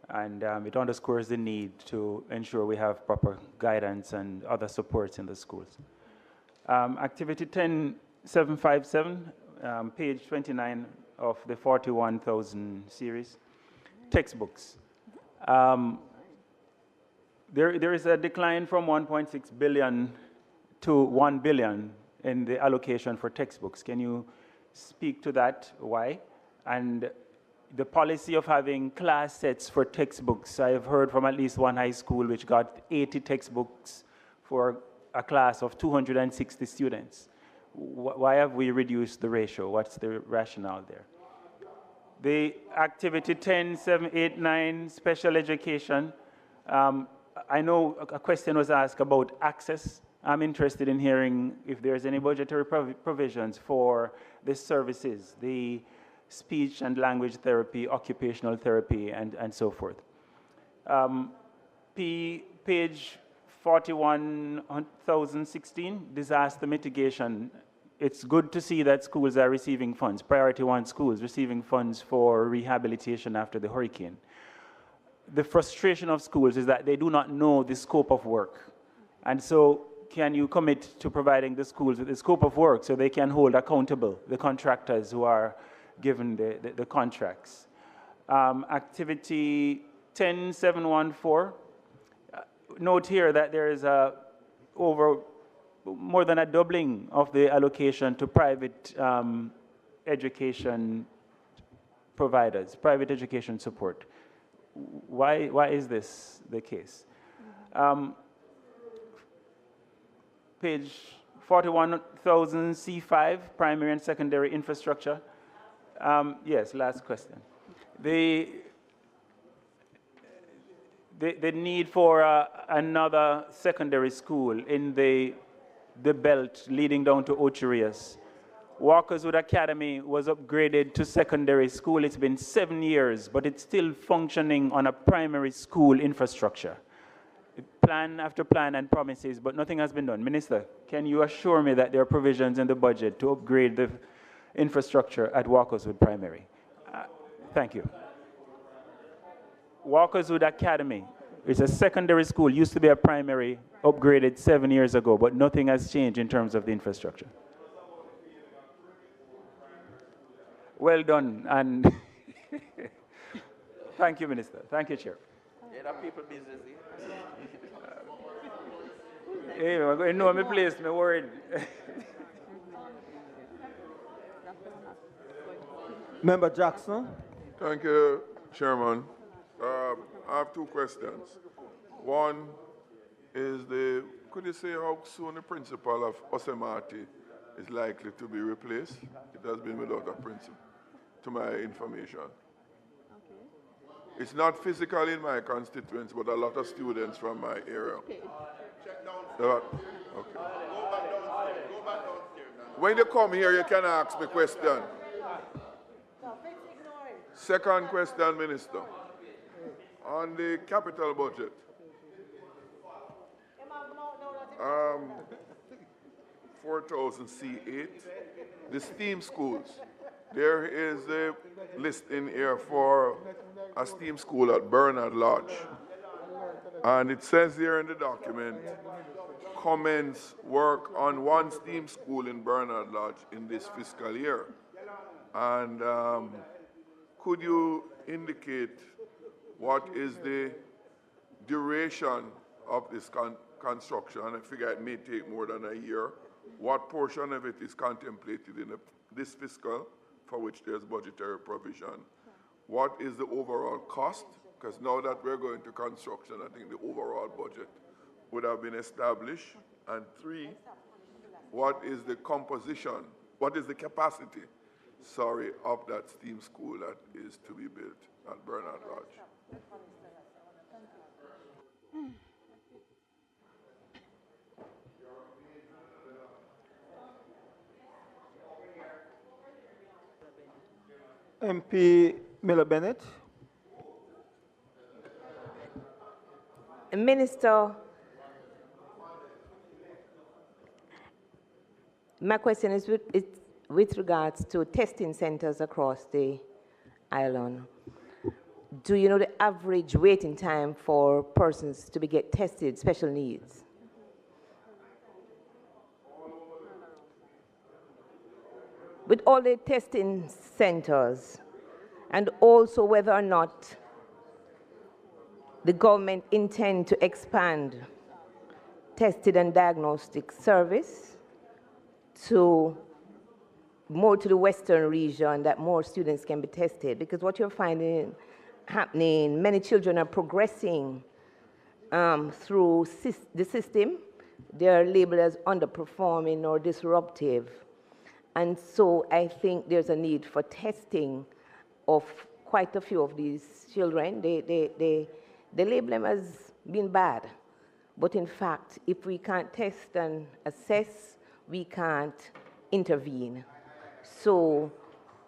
And it underscores the need to ensure we have proper guidance and other supports in the schools. Activity 10757, page 29 of the 41,000 series. Textbooks. There is a decline from 1.6 billion to 1 billion in the allocation for textbooks. Can you speak to that? Why? And the policy of having class sets for textbooks. I have heard from at least one high school which got 80 textbooks for a class of 260 students. Why have we reduced the ratio? What's the rationale there? The activity 10789, special education. I know a question was asked about access I'm interested in hearing if there's any budgetary provisions for the services, the speech and language therapy, occupational therapy, and so forth. Page 41,016, disaster mitigation. It's good to see that schools are receiving funds, priority one schools receiving funds for rehabilitation after the hurricane. The frustration of schools is that they do not know the scope of work. And so can you commit to providing the schools with the scope of work so they can hold accountable the contractors who are given the contracts? Activity 10714, note here that there is more than a doubling of the allocation to private education providers, private education support. Why is this the case? Page 41,000 C5, primary and secondary infrastructure. Yes, last question. The need for another secondary school in the belt leading down to Ocherias. Walkerswood Academy was upgraded to secondary school. It's been 7 years, but it's still functioning on a primary school infrastructure. Plan after plan and promises, but nothing has been done. Minister, can you assure me that there are provisions in the budget to upgrade the infrastructure at Walkerswood Primary? Thank you. Walkerswood Academy is a secondary school, used to be a primary, upgraded 7 years ago, but nothing has changed in terms of the infrastructure. Well done, and thank you, Minister. Thank you, Chair. Yeah, that people business. Hey, I'm going to know my place, I'm worried. Member Jackson. Thank you, Chairman. I have two questions. One is could you say how soon the principal of Osemati is likely to be replaced? It has been without a principal, to my information. Okay. It's not physical in my constituency, but a lot of students from my area. Okay. Check downstairs. Okay. Go back downstairs. When you come here, you can ask me question. Second question, Minister. On the capital budget, 4,000 C8, the STEAM schools. There is a list in here for a STEAM school at Bernard Lodge. And it says here in the document, commence work on one STEAM school in Bernard Lodge in this fiscal year. And could you indicate what is the duration of this construction? I figure it may take more than a year. What portion of it is contemplated in this fiscal for which there's budgetary provision? What is the overall cost? Because now that we're going to construction, I think the overall budget would have been established. And three, what is the composition? What is the capacity, of that STEAM school that is to be built at Bernard Lodge? MP Miller Bennett. Minister, my question is with regards to testing centers across the island. Do you know the average waiting time for persons to get tested, special needs? With all the testing centers, and also whether or not the government intend to expand tested and diagnostic service more to the western region, that more students can be tested. Because what you're finding happening, many children are progressing through the system. They're labeled as underperforming or disruptive. And so I think there's a need for testing of quite a few of these children. They label them as being bad, But in fact, if we can't test and assess, we can't intervene. So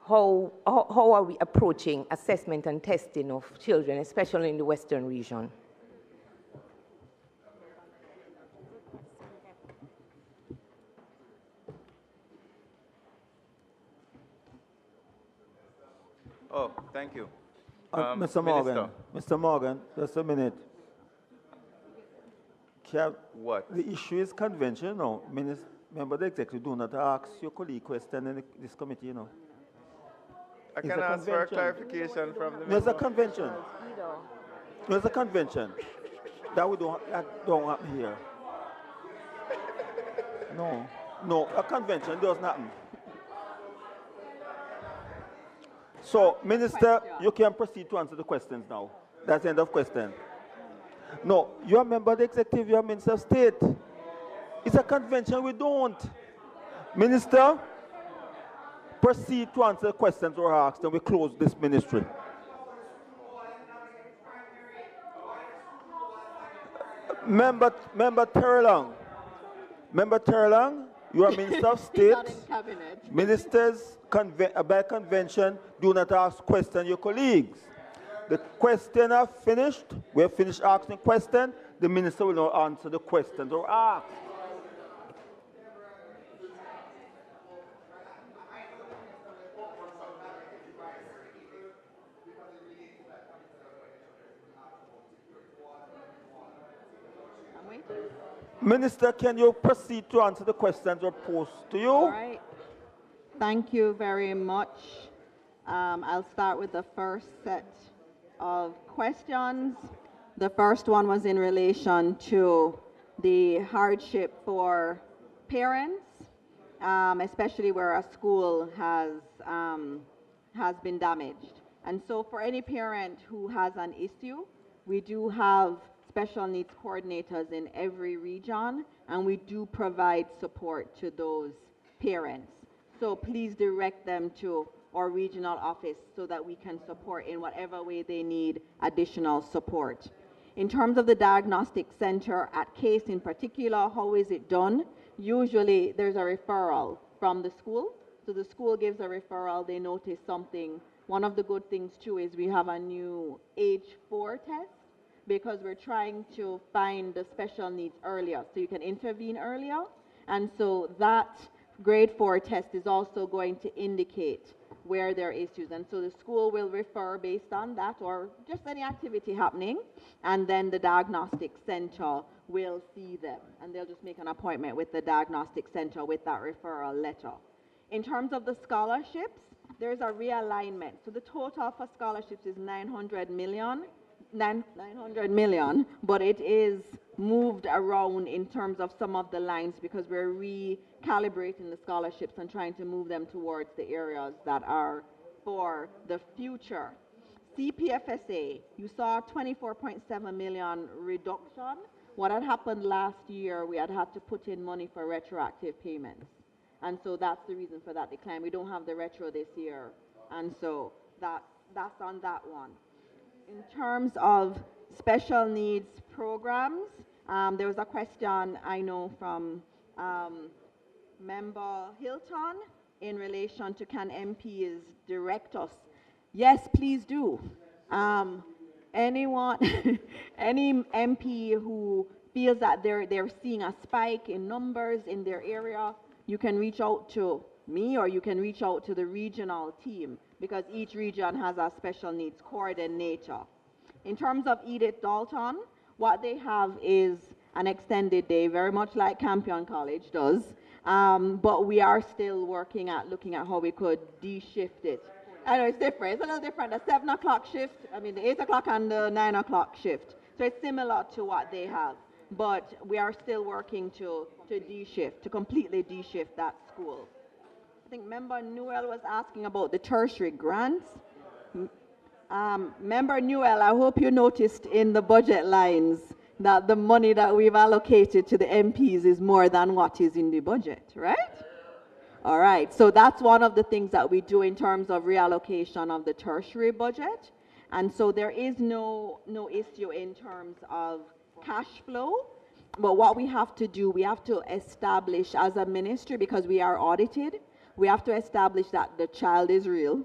how are we approaching assessment and testing of children, especially in the Western region? Oh, thank you. Mr. Morgan, Mr. Morgan, just a minute. What? The issue is convention now. Member the executive do not ask your colleague question in this committee, I can ask for a clarification from the There's a member. convention. There's a convention. That don't happen here. No, a convention doesn't happen. So, Minister, you can proceed to answer the questions now. That's the end of question. No, you're a member of the executive, you're a Minister of State. It's a convention, we don't. Minister, proceed to answer the questions or asked, and we close this ministry. Member Terlang, you are Minister of State. Ministers, by convention, do not ask questions your colleagues. The questions are finished. We have finished asking questions. The minister will now answer the questions or asked. Minister, can you proceed to answer the questions or posed to you? All right. Thank you very much. I'll start with the first set of questions. The first one was in relation to the hardship for parents, especially where a school has been damaged. And so for any parent who has an issue, we do have special needs coordinators in every region, and we do provide support to those parents. So please direct them to our regional office so that we can support in whatever way they need additional support. In terms of the diagnostic center at Case in particular, how is it done? Usually there's a referral from the school. So the school gives a referral, they notice something. One of the good things too is we have a new age 4 test, because we're trying to find the special needs earlier, so you can intervene earlier. And so that grade 4 test is also going to indicate where there are issues. And so the school will refer based on that or just any activity happening, and then the diagnostic center will see them. And they'll just make an appointment with the diagnostic center with that referral letter. In terms of the scholarships, there's a realignment. So the total for scholarships is 900 million, but it is moved around in terms of some of the lines because we're recalibrating the scholarships and trying to move them towards the areas that are for the future. CPFSA, you saw 24.7 million reduction. What had happened last year, we had to put in money for retroactive payments. And so that's the reason for that decline. We don't have the retro this year. And so that's on that one. In terms of special needs programs, there was a question I know from Member Hilton in relation to can MPs direct us. Yes, please do. Anyone, any MP who feels that they're seeing a spike in numbers in their area, you can reach out to me or you can reach out to the regional team because each region has a special needs coordinator. In terms of Edith Dalton, what they have is an extended day, very much like Campion College does, but we are still working at looking at how we could de-shift it. I know it's different, it's a little different. The 7 o'clock shift, the 8 o'clock and the 9 o'clock shift. So it's similar to what they have, but we are still working to de-shift, to completely de-shift that school. I think Member Newell was asking about the tertiary grants. Member Newell, I hope you noticed in the budget lines that the money that we've allocated to the MPs is more than what is in the budget, right? All right, so that's one of the things that we do in terms of reallocation of the tertiary budget. And so there is no issue in terms of cash flow. But what we have to do, we have to establish as a ministry, because we are audited, we have to establish that the child is real,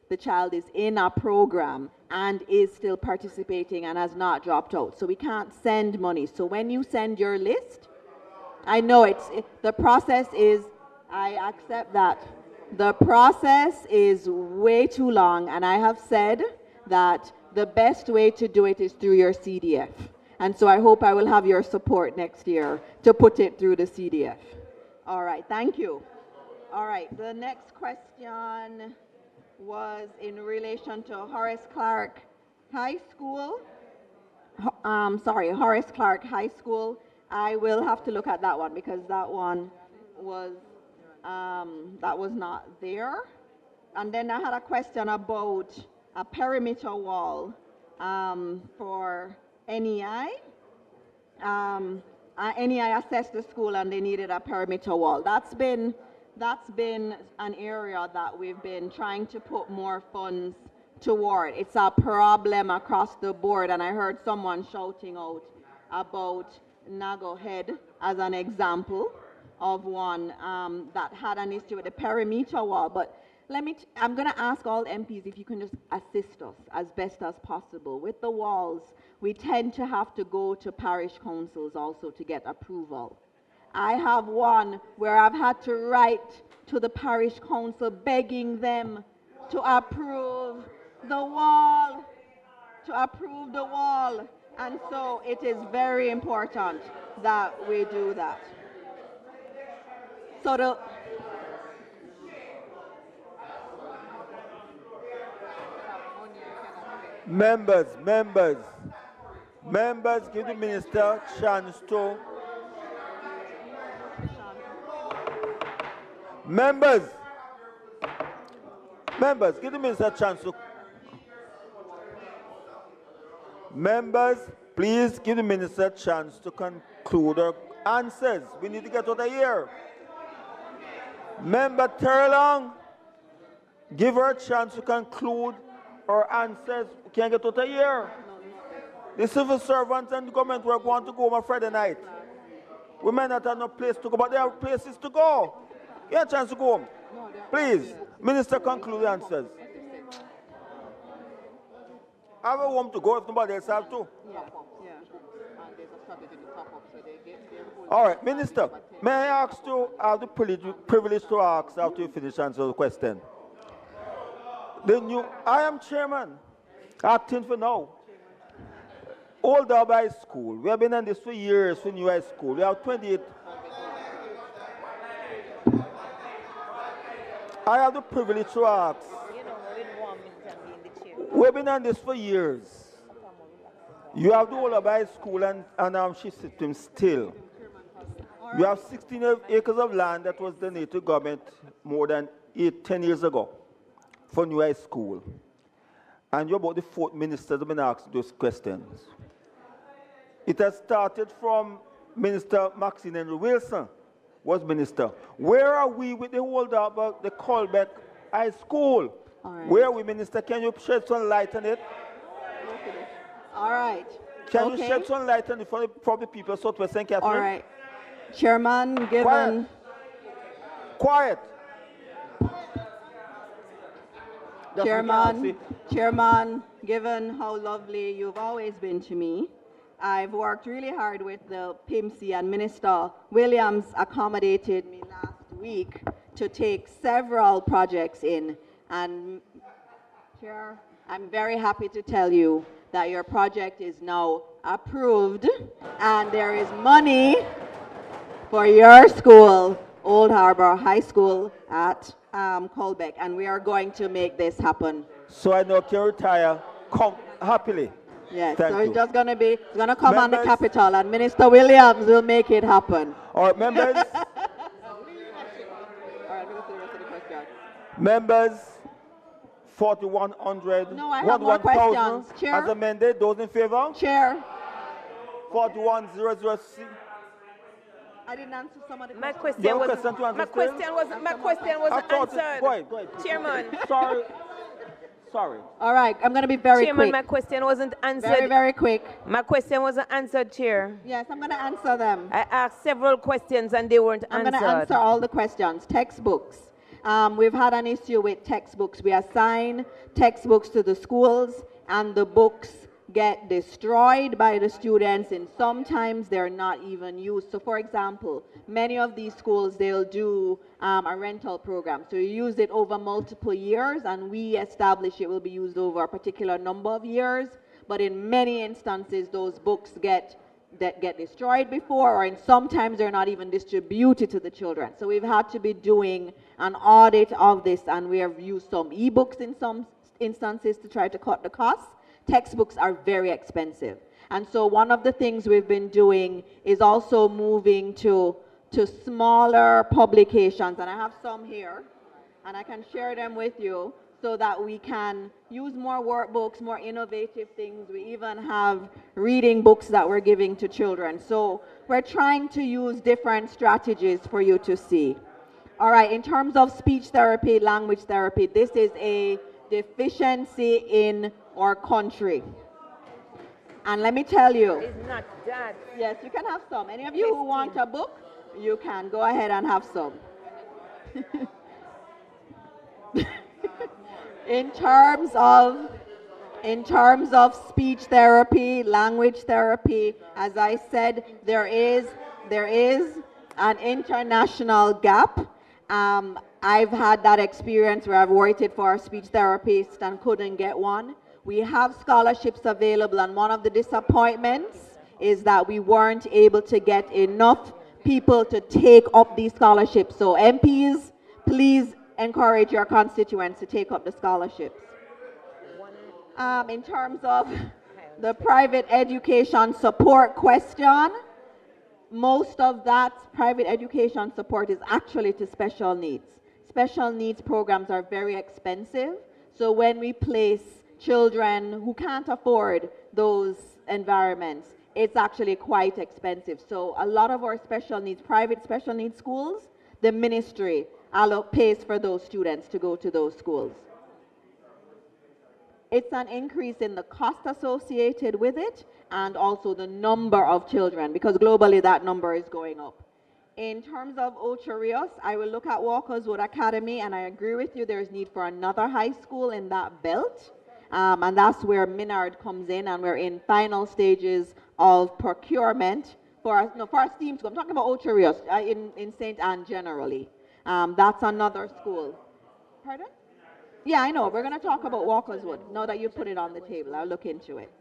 the child is in a program and is still participating and has not dropped out. So we can't send money. So when you send your list, I know the process is, I accept that. The process is way too long, and I have said that the best way to do it is through your CDF. And so I hope I will have your support next year to put it through the CDF. All right, thank you. All right, the next question was in relation to Horace Clark High School. Horace Clark High School. I will have to look at that one because that one was not there. And then I had a question about a perimeter wall for NEI. NEI assessed the school and they needed a perimeter wall. That's been an area that we've been trying to put more funds toward. It's a problem across the board, and I heard someone shouting out about Nago Head as an example of one that had an issue with the perimeter wall. But I'm going to ask all MPs if you can just assist us as best as possible. With the walls, we tend to have to go to parish councils also to get approval. I have one where I've had to write to the parish council begging them to approve the wall, And so it is very important that we do that. So Members, give the minister a chance to. Members, give the minister a chance to. Members, please give the minister a chance to conclude her answers. We need to get out of here. Member Terlong, give her a chance to conclude her answers. We can't get out of here. The civil servants and the government work want to go on Friday night. We may not have no place to go, but there are places to go. You have a chance to go home. Please, Minister, conclude the answers. I have a home to go if nobody else have to. All right, Minister, may I ask to have the privilege to ask after you finish answering the question? I am chairman, acting for now. Old Darby High School. We have been on this for years for new high school. We have 28. I have the privilege to ask. We've been on this for years. You have the Old Darby High School and shift system still. You have 16 acres of land that was donated to government more than 10 years ago for new high school. And you're about the fourth minister that have been asked those questions. It has started from Minister Maxine Henry Wilson was minister. Where are we with the whole about the Colbeck High School? Right. Where are we, Minister? Can you shed some light on it? All right. Can you shed some light on it for the people of Southwest St. Catherine? All right. Chairman, given... Quiet. Chairman, given how lovely you've always been to me, I've worked really hard with the PIMC, and Minister Williams accommodated me last week to take several projects in. And Chair, I'm very happy to tell you that your project is now approved and there is money for your school, Old Harbor High School at Colbeck, and we are going to make this happen. So I know can retire happily. Yes, Thank so you. it's just going to be, it's going to come on the Capitol, and Minister Williams will make it happen. All right, members. All right, let me go to the rest of the question. Members, 4,100. No, I have more questions. Chair. As amended, those in favor? Chair. 4,100. I didn't answer some of the My questions. question wasn't answered. Go ahead. Chairman. Sorry. Sorry. All right, I'm going to be very Chairman, quick. my question wasn't answered. Very, very quick. My question wasn't answered, Chair. Yes, I'm going to answer them. I asked several questions and they weren't I'm answered. going to answer all the questions. Textbooks. We've had an issue with textbooks. We assign textbooks to the schools and the books get destroyed by the students, and sometimes they're not even used. So for example, many of these schools, they'll do a rental program. So you use it over multiple years, and we establish it will be used over a particular number of years. But in many instances, those books get destroyed before, or in sometimes they're not even distributed to the children. So we've had to be doing an audit of this, and we have used some ebooks in some instances to try to cut the costs. Textbooks are very expensive. And so one of the things we've been doing is also moving to smaller publications. And I have some here, and I can share them with you so that we can use more workbooks, more innovative things. We even have reading books that we're giving to children. So we're trying to use different strategies for you to see. All right, in terms of speech therapy, language therapy, this is a deficiency in our country. And let me tell you, It's not that. yes, you can have some. Any of you who want a book, you can go ahead and have some. In terms of speech therapy, language therapy, as I said, there is an international gap. I've had that experience where I've waited for a speech therapist and couldn't get one. We have scholarships available, and one of the disappointments is that we weren't able to get enough people to take up these scholarships. So MPs, please encourage your constituents to take up the scholarships. In terms of the private education support question, most of that private education support is actually to special needs. Special needs programs are very expensive, so when we place children who can't afford those environments, it's actually quite expensive. So a lot of our special needs, private special needs schools, the ministry pays for those students to go to those schools. It's an increase in the cost associated with it and also the number of children, because globally that number is going up. In terms of Ocho Rios, I will look at Walker's Wood Academy, and I agree with you, there's need for another high school in that belt. And that's where Minard comes in, and we're in final stages of procurement for our STEAM school. I'm talking about Ocho Rios in St. Anne generally. That's another school. Pardon? Yeah, I know. We're going to talk about Walker's Wood. Now that you put it on the table, I'll look into it.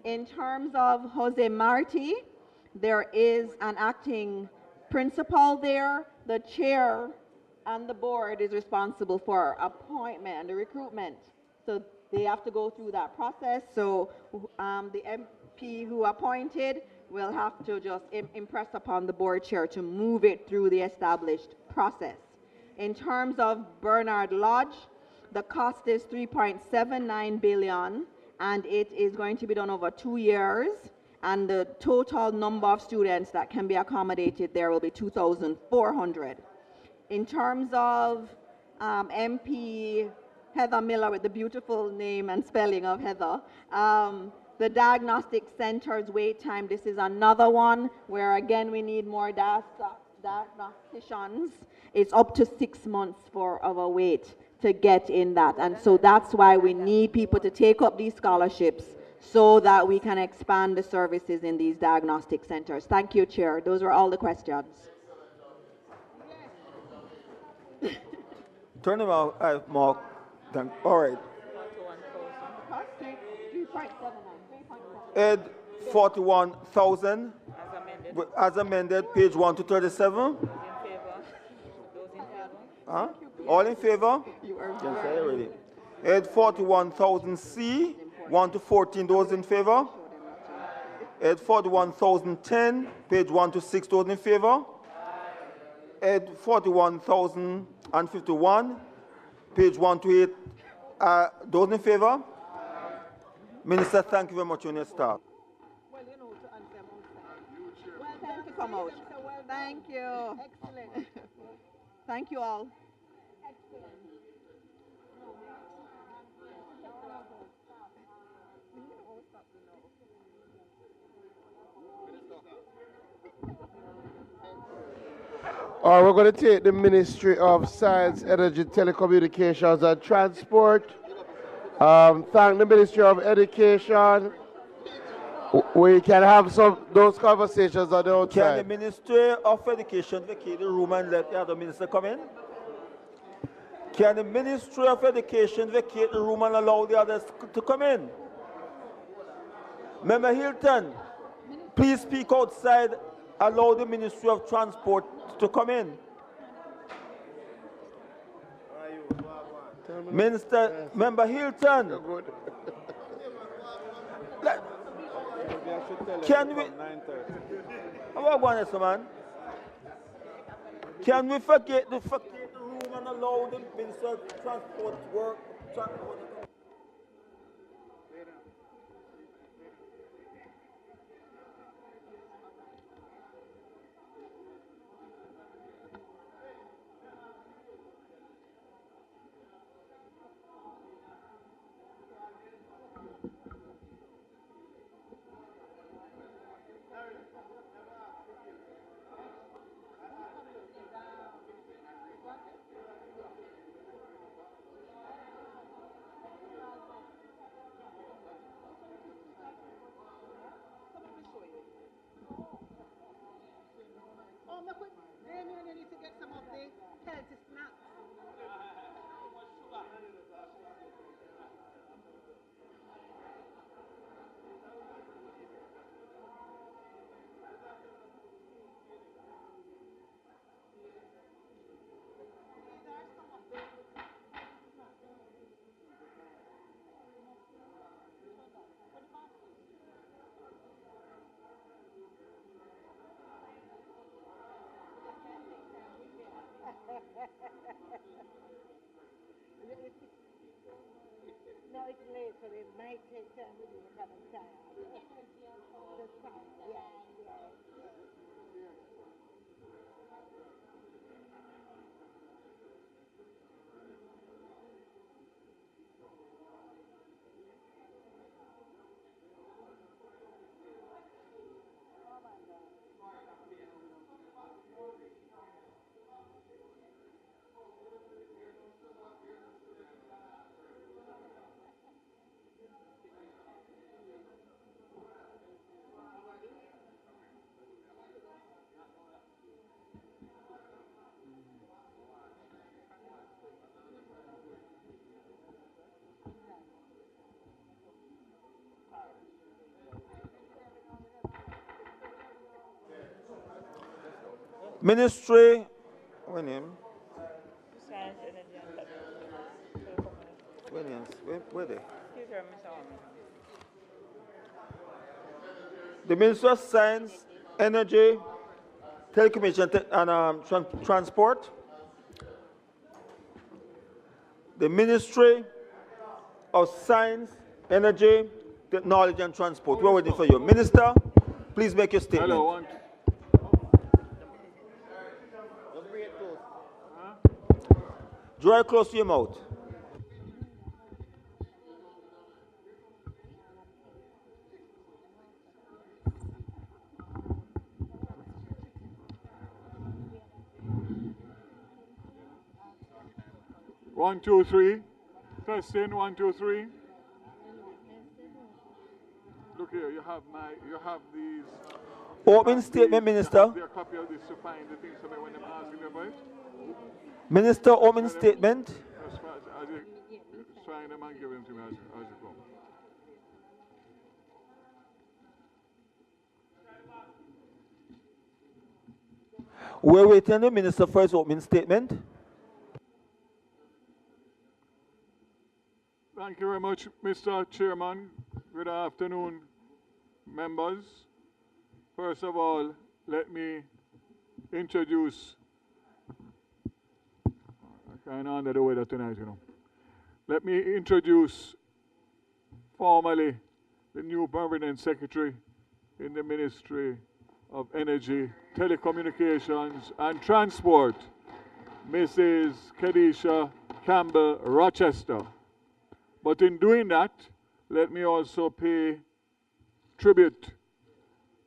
In terms of Jose Marti, there is an acting principal there. The chair and the board is responsible for appointment and the recruitment. So they have to go through that process. So the MP who appointed will have to just impress upon the board chair to move it through the established process. In terms of Bernard Lodge, the cost is 3.79 billion, and it is going to be done over 2 years, and the total number of students that can be accommodated there will be 2,400. In terms of MP Heather Miller, with the beautiful name and spelling of Heather, the diagnostic center's wait time, this is another one where again we need more diagnosticians. It's up to 6 months of a wait to get in that. And so that's why we need people to take up these scholarships so that we can expand the services in these diagnostic centers. Thank you, Chair. Those were all the questions. Turn them out, Mark. All right. Ed 41,000 as amended, page 1 to 37. Huh? All in favor? Yes, I already. Ed 41,000 C, 1 to 14, those in favor? Ed 41,010, page 1 to 6, those in favor? Ed 41,051, page 1 to 8, those in favor? Minister, thank you very much on your staff. Well, you know, to answer well, time to come out. Thank you. Excellent. Thank you all. Excellent. All right, we're going to take the Ministry of Science, Energy, Telecommunications and Transport. Thank the Ministry of Education. We can have those conversations on the outside. Can the Ministry of Education vacate the room and let the other minister come in? Can the Ministry of Education vacate the room and allow the others to come in? Member Hilton, please speak outside. Allow the Ministry of Transport to come in. Member Hilton. Can we? Can we forget the room and allow the Minister of Transport to work? No, it's late, so it might take time to do it, I'm tired. That's fine, yeah. Ministry, what name? Science, Energy, and Where they? The Ministry of Science, Energy, Telecommunication and Transport. The Ministry of Science, Energy, Technology and Transport. We're waiting for you. Minister, please make your statement. Hello, Draw it close to your mouth. One, two, three. Testing, 1, 2, 3. Look here, you have these. Open statement, Minister. Their copy of this to find the things when I'm asking you about. Minister, open statement. Sign them and give them to me as you come. We're waiting on the Minister for his opening statement. Thank you very much, Mr. Chairman. Good afternoon, members. First of all, let me introduce, I'm kind of under the weather tonight, you know. Let me introduce formally the new permanent secretary in the Ministry of Energy, Telecommunications and Transport, Mrs. Kadisha Campbell Rochester. But in doing that, let me also pay tribute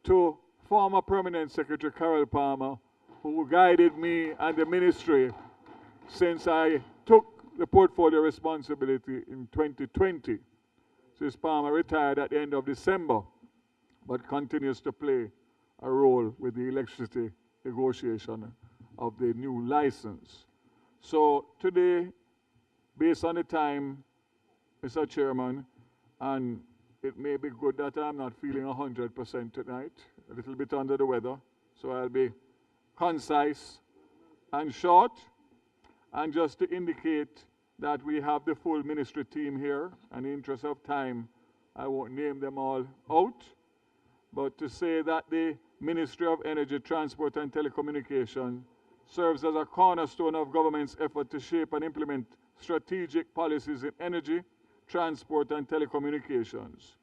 to former Permanent Secretary Carol Palmer, who guided me and the ministry since I took the portfolio responsibility in 2020. Ms. Palmer retired at the end of December, but continues to play a role with the electricity negotiation of the new license. So today, based on the time, Mr. Chairman, and it may be good that I'm not feeling 100% tonight, a little bit under the weather, so I'll be concise and short. And just to indicate that we have the full ministry team here, and in the interest of time, I won't name them all out, but to say that the Ministry of Energy, Transport and Telecommunication serves as a cornerstone of government's effort to shape and implement strategic policies in energy, transport and telecommunications,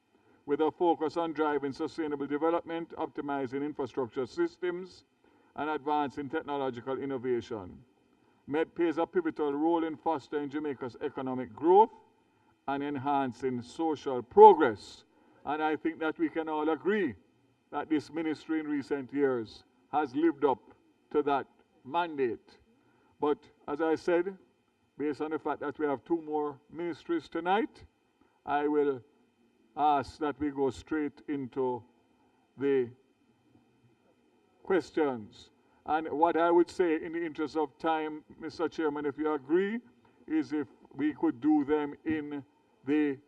with a focus on driving sustainable development, optimizing infrastructure systems, and advancing technological innovation. MET plays a pivotal role in fostering Jamaica's economic growth and enhancing social progress. And I think that we can all agree that this ministry in recent years has lived up to that mandate. But as I said, based on the fact that we have 2 more ministries tonight, I will ask that we go straight into the questions. And what I would say in the interest of time, Mr. Chairman, if you agree, is if we could do them in the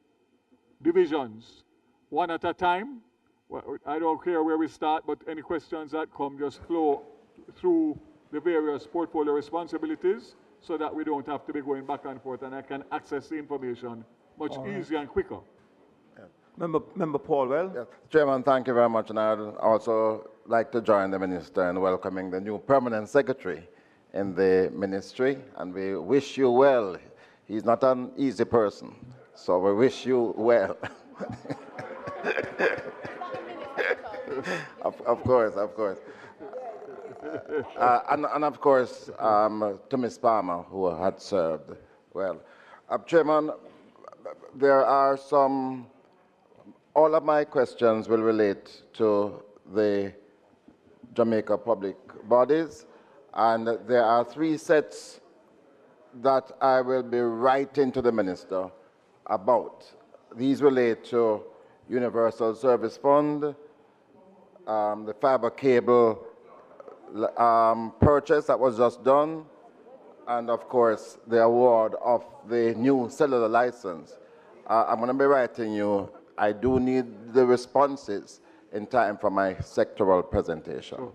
divisions, one at a time. Well, I don't care where we start, but any questions that come just flow through the various portfolio responsibilities so that we don't have to be going back and forth, and I can access the information much easier and quicker. Member Paul. Yes. Chairman, thank you very much, and I'd also like to join the minister in welcoming the new permanent secretary in the ministry, and we wish you well. He's not an easy person, so we wish you well. Of course. And of course, to Ms. Palmer, who had served well. Chairman, there are some, all of my questions will relate to the Jamaica public bodies, and there are 3 sets that I will be writing to the minister about. These relate to Universal Service Fund, the fiber cable purchase that was just done, and of course the award of the new cellular license. I'm going to be writing you. I do need the responses in time for my sectoral presentation. Sure.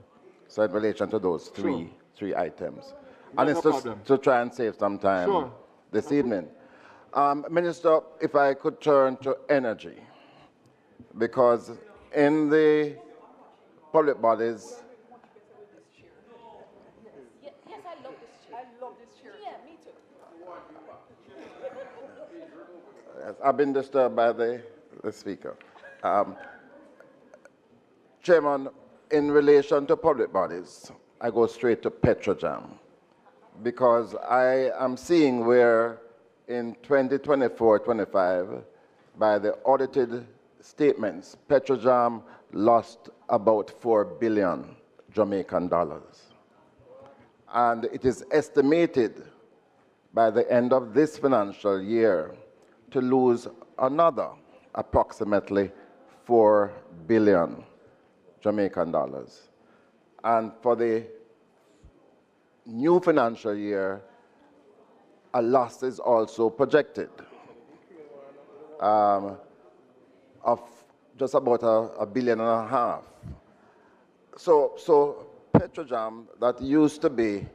So in relation to those three items. And it's to try and save some time this evening. Minister, if I could turn to energy, because in the public bodies, Yes, I love this chair. Yeah, me too. yes, I've been disturbed by the speaker. Chairman, in relation to public bodies, I go straight to Petrojam, because I am seeing where in 2024-25, by the audited statements, Petrojam lost about 4 billion Jamaican dollars. And it is estimated by the end of this financial year to lose another approximately 4 billion Jamaican dollars. And for the new financial year, a loss is also projected of just about $1.5 billion. So Petrojam, that used to be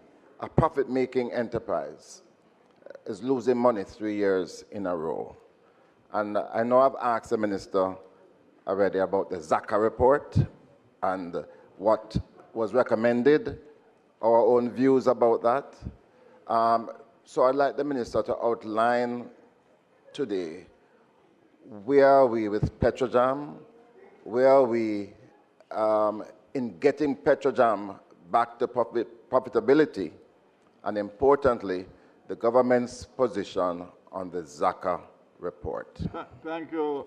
a profit-making enterprise, is losing money 3 years in a row. And I know I've asked the minister already about the ZACA report and what was recommended, our own views about that. So I'd like the minister to outline today, where are we with Petrojam? Where are we in getting Petrojam back to profitability? And importantly, the government's position on the ZACA report. Thank you,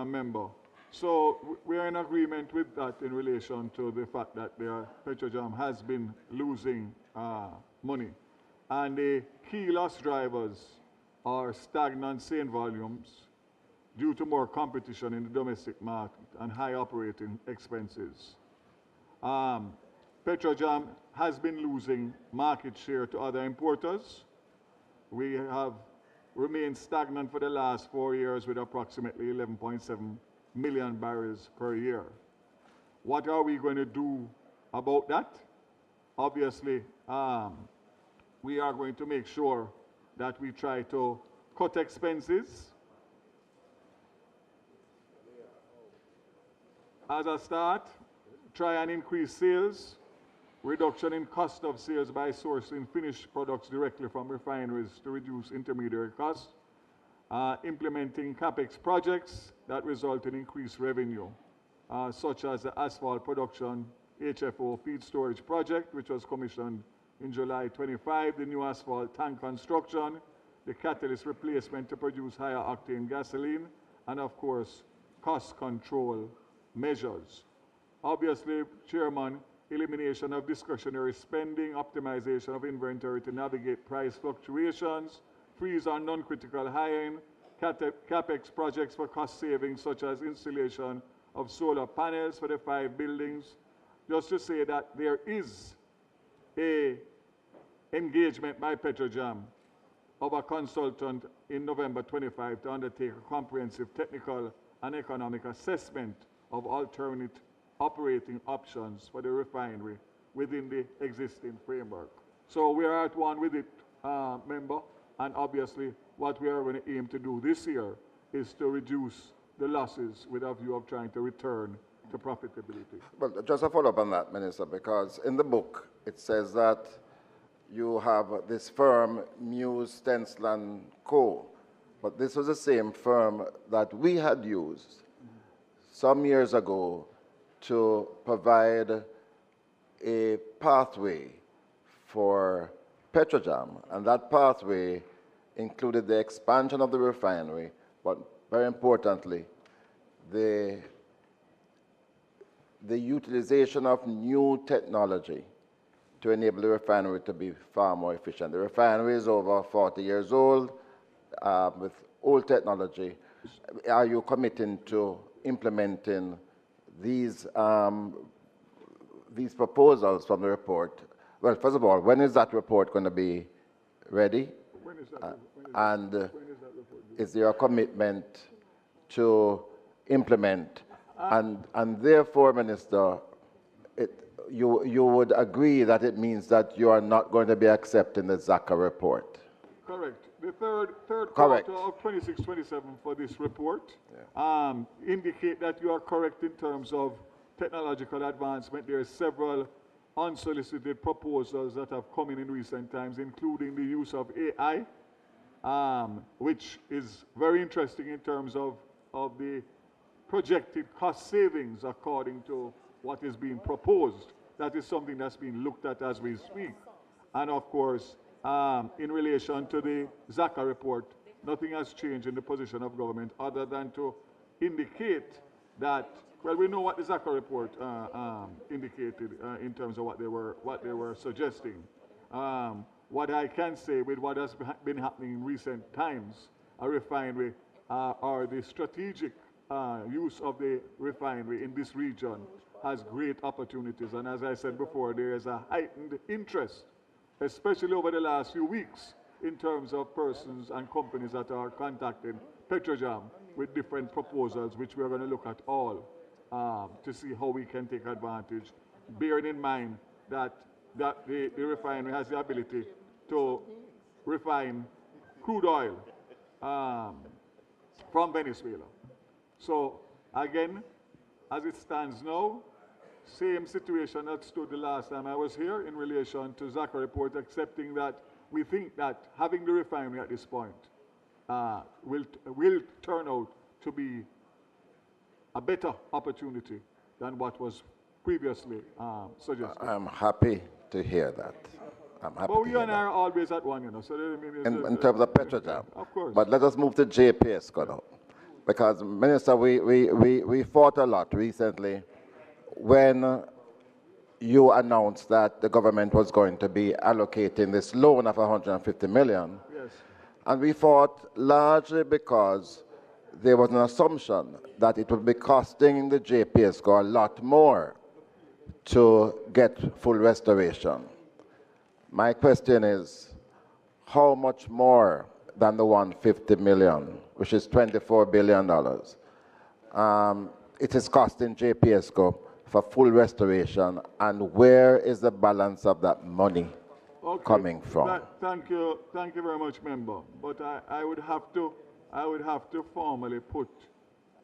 member. So we are in agreement with that in relation to the fact that Petrojam has been losing money. And the key loss drivers are stagnant sale volumes due to more competition in the domestic market and high operating expenses. Petrojam has been losing market share to other importers. We have remained stagnant for the last 4 years with approximately 11.7 million barrels per year. What are we going to do about that? Obviously, we are going to make sure that we try to cut expenses. As a start, try and increase sales, reduction in cost of sales by sourcing finished products directly from refineries to reduce intermediary costs, implementing CapEx projects that result in increased revenue, such as the asphalt production HFO feed storage project, which was commissioned in July 25, the new asphalt tank construction, the catalyst replacement to produce higher octane gasoline, and of course, cost control measures. Obviously, Chairman, elimination of discretionary spending, optimization of inventory to navigate price fluctuations, freeze on non-critical hiring, CapEx projects for cost savings such as installation of solar panels for the 5 buildings. Just to say that there is a engagement by Petrojam of a consultant in November 25 to undertake a comprehensive technical and economic assessment of alternate operating options for the refinery within the existing framework. So we are at one with it, member, and obviously what we are going to aim to do this year is to reduce the losses with a view of trying to return to profitability. Well, just a follow-up on that, Minister, because in the book it says that you have this firm, Muse, Stencil and Co., but this was the same firm that we had used some years ago to provide a pathway for Petrojam, and that pathway included the expansion of the refinery, but very importantly, the utilization of new technology to enable the refinery to be far more efficient. The refinery is over 40 years old with old technology. Are you committing to implementing these proposals from the report? Well, first of all, when is that report going to be ready? When is that, and is there a commitment to implement? And therefore, Minister, you would agree that it means that you are not going to be accepting the ZACA report? Correct. The third Correct. quarter of 26-27 for this report indicate that you are correct in terms of technological advancement. There are several unsolicited proposals that have come in recent times, including the use of AI, which is very interesting in terms of the projected cost savings according to what is being proposed. That is something that's being looked at as we speak. And of course, in relation to the ZACA report, nothing has changed in the position of government other than to indicate that, well, we know what the ZACA report indicated in terms of what they were suggesting. What I can say with what has been happening in recent times, a refinery or the strategic use of the refinery in this region has great opportunities. And as I said before, there is a heightened interest, especially over the last few weeks, in terms of persons and companies that are contacting Petrojam with different proposals, which we are going to look at all to see how we can take advantage, bearing in mind that the refinery has the ability to refine crude oil from Venezuela. So again, as it stands now, same situation that stood the last time I was here in relation to ZACA report, accepting that we think that having the refinery at this point will turn out to be a better opportunity than what was previously suggested. I'm happy to hear that. I'm happy but to we hear and I that. are always at one, you know. So In terms of Petrojam. of course. But let us move to JPS, now. Because, Minister, we fought a lot recently when you announced that the government was going to be allocating this loan of 150 million. Yes. And we fought largely because there was an assumption that it would be costing the JPSCO a lot more to get full restoration. My question is, how much more than the 150 million, which is $24 billion, it is costing JPSCO for full restoration, and where is the balance of that money coming from? Thank you very much, member. But I would have to formally put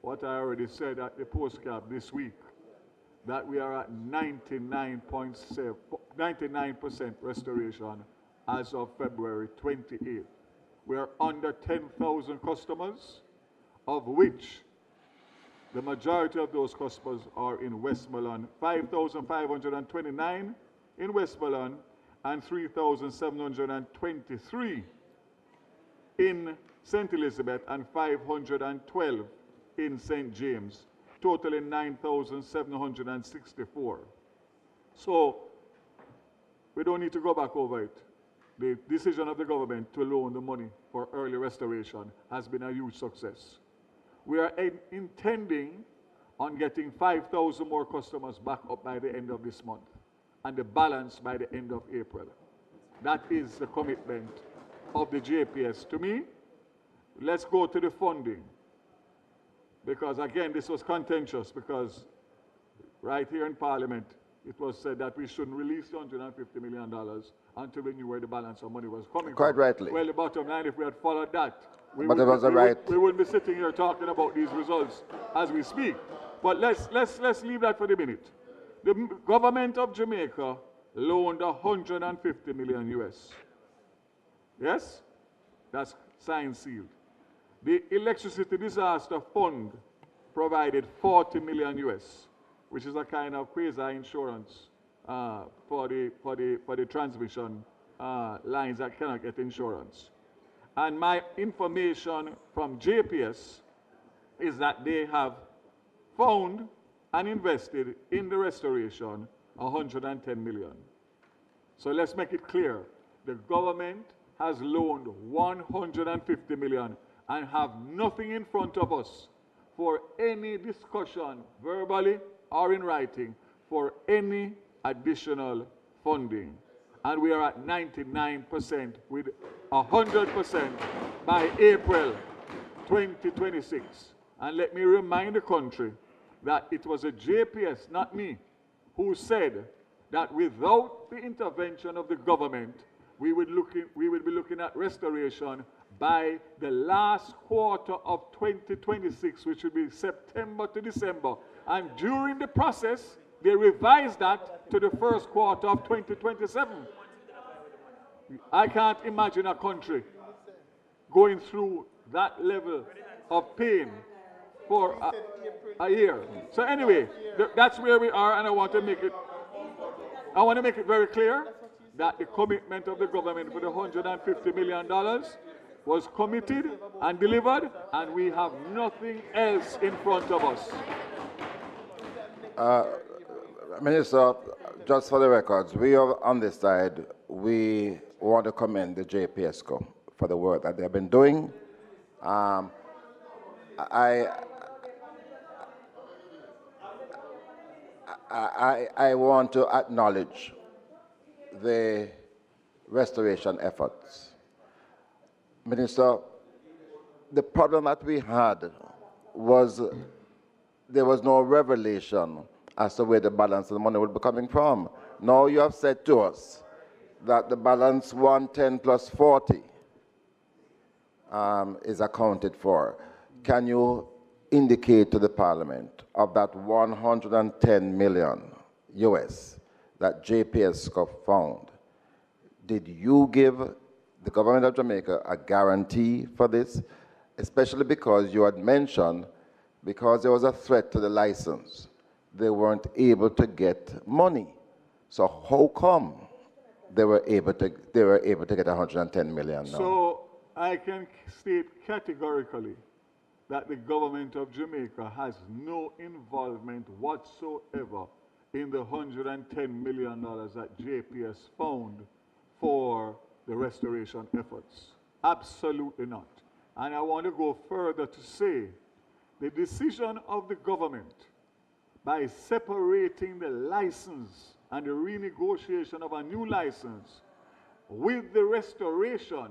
what I already said at the postcard this week, that we are at 99% restoration as of February 28th. We are under 10,000 customers, of which the majority of those customers are in Westmoreland, 5,529 in Westmoreland and 3,723 in St. Elizabeth and 512 in St. James, totaling 9,764. So we don't need to go back over it. The decision of the government to loan the money for early restoration has been a huge success. We are intending on getting 5,000 more customers back up by the end of this month, and the balance by the end of April. That is the commitment of the JPS to me. Let's go to the funding, because again, this was contentious, because right here in Parliament, it was said that we shouldn't release $150 million until we knew where the balance of money was coming Quite from. rightly. Well, the bottom line, if we had followed that, we wouldn't be sitting here talking about these results as we speak. But let's leave that for the minute. The government of Jamaica loaned 150 million US. Yes? That's signed, sealed. The Electricity Disaster Fund provided 40 million US, which is a kind of quasi-insurance for the transmission lines that cannot get insurance. And my information from JPS is that they have found and invested in the restoration 110 million. So let's make it clear. The government has loaned 150 million and have nothing in front of us for any discussion, verbally or in writing, for any additional funding. And we are at 99% with 100% by April 2026. And let me remind the country that it was a JPS, not me, who said that without the intervention of the government, we would be looking at restoration by the last quarter of 2026, which would be September to December. And during the process, they revised that to the first quarter of 2027. I can't imagine a country going through that level of pain for a year. So anyway, that's where we are, and I want to make it very clear that the commitment of the government for the $150 million was committed and delivered, and we have nothing else in front of us. Minister, just for the records, we are on this side, we want to commend the JPSCO for the work that they've been doing. I want to acknowledge the restoration efforts. Minister, the problem that we had was there was no revelation as to where the balance of the money would be coming from. Now you have said to us that the balance 110 plus 40 is accounted for. Can you indicate to the Parliament of that 110 million US that JPSCO found? Did you give the government of Jamaica a guarantee for this? Especially because you had mentioned, because there was a threat to the license, they weren't able to get money. So how come they were able to get 110 million now? So I can state categorically that the government of Jamaica has no involvement whatsoever in the $110 million that JPS found for the restoration efforts. Absolutely not. And I want to go further to say the decision of the government by separating the license and the renegotiation of a new license with the restoration,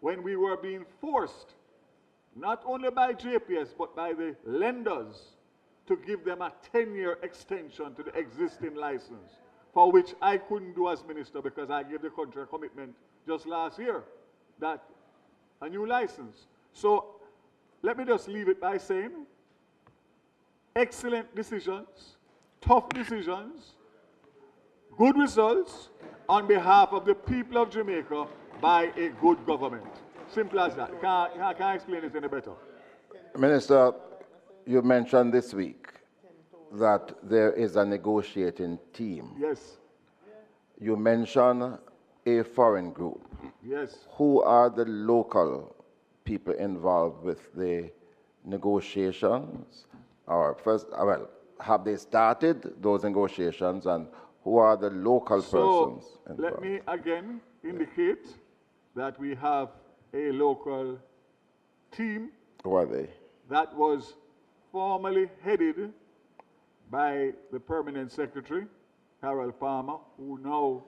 when we were being forced, not only by JPS, but by the lenders, to give them a 10-year extension to the existing license, for which I couldn't do as minister because I gave the country a commitment just last year, that a new license. So let me just leave it by saying, excellent decisions, tough decisions, good results on behalf of the people of Jamaica by a good government. Simple as that. Can't explain it any better. Minister, you mentioned this week that there is a negotiating team. Yes. You mentioned a foreign group. Yes. Who are the local people involved with the negotiations? Or first, well, have they started those negotiations, and who are the local persons involved? Let me again indicate that we have a local team. Who are they? That was formerly headed by the permanent secretary, Harold Palmer, who now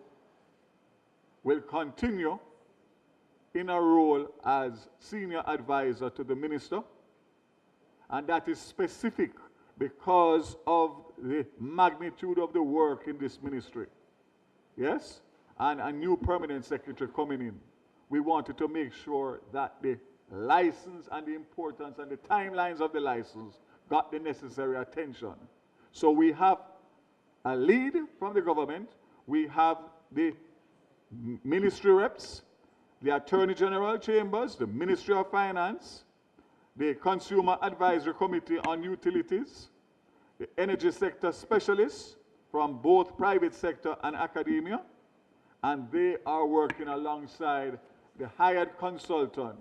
will continue in a role as senior advisor to the minister. And that is specific because of the magnitude of the work in this ministry. Yes? And a new permanent secretary coming in. We wanted to make sure that the license and the importance and the timelines of the license got the necessary attention. So we have a lead from the government, we have the ministry reps, the Attorney General Chambers, the Ministry of Finance, the Consumer Advisory Committee on Utilities, the energy sector specialists from both private sector and academia, and they are working alongside the hired consultant,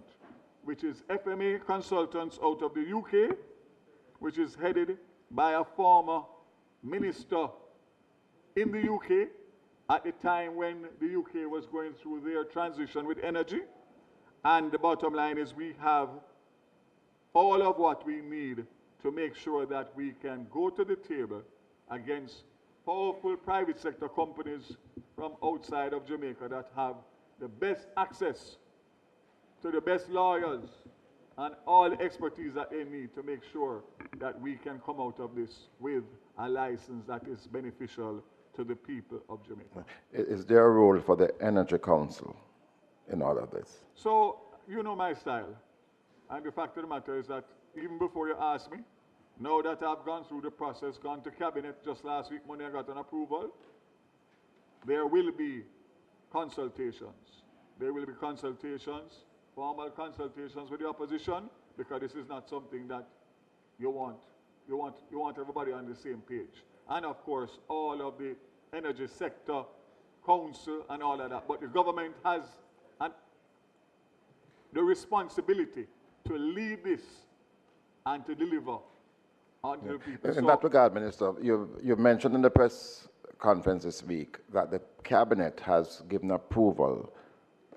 which is FMA Consultants out of the UK, which is headed by a former minister in the UK at the time when the UK was going through their transition with energy. And the bottom line is we have all of what we need to make sure that we can go to the table against powerful private sector companies from outside of Jamaica that have the best access to the best lawyers and all the expertise that they need to make sure that we can come out of this with a license that is beneficial to the people of Jamaica. Is there a role for the Energy Council in all of this? So, you know my style. And the fact of the matter is that even before you ask me, now that I've gone through the process, gone to cabinet just last week when I got an approval, there will be consultations. There will be consultations, formal consultations with the opposition, because this is not something that you want. You want everybody on the same page. And of course, all of the energy sector, council and all of that. But the government has the responsibility to lead this and to deliver on the people. In that regard, Minister, you mentioned in the press conference this week that the cabinet has given approval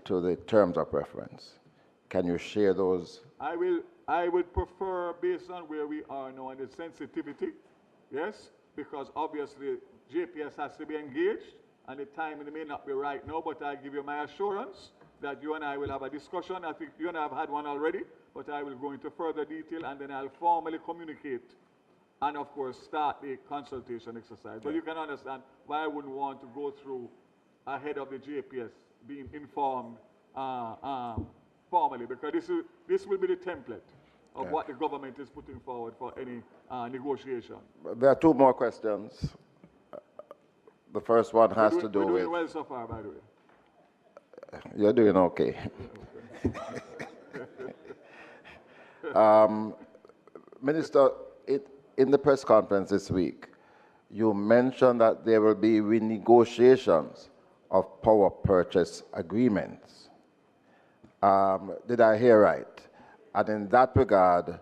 to the terms of reference. Can you share those? I would prefer, based on where we are now and the sensitivity, yes, because obviously JPS has to be engaged and the timing may not be right now, but I give you my assurance that you and I will have a discussion. I think you and I have had one already, but I will go into further detail and then I'll formally communicate and of course start the consultation exercise. But you can understand why I wouldn't want to go through ahead of the JPS being informed formally, because this will be the template of what the government is putting forward for any negotiation. There are two more questions. The first one has to do with... We're doing well so far, by the way. You're doing okay. Minister, in the press conference this week, you mentioned that there will be renegotiations of power purchase agreements. Did I hear right? And in that regard,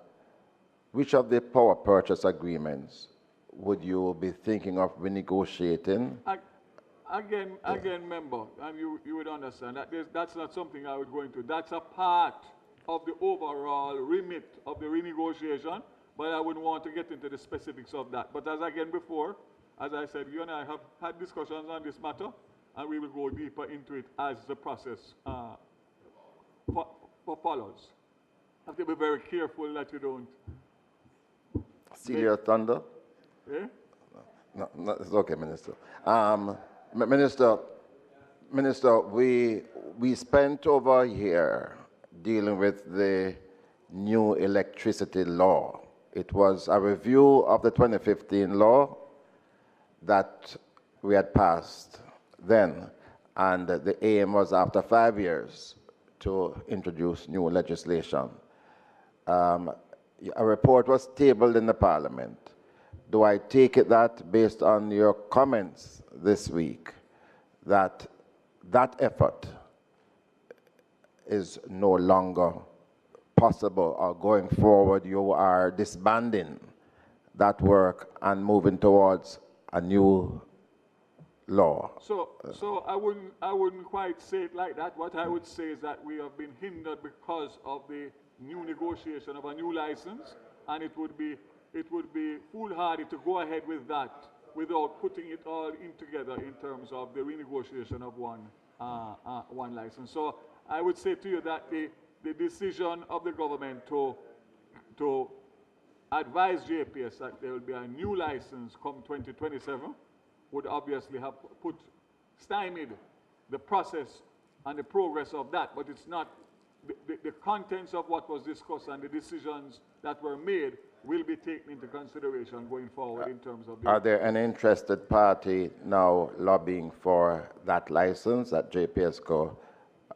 which of the power purchase agreements would you be thinking of renegotiating? Again, member, and you would understand that that's not something I would go into. That's a part of the overall remit of the renegotiation, but I wouldn't want to get into the specifics of that. But as again before, as I said, you and I have had discussions on this matter, and we will go deeper into it as the process follows. Have to be very careful that you don't Steal your thunder? Eh? No, it's okay, Minister. Minister, we spent over a year dealing with the new electricity law. It was a review of the 2015 law that we had passed then, and the aim was after 5 years to introduce new legislation. A report was tabled in the Parliament. Do I take it that, based on your comments this week, that that effort is no longer possible, or going forward you are disbanding that work and moving towards a new law? So I wouldn't quite say it like that. What I would say is that we have been hindered because of the new negotiation of a new license, and it would be foolhardy to go ahead with that without putting it all in together in terms of the renegotiation of one license. So I would say to you that the decision of the government to advise JPS that there will be a new license come 2027 would obviously have stymied the process and the progress of that, but it's not the contents of what was discussed and the decisions that were made will be taken into consideration going forward in terms of... Are there any interested party now lobbying for that license that JPSCO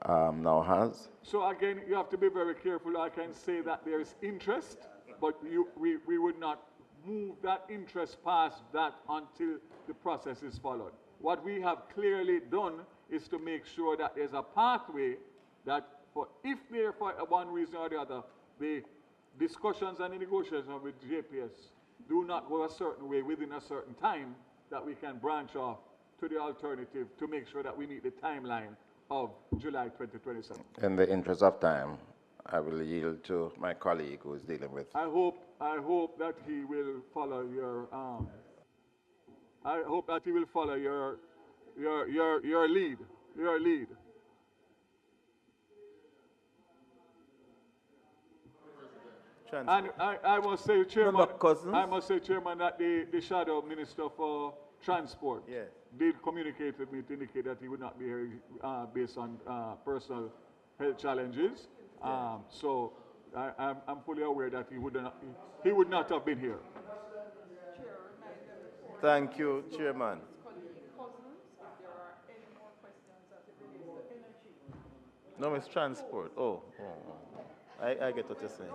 now has? So again, you have to be very careful. I can say that there is interest, but we would not move that interest past that until the process is followed. What we have clearly done is to make sure that there's a pathway that if there, for one reason or the other, the discussions and the negotiations with JPS do not go a certain way within a certain time, that we can branch off to the alternative to make sure that we meet the timeline of July 2027. In the interest of time, I will yield to my colleague who is dealing with... I hope that he will follow your I hope that he will follow your lead. And I must say, Chairman, that the Shadow Minister for Transport did communicate with me to indicate that he would not be here based on personal health challenges. So I'm fully aware that he would not have been here. Thank you, Chairman. No, it's transport. Oh. I get what you're saying.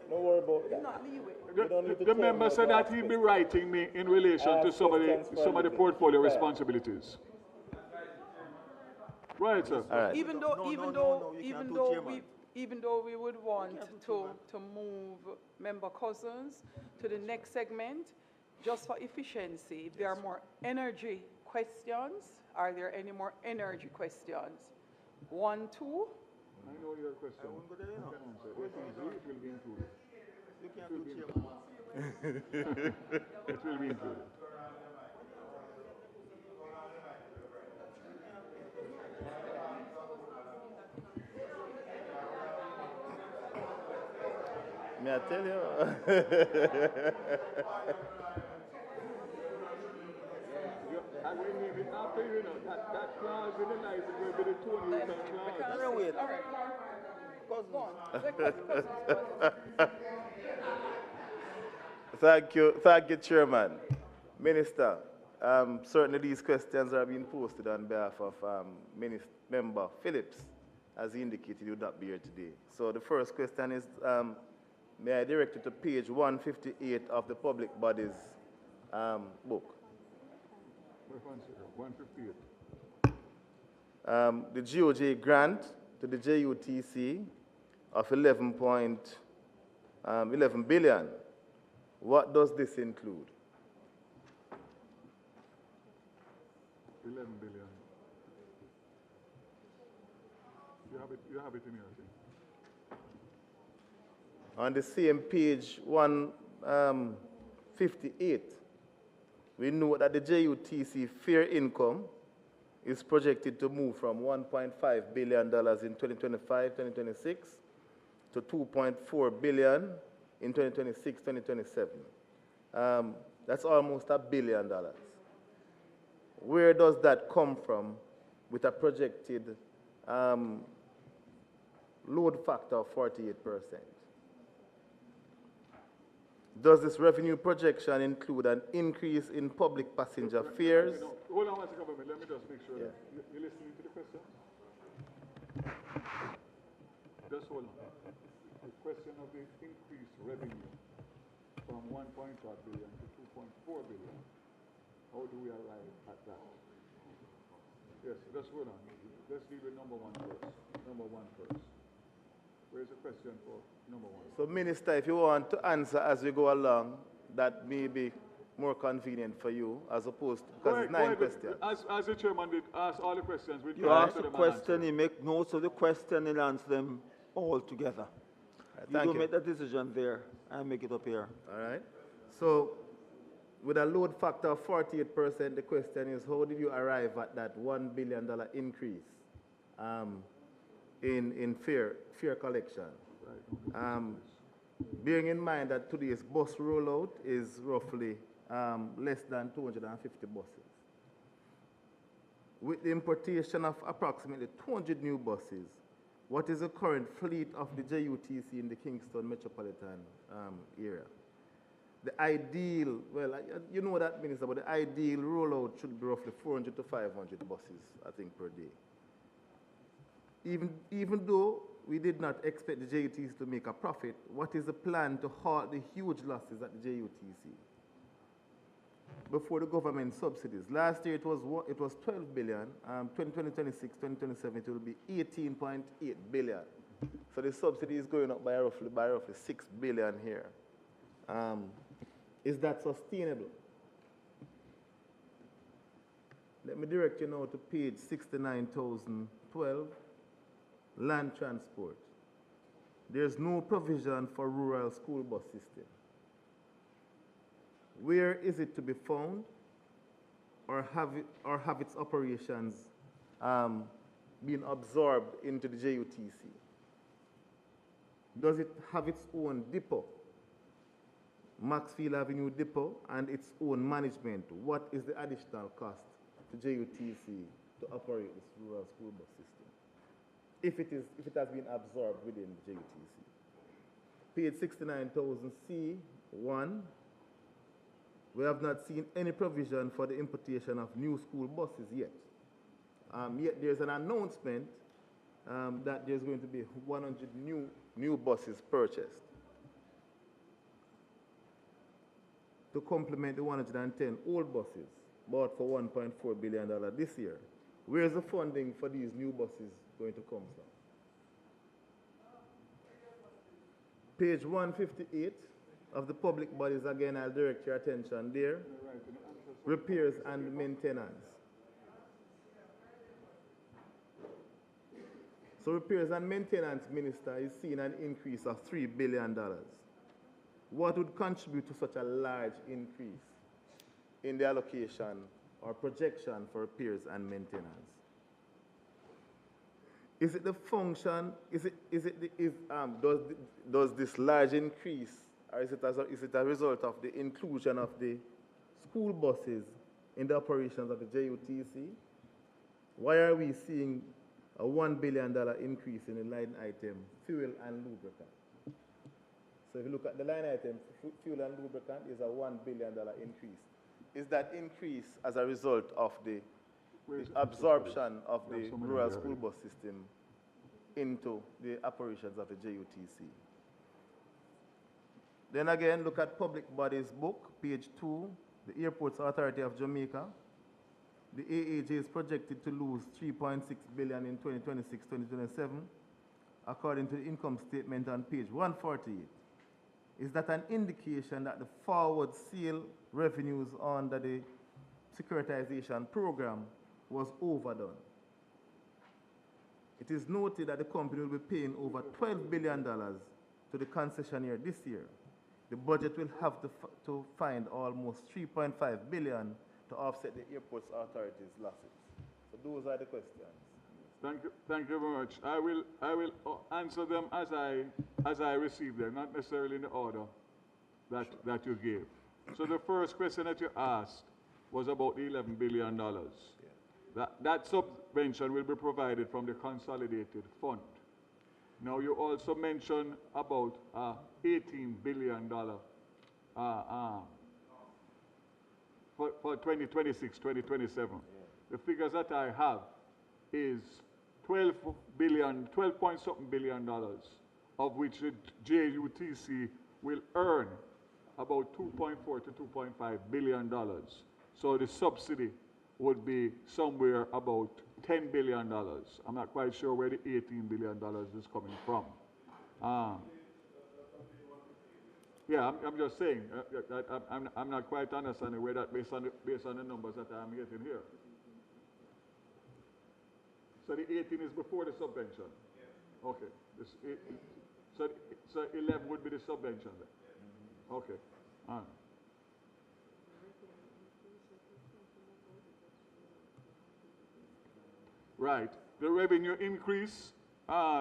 Don't worry about that. The member said that he'll be writing me in relation to some of the portfolio responsibilities. Go ahead, sir. Right. Even though we would want to move Member Cousins to the next segment, just for efficiency, if there are more energy questions, are there any more energy questions? 1, 2? I know your question. It will be included. It will be included. May I tell you? I will leave it after, that clause in the license will be the 2 Thank you, Chairman. Minister, certainly these questions are being posted on behalf of Member Phillips, as he indicated he would not be here today. So the first question is, may I direct it to page 158 of the Public Bodies book? 158. the GOJ grant to the JUTC of 11 billion. What does this include? 11 billion. You have it in your thing. On the same page 158, we know that the JUTC fair income is projected to move from $1.5 billion in 2025-2026 to $2.4 billion in 2026-2027. That's almost $1 billion. Where does that come from with a projected load factor of 48%? Does this revenue projection include an increase in public passenger fares? Hold on one second, let me just make sure that you're listening to the question. Just hold on. The question of the increased revenue from 1.5 billion to 2.4 billion. How do we arrive at that? Yes, just hold on. Let's deal with number one first. Where's the question for number one? So, Minister, if you want to answer as we go along, that may be more convenient for you as opposed to, because it's 9 questions. As the chairman did ask all the questions, You ask the question, you make notes of the question, and answer them all together. You don't make the decision there and make it up here. All right. So, with a load factor of 48%, the question is, how did you arrive at that $1 billion increase in fare collection? Bearing in mind that today's bus rollout is roughly less than 250 buses. With the importation of approximately 200 new buses, what is the current fleet of the JUTC in the Kingston metropolitan area? The ideal, well, you know that, Minister, but the ideal rollout should be roughly 400 to 500 buses, I think, per day. Even though we did not expect the JUTC to make a profit, what is the plan to halt the huge losses at the JUTC? Before the government subsidies. Last year it was 12 billion. 2026, 2027 it will be 18.8 billion. So the subsidy is going up by roughly 6 billion here. Is that sustainable? Let me direct you now to page 69,012, land transport. There's no provision for rural school bus system. Where is it to be found, or have its operations been absorbed into the JUTC? Does it have its own depot, Maxfield Avenue depot, and its own management? What is the additional cost to JUTC to operate this rural school bus system, if it has been absorbed within the JUTC? Page 69,000C1. We have not seen any provision for the importation of new school buses yet. Yet there's an announcement that there's going to be 100 new buses purchased to complement the 110 old buses bought for $1.4 billion this year. Where is the funding for these new buses going to come from? Page 158 of the public bodies, again, I'll direct your attention there. Repairs and maintenance. So repairs and maintenance, Minister, is seeing an increase of $3 billion. What would contribute to such a large increase in the allocation or projection for repairs and maintenance? Is it the function, does this large increase, or is it a result of the inclusion of the school buses in the operations of the JUTC? Why are we seeing a $1 billion increase in the line item, fuel and lubricant? So if you look at the line item, fuel and lubricant is a $1 billion increase. Is that increase as a result of the absorption of the rural school bus system into the operations of the JUTC? Then again, look at Public Bodies Book, page 2, the Airports Authority of Jamaica. the AAJ is projected to lose $3.6 billion in 2026-2027, according to the income statement on page 148. Is that an indication that the forward sale revenues under the securitization program was overdone? It is noted that the company will be paying over $12 billion to the concessionaire this year. The budget will have to find almost $3.5 billion to offset the airport's authority's losses. So those are the questions. Thank you very much. I will answer them as I receive them, not necessarily in the order that you gave. So the first question that you asked was about the $11 billion. That subvention will be provided from the consolidated fund. Now you also mentioned about $18 billion for 2026, 2027. The figures that I have is $12 point something billion, of which the JUTC will earn about $2.4 to $2.5 billion. So the subsidy would be somewhere about $10 billion. I'm not quite sure where the $18 billion is coming from. Yeah, I'm just saying, I'm not quite understanding where that based on the numbers that I'm getting here. So the 18 is before the subvention? Yeah. Okay. So 11 would be the subvention then? Okay. All right. Right. The revenue increase,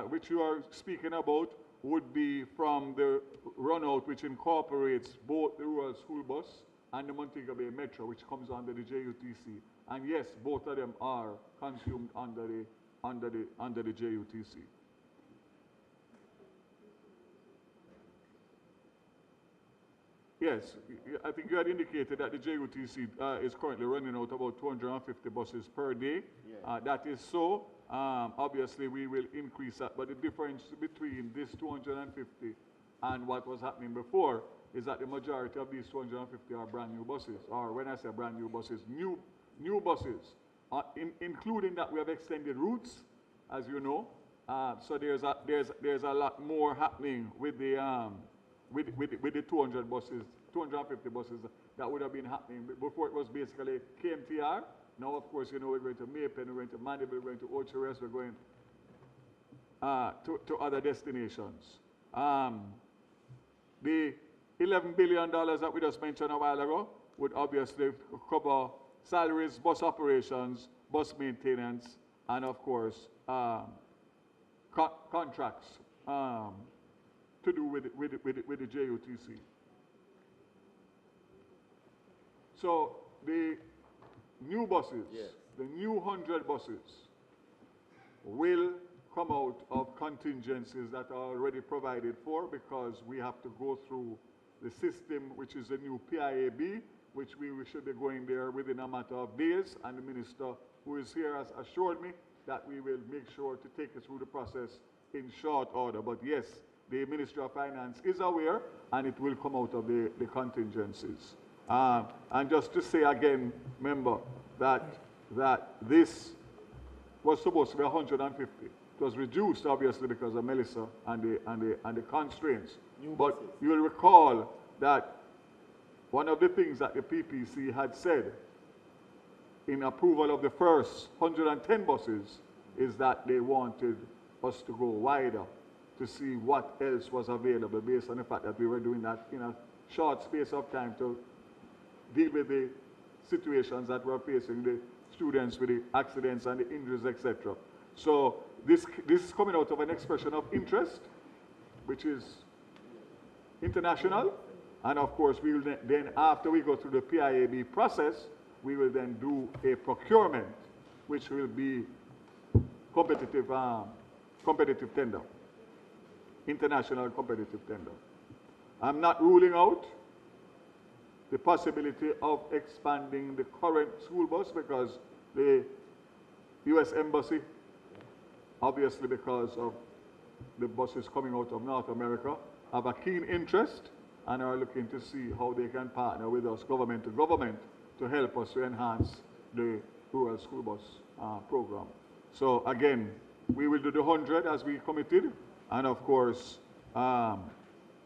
which you are speaking about, would be from the runout, which incorporates both the rural school bus and the Montego Bay Metro, which comes under the JUTC. And yes, both of them are consumed under the JUTC. Yes, I think you had indicated that the JUTC is currently running out about 250 buses per day. Yeah. That is so. Obviously, we will increase that, but the difference between this 250 and what was happening before is that the majority of these 250 are brand new buses, or when I say brand new buses, new buses, including that we have extended routes, as you know. So there's a lot more happening with the 200 buses, 250 buses that would have been happening before. It was basically KMTR. Now, of course, you know, we're going to Maypen, we're going to Mandeville, we're going to Ocho, we're going to other destinations. The $11 billion that we just mentioned a while ago would obviously cover salaries, bus operations, bus maintenance, and of course, contracts to do with the JUTC. So the new buses, yes, the new 100 buses will come out of contingencies that are already provided for, because we have to go through the system, which is a new PIAB, which we should be going there within a matter of days, and the minister who is here has assured me that we will make sure to take us through the process in short order. But yes, the Ministry of Finance is aware, and it will come out of the contingencies. And just to say again, member, that this was supposed to be 150. It was reduced, obviously, because of Melissa and the constraints. But you will recall that one of the things that the PPC had said in approval of the first 110 buses is that they wanted us to go wider to see what else was available, based on the fact that we were doing that in a short space of time to deal with the situations that were facing the students with the accidents and the injuries, etc. So this is coming out of an expression of interest, which is international. And of course, we will then, after we go through the PIAB process, we will then do a procurement, which will be competitive tender, international competitive tender. I'm not ruling out the possibility of expanding the current school bus, because the U.S. Embassy, obviously because of the buses coming out of North America, have a keen interest and are looking to see how they can partner with us, government to government, to help us to enhance the rural school bus program. So again, we will do the 100 as we committed, and of course,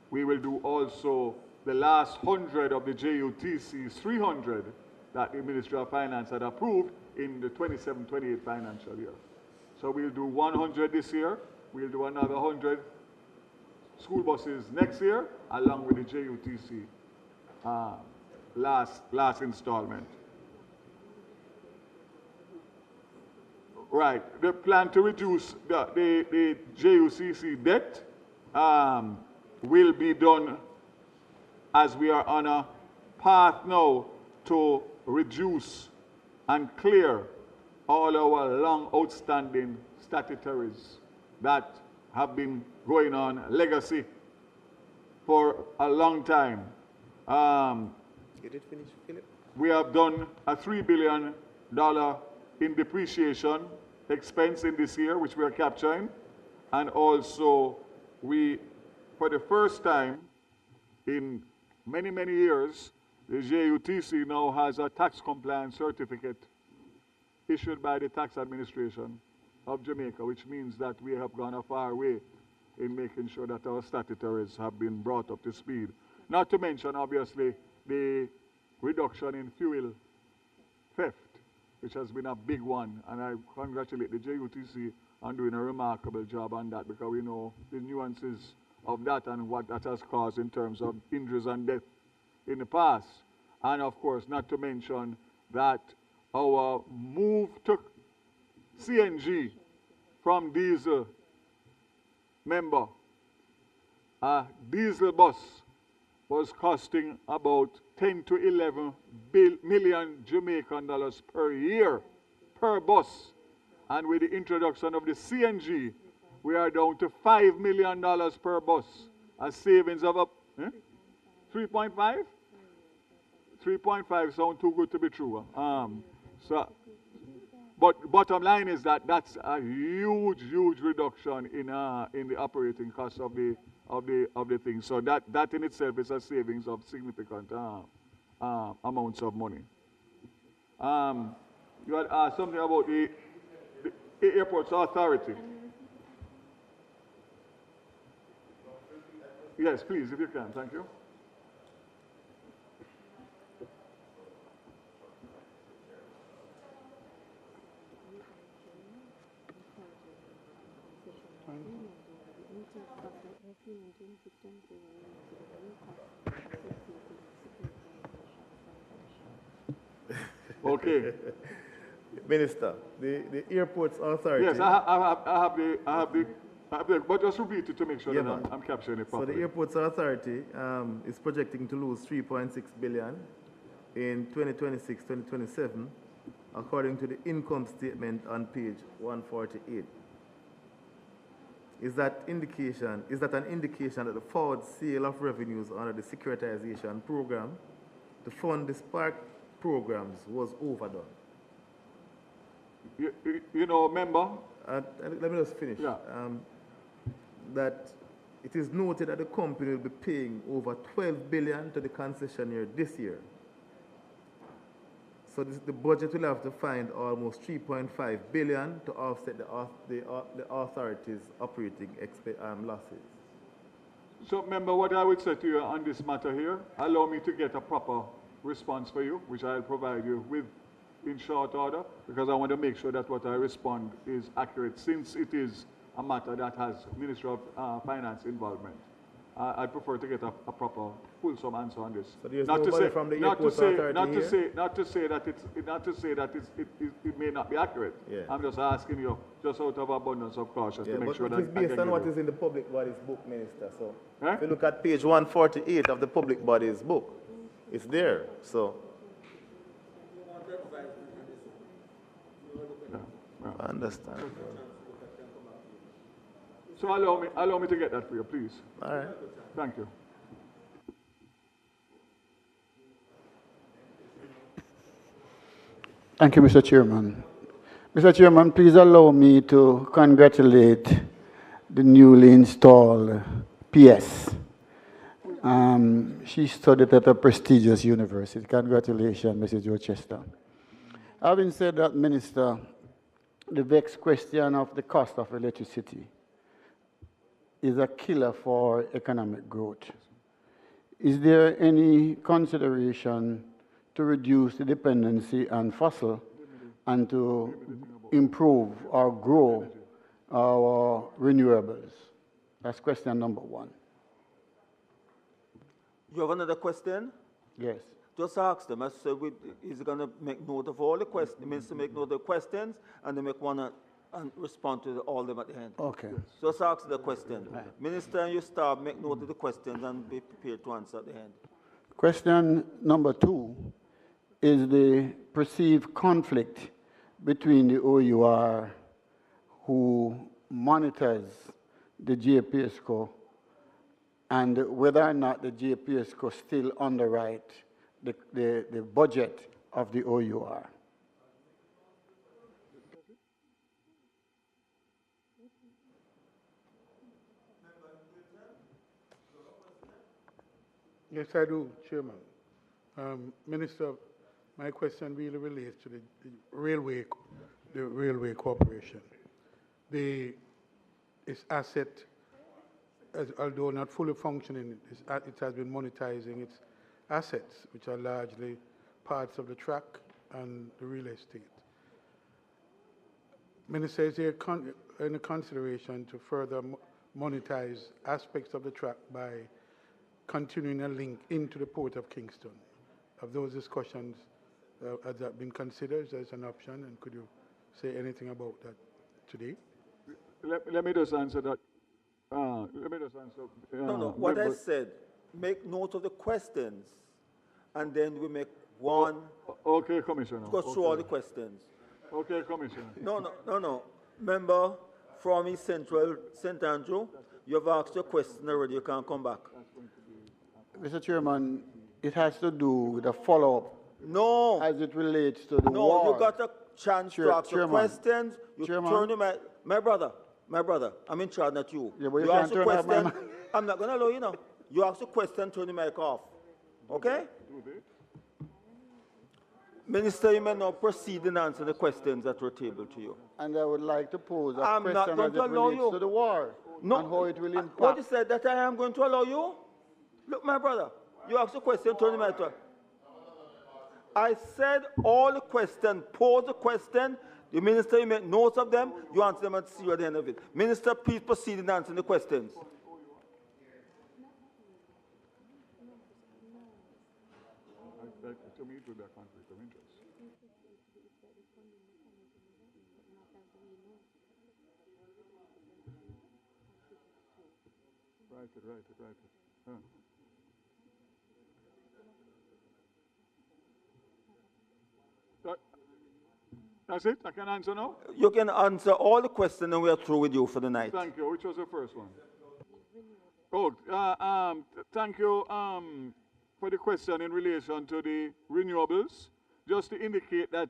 we will do also the last 100 of the JUTC's 300 that the Ministry of Finance had approved in the 27-28 financial year. So we'll do 100 this year, we'll do another 100 school buses next year, along with the JUTC last installment. Right, the plan to reduce the JUCC debt will be done as we are on a path now to reduce and clear all our long outstanding statutories that have been going on legacy for a long time. Get it finished, Philip? We have done a $3 billion in depreciation expense in this year, which we are capturing. And also, we, for the first time in many, many years, the JUTC now has a tax compliance certificate issued by the Tax Administration of Jamaica, which means that we have gone a far way in making sure that our statutories have been brought up to speed. Not to mention, obviously, the reduction in fuel theft, which has been a big one, and I congratulate the JUTC on doing a remarkable job on that, because we know the nuances of that and what that has caused in terms of injuries and death in the past. And of course, not to mention that our move to CNG from diesel, remember, a diesel bus was costing about 10 to 11 million Jamaican dollars per year per bus. And with the introduction of the CNG, we are down to $5 million per bus, a savings of up 3.5? 3.5 sound too good to be true. But bottom line is that that's a huge, huge reduction in the operating cost of the thing. So that in itself is a savings of significant amounts of money. You had asked something about the Airports Authority. Yes, please, if you can. Thank you. Okay. Minister, the Airports Authority. Yes, I have the, but just repeat it to make sure Yeah, that I'm capturing it properly. So the Airports Authority is projecting to lose 3.6 billion in 2026-2027, according to the income statement on page 148. Is that an indication that the forward sale of revenues under the securitization program to fund the Spark programs was overdone? You know, member? Let me just finish. Yeah. That it is noted that the company will be paying over 12 billion to the concessionaire this year. So the budget will have to find almost 3.5 billion to offset the authority's operating losses. So, member, what I would say to you on this matter here, allow me to get a proper response for you, which I'll provide you with in short order, because I want to make sure that what I respond is accurate, since it is a matter that has Ministry of Finance involvement. I'd prefer to get a proper, fulsome answer on this. So there's nobody from the Airports Authority here? Not to say that it may not be accurate. Yeah. I'm just asking you, just out of abundance of caution, to make sure that it's based on what is in the public bodies book, Minister. So if you look at page 148 of the public bodies book, it's there. So I understand. So allow me to get that for you, please. All right. Thank you. Thank you, Mr. Chairman. Mr. Chairman, please allow me to congratulate the newly installed PS. She studied at a prestigious university. Congratulations, Mrs. Rochester. Having said that, Minister, the vexed question of the cost of electricity is a killer for economic growth. Is there any consideration to reduce the dependency on fossil and to improve or grow our renewables? That's question number one. You have another question? Yes. Just ask them. I said, he's going to make note of all the questions. He means to make note of the questions and then make one and respond to all of them at the end. Okay. Just ask the question. Minister and your staff, make note of the questions and be prepared to answer at the end. Question number two is the perceived conflict between the OUR, who monitors the JPSCO, and whether or not the JPSCO still underwrite the budget of the OUR. Yes, I do, Chairman. Minister, my question really relates to the railway corporation. Its asset, although not fully functioning, it has been monetizing its assets, which are largely parts of the track and the real estate. Minister, is there any consideration to further monetize aspects of the track by continuing a link into the Port of Kingston? Have those discussions, has that been considered as an option, and could you say anything about that today? Let me just answer that. Let me just answer. No, what I said, make note of the questions, and then we make one. Okay, Commissioner. Go through all the questions. Okay, Commissioner. No. Member from East Central, St. Andrew, you have asked your question already. You can't come back. Mr. Chairman, it has to do with a follow-up. No. As it relates to the war. No, you got a chance to ask your questions. You turn your my brother, I'm in charge, not you. Yeah, but you you ask can't a turn off my question. I'm not going to allow you now. You ask a question, turn the mic off. Okay? Minister, you may now proceed and answer the questions that were tabled to you. And I would like to pose a I'm not question going as to it allow relates you. to the war No. and how it will impact. What you said that I am going to allow you? Look, my brother, you asked a question, turn the mic off. I said all the questions, pose the question. The minister, you make notes of them, you answer them and see you at the end of it. Minister, please proceed in answering the questions. To me, it would be a conflict of interest. Right. That's it? I can answer now? You can answer all the questions and we are through with you for the night. Thank you. Which was the first one? Oh, thank you for the question in relation to the renewables. Just to indicate that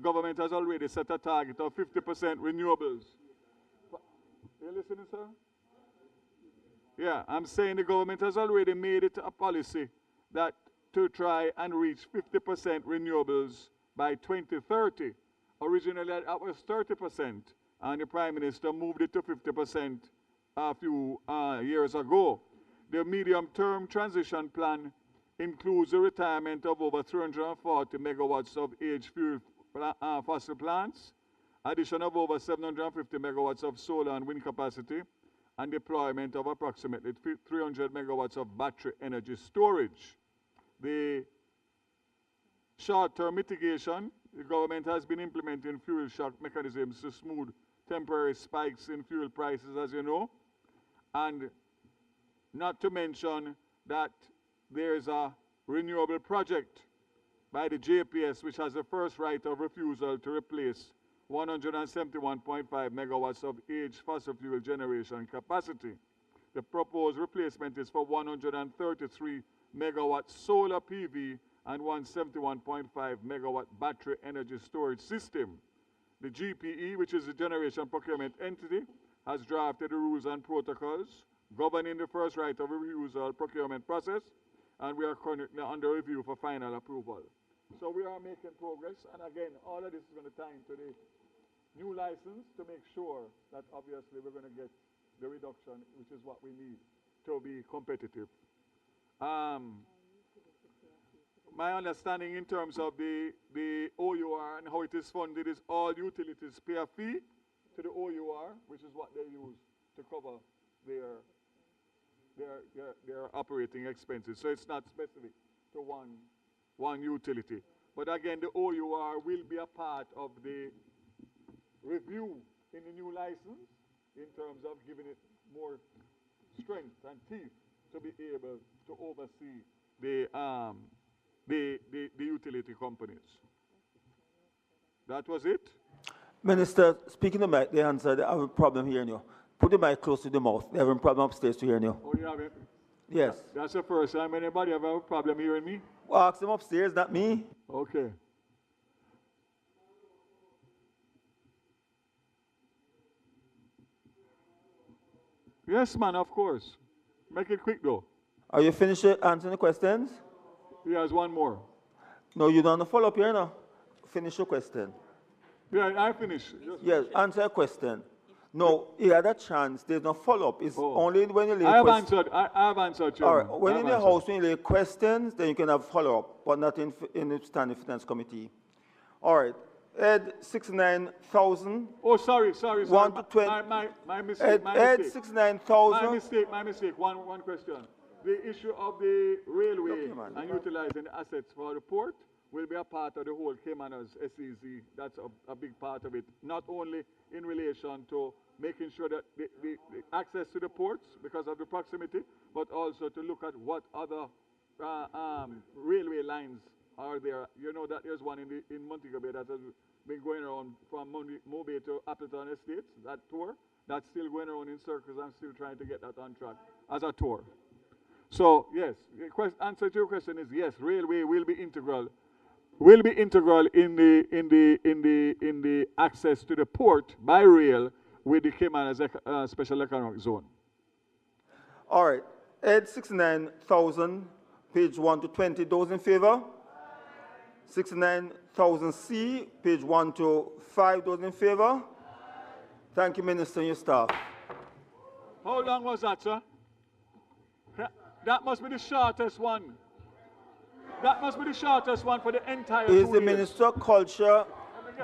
government has already set a target of 50% renewables. You listening, sir? Yeah, I'm saying the government has already made it a policy that to try and reach 50% renewables by 2030. Originally, that was 30%, and the Prime Minister moved it to 50% a few years ago. The medium-term transition plan includes the retirement of over 340 megawatts of aged fossil plants, addition of over 750 megawatts of solar and wind capacity, and deployment of approximately 300 megawatts of battery energy storage. The short-term mitigation, the government has been implementing fuel shock mechanisms to smooth temporary spikes in fuel prices, as you know, and not to mention that there is a renewable project by the JPS which has the first right of refusal to replace 171.5 megawatts of aged fossil fuel generation capacity. The proposed replacement is for 133 megawatt solar PV and 171.5 megawatt battery energy storage system. The GPE, which is the Generation Procurement Entity, has drafted the rules and protocols governing the first right of refusal procurement process, and we are currently under review for final approval. So we are making progress, and again, all of this is going to tie into the new license to make sure that obviously we're going to get the reduction, which is what we need to be competitive. My understanding in terms of the OUR and how it is funded is all utilities pay a fee to the OUR, which is what they use to cover their operating expenses. So it's not specific to one utility. But again, the OUR will be a part of the review in the new license in terms of giving it more strength and teeth to be able to oversee the utility companies. That was it? Minister, speaking the mic, they answered, they have a problem hearing you. Put the mic close to the mouth. They have a problem upstairs to hear you. Oh, you have it? Yes. That's the first time anybody have a problem hearing me? Well, ask them upstairs, not me. Okay. Yes, man, of course. Make it quick, though. Are you finished answering the questions? He has one more. No, you don't follow up here now. Finish your question. Yeah, I finished. Yes, answer a question. No, you had a chance. There's no follow-up. It's only when you lay I have questions. answered, All right. Chairman. When in your house, when you lay questions, then you can have follow-up, but not in the Standing Finance Committee. All right. Ed 69,000. Oh, sorry. 1 to 20. My mistake. Ed 69,000. My mistake. One question. The issue of the railway and utilizing the assets for the port will be a part of the whole Caymanas SEZ. That's a big part of it. Not only in relation to making sure that the access to the ports because of the proximity, but also to look at what other railway lines are there. You know that there's one in Montego Bay that has been going around from Mobay to Appleton Estates, that tour. That's still going around in circles. I'm still trying to get that on track as a tour. So, yes, the answer to your question is yes, railway will be integral. Will be integral in the access to the port by rail with the Caymanas Special Economic Zone. All right. Ed 69,000, page 1 to 20. Those in favor? 69,000 C, page 1 to 5. Those in favor? Thank you, Minister, and your staff. How long was that, sir? That must be the shortest one. That must be the shortest one for the entire 2 years. Is the Minister of Culture,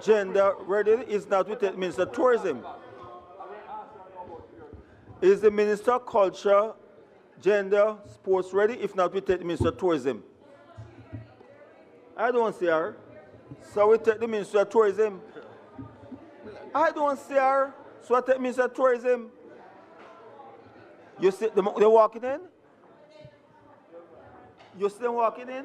Gender ready? Is not with the Minister of Tourism. Is the Minister of Culture, Gender, Sports ready? If not, we take the Minister of Tourism. I don't see her. So we take the Minister of Tourism. I don't see her. So I take the Minister of Tourism. You see, they're walking in? You see them walking in?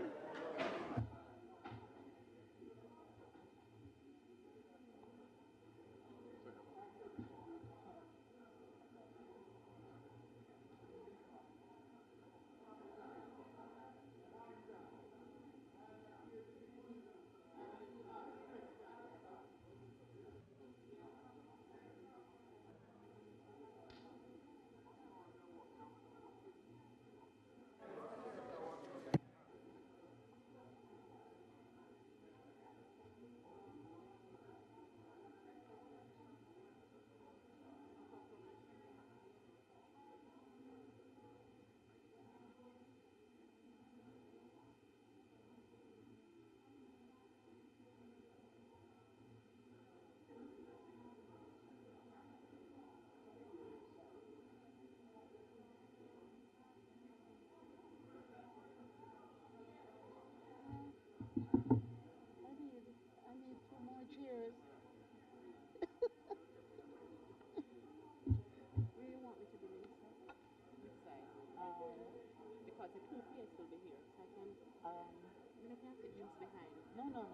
No.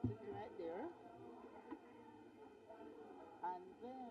Sit right there. And then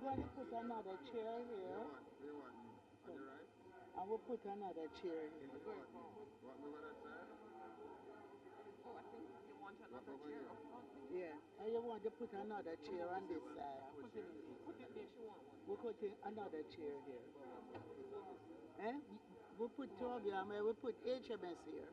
going to put another chair here. I will put another chair here. Oh, I think you want another chair up front. Yeah, and you want to put another chair on this side. Put it there, she want one. We'll put another chair here. Eh? We'll put two of them, we'll put HMS here.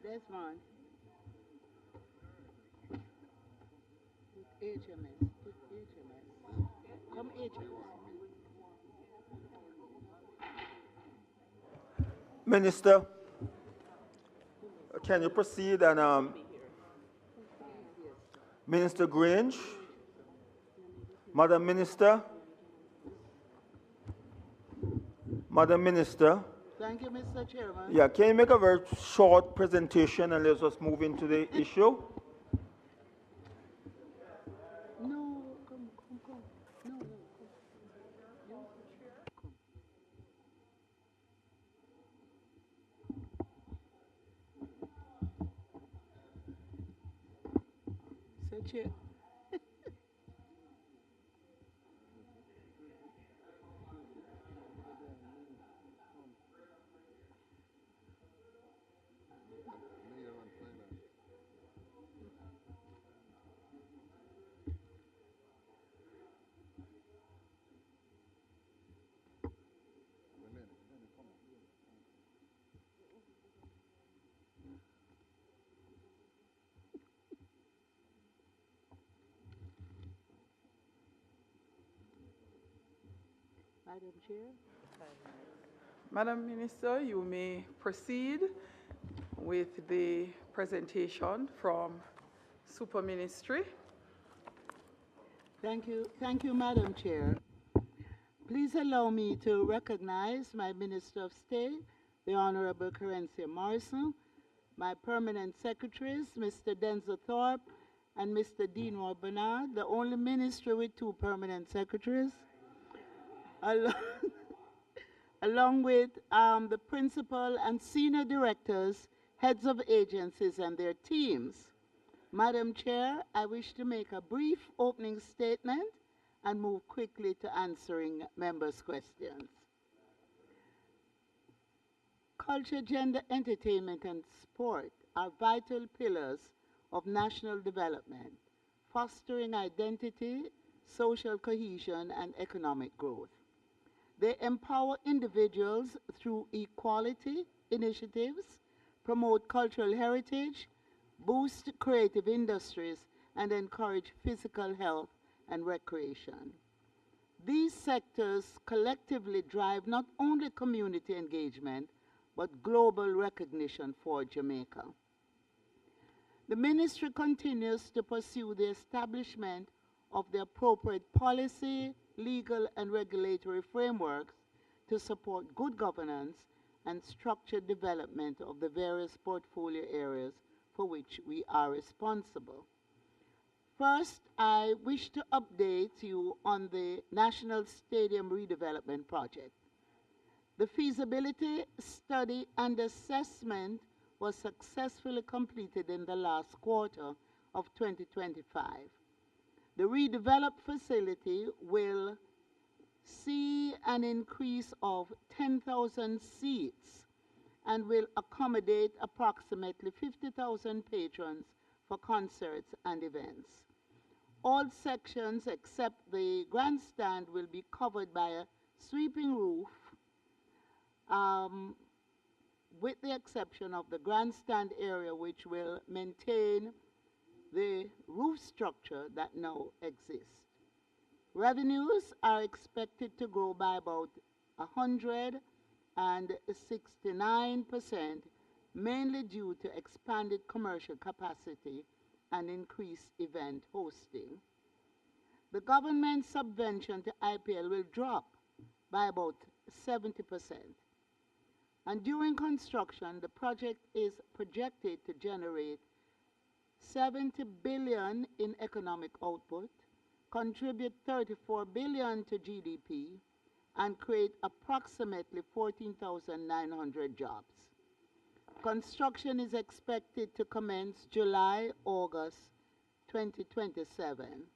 Desmond. Put HMS. Put HMS. Come HMS. Minister, can you proceed and Minister Grange, Madam Minister, Thank you, Mr. Chairman. Yeah, can you make a very short presentation and let us move into the issue? No, come. No, come. Mr. Chair. Madam Chair. Madam Minister, you may proceed with the presentation from Super Ministry. Thank you, Madam Chair. Please allow me to recognize my Minister of State, the Honorable Carencia Morrison, my permanent secretaries, Mr. Denzel Thorpe and Mr. Deanwar Bernard, the only ministry with 2 permanent secretaries, along with the principal and senior directors, heads of agencies and their teams. Madam Chair, I wish to make a brief opening statement and move quickly to answering members' questions. Culture, gender, entertainment, and sport are vital pillars of national development, fostering identity, social cohesion, and economic growth. They empower individuals through equality initiatives, promote cultural heritage, boost creative industries, and encourage physical health and recreation. These sectors collectively drive not only community engagement, but global recognition for Jamaica. The ministry continues to pursue the establishment of the appropriate policy, legal, and regulatory frameworks to support good governance and structured development of the various portfolio areas for which we are responsible. First, I wish to update you on the National Stadium Redevelopment Project. The feasibility study and assessment was successfully completed in the last quarter of 2025. The redeveloped facility will see an increase of 10,000 seats and will accommodate approximately 50,000 patrons for concerts and events. All sections except the grandstand will be covered by a sweeping roof, with the exception of the grandstand area, which will maintain the roof structure that now exists. Revenues are expected to grow by about 169%, mainly due to expanded commercial capacity and increased event hosting. The government subvention to IPL will drop by about 70%. And during construction, the project is projected to generate 70 billion in economic output, contribute 34 billion to GDP, and create approximately 14,900 jobs. Construction is expected to commence July-August 2027.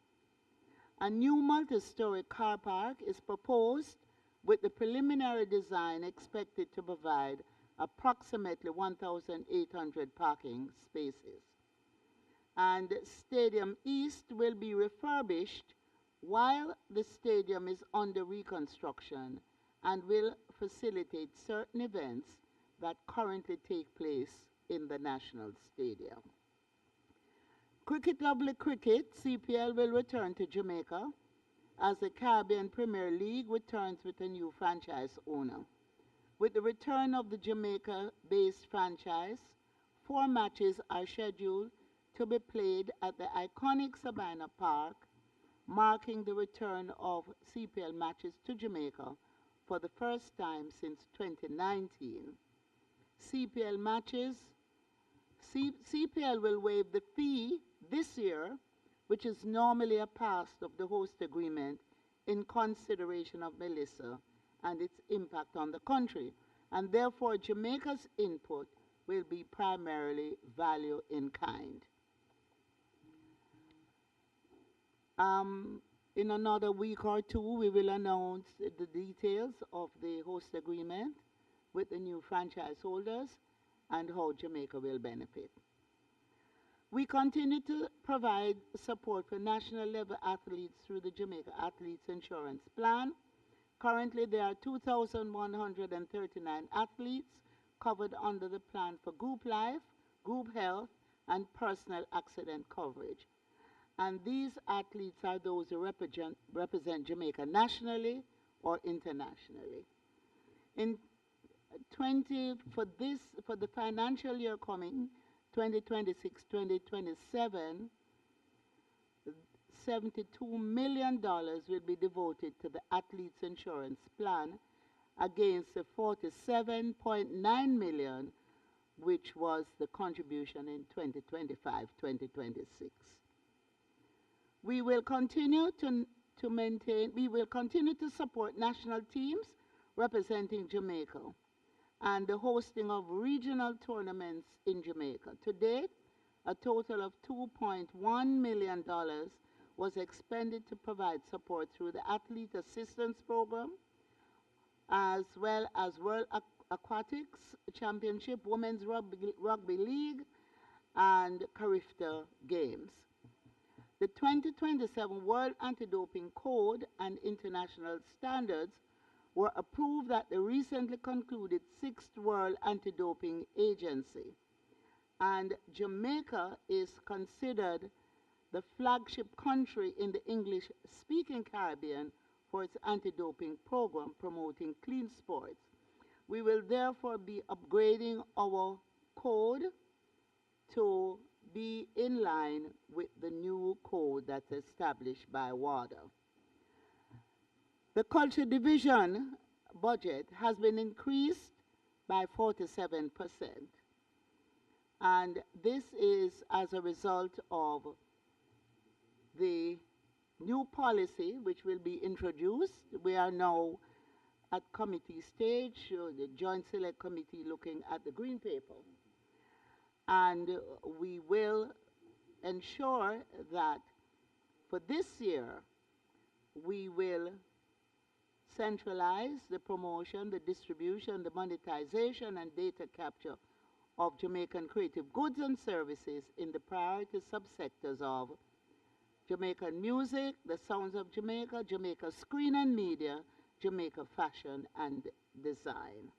A new multi-story car park is proposed with the preliminary design expected to provide approximately 1,800 parking spaces. And Stadium East will be refurbished while the stadium is under reconstruction and will facilitate certain events that currently take place in the National Stadium. Cricket Lovely Cricket, CPL, will return to Jamaica as the Caribbean Premier League returns with a new franchise owner. With the return of the Jamaica-based franchise, 4 matches are scheduled to be played at the iconic Savannah Park, marking the return of CPL matches to Jamaica for the first time since 2019. CPL will waive the fee this year, which is normally a part of the host agreement, in consideration of Melissa and its impact on the country. And therefore, Jamaica's input will be primarily value in kind. In another week or two, we will announce the details of the host agreement with the new franchise holders and how Jamaica will benefit. We continue to provide support for national level athletes through the Jamaica Athletes Insurance Plan. Currently, there are 2,139 athletes covered under the plan for group life, group health, and personal accident coverage. And these athletes are those who represent Jamaica nationally or internationally. For the financial year coming, 2026-2027, $72 million will be devoted to the Athletes Insurance Plan against the $47.9 million, which was the contribution in 2025-2026. We will continue to support national teams representing Jamaica and the hosting of regional tournaments in Jamaica. To date, a total of $2.1 million was expended to provide support through the Athlete Assistance Program, as well as World Aquatics Championship, Women's Rugby League, and Carifta Games. The 2027 World Anti-Doping Code and international standards were approved at the recently concluded 6th World Anti-Doping Agency. And Jamaica is considered the flagship country in the English-speaking Caribbean for its anti-doping program promoting clean sports. We will therefore be upgrading our code to be in line with the new code that's established by WADA. The Culture Division budget has been increased by 47%. And this is as a result of the new policy which will be introduced. We are now at committee stage, the Joint Select Committee looking at the green paper. And we will ensure that for this year, we will centralize the promotion, the distribution, the monetization, and data capture of Jamaican creative goods and services in the priority subsectors of Jamaican music, the sounds of Jamaica, Jamaica screen and media, Jamaica fashion and design.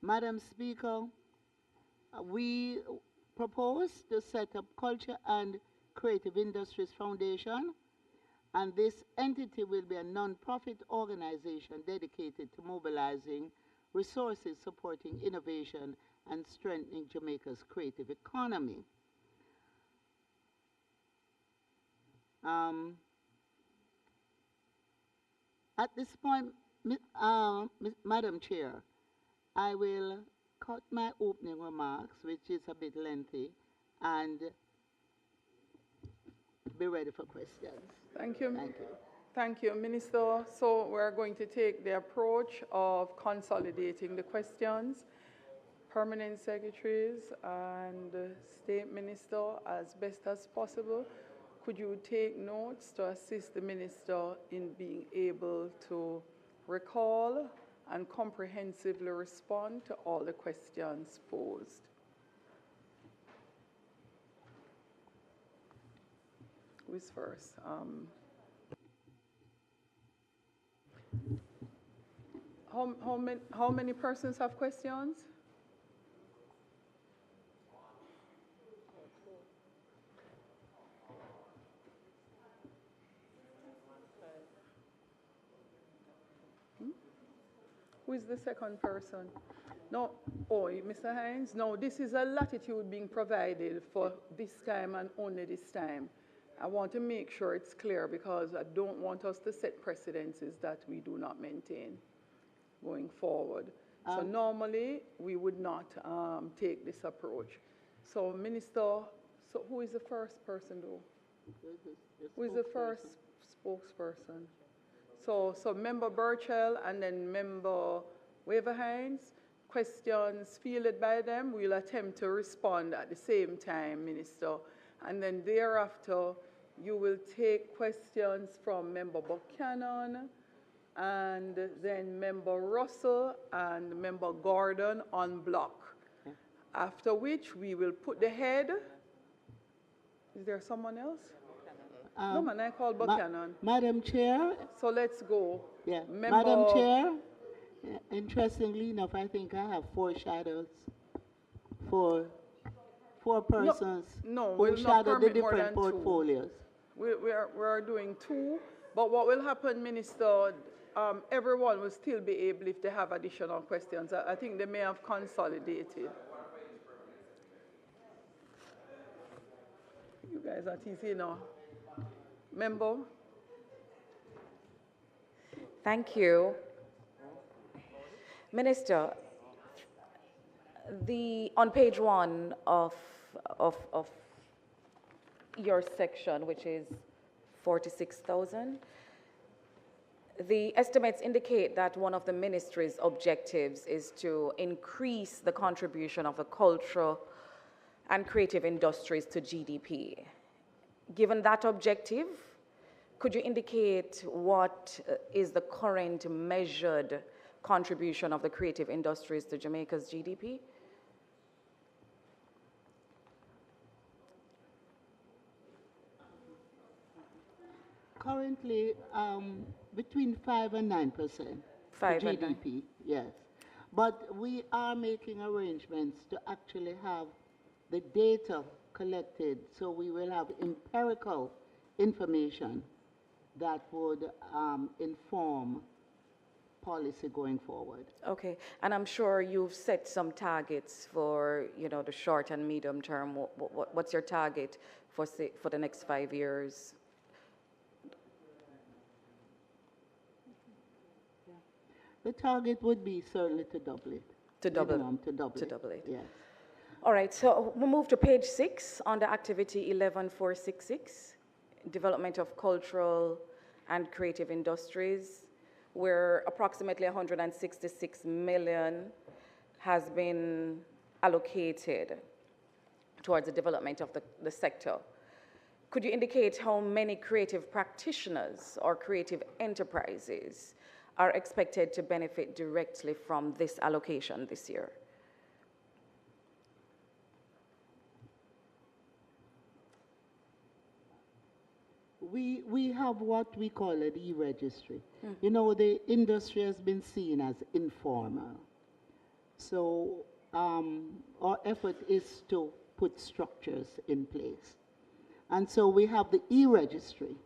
Madam Speaker, we propose to set up Culture and Creative Industries Foundation, And this entity will be a non-profit organization dedicated to mobilizing resources supporting innovation and strengthening Jamaica's creative economy. At this point, Madam Chair, I will cut my opening remarks, which is a bit lengthy, and be ready for questions. Thank you. Thank you. Thank you, Minister. So we're going to take the approach of consolidating the questions. Permanent secretaries and state minister, as best as possible, could you take notes to assist the minister in being able to recall and comprehensively respond to all the questions posed? Who is first? How many persons have questions? Who is the second person? No, oh, Mr. Hines? No, this is a latitude being provided for this time and only this time. I want to make sure it's clear because I don't want us to set precedences that we do not maintain going forward. So normally we would not take this approach. So Minister, so who is the first person though? Who is the first spokesperson? So Member Burchell and then Member Waverhines, questions fielded by them, we'll attempt to respond at the same time, Minister. And then thereafter, you will take questions from Member Buchanan and then Member Russell and Member Gordon on block. After which we will put the head. Is there someone else? No, man, I call Buchanan. Madam Chair. So let's go. Yeah. Madam Chair, interestingly enough, I think I have 4 shadows for 4 persons who shadow the different portfolios. We are doing 2, but what will happen, Minister, everyone will still be able, if they have additional questions, I think they may have consolidated. You guys are teasing now. Member? Thank you. Minister, on page 1 of your section, which is 46,000, the estimates indicate that one of the ministry's objectives is to increase the contribution of the cultural and creative industries to GDP. Given that objective, could you indicate what is the current measured contribution of the creative industries to Jamaica's GDP? Currently, between 5 and 9% for GDP, yes. But we are making arrangements to actually have the data collected, so we will have empirical information that would inform policy going forward. Okay, and I'm sure you've set some targets for, the short and medium term. What's your target for the next 5 years? The target would be certainly to double it. To double it. Yes. All right, so we'll move to page 6 under activity 11466, development of cultural and creative industries, where approximately 166 million has been allocated towards the development of the sector. Could you indicate how many creative practitioners or creative enterprises are expected to benefit directly from this allocation this year? We have what we call an e-registry. You know, the industry has been seen as informal. So our effort is to put structures in place. And so we have the e-registry.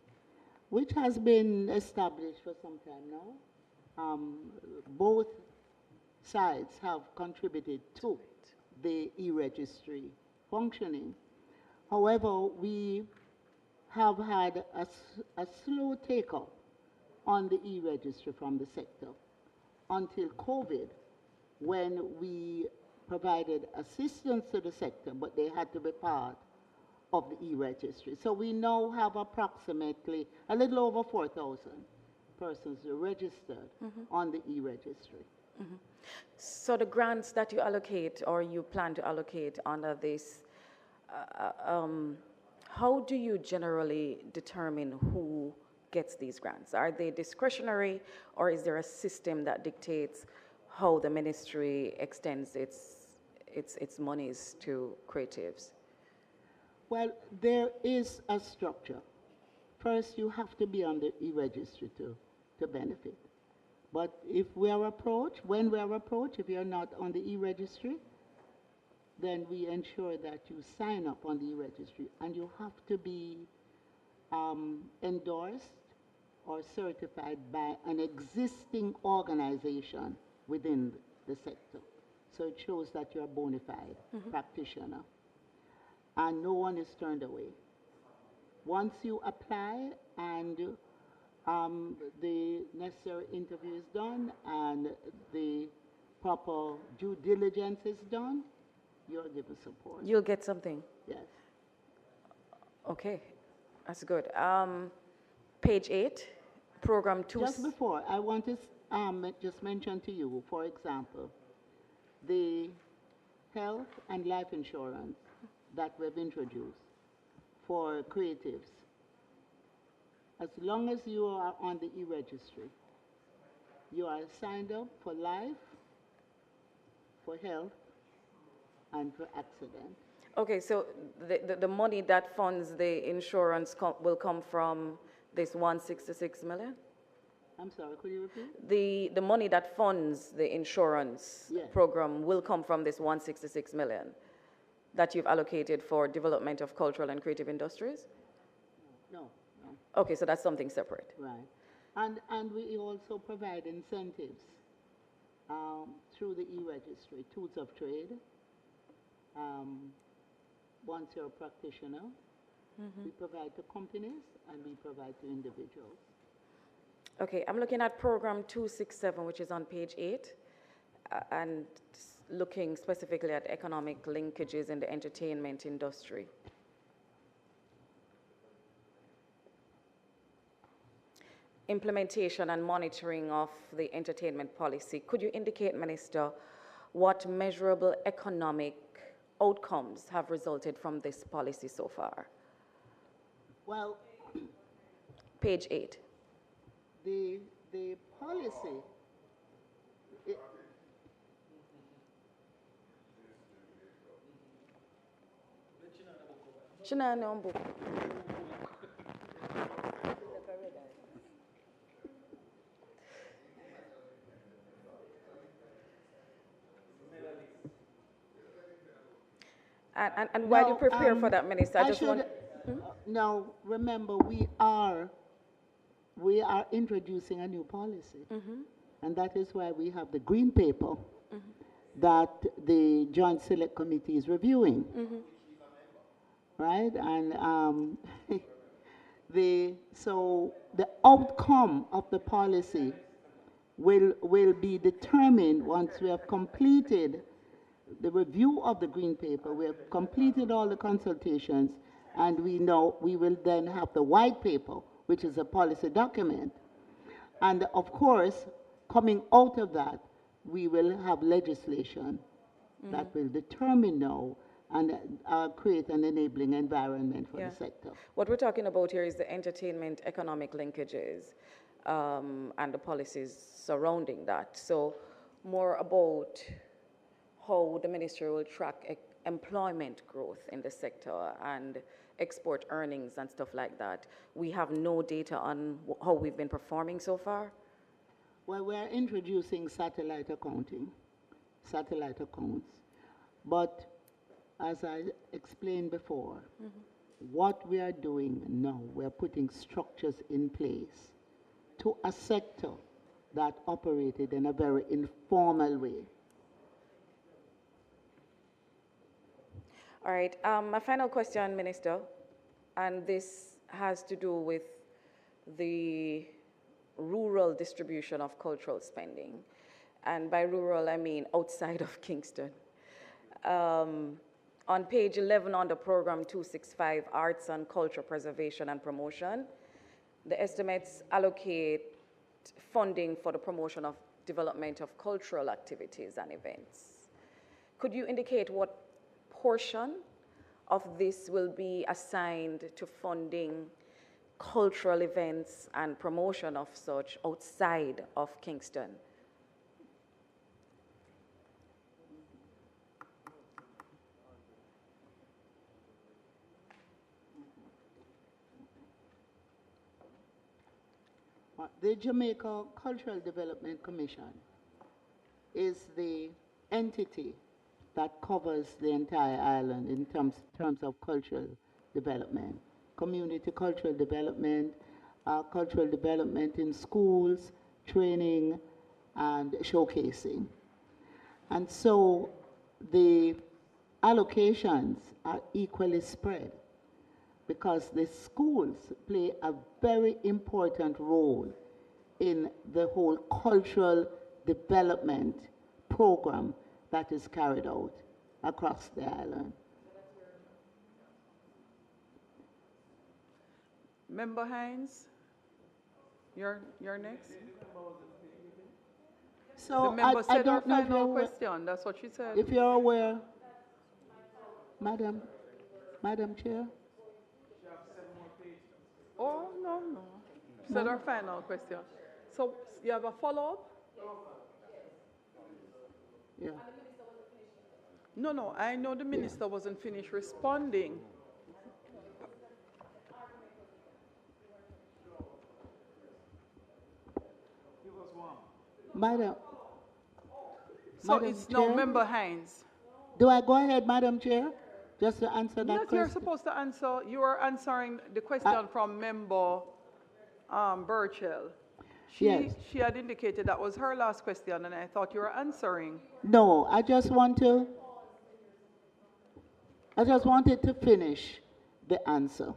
which has been established for some time now. Both sides have contributed to the e-registry functioning. However, we have had a slow take-up on the e-registry from the sector until COVID, when we provided assistance to the sector, but they had to be part of the e-registry. So we now have approximately a little over 4,000 persons registered on the e-registry. So the grants that you allocate or you plan to allocate under this, how do you generally determine who gets these grants? Are they discretionary, or is there a system that dictates how the ministry extends its monies to creatives? Well, there is a structure. First, you have to be on the e-registry to benefit. But if we are approached, when we are approached, if you're not on the e-registry, then we ensure that you sign up on the e-registry, and you have to be endorsed or certified by an existing organization within the sector. So it shows that you're a bona fide practitioner, and no one is turned away. Once you apply and the necessary interview is done and the proper due diligence is done, you're given support. You'll get something. Yes. Okay, that's good. Page 8, program 2. Just before, I want to just mention to you, for example, the health and life insurance that we've introduced for creatives. As long as you are on the e-registry, you are signed up for life, for health, and for accident. Okay, so the money that funds the insurance will come from this 166 million? I'm sorry, could you repeat? The money that funds the insurance program will come from this 166 million that you've allocated for development of cultural and creative industries? No. Okay, so that's something separate. Right. And we also provide incentives through the e-registry, tools of trade. Once you're a practitioner, we provide to companies and we provide to individuals. Okay, I'm looking at program 267, which is on page 8, and looking specifically at economic linkages in the entertainment industry. Implementation and monitoring of the entertainment policy. Could you indicate, Minister, what measurable economic outcomes have resulted from this policy so far? Well, page 8. The policy, And while you prepare for that, Minister, I just want... Now, remember, we are introducing a new policy. And that is why we have the green paper that the Joint Select Committee is reviewing. Right? And so the outcome of the policy will be determined once we have completed the review of the green paper. We have completed all the consultations, and we know we will then have the white paper, which is a policy document. And of course, coming out of that, we will have legislation that will determine now and create an enabling environment for the sector. What we're talking about here is the entertainment economic linkages and the policies surrounding that. So more about how the ministry will track employment growth in the sector and export earnings and stuff like that. We have no data on how we've been performing so far. Well, we're introducing satellite accounting, satellite accounts. But as I explained before, what we are doing now, we're putting structures in place to a sector that operated in a very informal way. All right, my final question, Minister, and this has to do with the rural distribution of cultural spending. And by rural, I mean outside of Kingston. On page 11 on the program 265, Arts and Culture Preservation and Promotion, the estimates allocate funding for the promotion of development of cultural activities and events. Could you indicate what portion of this will be assigned to funding cultural events and promotion of such outside of Kingston? The Jamaica Cultural Development Commission is the entity that covers the entire island in terms of cultural development, community cultural development in schools, training, and showcasing. And so the allocations are equally spread because the schools play a very important role in the whole cultural development program that is carried out across the island. Member Hines, you're next. So the member I said her don't know if final you're question. That's what she said. If you're aware, Madam Chair. Oh, no. She said her final question. So you have a follow-up? Yeah. No, I know the minister wasn't finished responding. Madam. So Madam it's now Chair? Member Hines. Do I go ahead, Madam Chair, just to answer that Yes, question? you're supposed to answer. You are answering the question from Member Burchell. Yes. She had indicated that was her last question, and I thought you were answering. No, I just wanted to finish the answer.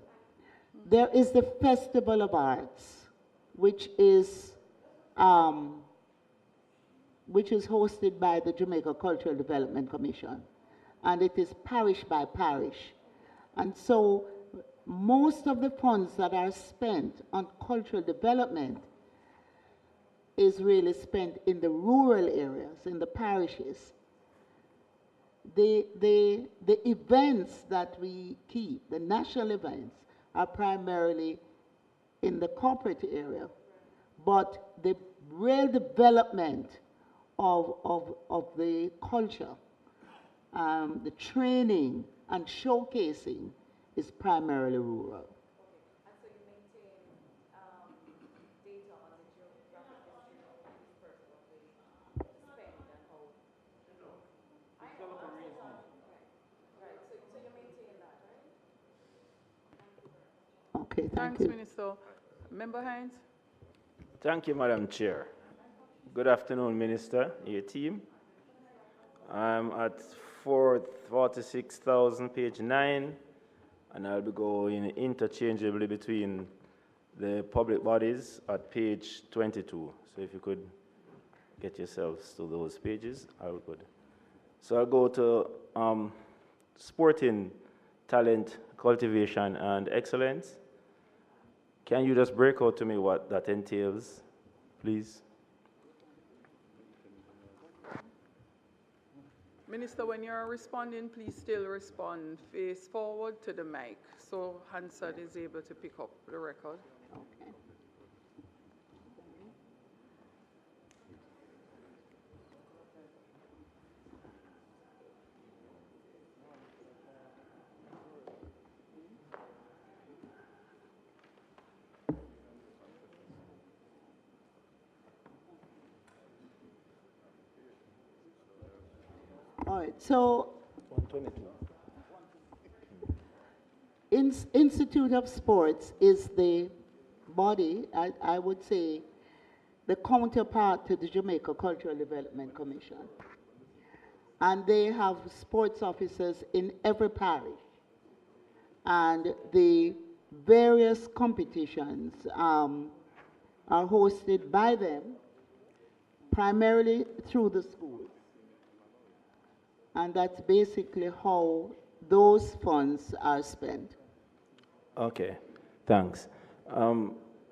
There is the Festival of Arts, which is hosted by the Jamaica Cultural Development Commission, and it is parish by parish. And so most of the funds that are spent on cultural development is really spent in the rural areas, in the parishes. The events that we keep, the national events, are primarily in the corporate area, but the real development of the culture, the training and showcasing is primarily rural. Okay, thank you. Thanks, Minister. Member Hines? Thank you, Madam Chair. Good afternoon, Minister, your team. I'm at 446,000, page 9, and I'll be going interchangeably between the public bodies at page 22. So if you could get yourselves to those pages, I'll go. So I'll go to sporting talent, cultivation, and excellence. Can you just break out to me what that entails, please? Minister, when you're responding, please still respond. Face forward to the mic so Hansard is able to pick up the record. Okay. All right, so 122. Institute of Sports is the body, I would say, the counterpart to the Jamaica Cultural Development Commission. And they have sports officers in every parish. And the various competitions are hosted by them, primarily through the schools. And that's basically how those funds are spent. Okay, thanks.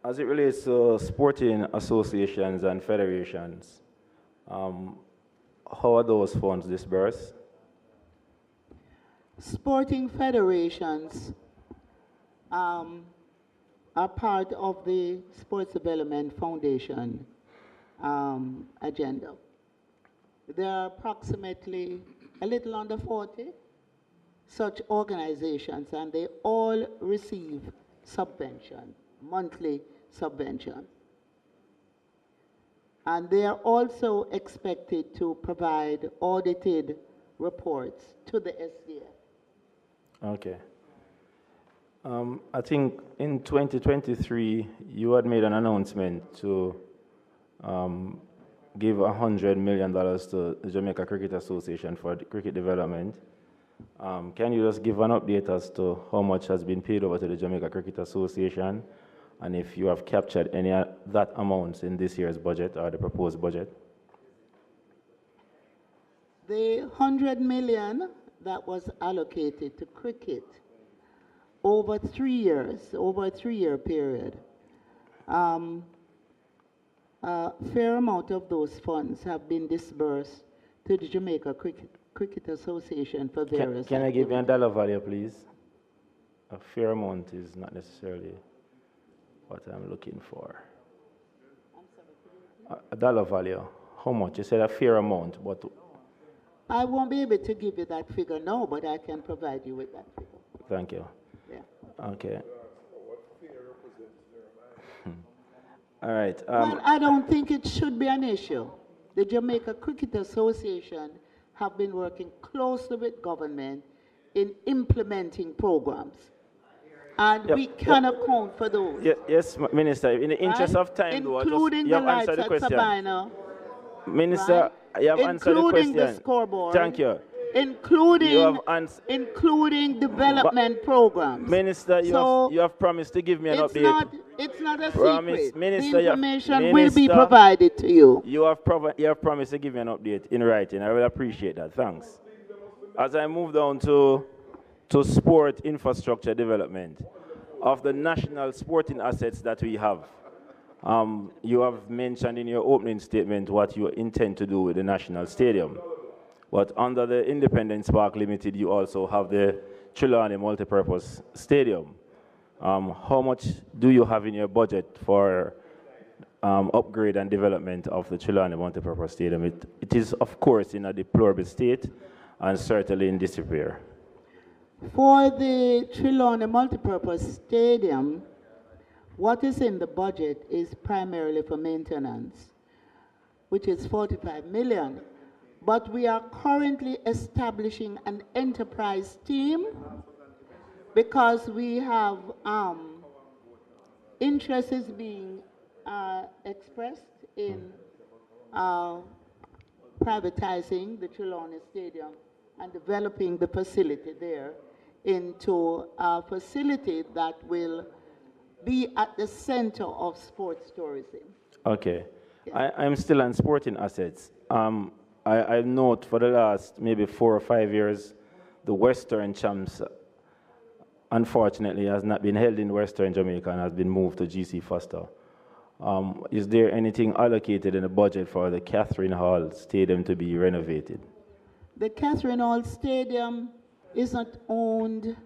As it relates to sporting associations and federations, how are those funds disbursed? Sporting federations are part of the Sports Development Foundation agenda. There are approximately a little under 40 such organizations, and they all receive subvention, monthly subvention. And they are also expected to provide audited reports to the SDF. Okay. I think in 2023, you had made an announcement to give $100 million to the Jamaica Cricket Association for cricket development. Can you just give an update as to how much has been paid over to the Jamaica Cricket Association, and if you have captured any of that amount in this year's budget or the proposed budget? The 100 million that was allocated to cricket over 3 years, over a 3-year period, a fair amount of those funds have been disbursed to the Jamaica Cricket Association for various Can I give you a dollar value, please? A fair amount is not necessarily what I'm looking for. A dollar value. How much? You said a fair amount, but I won't be able to give you that figure now, but I can provide you with that figure. thank you. Yeah. Okay. All right. Well, I don't think it should be an issue. The Jamaica Cricket Association have been working closely with government in implementing programs. And we can account for those. Yes, Minister. In the interest of time, including you have the lights answered the at question. Sabina, Minister, you have answered the question. including the scoreboard, Thank you. including development programs. Minister, you have promised to give me an update. It's not a Promise, secret. Minister, the information will be provided to you. You have promised to give me an update in writing. I will appreciate that. Thanks. As I move down to sport infrastructure development, of the national sporting assets that we have, you have mentioned in your opening statement what you intend to do with the national stadium. But under the Independence Park Limited, you also have the Trelawney Multipurpose Stadium. How much do you have in your budget for upgrade and development of the Trelawney Multipurpose Stadium? It is, of course, in a deplorable state and certainly in disrepair. For the Trelawney Multipurpose Stadium, what is in the budget is primarily for maintenance, which is 45 million. But we are currently establishing an enterprise team because we have interest is being expressed in privatizing the Trelawney Stadium and developing the facility there into a facility that will be at the center of sports tourism. Okay. Yeah. I'm still on sporting assets. I note for the last maybe 4 or 5 years, the Western Champs, unfortunately, has not been held in Western Jamaica and has been moved to GC Foster. Is there anything allocated in the budget for the Catherine Hall Stadium to be renovated? The Catherine Hall Stadium is not owned,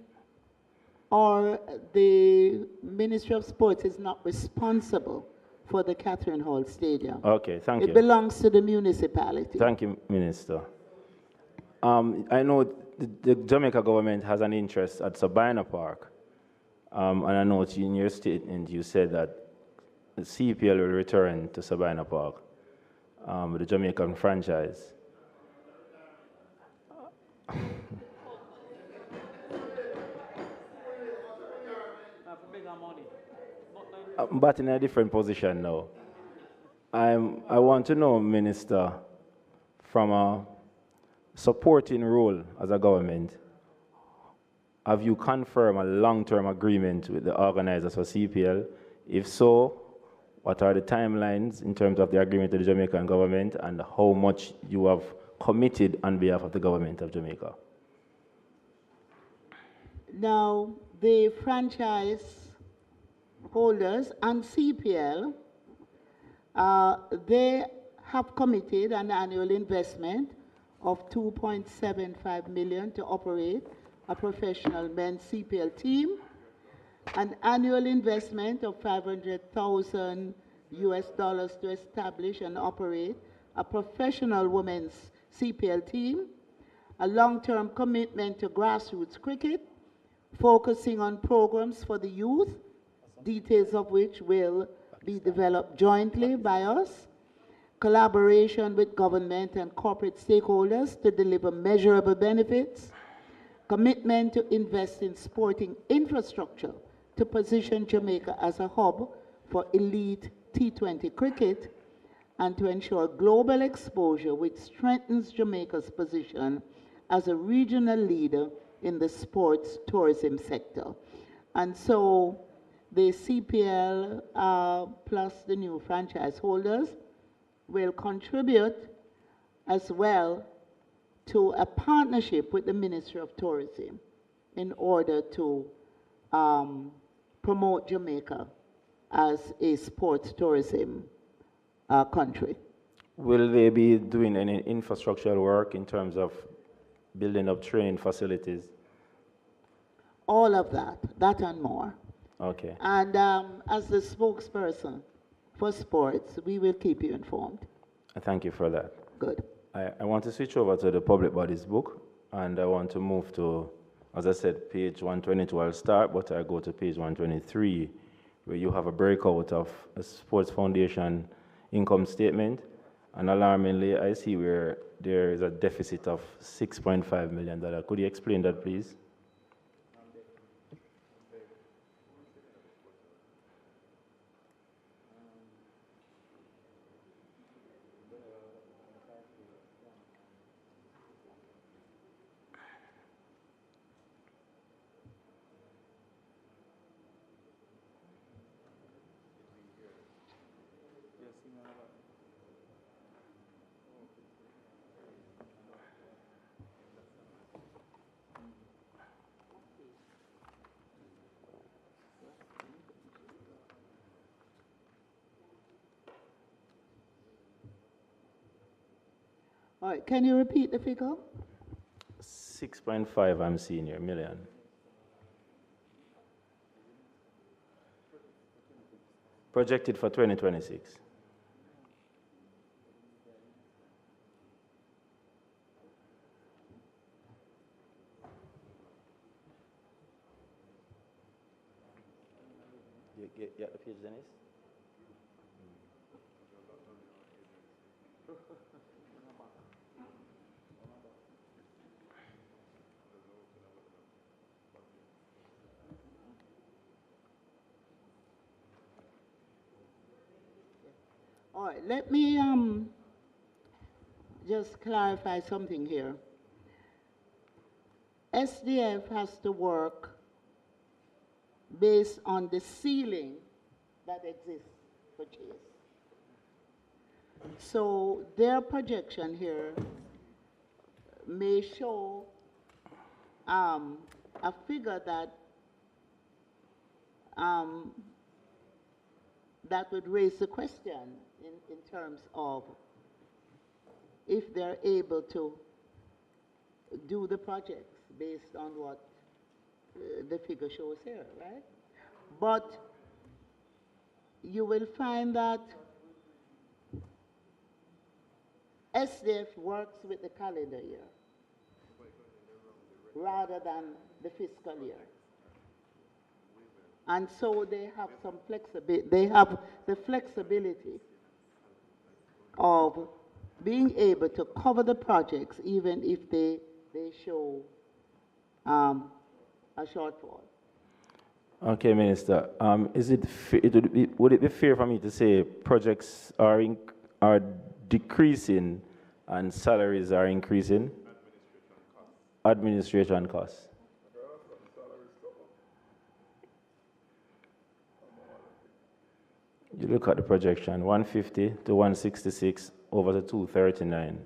or the Ministry of Sports is not responsible for the Catherine Hall Stadium. Okay, thank you. It belongs to the municipality. Thank you, Minister. I know the Jamaica government has an interest at Sabina Park. And I know in your statement you said that the CPL will return to Sabina Park with the Jamaican franchise. but in a different position now. I want to know, Minister, from a supporting role as a government, have you confirmed a long-term agreement with the organizers for CPL? If so, what are the timelines in terms of the agreement with the Jamaican government, and how much you have committed on behalf of the government of Jamaica? Now, the franchise holders and CPL, they have committed an annual investment of $2.75 million to operate a professional men's CPL team, an annual investment of $500,000 to establish and operate a professional women's CPL team, a long-term commitment to grassroots cricket, focusing on programs for the youth, details of which will be developed jointly by us, collaboration with government and corporate stakeholders to deliver measurable benefits, commitment to invest in sporting infrastructure to position Jamaica as a hub for elite T20 cricket, and to ensure global exposure which strengthens Jamaica's position as a regional leader in the sports tourism sector. And so the CPL plus the new franchise holders will contribute as well to a partnership with the Ministry of Tourism in order to promote Jamaica as a sports tourism country. Will they be doing any infrastructural work in terms of building up training facilities? All of that and more. Okay. And as the spokesperson for sports, we will keep you informed. Thank you for that. Good. I want to switch over to the public bodies book, and I want to move to, as I said, page 122. I'll start, but I go to page 123, where you have a breakout of a Sports Foundation income statement. And alarmingly, I see where there is a deficit of $6.5 million. Could you explain that, please? All right, can you repeat the figure? 6.5 I'm seeing here, million. Projected for 2026. You get the page, Dennis? All right, let me just clarify something here. SDF has to work based on the ceiling that exists for GS. So their projection here may show a figure that that would raise the question in terms of if they're able to do the projects based on what the figure shows here, right? But you will find that SDF works with the calendar year rather than the fiscal year. And so they have some flexibility. They have the flexibility of being able to cover the projects even if they show a shortfall. Okay, Minister. Would it be fair for me to say projects are decreasing and salaries are increasing? Administration costs. You look at the projection, 150 to 166 over to 239.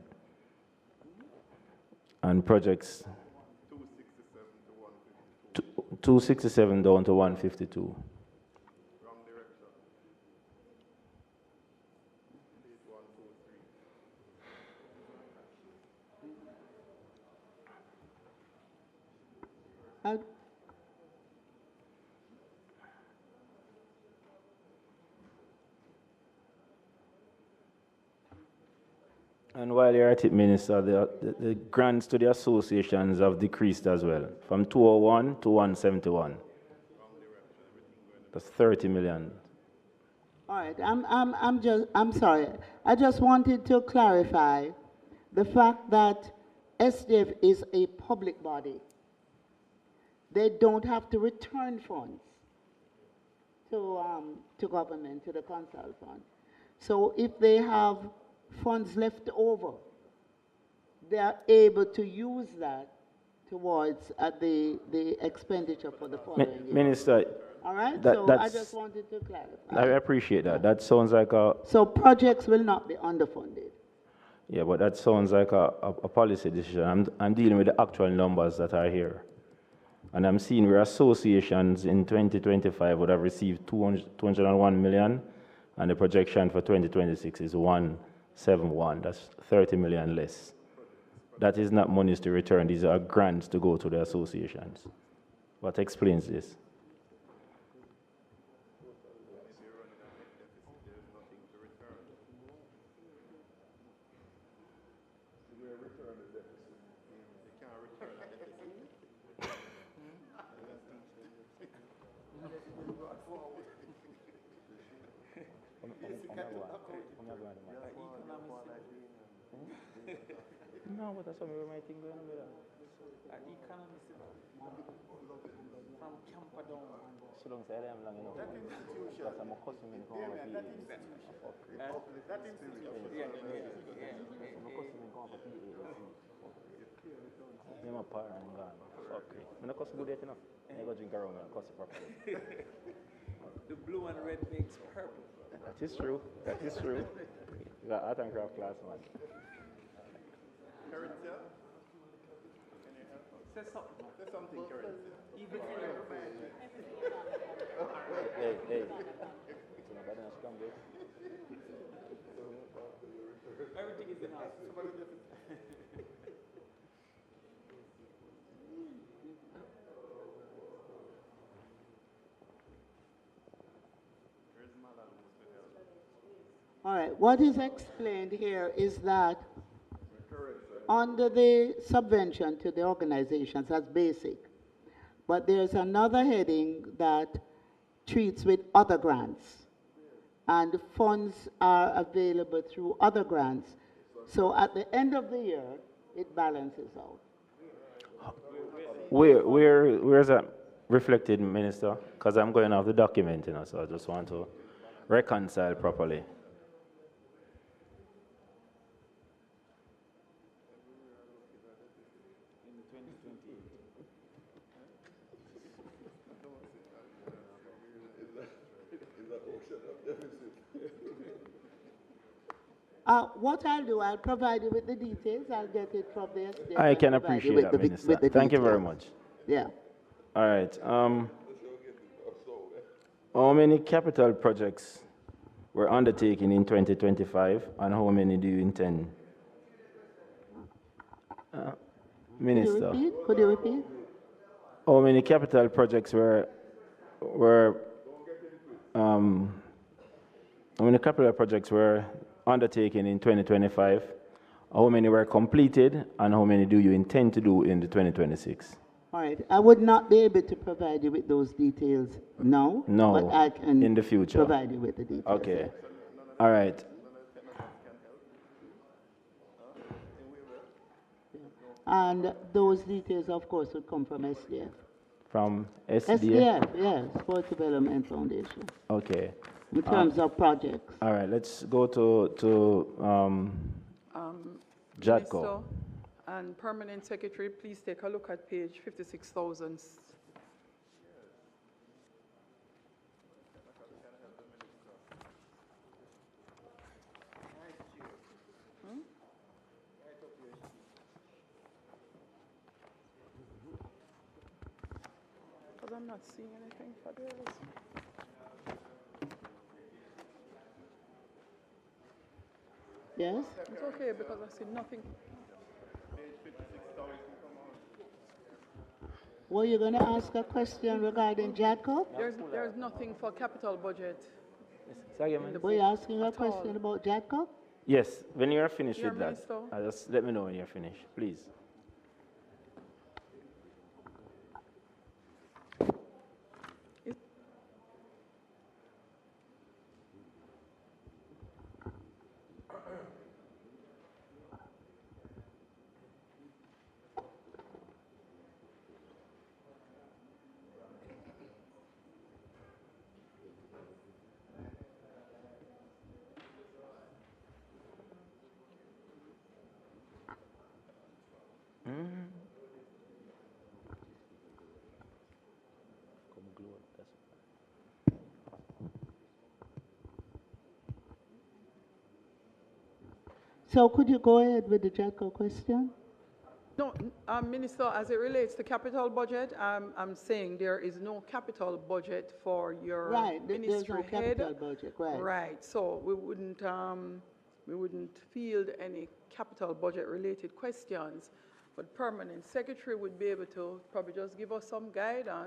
And projects 267 down to 152. And while you're at it, Minister, the grants to the associations have decreased as well, from 201 to 171. That's 30 million. All right, I'm sorry. I just wanted to clarify the fact that SDF is a public body. They don't have to return funds to government, to the consult fund. So if they have funds left over, they are able to use that towards the expenditure for the following year. Minister, all right, so I just wanted to clarify. I appreciate that. That sounds like a... So projects will not be underfunded. Yeah, but that sounds like a policy decision. I'm dealing with the actual numbers that are here. And I'm seeing where associations in 2025 would have received 201 million, and the projection for 2026 is 171. That's 30 million less. That is not monies to return. These are grants to go to the associations. What explains this? No, but that's what we might think going on with that. From Camper down. So long as I am long enough. Because I'm a customer in Congo. That institution. I'm a customer in Congo. I'm a parent and gone. Okay. I'm not customer good yet enough. I go drink around and customer properly. The blue and red makes purple. That is true. That is true. You got art and craft class, man. Say something. Say something, Karen. Even Hey. Everything is in house. All right, what is explained here is that under the subvention to the organizations, that's basic, but there's another heading that treats with other grants, and funds are available through other grants. So at the end of the year, it balances out. Where is that reflected, Minister? Because I'm going off the document, so I just want to reconcile properly. What I'll do, I'll provide you with the details. I'll get it from the SDF. I can appreciate that, Minister. Thank you very much. Yeah. All right. How many capital projects were undertaken in 2025, and how many do you intend? Minister. Could you repeat? How many capital projects were undertaken in 2025? How many were completed, and how many do you intend to do in the 2026? All right. I would not be able to provide you with those details now. No, but I can in the future. Provide you with the details. Okay. All right. And those details, of course, would come from SDF. From SDF? SDF, yes, Sport Development Foundation, Okay. in terms of projects. All right, let's go to JADCO. Minister and Permanent Secretary, please take a look at page 56,000. Because I'm not seeing anything for theirs. Yes? It's okay because I see nothing. Were you going to ask a question regarding JADCO? There's nothing for capital budget. Were you asking a question about JADCO? Yes, when you are finished Your with that, Minister. just let me know when you're finished, please. So could you go ahead with the JADCO question? No, Minister, as it relates to capital budget, I'm saying there is no capital budget for your Right, there's ministry no head. capital budget, right. Right, so we wouldn't field any capital budget related questions, but Permanent Secretary would be able to probably just give us some guidance